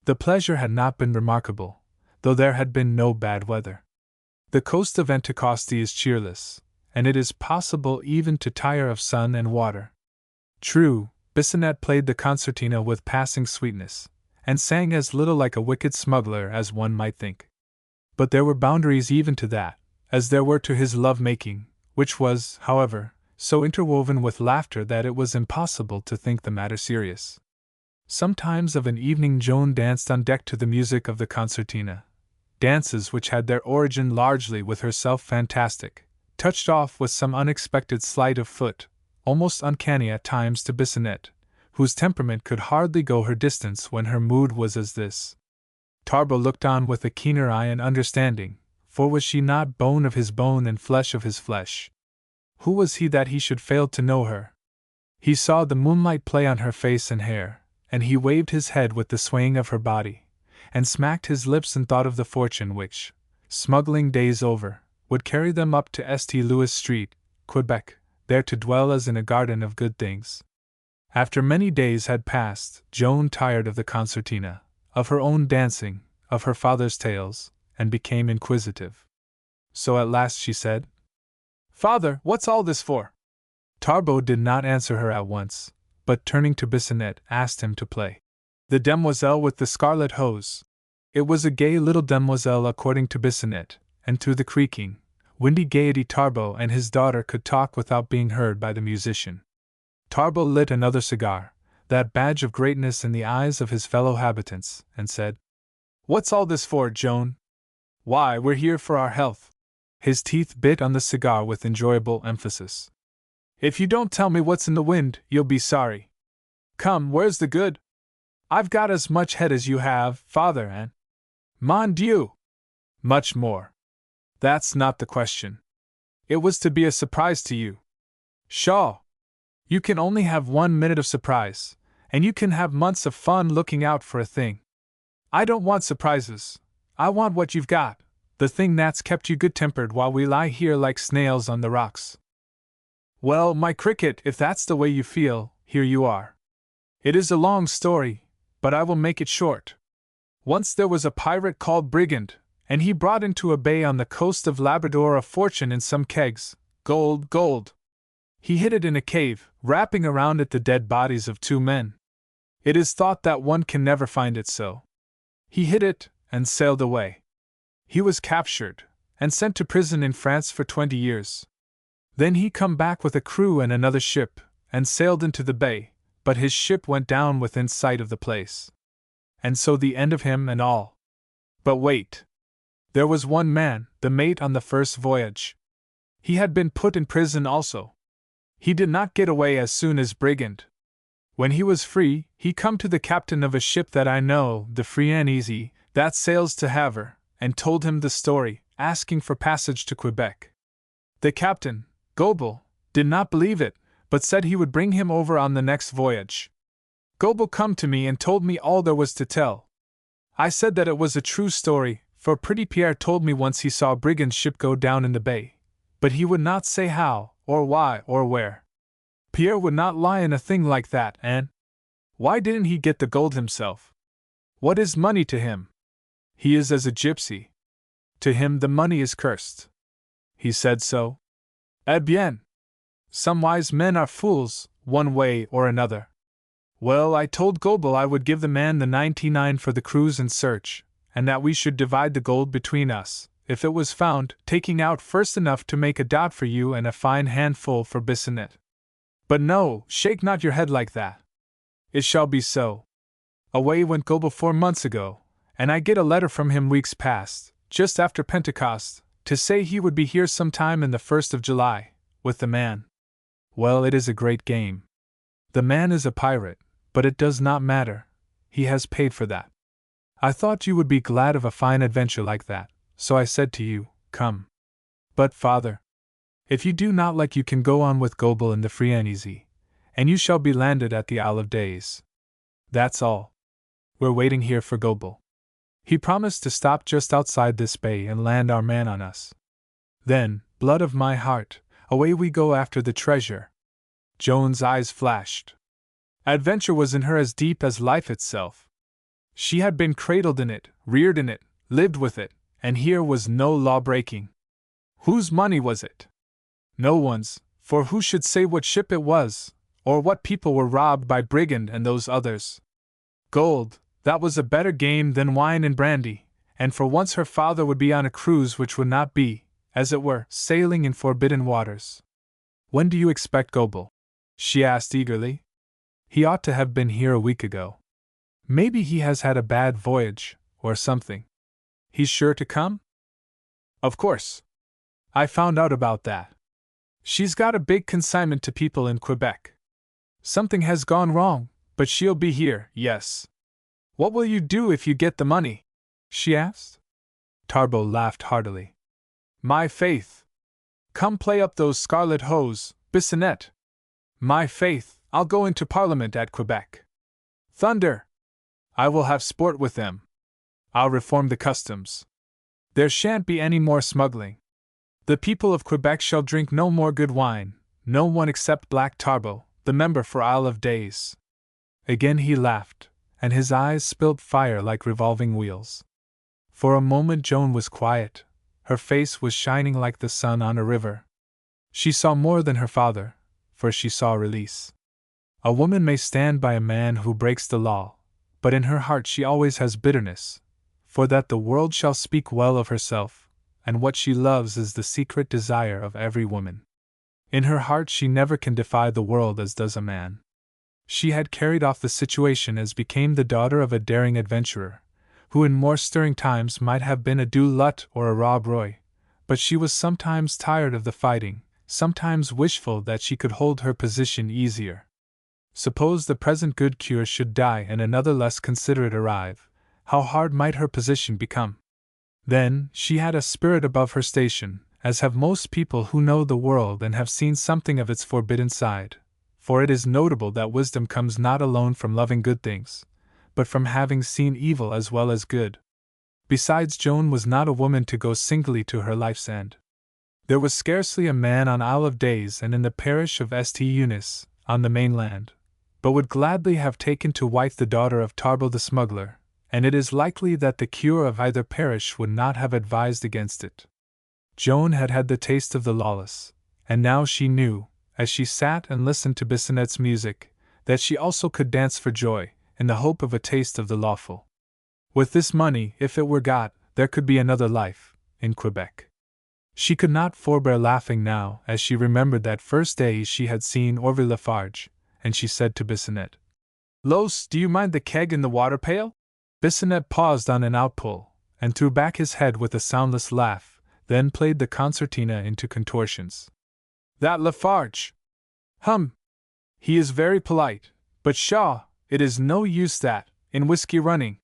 The pleasure had not been remarkable, though there had been no bad weather. The coast of Anticosti is cheerless, and it is possible even to tire of sun and water. True, Bissonette played the concertina with passing sweetness, and sang as little like a wicked smuggler as one might think. But there were boundaries even to that, as there were to his love-making, which was, however, so interwoven with laughter that it was impossible to think the matter serious. Sometimes of an evening Joan danced on deck to the music of the concertina, dances which had their origin largely with herself fantastic, touched off with some unexpected sleight of foot, almost uncanny at times to Bissonette, whose temperament could hardly go her distance when her mood was as this. Tarbot looked on with a keener eye and understanding, for was she not bone of his bone and flesh of his flesh? Who was he that he should fail to know her? He saw the moonlight play on her face and hair, and he waved his head with the swaying of her body, and smacked his lips and thought of the fortune which, smuggling days over, would carry them up to St. Louis Street, Quebec, there to dwell as in a garden of good things. After many days had passed, Joan tired of the concertina, of her own dancing, of her father's tales, and became inquisitive. So at last she said, "Father, what's all this for?" Tarbot did not answer her at once, but turning to Bissonette, asked him to play The Demoiselle with the Scarlet Hose. It was a gay little demoiselle according to Bissonette, and through the creaking, windy gaiety Tarbot and his daughter could talk without being heard by the musician. Tarbot lit another cigar, that badge of greatness in the eyes of his fellow habitants, and said, "What's all this for, Joan?" "Why, we're here for our health." His teeth bit on the cigar with enjoyable emphasis. "If you don't tell me what's in the wind, you'll be sorry. Come, where's the good? I've got as much head as you have, father, and, mon Dieu, much more. That's not the question. It was to be a surprise to you. Pshaw! You can only have 1 minute of surprise, and you can have months of fun looking out for a thing. I don't want surprises. I want what you've got, the thing that's kept you good-tempered while we lie here like snails on the rocks. Well, my cricket, if that's the way you feel, here you are. It is a long story, but I will make it short. Once there was a pirate called Brigand, and he brought into a bay on the coast of Labrador a fortune in some kegs, gold. He hid it in a cave, wrapping around it the dead bodies of 2 men. It is thought that one can never find it so. He hid it, and sailed away. He was captured, and sent to prison in France for 20 years. Then he come back with a crew and another ship, and sailed into the bay, but his ship went down within sight of the place. And so the end of him and all. But wait. There was one man, the mate on the first voyage. He had been put in prison also. He did not get away as soon as Brigand. When he was free, he come to the captain of a ship that I know, the Free and Easy, that sails to Havre, and told him the story, asking for passage to Quebec. The captain, Gobel, did not believe it, but said he would bring him over on the next voyage. Gobel come to me and told me all there was to tell. I said that it was a true story, for Pretty Pierre told me once he saw a brigand ship go down in the bay, but he would not say how, or why, or where. Pierre would not lie in a thing like that, and why didn't he get the gold himself? What is money to him? He is as a gypsy. To him the money is cursed. He said so. Eh bien. Some wise men are fools, one way or another. Well, I told Gobel I would give the man the 99 for the cruise and search, and that we should divide the gold between us, if it was found, taking out first enough to make a dot for you and a fine handful for Bissonnette. But no, shake not your head like that. It shall be so. Away went Gobel 4 months ago, and I get a letter from him weeks past, just after Pentecost, to say he would be here sometime in the 1st of July, with the man. Well, it is a great game. The man is a pirate, but it does not matter, he has paid for that. I thought you would be glad of a fine adventure like that, so I said to you, come. But, father, if you do not like, you can go on with Gobel in the Free and Easy, and you shall be landed at the Isle of Days. That's all. We're waiting here for Gobel. He promised to stop just outside this bay and land our man on us. Then, blood of my heart, away we go after the treasure. Joan's eyes flashed. Adventure was in her as deep as life itself. She had been cradled in it, reared in it, lived with it, and here was no law-breaking. Whose money was it? No one's, for who should say what ship it was, or what people were robbed by brigand and those others? Gold, that was a better game than wine and brandy, and for once her father would be on a cruise which would not be, as it were, sailing in forbidden waters. When do you expect Gobel? She asked eagerly. He ought to have been here a week ago. Maybe he has had a bad voyage, or something. He's sure to come? Of course. I found out about that. She's got a big consignment to people in Quebec. Something has gone wrong, but she'll be here, yes. What will you do if you get the money? She asked. Tarbo laughed heartily. My faith! Come play up those scarlet hose, Bissonnette. My faith, I'll go into Parliament at Quebec. Thunder! I will have sport with them. I'll reform the customs. There shan't be any more smuggling. The people of Quebec shall drink no more good wine, no one except Black Tarbo, the member for Isle of Days. Again he laughed, and his eyes spilled fire like revolving wheels. For a moment Joan was quiet. Her face was shining like the sun on a river. She saw more than her father, for she saw release. A woman may stand by a man who breaks the law, but in her heart she always has bitterness, for that the world shall speak well of herself, and what she loves is the secret desire of every woman. In her heart she never can defy the world as does a man. She had carried off the situation as became the daughter of a daring adventurer, who in more stirring times might have been a Du Lut or a Rob Roy, but she was sometimes tired of the fighting, sometimes wishful that she could hold her position easier. Suppose the present good cure should die and another less considerate arrive, how hard might her position become? Then, she had a spirit above her station, as have most people who know the world and have seen something of its forbidden side, for it is notable that wisdom comes not alone from loving good things, but from having seen evil as well as good. Besides, Joan was not a woman to go singly to her life's end. There was scarcely a man on Isle of Days and in the parish of St. Eunice, on the mainland, but would gladly have taken to wife the daughter of Tarbo the smuggler, and it is likely that the cure of either parish would not have advised against it. Joan had had the taste of the lawless, and now she knew, as she sat and listened to Bissonnette's music, that she also could dance for joy, in the hope of a taste of the lawful. With this money, if it were got, there could be another life, in Quebec. She could not forbear laughing now, as she remembered that first day she had seen Orville Lafarge, and she said to Bissonnette, Los, do you mind the keg in the water pail? Bissonnette paused on an outpull, and threw back his head with a soundless laugh, then played the concertina into contortions. That Lafarge! Hum! He is very polite, But Shaw, it is no use that, in whiskey running.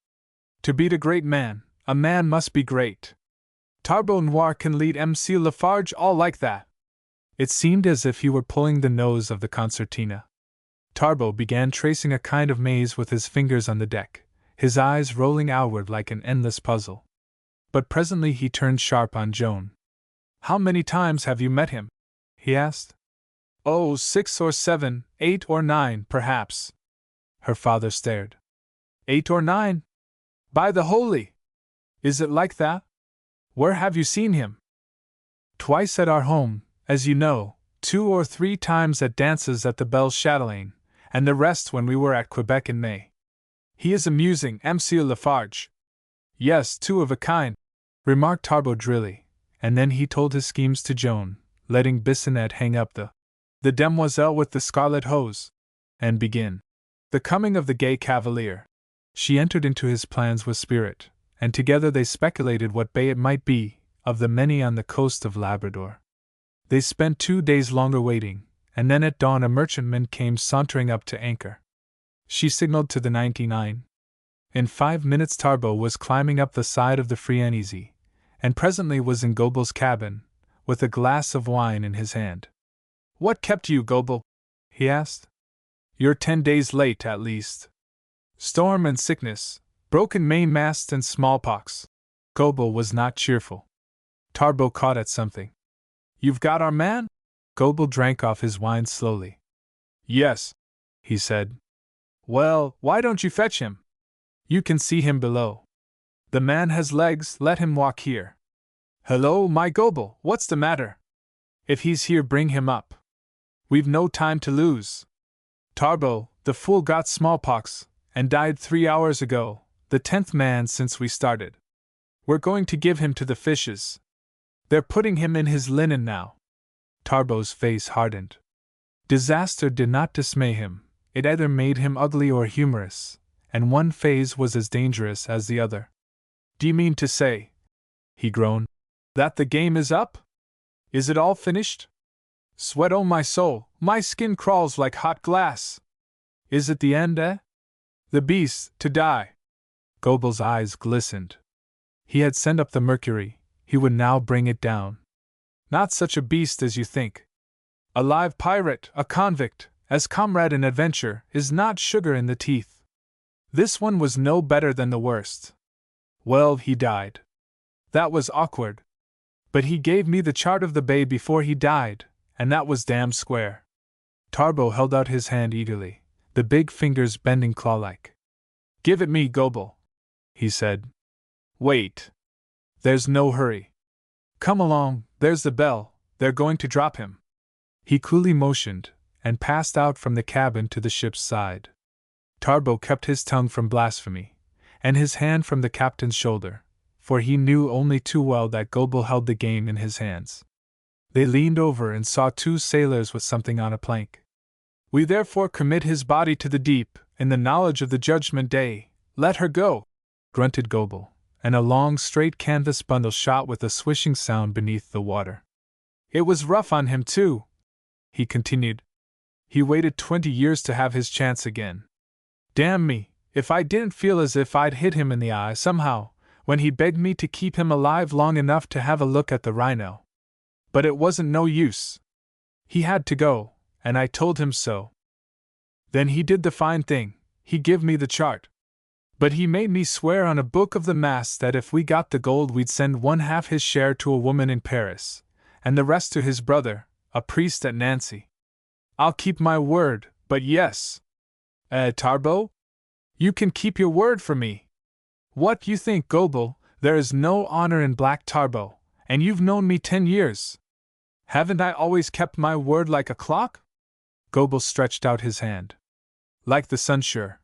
To beat a great man, a man must be great. Tarbo Noir can lead M.C. Lafarge all like that. It seemed as if he were pulling the nose of the concertina. Tarbo began tracing a kind of maze with his fingers on the deck, his eyes rolling outward like an endless puzzle. But presently he turned sharp on Joan. "How many times have you met him?" he asked. "Oh, 6 or 7, 8 or 9, perhaps." Her father stared. 8 or 9? By the holy! Is it like that? Where have you seen him? "Twice at our home, as you know, 2 or 3 times at dances at the Belle Chatelaine, and the rest when we were at Quebec in May. He is amusing, M.C. Lafarge." "Yes, 2 of a kind," remarked Tarbo drily, and then he told his schemes to Joan, letting Bissonnette hang up the demoiselle with the scarlet hose, and begin the coming of the gay cavalier. She entered into his plans with spirit, and together they speculated what bay it might be, of the many on the coast of Labrador. They spent 2 days longer waiting, and then at dawn a merchantman came sauntering up to anchor. She signaled to the 99. In 5 minutes Tarbo was climbing up the side of the Free and Easy, and presently was in Gobel's cabin, with a glass of wine in his hand. "What kept you, Gobel?" he asked. "You're 10 days late, at least. Storm and sickness, broken mainmast and smallpox." Gobel was not cheerful. Tarbo caught at something. "You've got our man?" Gobel drank off his wine slowly. "Yes," he said. "Well, why don't you fetch him? You can see him below. The man has legs, let him walk here." "Hello, my Gobel, what's the matter?" "If he's here, bring him up. We've no time to lose. Tarbo, the fool got smallpox, and died 3 hours ago, the 10th man since we started. We're going to give him to the fishes. They're putting him in his linen now." Tarbo's face hardened. Disaster did not dismay him, it either made him ugly or humorous, and one phase was as dangerous as the other. "Do you mean to say," he groaned, "that the game is up? Is it all finished? Sweat, oh my soul, my skin crawls like hot glass. Is it the end, eh? The beast, to die." Gobel's eyes glistened. He had sent up the mercury, he would now bring it down. "Not such a beast as you think. A live pirate, a convict, as comrade in adventure, is not sugar in the teeth. This one was no better than the worst. Well, he died. That was awkward. But he gave me the chart of the bay before he died, and that was damn square." Tarbo held out his hand eagerly, the big fingers bending claw-like. "Give it me, Gobel," he said. "Wait. There's no hurry. Come along, there's the bell, they're going to drop him." He coolly motioned, and passed out from the cabin to the ship's side. Tarbo kept his tongue from blasphemy, and his hand from the captain's shoulder, for he knew only too well that Gobel held the game in his hands. They leaned over and saw 2 sailors with something on a plank. "We therefore commit his body to the deep, in the knowledge of the judgment day. Let her go," grunted Gobel, and a long straight canvas bundle shot with a swishing sound beneath the water. "It was rough on him, too," he continued. "He waited 20 years to have his chance again. Damn me, if I didn't feel as if I'd hit him in the eye somehow, when he begged me to keep him alive long enough to have a look at the rhino. But it wasn't no use. He had to go, and I told him so. Then he did the fine thing, he give me the chart. But he made me swear on a book of the mass that if we got the gold we'd send 1/2 his share to a woman in Paris, and the rest to his brother, a priest at Nancy. I'll keep my word, but yes. Tarbo? You can keep your word for me. What you think, Gobel, there is no honor in Black Tarbo, and you've known me 10 years. Haven't I always kept my word like a clock?" Gobel stretched out his hand. "Like the sun, sure.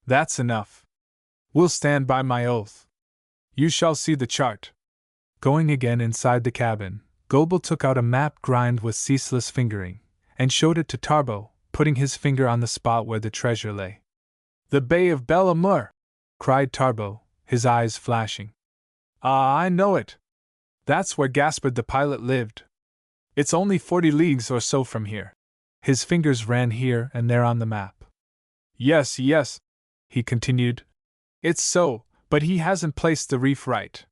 That's enough. We'll stand by my oath. You shall see the chart." Going again inside the cabin, Gobel took out a map grimed with ceaseless fingering, and showed it to Tarbo, putting his finger on the spot where the treasure lay. "The Bay of Belle Amour!" cried Tarbo, his eyes flashing. "Ah, I know it. That's where Gaspard the pilot lived. It's only 40 leagues or so from here." His fingers ran here and there on the map. Yes, yes, he continued. It's so, but he hasn't placed the reef right.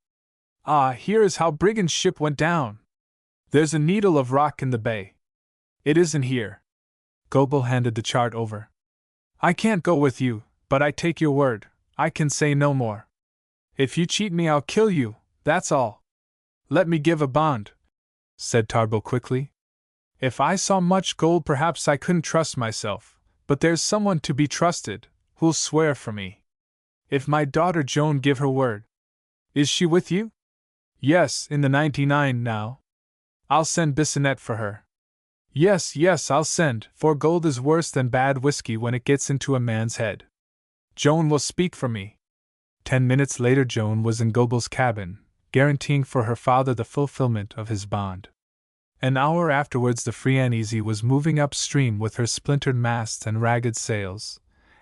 Ah, here is how Brigand's ship went down. There's a needle of rock in the bay. It isn't here. Gobel handed the chart over. I can't go with you, but I take your word, I can say no more. If you cheat me, I'll kill you, that's all. Let me give a bond, said Tarbell quickly. If I saw much gold, perhaps I couldn't trust myself, but there's someone to be trusted, who'll swear for me. If my daughter Joan give her word. Is she with you? Yes, in the 99 now. I'll send Bissonnette for her. Yes, yes, I'll send, for gold is worse than bad whiskey when it gets into a man's head. Joan will speak for me. 10 minutes later, Joan was in Gobel's cabin, guaranteeing for her father the fulfillment of his bond. An hour afterwards, the Free and Easy was moving upstream with her splintered masts and ragged sails,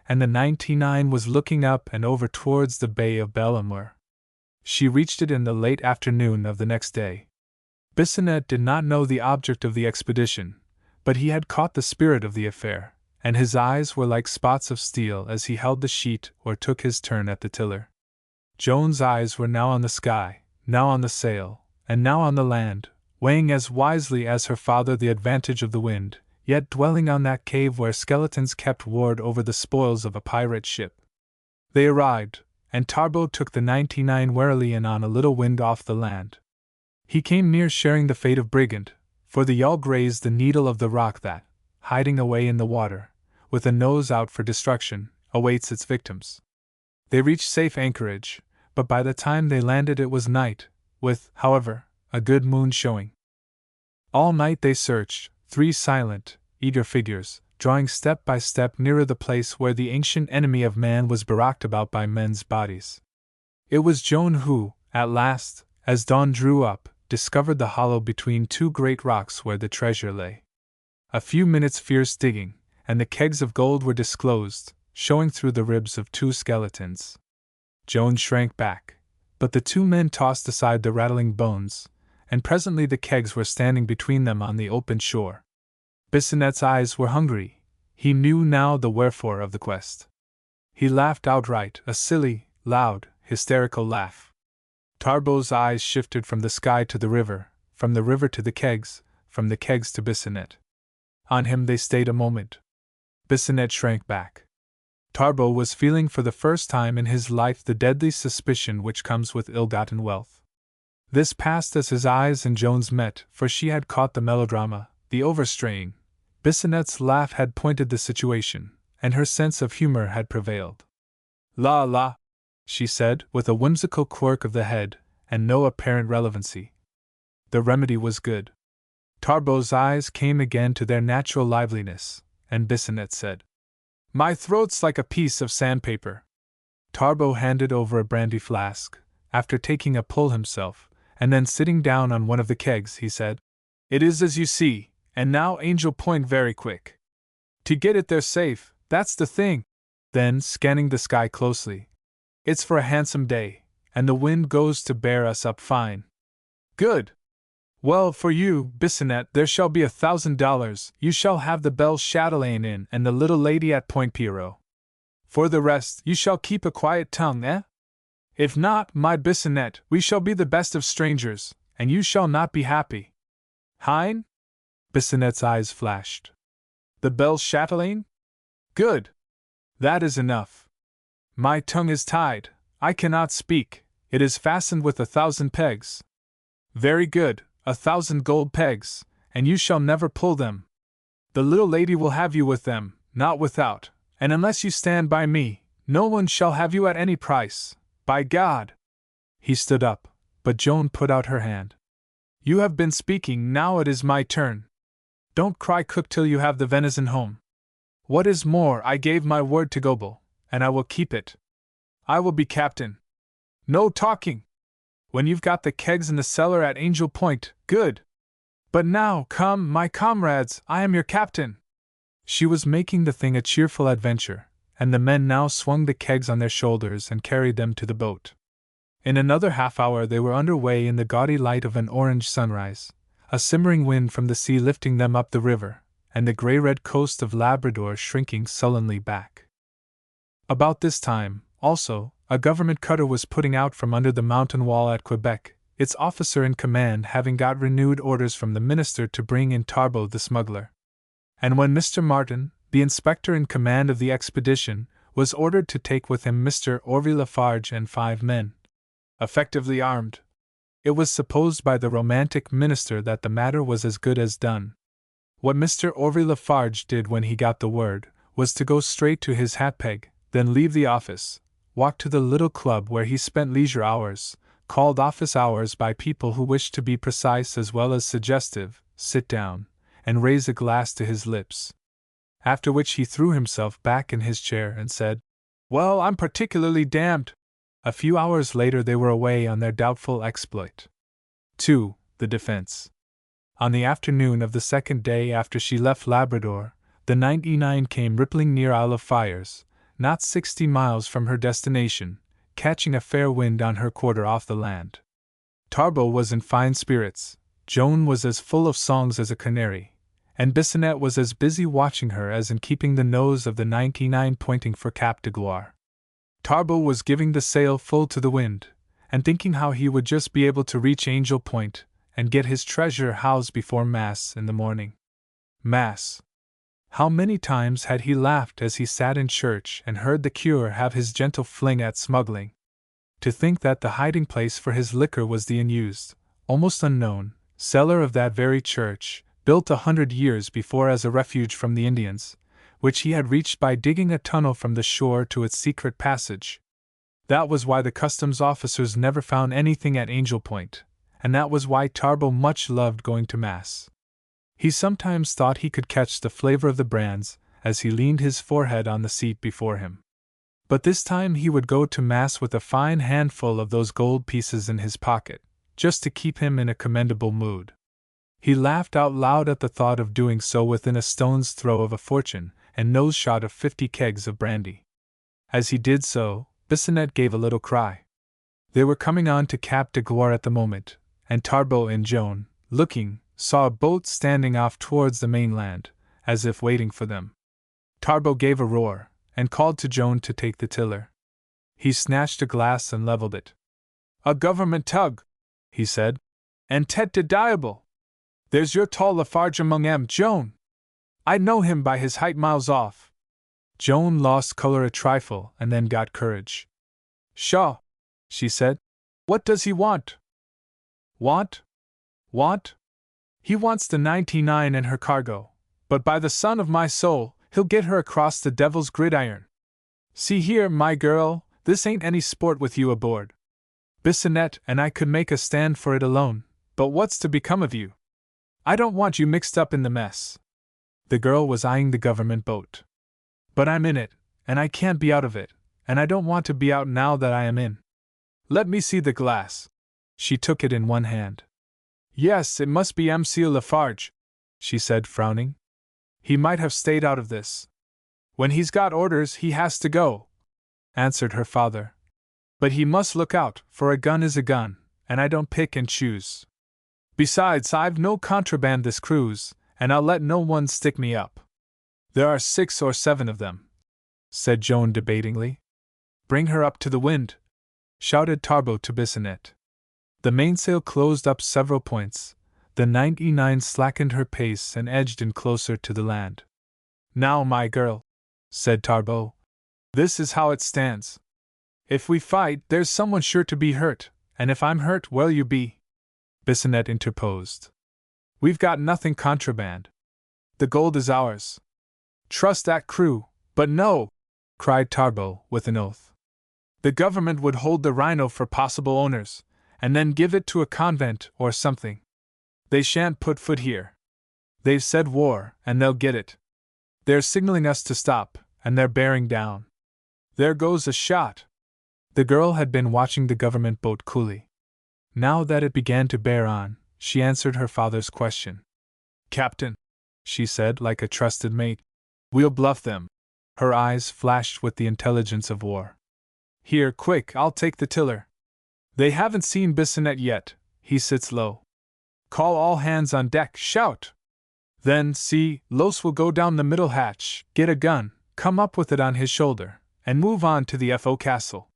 and the 99 was looking up and over towards the Bay of Bellamur. She reached it in the late afternoon of the next day. Bissonnette did not know the object of the expedition, but he had caught the spirit of the affair, and his eyes were like spots of steel as he held the sheet or took his turn at the tiller. Joan's eyes were now on the sky, now on the sail, and now on the land, weighing as wisely as her father the advantage of the wind, yet dwelling on that cave where skeletons kept ward over the spoils of a pirate ship. They arrived, and Tarbell took the 99 warily in on a little wind off the land. He came near sharing the fate of Brigand, for the yawl grazed the needle of the rock that, hiding away in the water, with a nose out for destruction, awaits its victims. They reached safe anchorage, but by the time they landed it was night, with, however, a good moon showing. All night they searched, three silent, eager figures, drawing step by step nearer the place where the ancient enemy of man was baracked about by men's bodies. It was Joan who, at last, as dawn drew up, discovered the hollow between two great rocks where the treasure lay. A few minutes' fierce digging, and the kegs of gold were disclosed, showing through the ribs of two skeletons. Joan shrank back, but the two men tossed aside the rattling bones, and presently the kegs were standing between them on the open shore. Bissonnette's eyes were hungry. He knew now the wherefore of the quest. He laughed outright, a silly, loud, hysterical laugh. Tarbell's eyes shifted from the sky to the river to the kegs, from the kegs to Bissonnette. On him they stayed a moment. Bissonnette shrank back. Tarbell was feeling for the first time in his life the deadly suspicion which comes with ill-gotten wealth. This passed as his eyes and Joan's met, for she had caught the melodrama, the overstraying. Bissonnette's laugh had pointed the situation, and her sense of humor had prevailed. La la, she said, with a whimsical quirk of the head, and no apparent relevancy. The remedy was good. Tarbell's eyes came again to their natural liveliness, and Bissonnette said, "My throat's like a piece of sandpaper." Tarbell handed over a brandy flask, after taking a pull himself, and then sitting down on one of the kegs, he said, "It is as you see, and now Angel Point very quick. To get it there safe, that's the thing." Then, scanning the sky closely, "It's for a handsome day, and the wind goes to bear us up fine." "Good! Well, for you, Bissonnette, there shall be $1,000. You shall have the Belle Chatelaine in and the little lady at Point Pierrot. For the rest, you shall keep a quiet tongue, eh? If not, my Bissonnette, we shall be the best of strangers, and you shall not be happy." "Hein?" Bissonnette's eyes flashed. "The Belle Chatelaine? Good! That is enough. My tongue is tied, I cannot speak, it is fastened with 1,000 pegs. Very good, 1,000 gold pegs, and you shall never pull them. The little lady will have you with them, not without, and unless you stand by me, no one shall have you at any price, by God!" He stood up, but Joan put out her hand. "You have been speaking, now it is my turn. Don't cry cook till you have the venison home. What is more, I gave my word to Gobel, and I will keep it. I will be captain. No talking! When you've got the kegs in the cellar at Angel Point, good! But now, come, my comrades, I am your captain!" She was making the thing a cheerful adventure, and the men now swung the kegs on their shoulders and carried them to the boat. In another half-hour they were under way in the gaudy light of an orange sunrise, a simmering wind from the sea lifting them up the river, and the grey-red coast of Labrador shrinking sullenly back. About this time, also, a government cutter was putting out from under the mountain wall at Quebec, its officer in command having got renewed orders from the minister to bring in Tarbo the smuggler. And when Mr. Martin, the inspector in command of the expedition, was ordered to take with him Mr. Orvie Lafarge and 5 men, effectively armed, it was supposed by the romantic minister that the matter was as good as done. What Mr. Orvie Lafarge did when he got the word was to go straight to his hat peg, then leave the office, walk to the little club where he spent leisure hours, called office hours by people who wished to be precise as well as suggestive, sit down, and raise a glass to his lips. After which he threw himself back in his chair and said, "Well, I'm particularly damned." A few hours later they were away on their doubtful exploit. 2. The defense. On the afternoon of the second day after she left Labrador, the 99 came rippling near Isle of Fires, not 60 miles from her destination, catching a fair wind on her quarter off the land. Tarbo was in fine spirits, Joan was as full of songs as a canary, and Bissonnette was as busy watching her as in keeping the nose of the 99 pointing for Cap de Gloire. Tarbo was giving the sail full to the wind, and thinking how he would just be able to reach Angel Point and get his treasure housed before Mass in the morning. Mass! How many times had he laughed as he sat in church and heard the cure have his gentle fling at smuggling. To think that the hiding place for his liquor was the unused, almost unknown, cellar of that very church, built 100 years before as a refuge from the Indians, which he had reached by digging a tunnel from the shore to its secret passage. That was why the customs officers never found anything at Angel Point, and that was why Tarbo much loved going to Mass. He sometimes thought he could catch the flavor of the brands as he leaned his forehead on the seat before him. But this time he would go to Mass with a fine handful of those gold pieces in his pocket, just to keep him in a commendable mood. He laughed out loud at the thought of doing so within a stone's throw of a fortune and nose shot of 50 kegs of brandy. As he did so, Bissonnette gave a little cry. They were coming on to Cap de Gloire at the moment, and Tarbo and Joan, looking, saw a boat standing off towards the mainland, as if waiting for them. Tarbo gave a roar, and called to Joan to take the tiller. He snatched a glass and leveled it. "A government tug," he said, "and tete de diable! There's your tall Lafarge among 'em, Joan! I know him by his height miles off." Joan lost color a trifle and then got courage. "Shaw," she said, "what does he want?" "Want? Want? He wants the 99 and her cargo, but by the son of my soul, he'll get her across the devil's gridiron. See here, my girl, this ain't any sport with you aboard. Bissonnette and I could make a stand for it alone, but what's to become of you? I don't want you mixed up in the mess." The girl was eyeing the government boat. "But I'm in it, and I can't be out of it, and I don't want to be out now that I am in. Let me see the glass." She took it in one hand. "Yes, it must be M. Lafarge," she said, frowning. "He might have stayed out of this. When he's got orders, he has to go," answered her father. "But he must look out, for a gun is a gun, and I don't pick and choose. Besides, I've no contraband this cruise, and I'll let no one stick me up." "There are 6 or 7 of them," said Joan debatingly. "Bring her up to the wind," shouted Tarbo to Bissonnette. The mainsail closed up several points, the 99 slackened her pace and edged in closer to the land. "Now, my girl," said Tarbo, "this is how it stands. If we fight, there's someone sure to be hurt, and if I'm hurt, well you be." Bissonnette interposed. "We've got nothing contraband. The gold is ours. Trust that crew, but no!" cried Tarbo with an oath. "The government would hold the Rhino for possible owners, and then give it to a convent or something. They shan't put foot here. They've said war, and they'll get it. They're signaling us to stop, and they're bearing down. There goes a shot." The girl had been watching the government boat coolly. Now that it began to bear on, she answered her father's question. "Captain," she said like a trusted mate, "we'll bluff them." Her eyes flashed with the intelligence of war. "Here, quick, I'll take the tiller. They haven't seen Bissonnette yet, he sits low. Call all hands on deck, shout! Then, see, Los will go down the middle hatch, get a gun, come up with it on his shoulder, and move on to the forecastle.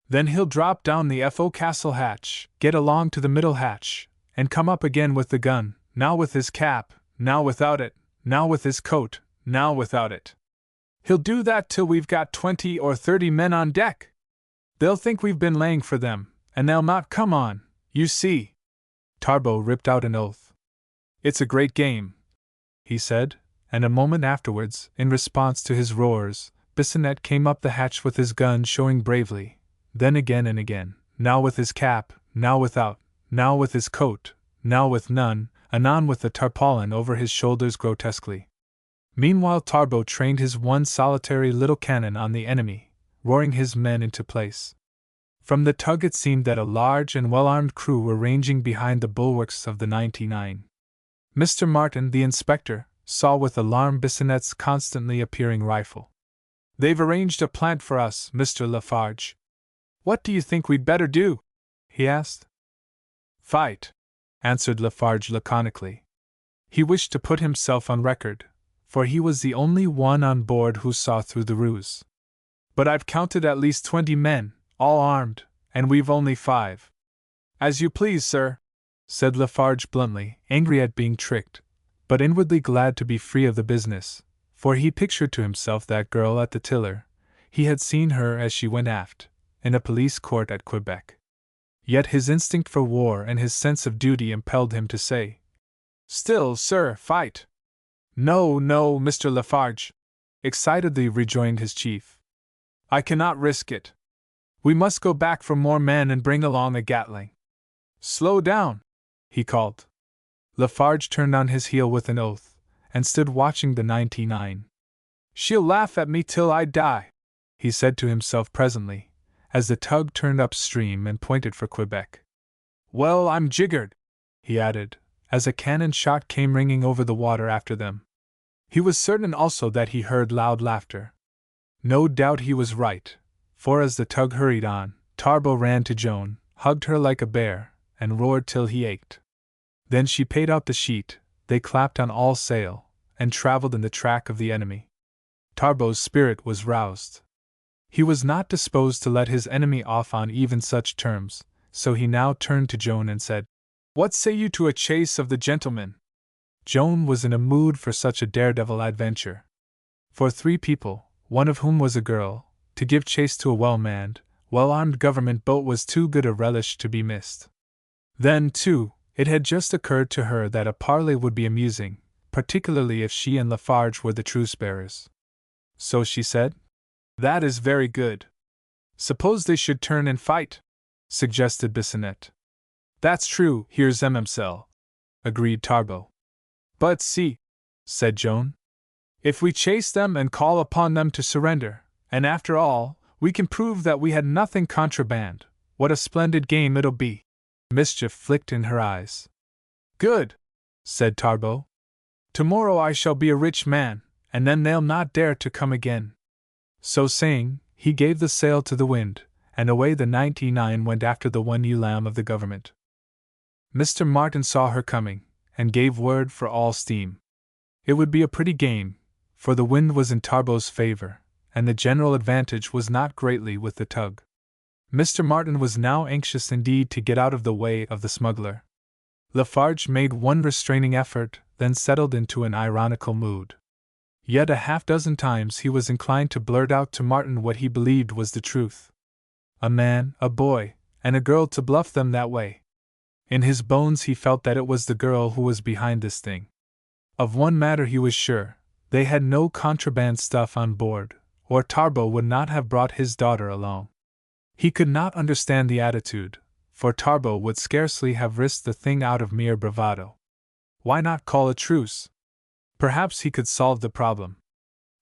Then he'll drop down the forecastle hatch, get along to the middle hatch, and come up again with the gun, now with his cap, now without it, now with his coat, now without it. He'll do that till we've got 20 or 30 men on deck. They'll think we've been laying for them, and they'll not come on, you see." Tarbo ripped out an oath. "It's a great game," he said, and a moment afterwards, in response to his roars, Bissonnet came up the hatch with his gun showing bravely, then again and again, now with his cap, now without, now with his coat, now with none, anon with the tarpaulin over his shoulders grotesquely. Meanwhile Tarbo trained his one solitary little cannon on the enemy, roaring his men into place. From the tug it seemed that a large and well-armed crew were ranging behind the bulwarks of the 99. Mr. Martin, the inspector, saw with alarm Bissonnet's constantly appearing rifle. "They've arranged a plant for us, Mr. Lafarge. What do you think we'd better do?" he asked. "Fight," answered Lafarge laconically. He wished to put himself on record, for he was the only one on board who saw through the ruse. "But I've counted at least 20 men, all armed, and we've only 5. "As you please, sir," said Lafarge bluntly, angry at being tricked, but inwardly glad to be free of the business, for he pictured to himself that girl at the tiller. He had seen her as she went aft, in a police court at Quebec. Yet his instinct for war and his sense of duty impelled him to say, "Still, sir, fight." "No, no, Mr. Lafarge," excitedly rejoined his chief. "I cannot risk it. We must go back for more men and bring along a Gatling." "Slow down," he called. Lafarge turned on his heel with an oath, and stood watching the 99. "She'll laugh at me till I die," he said to himself presently, as the tug turned upstream and pointed for Quebec. "Well, I'm jiggered," he added, as a cannon shot came ringing over the water after them. He was certain also that he heard loud laughter. No doubt he was right, for as the tug hurried on, Tarbo ran to Joan, hugged her like a bear, and roared till he ached. Then she paid out the sheet, they clapped on all sail, and traveled in the track of the enemy. Tarbo's spirit was roused. He was not disposed to let his enemy off on even such terms, so he now turned to Joan and said, "What say you to a chase of the gentlemen?" Joan was in a mood for such a daredevil adventure. For 3 people, one of whom was a girl, to give chase to a well-manned, well-armed government boat was too good a relish to be missed. Then, too, it had just occurred to her that a parley would be amusing, particularly if she and Lafarge were the truce-bearers. So she said, "That is very good. Suppose they should turn and fight?" suggested Bissonnet. "That's true, here's Memsel," agreed Tarbo. "But see," said Joan, "if we chase them and call upon them to surrender, and after all, we can prove that we had nothing contraband, what a splendid game it'll be." Mischief flicked in her eyes. "Good," said Tarbo. "Tomorrow I shall be a rich man, and then they'll not dare to come again." So saying, he gave the sail to the wind, and away the 99 went after the one ewe lamb of the government. Mr. Martin saw her coming, and gave word for all steam. It would be a pretty game, for the wind was in Tarbo's favor, and the general advantage was not greatly with the tug. Mr. Martin was now anxious indeed to get out of the way of the smuggler. Lafarge made one restraining effort, then settled into an ironical mood. Yet a half-dozen times he was inclined to blurt out to Martin what he believed was the truth. A man, a boy, and a girl to bluff them that way. In his bones he felt that it was the girl who was behind this thing. Of one matter he was sure, they had no contraband stuff on board, or Tarbo would not have brought his daughter along. He could not understand the attitude, for Tarbo would scarcely have risked the thing out of mere bravado. Why not call a truce? Perhaps he could solve the problem.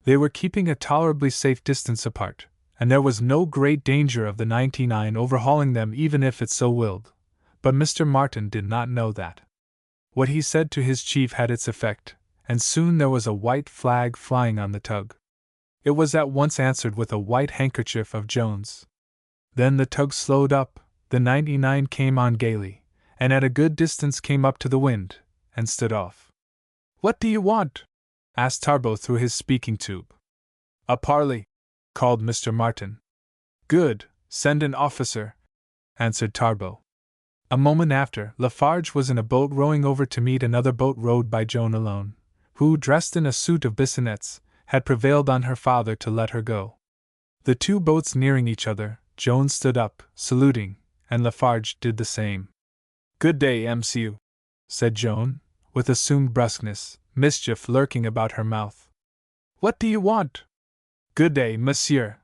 They were keeping a tolerably safe distance apart, and there was no great danger of the 99 overhauling them even if it so willed. But Mr. Martin did not know that. What he said to his chief had its effect, and soon there was a white flag flying on the tug. It was at once answered with a white handkerchief of Joan's. Then the tug slowed up, the 99 came on gaily, and at a good distance came up to the wind, and stood off. "What do you want?" asked Tarbo through his speaking tube. "A parley," called Mr. Martin. Good, send an officer, answered Tarbo. A moment after, Lafarge was in a boat rowing over to meet another boat rowed by Joan alone, who, dressed in a suit of bissonets, had prevailed on her father to let her go. The two boats nearing each other, Joan stood up, saluting, and Lafarge did the same. Good day, Monsieur, said Joan, with assumed brusqueness, mischief lurking about her mouth. What do you want? Good day, monsieur.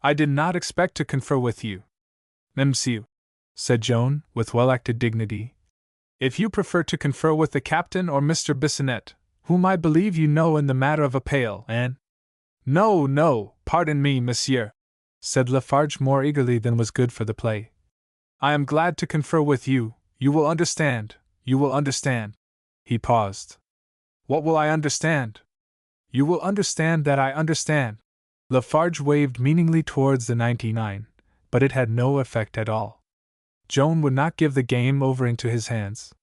I did not expect to confer with you. Monsieur, said Joan, with well-acted dignity. If you prefer to confer with the captain or Mr. Bissonnet, whom I believe you know in the matter of a pail, and— No, pardon me, monsieur, said Lafarge more eagerly than was good for the play. I am glad to confer with you, you will understand. He paused. What will I understand? You will understand that I understand. Lafarge waved meaningly towards the 99, but it had no effect at all. Joan would not give the game over into his hands.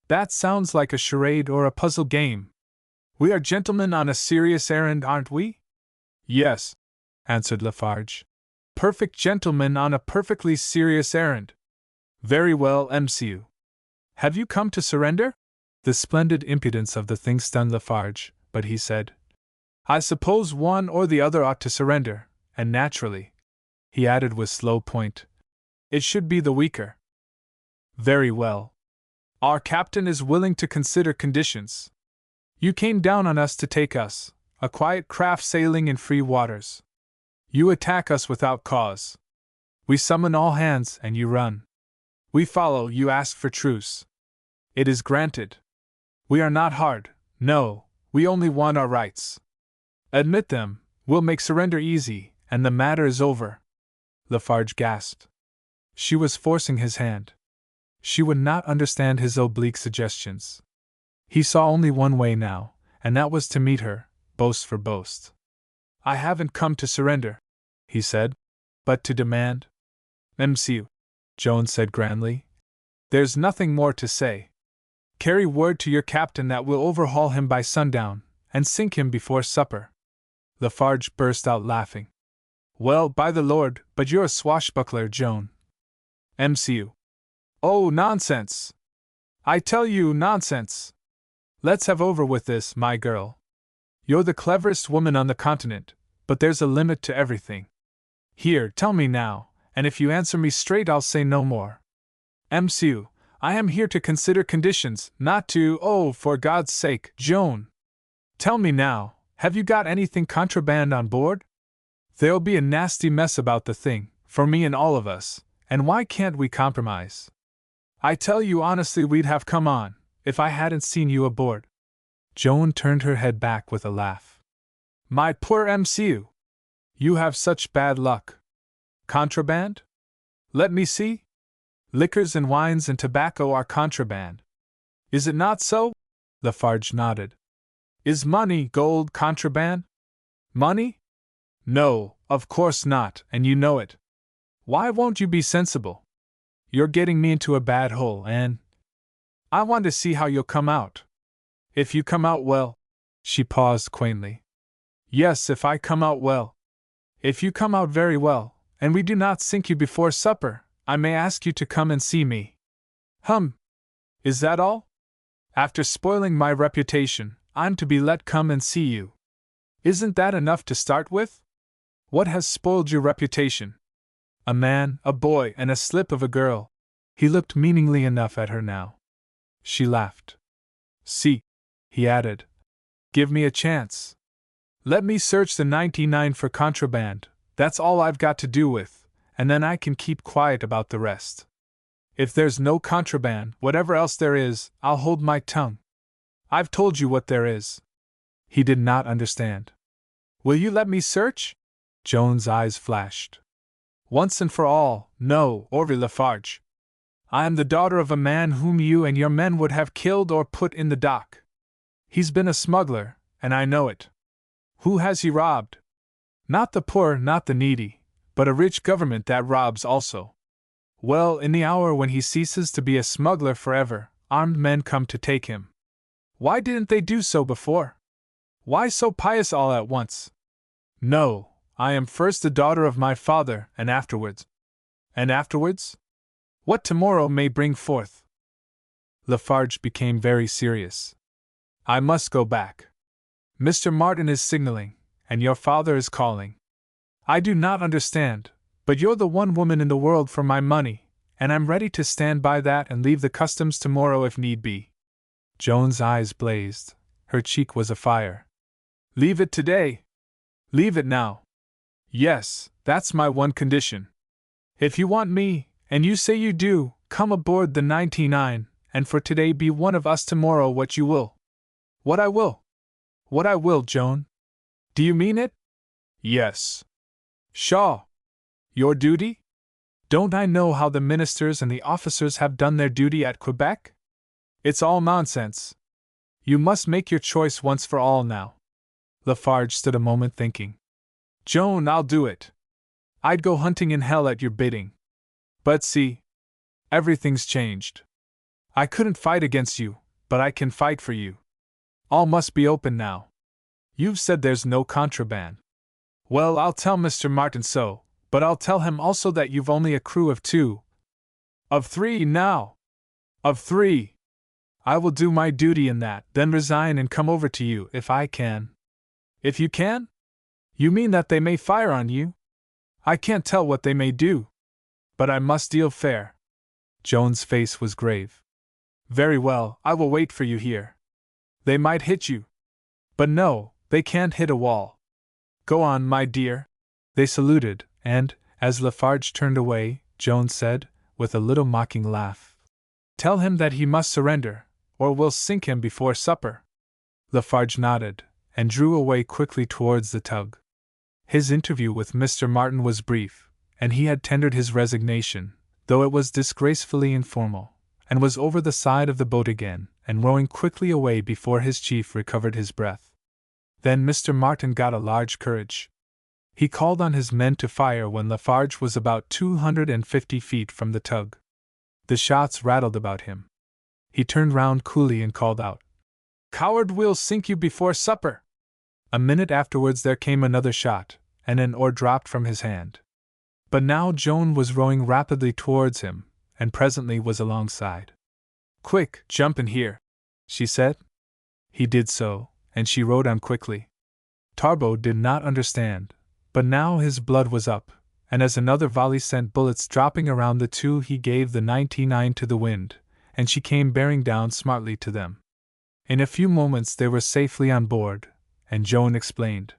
That sounds like a charade or a puzzle game. We are gentlemen on a serious errand, aren't we? Yes, answered Lafarge. Perfect gentlemen on a perfectly serious errand. Very well, MCU. Have you come to surrender? The splendid impudence of the thing stunned Lafarge, but he said, I suppose one or the other ought to surrender, and naturally, he added with slow point, it should be the weaker. Very well. Our captain is willing to consider conditions. You came down on us to take us, a quiet craft sailing in free waters. You attack us without cause. We summon all hands and you run. We follow, you ask for truce. It is granted. We are not hard, no, we only want our rights. Admit them, we'll make surrender easy, and the matter is over. Lafarge gasped. She was forcing his hand. She would not understand his oblique suggestions. He saw only one way now, and that was to meet her, boast for boast. I haven't come to surrender, he said, but to demand. Monsieur, Joan said grandly. There's nothing more to say. Carry word to your captain that we'll overhaul him by sundown, and sink him before supper. Lafarge burst out laughing. Well, by the Lord, but you're a swashbuckler, Joan. MCU. Oh, nonsense! I tell you, nonsense! Let's have over with this, my girl. You're the cleverest woman on the continent, but there's a limit to everything. Here, tell me now, and if you answer me straight I'll say no more. MCU, I am here to consider conditions, not to— Oh, for God's sake, Joan! Tell me now, have you got anything contraband on board? There'll be a nasty mess about the thing, for me and all of us, and why can't we compromise? I tell you honestly we'd have come on, if I hadn't seen you aboard. Joan turned her head back with a laugh. My poor MCU! You have such bad luck. Contraband? Let me see. Liquors and wines and tobacco are contraband. Is it not so? Lafarge nodded. Is money, gold, contraband? Money? No, of course not, and you know it. Why won't you be sensible? You're getting me into a bad hole, and I want to see how you'll come out. If you come out well. She paused quaintly. Yes, if I come out well. If you come out very well, and we do not sink you before supper, I may ask you to come and see me. Is that all? After spoiling my reputation, I'm to be let come and see you. Isn't that enough to start with? What has spoiled your reputation? A man, a boy, and a slip of a girl. He looked meaningly enough at her now. She laughed. See, he added. Give me a chance. Let me search the 99 for contraband, that's all I've got to do with, and then I can keep quiet about the rest. If there's no contraband, whatever else there is, I'll hold my tongue. I've told you what there is. He did not understand. Will you let me search? Joan's eyes flashed. Once and for all, no, Orville Lafarge. I am the daughter of a man whom you and your men would have killed or put in the dock. He's been a smuggler, and I know it. Who has he robbed? Not the poor, not the needy, but a rich government that robs also. Well, in the hour when he ceases to be a smuggler forever, armed men come to take him. Why didn't they do so before? Why so pious all at once? No, I am first the daughter of my father, and afterwards. And afterwards? What tomorrow may bring forth. Lafarge became very serious. I must go back. Mr. Martin is signaling, and your father is calling. I do not understand, but you're the one woman in the world for my money, and I'm ready to stand by that and leave the customs tomorrow if need be. Joan's eyes blazed. Her cheek was afire. Leave it today? Leave it now? Yes, that's my one condition. If you want me, and you say you do, come aboard the 99, and for today be one of us tomorrow what you will. What I will? What I will, Joan. Do you mean it? Yes. Shaw. Your duty? Don't I know how the ministers and the officers have done their duty at Quebec? It's all nonsense. You must make your choice once for all now. Lafarge stood a moment thinking. Joan, I'll do it. I'd go hunting in hell at your bidding. But see, everything's changed. I couldn't fight against you, but I can fight for you. All must be open now. You've said there's no contraband. Well, I'll tell Mr. Martin so, but I'll tell him also that you've only a crew of 2. Of 3 now. Of 3. I will do my duty in that, then resign and come over to you if I can. If you can? You mean that they may fire on you? I can't tell what they may do. But I must deal fair. Joan's face was grave. Very well, I will wait for you here. They might hit you. But no, they can't hit a wall. Go on, my dear. They saluted, and, as Lafarge turned away, Joan said, with a little mocking laugh, Tell him that he must surrender, or we'll sink him before supper. Lafarge nodded, and drew away quickly towards the tug. His interview with Mr. Martin was brief, and he had tendered his resignation, though it was disgracefully informal, and was over the side of the boat again, and rowing quickly away before his chief recovered his breath. Then Mr. Martin got a large courage. He called on his men to fire when Lafarge was about 250 feet from the tug. The shots rattled about him. He turned round coolly and called out, Coward, we'll sink you before supper! A minute afterwards there came another shot, and an oar dropped from his hand. But now Joan was rowing rapidly towards him, and presently was alongside. Quick, jump in here, she said. He did so, and she rowed on quickly. Tarbo did not understand, but now his blood was up, and as another volley sent bullets dropping around the 2 he gave the 99 to the wind, and she came bearing down smartly to them. In a few moments they were safely on board, and Joan explained.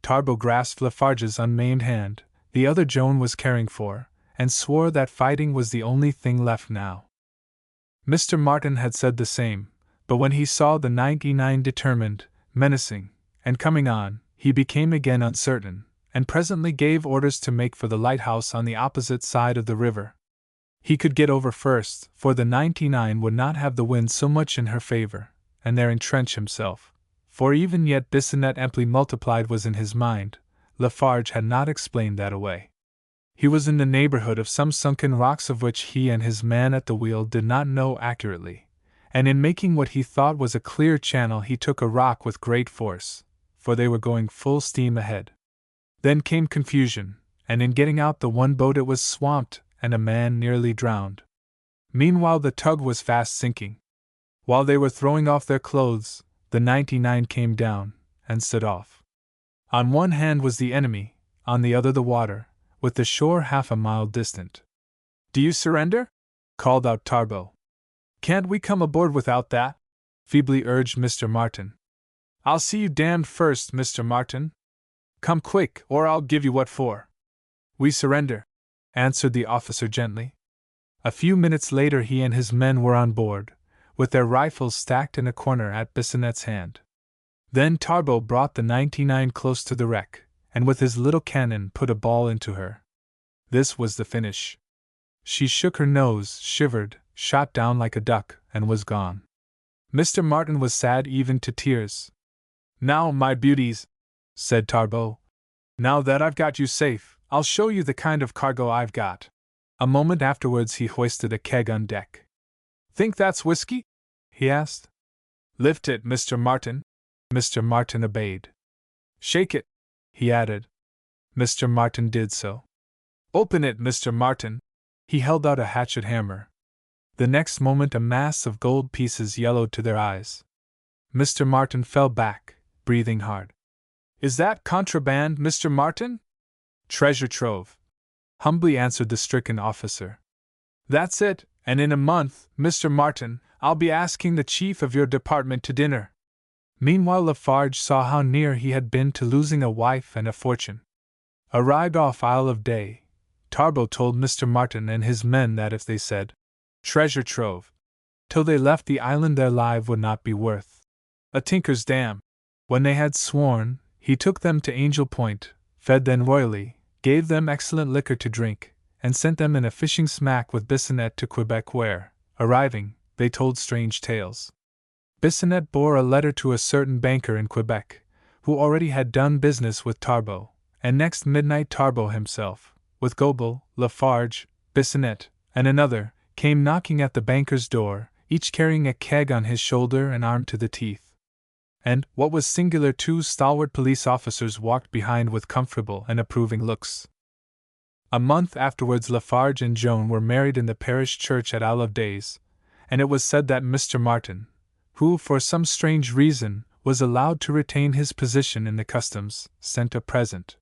Tarbo grasped Lafarge's unmaimed hand, the other Joan was caring for, and swore that fighting was the only thing left now. Mr. Martin had said the same, but when he saw the 99 determined, menacing, and coming on, he became again uncertain, and presently gave orders to make for the lighthouse on the opposite side of the river. He could get over first, for the 99 would not have the wind so much in her favor, and there entrench himself. For even yet this and that amply multiplied was in his mind. Lafarge had not explained that away. He was in the neighborhood of some sunken rocks of which he and his man at the wheel did not know accurately, and in making what he thought was a clear channel he took a rock with great force, for they were going full steam ahead. Then came confusion, and in getting out the one boat it was swamped, and a man nearly drowned. Meanwhile the tug was fast sinking. While they were throwing off their clothes, the 99 came down, and stood off. On one hand was the enemy, on the other the water, with the shore half a mile distant. Do you surrender? Called out Tarbo. Can't we come aboard without that? Feebly urged Mr. Martin. I'll see you damned first, Mr. Martin. Come quick, or I'll give you what for. We surrender, answered the officer gently. A few minutes later he and his men were on board, with their rifles stacked in a corner at Bissonnet's hand. Then Tarbo brought the 99 close to the wreck, and with his little cannon put a ball into her. This was the finish. She shook her nose, shivered, shot down like a duck, and was gone. Mr. Martin was sad even to tears. Now, my beauties, said Tarbo, now that I've got you safe, I'll show you the kind of cargo I've got. A moment afterwards he hoisted a keg on deck. Think that's whiskey? He asked. Lift it, Mr. Martin. Mr. Martin obeyed. Shake it, he added. Mr. Martin did so. Open it, Mr. Martin. He held out a hatchet hammer. The next moment a mass of gold pieces yellowed to their eyes. Mr. Martin fell back, breathing hard. Is that contraband, Mr. Martin? Treasure trove, humbly answered the stricken officer. That's it, and in a month, Mr. Martin, I'll be asking the chief of your department to dinner. Meanwhile Lafarge saw how near he had been to losing a wife and a fortune. Arrived off Isle of Day, Tarbo told Mr. Martin and his men that if they said, treasure trove, till they left the island their life would not be worth a tinker's dam. When they had sworn, he took them to Angel Point, fed them royally, gave them excellent liquor to drink, and sent them in a fishing smack with Bissonnette to Quebec where, arriving, they told strange tales. Bissonnette bore a letter to a certain banker in Quebec, who already had done business with Tarbo, and next midnight Tarbo himself, with Gobel, Lafarge, Bissonnette, and another, came knocking at the banker's door, each carrying a keg on his shoulder and armed to the teeth. And, what was singular, 2 stalwart police officers walked behind with comfortable and approving looks. A month afterwards Lafarge and Joan were married in the parish church at Isle of Days, and it was said that Mr. Martin, who for some strange reason was allowed to retain his position in the customs, sent a present.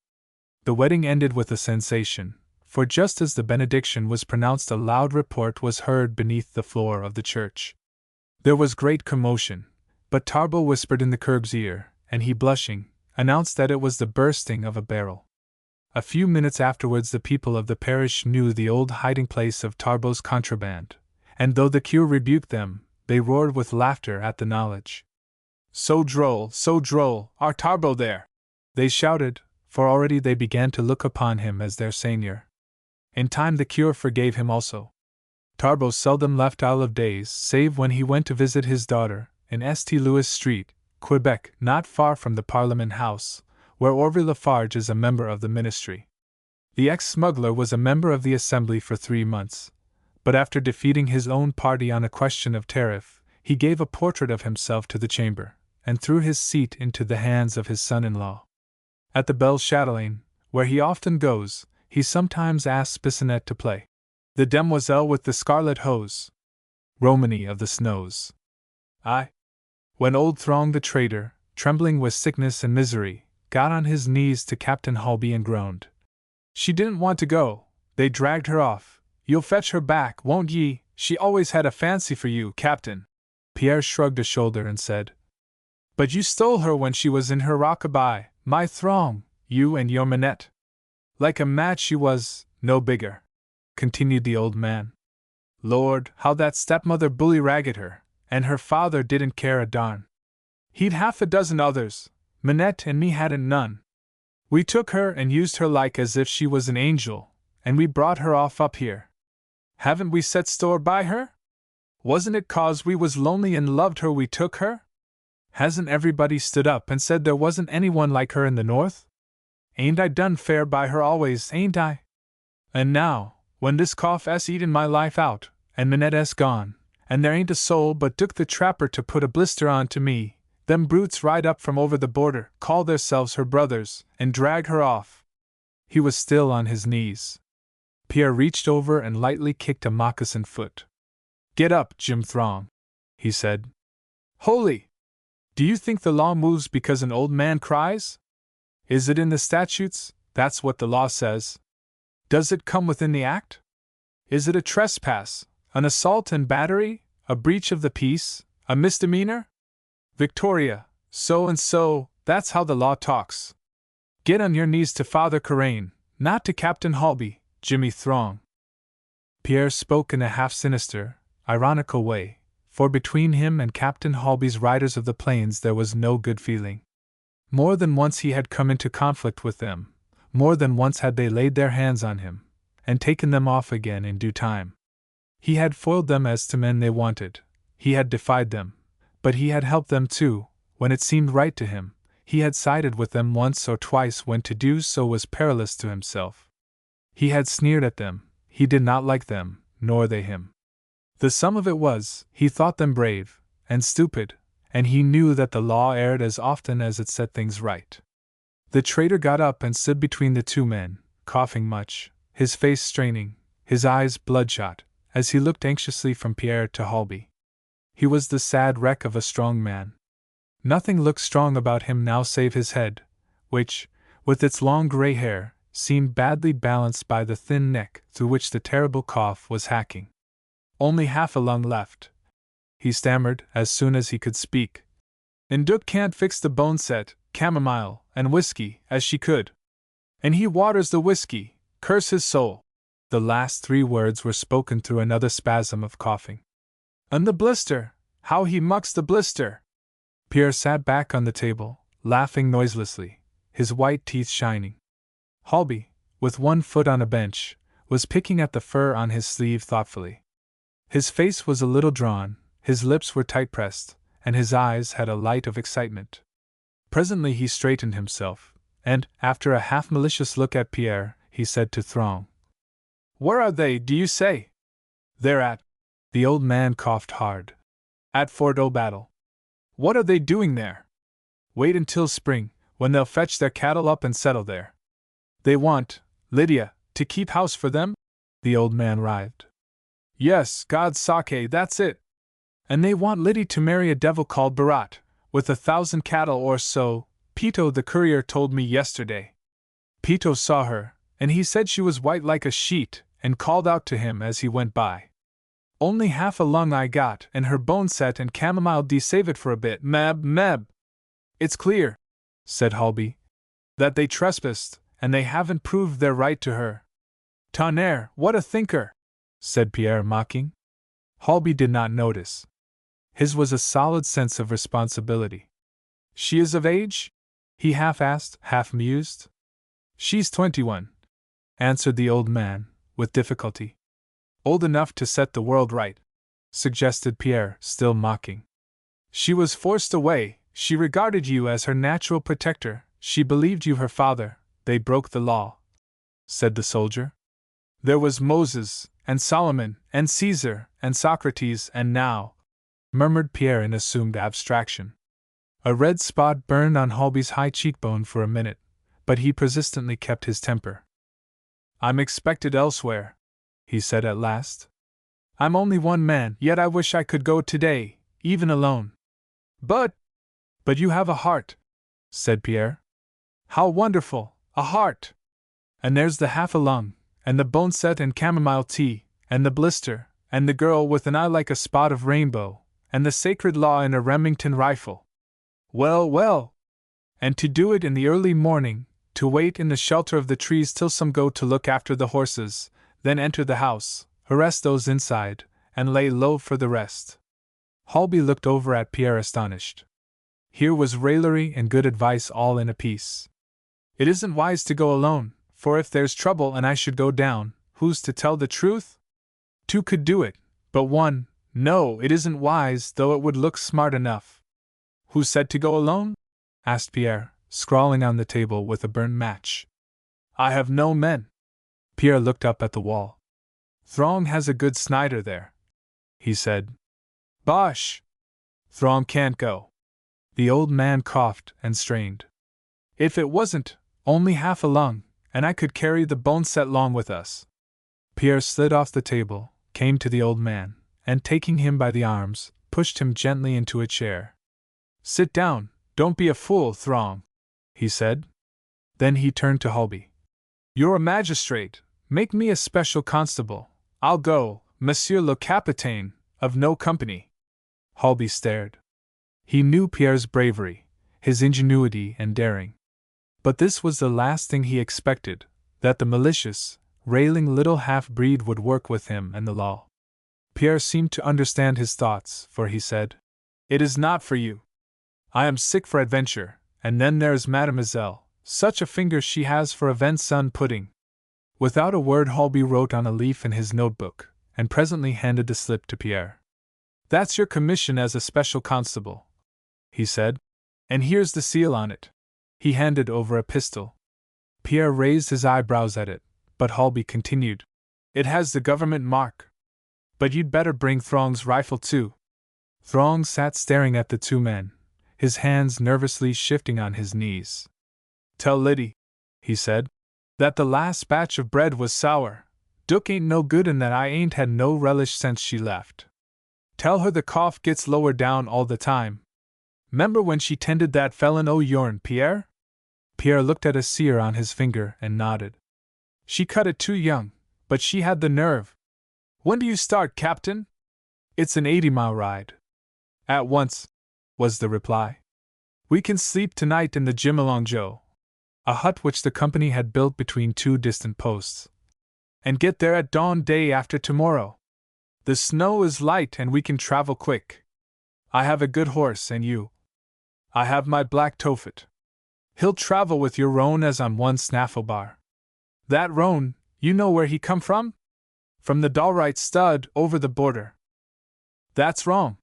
The wedding ended with a sensation, for just as the benediction was pronounced a loud report was heard beneath the floor of the church. There was great commotion, but Tarbo whispered in the Kirk's ear, and he, blushing, announced that it was the bursting of a barrel. A few minutes afterwards the people of the parish knew the old hiding-place of Tarbo's contraband, and though the cure rebuked them, they roared with laughter at the knowledge. So droll, our Tarbo there! They shouted, for already they began to look upon him as their seigneur. In time the cure forgave him also. Tarbo seldom left Isle of Days save when he went to visit his daughter, in St. Louis Street, Quebec, not far from the Parliament House, where Orville Lafarge is a member of the ministry. The ex-smuggler was a member of the Assembly for 3 months, but after defeating his own party on a question of tariff, he gave a portrait of himself to the chamber, and threw his seat into the hands of his son-in-law. At the Belle Chatelaine, where he often goes, he sometimes asks Bissonnette to play the demoiselle with the scarlet hose, Romany of the Snows. When old Throng the trader, trembling with sickness and misery, got on his knees to Captain Halby and groaned. She didn't want to go, they dragged her off. You'll fetch her back, won't ye? She always had a fancy for you, Captain. Pierre shrugged a shoulder and said, But you stole her when she was in her rockabye, my Throng, you and your Minette. Like a match she was, no bigger, continued the old man. Lord, how that stepmother bully-ragged her, and her father didn't care a darn. He'd 6 others, Minette and me hadn't none. We took her and used her like as if she was an angel, and we brought her off up here. Haven't we set store by her? Wasn't it 'cause we was lonely and loved her we took her? Hasn't everybody stood up and said there wasn't anyone like her in the North? Ain't I done fair by her always, ain't I? And now, when this cough 's eaten my life out, and Minette 's gone, and there ain't a soul but took the trapper to put a blister on to me, them brutes ride up from over the border, call theirselves her brothers, and drag her off. He was still on his knees. Pierre reached over and lightly kicked a moccasin foot. Get up, Jim Throng, he said. Holy! Do you think the law moves because an old man cries? Is it in the statutes? That's what the law says. Does it come within the act? Is it a trespass, an assault and battery, a breach of the peace, a misdemeanor? Victoria, so and so, that's how the law talks. Get on your knees to Father Corain, not to Captain Halby, Jimmy Throng. Pierre spoke in a half-sinister, ironical way, for between him and Captain Halby's riders of the plains there was no good feeling. More than once he had come into conflict with them, more than once had they laid their hands on him, and taken them off again in due time. He had foiled them as to men they wanted, he had defied them, but he had helped them too, when it seemed right to him, he had sided with them once or twice when to do so was perilous to himself. He had sneered at them, he did not like them, nor they him. The sum of it was, he thought them brave, and stupid, and he knew that the law erred as often as it set things right. The traitor got up and stood between the two men, coughing much, his face straining, his eyes bloodshot, as he looked anxiously from Pierre to Holby. He was the sad wreck of a strong man. Nothing looked strong about him now save his head, which, with its long gray hair, seemed badly balanced by the thin neck through which the terrible cough was hacking. Only half a lung left, he stammered as soon as he could speak. And Duke can't fix the bone set, chamomile, and whiskey, as she could. And he waters the whiskey, curse his soul. The last 3 words were spoken through another spasm of coughing. And the blister, how he mucks the blister! Pierre sat back on the table, laughing noiselessly, his white teeth shining. Holby, with one foot on a bench, was picking at the fur on his sleeve thoughtfully. His face was a little drawn, his lips were tight-pressed, and his eyes had a light of excitement. Presently he straightened himself, and, after a half-malicious look at Pierre, he said to Throng, "Where are they, do you say?" "They're at—" The old man coughed hard. "At Fort O'Battle." "What are they doing there?" "Wait until spring, when they'll fetch their cattle up and settle there." "They want, Lydia, to keep house for them?" The old man writhed. "Yes, God's sake, that's it. And they want Liddy to marry a devil called Barat, with 1,000 cattle or so, Pito the courier told me yesterday. Pito saw her, and he said she was white like a sheet, and called out to him as he went by. Only half a lung I got, and her bone set and chamomile save it for a bit, meb. It's clear," said Holby, "that they trespassed, and they haven't proved their right to her." "Tonnerre, what a thinker!" said Pierre, mocking. Holby did not notice. His was a solid sense of responsibility. "She is of age?" he half asked, half mused. "She's 21, answered the old man, with difficulty. "Old enough to set the world right," suggested Pierre, still mocking. "She was forced away, she regarded you as her natural protector, she believed you her father, they broke the law," said the soldier. "There was Moses, and Solomon, and Caesar, and Socrates, and now," murmured Pierre in assumed abstraction. A red spot burned on Holby's high cheekbone for a minute, but he persistently kept his temper. "I'm expected elsewhere," he said at last. "I'm only one man, yet I wish I could go today, even alone." But you have a heart," said Pierre. "How wonderful, a heart! And there's the half a lung, and the bone set and chamomile tea, and the blister, and the girl with an eye like a spot of rainbow, and the sacred law in a Remington rifle. Well, and to do it in the early morning, to wait in the shelter of the trees till some go to look after the horses, then enter the house, arrest those inside, and lay low for the rest." Holby looked over at Pierre astonished. Here was raillery and good advice all in a piece. "It isn't wise to go alone, for if there's trouble and I should go down, who's to tell the truth? 2 could do it, but 1, no, it isn't wise, though it would look smart enough." "Who said to go alone?" asked Pierre, scrawling on the table with a burnt match. "I have no men." Pierre looked up at the wall. "Throng has a good Snyder there," he said. "Bosh! Throng can't go." The old man coughed and strained. "If it wasn't only half a lung, and I could carry the bone set long with us." Pierre slid off the table, came to the old man, and taking him by the arms, pushed him gently into a chair. "Sit down, don't be a fool, Throng," he said. Then he turned to Holby. "You're a magistrate, make me a special constable. I'll go, Monsieur le Capitaine, of no company." Holby stared. He knew Pierre's bravery, his ingenuity and daring. But this was the last thing he expected, that the malicious, railing little half-breed would work with him and the law. Pierre seemed to understand his thoughts, for he said, "It is not for you. I am sick for adventure, and then there's Mademoiselle, such a finger she has for a venison pudding." Without a word Holby wrote on a leaf in his notebook, and presently handed the slip to Pierre. "That's your commission as a special constable," he said, "and here's the seal on it." He handed over a pistol. Pierre raised his eyebrows at it, but Holby continued, "It has the government mark. But you'd better bring Throng's rifle too." Throng sat staring at the 2 men, his hands nervously shifting on his knees. "Tell Liddy," he said, "that the last batch of bread was sour. Dook ain't no good and that I ain't had no relish since she left. Tell her the cough gets lower down all the time. 'Member when she tended that felon o' yourn, Pierre?" Pierre looked at a sear on his finger and nodded. "She cut it too young, but she had the nerve. When do you start, Captain?" "It's an 80-mile ride." "At once," was the reply. "We can sleep tonight in the gym along Joe," a hut which the company had built between two distant posts, "and get there at dawn day after tomorrow. The snow is light and we can travel quick. I have a good horse and you. I have my black Tophet. He'll travel with your roan as on one snafflebar. That roan, you know where he come from? From the Dalright stud over the border." "That's wrong.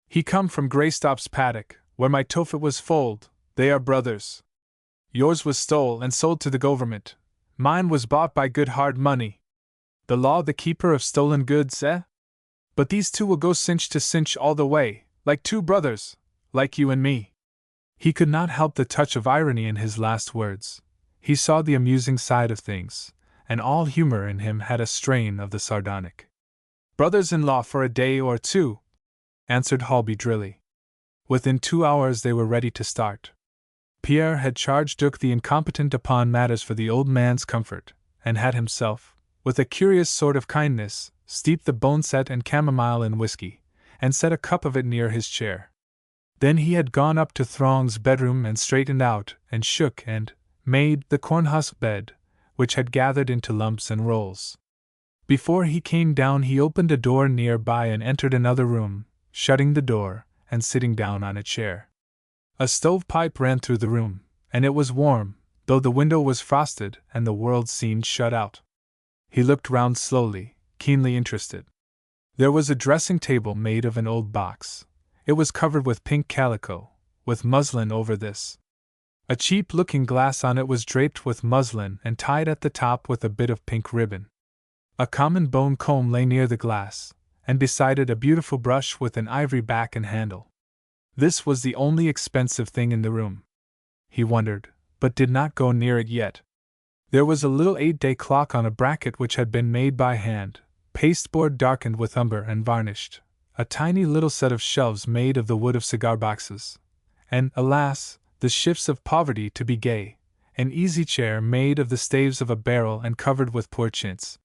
He come from Greystop's paddock, where my Tophet was foaled. They are brothers. Yours was stole and sold to the government. Mine was bought by good hard money. The law the keeper of stolen goods, eh? But these two will go cinch to cinch all the way, like two brothers, like you and me." He could not help the touch of irony in his last words. He saw the amusing side of things, and all humor in him had a strain of the sardonic. "Brothers-in-law for a day or two," answered Halby drily. Within 2 hours they were ready to start. Pierre had charged Dook the incompetent upon matters for the old man's comfort, and had himself, with a curious sort of kindness, steeped the boneset and chamomile in whiskey, and set a cup of it near his chair. Then he had gone up to Throng's bedroom and straightened out, and shook and made the cornhusk bed, which had gathered into lumps and rolls. Before he came down he opened a door near by and entered another room, shutting the door, and sitting down on a chair. A stovepipe ran through the room, and it was warm, though the window was frosted and the world seemed shut out. He looked round slowly, keenly interested. There was a dressing table made of an old box. It was covered with pink calico, with muslin over this. A cheap looking glass on it was draped with muslin and tied at the top with a bit of pink ribbon. A common bone comb lay near the glass, and beside it a beautiful brush with an ivory back and handle. This was the only expensive thing in the room. He wondered, but did not go near it yet. There was a little 8-day clock on a bracket which had been made by hand, pasteboard darkened with umber and varnished, a tiny little set of shelves made of the wood of cigar boxes, and, alas, the shifts of poverty to be gay, an easy chair made of the staves of a barrel and covered with poor chintz.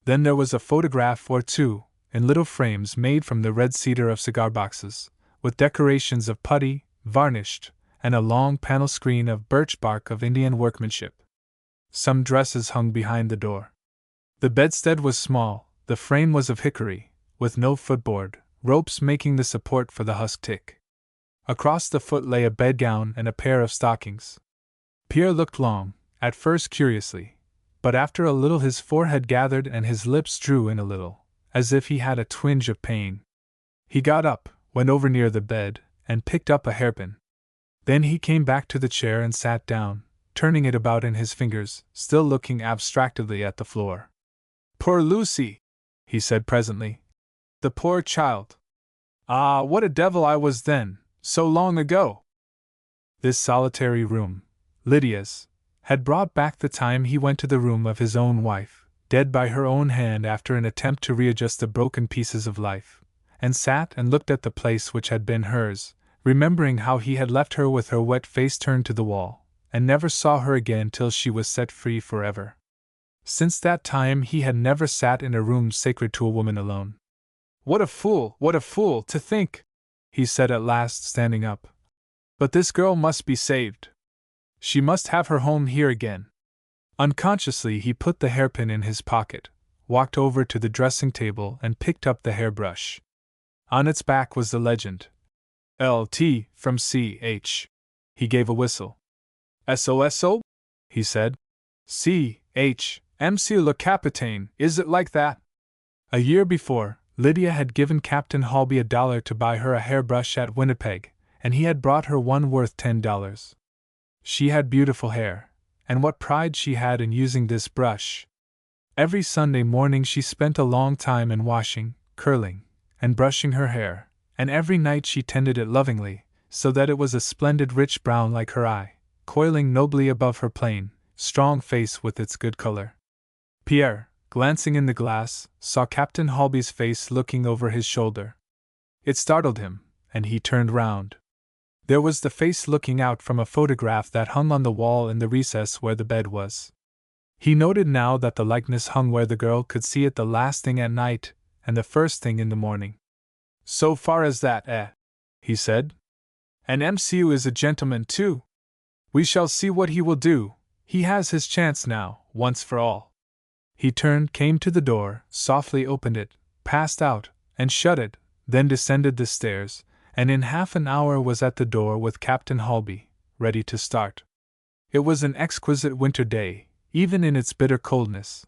Then there was a photograph or two, in little frames made from the red cedar of cigar boxes, with decorations of putty, varnished, and a long panel screen of birch bark of Indian workmanship. Some dresses hung behind the door. The bedstead was small, the frame was of hickory, with no footboard, ropes making the support for the husk tick. Across the foot lay a bedgown and a pair of stockings. Pierre looked long, at first curiously, but after a little his forehead gathered and his lips drew in a little, as if he had a twinge of pain. He got up, went over near the bed, and picked up a hairpin. Then he came back to the chair and sat down, turning it about in his fingers, still looking abstractedly at the floor. "Poor Lucy," he said presently. "The poor child. Ah, what a devil I was then, so long ago!" This solitary room, Lydia's, had brought back the time he went to the room of his own wife, dead by her own hand after an attempt to readjust the broken pieces of life, and sat and looked at the place which had been hers, remembering how he had left her with her wet face turned to the wall, and never saw her again till she was set free forever. Since that time he had never sat in a room sacred to a woman alone. What a fool, to think," he said at last, standing up. "But this girl must be saved. She must have her home here again." Unconsciously he put the hairpin in his pocket, walked over to the dressing table and picked up the hairbrush. On its back was the legend, "L.T. from C.H." He gave a whistle. "S.O.S.O.?" he said. "C.H. Monsieur le Capitaine, is it like that?" A year before, Lydia had given Captain Halby $1 to buy her a hairbrush at Winnipeg, and he had brought her one worth $10. She had beautiful hair, and what pride she had in using this brush! Every Sunday morning she spent a long time in washing, curling, and brushing her hair, and every night she tended it lovingly, so that it was a splendid rich brown like her eye, coiling nobly above her plain, strong face with its good color. Pierre, glancing in the glass, saw Captain Halby's face looking over his shoulder. It startled him, and he turned round. There was the face looking out from a photograph that hung on the wall in the recess where the bed was. He noted now that the likeness hung where the girl could see it the last thing at night and the first thing in the morning. "So far as that, he said. "And MCU is a gentleman, too. We shall see what he will do. He has his chance now, once for all." He turned, came to the door, softly opened it, passed out, and shut it, then descended the stairs, and in half an hour was at the door with Captain Halby, ready to start. It was an exquisite winter day, even in its bitter coldness.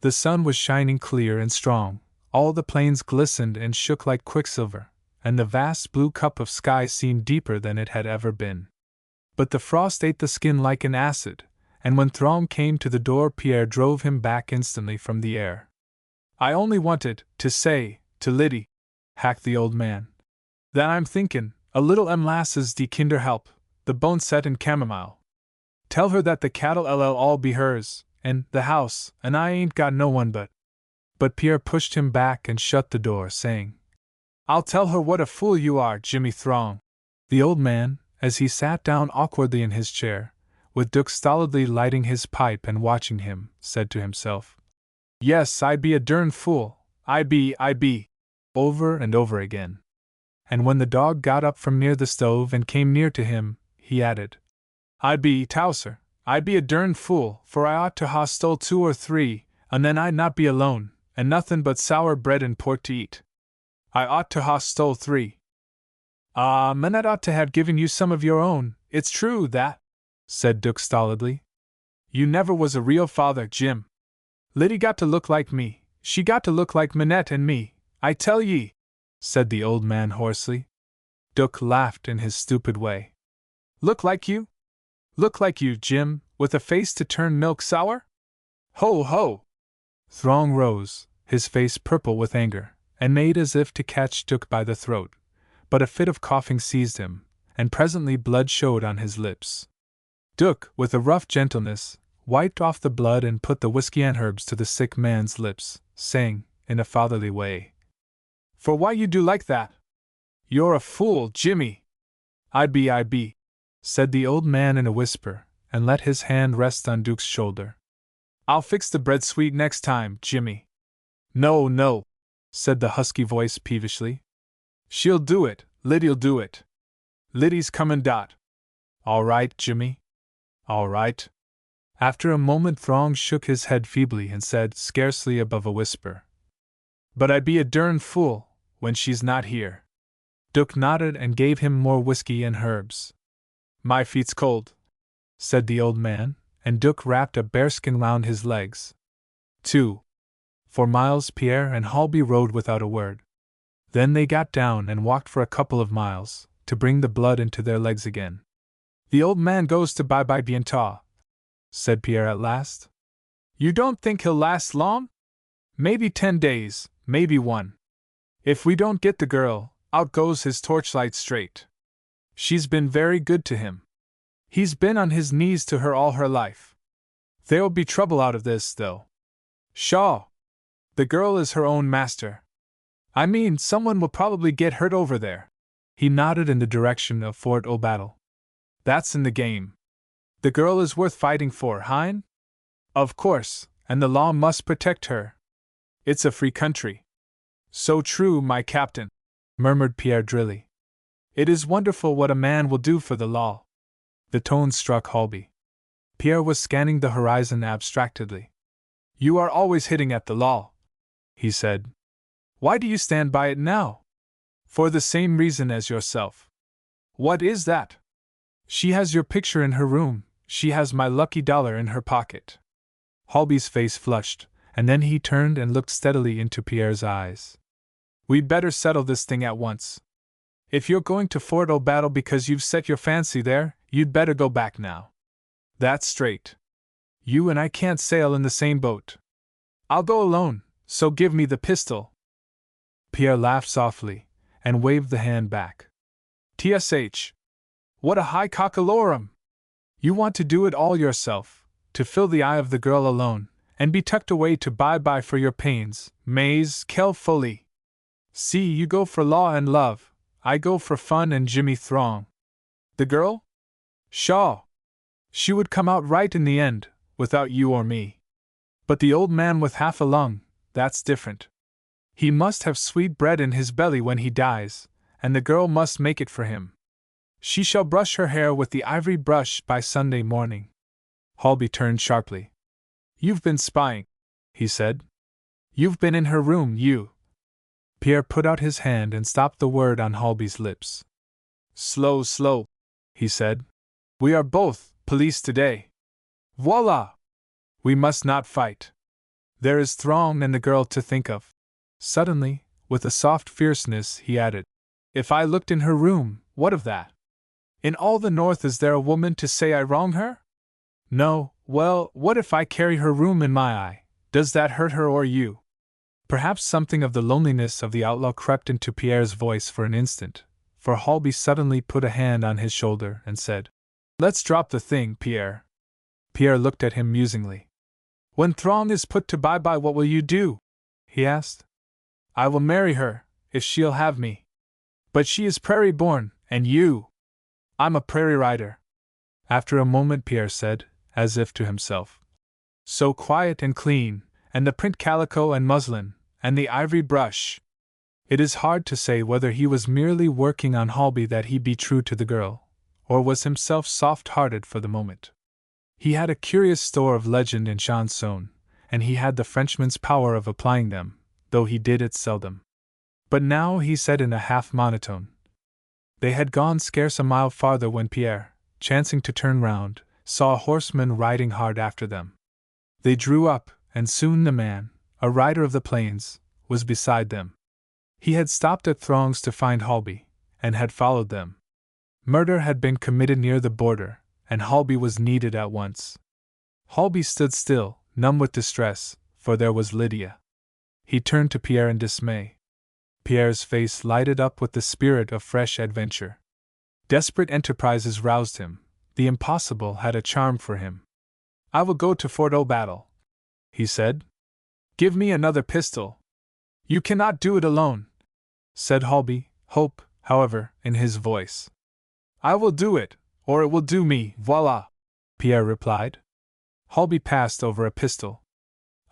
The sun was shining clear and strong, all the plains glistened and shook like quicksilver, and the vast blue cup of sky seemed deeper than it had ever been. But the frost ate the skin like an acid, and when Throm came to the door, Pierre drove him back instantly from the air. "I only wanted to say to Liddy," hacked the old man, "that I'm thinkin' a little lasses de kinder help, the boneset and chamomile. Tell her that the cattle ll all be hers, and the house, and I ain't got no one but." But Pierre pushed him back and shut the door, saying, "I'll tell her what a fool you are, Jimmy Throm." The old man, as he sat down awkwardly in his chair, with Duke stolidly lighting his pipe and watching him, said to himself, "Yes, I be a dern fool, I be, over and over again." And when the dog got up from near the stove and came near to him, he added, "I be, Towser, I be a dern fool, for I ought to ha' stole 2 or 3, and then I'd not be alone, and nothin' but sour bread and pork to eat. I ought to ha' stole 3. Ah, Manette ought to have given you some of your own, it's true that," said Duke stolidly. "You never was a real father, Jim. Liddy got to look like me, she got to look like Manette and me, I tell ye," said the old man hoarsely. Duke laughed in his stupid way. "Look like you? Look like you, Jim, with a face to turn milk sour? Ho, ho!" Throm rose, his face purple with anger, and made as if to catch Duke by the throat, but a fit of coughing seized him, and presently blood showed on his lips. Duke, with a rough gentleness, wiped off the blood and put the whiskey and herbs to the sick man's lips, saying, in a fatherly way, "For why you do like that? You're a fool, Jimmy." I be, said the old man in a whisper, and let his hand rest on Duke's shoulder. "I'll fix the bread sweet next time, Jimmy." No, said the husky voice peevishly. "She'll do it, Liddy'll do it. Liddy's comin' dot." "All right, Jimmy. All right." After a moment Throm shook his head feebly and said, scarcely above a whisper, "But I be a dern fool, when she's not here." Duke nodded and gave him more whiskey and herbs. "My feet's cold," said the old man, and Duke wrapped a bearskin round his legs. 2. For miles Pierre and Halby rode without a word. Then they got down and walked for a couple of miles, to bring the blood into their legs again. "The old man goes to bye-bye bientôt," said Pierre at last. "You don't think he'll last long? Maybe 10 days, maybe 1. If we don't get the girl, out goes his torchlight straight. She's been very good to him. He's been on his knees to her all her life. There'll be trouble out of this, though. Shaw! The girl is her own master. I mean, someone will probably get hurt over there." He nodded in the direction of Fort O'Battle. "That's in the game. The girl is worth fighting for, hein? Of course, and the law must protect her. It's a free country." "So true, my captain," murmured Pierre drily. "It is wonderful what a man will do for the law." The tone struck Halby. Pierre was scanning the horizon abstractedly. "You are always hitting at the law," he said. "Why do you stand by it now?" "For the same reason as yourself." "What is that?" "She has your picture in her room, she has my lucky dollar in her pocket." Halby's face flushed, and then he turned and looked steadily into Pierre's eyes. "We'd better settle this thing at once. If you're going to Fort O'Battle because you've set your fancy there, you'd better go back now. That's straight. You and I can't sail in the same boat. I'll go alone, so give me the pistol." Pierre laughed softly, and waved the hand back. "Tsh! What a high cockalorum! You want to do it all yourself, to fill the eye of the girl alone, and be tucked away to bye-bye for your pains, mais quelle folie! See, you go for law and love, I go for fun and Jimmy Throng. The girl? Pshaw! She would come out right in the end, without you or me. But the old man with half a lung, that's different. He must have sweet bread in his belly when he dies, and the girl must make it for him. She shall brush her hair with the ivory brush by Sunday morning. Holby turned sharply. You've been spying, he said. You've been in her room, you. Pierre put out his hand and stopped the word on Holby's lips. Slow, slow, he said. We are both police today. Voila! We must not fight. There is Throng and the girl to think of. Suddenly, with a soft fierceness, he added, If I looked in her room, what of that? In all the North is there a woman to say I wrong her? No, well, what if I carry her room in my eye? Does that hurt her or you? Perhaps something of the loneliness of the outlaw crept into Pierre's voice for an instant, for Holby suddenly put a hand on his shoulder and said, Let's drop the thing, Pierre. Pierre looked at him musingly. When Throng is put to bye-bye, what will you do? He asked. I will marry her, if she'll have me. But she is prairie-born, and you? I'm a prairie rider. After a moment Pierre said, as if to himself. So quiet and clean, and the print calico and muslin, and the ivory brush. It is hard to say whether he was merely working on Holby that he be true to the girl, or was himself soft-hearted for the moment. He had a curious store of legend and chanson, and he had the Frenchman's power of applying them, though he did it seldom. But now he said in a half-monotone. They had gone scarce a mile farther when Pierre, chancing to turn round, saw a horseman riding hard after them. They drew up, and soon the man, a rider of the plains, was beside them. He had stopped at Throng's to find Holby, and had followed them. Murder had been committed near the border, and Holby was needed at once. Holby stood still, numb with distress, for there was Lydia. He turned to Pierre in dismay. Pierre's face lighted up with the spirit of fresh adventure. Desperate enterprises roused him. The impossible had a charm for him. I will go to Fort O'Battle, he said. Give me another pistol. You cannot do it alone, said Holby, hope, however, in his voice. I will do it, or it will do me, voila, Pierre replied. Holby passed over a pistol.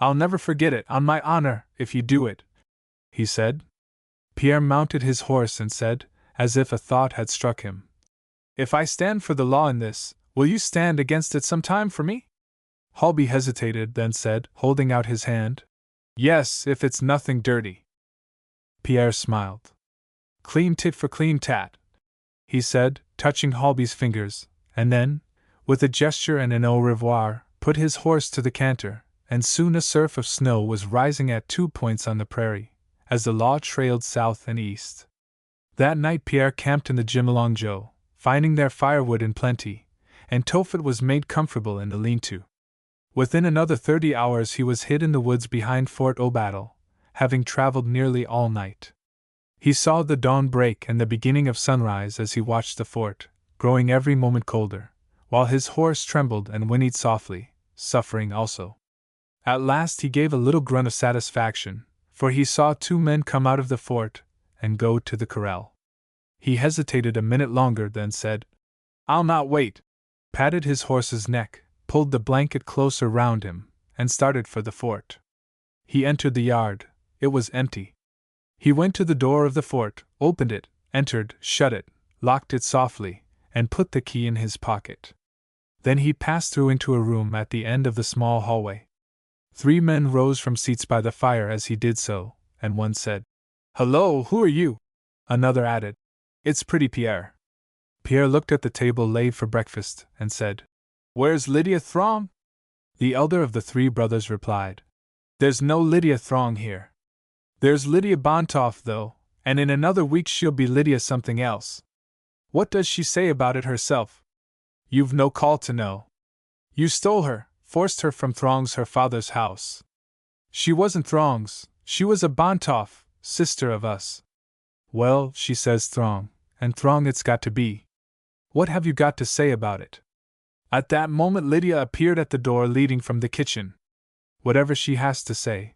I'll never forget it, on my honor, if you do it, he said. Pierre mounted his horse and said, as if a thought had struck him, If I stand for the law in this, will you stand against it some time for me? Holby hesitated, then said, holding out his hand, Yes, if it's nothing dirty. Pierre smiled. Clean tit for clean tat, he said, touching Holby's fingers, and then, with a gesture and an au revoir, put his horse to the canter, and soon a surf of snow was rising at 2 points on the prairie, as the law trailed south and east. That night Pierre camped in the Jimalongjo, finding there firewood in plenty, and Tophet was made comfortable in the lean-to. Within another 30 hours he was hid in the woods behind Fort O'Battle, having traveled nearly all night. He saw the dawn break and the beginning of sunrise as he watched the fort, growing every moment colder, while his horse trembled and whinnied softly, suffering also. At last he gave a little grunt of satisfaction, for he saw 2 men come out of the fort and go to the corral. He hesitated a minute longer, then said, I'll not wait, patted his horse's neck, pulled the blanket closer round him, and started for the fort. He entered the yard. It was empty. He went to the door of the fort, opened it, entered, shut it, locked it softly, and put the key in his pocket. Then he passed through into a room at the end of the small hallway. 3 men rose from seats by the fire as he did so, and one said, Hello, who are you? Another added, It's pretty Pierre. Pierre looked at the table laid for breakfast, and said, Where's Lydia Throng? The elder of the 3 brothers replied, There's no Lydia Throng here. There's Lydia Bontoff, though, and in another week she'll be Lydia something else. What does she say about it herself? You've no call to know. You stole her, forced her from Throng's, her father's house. She wasn't Throng's, she was a Bontoff, sister of us. Well, she says Throng, and Throng it's got to be. What have you got to say about it? At that moment Lydia appeared at the door leading from the kitchen. Whatever she has to say,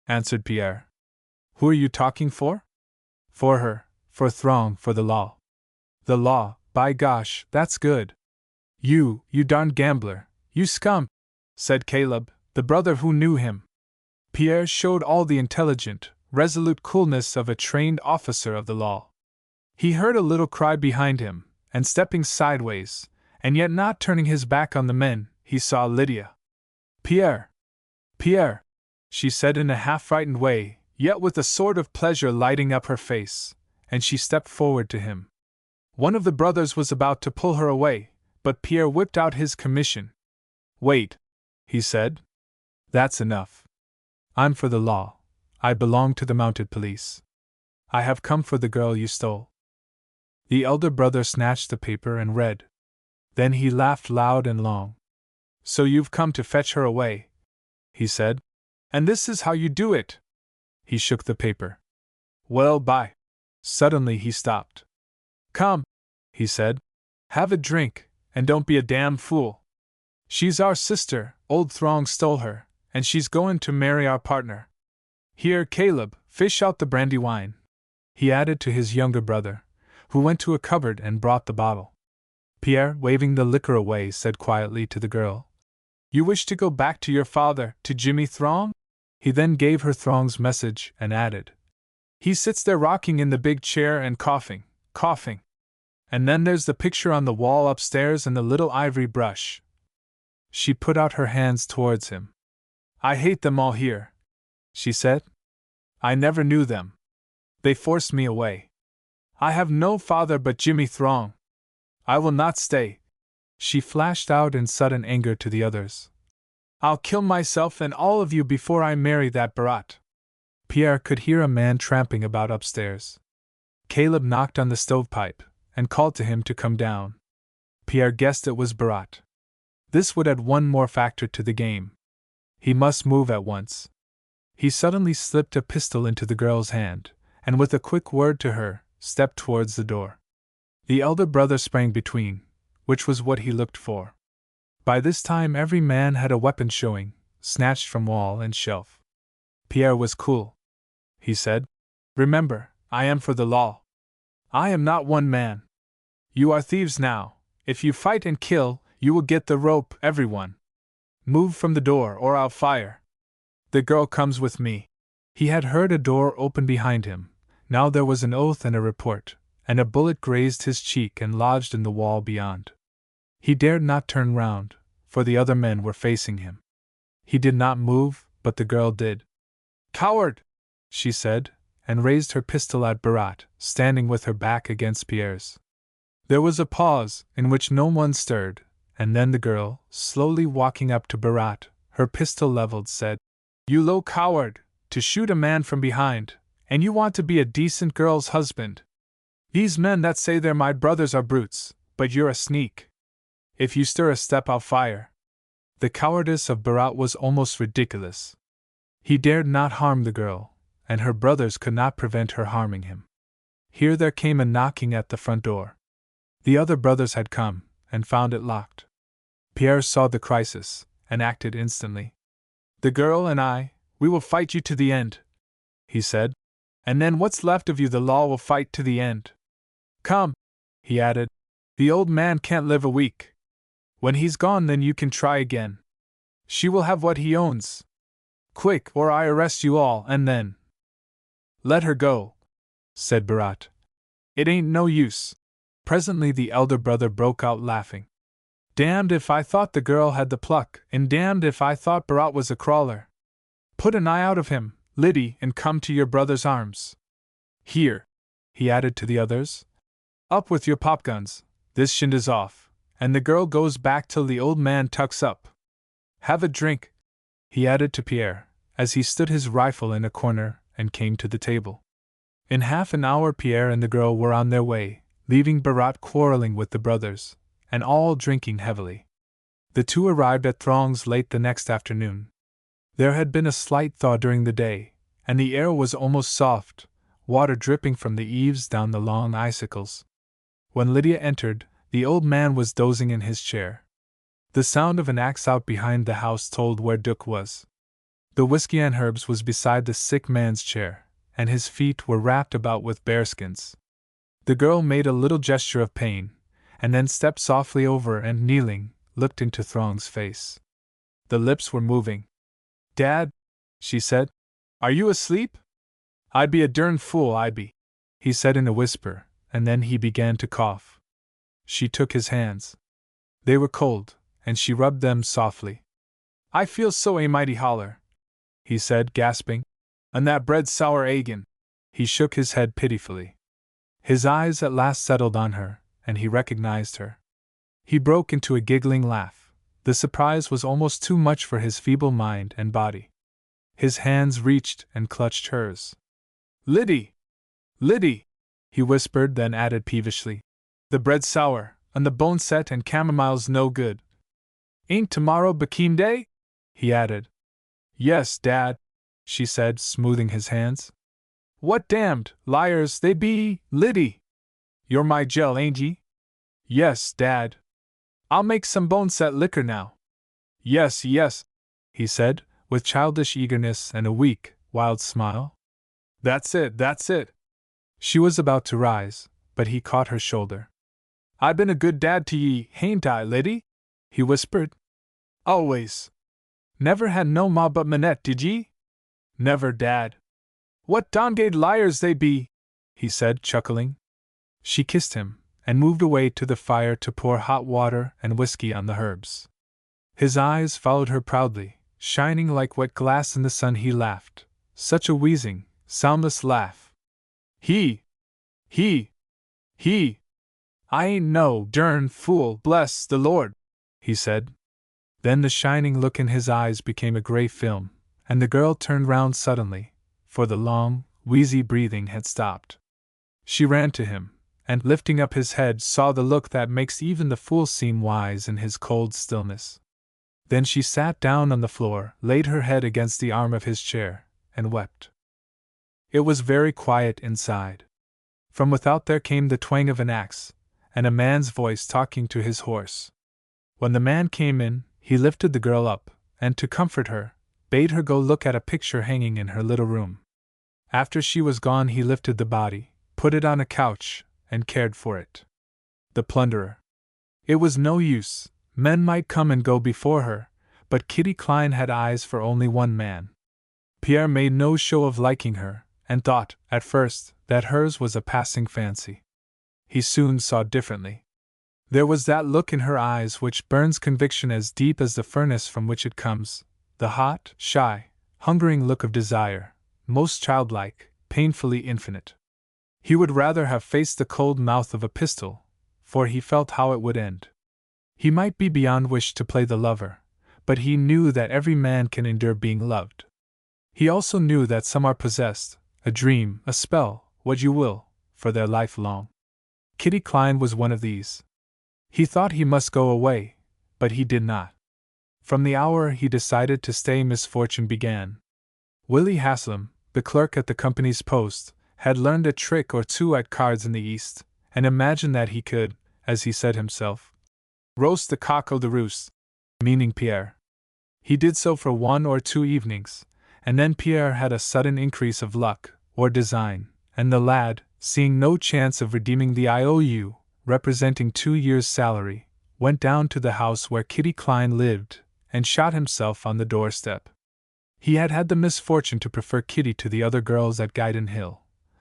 answered Pierre. Who are you talking for? For her, for Throng, for the law. The law, by gosh, that's good. You darned gambler, you scum, said Caleb, the brother who knew him. Pierre showed all the intelligent, resolute coolness of a trained officer of the law. He heard a little cry behind him, and stepping sideways, and yet not turning his back on the men, he saw Lydia. Pierre! Pierre! She said in a half-frightened way, yet with a sort of pleasure lighting up her face, and she stepped forward to him. One of the brothers was about to pull her away, but Pierre whipped out his commission. Wait, he said. That's enough. I'm for the law. I belong to the mounted police. I have come for the girl you stole. The elder brother snatched the paper and read. Then he laughed loud and long. So you've come to fetch her away, he said. And this is how you do it. He shook the paper. Well, bye. Suddenly he stopped. Come, he said. Have a drink, and don't be a damn fool. She's our sister, old Throng stole her, and she's goin' to marry our partner. Here, Caleb, fish out the brandy wine, he added to his younger brother, who went to a cupboard and brought the bottle. Pierre, waving the liquor away, said quietly to the girl, You wish to go back to your father, to Jimmy Throng? He then gave her Throng's message and added, He sits there rocking in the big chair and coughing. And then there's the picture on the wall upstairs and the little ivory brush. She put out her hands towards him. I hate them all here, she said. I never knew them. They forced me away. I have no father but Jimmy Throng. I will not stay. She flashed out in sudden anger to the others. I'll kill myself and all of you before I marry that Bharat. Pierre could hear a man tramping about upstairs. Caleb knocked on the stovepipe and called to him to come down. Pierre guessed it was Bharat. This would add one more factor to the game. He must move at once. He suddenly slipped a pistol into the girl's hand, and with a quick word to her, stepped towards the door. The elder brother sprang between, which was what he looked for. By this time every man had a weapon showing, snatched from wall and shelf. Pierre was cool. He said, Remember, I am for the law. I am not one man. You are thieves now. If you fight and kill, you will get the rope, everyone. Move from the door or I'll fire. The girl comes with me. He had heard a door open behind him. Now there was an oath and a report, and a bullet grazed his cheek and lodged in the wall beyond. He dared not turn round, for the other men were facing him. He did not move, but the girl did. Coward! She said, and raised her pistol at Bharat, standing with her back against Pierre's. There was a pause, in which no one stirred, and then the girl, slowly walking up to Bharat, her pistol leveled, said, You low coward, to shoot a man from behind, and you want to be a decent girl's husband. These men that say they're my brothers are brutes, but you're a sneak. If you stir a step, I'll fire. The cowardice of Bharat was almost ridiculous. He dared not harm the girl, and her brothers could not prevent her harming him. Here there came a knocking at the front door. The other brothers had come, and found it locked. Pierre saw the crisis, and acted instantly. The girl and I, we will fight you to the end, he said. And then what's left of you the law will fight to the end. Come, he added, the old man can't live a week. When he's gone then you can try again. She will have what he owns. Quick, or I arrest you all and then. Let her go, said Bharat. It ain't no use. Presently the elder brother broke out laughing. Damned if I thought the girl had the pluck, and damned if I thought Bharat was a crawler. Put an eye out of him, Liddy, and come to your brother's arms. Here, he added to the others. Up with your popguns, this shind is off, and the girl goes back till the old man tucks up. Have a drink, he added to Pierre, as he stood his rifle in a corner and came to the table. In half an hour Pierre and the girl were on their way, leaving Bharat quarreling with the brothers, and all drinking heavily. The two arrived at Throng's late the next afternoon. There had been a slight thaw during the day, and the air was almost soft, water dripping from the eaves down the long icicles. When Lydia entered, the old man was dozing in his chair. The sound of an axe out behind the house told where Duke was. The whiskey and herbs was beside the sick man's chair, and his feet were wrapped about with bearskins. The girl made a little gesture of pain, and then stepped softly over and, kneeling, looked into Throng's face. The lips were moving. "Dad," she said, "are you asleep?" "I'd be a dern fool, I'd be," he said in a whisper, and then he began to cough. She took his hands. They were cold, and she rubbed them softly. "I feel so a mighty holler," he said, gasping. "And that bread's sour agin." He shook his head pitifully. His eyes at last settled on her, and he recognized her. He broke into a giggling laugh. The surprise was almost too much for his feeble mind and body. His hands reached and clutched hers. "Liddy! Liddy!" he whispered, then added peevishly. "The bread's sour, and the bone set and camomile's no good. Ain't tomorrow Bakeem Day?" he added. "Yes, Dad," she said, smoothing his hands. "What damned liars they be, Liddy! You're my gel, ain't ye?" "Yes, Dad." "I'll make some boneset liquor now." "Yes, yes," he said, with childish eagerness and a weak, wild smile. That's it, that's it." She was about to rise, but he caught her shoulder. "I been a good dad to ye, hain't I, Liddy?" he whispered. "Always." "Never had no ma but Minette, did ye?" "Never, Dad." "What dongade liars they be!" he said, chuckling. She kissed him, and moved away to the fire to pour hot water and whiskey on the herbs. His eyes followed her proudly, shining like wet glass in the sun. He laughed, such a wheezing, soundless laugh. He! "I ain't no dern fool, bless the Lord," he said. Then the shining look in his eyes became a gray film, and the girl turned round suddenly, for the long, wheezy breathing had stopped. She ran to him, and lifting up his head saw the look that makes even the fool seem wise in his cold stillness. Then she sat down on the floor, laid her head against the arm of his chair, and wept. It was very quiet inside. From without there came the twang of an axe, and a man's voice talking to his horse. When the man came in, he lifted the girl up, and to comfort her, bade her go look at a picture hanging in her little room. After she was gone, he lifted the body, put it on a couch, and cared for it. The plunderer. It was no use, men might come and go before her, but Kitty Klein had eyes for only one man. Pierre made no show of liking her, and thought, at first, that hers was a passing fancy. He soon saw differently. There was that look in her eyes which burns conviction as deep as the furnace from which it comes, the hot, shy, hungering look of desire, most childlike, painfully infinite. He would rather have faced the cold mouth of a pistol, for he felt how it would end. He might be beyond wish to play the lover, but he knew that every man can endure being loved. He also knew that some are possessed, a dream, a spell, what you will, for their life long. Kitty Klein was one of these. He thought he must go away, but he did not. From the hour he decided to stay, misfortune began. Willie Haslam, the clerk at the company's post, had learned a trick or two at cards in the East, and imagined that he could, as he said himself, roast the cock o' the roost, meaning Pierre. He did so for 1 or 2 evenings, and then Pierre had a sudden increase of luck, or design, and the lad, seeing no chance of redeeming the IOU, representing 2 years' salary, went down to the house where Kitty Klein lived, and shot himself on the doorstep. He had had the misfortune to prefer Kitty to the other girls at Guyden Hill,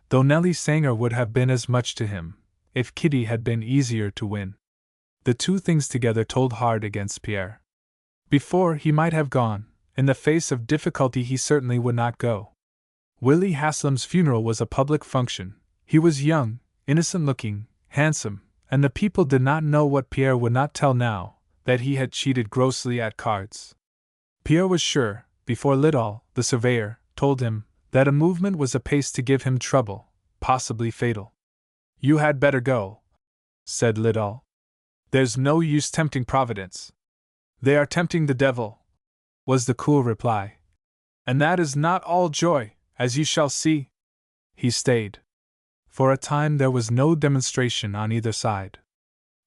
though Nellie Sanger would have been as much to him, if Kitty had been easier to win. The two things together told hard against Pierre. Before he might have gone, in the face of difficulty he certainly would not go. Willie Haslam's funeral was a public function. He was young, innocent-looking, handsome, and the people did not know what Pierre would not tell now, that he had cheated grossly at cards. Pierre was sure, before Liddell, the surveyor, told him, that a movement was apace to give him trouble, possibly fatal. "You had better go," said Liddell. "There's no use tempting Providence." "They are tempting the devil," was the cool reply. "And that is not all joy, as you shall see." He stayed. For a time there was no demonstration on either side.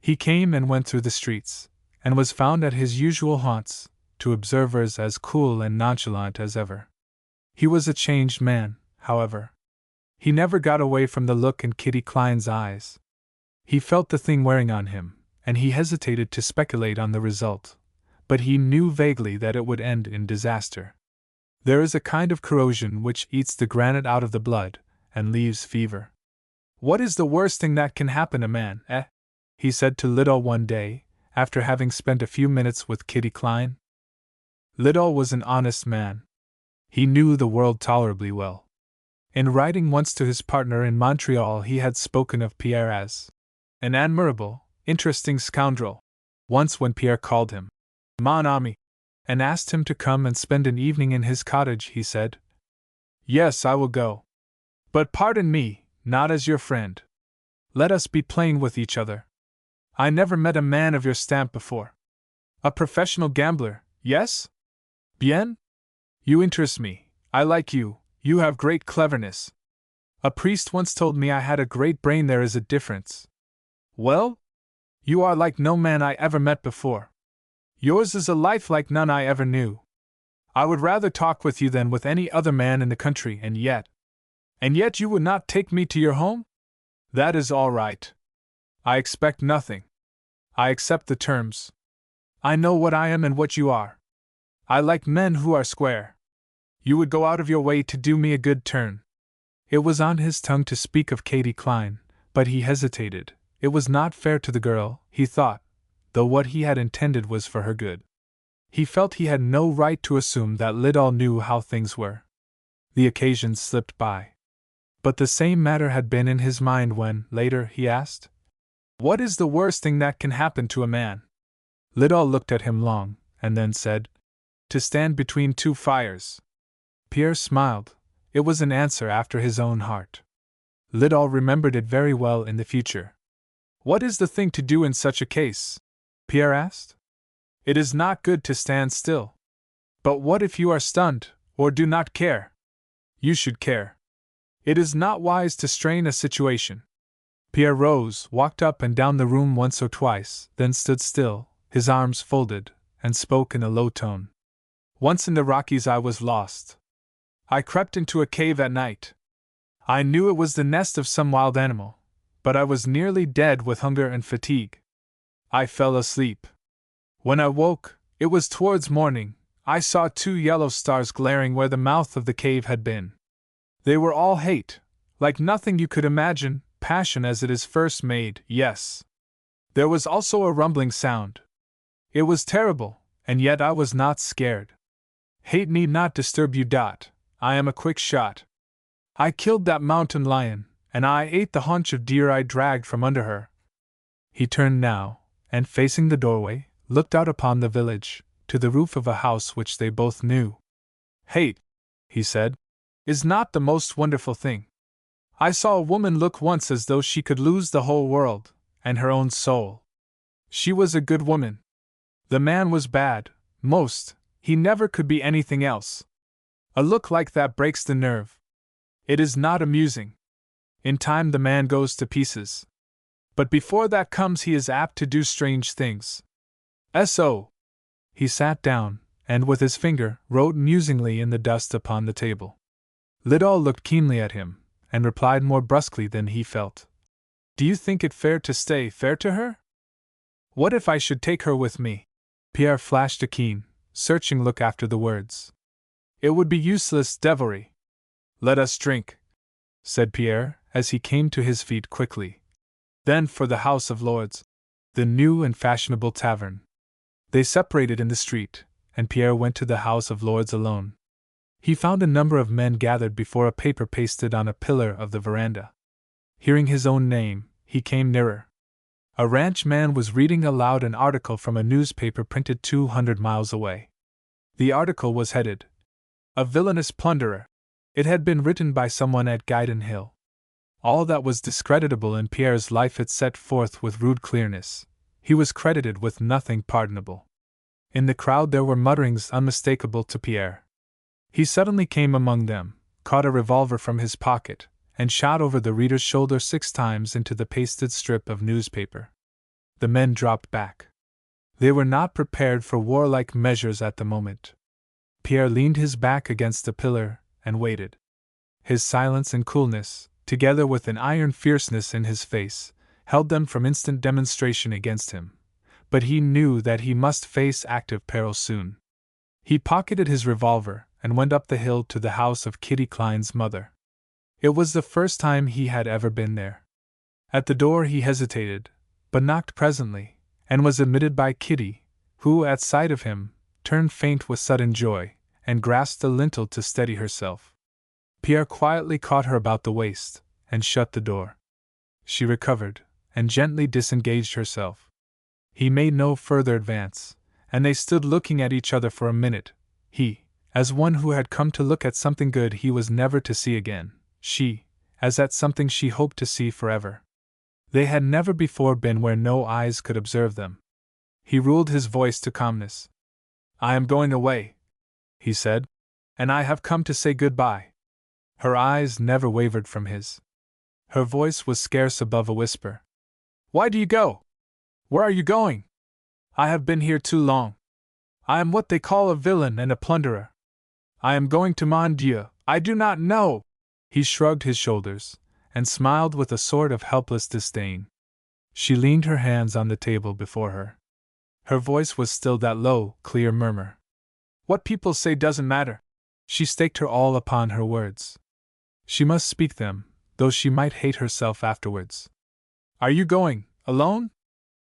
He came and went through the streets, and was found at his usual haunts, to observers as cool and nonchalant as ever. He was a changed man, however. He never got away from the look in Kitty Klein's eyes. He felt the thing wearing on him, and he hesitated to speculate on the result, but he knew vaguely that it would end in disaster. There is a kind of corrosion which eats the granite out of the blood, and leaves fever. "What is the worst thing that can happen a man, eh?" he said to Liddell one day, after having spent a few minutes with Kitty Klein. Liddell was an honest man. He knew the world tolerably well. In writing once to his partner in Montreal, he had spoken of Pierre as an admirable, interesting scoundrel. Once, when Pierre called him mon ami, and asked him to come and spend an evening in his cottage, he said, "Yes, I will go. But pardon me, not as your friend. Let us be plain with each other. I never met a man of your stamp before. A professional gambler, yes? Bien? You interest me, I like you, you have great cleverness. A priest once told me I had a great brain. There is a difference. Well? You are like no man I ever met before. Yours is a life like none I ever knew. I would rather talk with you than with any other man in the country, and yet you would not take me to your home? That is all right. I expect nothing. I accept the terms. I know what I am and what you are. I like men who are square. You would go out of your way to do me a good turn." It was on his tongue to speak of Katie Klein, but he hesitated. It was not fair to the girl, he thought, though what he had intended was for her good. He felt he had no right to assume that Liddell knew how things were. The occasion slipped by. But the same matter had been in his mind when, later, he asked, "What is the worst thing that can happen to a man?" Liddell looked at him long, and then said, "To stand between two fires." Pierre smiled. It was an answer after his own heart. Liddell remembered it very well in the future. "What is the thing to do in such a case?" Pierre asked. "It is not good to stand still. But what if you are stunned, or do not care? You should care. It is not wise to strain a situation." Pierre rose, walked up and down the room once or twice, then stood still, his arms folded, and spoke in a low tone. "Once in the Rockies I was lost. I crept into a cave at night. I knew it was the nest of some wild animal, but I was nearly dead with hunger and fatigue. I fell asleep. When I woke, it was towards morning. I saw 2 yellow stars glaring where the mouth of the cave had been. They were all hate, like nothing you could imagine, passion as it is first made, yes. There was also a rumbling sound. It was terrible, and yet I was not scared. Hate need not disturb you. I am a quick shot. I killed that mountain lion, and I ate the haunch of deer I dragged from under her." He turned now, and facing the doorway, looked out upon the village, to the roof of a house which they both knew. "Hate," he said, "is not the most wonderful thing. I saw a woman look once as though she could lose the whole world, and her own soul. She was a good woman. The man was bad, most, he never could be anything else. A look like that breaks the nerve. It is not amusing. In time the man goes to pieces. But before that comes he is apt to do strange things. So." He sat down, and with his finger, wrote musingly in the dust upon the table. Liddell looked keenly at him, and replied more brusquely than he felt. "Do you think it fair to stay fair to her? What if I should take her with me?" Pierre flashed a keen, searching look after the words. "It would be useless devilry." "Let us drink," said Pierre, as he came to his feet quickly. "Then for the House of Lords, the new and fashionable tavern." They separated in the street, and Pierre went to the House of Lords alone. He found a number of men gathered before a paper pasted on a pillar of the veranda. Hearing his own name, he came nearer. A ranchman was reading aloud an article from a newspaper printed 200 miles away. The article was headed, "A Villainous Plunderer." It had been written by someone at Guidon Hill. All that was discreditable in Pierre's life it set forth with rude clearness. He was credited with nothing pardonable. In the crowd there were mutterings unmistakable to Pierre. He suddenly came among them, caught a revolver from his pocket, and shot over the reader's shoulder 6 times into the pasted strip of newspaper. The men dropped back. They were not prepared for warlike measures at the moment. Pierre leaned his back against a pillar and waited. His silence and coolness, together with an iron fierceness in his face, held them from instant demonstration against him. But he knew that he must face active peril soon. He pocketed his revolver and went up the hill to the house of Kitty Klein's mother. It was the first time he had ever been there. At the door he hesitated, but knocked presently, and was admitted by Kitty, who, at sight of him, turned faint with sudden joy, and grasped the lintel to steady herself. Pierre quietly caught her about the waist, and shut the door. She recovered, and gently disengaged herself. He made no further advance, and they stood looking at each other for a minute, he, as one who had come to look at something good he was never to see again, she, as at something she hoped to see forever. They had never before been where no eyes could observe them. He ruled his voice to calmness. "I am going away," he said, "and I have come to say good-bye." Her eyes never wavered from his. Her voice was scarce above a whisper. "Why do you go? Where are you going?" "I have been here too long. I am what they call a villain and a plunderer. I am going to mon Dieu, I do not know." He shrugged his shoulders, and smiled with a sort of helpless disdain. She leaned her hands on the table before her. Her voice was still that low, clear murmur. "What people say doesn't matter." She staked her all upon her words. She must speak them, though she might hate herself afterwards. "Are you going, alone?"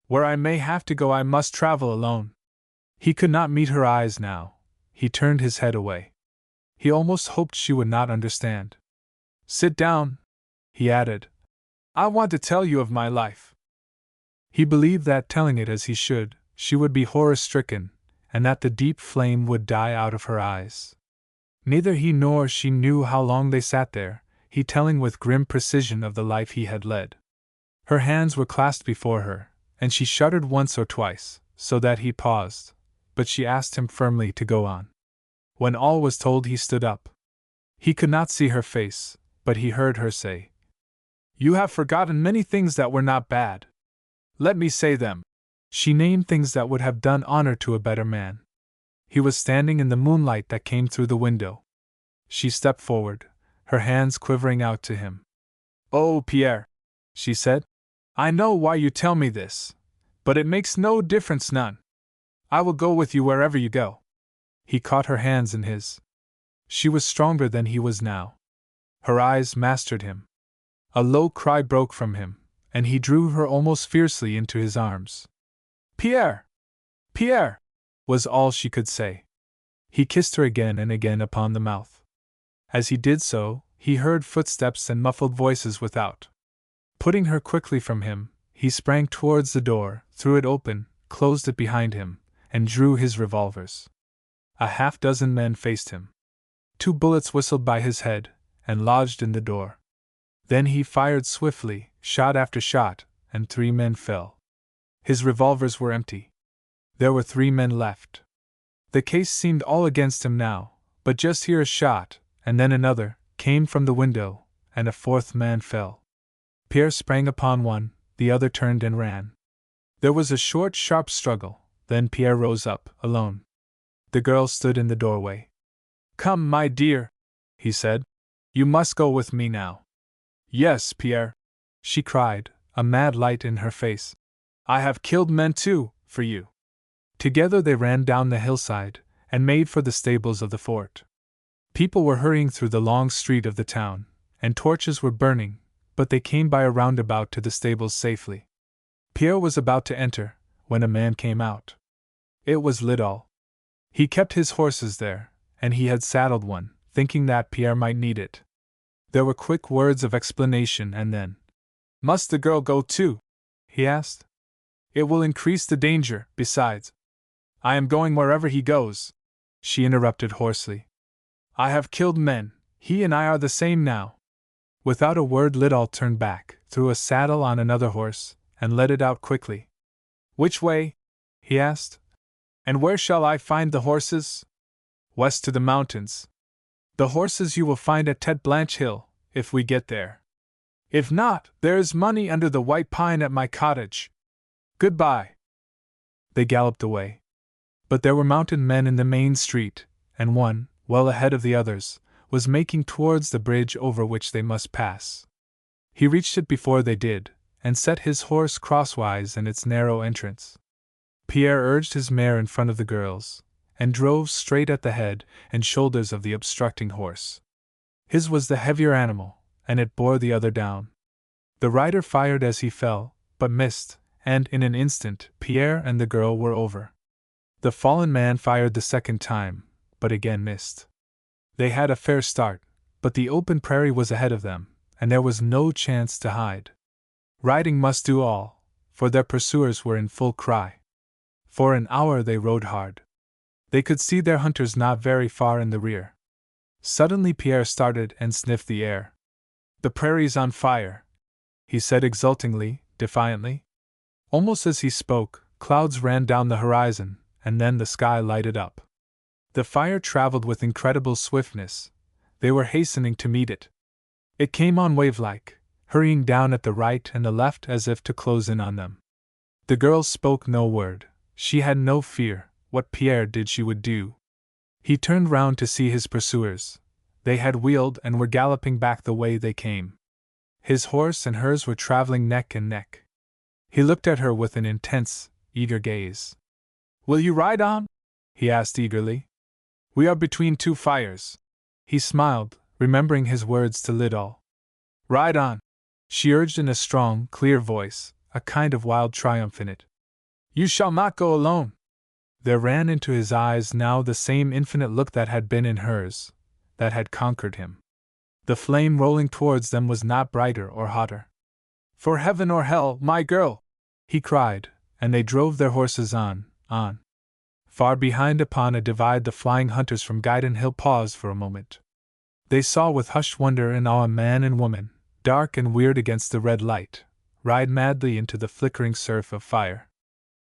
"Where I may have to go I must travel alone." He could not meet her eyes now. He turned his head away. He almost hoped she would not understand. "Sit down," he added. "I want to tell you of my life." He believed that, telling it as he should, she would be horror-stricken, and that the deep flame would die out of her eyes. Neither he nor she knew how long they sat there, he telling with grim precision of the life he had led. Her hands were clasped before her, and she shuddered once or twice, so that he paused, but she asked him firmly to go on. When all was told he stood up. He could not see her face, but he heard her say, "You have forgotten many things that were not bad. Let me say them." She named things that would have done honor to a better man. He was standing in the moonlight that came through the window. She stepped forward, her hands quivering out to him. "Oh, Pierre," she said, "I know why you tell me this, but it makes no difference, none. I will go with you wherever you go." He caught her hands in his. She was stronger than he was now. Her eyes mastered him. A low cry broke from him, and he drew her almost fiercely into his arms. "Pierre! Pierre!" was all she could say. He kissed her again and again upon the mouth. As he did so, he heard footsteps and muffled voices without. Putting her quickly from him, he sprang towards the door, threw it open, closed it behind him, and drew his revolvers. A half-dozen men faced him. 2 bullets whistled by his head, and lodged in the door. Then he fired swiftly, shot after shot, and 3 men fell. His revolvers were empty. There were 3 men left. The case seemed all against him now, but just here a shot, and then another, came from the window, and a 4th man fell. Pierre sprang upon one, the other turned and ran. There was a short, sharp struggle, then Pierre rose up, alone. The girl stood in the doorway. "Come, my dear," he said. "You must go with me now." "Yes, Pierre," she cried, a mad light in her face. "I have killed men too, for you." Together they ran down the hillside, and made for the stables of the fort. People were hurrying through the long street of the town, and torches were burning, but they came by a roundabout to the stables safely. Pierre was about to enter, when a man came out. It was Lidal. He kept his horses there, and he had saddled one, thinking that Pierre might need it. There were quick words of explanation, and then, "Must the girl go too?" he asked. "It will increase the danger, besides." "I am going wherever he goes," she interrupted hoarsely. "I have killed men, he and I are the same now." Without a word Lidal turned back, threw a saddle on another horse, and led it out quickly. "Which way?" he asked. "And where shall I find the horses?" "West to the mountains. The horses you will find at Tete Blanche Hill, if we get there. If not, there is money under the white pine at my cottage. Goodbye." They galloped away. But there were mounted men in the main street, and one, well ahead of the others, was making towards the bridge over which they must pass. He reached it before they did, and set his horse crosswise in its narrow entrance. Pierre urged his mare in front of the girls, and drove straight at the head and shoulders of the obstructing horse. His was the heavier animal, and it bore the other down. The rider fired as he fell, but missed, and in an instant Pierre and the girl were over. The fallen man fired the second time, but again missed. They had a fair start, but the open prairie was ahead of them, and there was no chance to hide. Riding must do all, for their pursuers were in full cry. For an hour they rode hard. They could see their hunters not very far in the rear. Suddenly Pierre started and sniffed the air. "The prairie's on fire," he said exultingly, defiantly. Almost as he spoke, clouds ran down the horizon, and then the sky lighted up. The fire traveled with incredible swiftness. They were hastening to meet it. It came on wave-like, hurrying down at the right and the left as if to close in on them. The girl spoke no word. She had no fear. What Pierre did she would do. He turned round to see his pursuers. They had wheeled and were galloping back the way they came. His horse and hers were traveling neck and neck. He looked at her with an intense, eager gaze. "Will you ride on?" he asked eagerly. "We are between two fires." He smiled, remembering his words to Liddell. "Ride on," she urged in a strong, clear voice, a kind of wild triumph in it. "You shall not go alone." There ran into his eyes now the same infinite look that had been in hers, that had conquered him. The flame rolling towards them was not brighter or hotter. "For heaven or hell, my girl!" he cried, and they drove their horses on. Far behind upon a divide the flying hunters from Guidon Hill paused for a moment. They saw with hushed wonder and awe a man and woman, dark and weird against the red light, ride madly into the flickering surf of fire.